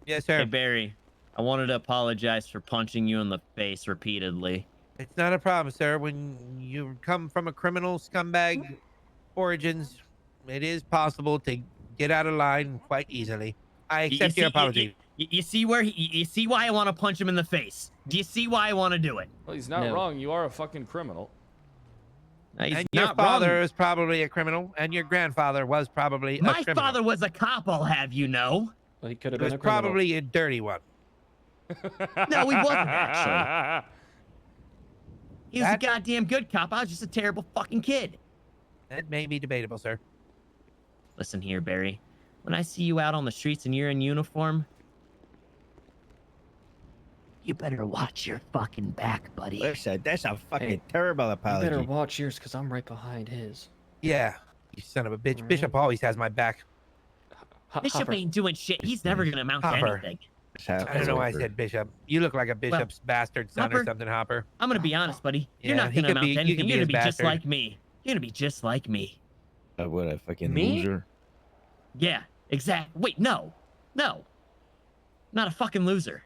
Yes, sir. Hey, Barry. I wanted to apologize for punching you in the face repeatedly. It's not a problem, sir. When you come from a criminal scumbag origins, it is possible to get out of line quite easily. I accept your apology. You see where you see why I want to punch him in the face? Do you see why I want to do it? Well, he's not wrong. You are a fucking criminal. He's And your not father wrong. is probably a criminal, and your grandfather was probably a My criminal. father was a cop, I'll have you know. Well, he could He have was been a criminal. probably a dirty one. No, he wasn't actually. He was That- a goddamn good cop. I was just a terrible fucking kid. That may be debatable, sir. Listen here, Barry. When I see you out on the streets and you're in uniform, you better watch your fucking back, buddy. Listen, that's a fucking Hey, terrible You apology. better watch yours, because I'm right behind his. Yeah, you son of a bitch. Alright. Bishop always has my back. Bishop Hopper. ain't doing shit. He's never gonna amount to Hopper. anything. I don't know why I said Bishop. You look like a bishop's bastard son Hopper, or something, Hopper. I'm gonna be honest, buddy. You're Yeah, not he gonna could amount be- to you could anything. be You're gonna his be just bastard. like me. You're gonna be just like me. What a fucking Me? loser. Yeah, exactly. Wait, no. Not a fucking loser.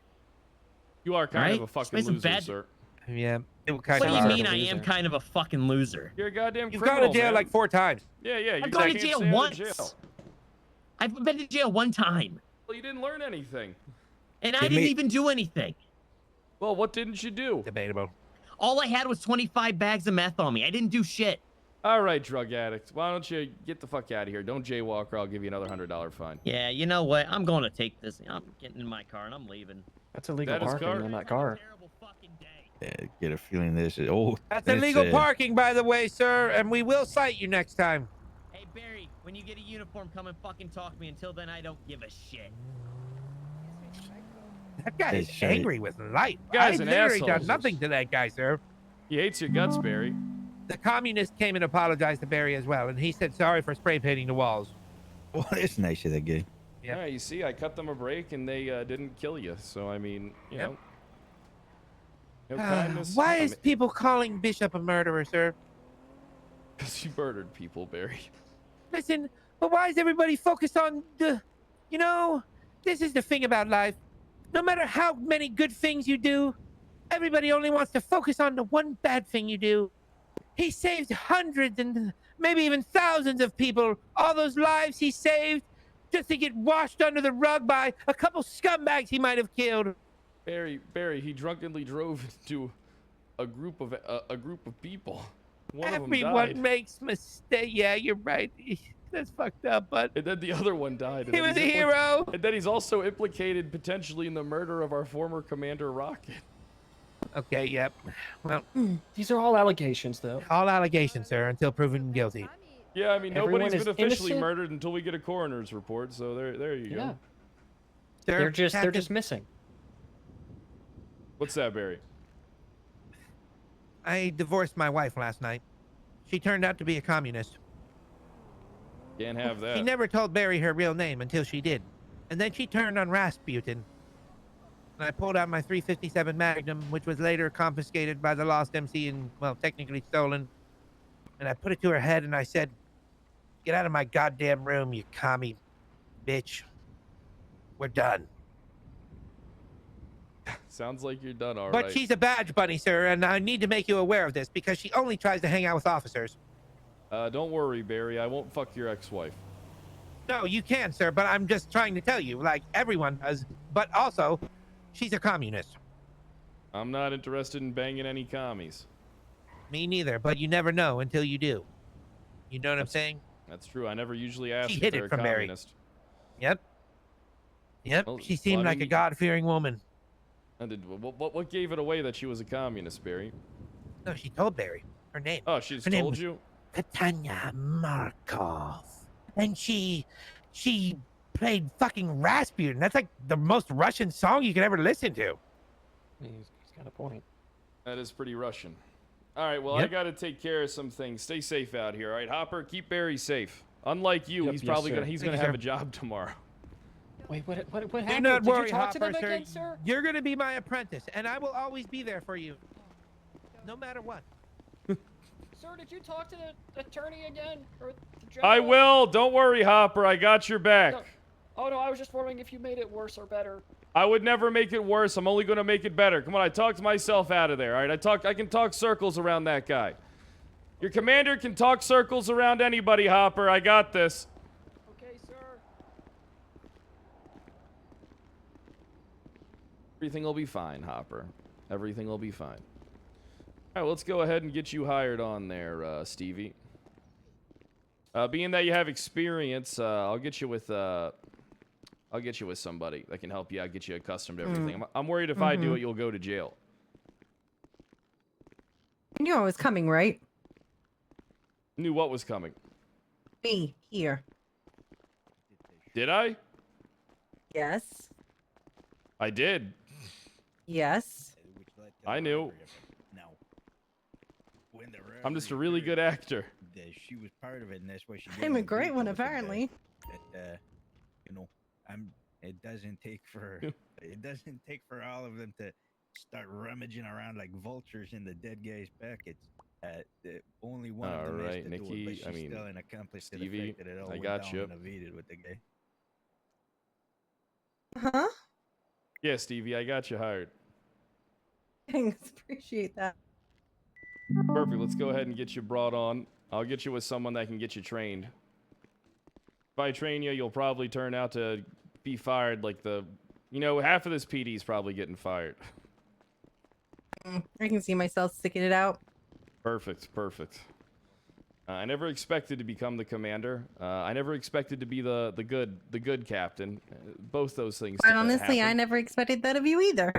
You are kind Right? of a fucking Made some loser, bad- sir. Yeah, it What kind do of you are. mean I am kind of a fucking loser? You're a goddamn You've criminal, gone to jail man. like 4 times. Yeah. You I've gone to can't jail stay out of once. jail. I've been to jail one time, Well, you didn't learn anything. and I They didn't made- even do anything. Well, what didn't you do? Debatable. All I had was 25 bags of meth on me. I didn't do shit. All right, drug addict. Why don't you get the fuck out of here? Don't jaywalk, or I'll give you another $100 fine. Yeah, you know what? I'm going to take this. I'm getting in my car and I'm leaving. That's illegal That is parking car? on that car. Yeah, get a feeling this is That's this, illegal parking, by the way, sir, and we will cite you next time. Hey, Barry, when you get a uniform, come and fucking talk to me. Until then, I don't give a shit. That guy is Hey, angry with life. Guy's I an literally asshole. done nothing to that guy, sir. He hates your guts, Barry. The communist came and apologized to Barry as well, and he said sorry for spray painting the walls. Well, it's nice of the guy. Yep. Yeah, you see, I cut them a break and they didn't kill you. So, I mean, you Yep. know. No kindness. Why is people calling Bishop a murderer, sir? Because he murdered people, Barry. Listen, but why is everybody focused on the... You know, this is the thing about life. No matter how many good things you do, everybody only wants to focus on the one bad thing you do. He saved hundreds and maybe even thousands of people. All those lives he saved just to get washed under the rug by a couple scumbags he might have killed. Barry, he drunkenly drove into a group of people. One of them Everyone died. makes mistakes. Yeah, you're right. That's fucked up, but And then the other one died. and he then was a he's hero. And then he's also implicated potentially in the murder of our former Commander Rocket. Okay, yep. Well, These are all allegations, though. all allegations, sir, until proven guilty. Yeah, I mean, Everyone nobody's is been officially innocent? murdered until we get a coroner's report. So there you Yeah. go. They're Captain, just missing. What's that, Barry? I divorced my wife last night. She turned out to be a communist. Can't have that. She never told Barry her real name until she did. And then she turned on Rasputin. And I pulled out my .357 Magnum, which was later confiscated by the Lost MC and, well, technically stolen. And I put it to her head and I said, "Get out of my goddamn room, you commie bitch. We're done." Sounds like you're done, all But right. she's a badge bunny, sir, and I need to make you aware of this because she only tries to hang out with officers. Don't worry, Barry. I won't fuck your ex-wife. No, you can, sir, but I'm just trying to tell you, like everyone does. But also, she's a communist. I'm not interested in banging any commies. Me neither, but you never know until you do. You know what I'm saying? That's true. I never usually ask She if hid they're it a from Barry. communist. Yep. Yep, Well, she seemed well, I like a mean, God-fearing woman. What gave it away that she was a communist, Barry? No, she told Barry her name. Oh, she just Her name told was you? Katanya Markov. And she played fucking Rasputin. That's like the most Russian song you could ever listen to. He's got a point. That is pretty Russian. All right, well, I Yep. got to take care of some things. Stay safe out here, all right? Hopper, keep Barry safe. Unlike you, Yep, he's yes, probably sir. gonna he's Thank gonna you, have sir. a job tomorrow. Wait, what Do happened? not Did worry, you talk to them Hopper, again, sir? You're gonna be my apprentice, and I will always be there for you, no matter what. Sir, did you talk to the attorney again? Or the I general? will. Don't worry, Hopper. I got your back. No. Oh no, I was just wondering if you made it worse or better. I would never make it worse. I'm only gonna make it better. Come on, I talked myself out of there. All right, I can talk circles around that guy. Your commander can talk circles around anybody, Hopper. I got this. Okay, sir. Everything will be fine, Hopper. Everything will be fine. All right, let's go ahead and get you hired on there, Stevie. Being that you have experience, I'll get you with somebody that can help you out, get you accustomed to everything. I'm worried if I do it, you'll go to jail. You knew I was coming, right? Knew what was coming. Me, here. Did I? Yes. I did. Yes. I knew. No. When the I'm just a really good actor. she was part of it, and that's why she. I'm a didn't great agree one, to it, but, apparently. You know, It doesn't take for all of them to start rummaging around like vultures in the dead guy's pockets. Only one of them has Alright, to do it, Nikki, but she's I mean, still an accomplice to Stevie, the fact that it all I went got down you. and evaded with the guy. Huh? Yeah, Stevie, I got you hired. Thanks. Appreciate that. Perfect. Let's go ahead and get you brought on. I'll get you with someone that can get you trained. If I train you, you'll probably turn out to be fired like half of this PD is probably getting fired. I can see myself sticking it out. Perfect, perfect. I never expected to become the commander. I never expected to be the good captain. Both those things. But honestly, I happen. never expected that of you either.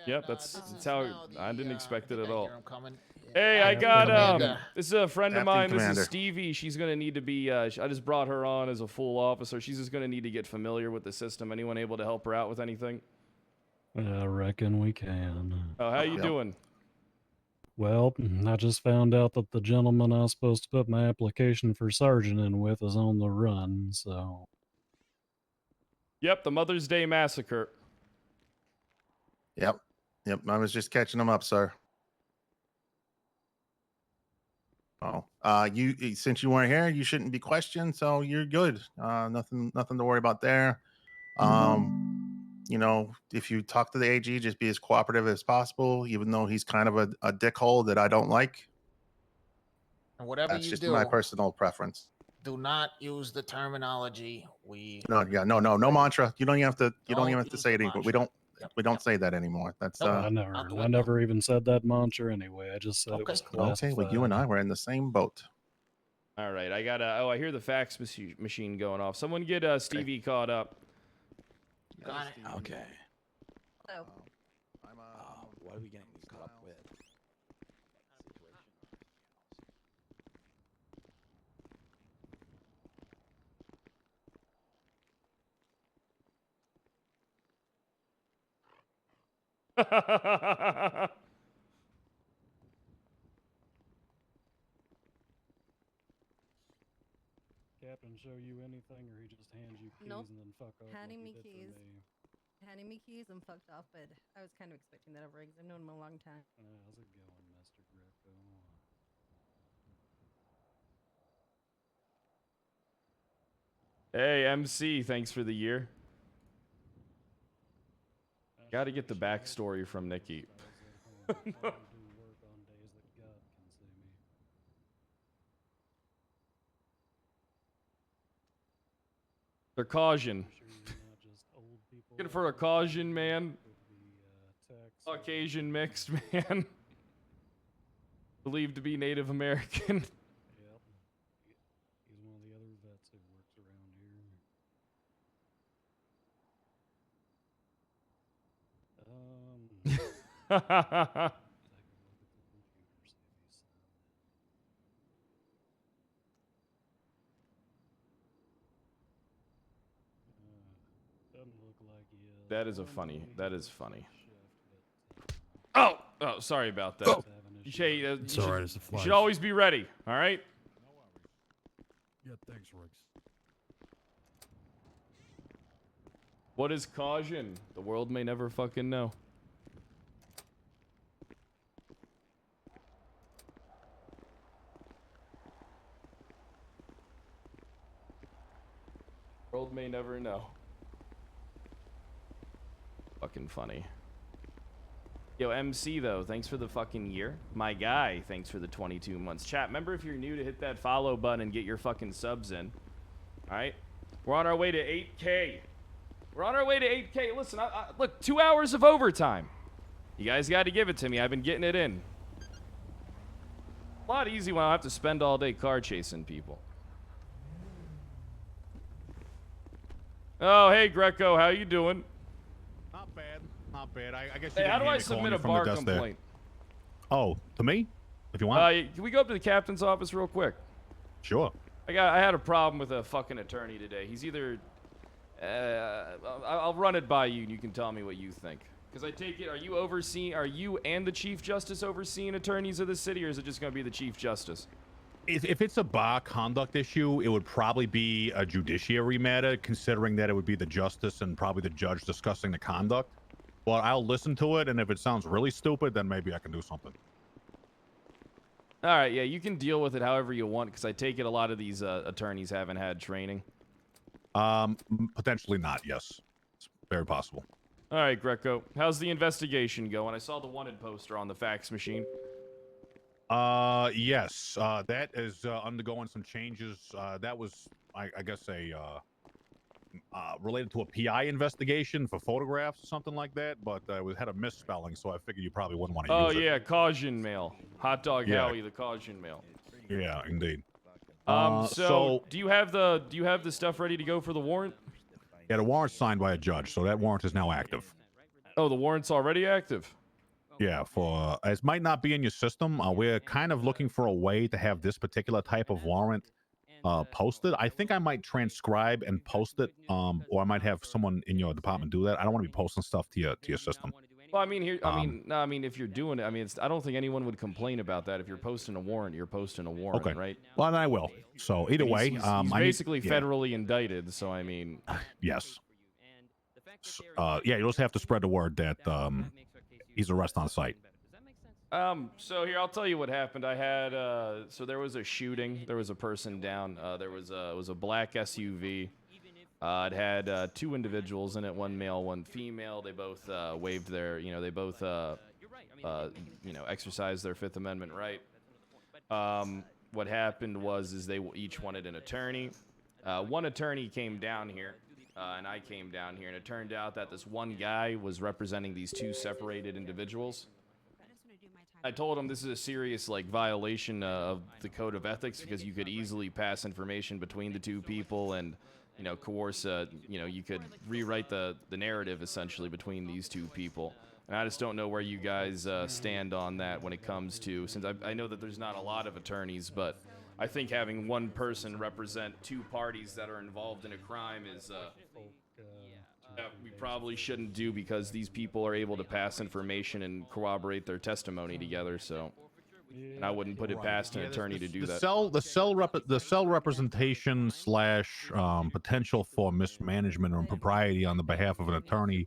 Yep, that's how I didn't expect it at all. coming. Hey, I got Commander. this is a friend of Captain mine. This Commander. is Stevie. She's gonna need to be. I just brought her on as a full officer. She's just gonna need to get familiar with the system. Anyone able to help her out with anything? I reckon we can. Oh, how you Yep. doing? Well, I just found out that the gentleman I was supposed to put my application for sergeant in with is on the run, so... Yep, the Mother's Day Massacre. Yep. I was just catching them up, sir. Oh, since you weren't here, you shouldn't be questioned, so you're good. Nothing to worry about there. If you talk to the AG, just be as cooperative as possible, even though he's kind of a dickhole that I don't like. And whatever That's you just do, my personal preference. do not use the terminology No mantra. You don't even have to. You don't even have to use say the it. But we don't say that anymore. That's I never even said that mantra anyway. I just said it was classified. okay. Well, you and I were in the same boat. All right, I got. I hear the fax machine going off. Someone get Stevie caught up. Got it. Okay. Hello. What are we getting caught up with? Captain show you anything, or he just hands you keys Nope. and then fuck off Handing like me he did keys. for me? Handing me keys and fucked off, but I was kind of expecting that of Riggs. I've known him a long time. How's it going, Mr. Greco? Hey, MC, thanks for the year. Got to get the backstory from Nikki. I do work on days that God can see me. They're caution. Sure you're not just old people. Looking for a caution, man. Could be tax. Caucasian mixed man. Believed to be Native American. Yep. He's one of the other vets who works around here. Take a look at the computer, see if he's signed in. Doesn't look like he is. That is a funny. That is funny. Oh, sorry about that. Oh. You should, It's all right, it's a you flash. should always be ready. All right. Yeah, thanks, Riggs. What is caution? The world may never fucking know. World may never know. Fucking funny. Yo, MC though, thanks for the fucking year. My guy, thanks for the 22 months. Chat, remember if you're new to hit that follow button and get your fucking subs in. Alright? We're on our way to 8K. We're on our way to 8K. Listen, look, 2 hours of overtime. You guys got to give it to me. I've been getting it in. A lot easy when I have to spend all day car chasing people. Oh, hey, Greco, how you doing? Not bad, not bad. I guess. Hey, how do I submit a bar complaint? Oh, to me? If you want. Can we go up to the captain's office real quick? Sure. I had a problem with a fucking attorney today. He's either. I'll run it by you, and you can tell me what you think. Because I take it, are you and the Chief Justice overseeing attorneys of the city, or is it just going to be the Chief Justice? If it's a bar conduct issue, it would probably be a judiciary matter, considering that it would be the justice and probably the judge discussing the conduct. But I'll listen to it, and if it sounds really stupid, then maybe I can do something. All right, yeah, you can deal with it however you want, because I take it a lot of these attorneys haven't had training. Potentially not, yes. It's very possible. All right, Greco, how's the investigation going? I saw the wanted poster on the fax machine. Yes, that is undergoing some changes. That was, I guess, related to a PI investigation for photographs or something like that, but it had a misspelling, so I figured you probably wouldn't want to use it. Oh, yeah, caution mail. Hot Dog Yeah. Howie, the caution mail. Yeah, indeed. So do you have the stuff ready to go for the warrant? Yeah, the warrant's signed by a judge, so that warrant is now active. Oh, the warrant's already active? Yeah, for it might not be in your system. We're kind of looking for a way to have this particular type of warrant posted. I think I might transcribe and post it, or I might have someone in your department do that. I don't want to be posting stuff to your system. Well, I mean, if you're doing it, I mean, I don't think anyone would complain about that. If you're posting a warrant, you're posting a warrant, Okay. right? Well, then I will. So either way, he's I need- basically yeah. federally indicted. So I mean, Yes. Yeah, you'll just have to spread the word that he's arrested on site. So here, I'll tell you what happened. I had, so there was a shooting. There was a person down. It was a black SUV. It had two individuals in it, one male, one female. They both waived their, they both, exercised their Fifth Amendment right. What happened is they each wanted an attorney. One attorney came down here, and I came down here, and it turned out that this one guy was representing these two separated individuals. I told him this is a serious violation of the code of ethics because you could easily pass information between the two people and coerce you could rewrite the narrative essentially between these two people. And I just don't know where you guys stand on that when it comes to, since I know that there's not a lot of attorneys, but I think having one person represent two parties that are involved in a crime is probably shouldn't do because these people are able to pass information and corroborate their testimony together. So, and I wouldn't put it past an attorney to do that. The cell representation slash potential for mismanagement or impropriety on the behalf of an attorney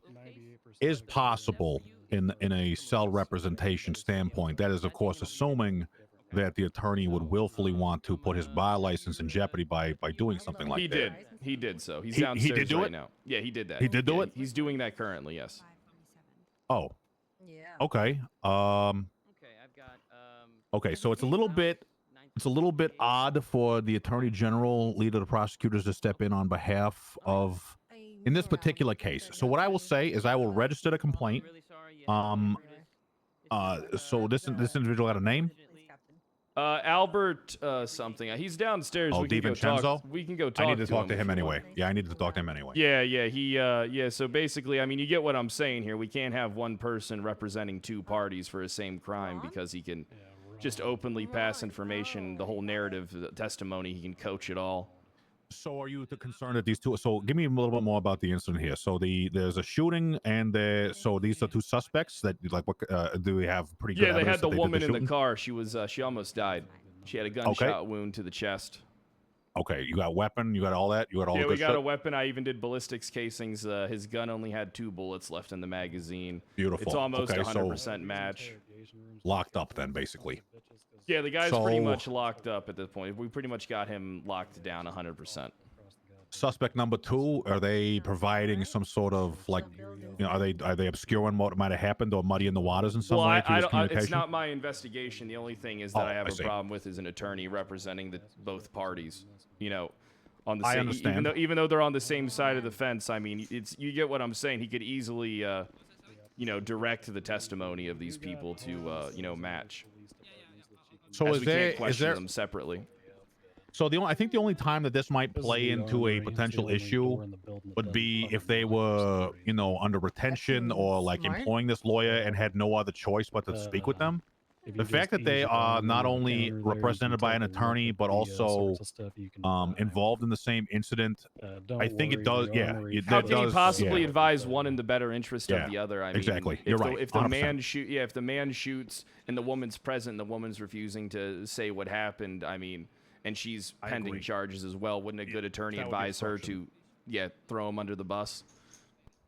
is possible in a cell representation standpoint. That is, of course, assuming that the attorney would willfully want to put his bar license in jeopardy by doing something like that. He did so. He's He downstairs did do right it? now. Yeah, he did that. He did do Yeah, it? He's doing that currently. Yes. Oh. Yeah. Okay. Okay, so it's a little bit odd for the attorney general, leader of the prosecutors, to step in on behalf of, in this particular case. So what I will say is I will register the complaint. So this individual got a name? Albert something. He's downstairs. Oh, We can go talk. DiVincenzo? We can go talk. I need to talk to if him you anyway. want. Yeah, I need to talk to him anyway. Yeah. So basically, I mean, you get what I'm saying here. We can't have one person representing two parties for a same crime because he can just openly pass information, the whole narrative, the testimony. He can coach it all. So are you concerned that these two? So give me a little bit more about the incident here. So there's a shooting, and so these are two suspects that like what do we have pretty good? Yeah, they evidence had the that did woman in the shooting? car. She was she almost died. She had a gunshot wound to the chest. Okay, you got a weapon, you got all that, you got all the Yeah, good we got shit? a weapon. I even did ballistics casings. His gun only had 2 bullets left in the magazine. Beautiful. It's almost Okay, 100% match. Locked up then, basically. Yeah, the guy's pretty So- much locked up at this point. We pretty much got him locked down 100%. Suspect number 2, are they providing some sort of like, are they obscuring what might have happened or muddying the waters in some Well, way through I this don't, communication? it's not my investigation. The only thing is that I have I a see. problem with is an attorney representing both parties. You know, on the I same. understand. Even though they're on the same side of the fence, I mean, you get what I'm saying. He could easily, direct the testimony of these people to, match. So as is we there- can't is question there- them separately? So I think the only time that this might play into a potential issue would be if they were, under retention or like employing this lawyer and had no other choice but to speak with them. The fact that they are not only represented by an attorney but also involved in the same incident, I think it does. Yeah, How can he possibly advise one in the better interest Yeah, of the other? I mean, exactly. If You're the, right, If the 100%. man if the man shoots and the woman's present, and the woman's refusing to say what happened. I mean, and she's pending agree. charges as well. Wouldn't a good attorney that would be advise her unfortunate. to, throw him under the bus?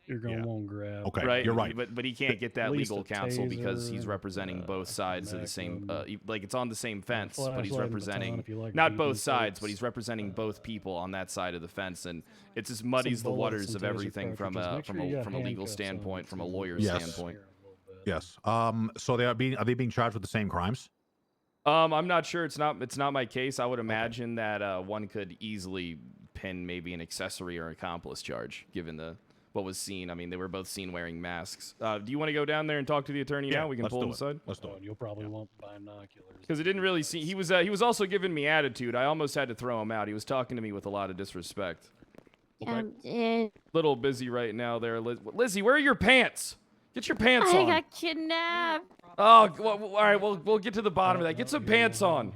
You're going to want to grab. Okay, Right, you're right. But he can't get that At least legal a counsel because he's taser, representing both sides of the same. Like it's on the same fence, but he's flashlight and representing baton if you like not BB both sides, but folks. he's representing both people on that side of the fence, and it just muddies the bullets, waters some of taser everything from cartridges. a Make sure you got from a legal handcuffs on standpoint, from a too. lawyer's Yes. standpoint. Yes. So are they being charged with the same crimes? I'm not sure. It's not my case. I would imagine that one could easily pin maybe an accessory or accomplice charge, given what was seen. I mean, they were both seen wearing masks. Do you want to go down there and talk to the attorney now? We can let's pull do him it. aside. Let's do it. You'll probably want binoculars. Because it didn't really seem he was also giving me attitude. I almost had to throw him out. He was talking to me with a lot of disrespect. Little busy right now there, Lizzie. Where are your pants? Get your pants I on. got kidnapped. Oh, well, all right. We'll get to the bottom of that. Get some pants on.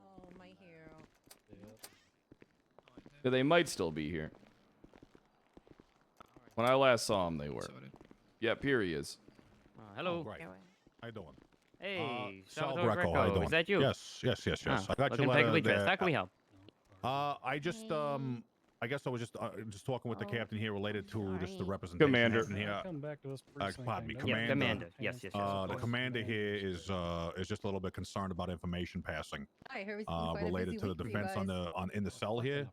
Oh, my hero. Yeah, they might still be here. When I last saw them, they were. Yep, here he is. Hello. Great. How you doing? Hey, Sal Salvatore Greco, how you Greco. doing? Is that you? Yes. Ah, I got looking your letter impeccably dressed. there. How can we help? I guess I was just talking with the captain here related to just the representation. Commander. Here. Come back to us. Pardon me, Yeah, commander. commander. Yes. The of course. commander here is just a little bit concerned about information passing I heard it's been quite a related busy to the week for you defense guys. in the cell here.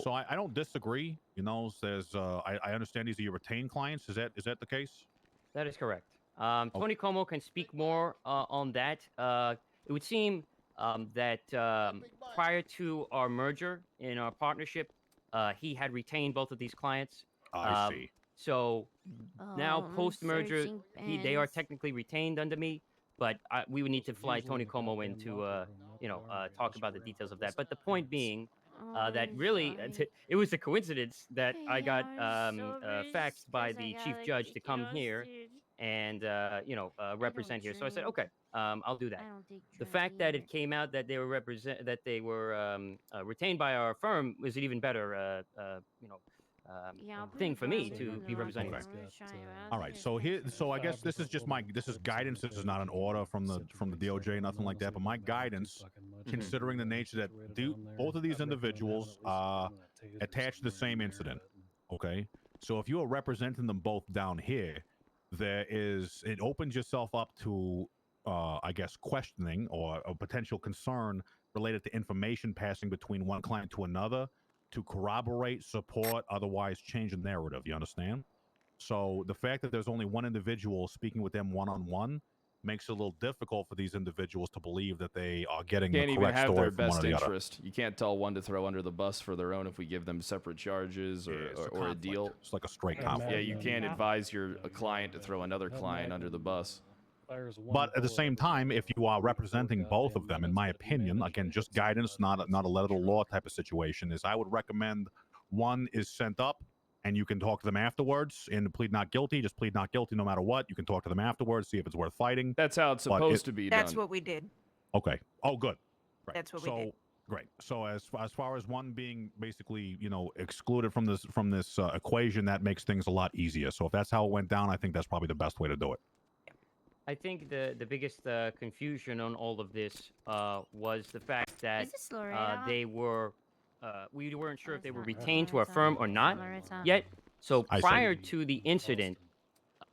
So I don't disagree. There's I understand these are your retained clients. Is that the case? That is correct. Tony Como can speak more on that. It would seem that prior to our merger in our partnership, he had retained both of these clients. I see. So now I'm post-merger, searching they are pants. technically retained under me, but we would need to fly Tony Como in to, talk about the details of that. But the point being that really, it was a coincidence that I got faxed by the chief judge to come here and represent here. So I said, okay, I'll do that. The fact that it came out that they were retained by our firm was an even better thing for me to be representing. Okay. All right. So I guess this is just this is guidance. This is not an order from the DOJ, nothing like that. But my guidance, considering the nature that both of these individuals are attached to the same incident. Okay. So if you are representing them both down here, it opens yourself up to I guess questioning or a potential concern related to information passing between one client to another to corroborate, support, otherwise change the narrative. You understand? So the fact that there's only one individual speaking with them one-on-one makes it a little difficult for these individuals to believe that they are getting Can't the even correct have story their from one best or the other. interest. You can't tell one to throw under the bus for their own if we give them separate charges or a deal. It's like a straight conflict. Yeah, you can't advise a client to throw another client under the bus. But at the same time, if you are representing both of them, in my opinion, again, just guidance, not a letter of law type of situation, is I would recommend one is sent up and you can talk to them afterwards and plead not guilty. Just plead not guilty no matter what. You can talk to them afterwards, see if it's worth fighting. That's how it's supposed to be done. That's what we did. Okay. Oh, good. Right. That's what we did. Great. So as far as one being basically, excluded from this equation, that makes things a lot easier. So if that's how it went down, I think that's probably the best way to do it. I think the biggest confusion on all of this was the fact that they were we weren't sure if they were retained to our firm or not yet. So prior to the incident,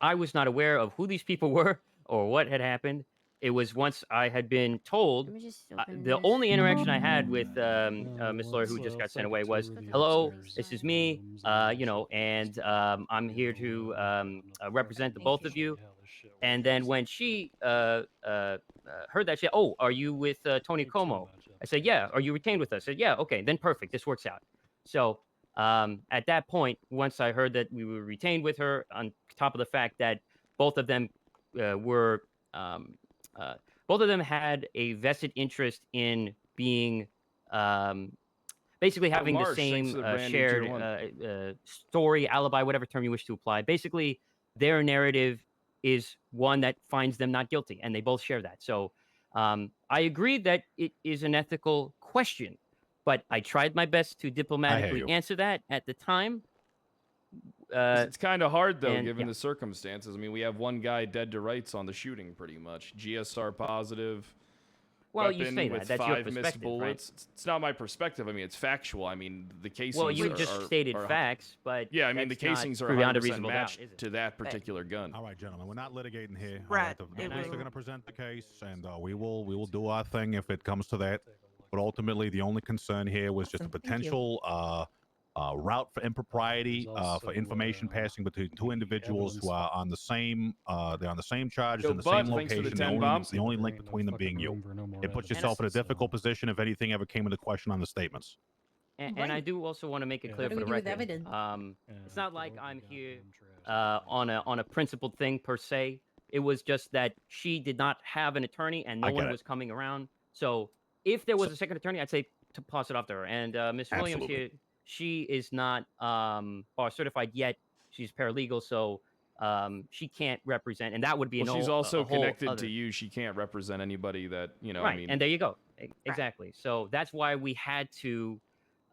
I was not aware of who these people were or what had happened. It was once I had been told, the only interaction I had with Miss Laura, who just got sent away, was, "Hello, this is me, and I'm here to represent the both of you." And then when she heard that, she said, "Oh, are you with Tony Como?" I said, "Yeah." "Are you retained with us?" I said, "Yeah." "Okay, then perfect. This works out." So at that point, once I heard that we were retained with her, on top of the fact that both of them both of them had a vested interest in being basically having the same shared story, alibi, whatever term you wish to apply. Basically, their narrative is one that finds them not guilty, and they both share that. So I agree that it is an ethical question, but I tried my best to diplomatically answer that at the time. It's kind of hard, though, given the circumstances. I mean, we have one guy dead to rights on the shooting, pretty much. GSR positive. Well, you say with that. That's your 5 missed perspective, bullets. right? It's not my perspective. I mean, it's factual. I mean, the casings. Well, you just stated facts, but yeah, I mean, the that's casings not are beyond a 100% reasonable doubt, matched is it? to that particular gun. All right, gentlemen, we're not litigating here. Right. The police are going to present the case, and we will do our thing if it comes to that. But ultimately, the only concern here was just a potential route for impropriety for information passing between two individuals who are on the same they're on the same charges in the same location. The only link between them being you. It puts yourself in a difficult position if anything ever came into question on the statements. And I do also want to make it clear for the record. It's not like I'm here on a principled thing per se. It was just that she did not have an attorney and no one was coming around. So if there was a second attorney, I'd say to pass it off to her. And Ms. Williams here, she is not bar certified yet. She's paralegal, so she can't represent, and that would be she's also connected to you. She can't represent anybody that Right, I mean, and there you go. Exactly. So that's why we had to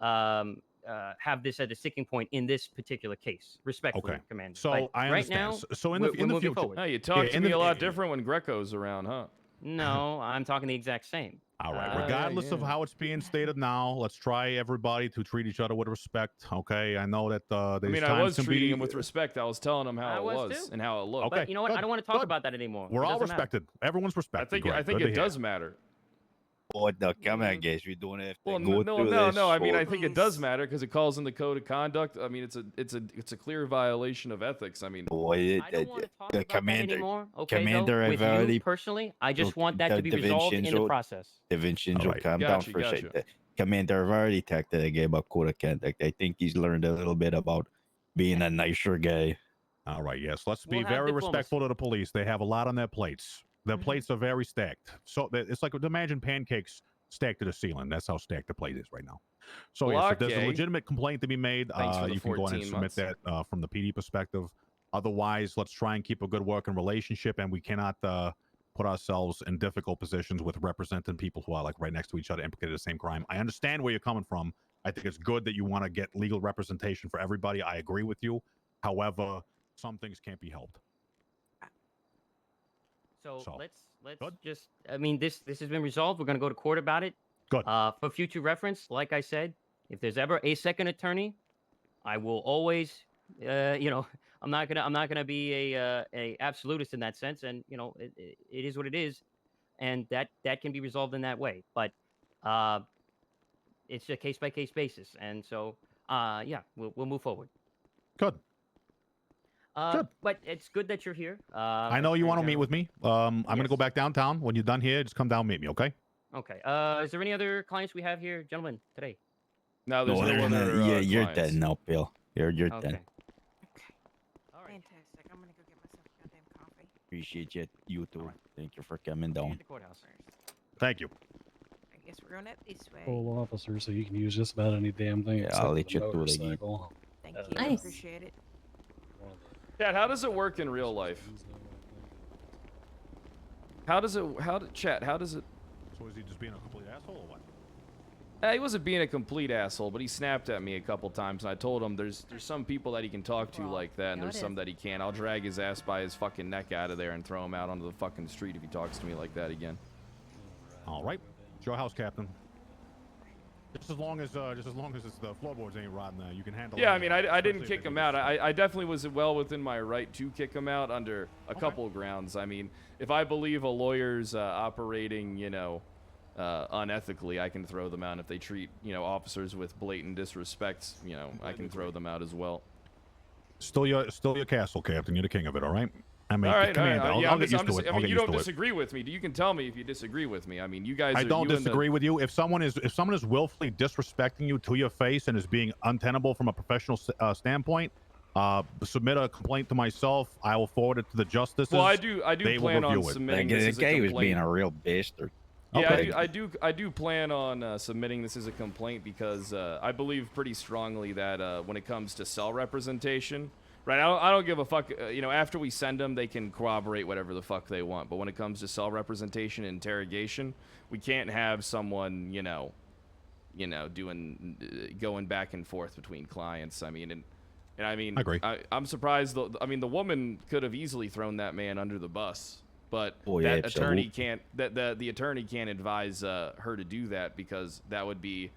have this at a sticking point in this particular case. Respectfully, Commander. So But I right understand. now, So in we're the moving future, forward. Oh, you talk to me a lot different when Greco's around, huh? No, I'm talking the exact same. All right. Regardless of how it's being stated now, let's try everybody to treat each other with respect. Okay. I know that I mean, I was treating him with respect. I was telling him how it was and how it looked. But you know what? I don't want to talk about that anymore. We're all respected. Everyone's respected. I think it does matter. Oh, no, come on, guys. We don't have to Well, go through this. no. I mean, I think it does matter because it calls in the code of conduct. I mean, it's a clear violation of ethics. I mean, the commander, Okay, commander, though, I've with already. you personally, I just want that to be resolved in the process. Vincenzo, calm down for a second. Commander, I've already talked to the guy about code of conduct. I think he's learned a little bit about being a nicer guy. All right, yes. Let's be very respectful to the police. They have a lot on their plates. Their plates are very stacked. So it's like imagine pancakes stacked to the ceiling. That's how stacked the plate is right now. So yes, if there's a legitimate complaint to be made, you can go ahead and submit that from the PD perspective. Otherwise, let's try and keep a good working relationship, and we cannot put ourselves in difficult positions with representing people who are like right next to each other, implicated in the same crime. I understand where you're coming from. I think it's good that you want to get legal representation for everybody. I agree with you. However, some things can't be helped. So, So, let's good. just. I mean, this has been resolved. We're going to go to court about it. Good. For future reference, like I said, if there's ever a second attorney, I will always, I'm not gonna be a absolutist in that sense, and it is what it is, and that can be resolved in that way. But it's a case by case basis, and so yeah, we'll move forward. Good. Good. But it's good that you're here. I know you want to meet with me. I'm going to go back downtown. When you're done here, just come down and meet me, okay? Okay. Is there any other clients we have here, gentlemen, today? No, there's no other. Yeah, you're clients. dead now, Bill. You're Okay. dead. All right. Fantastic. I'm gonna go get myself a goddamn coffee. Appreciate you too. Thank you for coming down. The courthouse. Thank you. I guess we're going up this way. Full officer, so you can use just about any damn thing. Yeah, except I'll for let the you do it again. motorcycle. Thank you. Nice. Appreciate it. Chat, how does it work in real life? How does it? Chat? How does it? So is he just being a complete asshole or what? He wasn't being a complete asshole, but he snapped at me a couple times, and I told him there's some people that he can talk to like that, and there's some that he can't. I'll drag his ass by his fucking neck out of there and throw him out onto the fucking street if he talks to me like that again. All right. It's your house, Captain. Just as long as it's the floorboards ain't rotten, you can handle. Yeah, it. I mean, I didn't Especially if kick they him do out. this. I definitely was well within my right to kick him out under a couple of grounds. I mean, if I believe a lawyer's operating, unethically, I can throw them out. And if they treat, officers with blatant disrespect, I can throw them out as well. Still your castle, Captain. You're the king of it, all right? I mean, All right, Commander, all right. I'll get used to it. I I'll mean, get you used don't to it. disagree with me. You can tell me if you disagree with me. I mean, you guys. I don't you and the- disagree with you. If someone is willfully disrespecting you to your face and is being untenable from a professional standpoint, submit a complaint to myself. I will forward it to the justices. Well, I do They will plan on review it. submitting That this as a guy was complaint. being a real bastard. Yeah, Okay. I do plan on submitting this as a complaint because I believe pretty strongly that when it comes to cell representation, right? I don't give a fuck. After we send them, they can corroborate whatever the fuck they want. But when it comes to cell representation and interrogation, we can't have someone, going back and forth between clients. I mean, and I mean, I agree. I'm surprised. The woman could have easily thrown that man under the bus. But Oh, yeah, that attorney absolutely. can't. The attorney can't advise her to do that because that would be,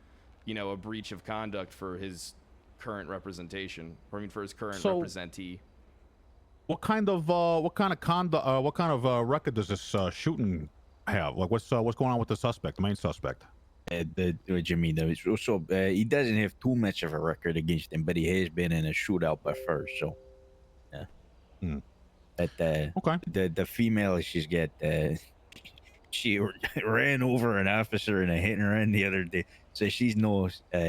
a breach of conduct for his current representation. For his current So- representee. What kind of record does this shooting have? Like, what's going on with the suspect, the main suspect? What you mean? He doesn't have too much of a record against him, but he has been in a shootout before. So, yeah. But okay. The female she's got, she ran over an officer in a hit and run the other day, so she's no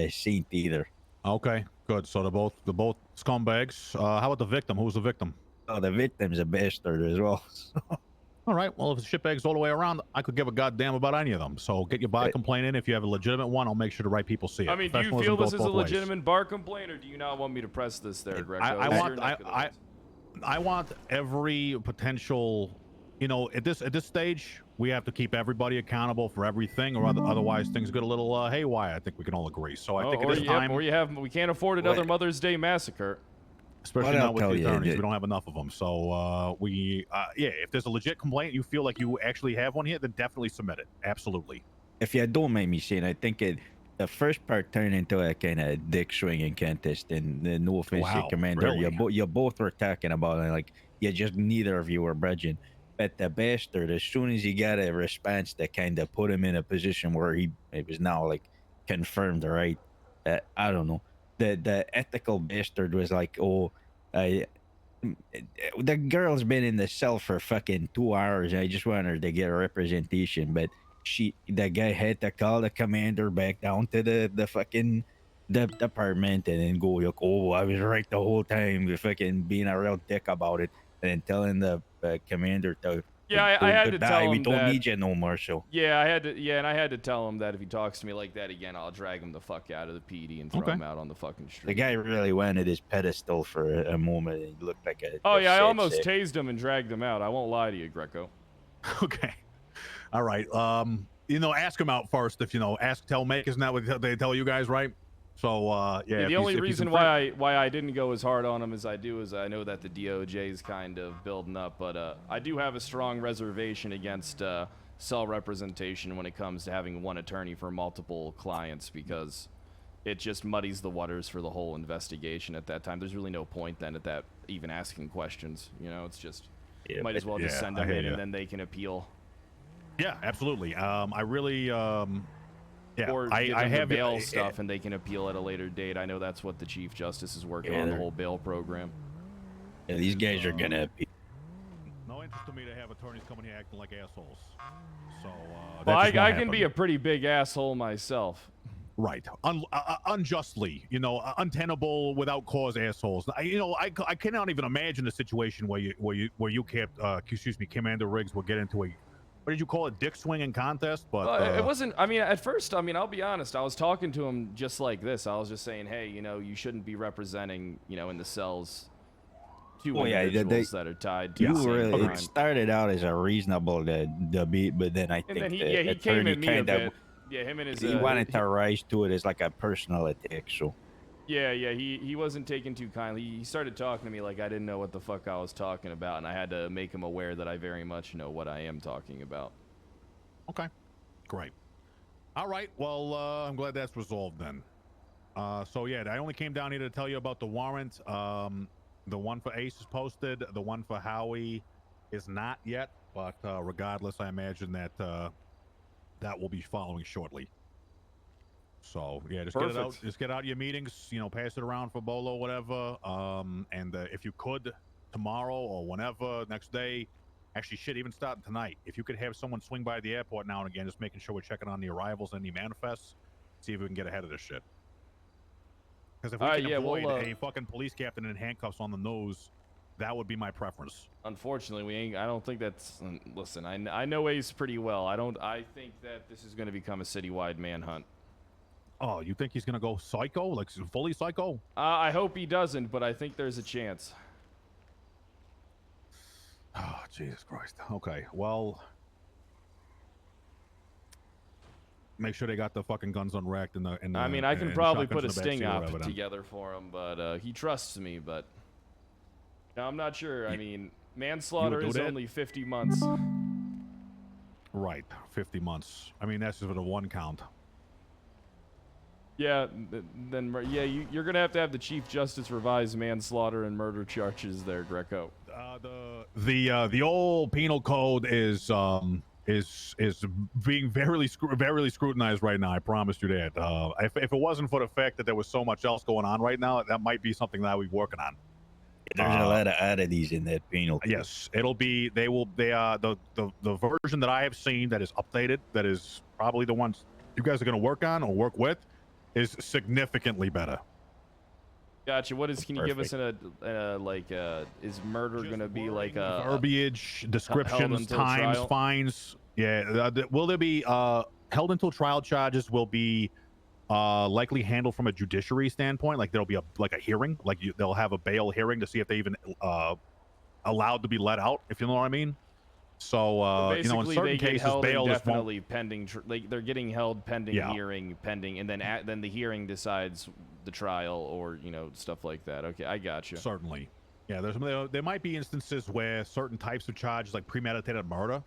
saint either. Okay, good. So they're both scumbags. How about the victim? Who's the victim? Oh, the victim's a bastard as well. All right. Well, if it's shitbags all the way around, I could give a goddamn about any of them. So get your bar complaint in. If you have a legitimate one, I'll make sure the right people see it. I mean, do you Professionalism feel goes this is a both ways. legitimate bar complaint, or do you not want me to press this there, Greco? I want every potential. At this stage, we have to keep everybody accountable for everything, or otherwise things get a little haywire. I think we can all agree. So I think at this time, we can't afford another Mother's Day massacre. especially not with the attorneys, we don't have enough of them. So if there's a legit complaint, you feel like you actually have one here, then definitely submit it. Absolutely. If you don't mind me saying, I think the first part turned into a kind of dick swinging contest. And no offense, Wow, Commander, really? you both were talking about it, like neither of you were budging. But the bastard, as soon as he got a response that kind of put him in a position where it was now like confirmed, right? I don't know. The ethical bastard was like, the girl's been in the cell for fucking 2 hours. I just want her to get a representation, but the guy had to call the commander back down to the fucking the department and then go like, I was right the whole time, fucking being a real dick about it, and then telling the commander to Yeah, I had to goodbye. tell We him don't that. need you no more, so. Yeah, I had to. Yeah, and I had to tell him that if he talks to me like that again, I'll drag him the fuck out of the PD and throw Okay. him out on the fucking street. The guy really went at his pedestal for a moment. And he looked like a. Oh a yeah, I sad almost sack. tased him and dragged him out. I won't lie to you, Greco. Okay. All right. You know, ask him out first. If you know, ask, tell, make. Isn't that what they tell you guys, right? So, yeah. The only reason why I didn't go as hard on him as I do is I know that the DOJ is kind of building up, but I do have a strong reservation against cell representation when it comes to having one attorney for multiple clients because it just muddies the waters for the whole investigation at that time. There's really no point then at that even asking questions. You know, it's just might as well just send them in and then they can appeal. Yeah, absolutely. I really. Yeah, or give I them have the bail stuff and they can appeal at a later date. I know that's what the Chief Justice is working on, the whole bail program. Yeah, these guys are gonna. No interest to me to have attorneys coming here acting like assholes. So. Well, I can be a pretty big asshole myself. Right, unjustly, you know, untenable, without cause assholes. I cannot even imagine a situation where you can't, excuse me, Commander Riggs will get into a. What did you call it? Dick swinging contest? But well, it wasn't. I mean, at first, I mean, I'll be honest. I was talking to him just like this. I was just saying, hey, you know, you shouldn't be representing, you know, in the cells, two individuals that are tied to the same crime. It started out as a reasonable debate, but then I think then he the came attorney at me a kind of bit. Yeah, him and his. He wanted to rise to it as like a personal attack. So. Yeah, he wasn't taken too kindly. He started talking to me like I didn't know what the fuck I was talking about, and I had to make him aware that I very much know what I am talking about. Okay, great. All right, well, I'm glad that's resolved then. So yeah, I only came down here to tell you about the warrant. The one for Ace is posted. The one for Howie is not yet, but regardless, I imagine that that will be following shortly. So yeah, just get it out. Just get out your meetings. You know, pass it around for Bolo, whatever. And if you could tomorrow or whenever, next day. Actually, shit, even starting tonight. If you could have someone swing by the airport now and again, just making sure we're checking on the arrivals and any manifests, see if we can get ahead of this shit. Because if we can avoid a fucking police captain in handcuffs on the nose, that would be my preference. Unfortunately, we ain't. I don't think that's. Listen, I know Ace pretty well. I think that this is going to become a citywide manhunt. Oh, you think he's gonna go psycho, like fully psycho? I hope he doesn't, but I think there's a chance. Oh, Jesus Christ. Okay, well, make sure they got the fucking guns unracked in the. I mean, I can probably put a sting op together for him, but he trusts me. But no, I'm not sure. I mean, manslaughter is only 50 months. Right, 50 months. I mean, that's just for the one count. Yeah, then yeah, you're gonna have to have the Chief Justice revise manslaughter and murder charges there, Greco. The old penal code is being very scrutinized right now. I promise you that. If it wasn't for the fact that there was so much else going on right now, that might be something that we're working on. There's a lot of oddities in that penal code. Yes, it'll be. They are the version that I have seen that is updated. That is probably the ones you guys are going to work on or work with. Is significantly better. Gotcha. What is? Can you give us is murder gonna be like a verbiage, descriptions, times, fines? Yeah. Will there be held until trial charges? Will be likely handled from a judiciary standpoint. Like there'll be a hearing. Like they'll have a bail hearing to see if they even allowed to be let out. If you know what I mean. So you know, in certain cases, bail is definitely pending. Like they're getting held pending hearing, pending, and then the hearing decides the trial or stuff like that. Okay, I got you. Certainly, yeah. There might be instances where certain types of charges, like premeditated murder,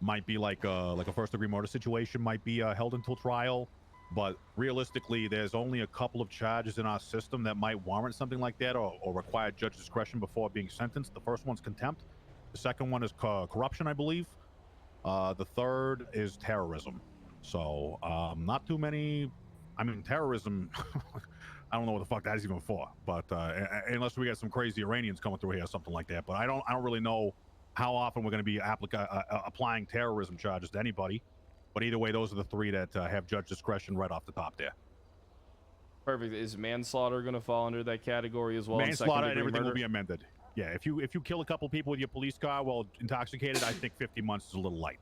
might be like a first-degree murder situation, might be held until trial. But realistically, there's only a couple of charges in our system that might warrant something like that or require judge discretion before being sentenced. The first one's contempt. The second one is corruption, I believe. The third is terrorism. So not too many. I mean, terrorism. I don't know what the fuck that's even for. But unless we get some crazy Iranians coming through here or something like that. But I don't really know how often we're going to be applying terrorism charges to anybody. But either way, those are the three that have judge discretion right off the top there. Perfect. Is manslaughter going to fall under that category as well? Manslaughter and everything will be amended. Yeah, if you kill a couple people with your police car while intoxicated, I think 50 months is a little light.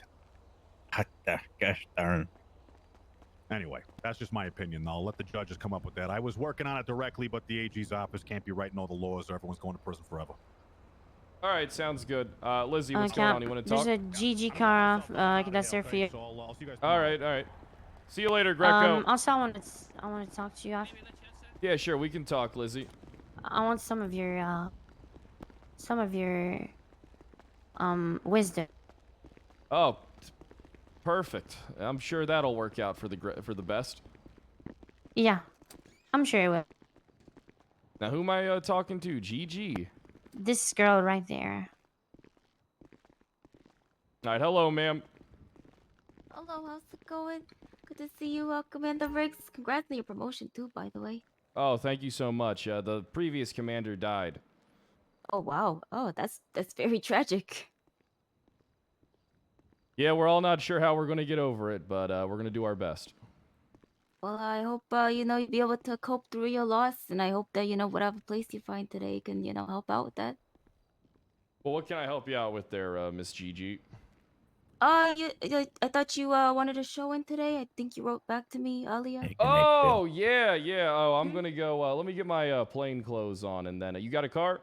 Gosh darn. Anyway, that's just my opinion. I'll let the judges come up with that. I was working on it directly, but the AG's office can't be writing all the laws or everyone's going to prison forever. All right, sounds good. Lizzie, what's going on? You want to talk? There's a GG car off. That's there for you. I'll see you guys All right. See you later, Greco. Also, I want to talk to you after. Yeah, sure, we can talk, Lizzie. I want some of your wisdom. Oh, perfect. I'm sure that'll work out for the best. Yeah, I'm sure it will. Now, who am I talking to? GG. This girl right there. All right, hello, ma'am. Hello, how's it going? Good to see you, Commander Riggs. Congrats on your promotion too, by the way. Oh, thank you so much. The previous commander died. Oh wow. Oh, that's very tragic. Yeah, we're all not sure how we're going to get over it, but we're going to do our best. Well, I hope you'll be able to cope through your loss, and I hope that whatever place you find today can help out with that. Well, what can I help you out with there, Miss GG? I thought you wanted a show in today. I think you wrote back to me earlier. Oh, yeah. Oh, I'm going to go. Let me get my plain clothes on, and then you got a car?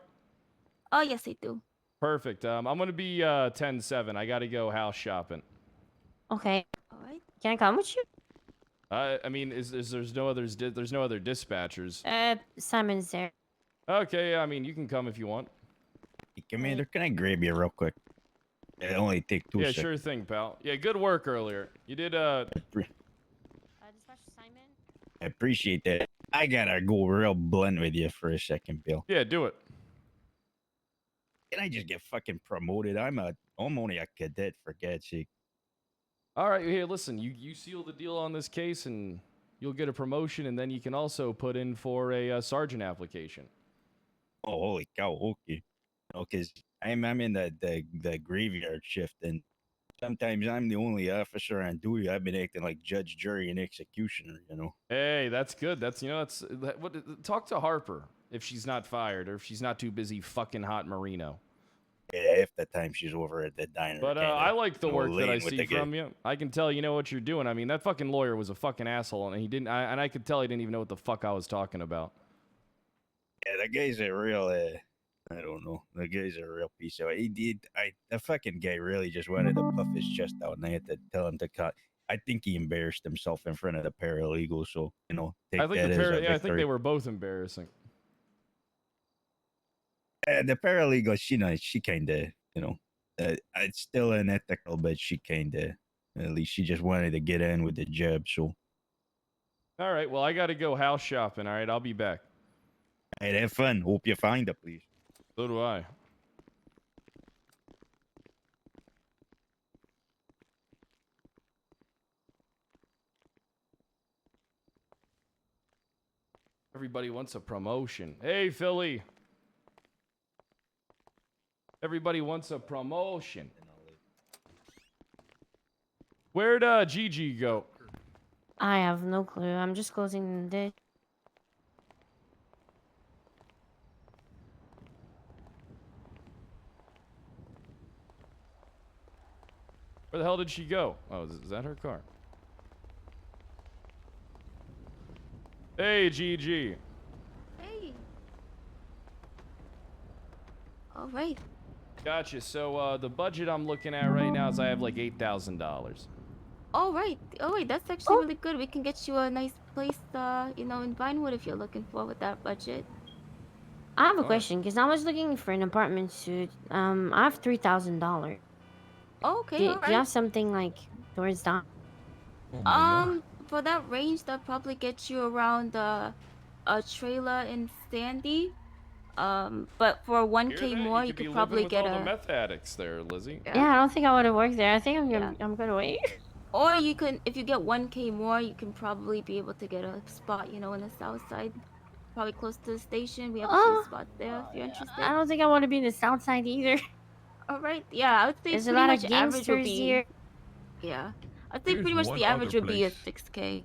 Oh, yes, I do. Perfect. I'm going to be 10-7. I got to go house shopping. Okay. All right. Can I come with you? I mean, there's no other dispatchers. Simon's there. Okay, I mean, you can come if you want. Hey, Commander, can I grab you real quick? It'll only take 2 Yeah, seconds. sure thing, pal. Yeah, good work earlier. You did, Dispatcher Simon? I appreciate that. I gotta go real blunt with you for a second, Bill. Yeah, do it. Can I just get fucking promoted? I'm only a cadet, for God's sake. All right, here, listen. You seal the deal on this case, and you'll get a promotion, and then you can also put in for a sergeant application. Oh, holy cow! Okay, because I'm in the graveyard shift, and sometimes I'm the only officer on duty. I've been acting like judge, jury, and executioner. Hey, that's good. Talk to Harper if she's not fired or if she's not too busy fucking hot Marino. Yeah, half the time she's over at the diner. But kinda, I like the work that I laying with see the guy. from you. I can tell you know what you're doing. I mean, that fucking lawyer was a fucking asshole, and he didn't. And I could tell he didn't even know what the fuck I was talking about. Yeah, the guy's a real. I don't know. The guy's a real piece of. The fucking guy really just wanted to puff his chest out, and I had to tell him to cut. I think he embarrassed himself in front of the paralegal. So take I think that as a I think victory. they were both embarrassing. The paralegal, she kind of, it's still unethical, but she kind of, at least she just wanted to get in with the job. So, All right, well, I got to go house shopping. All right, I'll be back. hey, have fun. Hope you find her, please. So do I. Everybody wants a promotion. Hey, Philly. Everybody wants a promotion. Where'd Gigi go? I have no clue. I'm just closing the. Where the hell did she go? Oh, is that her car? Hey, Gigi. Hey. All right. Gotcha. So the budget I'm looking at right now is I have like $8,000. All right. Oh wait, that's actually really good. We can get you a nice place, in Vinewood if you're looking for with that budget. I have a question because I was looking for an apartment suite. I have $3,000. Okay, Do you alright. have something like towards that? For that range, that'll probably get you around a trailer in Sandy. But for 1K more, you could probably with get all a. the meth addicts there, Lizzie. Yeah, I don't think I would have worked there. I think I'm gonna wait. Or you can, if you get 1K more, you can probably be able to get a spot, in the south side. Probably close to the station. We have a few spots there if you're interested. I don't think I want to be in the south side either. Alright, yeah, I would say There's a pretty lot much of average would gangsters be. here. Yeah. I'd say There's pretty much one the average other would be a place. 6K.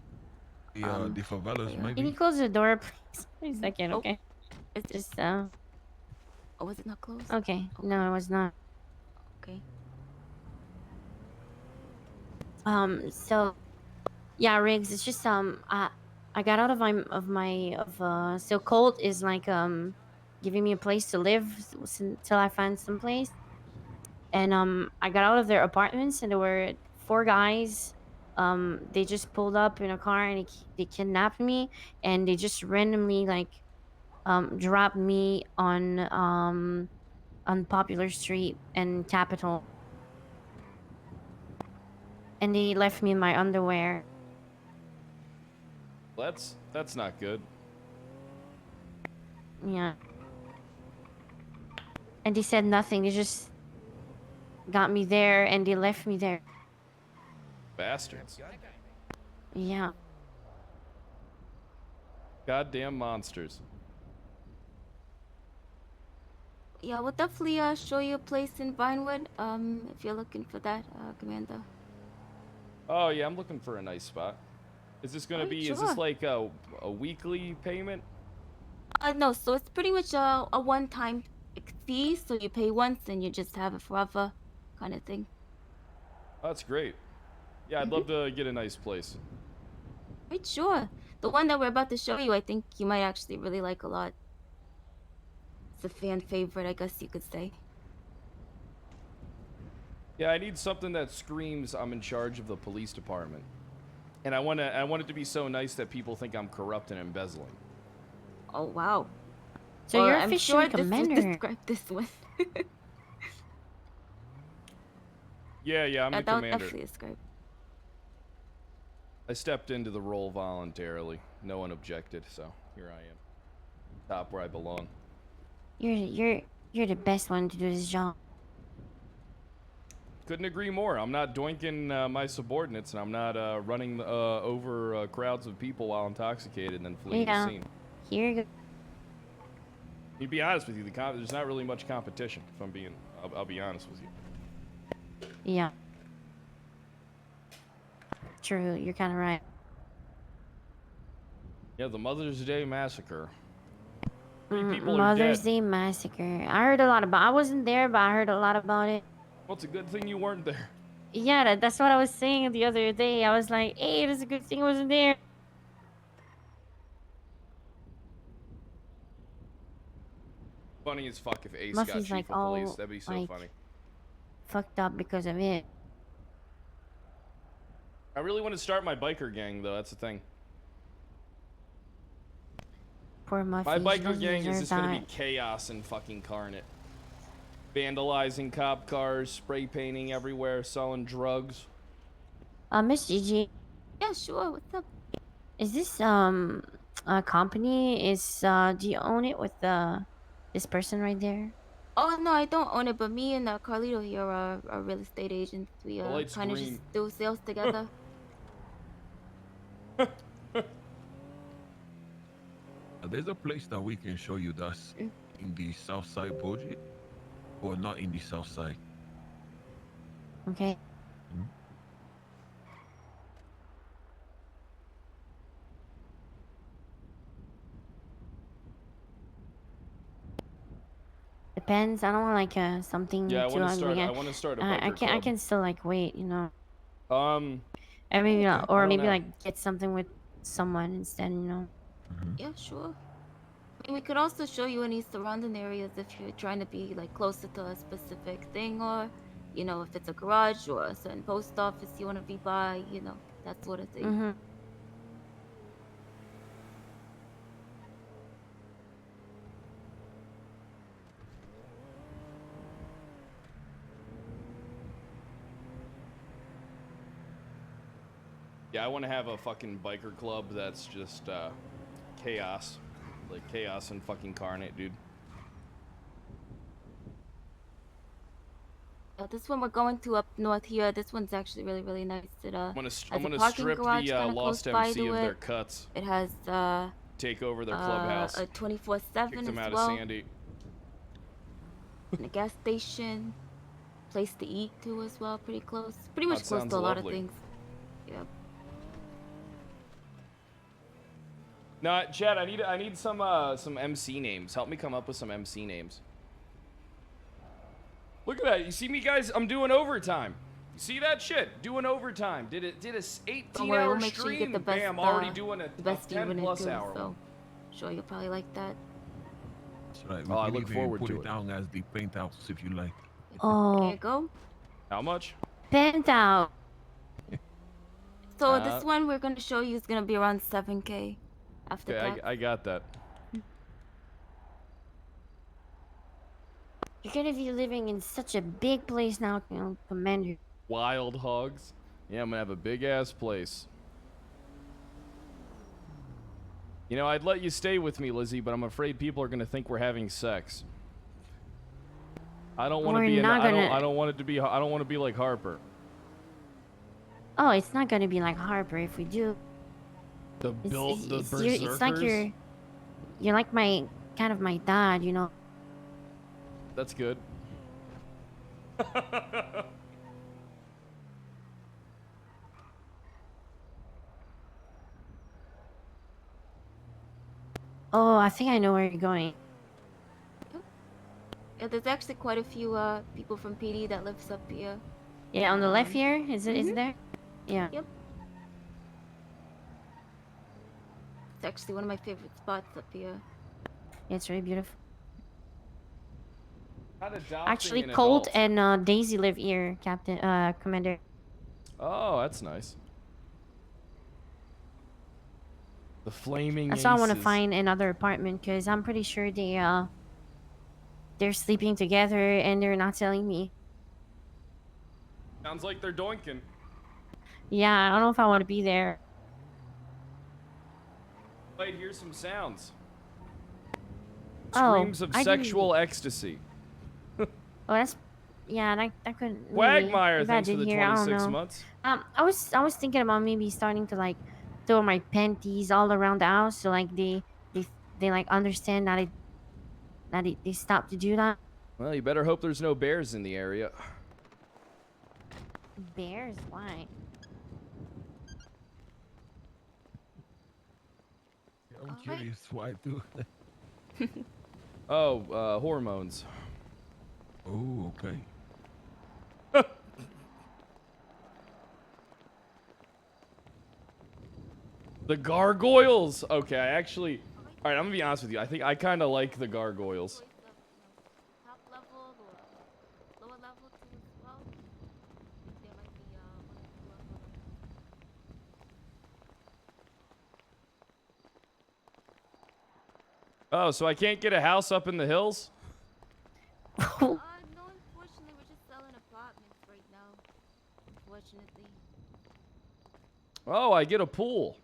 The favelas, Can maybe. you close the door, please? Wait a second, Oh, okay? It's Just Oh, was it not closed? Okay. No, it was not. Okay. So yeah, Riggs, it's just I got out of so Colt is like giving me a place to live until I find some place. And I got out of their apartments and there were 4 guys. They just pulled up in a car and they kidnapped me and they just randomly like dropped me on Popular Street and Capitol. And they left me in my underwear. That's not good. Yeah. And they said nothing. They just got me there and they left me there. Bastards. Yeah. Goddamn monsters. Yeah, we'll definitely show you a place in Vinewood. If you're looking for that, Commander. Oh yeah, I'm looking for a nice spot. Is this gonna Alright, be? Is sure. this like a weekly payment? No, so it's pretty much a one-time fee. So you pay once and you just have it forever, kind of thing. Oh, that's great. Yeah, I'd love to get a nice place. Right, sure. The one that we're about to show you, I think you might actually really like a lot. It's a fan favorite, I guess you could say. Yeah, I need something that screams I'm in charge of the police department. And I want it to be so nice that people think I'm corrupt and embezzling. Oh wow. So Well, you're I'm officially sure this would commander. describe this one. Yeah, I'm the that would commander. definitely describe. I stepped into the role voluntarily. No one objected, so here I am. Top where I belong. You're the best one to do this job. Couldn't agree more. I'm not doinking my subordinates, and I'm not running over crowds of people while intoxicated and then fleeing the scene. Here you go. To be honest with you, there's not really much competition. If I'm being, I'll be honest with you. Yeah. True, you're kind of right. Yeah, the Mother's Day massacre. 3 people are Mother's dead. Day massacre. I heard a lot about. I wasn't there, but I heard a lot about it. Well, it's a good thing you weren't there. Yeah, that's what I was saying the other day. I was like, "Hey, it's a good thing I wasn't there." Funny as fuck if Ace Muffy's got chief like of police. all That'd be so like funny. fucked up because of it. I really want to start my biker gang, though. That's the thing. Poor Muffy. My she biker doesn't gang is deserve just gonna be that. chaos and fucking carnage. Vandalizing cop cars, spray painting everywhere, selling drugs. Miss Gigi. Yeah, sure. What's up? Is this a company? Do you own it with this person right there? Oh no, I don't own it, but me and Carlito here are real estate agents. We The light's kind of green. just do sales together. There's a place that we can show you that's in the south side budget, or not in the south side. Okay. Depends. I don't want like something Yeah, I too wanna ugly. start- I wanna start a I biker can I club. can still like wait, you know. And maybe not, I or don't maybe know. like get something with someone instead, you know. Yeah, sure. I mean, we could also show you any surrounding areas if you're trying to be like closer to a specific thing, or you know, if it's a garage or a certain post office you want to be by, you know, that sort of thing. Mm-hmm. Yeah, I want to have a fucking biker club that's just chaos. Like chaos and fucking carnage, dude. This one we're going to up north here. This one's actually really, really nice. It I'm gonna has I'm a gonna parking strip garage the kinda Lost close by MC to of it. their cuts. It has Take over their clubhouse. a 24/7 Kick them as out well. of Sandy. And a gas station, place to eat too as well. Pretty close. Pretty much That close sounds to a lot of lovely. things. Yeah. No, Chad, I need some MC names. Help me come up with some MC names. Look at that. You see me, guys? I'm doing overtime. You see that shit? Doing overtime. Did a Don't 18 worry, hour we'll make sure you stream. get the best. Bam, already doing a the best 10 unit plus too. hour So, one. sure, you'll probably like that. That's right. Oh, I can look even forward put to it it. down as the paint house if you like. There Oh, you go. How much? penthouse. So this one we're gonna show you is gonna be around 7K after Okay, tax. I got that. You're gonna be living in such a big place now, Commander. Wild hogs. Yeah, I'm gonna have a big ass place. You know, I'd let you stay with me, Lizzie, but I'm afraid people are gonna think we're having sex. I don't want to We're be. not gonna- I don't want it to be. I don't want to be like Harper. Oh, it's not gonna be like Harper if we do. The It's like you're like my kind of my dad, you know. That's good. Oh, I think I know where you're going. Yeah, there's actually quite a few people from PD that lives up here. Yeah, on the left here. Is it? Is Mhm. there? Yeah. Yep. It's actually one of my favorite spots up here. Yeah, it's really beautiful. Not adopting Actually, an Colt adult. and Daisy live here, Commander. Oh, that's nice. The flaming. That's why I want to Aces. find another apartment because I'm pretty sure they're sleeping together and they're not telling me. Sounds like they're doinking. Yeah, I don't know if I want to be there. Wait, here's some sounds. Oh, Screams of I didn't- sexual ecstasy. Oh, that's yeah. That could. maybe- Quagmire, maybe I thanks for did the hear, I don't 26 know. months. I was thinking about maybe starting to like throw my panties all around the house so like they like understand that they stop to do that. Well, you better hope there's no bears in the area. Bears? Why? I'm curious why, too. Oh, hormones. Oh, okay. The gargoyles. Okay, I actually. All right, I'm gonna be honest with you. I think I kind of like the gargoyles. Top level or lower level too as well. There might be one or two Oh, so I can't get a house up in the hills? no, unfortunately, we're just selling apartments right now. Unfortunately. Oh, I get a pool.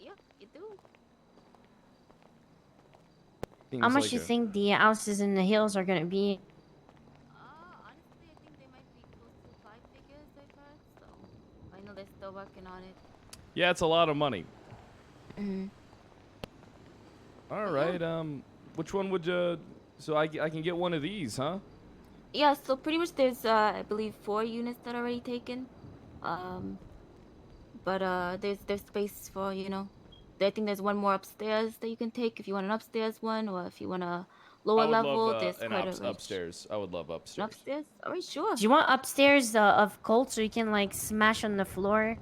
Yep, you do. How Seems much like you a- think the houses in the hills are gonna be? Honestly, I think they might be close to 5 figures, I've heard. So I know they're still working on it. Yeah, it's a lot of money. Mm-hmm. All right. Which one would you? So I can get one of these, huh? Yeah, so pretty much there's I believe 4 units that are already taken. But there's space for, you know. I think there's one more upstairs that you can take if you want an upstairs one, or if you want a lower I would level. love There's an quite a range. upstairs. I would love upstairs. Upstairs? Alright, sure. Do you want upstairs of Colt so you can like smash on the floor?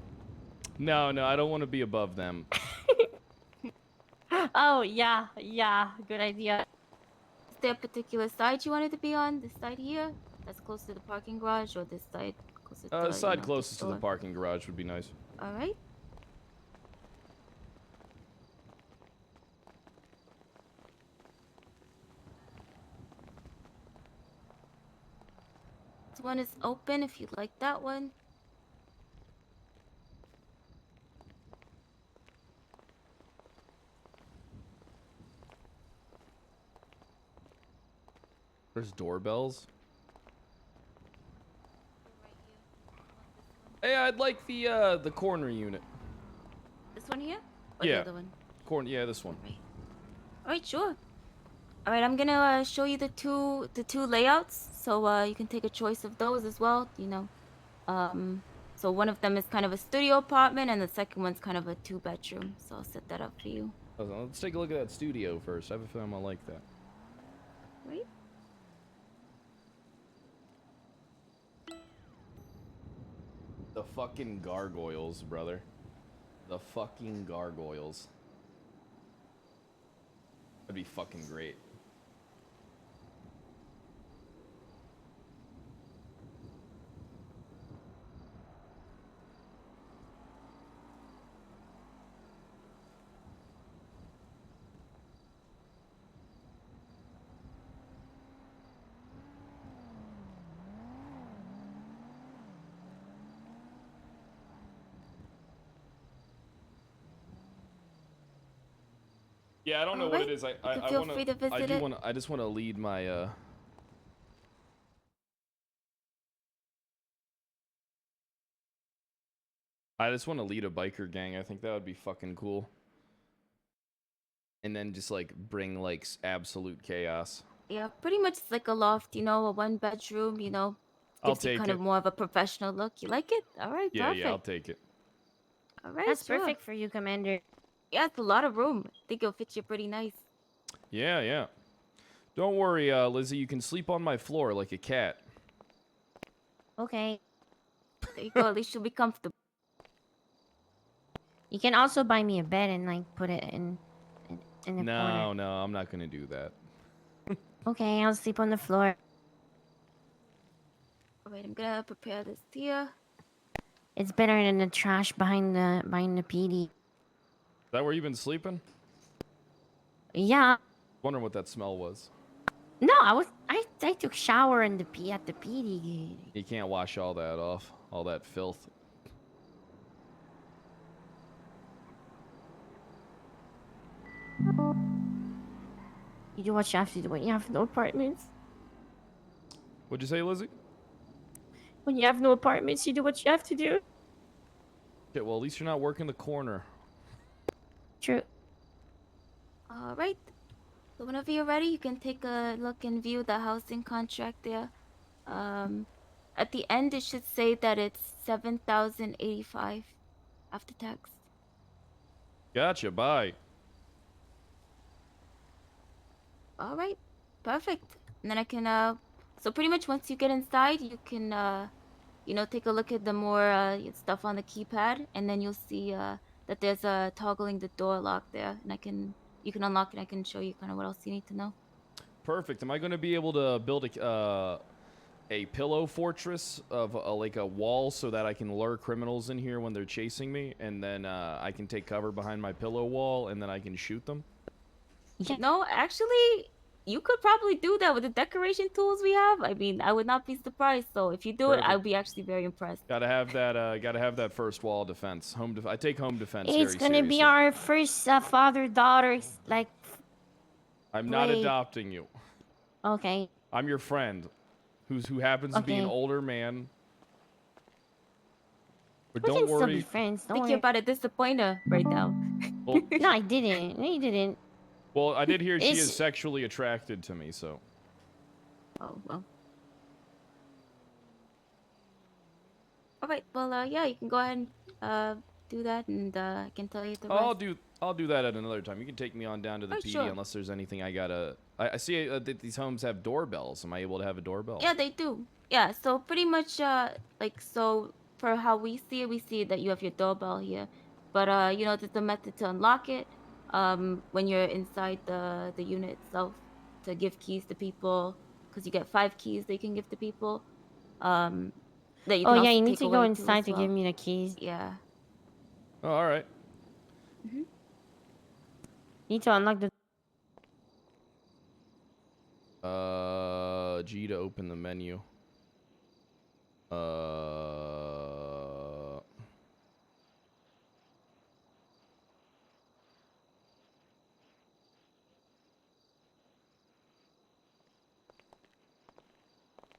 No, I don't want to be above them. Oh yeah, good idea. Is there a particular side you wanted to be on? This side here? That's close to the parking garage, or this side closer to The side you know, closest to the door? parking garage would be nice. Alright. This one is open if you'd like that one. There's doorbells. Hey, I'd like the corner unit. This one here? Or Yeah. the other one? Corner. Yeah, this one. Alright, sure. Alright, I'm gonna show you the two layouts, so you can take a choice of those as well. You know, so one of them is kind of a studio apartment, and the second one's kind of a 2-bedroom. So I'll set that up for you. Let's take a look at that studio first. I have a feeling I like that. Right? The fucking gargoyles, brother. The fucking gargoyles. That'd be fucking great. Yeah, I don't know what it is. I feel want free to I visit do it. want. I just want to lead my. I just want to lead a biker gang. I think that would be fucking cool. And then just like bring like absolute chaos. Yeah, pretty much it's like a loft, you know, a 1 bedroom, you know. I'll Gives you take kind it. of more of a professional look. You like it? All right, Yeah, perfect. yeah, I'll take it. All right, That's sure. perfect for you, Commander. Yeah, it's a lot of room. I think it'll fit you pretty nice. Yeah, yeah. Don't worry, Lizzie. You can sleep on my floor like a cat. Okay. There you go. At least you'll be comfortable. You can also buy me a bed and like put it in the corner. No, no, I'm not gonna do that. Okay, I'll sleep on the floor. All right, I'm gonna prepare this here. It's better than the trash behind the PD. Is that where you've been sleeping? Yeah. Wondering what that smell was. No, I took shower in the at the PD. You can't wash all that off, all that filth. You do what you have to do when you have no apartments. What'd you say, Lizzie? When you have no apartments, you do what you have to do. Okay, well, at least you're not working the corner. True. All right. So whenever you're ready, you can take a look and view the housing contract there. At the end, it should say that it's 7,085 after tax. Gotcha, bye. All right, perfect. And then I can, so pretty much once you get inside, you can, you know, take a look at the more stuff on the keypad, and then you'll see that there's a toggling the door lock there, and you can unlock it. I can show you kind of what else you need to know. Perfect. Am I going to be able to build a pillow fortress of like a wall so that I can lure criminals in here when they're chasing me, and then I can take cover behind my pillow wall, and then I can shoot them? No, actually, you could probably do that with the decoration tools we have. I mean, I would not be surprised. So if you do it, I would be actually very impressed. Gotta have that first wall of defense. I take home defense It's very gonna be seriously. our first father-daughter like. I'm not play. adopting you. Okay. I'm your friend, who happens to be an Okay. older man. But We don't can still worry. be friends. I think you're about to disappoint her right now. Well, No, I didn't. No, you didn't. well, I did hear she It's- is sexually attracted to me, so. Oh, well. All right, well, yeah, you can go ahead and do that, and I can tell you the rest. I'll do that at another time. You can take me on down to the Oh, PD sure. unless there's anything I gotta. I see that these homes have doorbells. Am I able to have a doorbell? Yeah, they do. Yeah, so pretty much, like, so for how we see that you have your doorbell here, but you know, there's a method to unlock it. When you're inside the unit itself, to give keys to people, because you get 5 keys that you can give to people. That you Oh can yeah, also you need take to away go too inside as to well. give me the keys. Yeah. Oh, all right. Mhm. Need to unlock the. G to open the menu.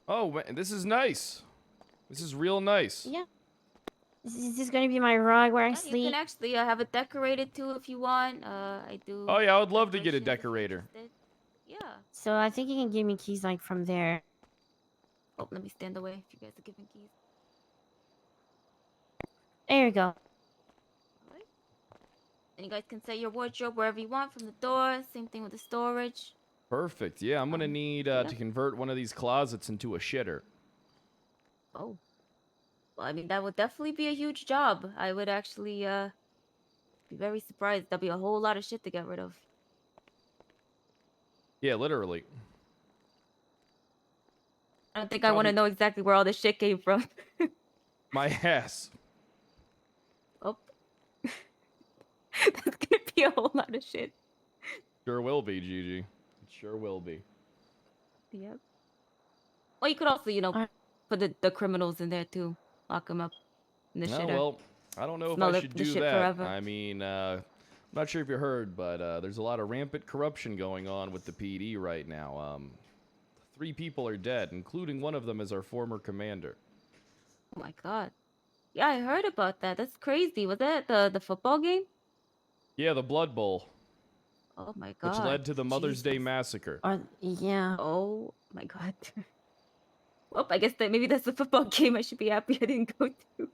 Oh, man, this is nice. This is real nice. Yeah. This is gonna be my rug where I You sleep. can actually have it decorated too if you want. I do. Oh yeah, I would love to get a decorator. Yeah. So I think you can give me keys like from there. Oh, let me stand away if you guys are giving keys. There you go. And you guys can set your wardrobe wherever you want from the door. Same thing with the storage. Perfect. Yeah, I'm gonna need to convert one of these closets into a shitter. Oh. Well, I mean, that would definitely be a huge job. I would actually be very surprised. There'll be a whole lot of shit to get rid of. Yeah, literally. I don't think I want to know exactly where all this shit came from. My ass. Oh. That's gonna be a whole lot of shit. Sure will be, Gigi. It sure will be. Yep. Well, you could also, you know, put the criminals in there too. Lock them up in the Oh, shitter. well, I don't know if Smell I the- should the do shit that. forever. I mean, I'm not sure if you heard, but there's a lot of rampant corruption going on with the PD right now. 3 people are dead, including one of them is our former commander. Oh my god. Yeah, I heard about that. That's crazy. Was that the football game? Yeah, the Blood Bowl, Oh my god. which led to the Mother's Day Jesus. massacre. Yeah. Oh my god. Well, I guess that maybe that's the football game I should be happy I didn't go to.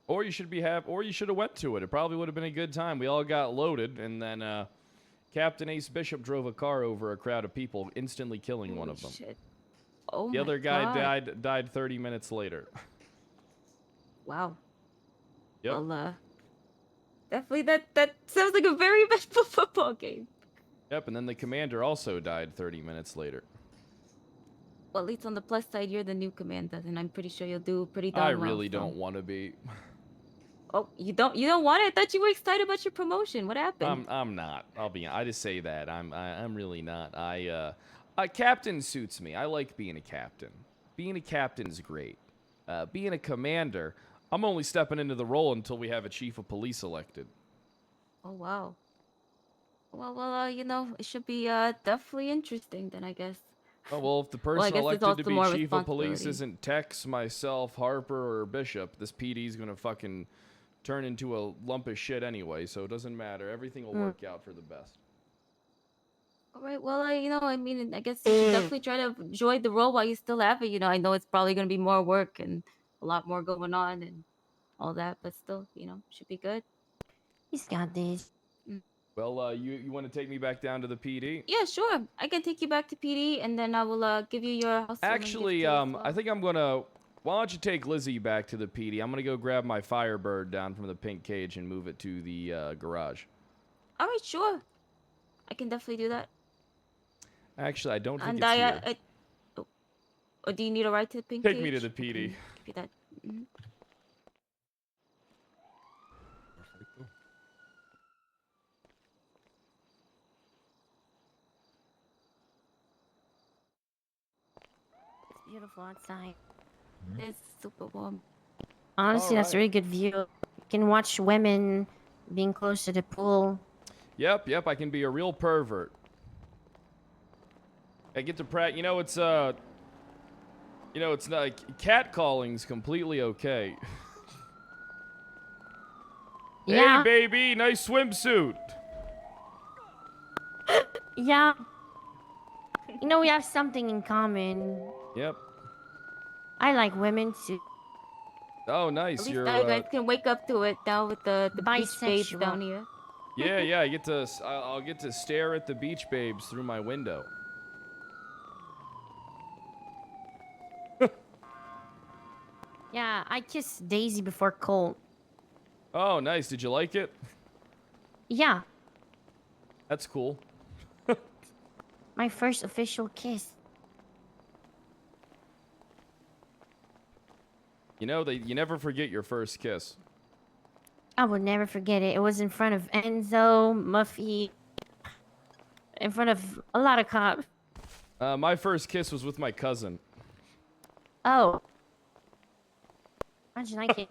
Or you should be or you should have went to it. It probably would have been a good time. We all got loaded, and then Captain Ace Bishop drove a car over a crowd of people, instantly killing one of them. Shit. Oh The my other guy god. died 30 minutes later. Wow. Yep. Well, definitely that sounds like a very eventful football game. Yep, and then the commander also died 30 minutes later. Well, at least on the plus side, you're the new commander, and I'm pretty sure you'll do pretty darn I well. really so- don't want to be. Oh, you don't want it? I thought you were excited about your promotion. What happened? I'm not. I just say that. I'm really not. A captain suits me. I like being a captain. Being a captain's great. Being a commander, I'm only stepping into the role until we have a chief of police elected. Oh wow. Well, you know, it should be definitely interesting then, I guess. Oh, well, if the Well, I person guess there's elected to also be more chief of police responsibility. isn't Tex, myself, Harper, or Bishop, this PD's gonna fucking turn into a lump of shit anyway, so it doesn't matter. Everything will work out for the best. All right. Well, you know, I mean, I guess you should definitely try to enjoy the role while you still have it. You know, I know it's probably gonna be more work and a lot more going on and all that, but still, you know, should be good. He's got this. Well, you want to take me back down to the PD? Yeah, sure. I can take you back to PD, and then I will give you your house. Actually, I think I'm gonna. Why don't you take Lizzie back to the PD? I'm gonna go grab my Firebird down from the pink cage and move it to the garage. All right, sure. I can definitely do that. Actually, I don't think And it's here. or do you need a ride to the pink Take cage? me to the I can PD. give you that. Mhm. It's beautiful outside. It's super warm. Honestly, that's a Alright. really good view. You can watch women being close to the pool. Yep, I can be a real pervert. I get to you know, it's not catcalling's completely okay. Yeah. Hey, baby, nice swimsuit. Yeah. You know, we have something in common. Yep. I like women too. Oh, nice. At least You're now you guys can wake up to it now with the beach babes Bisexual. down here. yeah. I get to. I'll get to stare at the beach babes through my window. Yeah, I kissed Daisy before Colt. Oh, nice. Did you like it? Yeah, That's cool. my first official kiss. You know, you never forget your first kiss. I will never forget it. It was in front of Enzo, Muffy, in front of a lot of cops. My first kiss was with my cousin. Oh. How'd you like it?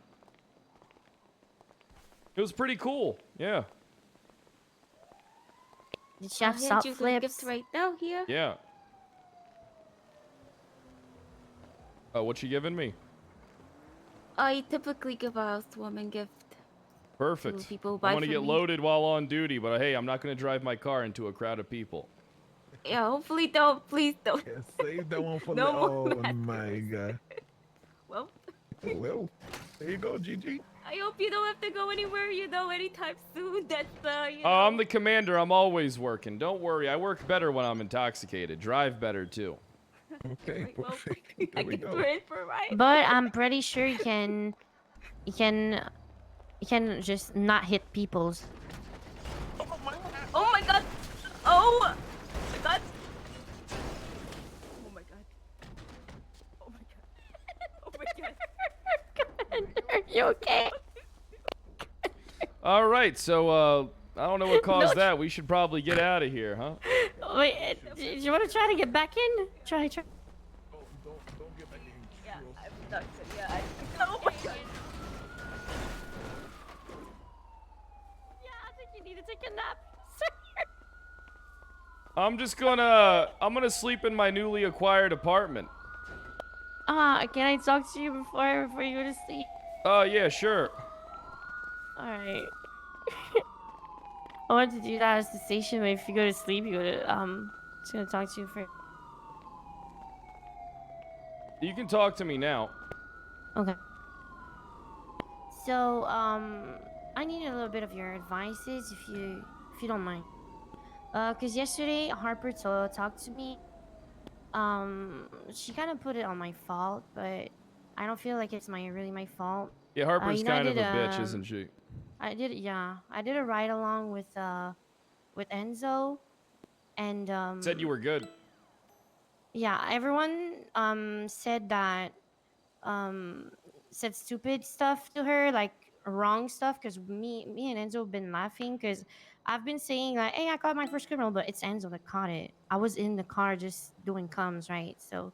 It was pretty cool. Yeah. Did she have I'll hand salt you the flips? gift right now here. Yeah. Oh, what you giving me? I typically give a housewarming gift. Perfect. people who I'm buy gonna from get me. loaded while on duty, but hey, I'm not gonna drive my car into a crowd of people. Yeah, hopefully don't. Please don't. Save that one for No the. more Oh my god. Well, Well, there you go, Gigi. I hope you don't have to go anywhere, you know, anytime soon. That's, you Oh, I'm the commander. I'm always working. Don't worry. I work better when I'm intoxicated. Drive better, too. Okay, perfect. I There we can go. trade for right. But I'm pretty sure you can just not hit people's. Oh my god! Oh my god! Oh my god! Oh my god! Oh my god! Are you okay? All right, so I don't know what caused that. We should probably get out of here, huh? Wait, do you want to try to get back in? Try. Yeah, I'm stuck. Yeah, oh my god! Yeah, I think you need to take a nap. I'm gonna sleep in my newly acquired apartment. Can I talk to you before you go to sleep? Yeah, sure. All right. I wanted to do that at the station, but if you go to sleep, you go to just gonna talk to you for. You can talk to me now. Okay. So I need a little bit of your advices if you don't mind. Cause yesterday Harper talked to me. She kind of put it on my fault, but I don't feel like it's really my fault. Yeah, Harper's You know, kind of a bitch, isn't she? I did a ride along with Enzo, and Said you were good. yeah, everyone said that said stupid stuff to her, like wrong stuff, because me and Enzo have been laughing because I've been saying like, hey, I caught my first criminal, but it's Enzo that caught it. I was in the car just doing comes, right? So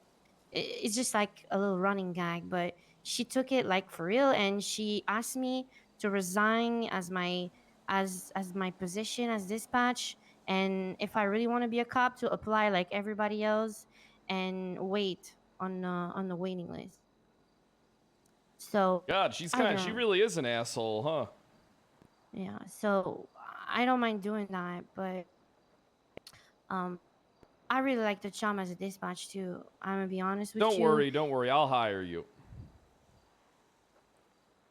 it's just like a little running gag, but she took it like for real, and she asked me to resign as my position as dispatch, and if I really want to be a cop, to apply like everybody else and wait on the waiting list. So God, she don't. really is an asshole, huh? Yeah, so I don't mind doing that, but I really like the job as a dispatch too. I'm gonna be honest with Don't you. worry, I'll hire you.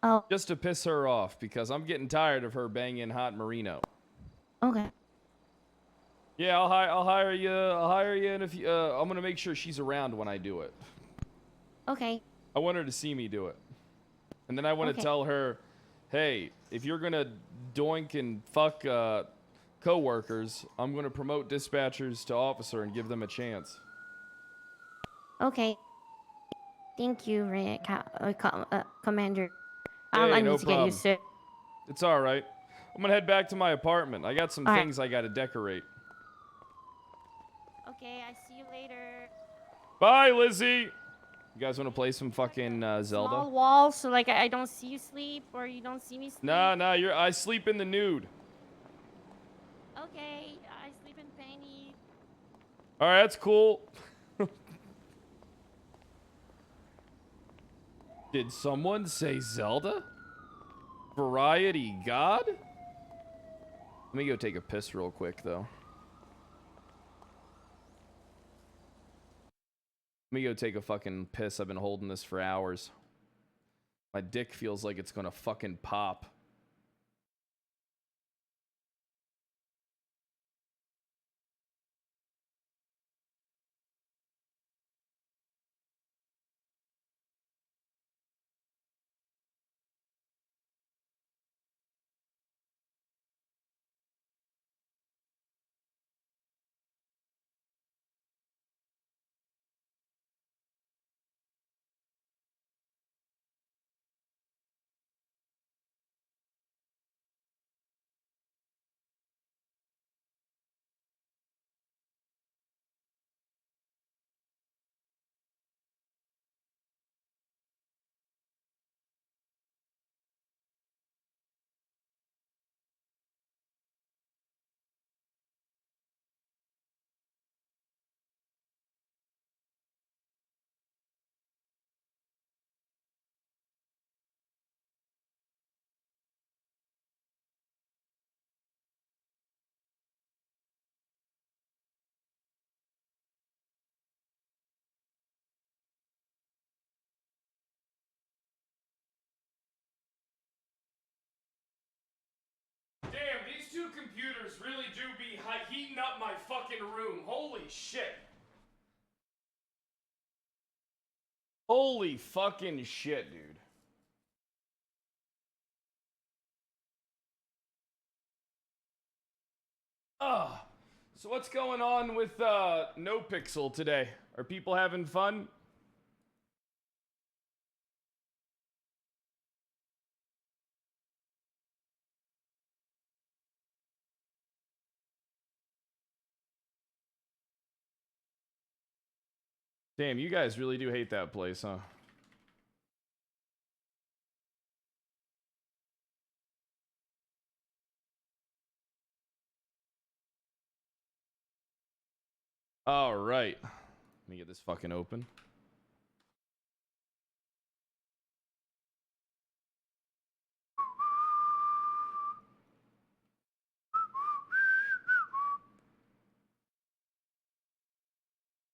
Oh. Just to piss her off, because I'm getting tired of her banging Hot Marino. Okay. Yeah, I'll hire you. And if you, I'm gonna make sure she's around when I do it. Okay. I want her to see me do it, and then I want to tell her, hey, if you're gonna doink and fuck co-workers, I'm gonna promote dispatchers to officer and give them a chance. Okay. Thank you, Commander. Hey, I no need to problem. get used to it. It's all right. I'm gonna head back to my apartment. I got some All right. things I gotta decorate. Okay, I see you later. Bye, Lizzie. You guys want to play some fucking Zelda? Small wall, so like I don't see you sleep, or you don't see me sleep. Nah, I sleep in the nude. Okay, I sleep in panties. All right, that's cool. Did someone say Zelda? Variety God? Let me go take a piss real quick, though. Let me go take a fucking piss. I've been holding this for hours. My dick feels like it's gonna fucking pop. Damn, these two computers really do be heating up my fucking room. Holy shit. Holy fucking shit, dude. So what's going on with No Pixel today? Are people having fun? Damn, you guys really do hate that place, huh? All right. Let me get this fucking open.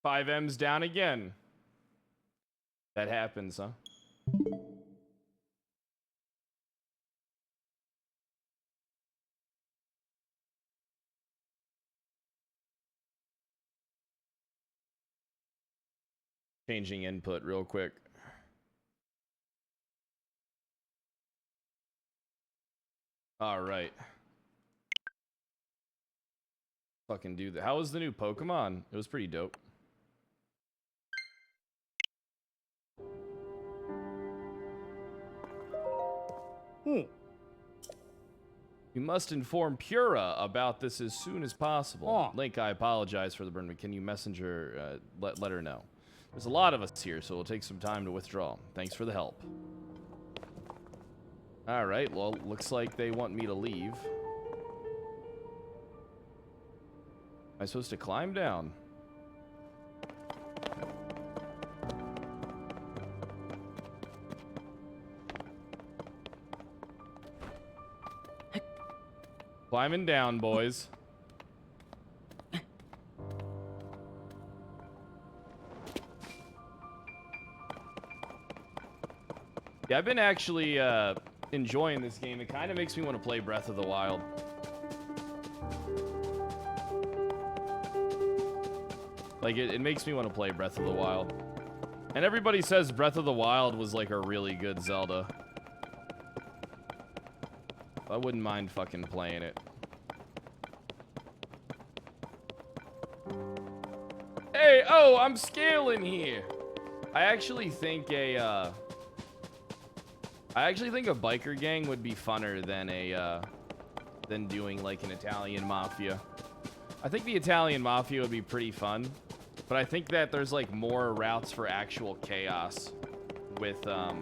Five M's down again. That happens, huh? Changing input real quick. All right. Fucking do that. How was the new Pokemon? It was pretty dope. You must inform Pura about this as soon as possible. Link, I apologize for the burn, but can you messenger let her know? There's a lot of us here, so it'll take some time to withdraw. Thanks for the help. All right, well, looks like they want me to leave. Am I supposed to climb down? Climbing down, boys. Yeah, I've been actually enjoying this game. It kind of makes me want to play Breath of the Wild. Like, it makes me want to play Breath of the Wild. And everybody says Breath of the Wild was like a really good Zelda. I wouldn't mind fucking playing it. Hey, oh, I'm scaling here. I actually think a biker gang would be funner than doing like an Italian mafia. I think the Italian mafia would be pretty fun, but I think that there's like more routes for actual chaos with I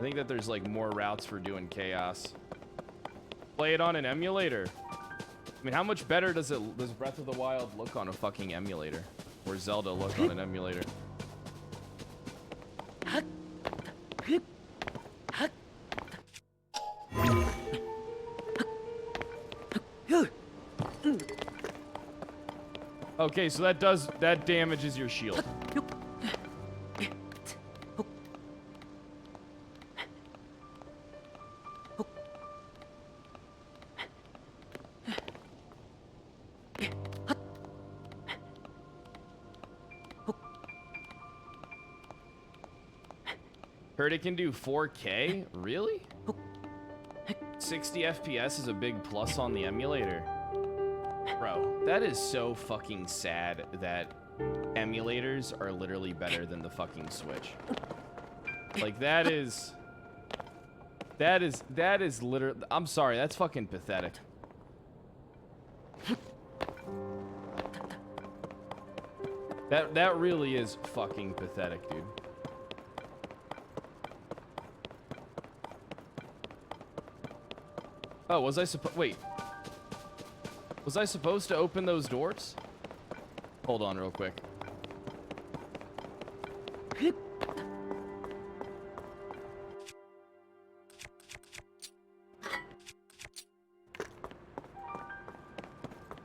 think that there's like more routes for doing chaos. Play it on an emulator. I mean, how much better does Breath of the Wild look on a fucking emulator? Or Zelda look on an emulator? Okay, so that damages your shield. Heard it can do 4K? Really? 60 FPS is a big plus on the emulator. Bro, that is so fucking sad that emulators are literally better than the fucking Switch. Like, that is literally, I'm sorry, that's fucking pathetic. That really is fucking pathetic, dude. Oh, was I supposed to open those doors? Hold on real quick.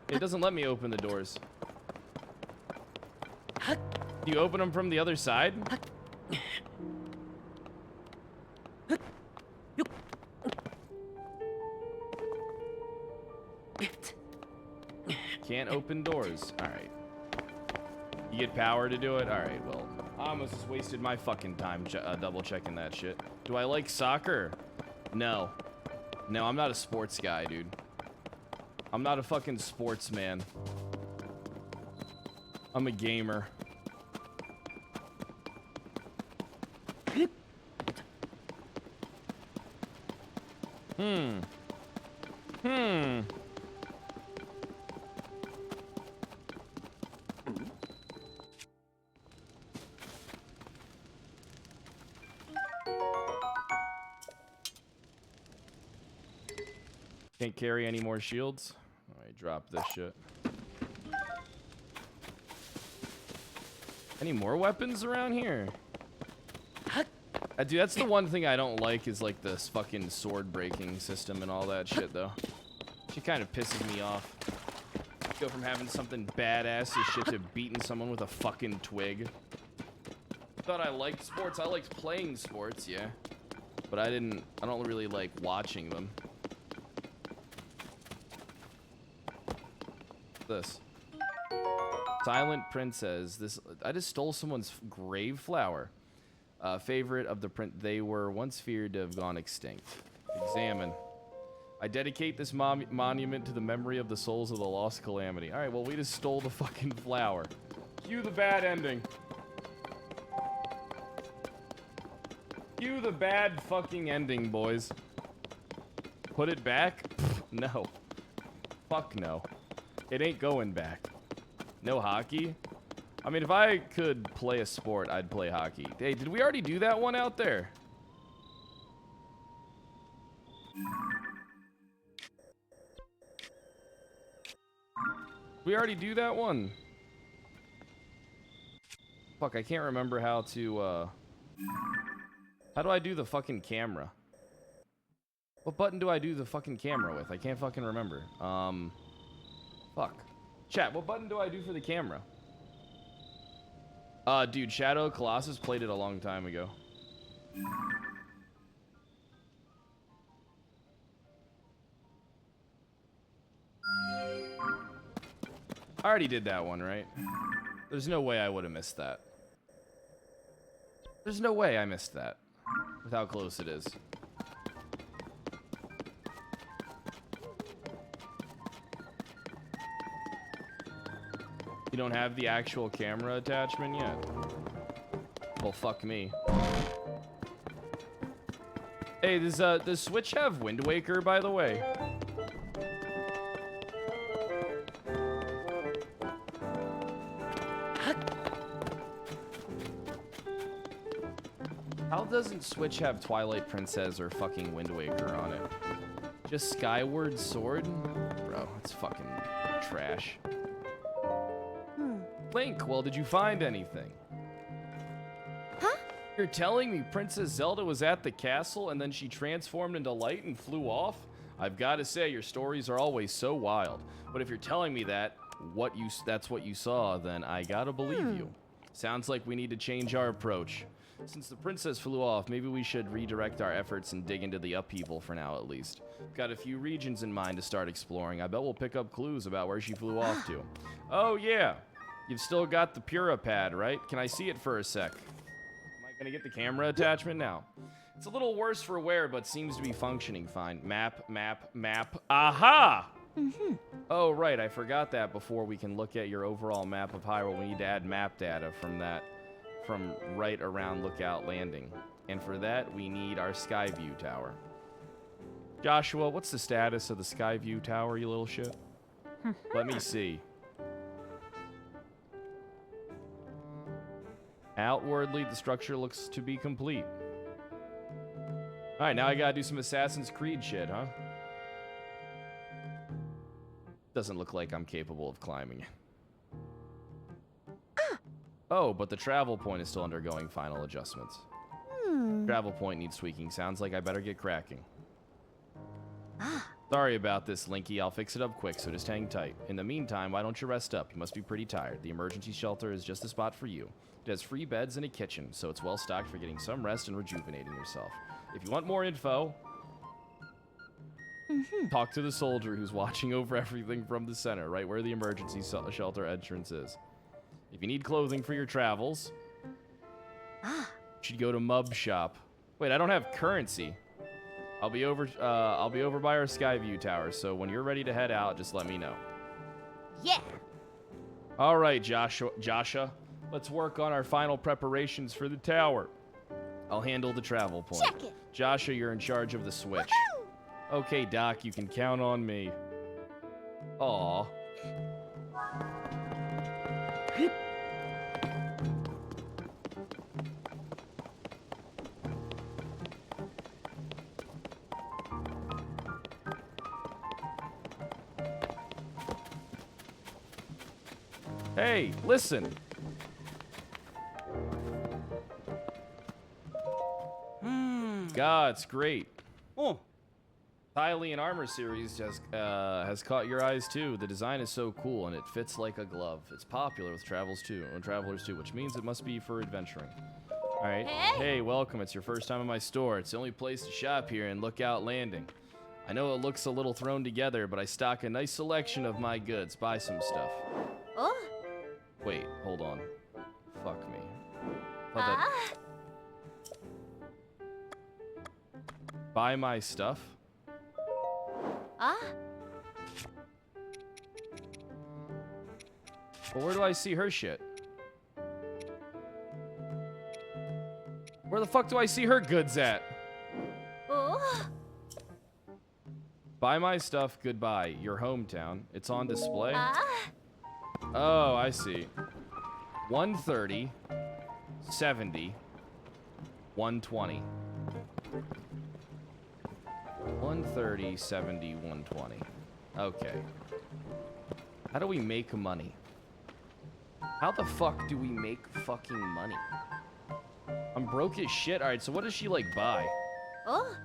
It doesn't let me open the doors. Do you open them from the other side? Can't open doors. All right. You get power to do it? All right, well. I almost just wasted my fucking time double checking that shit. Do I like soccer? No. No, I'm not a sports guy, dude. I'm not a fucking sportsman. I'm a gamer. Hmm. Can't carry any more shields. Alright, drop this shit. Any more weapons around here? Dude, that's the one thing I don't like is like this fucking sword breaking system and all that shit though. She kind of pisses me off. Go from having something badass as shit to beating someone with a fucking twig. Thought I liked sports. I liked playing sports, yeah. But I don't really like watching them. This. Silent Princess. This I just stole someone's grave flower. Favorite of the print. They were once feared to have gone extinct. Examine. I dedicate this monument to the memory of the souls of the lost calamity. All right, well, we just stole the fucking flower. Cue the bad ending. Cue the bad fucking ending, boys. Put it back? No. Fuck no. It ain't going back. No hockey? I mean, if I could play a sport, I'd play hockey. Hey, did we already do that one out there? We already do that one? Fuck, I can't remember how to, how do I do the fucking camera? What button do I do the fucking camera with? I can't fucking remember. Fuck. Chat, what button do I do for the camera? Dude, Shadow Colossus played it a long time ago. I already did that one, right? There's no way I would have missed that. There's no way I missed that. With how close it is. You don't have the actual camera attachment yet? Well, fuck me. Hey, does Switch have Wind Waker, by the way? How doesn't Switch have Twilight Princess or fucking Wind Waker on it? Just Skyward Sword? Bro, it's fucking trash. Link, well, did you find anything? Huh? You're telling me Princess Zelda was at the castle and then she transformed into light and flew off? I've got to say, your stories are always so wild. But if you're telling me that, that's what you saw, then I gotta believe you. Sounds like we need to change our approach. Since the princess flew off, maybe we should redirect our efforts and dig into the upheaval for now, at least. Got a few regions in mind to start exploring. I bet we'll pick up clues about where she flew off to. Oh, yeah. You've still got the Purapad, right? Can I see it for a sec? Am I gonna get the camera attachment now? It's a little worse for wear, but seems to be functioning fine. Map. Aha! Oh, right. I forgot that before we can look at your overall map of Hyrule. We need to add map data from right around Lookout Landing. And for that, we need our Skyview Tower. Joshua, what's the status of the Skyview Tower, you little shit? Let me see. Outwardly, the structure looks to be complete. Alright, now I gotta do some Assassin's Creed shit, huh? Doesn't look like I'm capable of climbing. Oh, but the travel point is still undergoing final adjustments. Travel point needs tweaking. Sounds like I better get cracking. Sorry about this, Linky. I'll fix it up quick, so just hang tight. In the meantime, why don't you rest up? You must be pretty tired. The emergency shelter is just the spot for you. It has free beds and a kitchen, so it's well stocked for getting some rest and rejuvenating yourself. If you want more info, talk to the soldier who's watching over everything from the center, right where the emergency shelter entrance is. If you need clothing for your travels, Should go to Mub Shop. Wait, I don't have currency. I'll be over by our Skyview Tower, so when you're ready to head out, just let me know. Yeah. All right, Joshua. Let's work on our final preparations for the tower. I'll handle the travel point. Check it. Joshua, you're in charge of the switch. Okay, Doc, you can count on me. Aw. Hey, listen. God, it's great. Oh. Hylian Armor series has caught your eyes too. The design is so cool and it fits like a glove. It's popular with travelers too, which means it must be for adventuring. All right. Hey, welcome. It's your first time in my store. It's the only place to shop here in Lookout Landing. I know it looks a little thrown together, but I stock a nice selection of my goods. Buy some stuff. Oh. Wait, hold on. Fuck me. Thought that- Buy my stuff? Well, where do I see her shit? Where the fuck do I see her goods at? Oh. Buy my stuff, goodbye. Your hometown. It's on display? Oh, I see. 130, 70, 120. 130, 70, 120. Okay. How do we make money? How the fuck do we make fucking money? I'm broke as shit. Alright, so what does she, like, buy? Oh.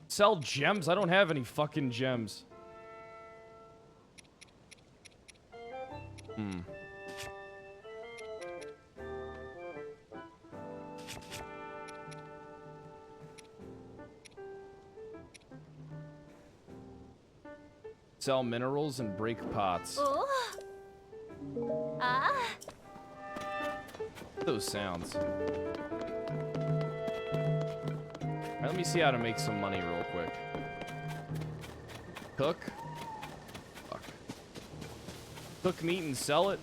Sell gems? I don't have any fucking gems. Sell minerals and break pots. Oh. Those sounds. Alright, let me see how to make some money real quick. Cook. Fuck. Cook meat and sell it.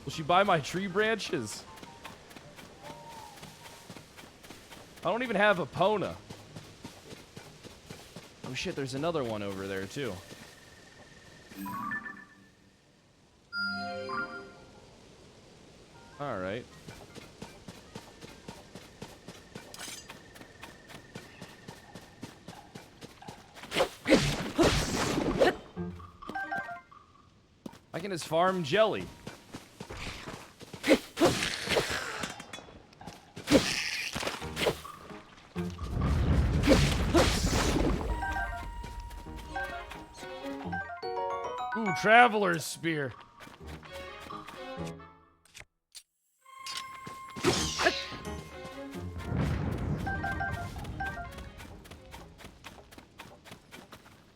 Will she buy my tree branches? I don't even have a Pona. Oh shit, there's another one over there too. Alright. I can just farm jelly. Ooh, Traveler's Spear.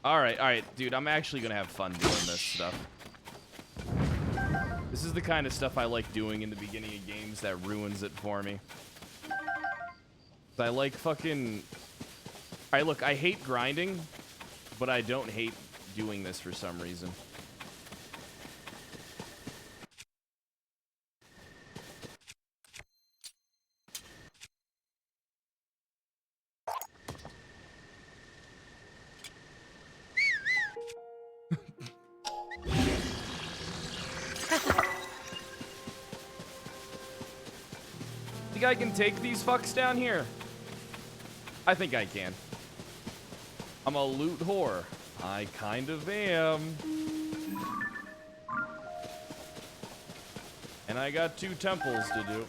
Alright, dude, I'm actually gonna have fun doing this stuff. This is the kind of stuff I like doing in the beginning of games that ruins it for me. I like fucking... Alright, look, I hate grinding, but I don't hate doing this for some reason. Think I can take these fucks down here? I think I can. I'm a loot whore. I kind of am. And I got 2 temples to do.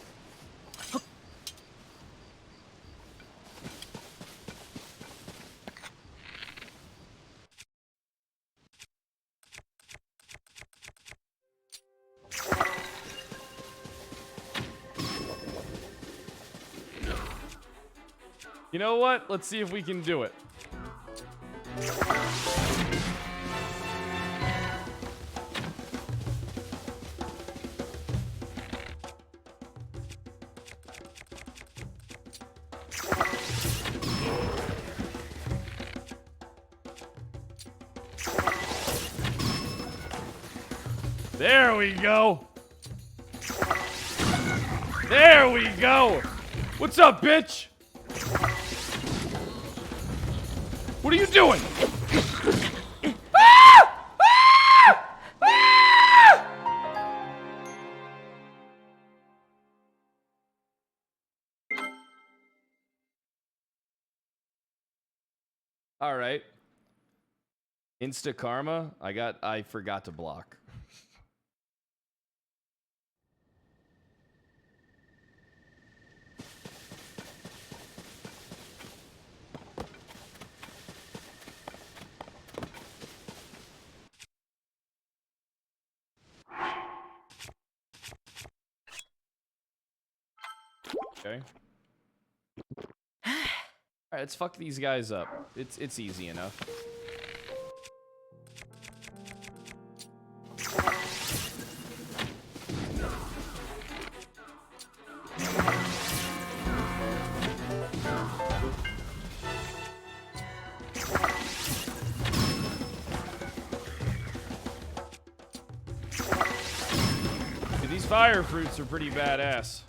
You know what? Let's see if we can do it. There we go. There we go. What's up, bitch? What are you doing? Ah! Ah! Ah! All right. Insta karma. I forgot to block. Okay. All right, let's fuck these guys up. It's easy enough. Dude, these fire fruits are pretty badass.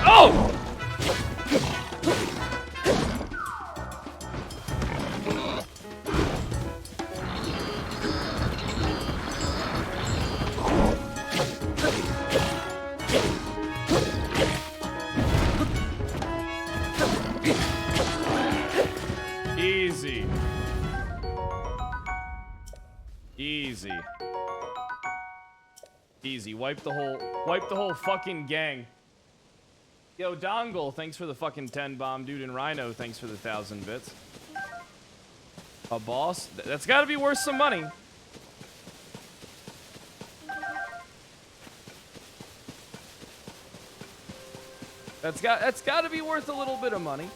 Oh! Easy. Easy. Easy. Wipe the whole fucking gang. Yo, Dongle, thanks for the fucking 10 bomb, dude, and Rhino, thanks for the 1,000 bits. A boss? That's gotta be worth some money. That's gotta be worth a little bit of money.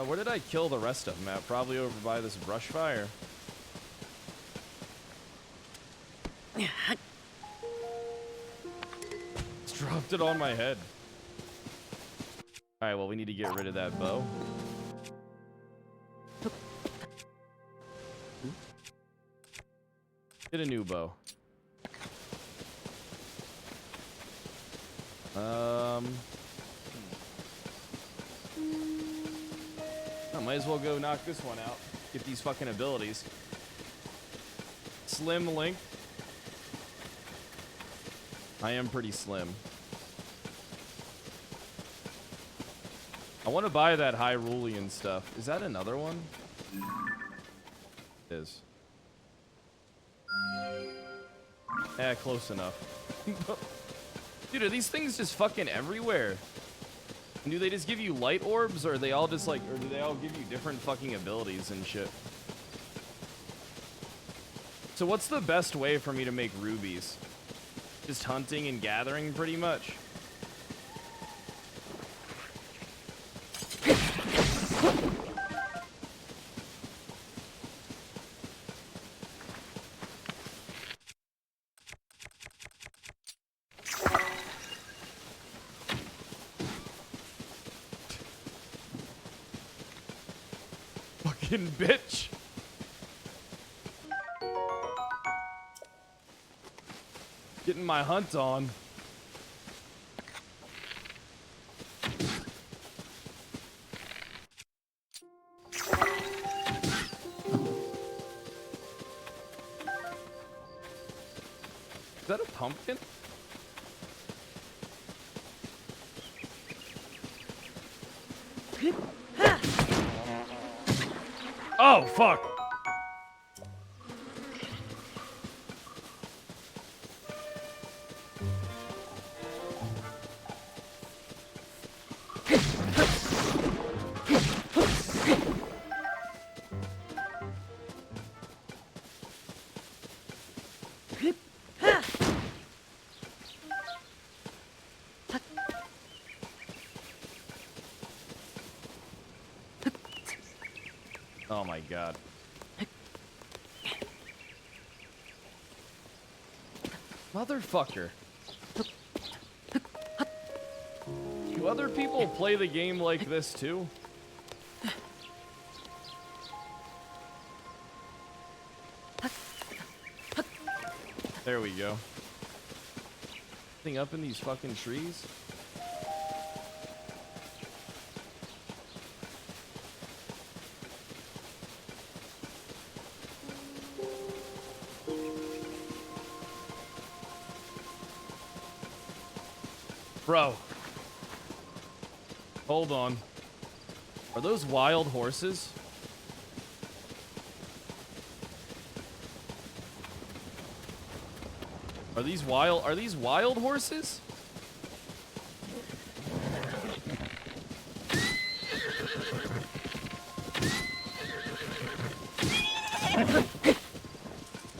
Where did I kill the rest of them at? Probably over by this brush fire. It's dropped it on my head. Alright, well, we need to get rid of that bow. Get a new bow. I might as well go knock this one out. Get these fucking abilities. Slim Link. I am pretty slim. I want to buy that Hyrulean stuff. Is that another one? It is. Eh, close enough. Dude, are these things just fucking everywhere? And do they just give you light orbs, or are they all just like, or do they all give you different fucking abilities and shit? So what's the best way for me to make rubies? Just hunting and gathering, pretty much. Fucking bitch. Getting my hunt on. Is that a pumpkin? Oh, fuck! Oh my god. Motherfucker. Do other people play the game like this too? There we go. Thing up in these fucking trees? Bro. Hold on. Are those wild horses? Are these wild horses?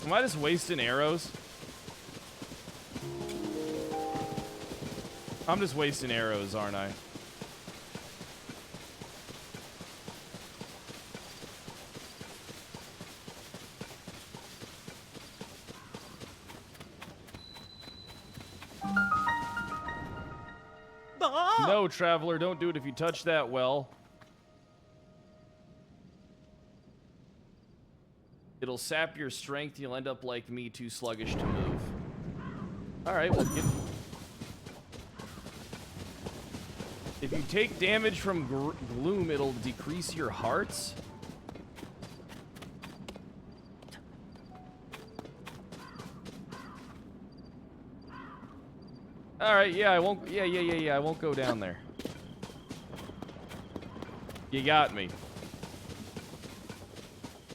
Am I just wasting arrows? I'm just wasting arrows, aren't I? No, traveler, don't do it if you touch that well. It'll sap your strength. You'll end up like me, too sluggish to move. Alright, well, if you take damage from gloom, it'll decrease your hearts. Alright, yeah, I won't. Yeah, I won't go down there. You got me.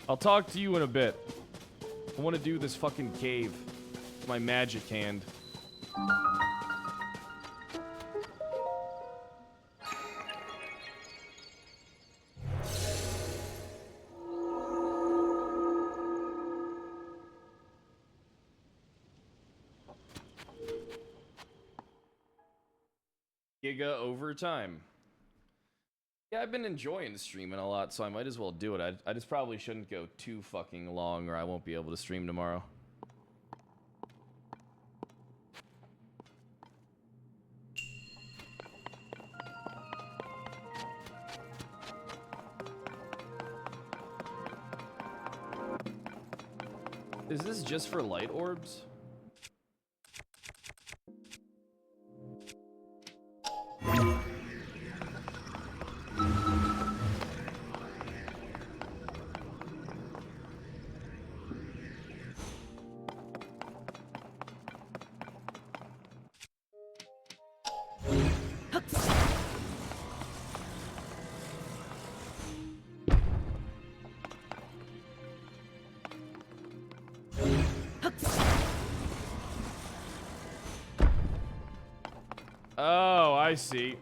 I'll talk to you in a bit. I want to do this fucking cave. My magic hand. Giga overtime. Yeah, I've been enjoying streaming a lot, so I might as well do it. I just probably shouldn't go too fucking long, or I won't be able to stream tomorrow. Is this just for light orbs? Oh, I see.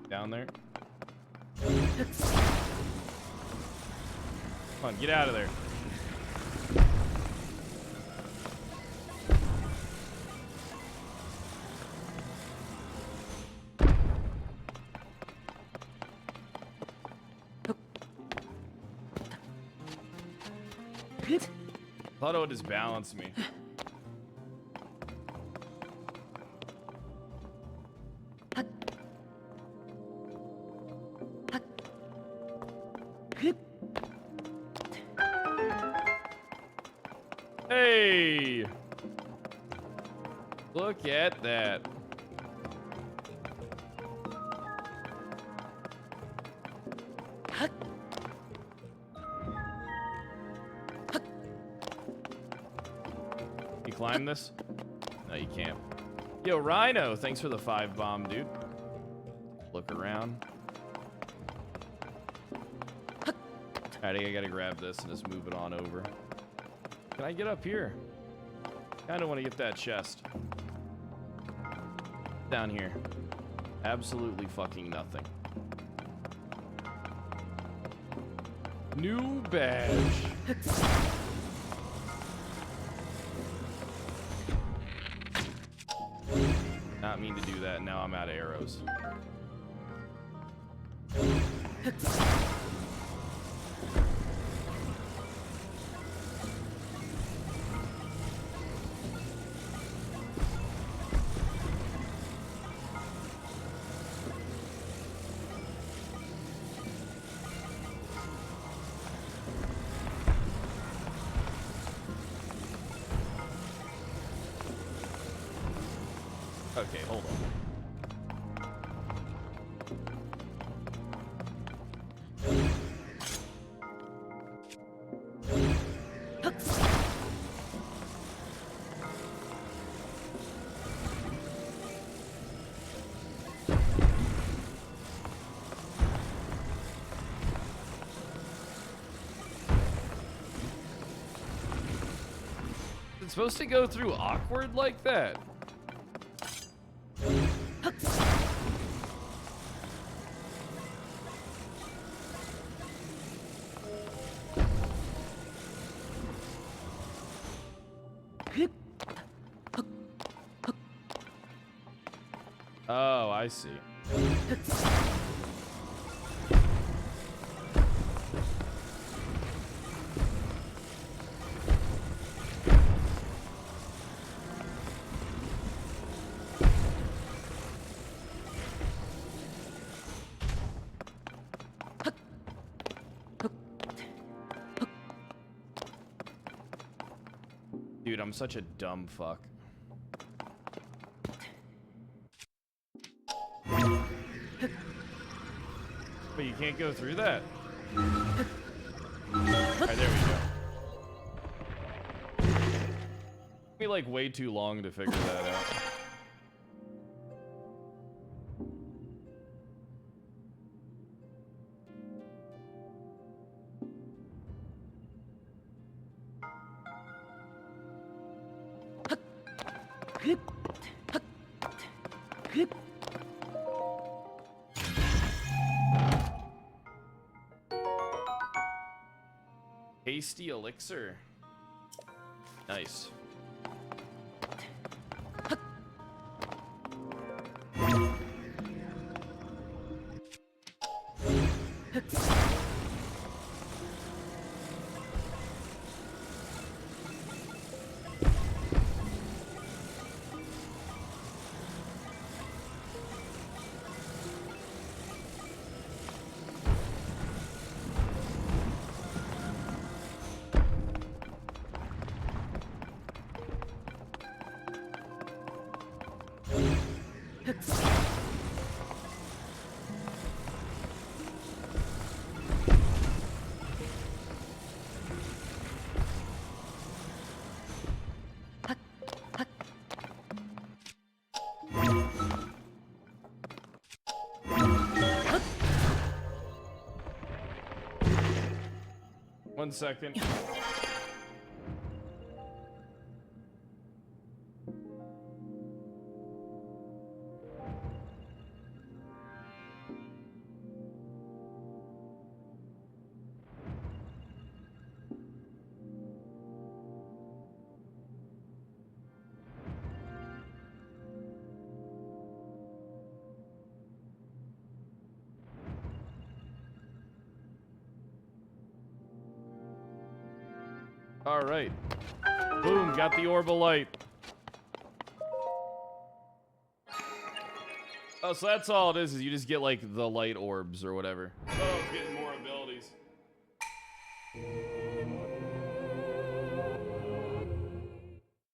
Down there. Come on, get out of there. Thought it would just balance me. Hey! Look at that. You climb this? No, you can't. Yo, Rhino, thanks for the 5 bomb, dude. Look around. I think I gotta grab this and just move it on over. Can I get up here? Kinda wanna get that chest. Down here. Absolutely fucking nothing. New badge. Not mean to do that. Now I'm out of arrows. Okay, hold on. It's supposed to go through awkward like that? Oh, I see. Dude, I'm such a dumb fuck. But you can't go through that. Alright, there we go. Took me like way too long to figure that out. Hasty elixir. Nice. One second. All right. Boom, got the orb of light. Oh, so that's all it is you just get like the light orbs or whatever. Oh, getting more abilities.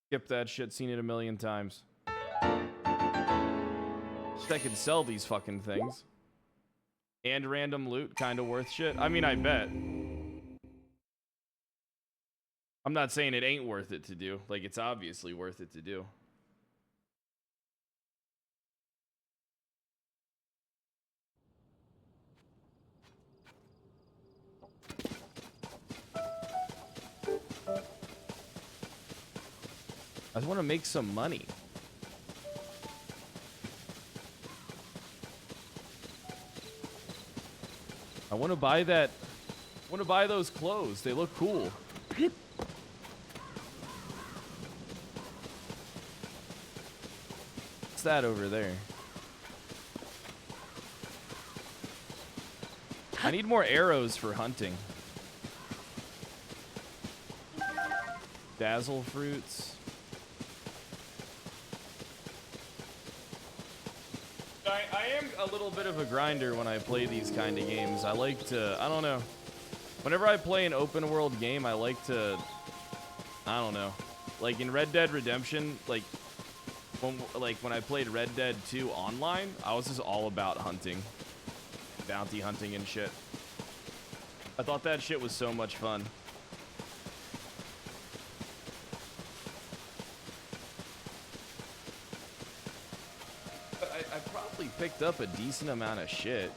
Skip that shit, seen it a million times. I could sell these fucking things. And random loot, kind of worth shit. I mean, I bet. I'm not saying it ain't worth it to do. Like, it's obviously worth it to do. I just want to make some money. I want to buy that. I want to buy those clothes. They look cool. What's that over there? I need more arrows for hunting. Dazzle fruits. I am a little bit of a grinder when I play these kind of games. I like to, I don't know. Whenever I play an open world game, I like to, I don't know. Like in Red Dead Redemption, like when I played Red Dead 2 online, I was just all about hunting. Bounty hunting and shit. I thought that shit was so much fun. I probably picked up a decent amount of shit.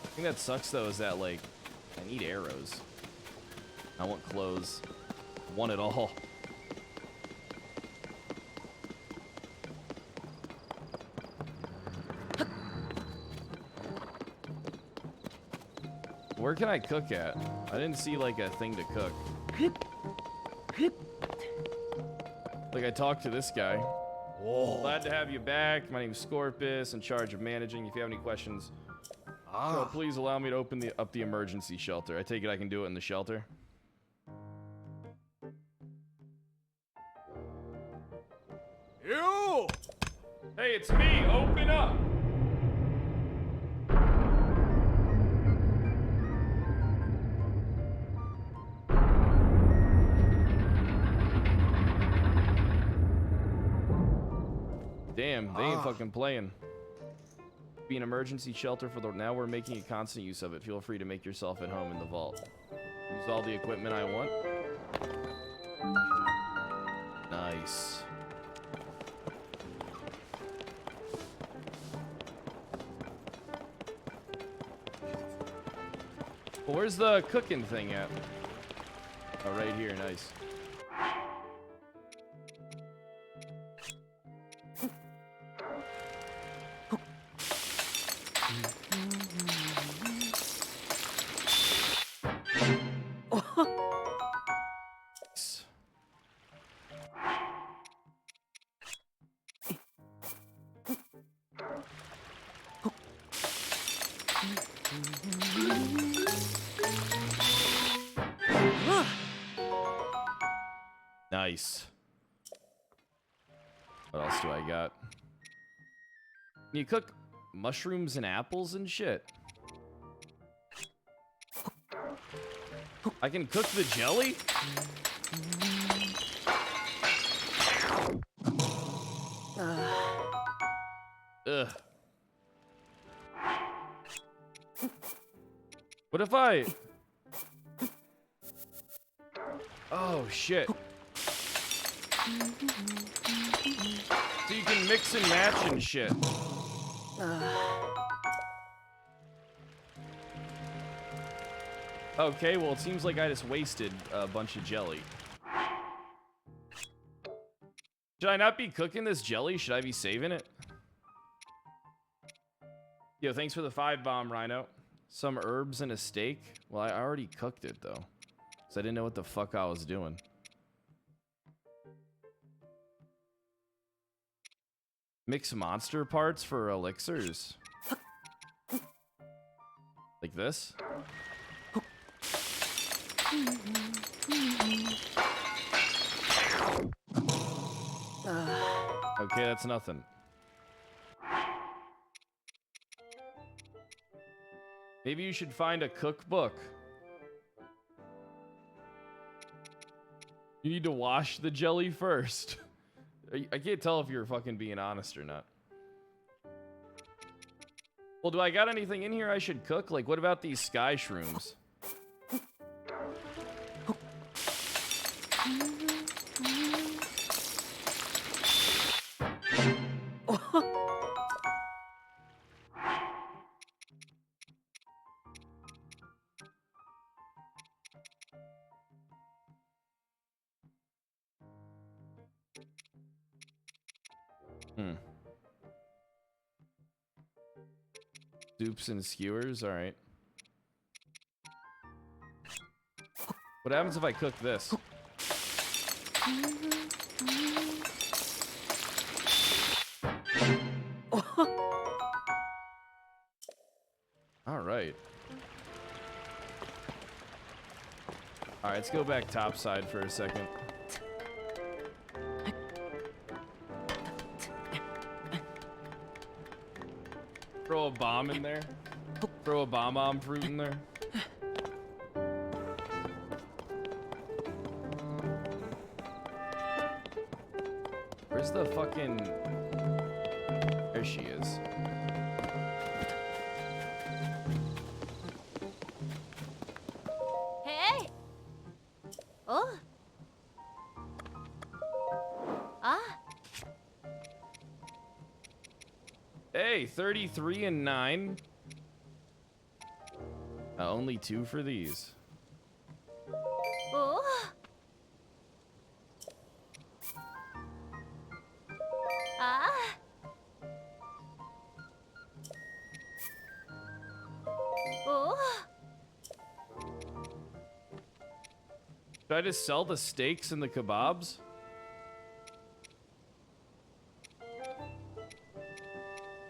The thing that sucks though is that, like, I need arrows. I want clothes. I want it all. Where can I cook at? I didn't see like a thing to cook. Like I talked to this guy. Whoa. Glad to have you back. My name is Scorpus, in charge of managing. If you have any questions, please allow me to open up the emergency shelter. I take it I can do it in the shelter. You! Hey, it's me. Open up. Damn, they ain't fucking playing. Be an emergency shelter for the... Now we're making a constant use of it. Feel free to make yourself at home in the vault. Use all the equipment I want. Nice. Well, where's the cooking thing at? Oh, right here. Nice. Nice. What else do I got? Can you cook mushrooms and apples and shit? I can cook the jelly? Ugh. What if I... Oh, shit. So you can mix and match and shit. Okay, well, it seems like I just wasted a bunch of jelly. Should I not be cooking this jelly? Should I be saving it? Yo, thanks for the 5-bomb, Rhino. Some herbs and a steak? Well, I already cooked it, though. So I didn't know what the fuck I was doing. Mix monster parts for elixirs. Like this? Okay, that's nothing. Maybe you should find a cookbook. You need to wash the jelly first. I can't tell if you're fucking being honest or not. Well, do I got anything in here I should cook? Like, what about these sky shrooms? Soups and skewers, all right. What happens if I cook this? All right. All right, let's go back topside for a second. Throw a bomb in there. Throw a bomb fruit in there. Where's the fucking... There she is. Hey! Oh! Ah! Hey, 33 and 9. Only 2 for these. Oh! Ah! Oh! Should I just sell the steaks and the kebabs?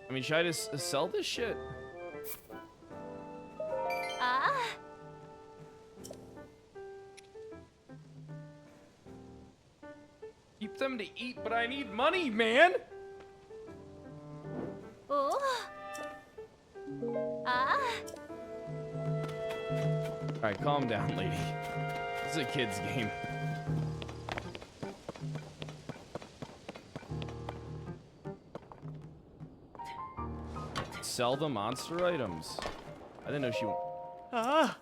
I mean, should I just sell this shit? Ah! Keep them to eat, but I need money, man! Oh! Ah! Alright, calm down, lady. This is a kid's game. Sell the monster items. I didn't know she... Ah!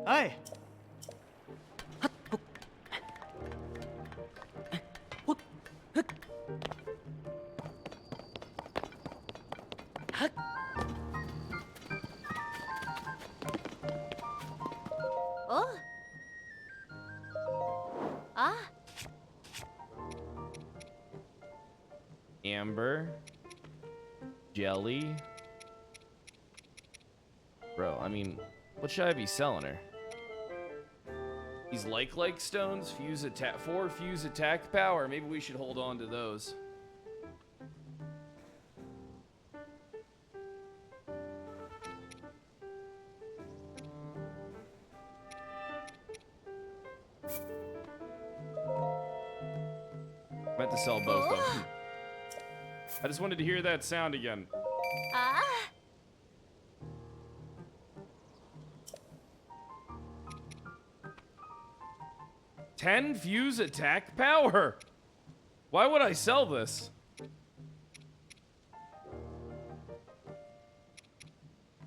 Hey! Oh! Ah! Amber. Jelly. Bro, I mean, what should I be selling her? These like stones, fuse attack, 4 fuse attack power. Maybe we should hold on to those. Meant to sell both of them. I just wanted to hear that sound again. Ah! 10 fuse attack power. Why would I sell this?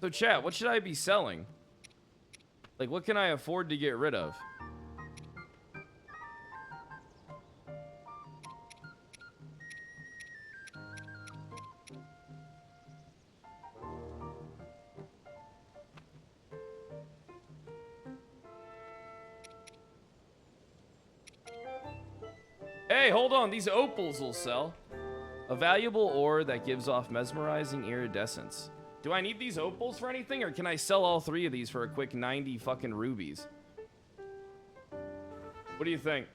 So chat, what should I be selling? Like, what can I afford to get rid of? Hey, hold on. These opals will sell. A valuable ore that gives off mesmerizing iridescence. Do I need these opals for anything, or can I sell all 3 of these for a quick 90 fucking rubies? What do you think?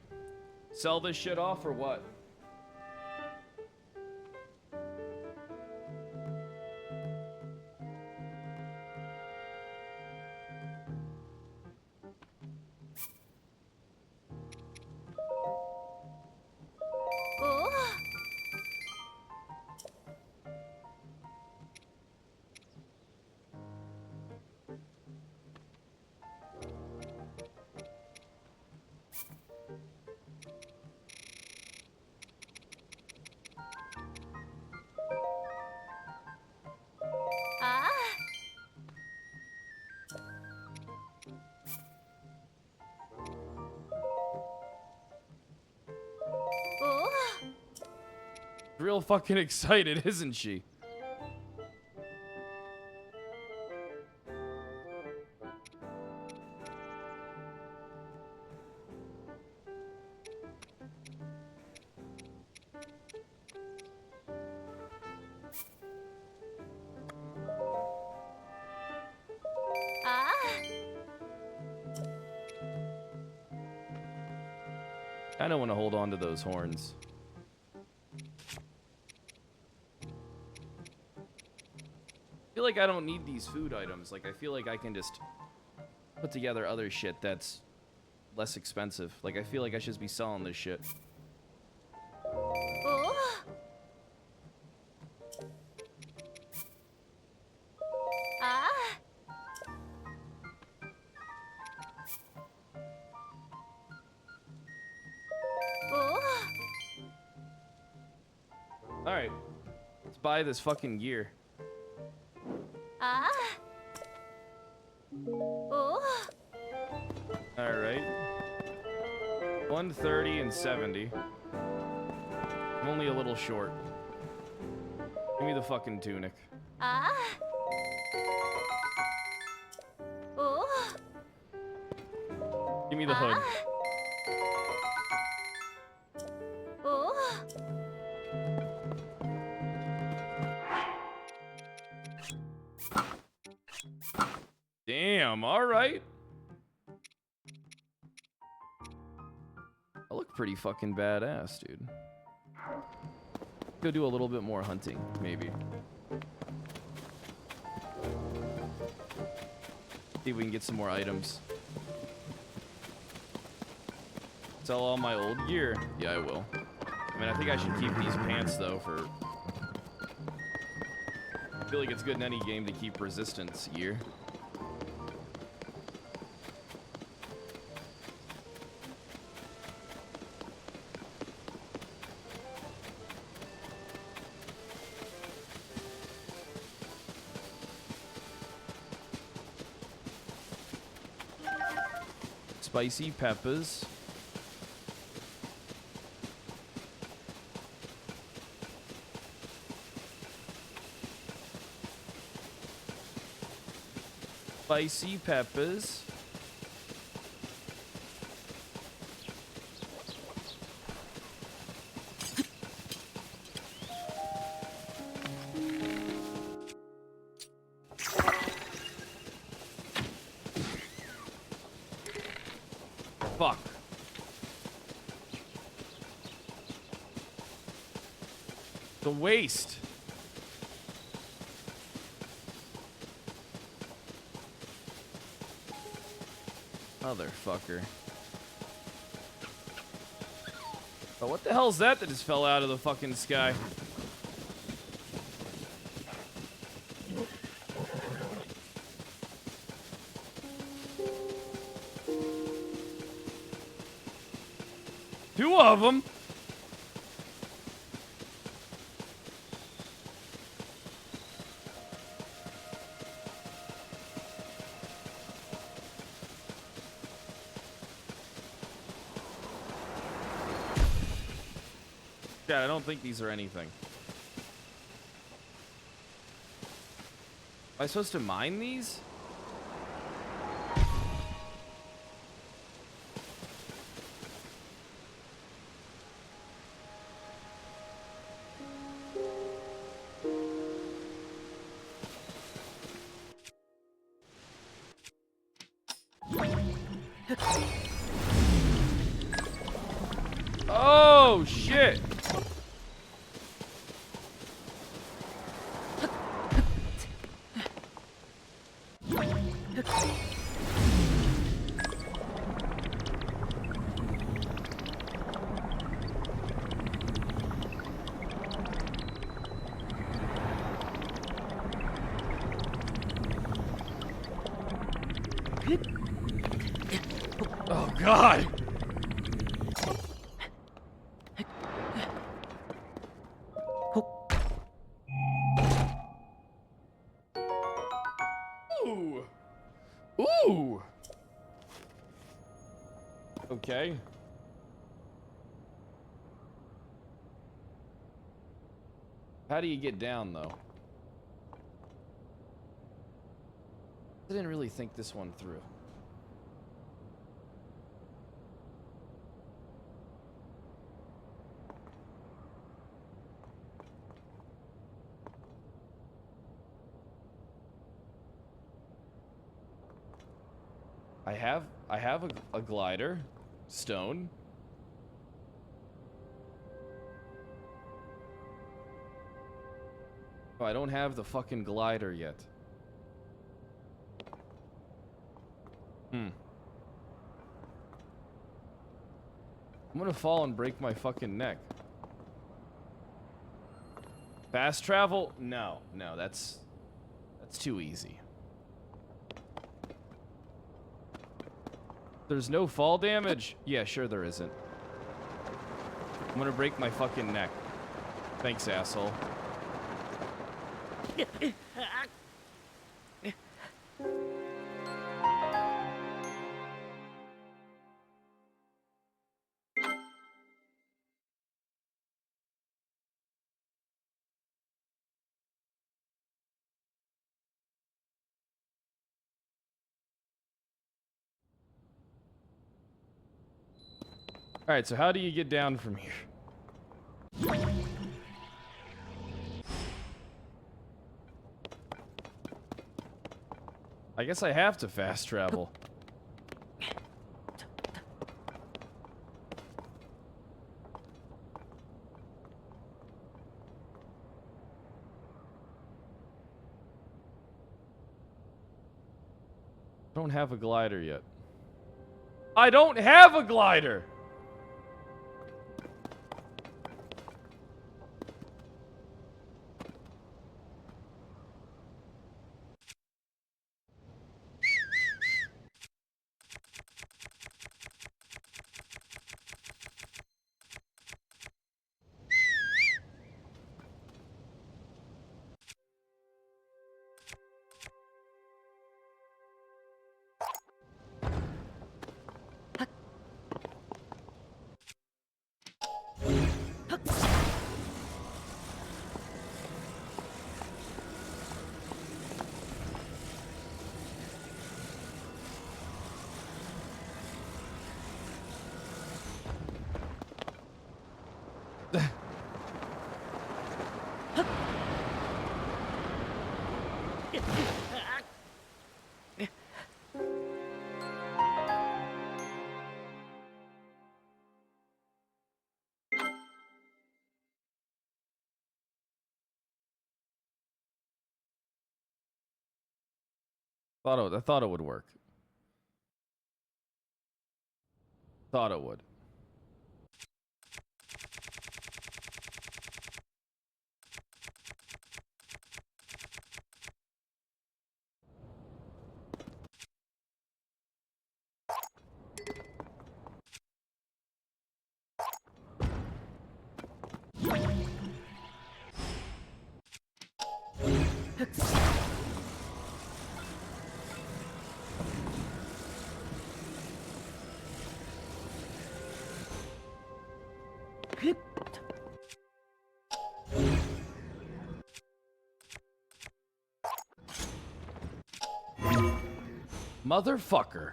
Sell this shit off or what? Oh! Real fucking excited, isn't she? Ah. I don't want to hold on to those horns. I feel like I don't need these food items. Like, I feel like I can just put together other shit that's less expensive. Like, I feel like I should just be selling this shit. Oh. Ah. Oh. Alright. Let's buy this fucking gear. Ah. Oh. Alright. 130 and 70. I'm only a little short. Give me the fucking tunic. Ah. Oh. Give me the hood. Oh. Damn, alright. I look pretty fucking badass, dude. Go do a little bit more hunting, maybe. See if we can get some more items. Sell all my old gear. Yeah, I will. I mean, I think I should keep these pants, though, for... I feel like it's good in any game to keep resistance gear. Spicy peppers. Spicy peppers. Fuck. The waste. Motherfucker. But what the hell's that just fell out of the fucking sky? Two of them. Yeah, I don't think these are anything. Am I supposed to mine these? Oh, shit. Oh, God. Ooh. Ooh. Okay. How do you get down, though? I didn't really think this one through. I have a glider, stone. Oh, I don't have the fucking glider yet. I'm gonna fall and break my fucking neck. Fast travel? No, that's too easy. There's no fall damage? Yeah, sure there isn't. I'm gonna break my fucking neck. Thanks, asshole. Alright, so how do you get down from here? I guess I have to fast travel. I don't have a glider yet. I don't have a glider! I thought it would work. Thought it would. Motherfucker.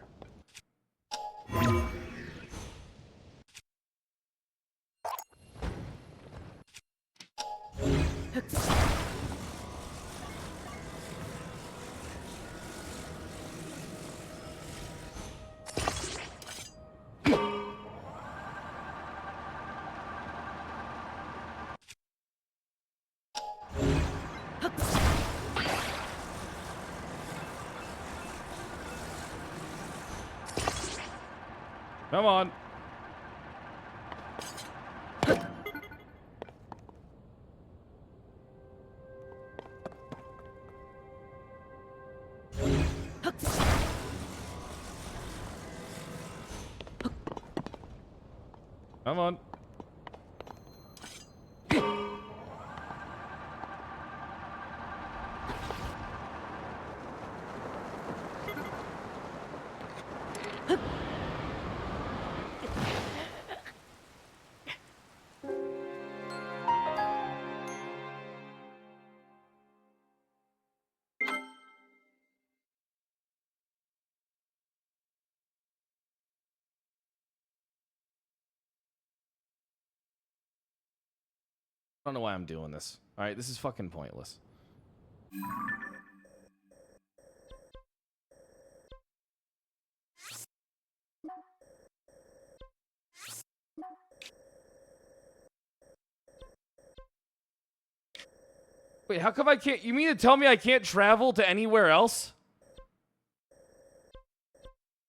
Come on. Come on. I don't know why I'm doing this. All right, this is fucking pointless. Wait, how come I can't? You mean to tell me I can't travel to anywhere else?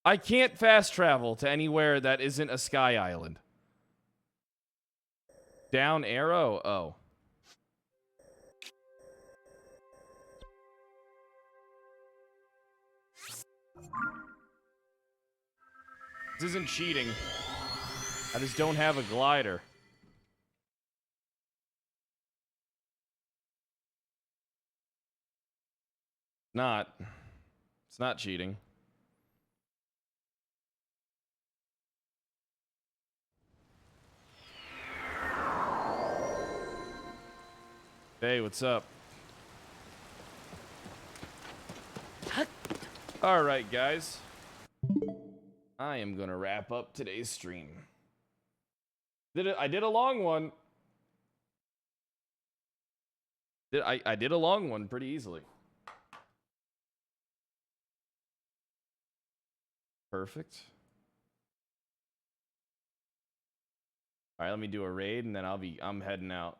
I can't fast travel to anywhere that isn't a sky island. Down arrow? Oh. This isn't cheating. I just don't have a glider. Not. It's not cheating. Hey, what's up? All right, guys. I am gonna wrap up today's stream. I did a long one. I did a long one pretty easily. Perfect. All right, let me do a raid and then I'm heading out.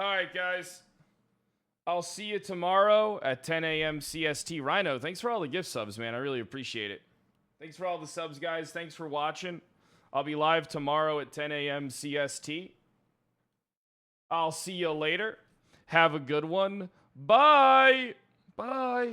All right, guys. I'll see you tomorrow at 10 a.m. CST. Rhino, thanks for all the gift subs, man. I really appreciate it. Thanks for all the subs, guys. Thanks for watching. I'll be live tomorrow at 10 a.m. CST. I'll see you later. Have a good one. Bye. Bye.